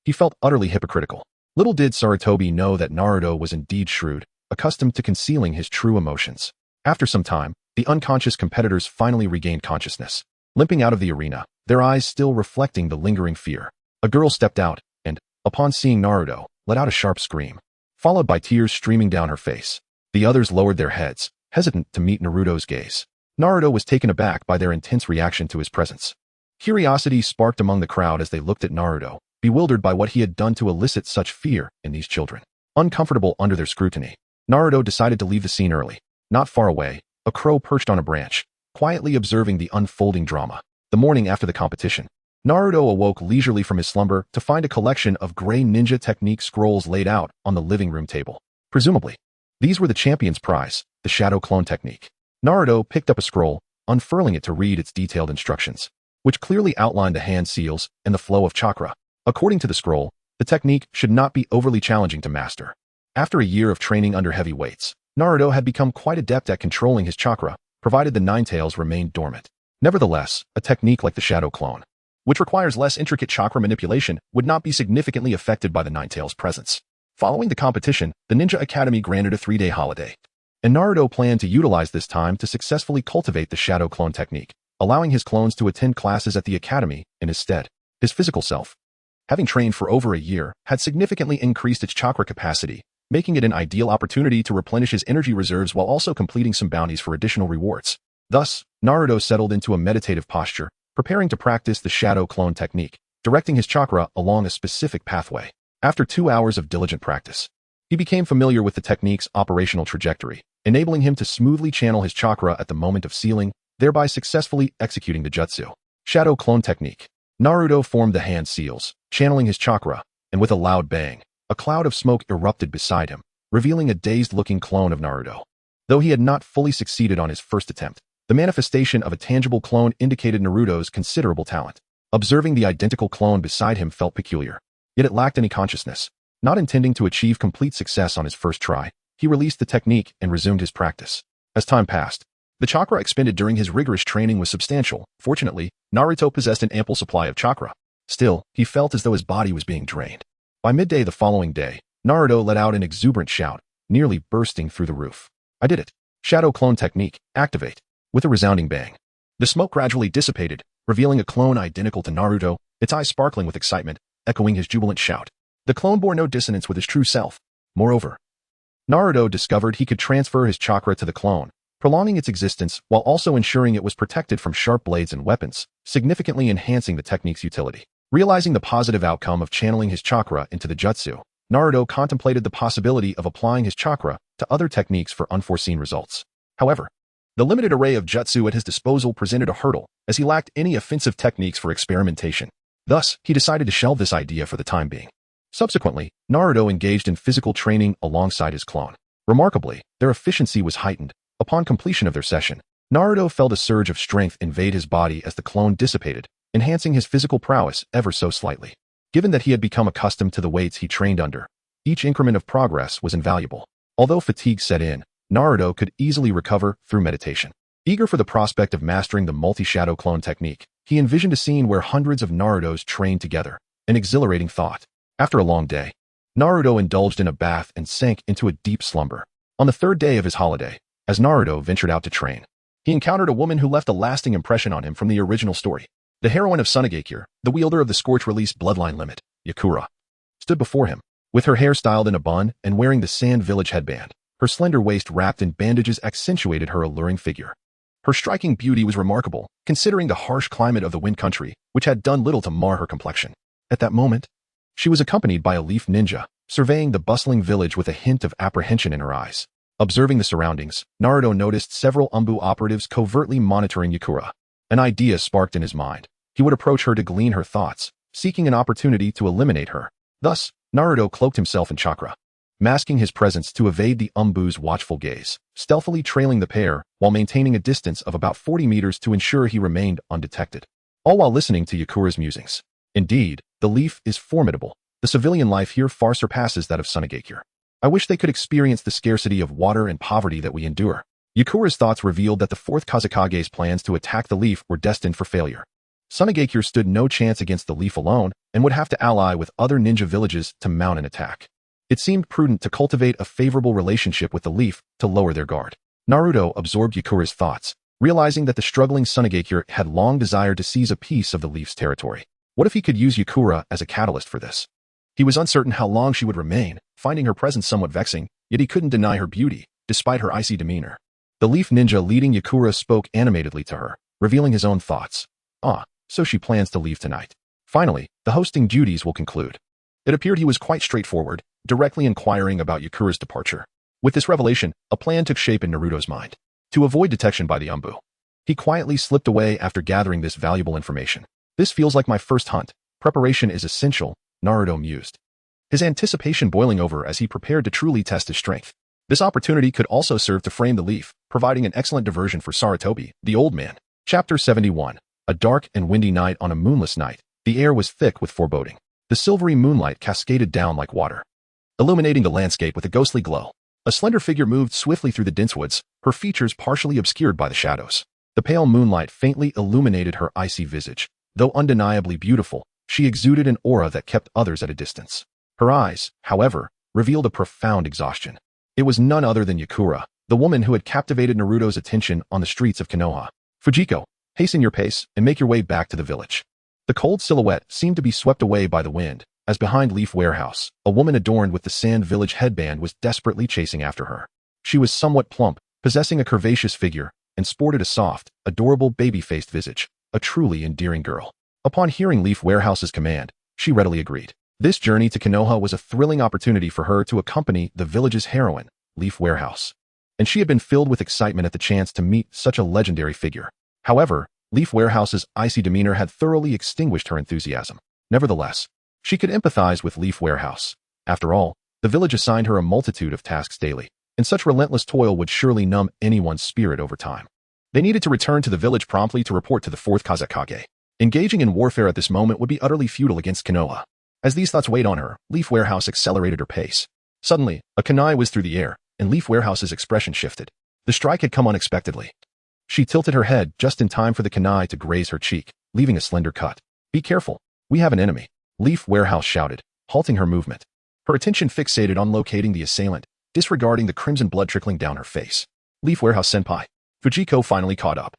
he felt utterly hypocritical. Little did Sarutobi know that Naruto was indeed shrewd, accustomed to concealing his true emotions. After some time, the unconscious competitors finally regained consciousness, limping out of the arena, their eyes still reflecting the lingering fear. A girl stepped out and, upon seeing Naruto, let out a sharp scream, followed by tears streaming down her face. The others lowered their heads, hesitant to meet Naruto's gaze. Naruto was taken aback by their intense reaction to his presence. Curiosity sparked among the crowd as they looked at Naruto, bewildered by what he had done to elicit such fear in these children. Uncomfortable under their scrutiny, Naruto decided to leave the scene early. Not far away, a crow perched on a branch, quietly observing the unfolding drama. The morning after the competition, Naruto awoke leisurely from his slumber to find a collection of gray ninja technique scrolls laid out on the living room table. Presumably, these were the champion's prize, the shadow clone technique. Naruto picked up a scroll, unfurling it to read its detailed instructions, which clearly outlined the hand seals and the flow of chakra. According to the scroll, the technique should not be overly challenging to master. After a year of training under heavy weights, Naruto had become quite adept at controlling his chakra, provided the nine tails remained dormant. Nevertheless, a technique like the shadow clone, which requires less intricate chakra manipulation, would not be significantly affected by the nine tails' presence. Following the competition, the Ninja Academy granted a 3-day holiday, and Naruto planned to utilize this time to successfully cultivate the shadow clone technique, allowing his clones to attend classes at the academy in his stead. His physical self, having trained for over a year, had significantly increased its chakra capacity, making it an ideal opportunity to replenish his energy reserves while also completing some bounties for additional rewards. Thus, Naruto settled into a meditative posture, preparing to practice the shadow clone technique, directing his chakra along a specific pathway. After 2 hours of diligent practice, he became familiar with the technique's operational trajectory, enabling him to smoothly channel his chakra at the moment of sealing, thereby successfully executing the jutsu. Shadow clone technique. Naruto formed the hand seals, channeling his chakra, and with a loud bang, a cloud of smoke erupted beside him, revealing a dazed-looking clone of Naruto. Though he had not fully succeeded on his first attempt, the manifestation of a tangible clone indicated Naruto's considerable talent. Observing the identical clone beside him felt peculiar, yet it lacked any consciousness. Not intending to achieve complete success on his first try, he released the technique and resumed his practice. As time passed, the chakra expended during his rigorous training was substantial. Fortunately, Naruto possessed an ample supply of chakra. Still, he felt as though his body was being drained. By midday the following day, Naruto let out an exuberant shout, nearly bursting through the roof. I did it! Shadow clone technique, activate! With a resounding bang, the smoke gradually dissipated, revealing a clone identical to Naruto, its eyes sparkling with excitement, echoing his jubilant shout. The clone bore no dissonance with his true self. Moreover, Naruto discovered he could transfer his chakra to the clone, prolonging its existence while also ensuring it was protected from sharp blades and weapons, significantly enhancing the technique's utility. Realizing the positive outcome of channeling his chakra into the jutsu, Naruto contemplated the possibility of applying his chakra to other techniques for unforeseen results. However, the limited array of jutsu at his disposal presented a hurdle, as he lacked any offensive techniques for experimentation. Thus, he decided to shelve this idea for the time being. Subsequently, Naruto engaged in physical training alongside his clone. Remarkably, their efficiency was heightened. Upon completion of their session, Naruto felt a surge of strength invade his body as the clone dissipated, enhancing his physical prowess ever so slightly. Given that he had become accustomed to the weights he trained under, each increment of progress was invaluable. Although fatigue set in, Naruto could easily recover through meditation. Eager for the prospect of mastering the multi-shadow clone technique, he envisioned a scene where hundreds of Narutos trained together, an exhilarating thought. After a long day, Naruto indulged in a bath and sank into a deep slumber. On the third day of his holiday, as Naruto ventured out to train, he encountered a woman who left a lasting impression on him from the original story. The heroine of Sunagakure, the wielder of the Scorch-Release bloodline limit, Yakura, stood before him. With her hair styled in a bun and wearing the Sand Village headband, her slender waist wrapped in bandages accentuated her alluring figure. Her striking beauty was remarkable, considering the harsh climate of the Wind Country, which had done little to mar her complexion. At that moment, she was accompanied by a leaf ninja, surveying the bustling village with a hint of apprehension in her eyes. Observing the surroundings, Naruto noticed several Umbu operatives covertly monitoring Yakura. An idea sparked in his mind. He would approach her to glean her thoughts, seeking an opportunity to eliminate her. Thus, Naruto cloaked himself in chakra, masking his presence to evade the Umbu's watchful gaze, stealthily trailing the pair while maintaining a distance of about 40 meters to ensure he remained undetected, all while listening to Yakura's musings. Indeed, the leaf is formidable. The civilian life here far surpasses that of Sunagakure. I wish they could experience the scarcity of water and poverty that we endure. Yakura's thoughts revealed that the fourth Kazekage's plans to attack the leaf were destined for failure. Sunagakure stood no chance against the leaf alone and would have to ally with other ninja villages to mount an attack. It seemed prudent to cultivate a favorable relationship with the leaf to lower their guard. Naruto absorbed Yakura's thoughts, realizing that the struggling Sunagakure had long desired to seize a piece of the leaf's territory. What if he could use Yakura as a catalyst for this? He was uncertain how long she would remain, finding her presence somewhat vexing, yet he couldn't deny her beauty, despite her icy demeanor. The leaf ninja leading Yakura spoke animatedly to her, revealing his own thoughts. So she plans to leave tonight. Finally, the hosting duties will conclude. It appeared he was quite straightforward, directly inquiring about Yakura's departure. With this revelation, a plan took shape in Naruto's mind. To avoid detection by the Umbu, he quietly slipped away after gathering this valuable information. This feels like my first hunt. Preparation is essential, Naruto mused, his anticipation boiling over as he prepared to truly test his strength. This opportunity could also serve to frame the leaf, providing an excellent diversion for Sarutobi, the old man. Chapter 71. A dark and windy night on a moonless night. The air was thick with foreboding. The silvery moonlight cascaded down like water, illuminating the landscape with a ghostly glow. A slender figure moved swiftly through the dense woods, her features partially obscured by the shadows. The pale moonlight faintly illuminated her icy visage. Though undeniably beautiful, she exuded an aura that kept others at a distance. Her eyes, however, revealed a profound exhaustion. It was none other than Yakura, the woman who had captivated Naruto's attention on the streets of Konoha. Fujiko, hasten your pace and make your way back to the village. The cold silhouette seemed to be swept away by the wind, as behind Leaf Warehouse, a woman adorned with the Sand Village headband was desperately chasing after her. She was somewhat plump, possessing a curvaceous figure, and sported a soft, adorable baby-faced visage, a truly endearing girl. Upon hearing Leaf Warehouse's command, she readily agreed. This journey to Konoha was a thrilling opportunity for her to accompany the village's heroine, Leaf Warehouse, and she had been filled with excitement at the chance to meet such a legendary figure. However, Leaf Warehouse's icy demeanor had thoroughly extinguished her enthusiasm. Nevertheless, she could empathize with Leaf Warehouse. After all, the village assigned her a multitude of tasks daily, and such relentless toil would surely numb anyone's spirit over time. They needed to return to the village promptly to report to the fourth Kazekage. Engaging in warfare at this moment would be utterly futile against Konoha. As these thoughts weighed on her, Leaf Warehouse accelerated her pace. Suddenly, a kunai whizzed through the air, and Leaf Warehouse's expression shifted. The strike had come unexpectedly. She tilted her head just in time for the kunai to graze her cheek, leaving a slender cut. Be careful, we have an enemy, Leaf Warehouse shouted, halting her movement. Her attention fixated on locating the assailant, disregarding the crimson blood trickling down her face. Leaf Warehouse senpai. Fujiko finally caught up,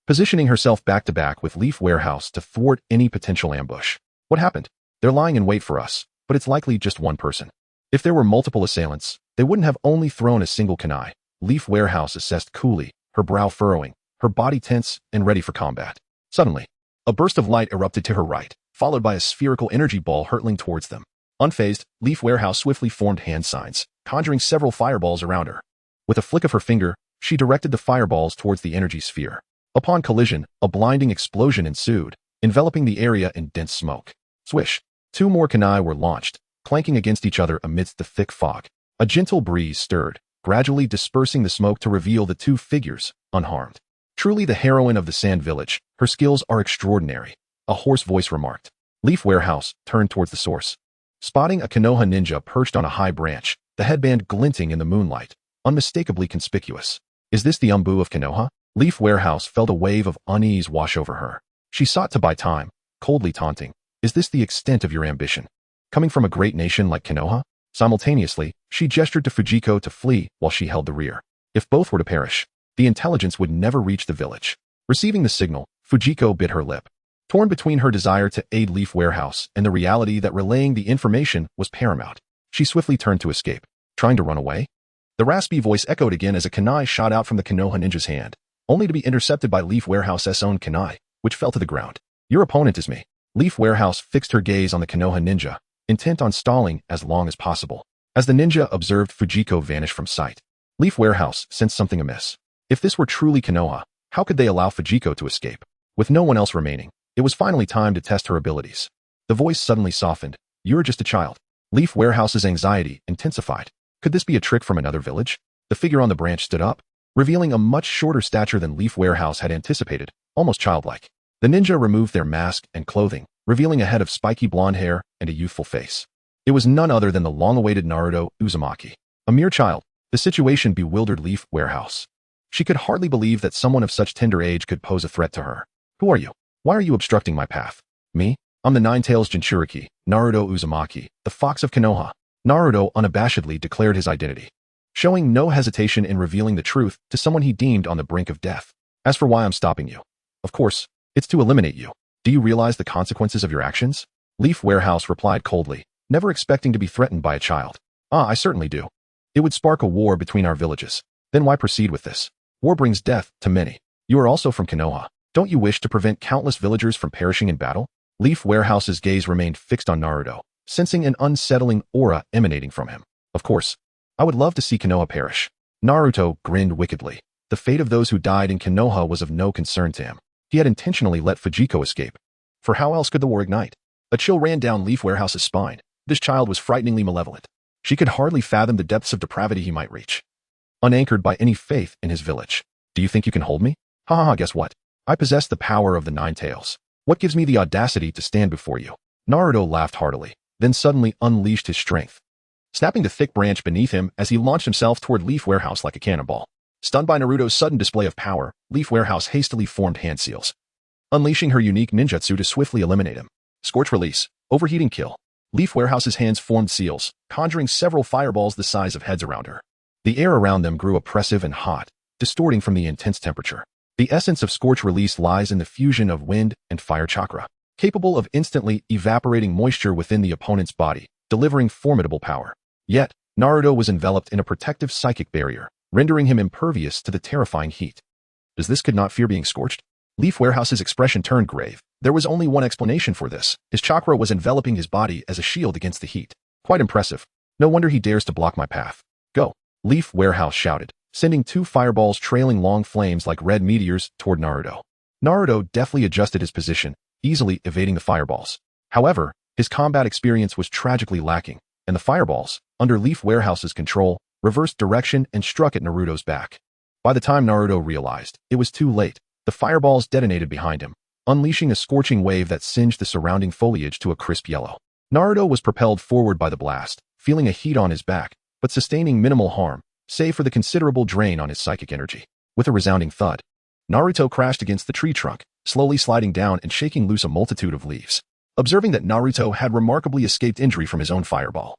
positioning herself back-to-back with Leaf Warehouse to thwart any potential ambush. What happened? They're lying in wait for us, but it's likely just one person. If there were multiple assailants, they wouldn't have only thrown a single kunai. Leaf Warehouse assessed coolly, her brow furrowing, her body tense and ready for combat. Suddenly, a burst of light erupted to her right, followed by a spherical energy ball hurtling towards them. Unfazed, Leaf Warehouse swiftly formed hand signs, conjuring several fireballs around her. With a flick of her finger, she directed the fireballs towards the energy sphere. Upon collision, a blinding explosion ensued, enveloping the area in dense smoke. Swish! 2 more kunai were launched, clanking against each other amidst the thick fog. A gentle breeze stirred, gradually dispersing the smoke to reveal the 2 figures, unharmed. Truly the heroine of the Sand Village, her skills are extraordinary, a hoarse voice remarked. Leaf Warehouse turned towards the source, spotting a Konoha ninja perched on a high branch, the headband glinting in the moonlight, unmistakably conspicuous. Is this the Umbu of Konoha? Leaf Warehouse felt a wave of unease wash over her. She sought to buy time, coldly taunting. Is this the extent of your ambition? Coming from a great nation like Konoha? Simultaneously, she gestured to Fujiko to flee while she held the rear. If both were to perish, the intelligence would never reach the village. Receiving the signal, Fujiko bit her lip. Torn between her desire to aid Leaf Warehouse and the reality that relaying the information was paramount, she swiftly turned to escape. Trying to run away? The raspy voice echoed again as a kunai shot out from the Konoha ninja's hand, only to be intercepted by Leaf Warehouse's own kunai, which fell to the ground. Your opponent is me. Leaf Warehouse fixed her gaze on the Konoha ninja, intent on stalling as long as possible. As the ninja observed Fujiko vanish from sight, Leaf Warehouse sensed something amiss. If this were truly Konoha, how could they allow Fujiko to escape? With no one else remaining, It was finally time to test her abilities. The voice suddenly softened. "You're just a child." Leaf Warehouse's anxiety intensified. Could this be a trick from another village? The figure on the branch stood up, revealing a much shorter stature than Leaf Warehouse had anticipated, almost childlike. The ninja removed their mask and clothing, revealing a head of spiky blonde hair and a youthful face. It was none other than the long-awaited Naruto Uzumaki. A mere child, the situation bewildered Leaf Warehouse. She could hardly believe that someone of such tender age could pose a threat to her. "Who are you? Why are you obstructing my path?" "Me? I'm the Nine-Tails Jinchuriki, Naruto Uzumaki, the Fox of Konoha." Naruto unabashedly declared his identity, showing no hesitation in revealing the truth to someone he deemed on the brink of death. "As for why I'm stopping you, of course, it's to eliminate you. Do you realize the consequences of your actions?" Leaf Warehouse replied coldly, never expecting to be threatened by a child. "I certainly do. It would spark a war between our villages. Then why proceed with this? War brings death to many. You are also from Konoha. Don't you wish to prevent countless villagers from perishing in battle?" Leaf Warehouse's gaze remained fixed on Naruto, sensing an unsettling aura emanating from him. "Of course. I would love to see Konoha perish." Naruto grinned wickedly. The fate of those who died in Konoha was of no concern to him. He had intentionally let Fujiko escape. For how else could the war ignite? A chill ran down Leaf Warehouse's spine. This child was frighteningly malevolent. She could hardly fathom the depths of depravity he might reach. Unanchored by any faith in his village. "Do you think you can hold me? Ha ha ha, guess what? I possess the power of the Nine Tails. What gives me the audacity to stand before you?" Naruto laughed heartily, then suddenly unleashed his strength, snapping the thick branch beneath him as he launched himself toward Leaf Warehouse like a cannonball. Stunned by Naruto's sudden display of power, Leaf Warehouse hastily formed hand seals, unleashing her unique ninjutsu to swiftly eliminate him. Scorch release, overheating kill. Leaf Warehouse's hands formed seals, conjuring several fireballs the size of heads around her. The air around them grew oppressive and hot, distorting from the intense temperature. The essence of Scorch release lies in the fusion of wind and fire chakra, capable of instantly evaporating moisture within the opponent's body, delivering formidable power. Yet, Naruto was enveloped in a protective psychic barrier, rendering him impervious to the terrifying heat. Does this could not fear being scorched? Leaf Warehouse's expression turned grave. There was only one explanation for this. His chakra was enveloping his body as a shield against the heat. Quite impressive. No wonder he dares to block my path. "Go!" Leaf Warehouse shouted, sending two fireballs trailing long flames like red meteors toward Naruto. Naruto deftly adjusted his position, easily evading the fireballs. However, his combat experience was tragically lacking, and the fireballs, under Leaf Warehouse's control, reversed direction and struck at Naruto's back. By the time Naruto realized, it was too late. The fireballs detonated behind him, unleashing a scorching wave that singed the surrounding foliage to a crisp yellow. Naruto was propelled forward by the blast, feeling a heat on his back, but sustaining minimal harm, save for the considerable drain on his psychic energy. With a resounding thud, Naruto crashed against the tree trunk, slowly sliding down and shaking loose a multitude of leaves. Observing that Naruto had remarkably escaped injury from his own fireball,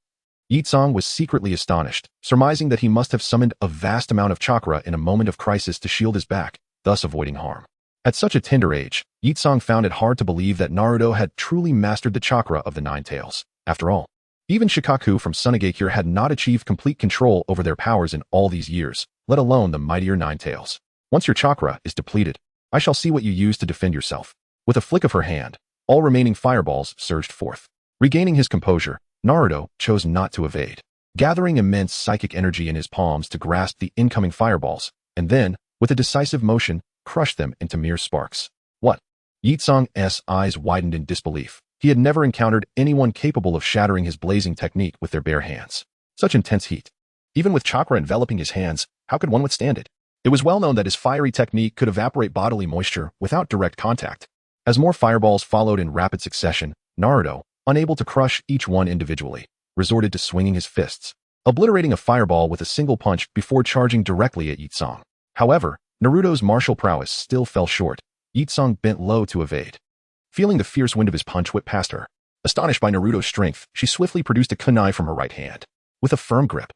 Yitsong was secretly astonished, surmising that he must have summoned a vast amount of chakra in a moment of crisis to shield his back, thus avoiding harm. At such a tender age, Yitsong found it hard to believe that Naruto had truly mastered the chakra of the Nine Tails. After all, even Shikaku from Sunagakure had not achieved complete control over their powers in all these years, let alone the mightier Nine Tails. "Once your chakra is depleted, I shall see what you use to defend yourself." With a flick of her hand, all remaining fireballs surged forth. Regaining his composure, Naruto chose not to evade, gathering immense psychic energy in his palms to grasp the incoming fireballs, and then, with a decisive motion, crush them into mere sparks. "What?" Yitsong's eyes widened in disbelief. He had never encountered anyone capable of shattering his blazing technique with their bare hands. Such intense heat. Even with chakra enveloping his hands, how could one withstand it? It was well known that his fiery technique could evaporate bodily moisture without direct contact. As more fireballs followed in rapid succession, Naruto, unable to crush each one individually, resorted to swinging his fists, obliterating a fireball with a single punch before charging directly at Yitsong. However, Naruto's martial prowess still fell short. Yitsong bent low to evade, feeling the fierce wind of his punch whip past her. Astonished by Naruto's strength, she swiftly produced a kunai from her right hand. With a firm grip,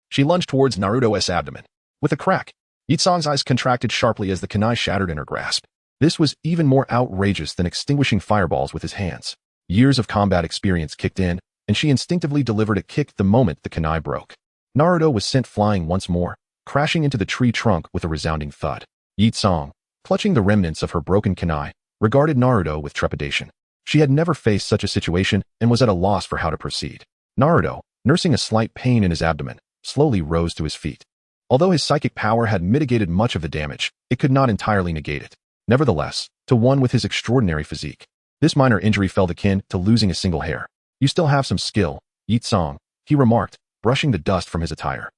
she lunged towards Naruto's abdomen. With a crack, Yitsong's eyes contracted sharply as the kunai shattered in her grasp. This was even more outrageous than extinguishing fireballs with his hands. Years of combat experience kicked in, and she instinctively delivered a kick the moment the kunai broke. Naruto was sent flying once more, crashing into the tree trunk with a resounding thud. Yitsong, clutching the remnants of her broken kunai, regarded Naruto with trepidation. She had never faced such a situation and was at a loss for how to proceed. Naruto, nursing a slight pain in his abdomen, slowly rose to his feet. Although his psychic power had mitigated much of the damage, it could not entirely negate it. Nevertheless, to one with his extraordinary physique. This minor injury felt akin to losing a single hair. "You still have some skill, Yi-song," he remarked, brushing the dust from his attire,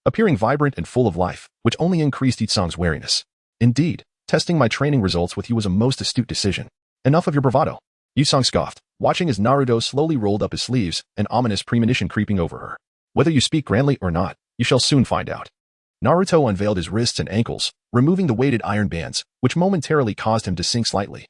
appearing vibrant and full of life, which only increased Yi-song's wariness. "Indeed, testing my training results with you was a most astute decision. Enough of your bravado." Yi-song scoffed, watching as Naruto slowly rolled up his sleeves, an ominous premonition creeping over her. "Whether you speak grandly or not, you shall soon find out." Naruto unveiled his wrists and ankles, removing the weighted iron bands, which momentarily caused him to sink slightly.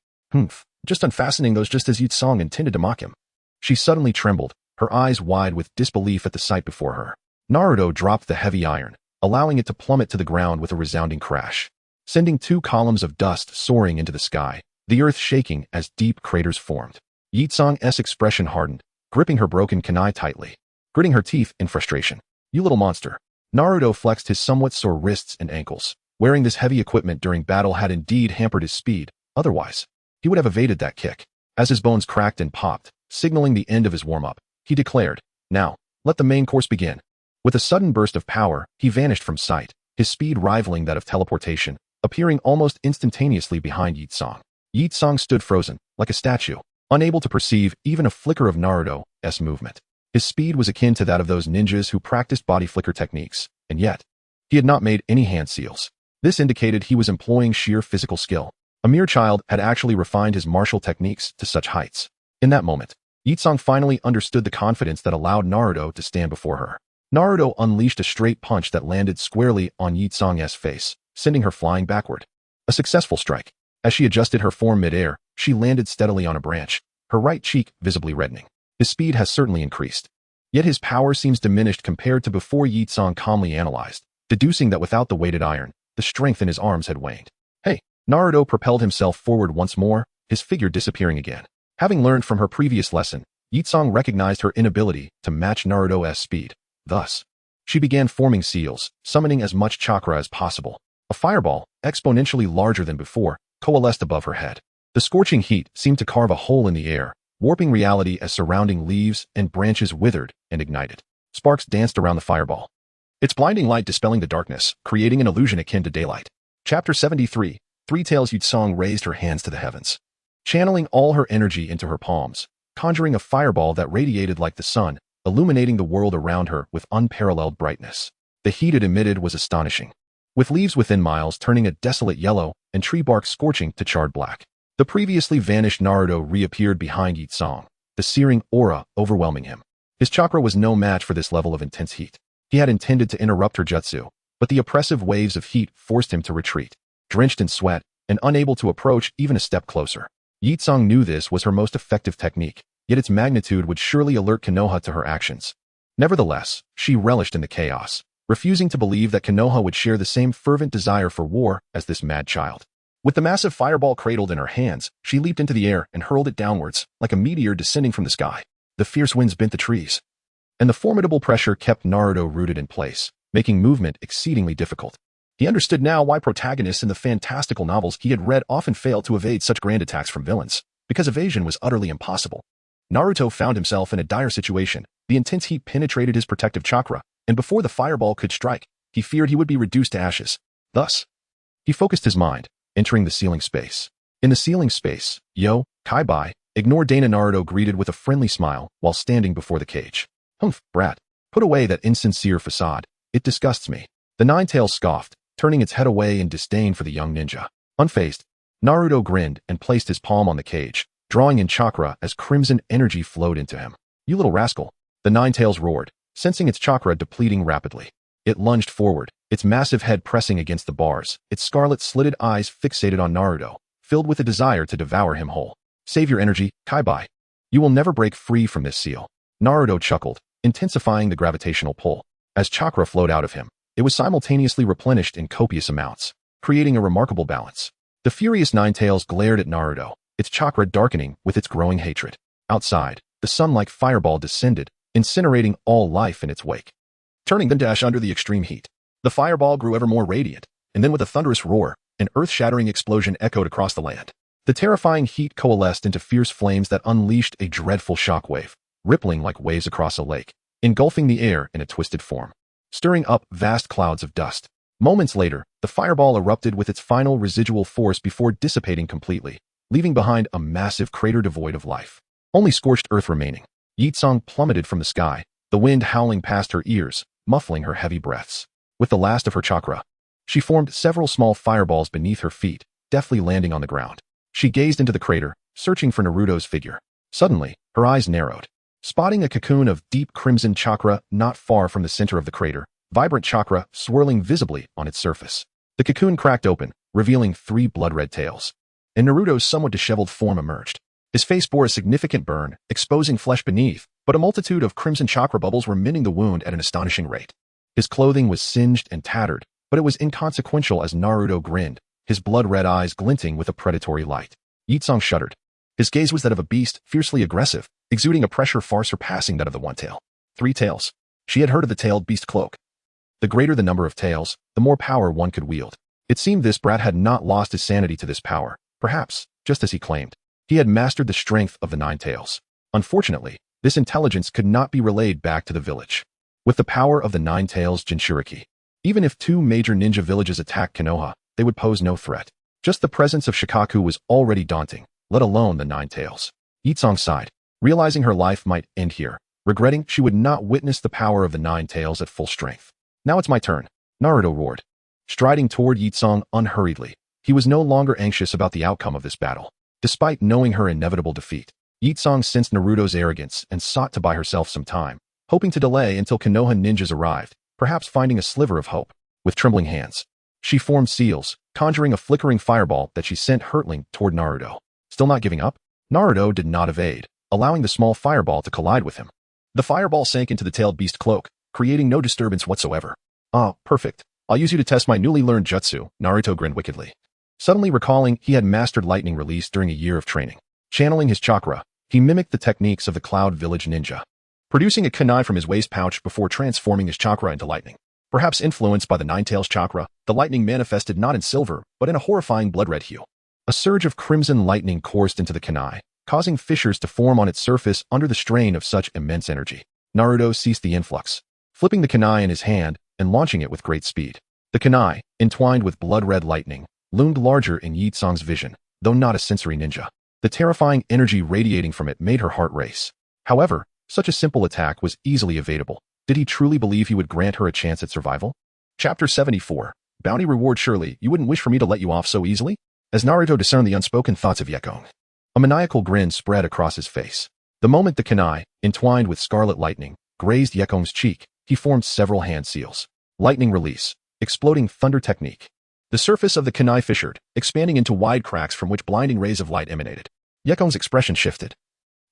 Just unfastening those just as Yi-song intended to mock him. She suddenly trembled, her eyes wide with disbelief at the sight before her. Naruto dropped the heavy iron, allowing it to plummet to the ground with a resounding crash, sending 2 columns of dust soaring into the sky, the earth shaking as deep craters formed. Yi-song's expression hardened, gripping her broken kunai tightly, gritting her teeth in frustration. "You little monster." Naruto flexed his somewhat sore wrists and ankles. Wearing this heavy equipment during battle had indeed hampered his speed, otherwise, he would have evaded that kick. As his bones cracked and popped, signaling the end of his warm-up, he declared, "Now, let the main course begin." With a sudden burst of power, he vanished from sight, his speed rivaling that of teleportation, appearing almost instantaneously behind Yi-song. Yi-song stood frozen, like a statue, unable to perceive even a flicker of Naruto's movement. His speed was akin to that of those ninjas who practiced body flicker techniques, and yet, he had not made any hand seals. This indicated he was employing sheer physical skill. A mere child had actually refined his martial techniques to such heights. In that moment, Yi-song finally understood the confidence that allowed Naruto to stand before her. Naruto unleashed a straight punch that landed squarely on Yi-song's face, sending her flying backward. A successful strike. As she adjusted her form mid-air, she landed steadily on a branch, her right cheek visibly reddening. His speed has certainly increased. Yet his power seems diminished compared to before. Yi-song calmly analyzed, deducing that without the weighted iron, the strength in his arms had waned. "Hey!" Naruto propelled himself forward once more, his figure disappearing again. Having learned from her previous lesson, Yi-song recognized her inability to match Naruto's speed. Thus, she began forming seals, summoning as much chakra as possible. A fireball, exponentially larger than before, coalesced above her head. The scorching heat seemed to carve a hole in the air, warping reality as surrounding leaves and branches withered and ignited. Sparks danced around the fireball, its blinding light dispelling the darkness, creating an illusion akin to daylight. Chapter 73. Three Tails. Yi-song raised her hands to the heavens, channeling all her energy into her palms, conjuring a fireball that radiated like the sun, illuminating the world around her with unparalleled brightness. The heat it emitted was astonishing, with leaves within miles turning a desolate yellow and tree bark scorching to charred black. The previously vanished Naruto reappeared behind Yi-song, the searing aura overwhelming him. His chakra was no match for this level of intense heat. He had intended to interrupt her jutsu, but the oppressive waves of heat forced him to retreat, drenched in sweat and unable to approach even a step closer. Yi-song knew this was her most effective technique, yet its magnitude would surely alert Konoha to her actions. Nevertheless, she relished in the chaos, refusing to believe that Konoha would share the same fervent desire for war as this mad child. With the massive fireball cradled in her hands, she leaped into the air and hurled it downwards, like a meteor descending from the sky. The fierce winds bent the trees, and the formidable pressure kept Naruto rooted in place, making movement exceedingly difficult. He understood now why protagonists in the fantastical novels he had read often failed to evade such grand attacks from villains, because evasion was utterly impossible. Naruto found himself in a dire situation. The intense heat penetrated his protective chakra, and before the fireball could strike, he feared he would be reduced to ashes. Thus, he focused his mind, entering the ceiling space. In the ceiling space, "Yo, Kai-bai," ignore Dana Naruto greeted with a friendly smile while standing before the cage. "Humph, brat. Put away that insincere facade. It disgusts me." The Nine-Tails scoffed, turning its head away in disdain for the young ninja. Unfazed, Naruto grinned and placed his palm on the cage, drawing in chakra as crimson energy flowed into him. "You little rascal." The Nine-Tails roared, sensing its chakra depleting rapidly. It lunged forward, its massive head pressing against the bars, its scarlet-slitted eyes fixated on Naruto, filled with a desire to devour him whole. "Save your energy, Kai-bai. You will never break free from this seal." Naruto chuckled, intensifying the gravitational pull. As chakra flowed out of him, it was simultaneously replenished in copious amounts, creating a remarkable balance. The furious Nine-Tails glared at Naruto, its chakra darkening with its growing hatred. Outside, the sun-like fireball descended, incinerating all life in its wake, turning them to ash under the extreme heat. The fireball grew ever more radiant, and then with a thunderous roar, an earth-shattering explosion echoed across the land. The terrifying heat coalesced into fierce flames that unleashed a dreadful shockwave, rippling like waves across a lake, engulfing the air in a twisted form, stirring up vast clouds of dust. Moments later, the fireball erupted with its final residual force before dissipating completely, leaving behind a massive crater devoid of life. Only scorched earth remaining. Yitsong plummeted from the sky, the wind howling past her ears, muffling her heavy breaths. With the last of her chakra, she formed several small fireballs beneath her feet, deftly landing on the ground. She gazed into the crater, searching for Naruto's figure. Suddenly, her eyes narrowed. Spotting a cocoon of deep crimson chakra not far from the center of the crater, vibrant chakra swirling visibly on its surface. The cocoon cracked open, revealing 3 blood-red tails. And Naruto's somewhat disheveled form emerged. His face bore a significant burn, exposing flesh beneath, but a multitude of crimson chakra bubbles were mending the wound at an astonishing rate. His clothing was singed and tattered, but it was inconsequential as Naruto grinned, his blood-red eyes glinting with a predatory light. Yitsong shuddered. His gaze was that of a beast, fiercely aggressive, exuding a pressure far surpassing that of the one tail. 3 tails. She had heard of the tailed beast cloak. The greater the number of tails, the more power one could wield. It seemed this brat had not lost his sanity to this power, perhaps, just as he claimed. He had mastered the strength of the 9 tails. Unfortunately, this intelligence could not be relayed back to the village. With the power of the 9 tails Jinchuriki, even if 2 major ninja villages attacked Konoha, they would pose no threat. Just the presence of Shikaku was already daunting, let alone the 9 tails. Yitsong sighed, realizing her life might end here, regretting she would not witness the power of the 9 tails at full strength. Now it's my turn, Naruto roared. Striding toward Yitsong unhurriedly, he was no longer anxious about the outcome of this battle. Despite knowing her inevitable defeat, Yitsong sensed Naruto's arrogance and sought to buy herself some time, hoping to delay until Konoha ninjas arrived, perhaps finding a sliver of hope. With trembling hands, she formed seals, conjuring a flickering fireball that she sent hurtling toward Naruto. Still not giving up? Naruto did not evade, allowing the small fireball to collide with him. The fireball sank into the tailed beast cloak, creating no disturbance whatsoever. Ah, perfect. I'll use you to test my newly learned jutsu, Naruto grinned wickedly. Suddenly recalling he had mastered lightning release during a year of training. Channeling his chakra, he mimicked the techniques of the Cloud Village ninja, producing a kunai from his waist pouch before transforming his chakra into lightning. Perhaps influenced by the 9 tails chakra, the lightning manifested not in silver, but in a horrifying blood-red hue. A surge of crimson lightning coursed into the kunai, causing fissures to form on its surface under the strain of such immense energy. Naruto ceased the influx, flipping the kunai in his hand and launching it with great speed. The kunai, entwined with blood-red lightning, loomed larger in Yitsong's vision, though not a sensory ninja. The terrifying energy radiating from it made her heart race. However, such a simple attack was easily evadable. Did he truly believe he would grant her a chance at survival? Chapter 74. Bounty reward. Surely, you wouldn't wish for me to let you off so easily? As Naruto discerned the unspoken thoughts of Yekong, a maniacal grin spread across his face. The moment the kunai, entwined with scarlet lightning, grazed Yekong's cheek, he formed several hand seals. Lightning release. Exploding thunder technique. The surface of the kunai fissured, expanding into wide cracks from which blinding rays of light emanated. Yekong's expression shifted.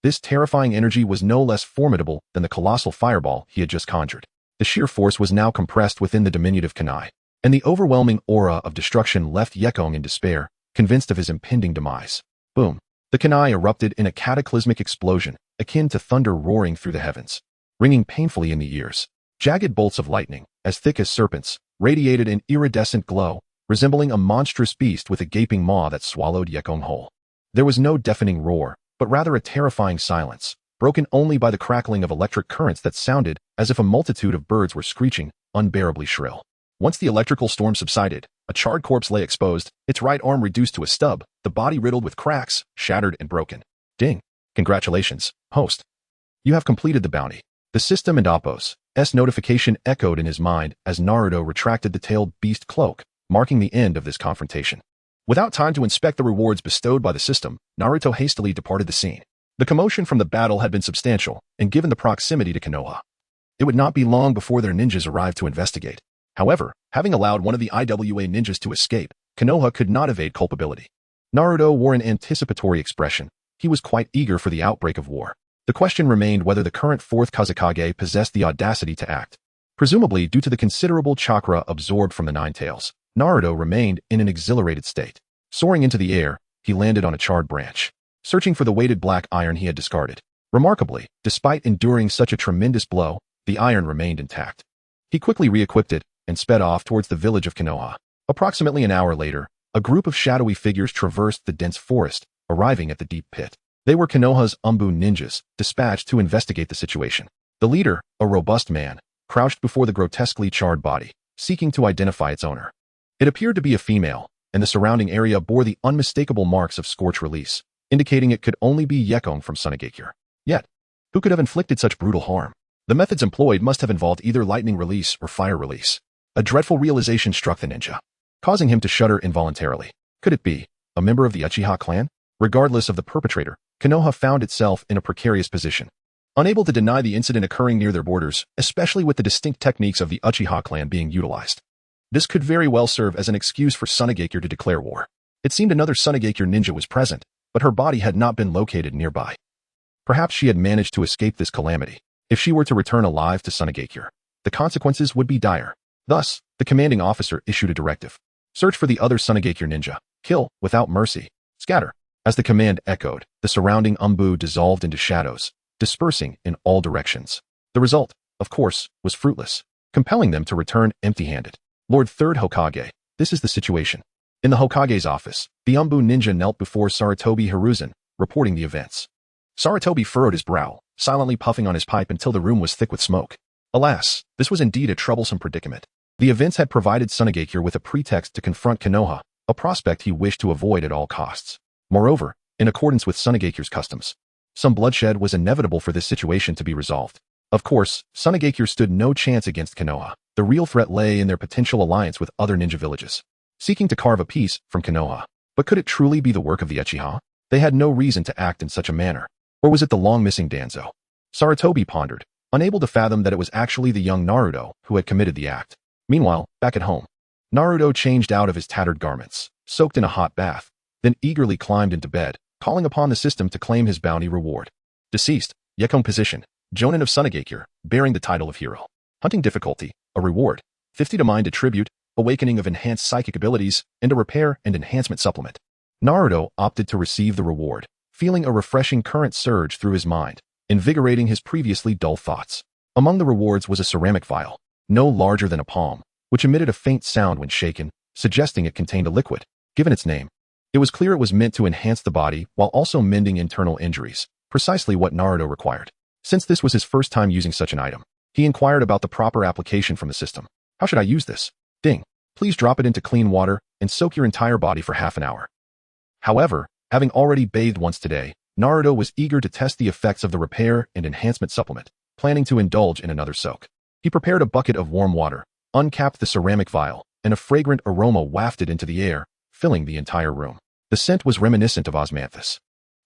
This terrifying energy was no less formidable than the colossal fireball he had just conjured. The sheer force was now compressed within the diminutive kunai, and the overwhelming aura of destruction left Yekong in despair, convinced of his impending demise. Boom! The kunai erupted in a cataclysmic explosion, akin to thunder roaring through the heavens, ringing painfully in the ears. Jagged bolts of lightning, as thick as serpents, radiated an iridescent glow, resembling a monstrous beast with a gaping maw that swallowed Yekong whole. There was no deafening roar, but rather a terrifying silence, broken only by the crackling of electric currents that sounded as if a multitude of birds were screeching, unbearably shrill. Once the electrical storm subsided, a charred corpse lay exposed, its right arm reduced to a stub, the body riddled with cracks, shattered and broken. Ding! Congratulations, host. You have completed the bounty. The system and Appo's notification echoed in his mind as Naruto retracted the tailed beast cloak, marking the end of this confrontation. Without time to inspect the rewards bestowed by the system, Naruto hastily departed the scene. The commotion from the battle had been substantial, and given the proximity to Konoha, it would not be long before their ninjas arrived to investigate. However, having allowed one of the IWA ninjas to escape, Konoha could not evade culpability. Naruto wore an anticipatory expression. He was quite eager for the outbreak of war. The question remained whether the current 4th Kazekage possessed the audacity to act. Presumably due to the considerable chakra absorbed from the 9 tails, Naruto remained in an exhilarated state. Soaring into the air, he landed on a charred branch, searching for the weighted black iron he had discarded. Remarkably, despite enduring such a tremendous blow, the iron remained intact. He quickly re-equipped it and sped off towards the village of Konoha. Approximately an hour later, a group of shadowy figures traversed the dense forest, arriving at the deep pit. They were Konoha's Umbu ninjas, dispatched to investigate the situation. The leader, a robust man, crouched before the grotesquely charred body, seeking to identify its owner. It appeared to be a female, and the surrounding area bore the unmistakable marks of scorch release, indicating it could only be Yekong from Sunagakure. Yet, who could have inflicted such brutal harm? The methods employed must have involved either lightning release or fire release. A dreadful realization struck the ninja, causing him to shudder involuntarily. Could it be a member of the Uchiha clan? Regardless of the perpetrator, Konoha found itself in a precarious position. Unable to deny the incident occurring near their borders, especially with the distinct techniques of the Uchiha clan being utilized. This could very well serve as an excuse for Sunagakure to declare war. It seemed another Sunagakure ninja was present, but her body had not been located nearby. Perhaps she had managed to escape this calamity. If she were to return alive to Sunagakure, the consequences would be dire. Thus, the commanding officer issued a directive. Search for the other Sunagakure ninja. Kill without mercy. Scatter. As the command echoed, the surrounding Umbu dissolved into shadows, dispersing in all directions. The result, of course, was fruitless, compelling them to return empty-handed. Lord Third Hokage, this is the situation. In the Hokage's office, the Umbu ninja knelt before Sarutobi Hiruzen, reporting the events. Sarutobi furrowed his brow, silently puffing on his pipe until the room was thick with smoke. Alas, this was indeed a troublesome predicament. The events had provided Sunagakure with a pretext to confront Konoha, a prospect he wished to avoid at all costs. Moreover, in accordance with Sunagakure's customs, some bloodshed was inevitable for this situation to be resolved. Of course, Sunagakure stood no chance against Konoha. The real threat lay in their potential alliance with other ninja villages, seeking to carve a piece from Konoha. But could it truly be the work of the Uchiha? They had no reason to act in such a manner. Or was it the long-missing Danzo? Sarutobi pondered, unable to fathom that it was actually the young Naruto who had committed the act. Meanwhile, back at home, Naruto changed out of his tattered garments, soaked in a hot bath, then eagerly climbed into bed, calling upon the system to claim his bounty reward. Deceased, Yekong position, Jonin of Sunagakure, bearing the title of hero. Hunting difficulty, a reward, 50 to mind attribute, awakening of enhanced psychic abilities, and a repair and enhancement supplement. Naruto opted to receive the reward, feeling a refreshing current surge through his mind, invigorating his previously dull thoughts. Among the rewards was a ceramic vial, no larger than a palm, which emitted a faint sound when shaken, suggesting it contained a liquid. Given its name, it was clear it was meant to enhance the body while also mending internal injuries, precisely what Naruto required. Since this was his first time using such an item, he inquired about the proper application from the system. How should I use this? Ding. Please drop it into clean water and soak your entire body for half an hour. However, having already bathed once today, Naruto was eager to test the effects of the repair and enhancement supplement, planning to indulge in another soak. He prepared a bucket of warm water, uncapped the ceramic vial, and a fragrant aroma wafted into the air, filling the entire room. The scent was reminiscent of osmanthus,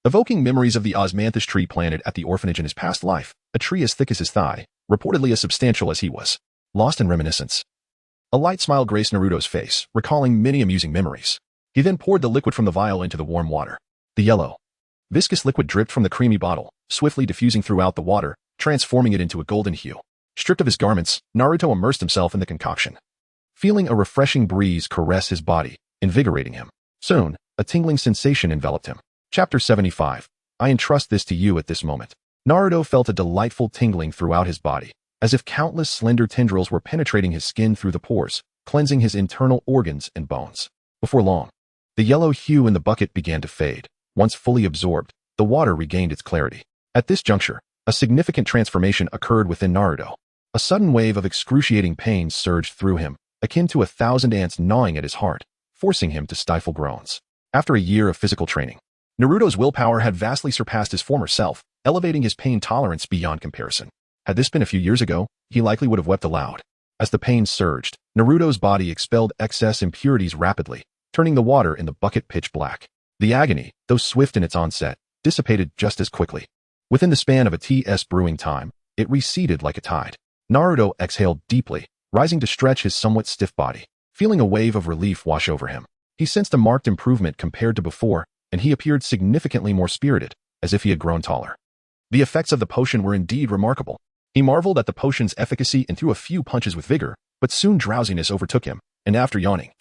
evoking memories of the osmanthus tree planted at the orphanage in his past life, a tree as thick as his thigh, reportedly as substantial as he was. Lost in reminiscence. A light smile graced Naruto's face, recalling many amusing memories. He then poured the liquid from the vial into the warm water. The yellow, viscous liquid dripped from the creamy bottle, swiftly diffusing throughout the water, transforming it into a golden hue. Stripped of his garments, Naruto immersed himself in the concoction, feeling a refreshing breeze caress his body, invigorating him. Soon, a tingling sensation enveloped him. Chapter 75. I entrust this to you at this moment. Naruto felt a delightful tingling throughout his body, as if countless slender tendrils were penetrating his skin through the pores, cleansing his internal organs and bones. Before long, the yellow hue in the bucket began to fade. Once fully absorbed, the water regained its clarity. At this juncture, a significant transformation occurred within Naruto. A sudden wave of excruciating pain surged through him, akin to 1,000 ants gnawing at his heart, forcing him to stifle groans. After a year of physical training, Naruto's willpower had vastly surpassed his former self, elevating his pain tolerance beyond comparison. Had this been a few years ago, he likely would have wept aloud. As the pain surged, Naruto's body expelled excess impurities rapidly, turning the water in the bucket pitch black. The agony, though swift in its onset, dissipated just as quickly. Within the span of a TS brewing time, it receded like a tide. Naruto exhaled deeply, rising to stretch his somewhat stiff body. Feeling a wave of relief wash over him, he sensed a marked improvement compared to before, and he appeared significantly more spirited, as if he had grown taller. The effects of the potion were indeed remarkable. He marveled at the potion's efficacy and threw a few punches with vigor, but soon drowsiness overtook him, and after yawning,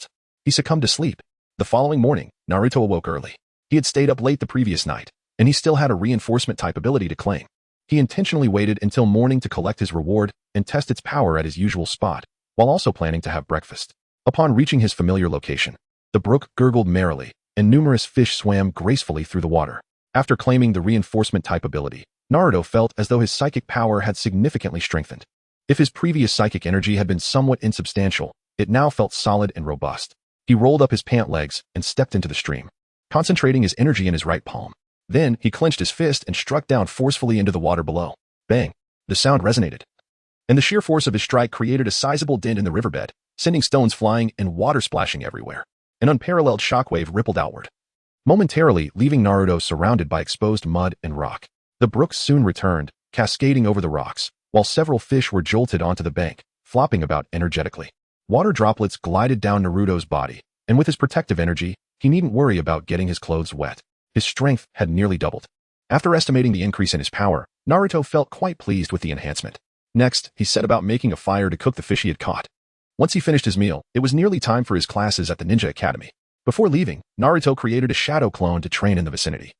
he succumbed to sleep. The following morning, Naruto awoke early. He had stayed up late the previous night, and he still had a reinforcement type ability to claim. He intentionally waited until morning to collect his reward and test its power at his usual spot, while also planning to have breakfast. Upon reaching his familiar location, the brook gurgled merrily, and numerous fish swam gracefully through the water. After claiming the reinforcement type ability, Naruto felt as though his psychic power had significantly strengthened. If his previous psychic energy had been somewhat insubstantial, it now felt solid and robust. He rolled up his pant legs and stepped into the stream, concentrating his energy in his right palm. Then he clenched his fist and struck down forcefully into the water below. Bang! The sound resonated, and the sheer force of his strike created a sizable dent in the riverbed, sending stones flying and water splashing everywhere. An unparalleled shockwave rippled outward, momentarily leaving Naruto surrounded by exposed mud and rock. The brook soon returned, cascading over the rocks, while several fish were jolted onto the bank, flopping about energetically. Water droplets glided down Naruto's body, and with his protective energy, he needn't worry about getting his clothes wet. His strength had nearly doubled. After estimating the increase in his power, Naruto felt quite pleased with the enhancement. Next, he set about making a fire to cook the fish he had caught. Once he finished his meal, it was nearly time for his classes at the Ninja Academy. Before leaving, Naruto created a shadow clone to train in the vicinity,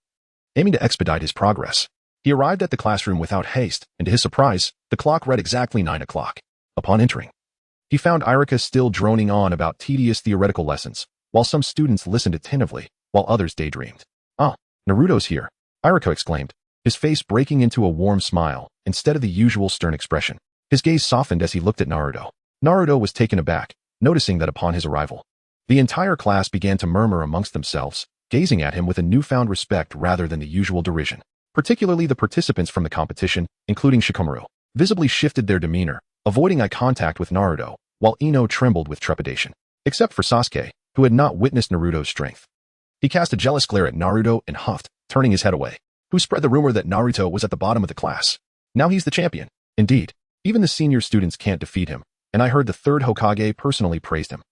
aiming to expedite his progress. He arrived at the classroom without haste, and to his surprise, the clock read exactly 9 o'clock. Upon entering, he found Irika still droning on about tedious theoretical lessons, while some students listened attentively, while others daydreamed. "Ah, Naruto's here," Irika exclaimed, his face breaking into a warm smile, instead of the usual stern expression. His gaze softened as he looked at Naruto. Naruto was taken aback, noticing that upon his arrival, the entire class began to murmur amongst themselves, gazing at him with a newfound respect rather than the usual derision. Particularly the participants from the competition, including Shikamaru, visibly shifted their demeanor, avoiding eye contact with Naruto, while Ino trembled with trepidation. Except for Sasuke, who had not witnessed Naruto's strength. He cast a jealous glare at Naruto and huffed, turning his head away. "Who spread the rumor that Naruto was at the bottom of the class? Now he's the champion. Indeed, even the senior students can't defeat him, and I heard the third Hokage personally praised him.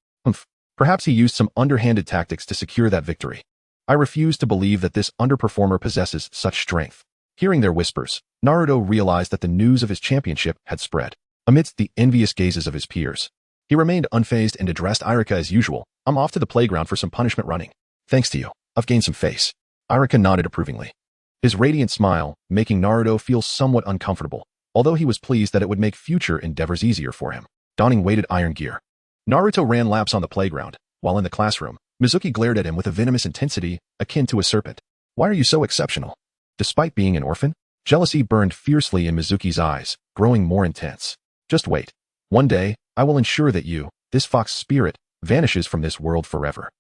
Perhaps he used some underhanded tactics to secure that victory. I refuse to believe that this underperformer possesses such strength." Hearing their whispers, Naruto realized that the news of his championship had spread. Amidst the envious gazes of his peers, he remained unfazed and addressed Irika as usual. "I'm off to the playground for some punishment running. Thanks to you, I've gained some face." Irika nodded approvingly, his radiant smile making Naruto feel somewhat uncomfortable, although he was pleased that it would make future endeavors easier for him. Donning weighted iron gear, Naruto ran laps on the playground, while in the classroom, Mizuki glared at him with a venomous intensity akin to a serpent. "Why are you so exceptional?" Despite being an orphan, jealousy burned fiercely in Mizuki's eyes, growing more intense. "Just wait. One day, I will ensure that you, this fox spirit, vanishes from this world forever."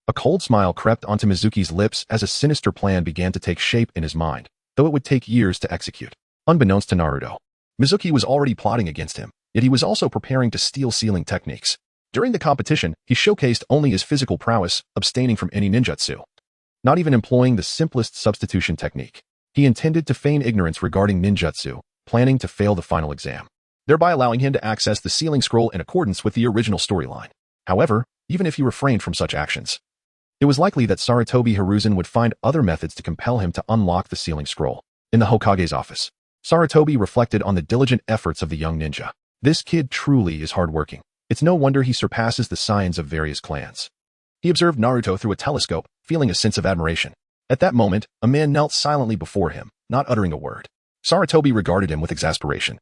A cold smile crept onto Mizuki's lips as a sinister plan began to take shape in his mind, though it would take years to execute. Unbeknownst to Naruto, Mizuki was already plotting against him, yet he was also preparing to steal sealing techniques. During the competition, he showcased only his physical prowess, abstaining from any ninjutsu, not even employing the simplest substitution technique. He intended to feign ignorance regarding ninjutsu, planning to fail the final exam, thereby allowing him to access the sealing scroll in accordance with the original storyline. However, even if he refrained from such actions, it was likely that Sarutobi Hiruzen would find other methods to compel him to unlock the sealing scroll. In the Hokage's office, Sarutobi reflected on the diligent efforts of the young ninja. "This kid truly is hardworking. It's no wonder he surpasses the scions of various clans." He observed Naruto through a telescope, feeling a sense of admiration. At that moment, a man knelt silently before him, not uttering a word. Sarutobi regarded him with exasperation,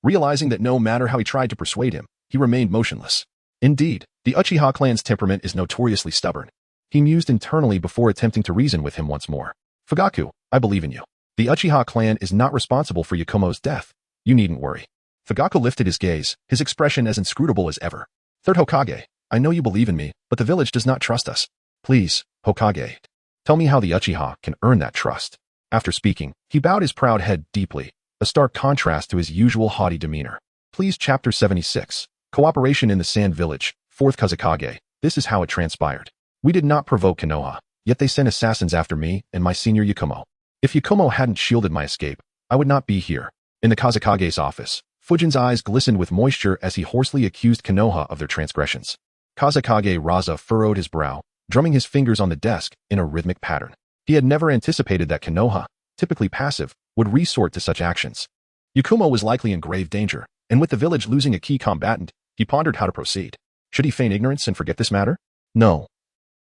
realizing that no matter how he tried to persuade him, he remained motionless. Indeed, the Uchiha clan's temperament is notoriously stubborn. He mused internally before attempting to reason with him once more. "Fugaku, I believe in you. The Uchiha clan is not responsible for Yakumo's death. You needn't worry." Fugaku lifted his gaze, his expression as inscrutable as ever. "Third Hokage, I know you believe in me, but the village does not trust us. Please, Hokage, tell me how the Uchiha can earn that trust." After speaking, he bowed his proud head deeply, a stark contrast to his usual haughty demeanor. Please Chapter 76. Cooperation in the Sand Village, 4th Kazekage. This is how it transpired. We did not provoke Konoha, yet they sent assassins after me and my senior Yakumo. If Yakumo hadn't shielded my escape, I would not be here. In the Kazekage's office, Fujin's eyes glistened with moisture as he hoarsely accused Konoha of their transgressions. Kazekage Raza furrowed his brow, drumming his fingers on the desk in a rhythmic pattern. He had never anticipated that Konoha, typically passive, would resort to such actions. Yakumo was likely in grave danger, and with the village losing a key combatant, he pondered how to proceed. Should he feign ignorance and forget this matter? No.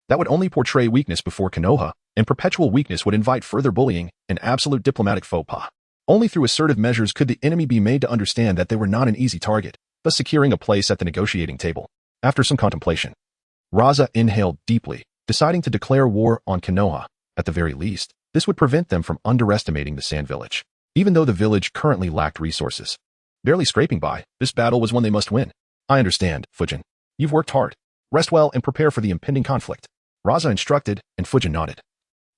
That would only portray weakness before Konoha, and perpetual weakness would invite further bullying and absolute diplomatic faux pas. Only through assertive measures could the enemy be made to understand that they were not an easy target, thus securing a place at the negotiating table. After some contemplation, Raza inhaled deeply, deciding to declare war on Konoha. At the very least, this would prevent them from underestimating the Sand Village. Even though the village currently lacked resources, barely scraping by, this battle was one they must win. I understand, Fujin. You've worked hard. Rest well and prepare for the impending conflict. Raza instructed, and Fujin nodded.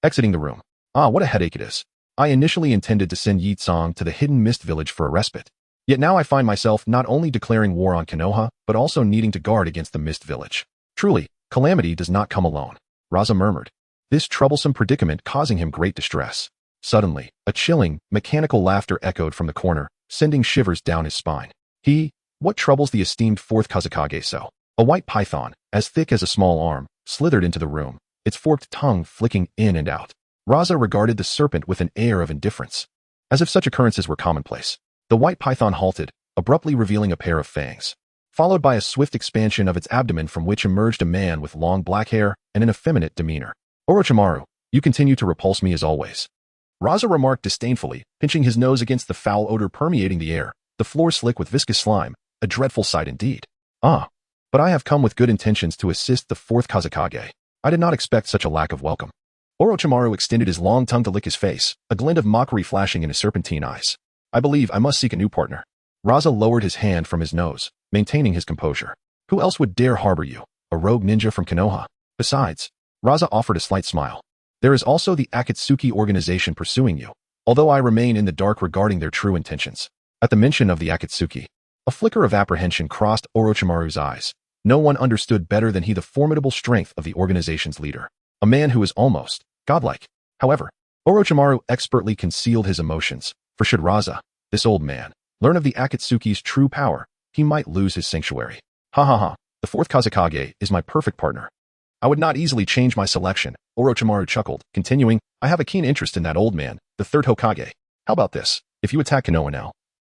Exiting the room. Ah, what a headache it is. I initially intended to send Yi Tsang to the hidden mist village for a respite. Yet now I find myself not only declaring war on Konoha, but also needing to guard against the mist village. Truly, calamity does not come alone. Raza murmured, this troublesome predicament causing him great distress. Suddenly, a chilling, mechanical laughter echoed from the corner, sending shivers down his spine. What troubles the esteemed fourth Kazekage so? A white python, as thick as a small arm, slithered into the room, its forked tongue flicking in and out. Raza regarded the serpent with an air of indifference. As if such occurrences were commonplace. The white python halted, abruptly revealing a pair of fangs, followed by a swift expansion of its abdomen from which emerged a man with long black hair and an effeminate demeanor. Orochimaru, you continue to repulse me as always. Raza remarked disdainfully, pinching his nose against the foul odor permeating the air, the floor slick with viscous slime, a dreadful sight indeed. Ah, but I have come with good intentions to assist the fourth Kazekage. I did not expect such a lack of welcome. Orochimaru extended his long tongue to lick his face, a glint of mockery flashing in his serpentine eyes. I believe I must seek a new partner. Raza lowered his hand from his nose, maintaining his composure. Who else would dare harbor you? A rogue ninja from Konoha? Besides, Raza offered a slight smile. There is also the Akatsuki organization pursuing you, although I remain in the dark regarding their true intentions. At the mention of the Akatsuki, a flicker of apprehension crossed Orochimaru's eyes. No one understood better than he the formidable strength of the organization's leader, a man who is almost godlike. However, Orochimaru expertly concealed his emotions, for should Raza, this old man, learn of the Akatsuki's true power, he might lose his sanctuary. Ha ha ha, the fourth Kazekage is my perfect partner. I would not easily change my selection, Orochimaru chuckled, continuing, I have a keen interest in that old man, the third Hokage. How about this? If you attack Konoha now,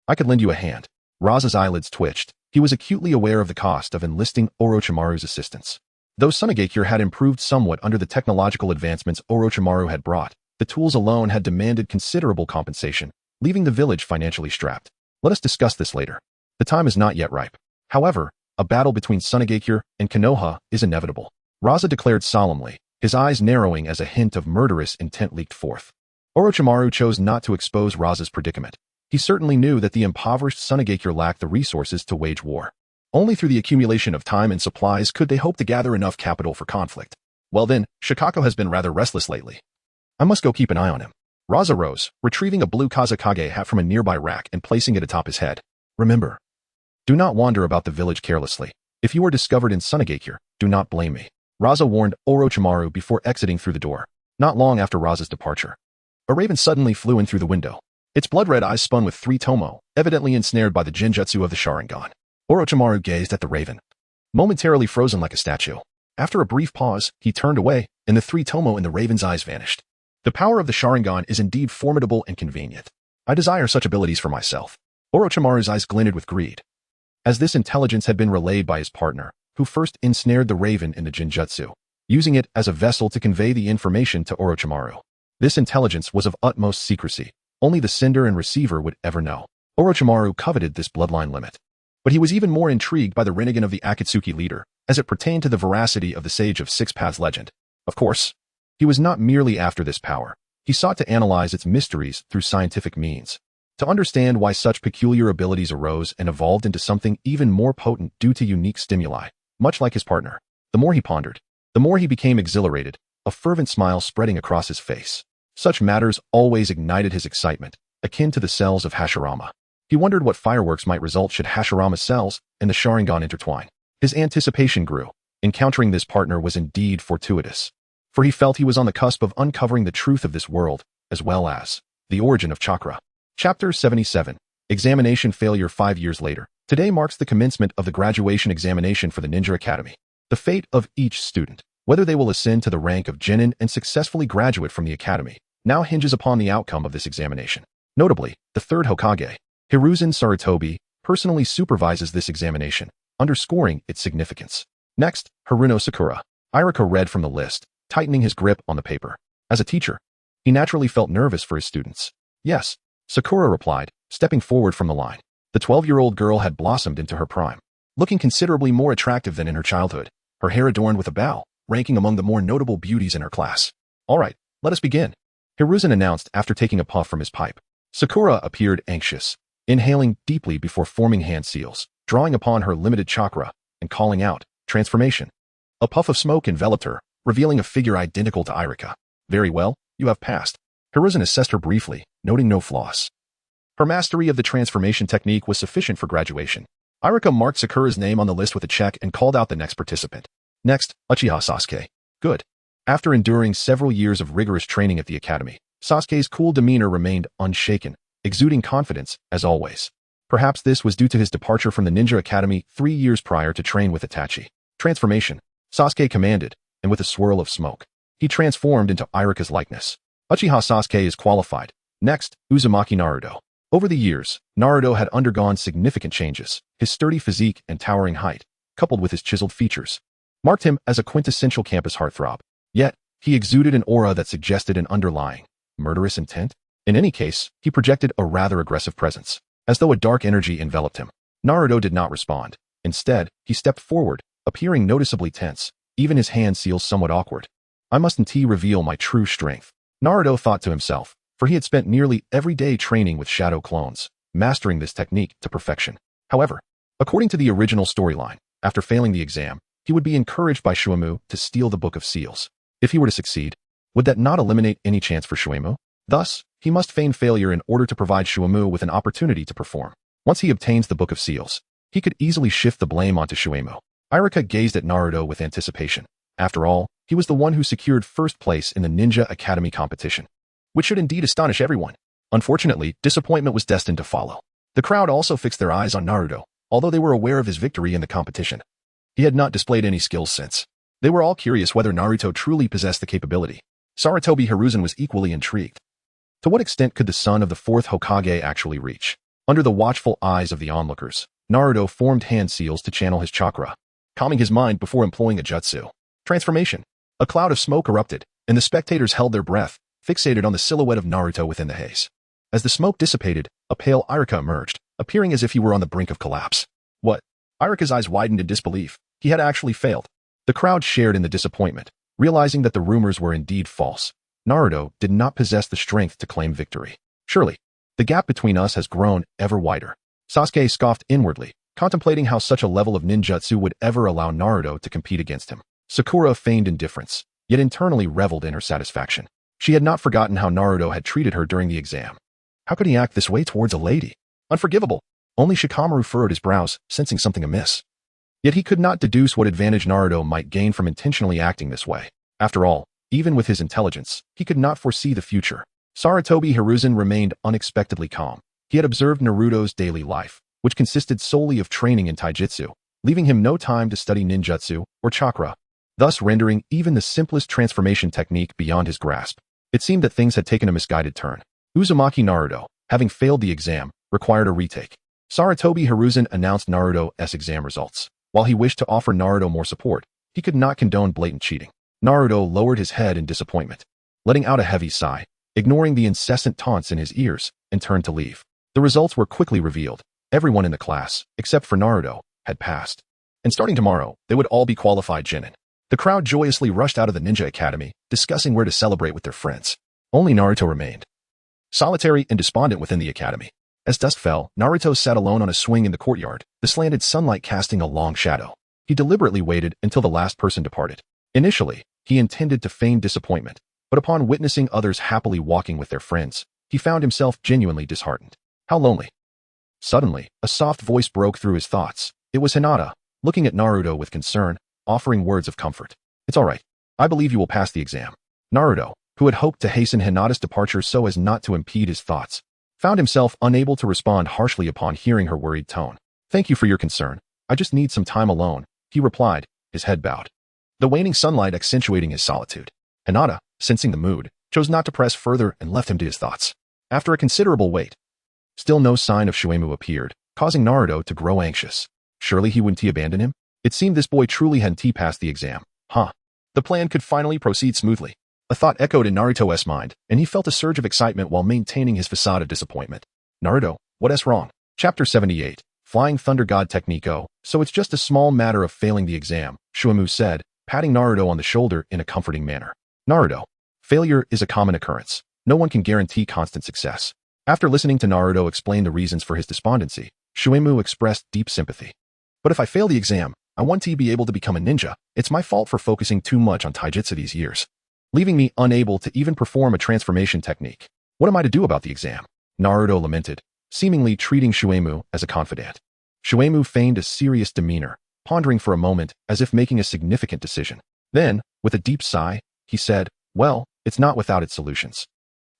I could lend you a hand. Raza's eyelids twitched. He was acutely aware of the cost of enlisting Orochimaru's assistance. Though Sunagakure had improved somewhat under the technological advancements Orochimaru had brought, the tools alone had demanded considerable compensation, leaving the village financially strapped. Let us discuss this later. The time is not yet ripe. However, a battle between Sunagakure and Konoha is inevitable. Raza declared solemnly, his eyes narrowing as a hint of murderous intent leaked forth. Orochimaru chose not to expose Raza's predicament. He certainly knew that the impoverished Sunagakure lacked the resources to wage war. Only through the accumulation of time and supplies could they hope to gather enough capital for conflict. Well then, Shikako has been rather restless lately. I must go keep an eye on him. Raza rose, retrieving a blue Kazekage hat from a nearby rack and placing it atop his head. Remember, do not wander about the village carelessly. If you are discovered in Sunagakure, do not blame me. Raza warned Orochimaru before exiting through the door. Not long after Raza's departure, a raven suddenly flew in through the window. Its blood-red eyes spun with 3 tomo, evidently ensnared by the genjutsu of the Sharingan. Orochimaru gazed at the raven, momentarily frozen like a statue. After a brief pause, he turned away, and the 3 tomo in the raven's eyes vanished. The power of the Sharingan is indeed formidable and convenient. I desire such abilities for myself. Orochimaru's eyes glinted with greed, as this intelligence had been relayed by his partner, who first ensnared the raven in the genjutsu, using it as a vessel to convey the information to Orochimaru. This intelligence was of utmost secrecy. Only the sender and receiver would ever know. Orochimaru coveted this bloodline limit. But he was even more intrigued by the Rinnegan of the Akatsuki leader, as it pertained to the veracity of the Sage of Six Paths legend. Of course, he was not merely after this power. He sought to analyze its mysteries through scientific means, to understand why such peculiar abilities arose and evolved into something even more potent due to unique stimuli. Much like his partner, the more he pondered, the more he became exhilarated, a fervent smile spreading across his face. Such matters always ignited his excitement, akin to the cells of Hashirama. He wondered what fireworks might result should Hashirama's cells and the Sharingan intertwine. His anticipation grew. Encountering this partner was indeed fortuitous, for he felt he was on the cusp of uncovering the truth of this world, as well as the origin of chakra. Chapter 77. Examination failure 5 years later. Today marks the commencement of the graduation examination for the Ninja Academy. The fate of each student, whether they will ascend to the rank of Genin and successfully graduate from the academy, now hinges upon the outcome of this examination. Notably, the third Hokage, Hiruzen Sarutobi, personally supervises this examination, underscoring its significance. Next, Haruno Sakura. Irika read from the list, tightening his grip on the paper. As a teacher, he naturally felt nervous for his students. Yes, Sakura replied, stepping forward from the line. The 12-year-old girl had blossomed into her prime, looking considerably more attractive than in her childhood, her hair adorned with a bow, ranking among the more notable beauties in her class. All right, let us begin, Hiruzen announced after taking a puff from his pipe. Sakura appeared anxious, inhaling deeply before forming hand seals, drawing upon her limited chakra, and calling out, transformation. A puff of smoke enveloped her, revealing a figure identical to Irika. Very well, you have passed. Hiruzen assessed her briefly, noting no flaws. Her mastery of the transformation technique was sufficient for graduation. Irika marked Sakura's name on the list with a check and called out the next participant. Next, Uchiha Sasuke. Good. After enduring several years of rigorous training at the academy, Sasuke's cool demeanor remained unshaken, exuding confidence, as always. Perhaps this was due to his departure from the ninja academy 3 years prior to train with Itachi. Transformation. Sasuke commanded, and with a swirl of smoke, he transformed into Irika's likeness. Uchiha Sasuke is qualified. Next, Uzumaki Naruto. Over the years, Naruto had undergone significant changes. His sturdy physique and towering height, coupled with his chiseled features, marked him as a quintessential campus heartthrob. Yet, he exuded an aura that suggested an underlying, murderous intent. In any case, he projected a rather aggressive presence, as though a dark energy enveloped him. Naruto did not respond. Instead, he stepped forward, appearing noticeably tense, even his hand seals somewhat awkward. I mustn't reveal my true strength, Naruto thought to himself, for he had spent nearly every day training with shadow clones, mastering this technique to perfection. However, according to the original storyline, after failing the exam, he would be encouraged by Shuimu to steal the Book of Seals. If he were to succeed, would that not eliminate any chance for Shuimu? Thus, he must feign failure in order to provide Shuimu with an opportunity to perform. Once he obtains the Book of Seals, he could easily shift the blame onto Shuimu. Irika gazed at Naruto with anticipation. After all, he was the one who secured first place in the Ninja Academy competition, which should indeed astonish everyone. Unfortunately, disappointment was destined to follow. The crowd also fixed their eyes on Naruto, although they were aware of his victory in the competition. He had not displayed any skills since. They were all curious whether Naruto truly possessed the capability. Sarutobi Hiruzen was equally intrigued. To what extent could the son of the fourth Hokage actually reach? Under the watchful eyes of the onlookers, Naruto formed hand seals to channel his chakra, calming his mind before employing a jutsu. Transformation. A cloud of smoke erupted, and the spectators held their breath, fixated on the silhouette of Naruto within the haze. As the smoke dissipated, a pale Irika emerged, appearing as if he were on the brink of collapse. What? Irika's eyes widened in disbelief. He had actually failed. The crowd shared in the disappointment, realizing that the rumors were indeed false. Naruto did not possess the strength to claim victory. Surely, the gap between us has grown ever wider. Sasuke scoffed inwardly, contemplating how such a level of ninjutsu would ever allow Naruto to compete against him. Sakura feigned indifference, yet internally reveled in her satisfaction. She had not forgotten how Naruto had treated her during the exam. How could he act this way towards a lady? Unforgivable. Only Shikamaru furrowed his brows, sensing something amiss. Yet he could not deduce what advantage Naruto might gain from intentionally acting this way. After all, even with his intelligence, he could not foresee the future. Sarutobi Hiruzen remained unexpectedly calm. He had observed Naruto's daily life, which consisted solely of training in taijutsu, leaving him no time to study ninjutsu or chakra, thus rendering even the simplest transformation technique beyond his grasp. It seemed that things had taken a misguided turn. Uzumaki Naruto, having failed the exam, required a retake. Sarutobi Hiruzen announced Naruto's exam results. While he wished to offer Naruto more support, he could not condone blatant cheating. Naruto lowered his head in disappointment, letting out a heavy sigh, ignoring the incessant taunts in his ears, and turned to leave. The results were quickly revealed. Everyone in the class, except for Naruto, had passed. And starting tomorrow, they would all be qualified genin. The crowd joyously rushed out of the Ninja Academy, discussing where to celebrate with their friends. Only Naruto remained, solitary and despondent within the academy. As dusk fell, Naruto sat alone on a swing in the courtyard, the slanted sunlight casting a long shadow. He deliberately waited until the last person departed. Initially, he intended to feign disappointment, but upon witnessing others happily walking with their friends, he found himself genuinely disheartened. How lonely. Suddenly, a soft voice broke through his thoughts. It was Hinata, looking at Naruto with concern, offering words of comfort. It's all right. I believe you will pass the exam. Naruto, who had hoped to hasten Hinata's departure so as not to impede his thoughts, found himself unable to respond harshly upon hearing her worried tone. Thank you for your concern. I just need some time alone, he replied, his head bowed, the waning sunlight accentuating his solitude. Hinata, sensing the mood, chose not to press further and left him to his thoughts. After a considerable wait, still no sign of Shuimu appeared, causing Naruto to grow anxious. Surely he wouldn't abandon him? It seemed this boy truly hadn't passed the exam. The plan could finally proceed smoothly. A thought echoed in Naruto's mind, and he felt a surge of excitement while maintaining his facade of disappointment. Naruto, what's wrong? Chapter 78. Flying Thunder God Technique. Oh, so it's just a small matter of failing the exam, Shuimu said, patting Naruto on the shoulder in a comforting manner. Naruto, failure is a common occurrence. No one can guarantee constant success. After listening to Naruto explain the reasons for his despondency, Shuimu expressed deep sympathy. But if I fail the exam, I want to be able to become a ninja. It's my fault for focusing too much on taijutsu these years, leaving me unable to even perform a transformation technique. What am I to do about the exam? Naruto lamented, seemingly treating Shuemu as a confidant. Shuemu feigned a serious demeanor, pondering for a moment as if making a significant decision. Then, with a deep sigh, he said, well, it's not without its solutions.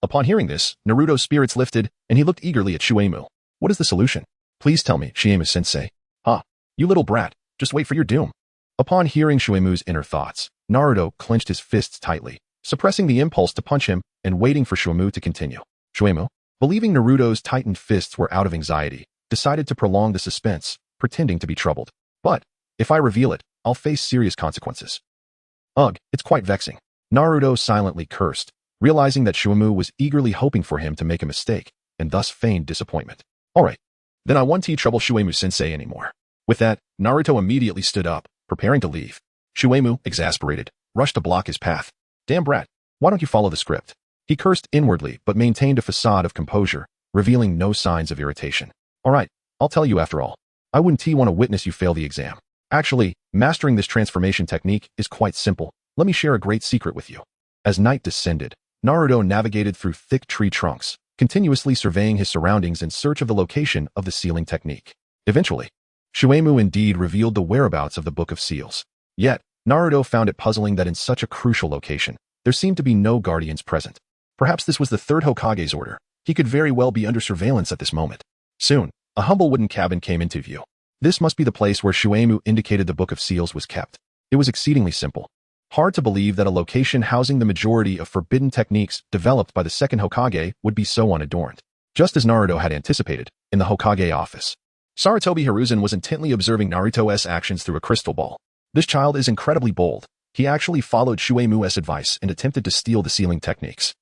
Upon hearing this, Naruto's spirits lifted, and he looked eagerly at Shuemu. What is the solution? Please tell me, Shuemu-sensei. You little brat, just wait for your doom. Upon hearing Shuemu's inner thoughts, Naruto clenched his fists tightly, suppressing the impulse to punch him and waiting for Shuemu to continue. Shuemu, believing Naruto's tightened fists were out of anxiety, decided to prolong the suspense, pretending to be troubled. But, if I reveal it, I'll face serious consequences. Ugh, it's quite vexing. Naruto silently cursed, realizing that Shuemu was eagerly hoping for him to make a mistake, and thus feigned disappointment. Alright, then I won't trouble Shuemu-sensei anymore. With that, Naruto immediately stood up, preparing to leave. Shuemu, exasperated, rushed to block his path. Damn brat, why don't you follow the script? He cursed inwardly but maintained a facade of composure, revealing no signs of irritation. Alright, I'll tell you after all. I wouldn't want to witness you fail the exam. Actually, mastering this transformation technique is quite simple. Let me share a great secret with you. As night descended, Naruto navigated through thick tree trunks, continuously surveying his surroundings in search of the location of the sealing technique. Eventually, Shuemu indeed revealed the whereabouts of the Book of Seals. Yet, Naruto found it puzzling that in such a crucial location, there seemed to be no guardians present. Perhaps this was the third Hokage's order. He could very well be under surveillance at this moment. Soon, a humble wooden cabin came into view. This must be the place where Shuemu indicated the Book of Seals was kept. It was exceedingly simple. Hard to believe that a location housing the majority of forbidden techniques developed by the second Hokage would be so unadorned. Just as Naruto had anticipated, in the Hokage office, Sarutobi Hiruzen was intently observing Naruto's actions through a crystal ball. This child is incredibly bold. He actually followed Shuemu's advice and attempted to steal the sealing techniques.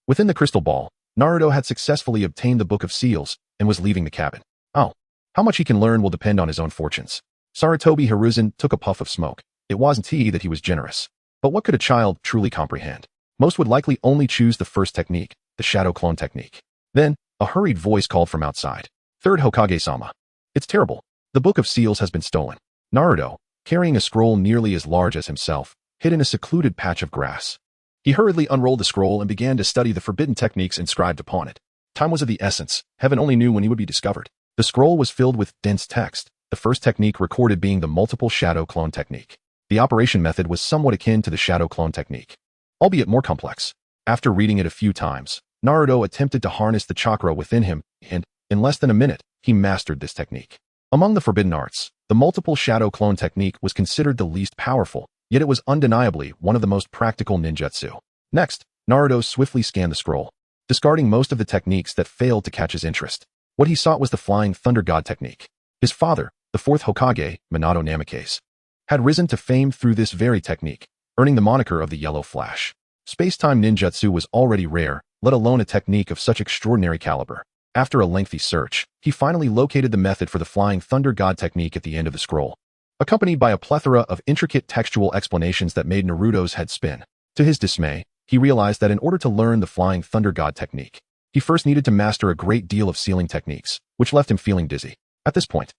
Within the crystal ball, Naruto had successfully obtained the Book of Seals and was leaving the cabin. Oh, how much he can learn will depend on his own fortunes. Sarutobi Hiruzen took a puff of smoke. It wasn't he that he was generous. But what could a child truly comprehend? Most would likely only choose the first technique, the shadow clone technique. Then, a hurried voice called from outside. Third Hokage-sama. It's terrible. The Book of Seals has been stolen. Naruto, carrying a scroll nearly as large as himself, hid in a secluded patch of grass. He hurriedly unrolled the scroll and began to study the forbidden techniques inscribed upon it. Time was of the essence. Heaven only knew when he would be discovered. The scroll was filled with dense text, the first technique recorded being the multiple shadow clone technique. The operation method was somewhat akin to the shadow clone technique, albeit more complex. After reading it a few times, Naruto attempted to harness the chakra within him, and, in less than a minute, he mastered this technique. Among the forbidden arts, the multiple shadow clone technique was considered the least powerful, yet it was undeniably one of the most practical ninjutsu. Next, Naruto swiftly scanned the scroll, discarding most of the techniques that failed to catch his interest. What he sought was the Flying Thunder God technique. His father, the fourth Hokage, Minato Namikaze, had risen to fame through this very technique, earning the moniker of the Yellow Flash. Space-time ninjutsu was already rare, let alone a technique of such extraordinary caliber. After a lengthy search, he finally located the method for the Flying Thunder God technique at the end of the scroll, accompanied by a plethora of intricate textual explanations that made Naruto's head spin. To his dismay, he realized that in order to learn the Flying Thunder God technique, he first needed to master a great deal of sealing techniques, which left him feeling dizzy. At this point,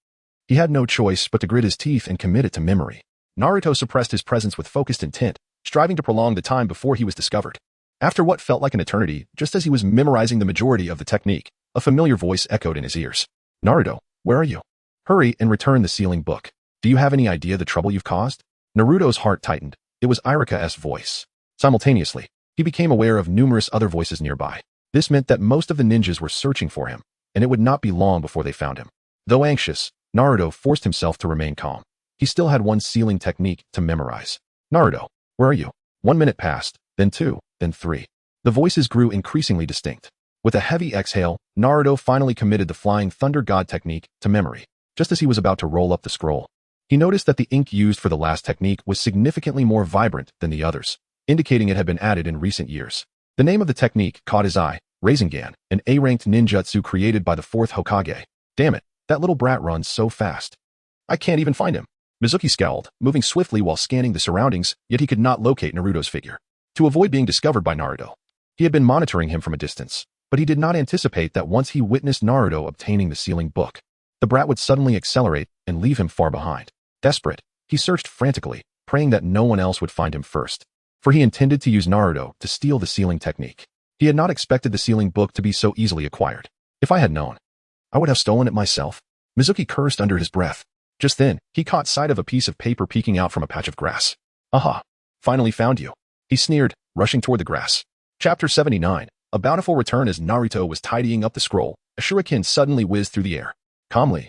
he had no choice but to grit his teeth and commit it to memory. Naruto suppressed his presence with focused intent, striving to prolong the time before he was discovered. After what felt like an eternity, just as he was memorizing the majority of the technique, a familiar voice echoed in his ears. Naruto, where are you? Hurry and return the sealing book. Do you have any idea the trouble you've caused? Naruto's heart tightened. It was Irika's voice. Simultaneously, he became aware of numerous other voices nearby. This meant that most of the ninjas were searching for him, and it would not be long before they found him. Though anxious, Naruto forced himself to remain calm. He still had one sealing technique to memorize. Naruto, where are you? 1 minute passed, then 2, then 3. The voices grew increasingly distinct. With a heavy exhale, Naruto finally committed the Flying Thunder God technique to memory. Just as he was about to roll up the scroll, he noticed that the ink used for the last technique was significantly more vibrant than the others, indicating it had been added in recent years. The name of the technique caught his eye, Rasengan, an A-ranked ninjutsu created by the fourth Hokage. Damn it, that little brat runs so fast. I can't even find him. Mizuki scowled, moving swiftly while scanning the surroundings, yet he could not locate Naruto's figure. To avoid being discovered by Naruto, he had been monitoring him from a distance, but he did not anticipate that once he witnessed Naruto obtaining the sealing book, the brat would suddenly accelerate and leave him far behind. Desperate, He searched frantically, praying that no one else would find him first, for he intended to use Naruto to steal the sealing technique. He had not expected the sealing book to be so easily acquired. If I had known, I would have stolen it myself. Mizuki cursed under his breath. Just then, he caught sight of a piece of paper peeking out from a patch of grass. Aha! Finally found you. He sneered, rushing toward the grass. Chapter 79. A bountiful return. As Naruto was tidying up the scroll, a shuriken suddenly whizzed through the air. Calmly,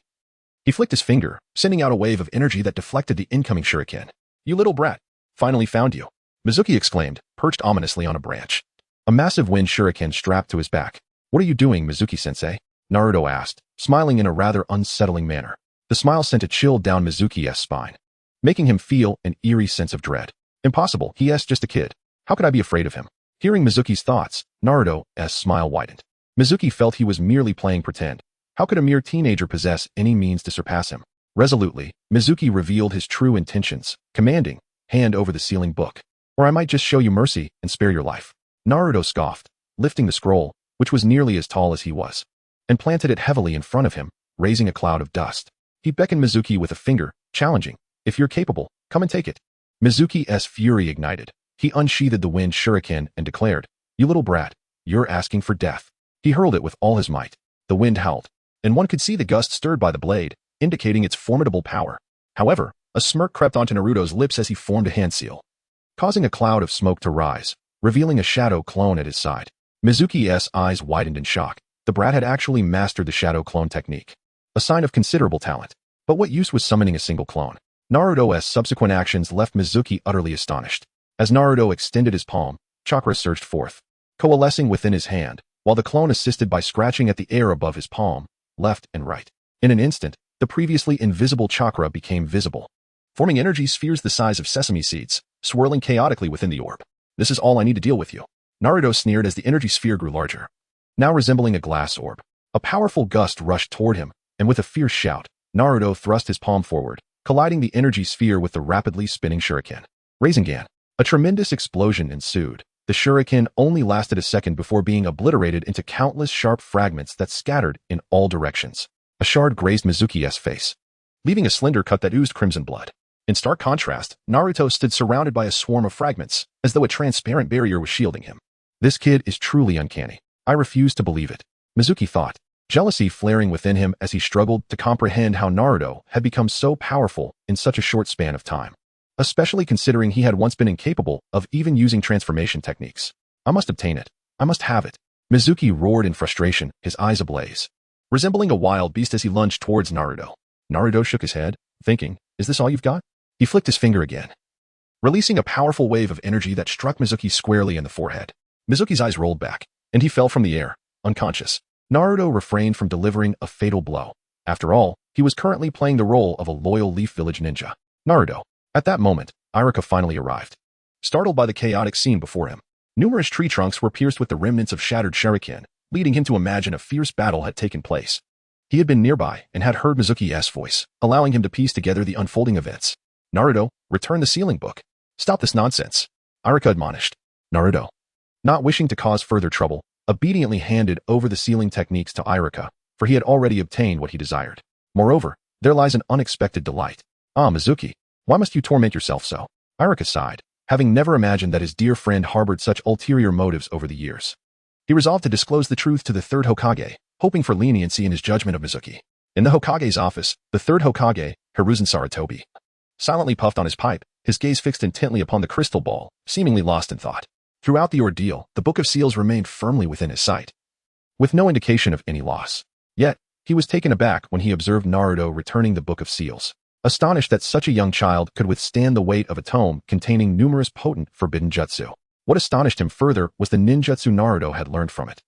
he flicked his finger, sending out a wave of energy that deflected the incoming shuriken. You little brat. Finally found you. Mizuki exclaimed, perched ominously on a branch. A massive wind shuriken strapped to his back. What are you doing, Mizuki-sensei? Naruto asked, smiling in a rather unsettling manner. The smile sent a chill down Mizuki's spine, making him feel an eerie sense of dread. Impossible, he's just a kid. How could I be afraid of him? Hearing Mizuki's thoughts, Naruto's smile widened. Mizuki felt he was merely playing pretend. How could a mere teenager possess any means to surpass him? Resolutely, Mizuki revealed his true intentions, commanding, hand over the sealing book, or I might just show you mercy and spare your life. Naruto scoffed, lifting the scroll, which was nearly as tall as he was, and planted it heavily in front of him, raising a cloud of dust. He beckoned Mizuki with a finger, challenging, if you're capable, come and take it. Mizuki's fury ignited. He unsheathed the wind shuriken and declared, you little brat, you're asking for death. He hurled it with all his might. The wind howled, and one could see the gust stirred by the blade, indicating its formidable power. However, a smirk crept onto Naruto's lips as he formed a hand seal, causing a cloud of smoke to rise, revealing a shadow clone at his side. Mizuki's eyes widened in shock. The brat had actually mastered the shadow clone technique, a sign of considerable talent. But what use was summoning a single clone? Naruto's subsequent actions left Mizuki utterly astonished. As Naruto extended his palm, chakra surged forth, coalescing within his hand, while the clone assisted by scratching at the air above his palm, left and right. In an instant, the previously invisible chakra became visible, forming energy spheres the size of sesame seeds, swirling chaotically within the orb. This is all I need to deal with you. Naruto sneered as the energy sphere grew larger, now resembling a glass orb. A powerful gust rushed toward him, and with a fierce shout, Naruto thrust his palm forward, colliding the energy sphere with the rapidly spinning shuriken. Rasengan. A tremendous explosion ensued. The shuriken only lasted a second before being obliterated into countless sharp fragments that scattered in all directions. A shard grazed Mizuki's face, leaving a slender cut that oozed crimson blood. In stark contrast, Naruto stood surrounded by a swarm of fragments, as though a transparent barrier was shielding him. This kid is truly uncanny. I refuse to believe it, Mizuki thought, jealousy flaring within him as he struggled to comprehend how Naruto had become so powerful in such a short span of time, especially considering he had once been incapable of even using transformation techniques. I must obtain it. I must have it. Mizuki roared in frustration, his eyes ablaze, resembling a wild beast as he lunged towards Naruto. Naruto shook his head, thinking, is this all you've got? He flicked his finger again, releasing a powerful wave of energy that struck Mizuki squarely in the forehead. Mizuki's eyes rolled back, and he fell from the air, unconscious. Naruto refrained from delivering a fatal blow. After all, he was currently playing the role of a loyal Leaf Village ninja. Naruto. At that moment, Iruka finally arrived, startled by the chaotic scene before him. Numerous tree trunks were pierced with the remnants of shattered shuriken, leading him to imagine a fierce battle had taken place. He had been nearby and had heard Mizuki's voice, allowing him to piece together the unfolding events. Naruto, return the sealing book. Stop this nonsense, Iruka admonished. Naruto, not wishing to cause further trouble, obediently handed over the sealing techniques to Iruka, for he had already obtained what he desired. Moreover, there lies an unexpected delight. Ah, Mizuki, why must you torment yourself so? Iruka sighed, having never imagined that his dear friend harbored such ulterior motives over the years. He resolved to disclose the truth to the third Hokage, hoping for leniency in his judgment of Mizuki. In the Hokage's office, the third Hokage, Hiruzen Sarutobi, silently puffed on his pipe, his gaze fixed intently upon the crystal ball, seemingly lost in thought. Throughout the ordeal, the Book of Seals remained firmly within his sight, with no indication of any loss. Yet, he was taken aback when he observed Naruto returning the Book of Seals, astonished that such a young child could withstand the weight of a tome containing numerous potent forbidden jutsu. What astonished him further was the ninjutsu Naruto had learned from it.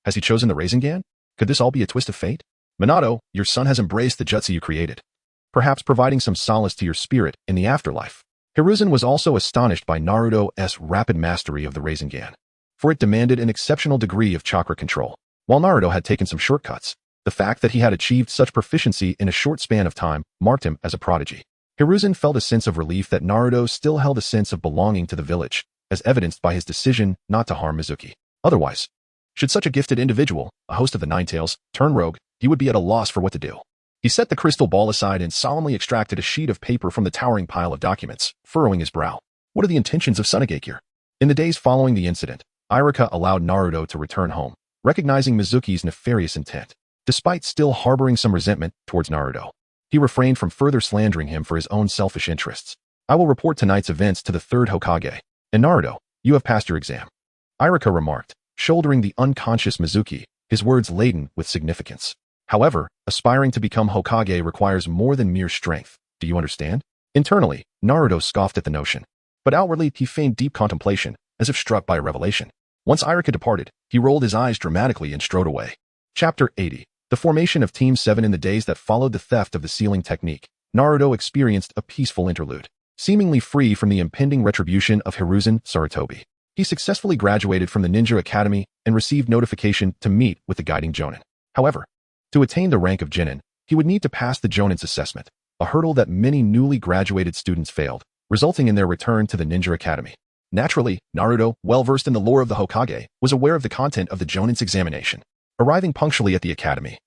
Has he chosen the Rasengan? Could this all be a twist of fate? Minato, your son has embraced the jutsu you created, perhaps providing some solace to your spirit in the afterlife. Hiruzen was also astonished by Naruto's rapid mastery of the Rasengan, for it demanded an exceptional degree of chakra control. While Naruto had taken some shortcuts, the fact that he had achieved such proficiency in a short span of time marked him as a prodigy. Hiruzen felt a sense of relief that Naruto still held a sense of belonging to the village, as evidenced by his decision not to harm Mizuki. Otherwise, should such a gifted individual, a host of the Nine Tails, turn rogue, he would be at a loss for what to do. He set the crystal ball aside and solemnly extracted a sheet of paper from the towering pile of documents, furrowing his brow. What are the intentions of Sasuke here? In the days following the incident, Iruka allowed Naruto to return home, recognizing Mizuki's nefarious intent. Despite still harboring some resentment towards Naruto, he refrained from further slandering him for his own selfish interests. I will report tonight's events to the third Hokage. And Naruto, you have passed your exam. Iruka remarked, shouldering the unconscious Mizuki, his words laden with significance. However, aspiring to become Hokage requires more than mere strength. Do you understand? Internally, Naruto scoffed at the notion. But outwardly, he feigned deep contemplation, as if struck by a revelation. Once Iruka departed, he rolled his eyes dramatically and strode away. Chapter 80. The formation of Team 7. In the days that followed the theft of the sealing technique, Naruto experienced a peaceful interlude. Seemingly free from the impending retribution of Hiruzen Sarutobi, he successfully graduated from the Ninja Academy and received notification to meet with the guiding Jonin. However, to attain the rank of Genin, he would need to pass the Jonin's assessment, a hurdle that many newly graduated students failed, resulting in their return to the Ninja Academy. Naturally, Naruto, well-versed in the lore of the Hokage, was aware of the content of the Jonin's examination. Arriving punctually at the academy,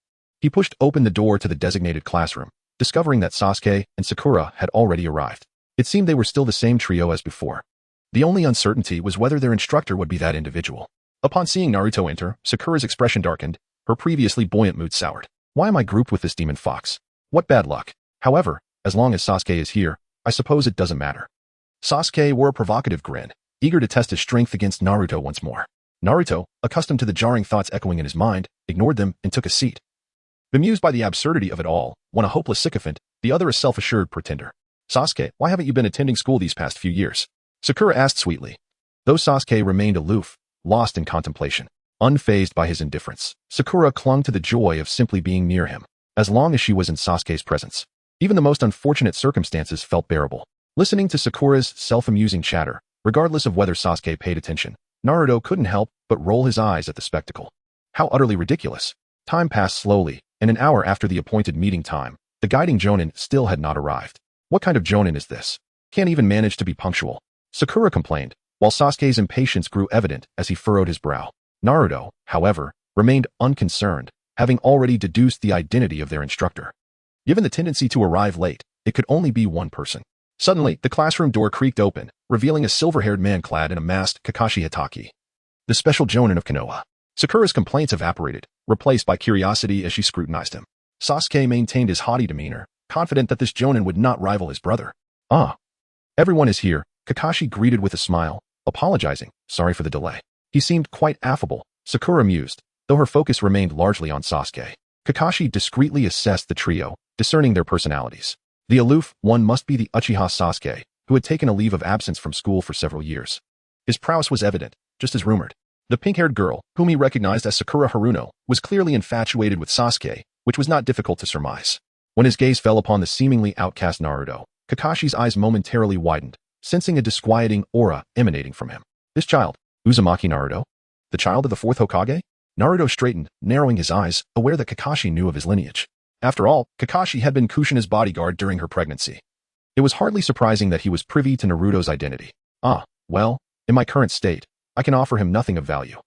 he pushed open the door to the designated classroom, discovering that Sasuke and Sakura had already arrived. It seemed they were still the same trio as before. The only uncertainty was whether their instructor would be that individual. Upon seeing Naruto enter, Sakura's expression darkened, her previously buoyant mood soured. Why am I grouped with this demon fox? What bad luck. However, as long as Sasuke is here, I suppose it doesn't matter. Sasuke wore a provocative grin, eager to test his strength against Naruto once more. Naruto, accustomed to the jarring thoughts echoing in his mind, ignored them and took a seat. Bemused by the absurdity of it all, one a hopeless sycophant, the other a self-assured pretender. Sasuke, why haven't you been attending school these past few years? Sakura asked sweetly. Though Sasuke remained aloof, lost in contemplation, unfazed by his indifference, Sakura clung to the joy of simply being near him, as long as she was in Sasuke's presence. Even the most unfortunate circumstances felt bearable. Listening to Sakura's self-amusing chatter, regardless of whether Sasuke paid attention, Naruto couldn't help but roll his eyes at the spectacle. How utterly ridiculous. Time passed slowly, and an hour after the appointed meeting time, the guiding Jonin still had not arrived. What kind of Jonin is this? Can't even manage to be punctual. Sakura complained, while Sasuke's impatience grew evident as he furrowed his brow. Naruto, however, remained unconcerned, having already deduced the identity of their instructor. Given the tendency to arrive late, it could only be one person. Suddenly, the classroom door creaked open, revealing a silver-haired man clad in a masked Kakashi Hitaki, the special Jonin of Konoha. Sakura's complaints evaporated, replaced by curiosity as she scrutinized him. Sasuke maintained his haughty demeanor, confident that this Jonin would not rival his brother. Ah. Everyone is here, Kakashi greeted with a smile, apologizing, sorry for the delay. He seemed quite affable, Sakura mused, though her focus remained largely on Sasuke. Kakashi discreetly assessed the trio, discerning their personalities. The aloof one must be the Uchiha Sasuke, who had taken a leave of absence from school for several years. His prowess was evident, just as rumored. The pink-haired girl, whom he recognized as Sakura Haruno, was clearly infatuated with Sasuke, which was not difficult to surmise. When his gaze fell upon the seemingly outcast Naruto, Kakashi's eyes momentarily widened, sensing a disquieting aura emanating from him. This child, Uzumaki Naruto? The child of the fourth Hokage? Naruto straightened, narrowing his eyes, aware that Kakashi knew of his lineage. After all, Kakashi had been Kushina's bodyguard during her pregnancy. It was hardly surprising that he was privy to Naruto's identity. Ah, well, in my current state, I can offer him nothing of value.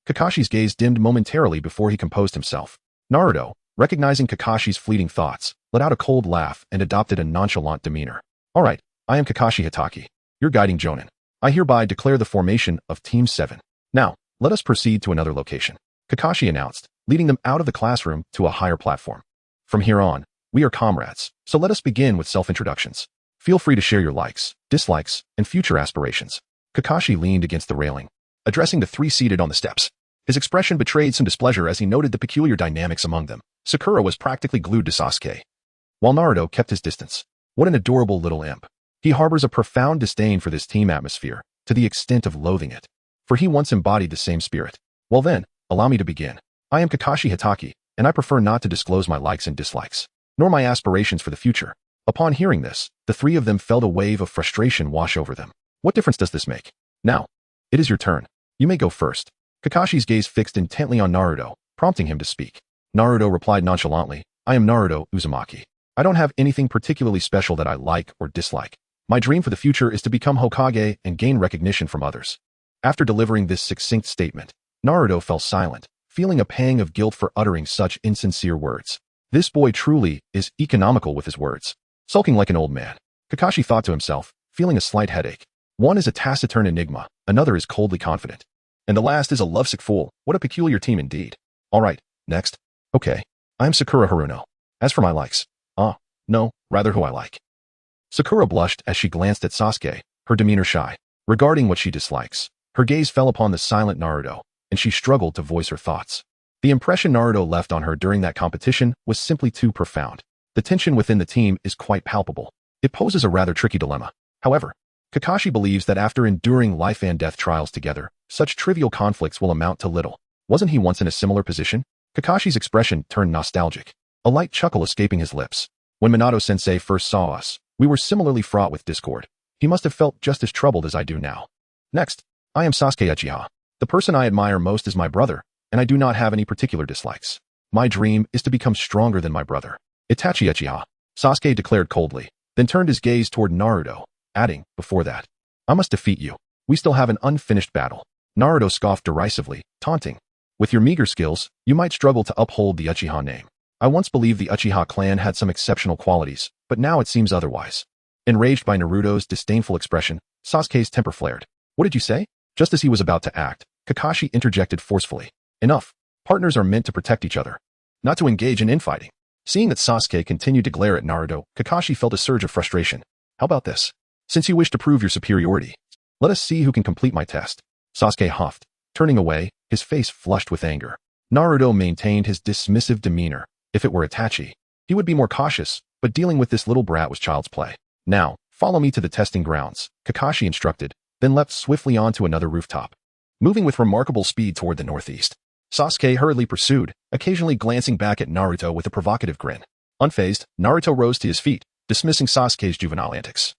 Kakashi's gaze dimmed momentarily before he composed himself. Naruto, recognizing Kakashi's fleeting thoughts, let out a cold laugh and adopted a nonchalant demeanor. All right, I am Kakashi Hitaki, your guiding Jonin. I hereby declare the formation of Team 7. Now, let us proceed to another location, Kakashi announced, leading them out of the classroom to a higher platform. From here on, we are comrades, so let us begin with self-introductions. Feel free to share your likes, dislikes, and future aspirations. Kakashi leaned against the railing, addressing the three seated on the steps. His expression betrayed some displeasure as he noted the peculiar dynamics among them. Sakura was practically glued to Sasuke, while Naruto kept his distance. What an adorable little imp. He harbors a profound disdain for this team atmosphere, to the extent of loathing it. For he once embodied the same spirit. Well then, allow me to begin. I am Kakashi Hitaki, and I prefer not to disclose my likes and dislikes, nor my aspirations for the future. Upon hearing this, the three of them felt a wave of frustration wash over them. What difference does this make? Now, it is your turn. You may go first. Kakashi's gaze fixed intently on Naruto, prompting him to speak. Naruto replied nonchalantly, I am Naruto Uzumaki. I don't have anything particularly special that I like or dislike. My dream for the future is to become Hokage and gain recognition from others. After delivering this succinct statement, Naruto fell silent, feeling a pang of guilt for uttering such insincere words. This boy truly is economical with his words. Sulking like an old man, Kakashi thought to himself, feeling a slight headache. One is a taciturn enigma, another is coldly confident. And the last is a lovesick fool. What a peculiar team indeed. Alright, next. Okay, I am Sakura Haruno. As for my likes. No, rather who I like. Sakura blushed as she glanced at Sasuke, her demeanor shy. Regarding what she dislikes, her gaze fell upon the silent Naruto, and she struggled to voice her thoughts. The impression Naruto left on her during that competition was simply too profound. The tension within the team is quite palpable. It poses a rather tricky dilemma. However, Kakashi believes that after enduring life and death trials together, such trivial conflicts will amount to little. Wasn't he once in a similar position? Kakashi's expression turned nostalgic, a light chuckle escaping his lips. When Minato-sensei first saw us, we were similarly fraught with discord. He must have felt just as troubled as I do now. Next, I am Sasuke Uchiha. The person I admire most is my brother, and I do not have any particular dislikes. My dream is to become stronger than my brother. Itachi Uchiha, Sasuke declared coldly, then turned his gaze toward Naruto, adding, before that, I must defeat you. We still have an unfinished battle. Naruto scoffed derisively, taunting. With your meager skills, you might struggle to uphold the Uchiha name. I once believed the Uchiha clan had some exceptional qualities, but now it seems otherwise. Enraged by Naruto's disdainful expression, Sasuke's temper flared. What did you say? Just as he was about to act, Kakashi interjected forcefully. Enough. Partners are meant to protect each other, not to engage in infighting. Seeing that Sasuke continued to glare at Naruto, Kakashi felt a surge of frustration. How about this? Since you wish to prove your superiority, let us see who can complete my test. Sasuke huffed, turning away, his face flushed with anger. Naruto maintained his dismissive demeanor. If it were Itachi, he would be more cautious, but dealing with this little brat was child's play. Now, follow me to the testing grounds, Kakashi instructed, then leapt swiftly onto another rooftop. Moving with remarkable speed toward the northeast, Sasuke hurriedly pursued, occasionally glancing back at Naruto with a provocative grin. Unfazed, Naruto rose to his feet, dismissing Sasuke's juvenile antics,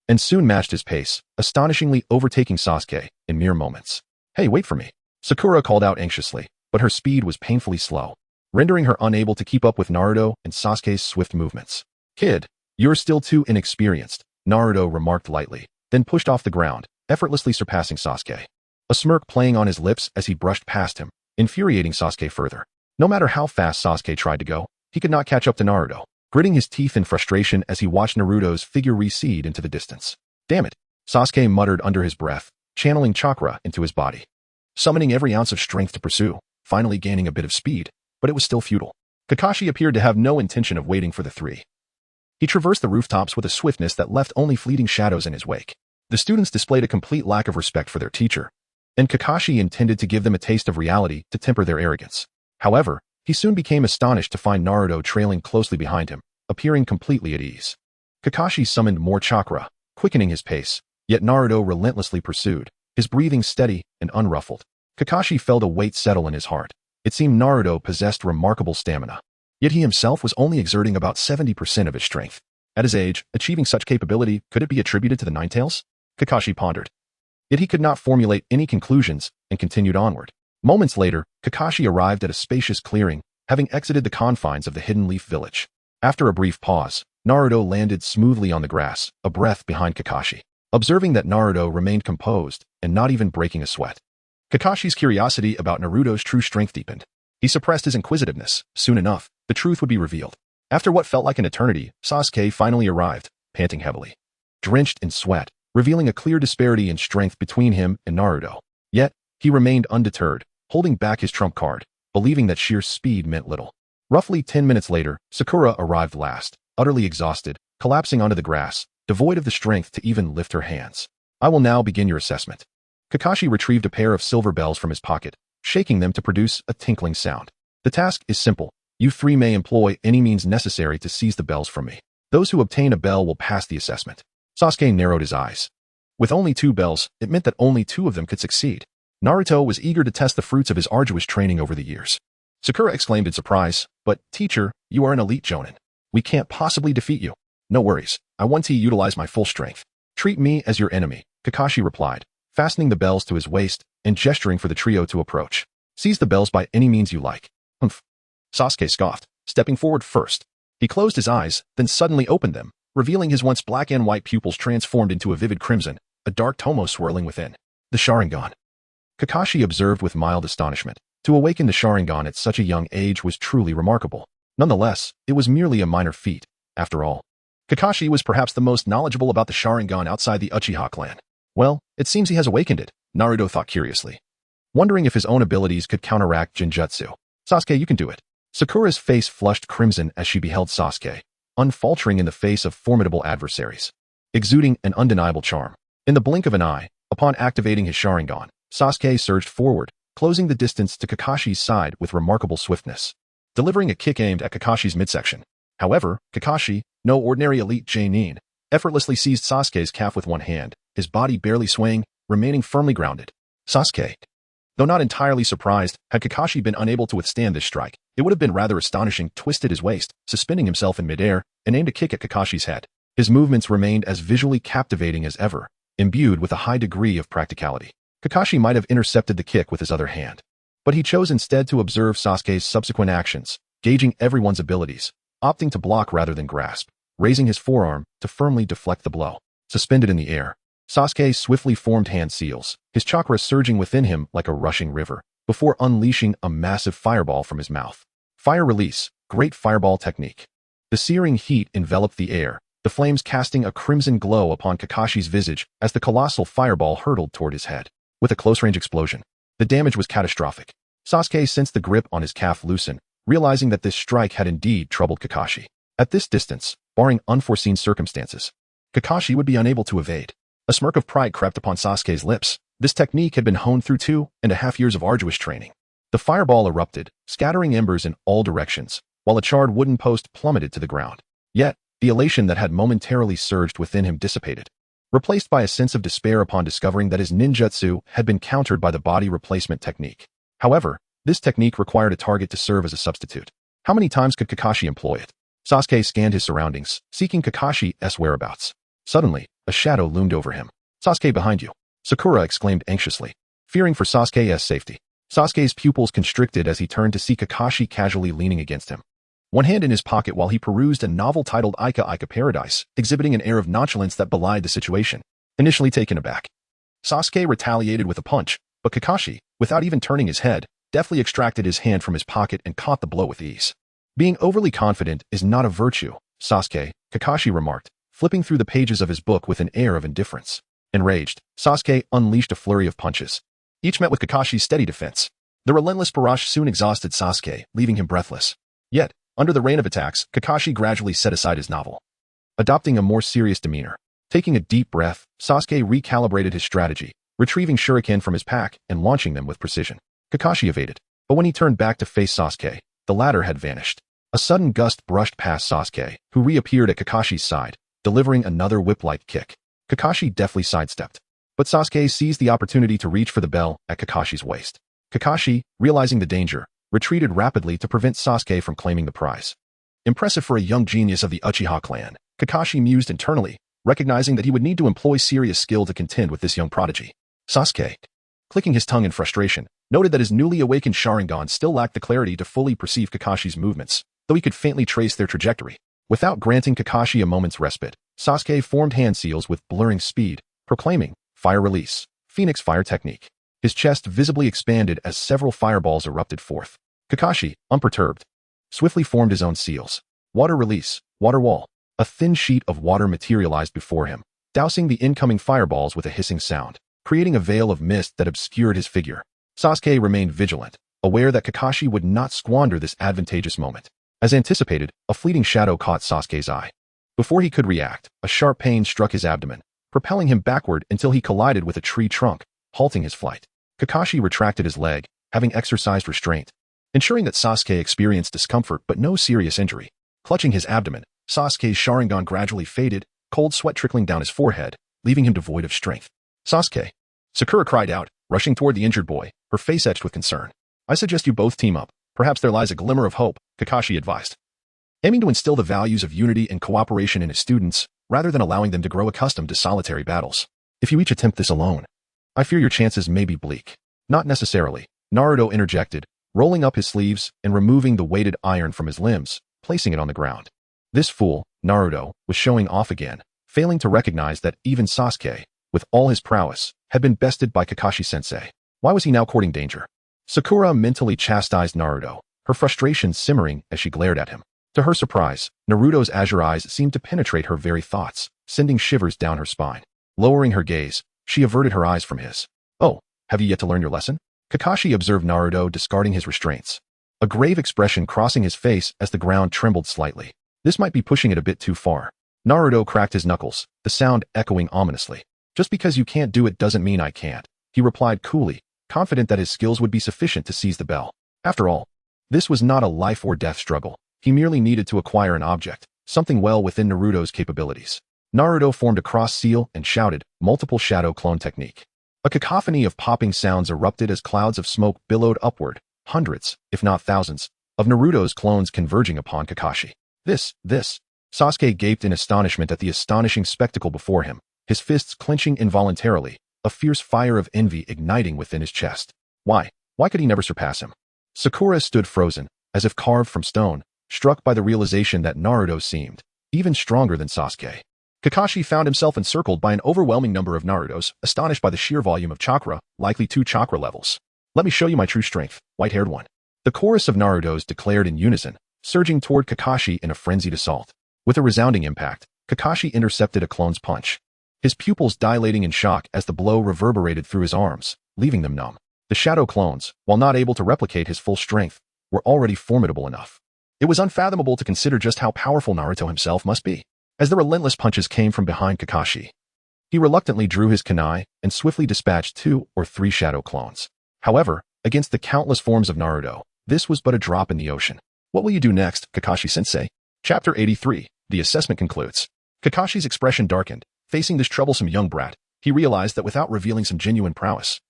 and soon matched his pace, astonishingly overtaking Sasuke in mere moments. Hey, wait for me. Sakura called out anxiously, but her speed was painfully slow, rendering her unable to keep up with Naruto and Sasuke's swift movements. Kid, you're still too inexperienced, Naruto remarked lightly, then pushed off the ground, effortlessly surpassing Sasuke. A smirk playing on his lips as he brushed past him, infuriating Sasuke further. No matter how fast Sasuke tried to go, he could not catch up to Naruto, gritting his teeth in frustration as he watched Naruto's figure recede into the distance. Damn it, Sasuke muttered under his breath, channeling chakra into his body, summoning every ounce of strength to pursue, finally gaining a bit of speed, but it was still futile. Kakashi appeared to have no intention of waiting for the three. He traversed the rooftops with a swiftness that left only fleeting shadows in his wake. The students displayed a complete lack of respect for their teacher, and Kakashi intended to give them a taste of reality to temper their arrogance. However, he soon became astonished to find Naruto trailing closely behind him, appearing completely at ease. Kakashi summoned more chakra, quickening his pace, yet Naruto relentlessly pursued, his breathing steady and unruffled. Kakashi felt a weight settle in his heart. It seemed Naruto possessed remarkable stamina, yet he himself was only exerting about 70% of his strength. At his age, achieving such capability, could it be attributed to the Ninetales? Kakashi pondered. Yet he could not formulate any conclusions and continued onward. Moments later, Kakashi arrived at a spacious clearing, having exited the confines of the Hidden Leaf Village. After a brief pause, Naruto landed smoothly on the grass, a breath behind Kakashi. Observing that Naruto remained composed and not even breaking a sweat, Kakashi's curiosity about Naruto's true strength deepened. He suppressed his inquisitiveness. Soon enough, the truth would be revealed. After what felt like an eternity, Sasuke finally arrived, panting heavily, drenched in sweat, revealing a clear disparity in strength between him and Naruto. Yet, he remained undeterred, holding back his trump card, believing that sheer speed meant little. Roughly 10 minutes later, Sakura arrived last, utterly exhausted, collapsing onto the grass, devoid of the strength to even lift her hands. I will now begin your assessment. Kakashi retrieved a pair of silver bells from his pocket, shaking them to produce a tinkling sound. The task is simple. You three may employ any means necessary to seize the bells from me. Those who obtain a bell will pass the assessment. Sasuke narrowed his eyes. With only 2 bells, it meant that only 2 of them could succeed. Naruto was eager to test the fruits of his arduous training over the years. Sakura exclaimed in surprise, but, teacher, you are an elite jonin. We can't possibly defeat you. No worries, I want to utilize my full strength. Treat me as your enemy, Kakashi replied, fastening the bells to his waist and gesturing for the trio to approach. Seize the bells by any means you like. Humph. Sasuke scoffed, stepping forward first. He closed his eyes, then suddenly opened them, revealing his once black and white pupils transformed into a vivid crimson, a dark tomo swirling within. The Sharingan. Kakashi observed with mild astonishment. To awaken the Sharingan at such a young age was truly remarkable. Nonetheless, it was merely a minor feat, after all. Kakashi was perhaps the most knowledgeable about the Sharingan outside the Uchiha clan. Well, it seems he has awakened it, Naruto thought curiously, wondering if his own abilities could counteract Genjutsu. Sasuke, you can do it. Sakura's face flushed crimson as she beheld Sasuke, unfaltering in the face of formidable adversaries, exuding an undeniable charm. In the blink of an eye, upon activating his Sharingan, Sasuke surged forward, closing the distance to Kakashi's side with remarkable swiftness, delivering a kick aimed at Kakashi's midsection. However, Kakashi, no ordinary elite Genin, effortlessly seized Sasuke's calf with one hand, his body barely swaying, remaining firmly grounded. Sasuke, though not entirely surprised, had Kakashi been unable to withstand this strike, it would have been rather astonishing, twisted his waist, suspending himself in midair, and aimed a kick at Kakashi's head. His movements remained as visually captivating as ever, imbued with a high degree of practicality. Kakashi might have intercepted the kick with his other hand, but he chose instead to observe Sasuke's subsequent actions, gauging everyone's abilities, opting to block rather than grasp, raising his forearm to firmly deflect the blow. Suspended in the air, Sasuke swiftly formed hand seals, his chakra surging within him like a rushing river, before unleashing a massive fireball from his mouth. Fire release, great fireball technique. The searing heat enveloped the air, the flames casting a crimson glow upon Kakashi's visage as the colossal fireball hurtled toward his head. With a close-range explosion, the damage was catastrophic. Sasuke sensed the grip on his calf loosen, realizing that this strike had indeed troubled Kakashi. At this distance, barring unforeseen circumstances, Kakashi would be unable to evade. A smirk of pride crept upon Sasuke's lips. This technique had been honed through 2.5 years of arduous training. The fireball erupted, scattering embers in all directions, while a charred wooden post plummeted to the ground. Yet, the elation that had momentarily surged within him dissipated, replaced by a sense of despair upon discovering that his ninjutsu had been countered by the body replacement technique. However, this technique required a target to serve as a substitute. How many times could Kakashi employ it? Sasuke scanned his surroundings, seeking Kakashi's whereabouts. Suddenly, a shadow loomed over him. "Sasuke, behind you," Sakura exclaimed anxiously, fearing for Sasuke's safety. Sasuke's pupils constricted as he turned to see Kakashi casually leaning against him, one hand in his pocket while he perused a novel titled Ika Ika Paradise, exhibiting an air of nonchalance that belied the situation. Initially taken aback, Sasuke retaliated with a punch, but Kakashi, without even turning his head, deftly extracted his hand from his pocket and caught the blow with ease. "Being overly confident is not a virtue, Sasuke," Kakashi remarked, flipping through the pages of his book with an air of indifference. Enraged, Sasuke unleashed a flurry of punches, each met with Kakashi's steady defense. The relentless barrage soon exhausted Sasuke, leaving him breathless. Yet, under the rain of attacks, Kakashi gradually set aside his novel, adopting a more serious demeanor. Taking a deep breath, Sasuke recalibrated his strategy, retrieving shuriken from his pack and launching them with precision. Kakashi evaded, but when he turned back to face Sasuke, the latter had vanished. A sudden gust brushed past Sasuke, who reappeared at Kakashi's side, delivering another whip-like kick. Kakashi deftly sidestepped, but Sasuke seized the opportunity to reach for the bell at Kakashi's waist. Kakashi, realizing the danger, retreated rapidly to prevent Sasuke from claiming the prize. Impressive for a young genius of the Uchiha clan, Kakashi mused internally, recognizing that he would need to employ serious skill to contend with this young prodigy. Sasuke, clicking his tongue in frustration, noted that his newly awakened Sharingan still lacked the clarity to fully perceive Kakashi's movements, though he could faintly trace their trajectory. Without granting Kakashi a moment's respite, Sasuke formed hand seals with blurring speed, proclaiming, "Fire release, Phoenix fire technique." His chest visibly expanded as several fireballs erupted forth. Kakashi, unperturbed, swiftly formed his own seals. Water release, water wall. A thin sheet of water materialized before him, dousing the incoming fireballs with a hissing sound, creating a veil of mist that obscured his figure. Sasuke remained vigilant, aware that Kakashi would not squander this advantageous moment. As anticipated, a fleeting shadow caught Sasuke's eye. Before he could react, a sharp pain struck his abdomen, propelling him backward until he collided with a tree trunk, halting his flight. Kakashi retracted his leg, having exercised restraint, ensuring that Sasuke experienced discomfort but no serious injury. Clutching his abdomen, Sasuke's Sharingan gradually faded, cold sweat trickling down his forehead, leaving him devoid of strength. "Sasuke!" Sakura cried out, rushing toward the injured boy, her face etched with concern. "I suggest you both team up. Perhaps there lies a glimmer of hope," Kakashi advised, aiming to instill the values of unity and cooperation in his students, rather than allowing them to grow accustomed to solitary battles. "If you each attempt this alone, I fear your chances may be bleak." "Not necessarily," Naruto interjected, rolling up his sleeves and removing the weighted iron from his limbs, placing it on the ground. This fool, Naruto, was showing off again, failing to recognize that even Sasuke, with all his prowess, had been bested by Kakashi-sensei. Why was he now courting danger? Sakura mentally chastised Naruto, her frustration simmering as she glared at him. To her surprise, Naruto's azure eyes seemed to penetrate her very thoughts, sending shivers down her spine. Lowering her gaze, she averted her eyes from his. "Oh, have you yet to learn your lesson?" Kakashi observed Naruto discarding his restraints, a grave expression crossing his face as the ground trembled slightly. This might be pushing it a bit too far. Naruto cracked his knuckles, the sound echoing ominously. "Just because you can't do it doesn't mean I can't," he replied coolly, confident that his skills would be sufficient to seize the bell. After all, this was not a life or death struggle. He merely needed to acquire an object, something well within Naruto's capabilities. Naruto formed a cross seal and shouted, "Multiple shadow clone technique." A cacophony of popping sounds erupted as clouds of smoke billowed upward, hundreds, if not thousands, of Naruto's clones converging upon Kakashi. This. Sasuke gaped in astonishment at the astonishing spectacle before him, his fists clenching involuntarily, a fierce fire of envy igniting within his chest. Why could he never surpass him? Sakura stood frozen, as if carved from stone, struck by the realization that Naruto seemed even stronger than Sasuke. Kakashi found himself encircled by an overwhelming number of Narutos, astonished by the sheer volume of chakra, likely 2 chakra levels. "Let me show you my true strength, white-haired one." The chorus of Narutos declared in unison, surging toward Kakashi in a frenzied assault. With a resounding impact, Kakashi intercepted a clone's punch, his pupils dilating in shock as the blow reverberated through his arms, leaving them numb. The shadow clones, while not able to replicate his full strength, were already formidable enough. It was unfathomable to consider just how powerful Naruto himself must be. As the relentless punches came from behind Kakashi, he reluctantly drew his kunai and swiftly dispatched 2 or 3 shadow clones. However, against the countless forms of Naruto, this was but a drop in the ocean. "What will you do next, Kakashi-sensei?" Chapter 83. The assessment concludes. Kakashi's expression darkened. Facing this troublesome young brat, he realized that without revealing some genuine prowess,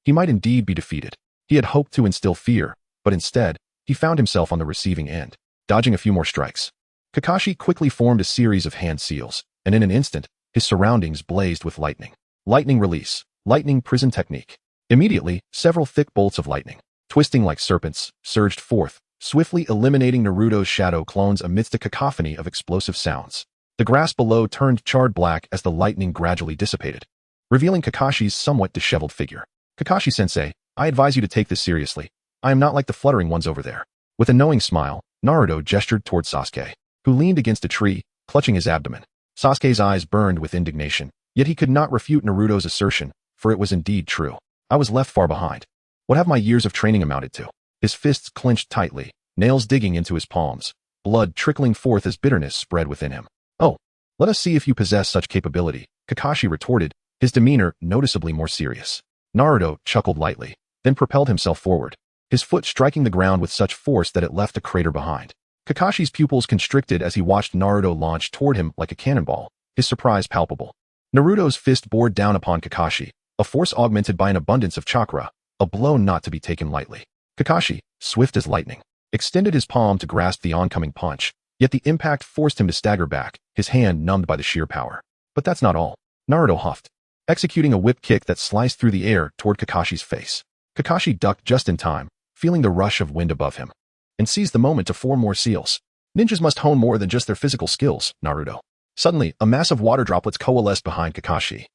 he might indeed be defeated. He had hoped to instill fear, but instead, he found himself on the receiving end, dodging a few more strikes. Kakashi quickly formed a series of hand seals, and in an instant, his surroundings blazed with lightning. Lightning release, lightning prison technique. Immediately, several thick bolts of lightning, twisting like serpents, surged forth, swiftly eliminating Naruto's shadow clones amidst a cacophony of explosive sounds. The grass below turned charred black as the lightning gradually dissipated, revealing Kakashi's somewhat disheveled figure. "Kakashi-sensei, I advise you to take this seriously. I am not like the fluttering ones over there." With a knowing smile, Naruto gestured toward Sasuke, who leaned against a tree, clutching his abdomen. Sasuke's eyes burned with indignation, yet he could not refute Naruto's assertion, for it was indeed true. "I was left far behind. What have my years of training amounted to?" His fists clenched tightly, nails digging into his palms, blood trickling forth as bitterness spread within him. "Oh, let us see if you possess such capability," Kakashi retorted, his demeanor noticeably more serious. Naruto chuckled lightly, then propelled himself forward, his foot striking the ground with such force that it left a crater behind. Kakashi's pupils constricted as he watched Naruto launch toward him like a cannonball, his surprise palpable. Naruto's fist bore down upon Kakashi, a force augmented by an abundance of chakra, a blow not to be taken lightly. Kakashi, swift as lightning, extended his palm to grasp the oncoming punch, yet the impact forced him to stagger back, his hand numbed by the sheer power. But that's not all. Naruto huffed, executing a whip kick that sliced through the air toward Kakashi's face. Kakashi ducked just in time, feeling the rush of wind above him, and seized the moment to form more seals. Ninjas must hone more than just their physical skills, Naruto. Suddenly, a mass of water droplets coalesced behind Kakashi,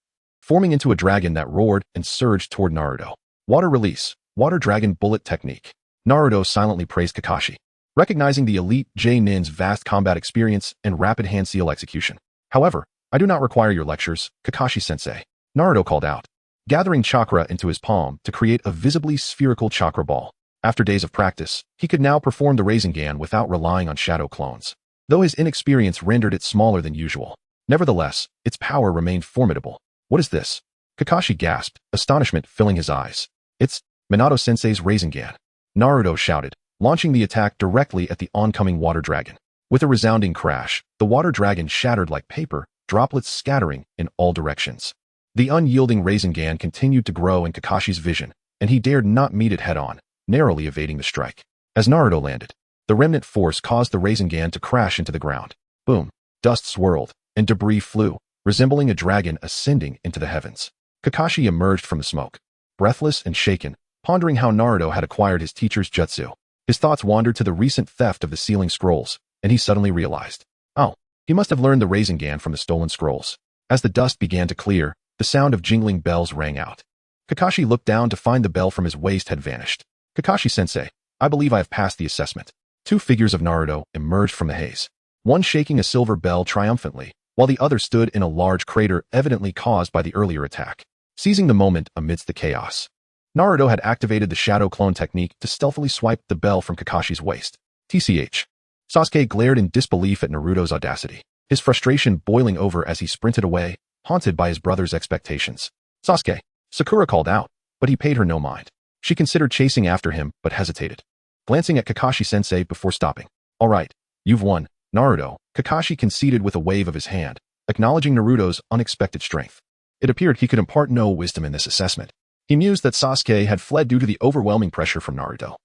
forming into a dragon that roared and surged toward Naruto. Water release, water dragon bullet technique. Naruto silently praised Kakashi, recognizing the elite J-Nin's vast combat experience and rapid hand seal execution. "However, I do not require your lectures, Kakashi-sensei," Naruto called out, gathering chakra into his palm to create a visibly spherical chakra ball. After days of practice, he could now perform the Rasengan without relying on shadow clones, though his inexperience rendered it smaller than usual. Nevertheless, its power remained formidable. "What is this?" Kakashi gasped, astonishment filling his eyes. "It's Minato-sensei's Rasengan," Naruto shouted, launching the attack directly at the oncoming water dragon. With a resounding crash, the water dragon shattered like paper, droplets scattering in all directions. The unyielding Rasengan continued to grow in Kakashi's vision, and he dared not meet it head-on, narrowly evading the strike. As Naruto landed, the remnant force caused the Rasengan to crash into the ground. Boom! Dust swirled, and debris flew, resembling a dragon ascending into the heavens. Kakashi emerged from the smoke, breathless and shaken, pondering how Naruto had acquired his teacher's jutsu. His thoughts wandered to the recent theft of the sealing scrolls, and he suddenly realized, oh, he must have learned the Rasengan from the stolen scrolls. As the dust began to clear, the sound of jingling bells rang out. Kakashi looked down to find the bell from his waist had vanished. "Kakashi-sensei, I believe I have passed the assessment. Two figures of Naruto emerged from the haze, one shaking a silver bell triumphantly, while the other stood in a large crater evidently caused by the earlier attack. Seizing the moment amidst the chaos, Naruto had activated the shadow clone technique to stealthily swipe the bell from Kakashi's waist. TCH. Sasuke glared in disbelief at Naruto's audacity, his frustration boiling over as he sprinted away, haunted by his brother's expectations. Sasuke, Sakura called out, but he paid her no mind. She considered chasing after him, but hesitated, glancing at Kakashi-sensei before stopping. All right, you've won, Naruto, Kakashi conceded with a wave of his hand, acknowledging Naruto's unexpected strength. It appeared he could impart no wisdom in this assessment. He mused that Sasuke had fled due to the overwhelming pressure from Naruto.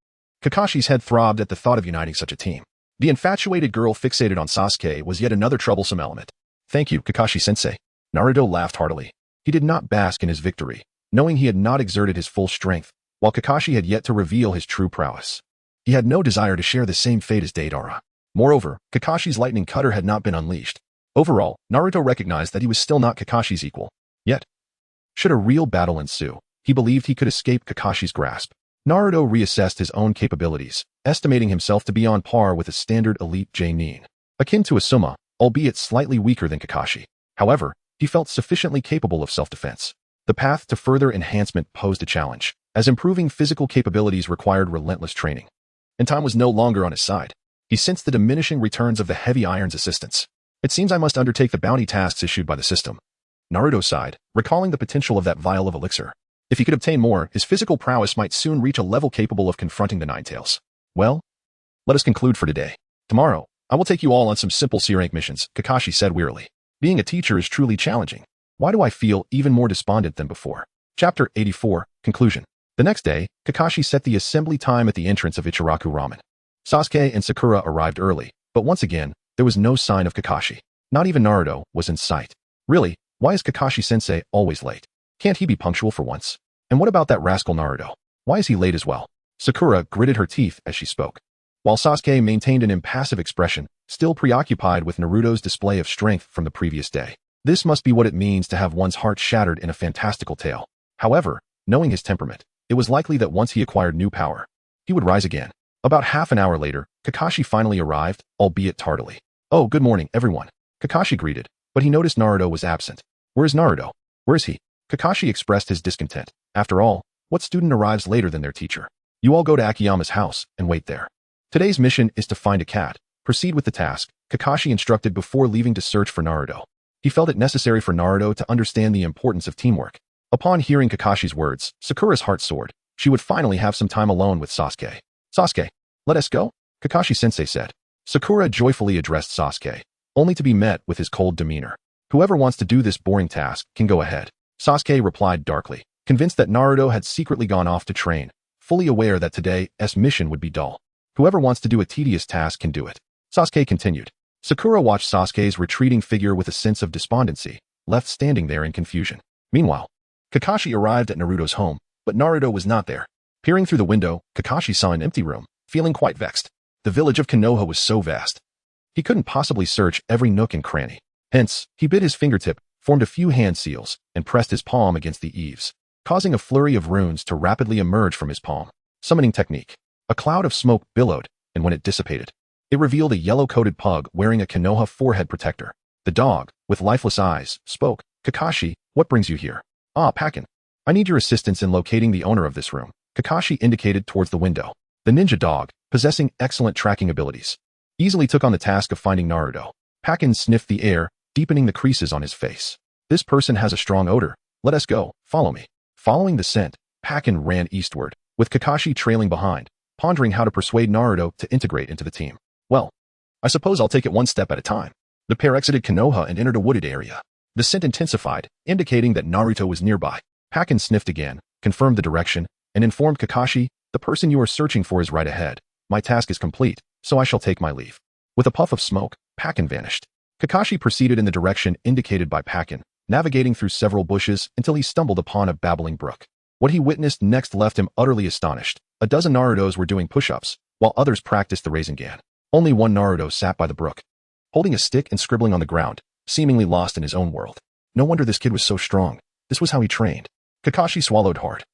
Kakashi's head throbbed at the thought of uniting such a team. The infatuated girl fixated on Sasuke was yet another troublesome element. Thank you, Kakashi-sensei. Naruto laughed heartily. He did not bask in his victory, knowing he had not exerted his full strength, while Kakashi had yet to reveal his true prowess. He had no desire to share the same fate as Deidara. Moreover, Kakashi's lightning cutter had not been unleashed. Overall, Naruto recognized that he was still not Kakashi's equal. Yet, should a real battle ensue, he believed he could escape Kakashi's grasp. Naruto reassessed his own capabilities, estimating himself to be on par with a standard elite Jonin, akin to a Suma, albeit slightly weaker than Kakashi. However, he felt sufficiently capable of self-defense. The path to further enhancement posed a challenge, as improving physical capabilities required relentless training. And time was no longer on his side. He sensed the diminishing returns of the heavy iron's assistance. It seems I must undertake the bounty tasks issued by the system. Naruto sighed, recalling the potential of that vial of elixir. If he could obtain more, his physical prowess might soon reach a level capable of confronting the Ninetales. Well, let us conclude for today. Tomorrow, I will take you all on some simple C-rank missions, Kakashi said wearily. Being a teacher is truly challenging. Why do I feel even more despondent than before? Chapter 84, Conclusion. The next day, Kakashi set the assembly time at the entrance of Ichiraku Ramen. Sasuke and Sakura arrived early, but once again, there was no sign of Kakashi. Not even Naruto was in sight. Really, why is Kakashi-sensei always late? Can't he be punctual for once? And what about that rascal Naruto? Why is he late as well? Sakura gritted her teeth as she spoke, while Sasuke maintained an impassive expression, still preoccupied with Naruto's display of strength from the previous day. This must be what it means to have one's heart shattered in a fantastical tale. However, knowing his temperament, it was likely that once he acquired new power, he would rise again. About half an hour later, Kakashi finally arrived, albeit tardily. Oh, good morning, everyone. Kakashi greeted, but he noticed Naruto was absent. Where is Naruto? Where is he? Kakashi expressed his discontent. After all, what student arrives later than their teacher? You all go to Akiyama's house and wait there. Today's mission is to find a cat. Proceed with the task, Kakashi instructed before leaving to search for Naruto. He felt it necessary for Naruto to understand the importance of teamwork. Upon hearing Kakashi's words, Sakura's heart soared. She would finally have some time alone with Sasuke. Sasuke, let us go, Kakashi-sensei said. Sakura joyfully addressed Sasuke, only to be met with his cold demeanor. Whoever wants to do this boring task can go ahead. Sasuke replied darkly, convinced that Naruto had secretly gone off to train, fully aware that today's mission would be dull. Whoever wants to do a tedious task can do it. Sasuke continued. Sakura watched Sasuke's retreating figure with a sense of despondency, left standing there in confusion. Meanwhile, Kakashi arrived at Naruto's home, but Naruto was not there. Peering through the window, Kakashi saw an empty room, feeling quite vexed. The village of Konoha was so vast. He couldn't possibly search every nook and cranny. Hence, he bit his fingertip, formed a few hand seals, and pressed his palm against the eaves, causing a flurry of runes to rapidly emerge from his palm. Summoning technique. A cloud of smoke billowed, and when it dissipated, it revealed a yellow-coated pug wearing a Konoha forehead protector. The dog, with lifeless eyes, spoke. Kakashi, what brings you here? Ah, Pakin. I need your assistance in locating the owner of this room. Kakashi indicated towards the window. The ninja dog, possessing excellent tracking abilities, easily took on the task of finding Naruto. Pakin sniffed the air, deepening the creases on his face. This person has a strong odor. Let us go. Follow me. Following the scent, Pakin ran eastward, with Kakashi trailing behind, pondering how to persuade Naruto to integrate into the team. Well, I suppose I'll take it one step at a time. The pair exited Konoha and entered a wooded area. The scent intensified, indicating that Naruto was nearby. Pakin sniffed again, confirmed the direction, and informed Kakashi, the person you are searching for is right ahead. My task is complete, so I shall take my leave. With a puff of smoke, Pakin vanished. Kakashi proceeded in the direction indicated by Pakin, navigating through several bushes until he stumbled upon a babbling brook. What he witnessed next left him utterly astonished. A dozen Narutos were doing push-ups, while others practiced the Rasengan. Only one Naruto sat by the brook, holding a stick and scribbling on the ground, seemingly lost in his own world. No wonder this kid was so strong. This was how he trained. Kakashi swallowed hard.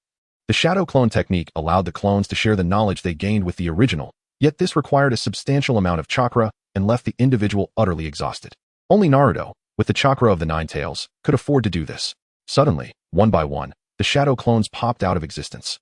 The shadow clone technique allowed the clones to share the knowledge they gained with the original, yet this required a substantial amount of chakra and left the individual utterly exhausted. Only Naruto, with the chakra of the Nine Tails, could afford to do this. Suddenly, one by one, the shadow clones popped out of existence,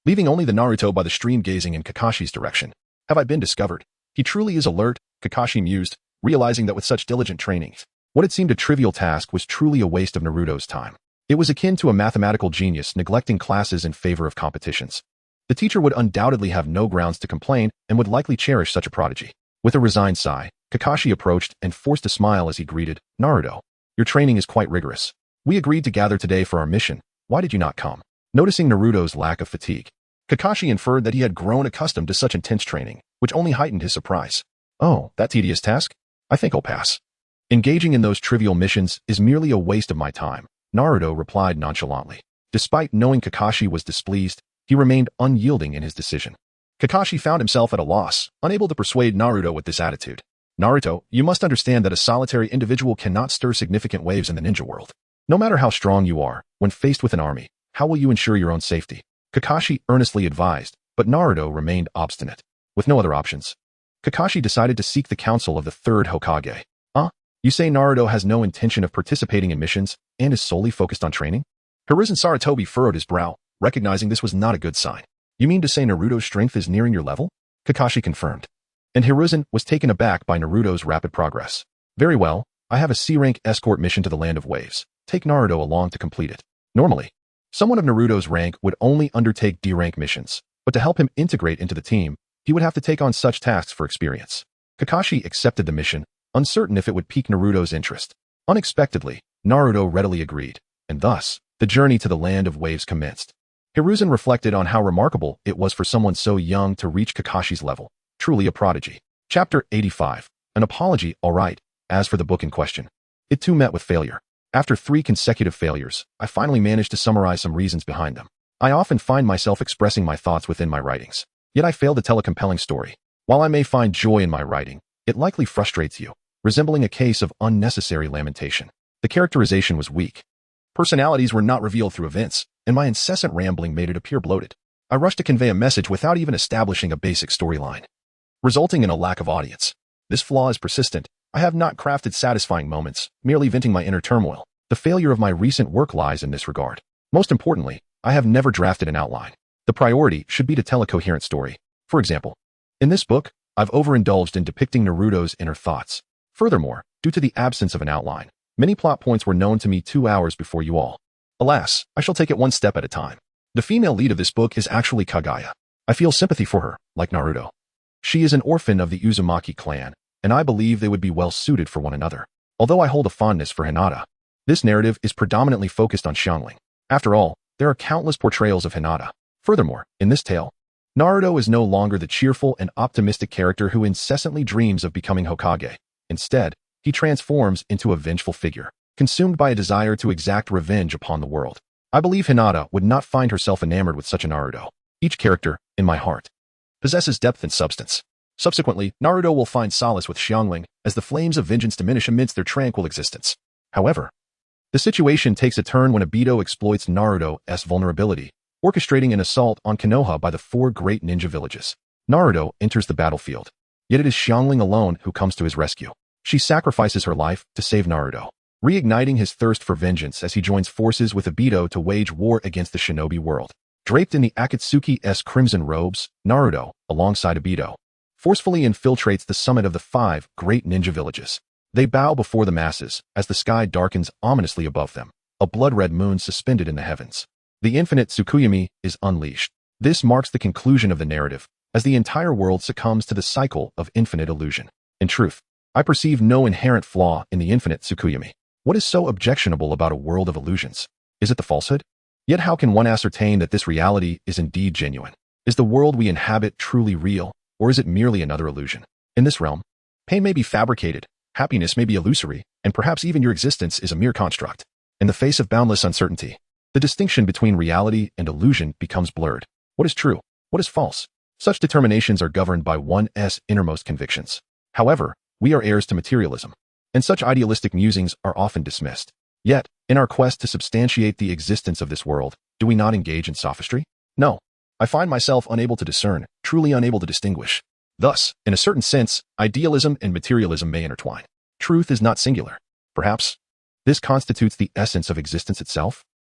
leaving only the Naruto by the stream gazing in Kakashi's direction. Have I been discovered? He truly is alert, Kakashi mused, realizing that with such diligent training, what had seemed a trivial task was truly a waste of Naruto's time. It was akin to a mathematical genius neglecting classes in favor of competitions. The teacher would undoubtedly have no grounds to complain and would likely cherish such a prodigy. With a resigned sigh, Kakashi approached and forced a smile as he greeted, Naruto, your training is quite rigorous. We agreed to gather today for our mission. Why did you not come? Noticing Naruto's lack of fatigue, Kakashi inferred that he had grown accustomed to such intense training, which only heightened his surprise. Oh, that tedious task? I think I'll pass. Engaging in those trivial missions is merely a waste of my time, Naruto replied nonchalantly. Despite knowing Kakashi was displeased, he remained unyielding in his decision. Kakashi found himself at a loss, unable to persuade Naruto with this attitude. Naruto, you must understand that a solitary individual cannot stir significant waves in the ninja world. No matter how strong you are, when faced with an army, how will you ensure your own safety? Kakashi earnestly advised, but Naruto remained obstinate. With no other options, Kakashi decided to seek the counsel of the third Hokage. You say Naruto has no intention of participating in missions and is solely focused on training? Hiruzen Sarutobi furrowed his brow, recognizing this was not a good sign. You mean to say Naruto's strength is nearing your level? Kakashi confirmed. And Hiruzen was taken aback by Naruto's rapid progress. Very well, I have a C-rank escort mission to the Land of Waves. Take Naruto along to complete it. Normally, someone of Naruto's rank would only undertake D-rank missions, but to help him integrate into the team, he would have to take on such tasks for experience. Kakashi accepted the mission, uncertain if it would pique Naruto's interest. Unexpectedly, Naruto readily agreed, and thus, the journey to the Land of Waves commenced. Hiruzen reflected on how remarkable it was for someone so young to reach Kakashi's level. Truly a prodigy. Chapter 85. An apology, alright. As for the book in question, it too met with failure. After 3 consecutive failures, I finally managed to summarize some reasons behind them. I often find myself expressing my thoughts within my writings, yet I fail to tell a compelling story. While I may find joy in my writing, it likely frustrates you, resembling a case of unnecessary lamentation. The characterization was weak. Personalities were not revealed through events, and my incessant rambling made it appear bloated. I rushed to convey a message without even establishing a basic storyline, resulting in a lack of audience. This flaw is persistent. I have not crafted satisfying moments, merely venting my inner turmoil. The failure of my recent work lies in this regard. Most importantly, I have never drafted an outline. The priority should be to tell a coherent story. For example, in this book, I've overindulged in depicting Naruto's inner thoughts. Furthermore, due to the absence of an outline, many plot points were known to me 2 hours before you all. Alas, I shall take it one step at a time. The female lead of this book is actually Kaguya. I feel sympathy for her, like Naruto. She is an orphan of the Uzumaki clan, and I believe they would be well suited for one another. Although I hold a fondness for Hinata, this narrative is predominantly focused on Xiangling. After all, there are countless portrayals of Hinata. Furthermore, in this tale, Naruto is no longer the cheerful and optimistic character who incessantly dreams of becoming Hokage. Instead, he transforms into a vengeful figure, consumed by a desire to exact revenge upon the world. I believe Hinata would not find herself enamored with such a Naruto. Each character, in my heart, possesses depth and substance. Subsequently, Naruto will find solace with Xiangling as the flames of vengeance diminish amidst their tranquil existence. However, the situation takes a turn when Obito exploits Naruto's vulnerability, orchestrating an assault on Konoha by the 4 great ninja villages. Naruto enters the battlefield, yet it is Xiangling alone who comes to his rescue. She sacrifices her life to save Naruto, reigniting his thirst for vengeance as he joins forces with Obito to wage war against the shinobi world. Draped in the Akatsuki's crimson robes, Naruto, alongside Obito, forcefully infiltrates the summit of the 5 great ninja villages. They bow before the masses as the sky darkens ominously above them, a blood-red moon suspended in the heavens. The infinite Tsukuyomi is unleashed. This marks the conclusion of the narrative, as the entire world succumbs to the cycle of infinite illusion. In truth, I perceive no inherent flaw in the infinite Tsukuyomi. What is so objectionable about a world of illusions? Is it the falsehood? Yet how can one ascertain that this reality is indeed genuine? Is the world we inhabit truly real, or is it merely another illusion? In this realm, pain may be fabricated, happiness may be illusory, and perhaps even your existence is a mere construct. In the face of boundless uncertainty, the distinction between reality and illusion becomes blurred. What is true? What is false? Such determinations are governed by one's innermost convictions. However, we are heirs to materialism, and such idealistic musings are often dismissed. Yet, in our quest to substantiate the existence of this world, do we not engage in sophistry? No, I find myself unable to discern, truly unable to distinguish. Thus, in a certain sense, idealism and materialism may intertwine. Truth is not singular. Perhaps this constitutes the essence of existence itself?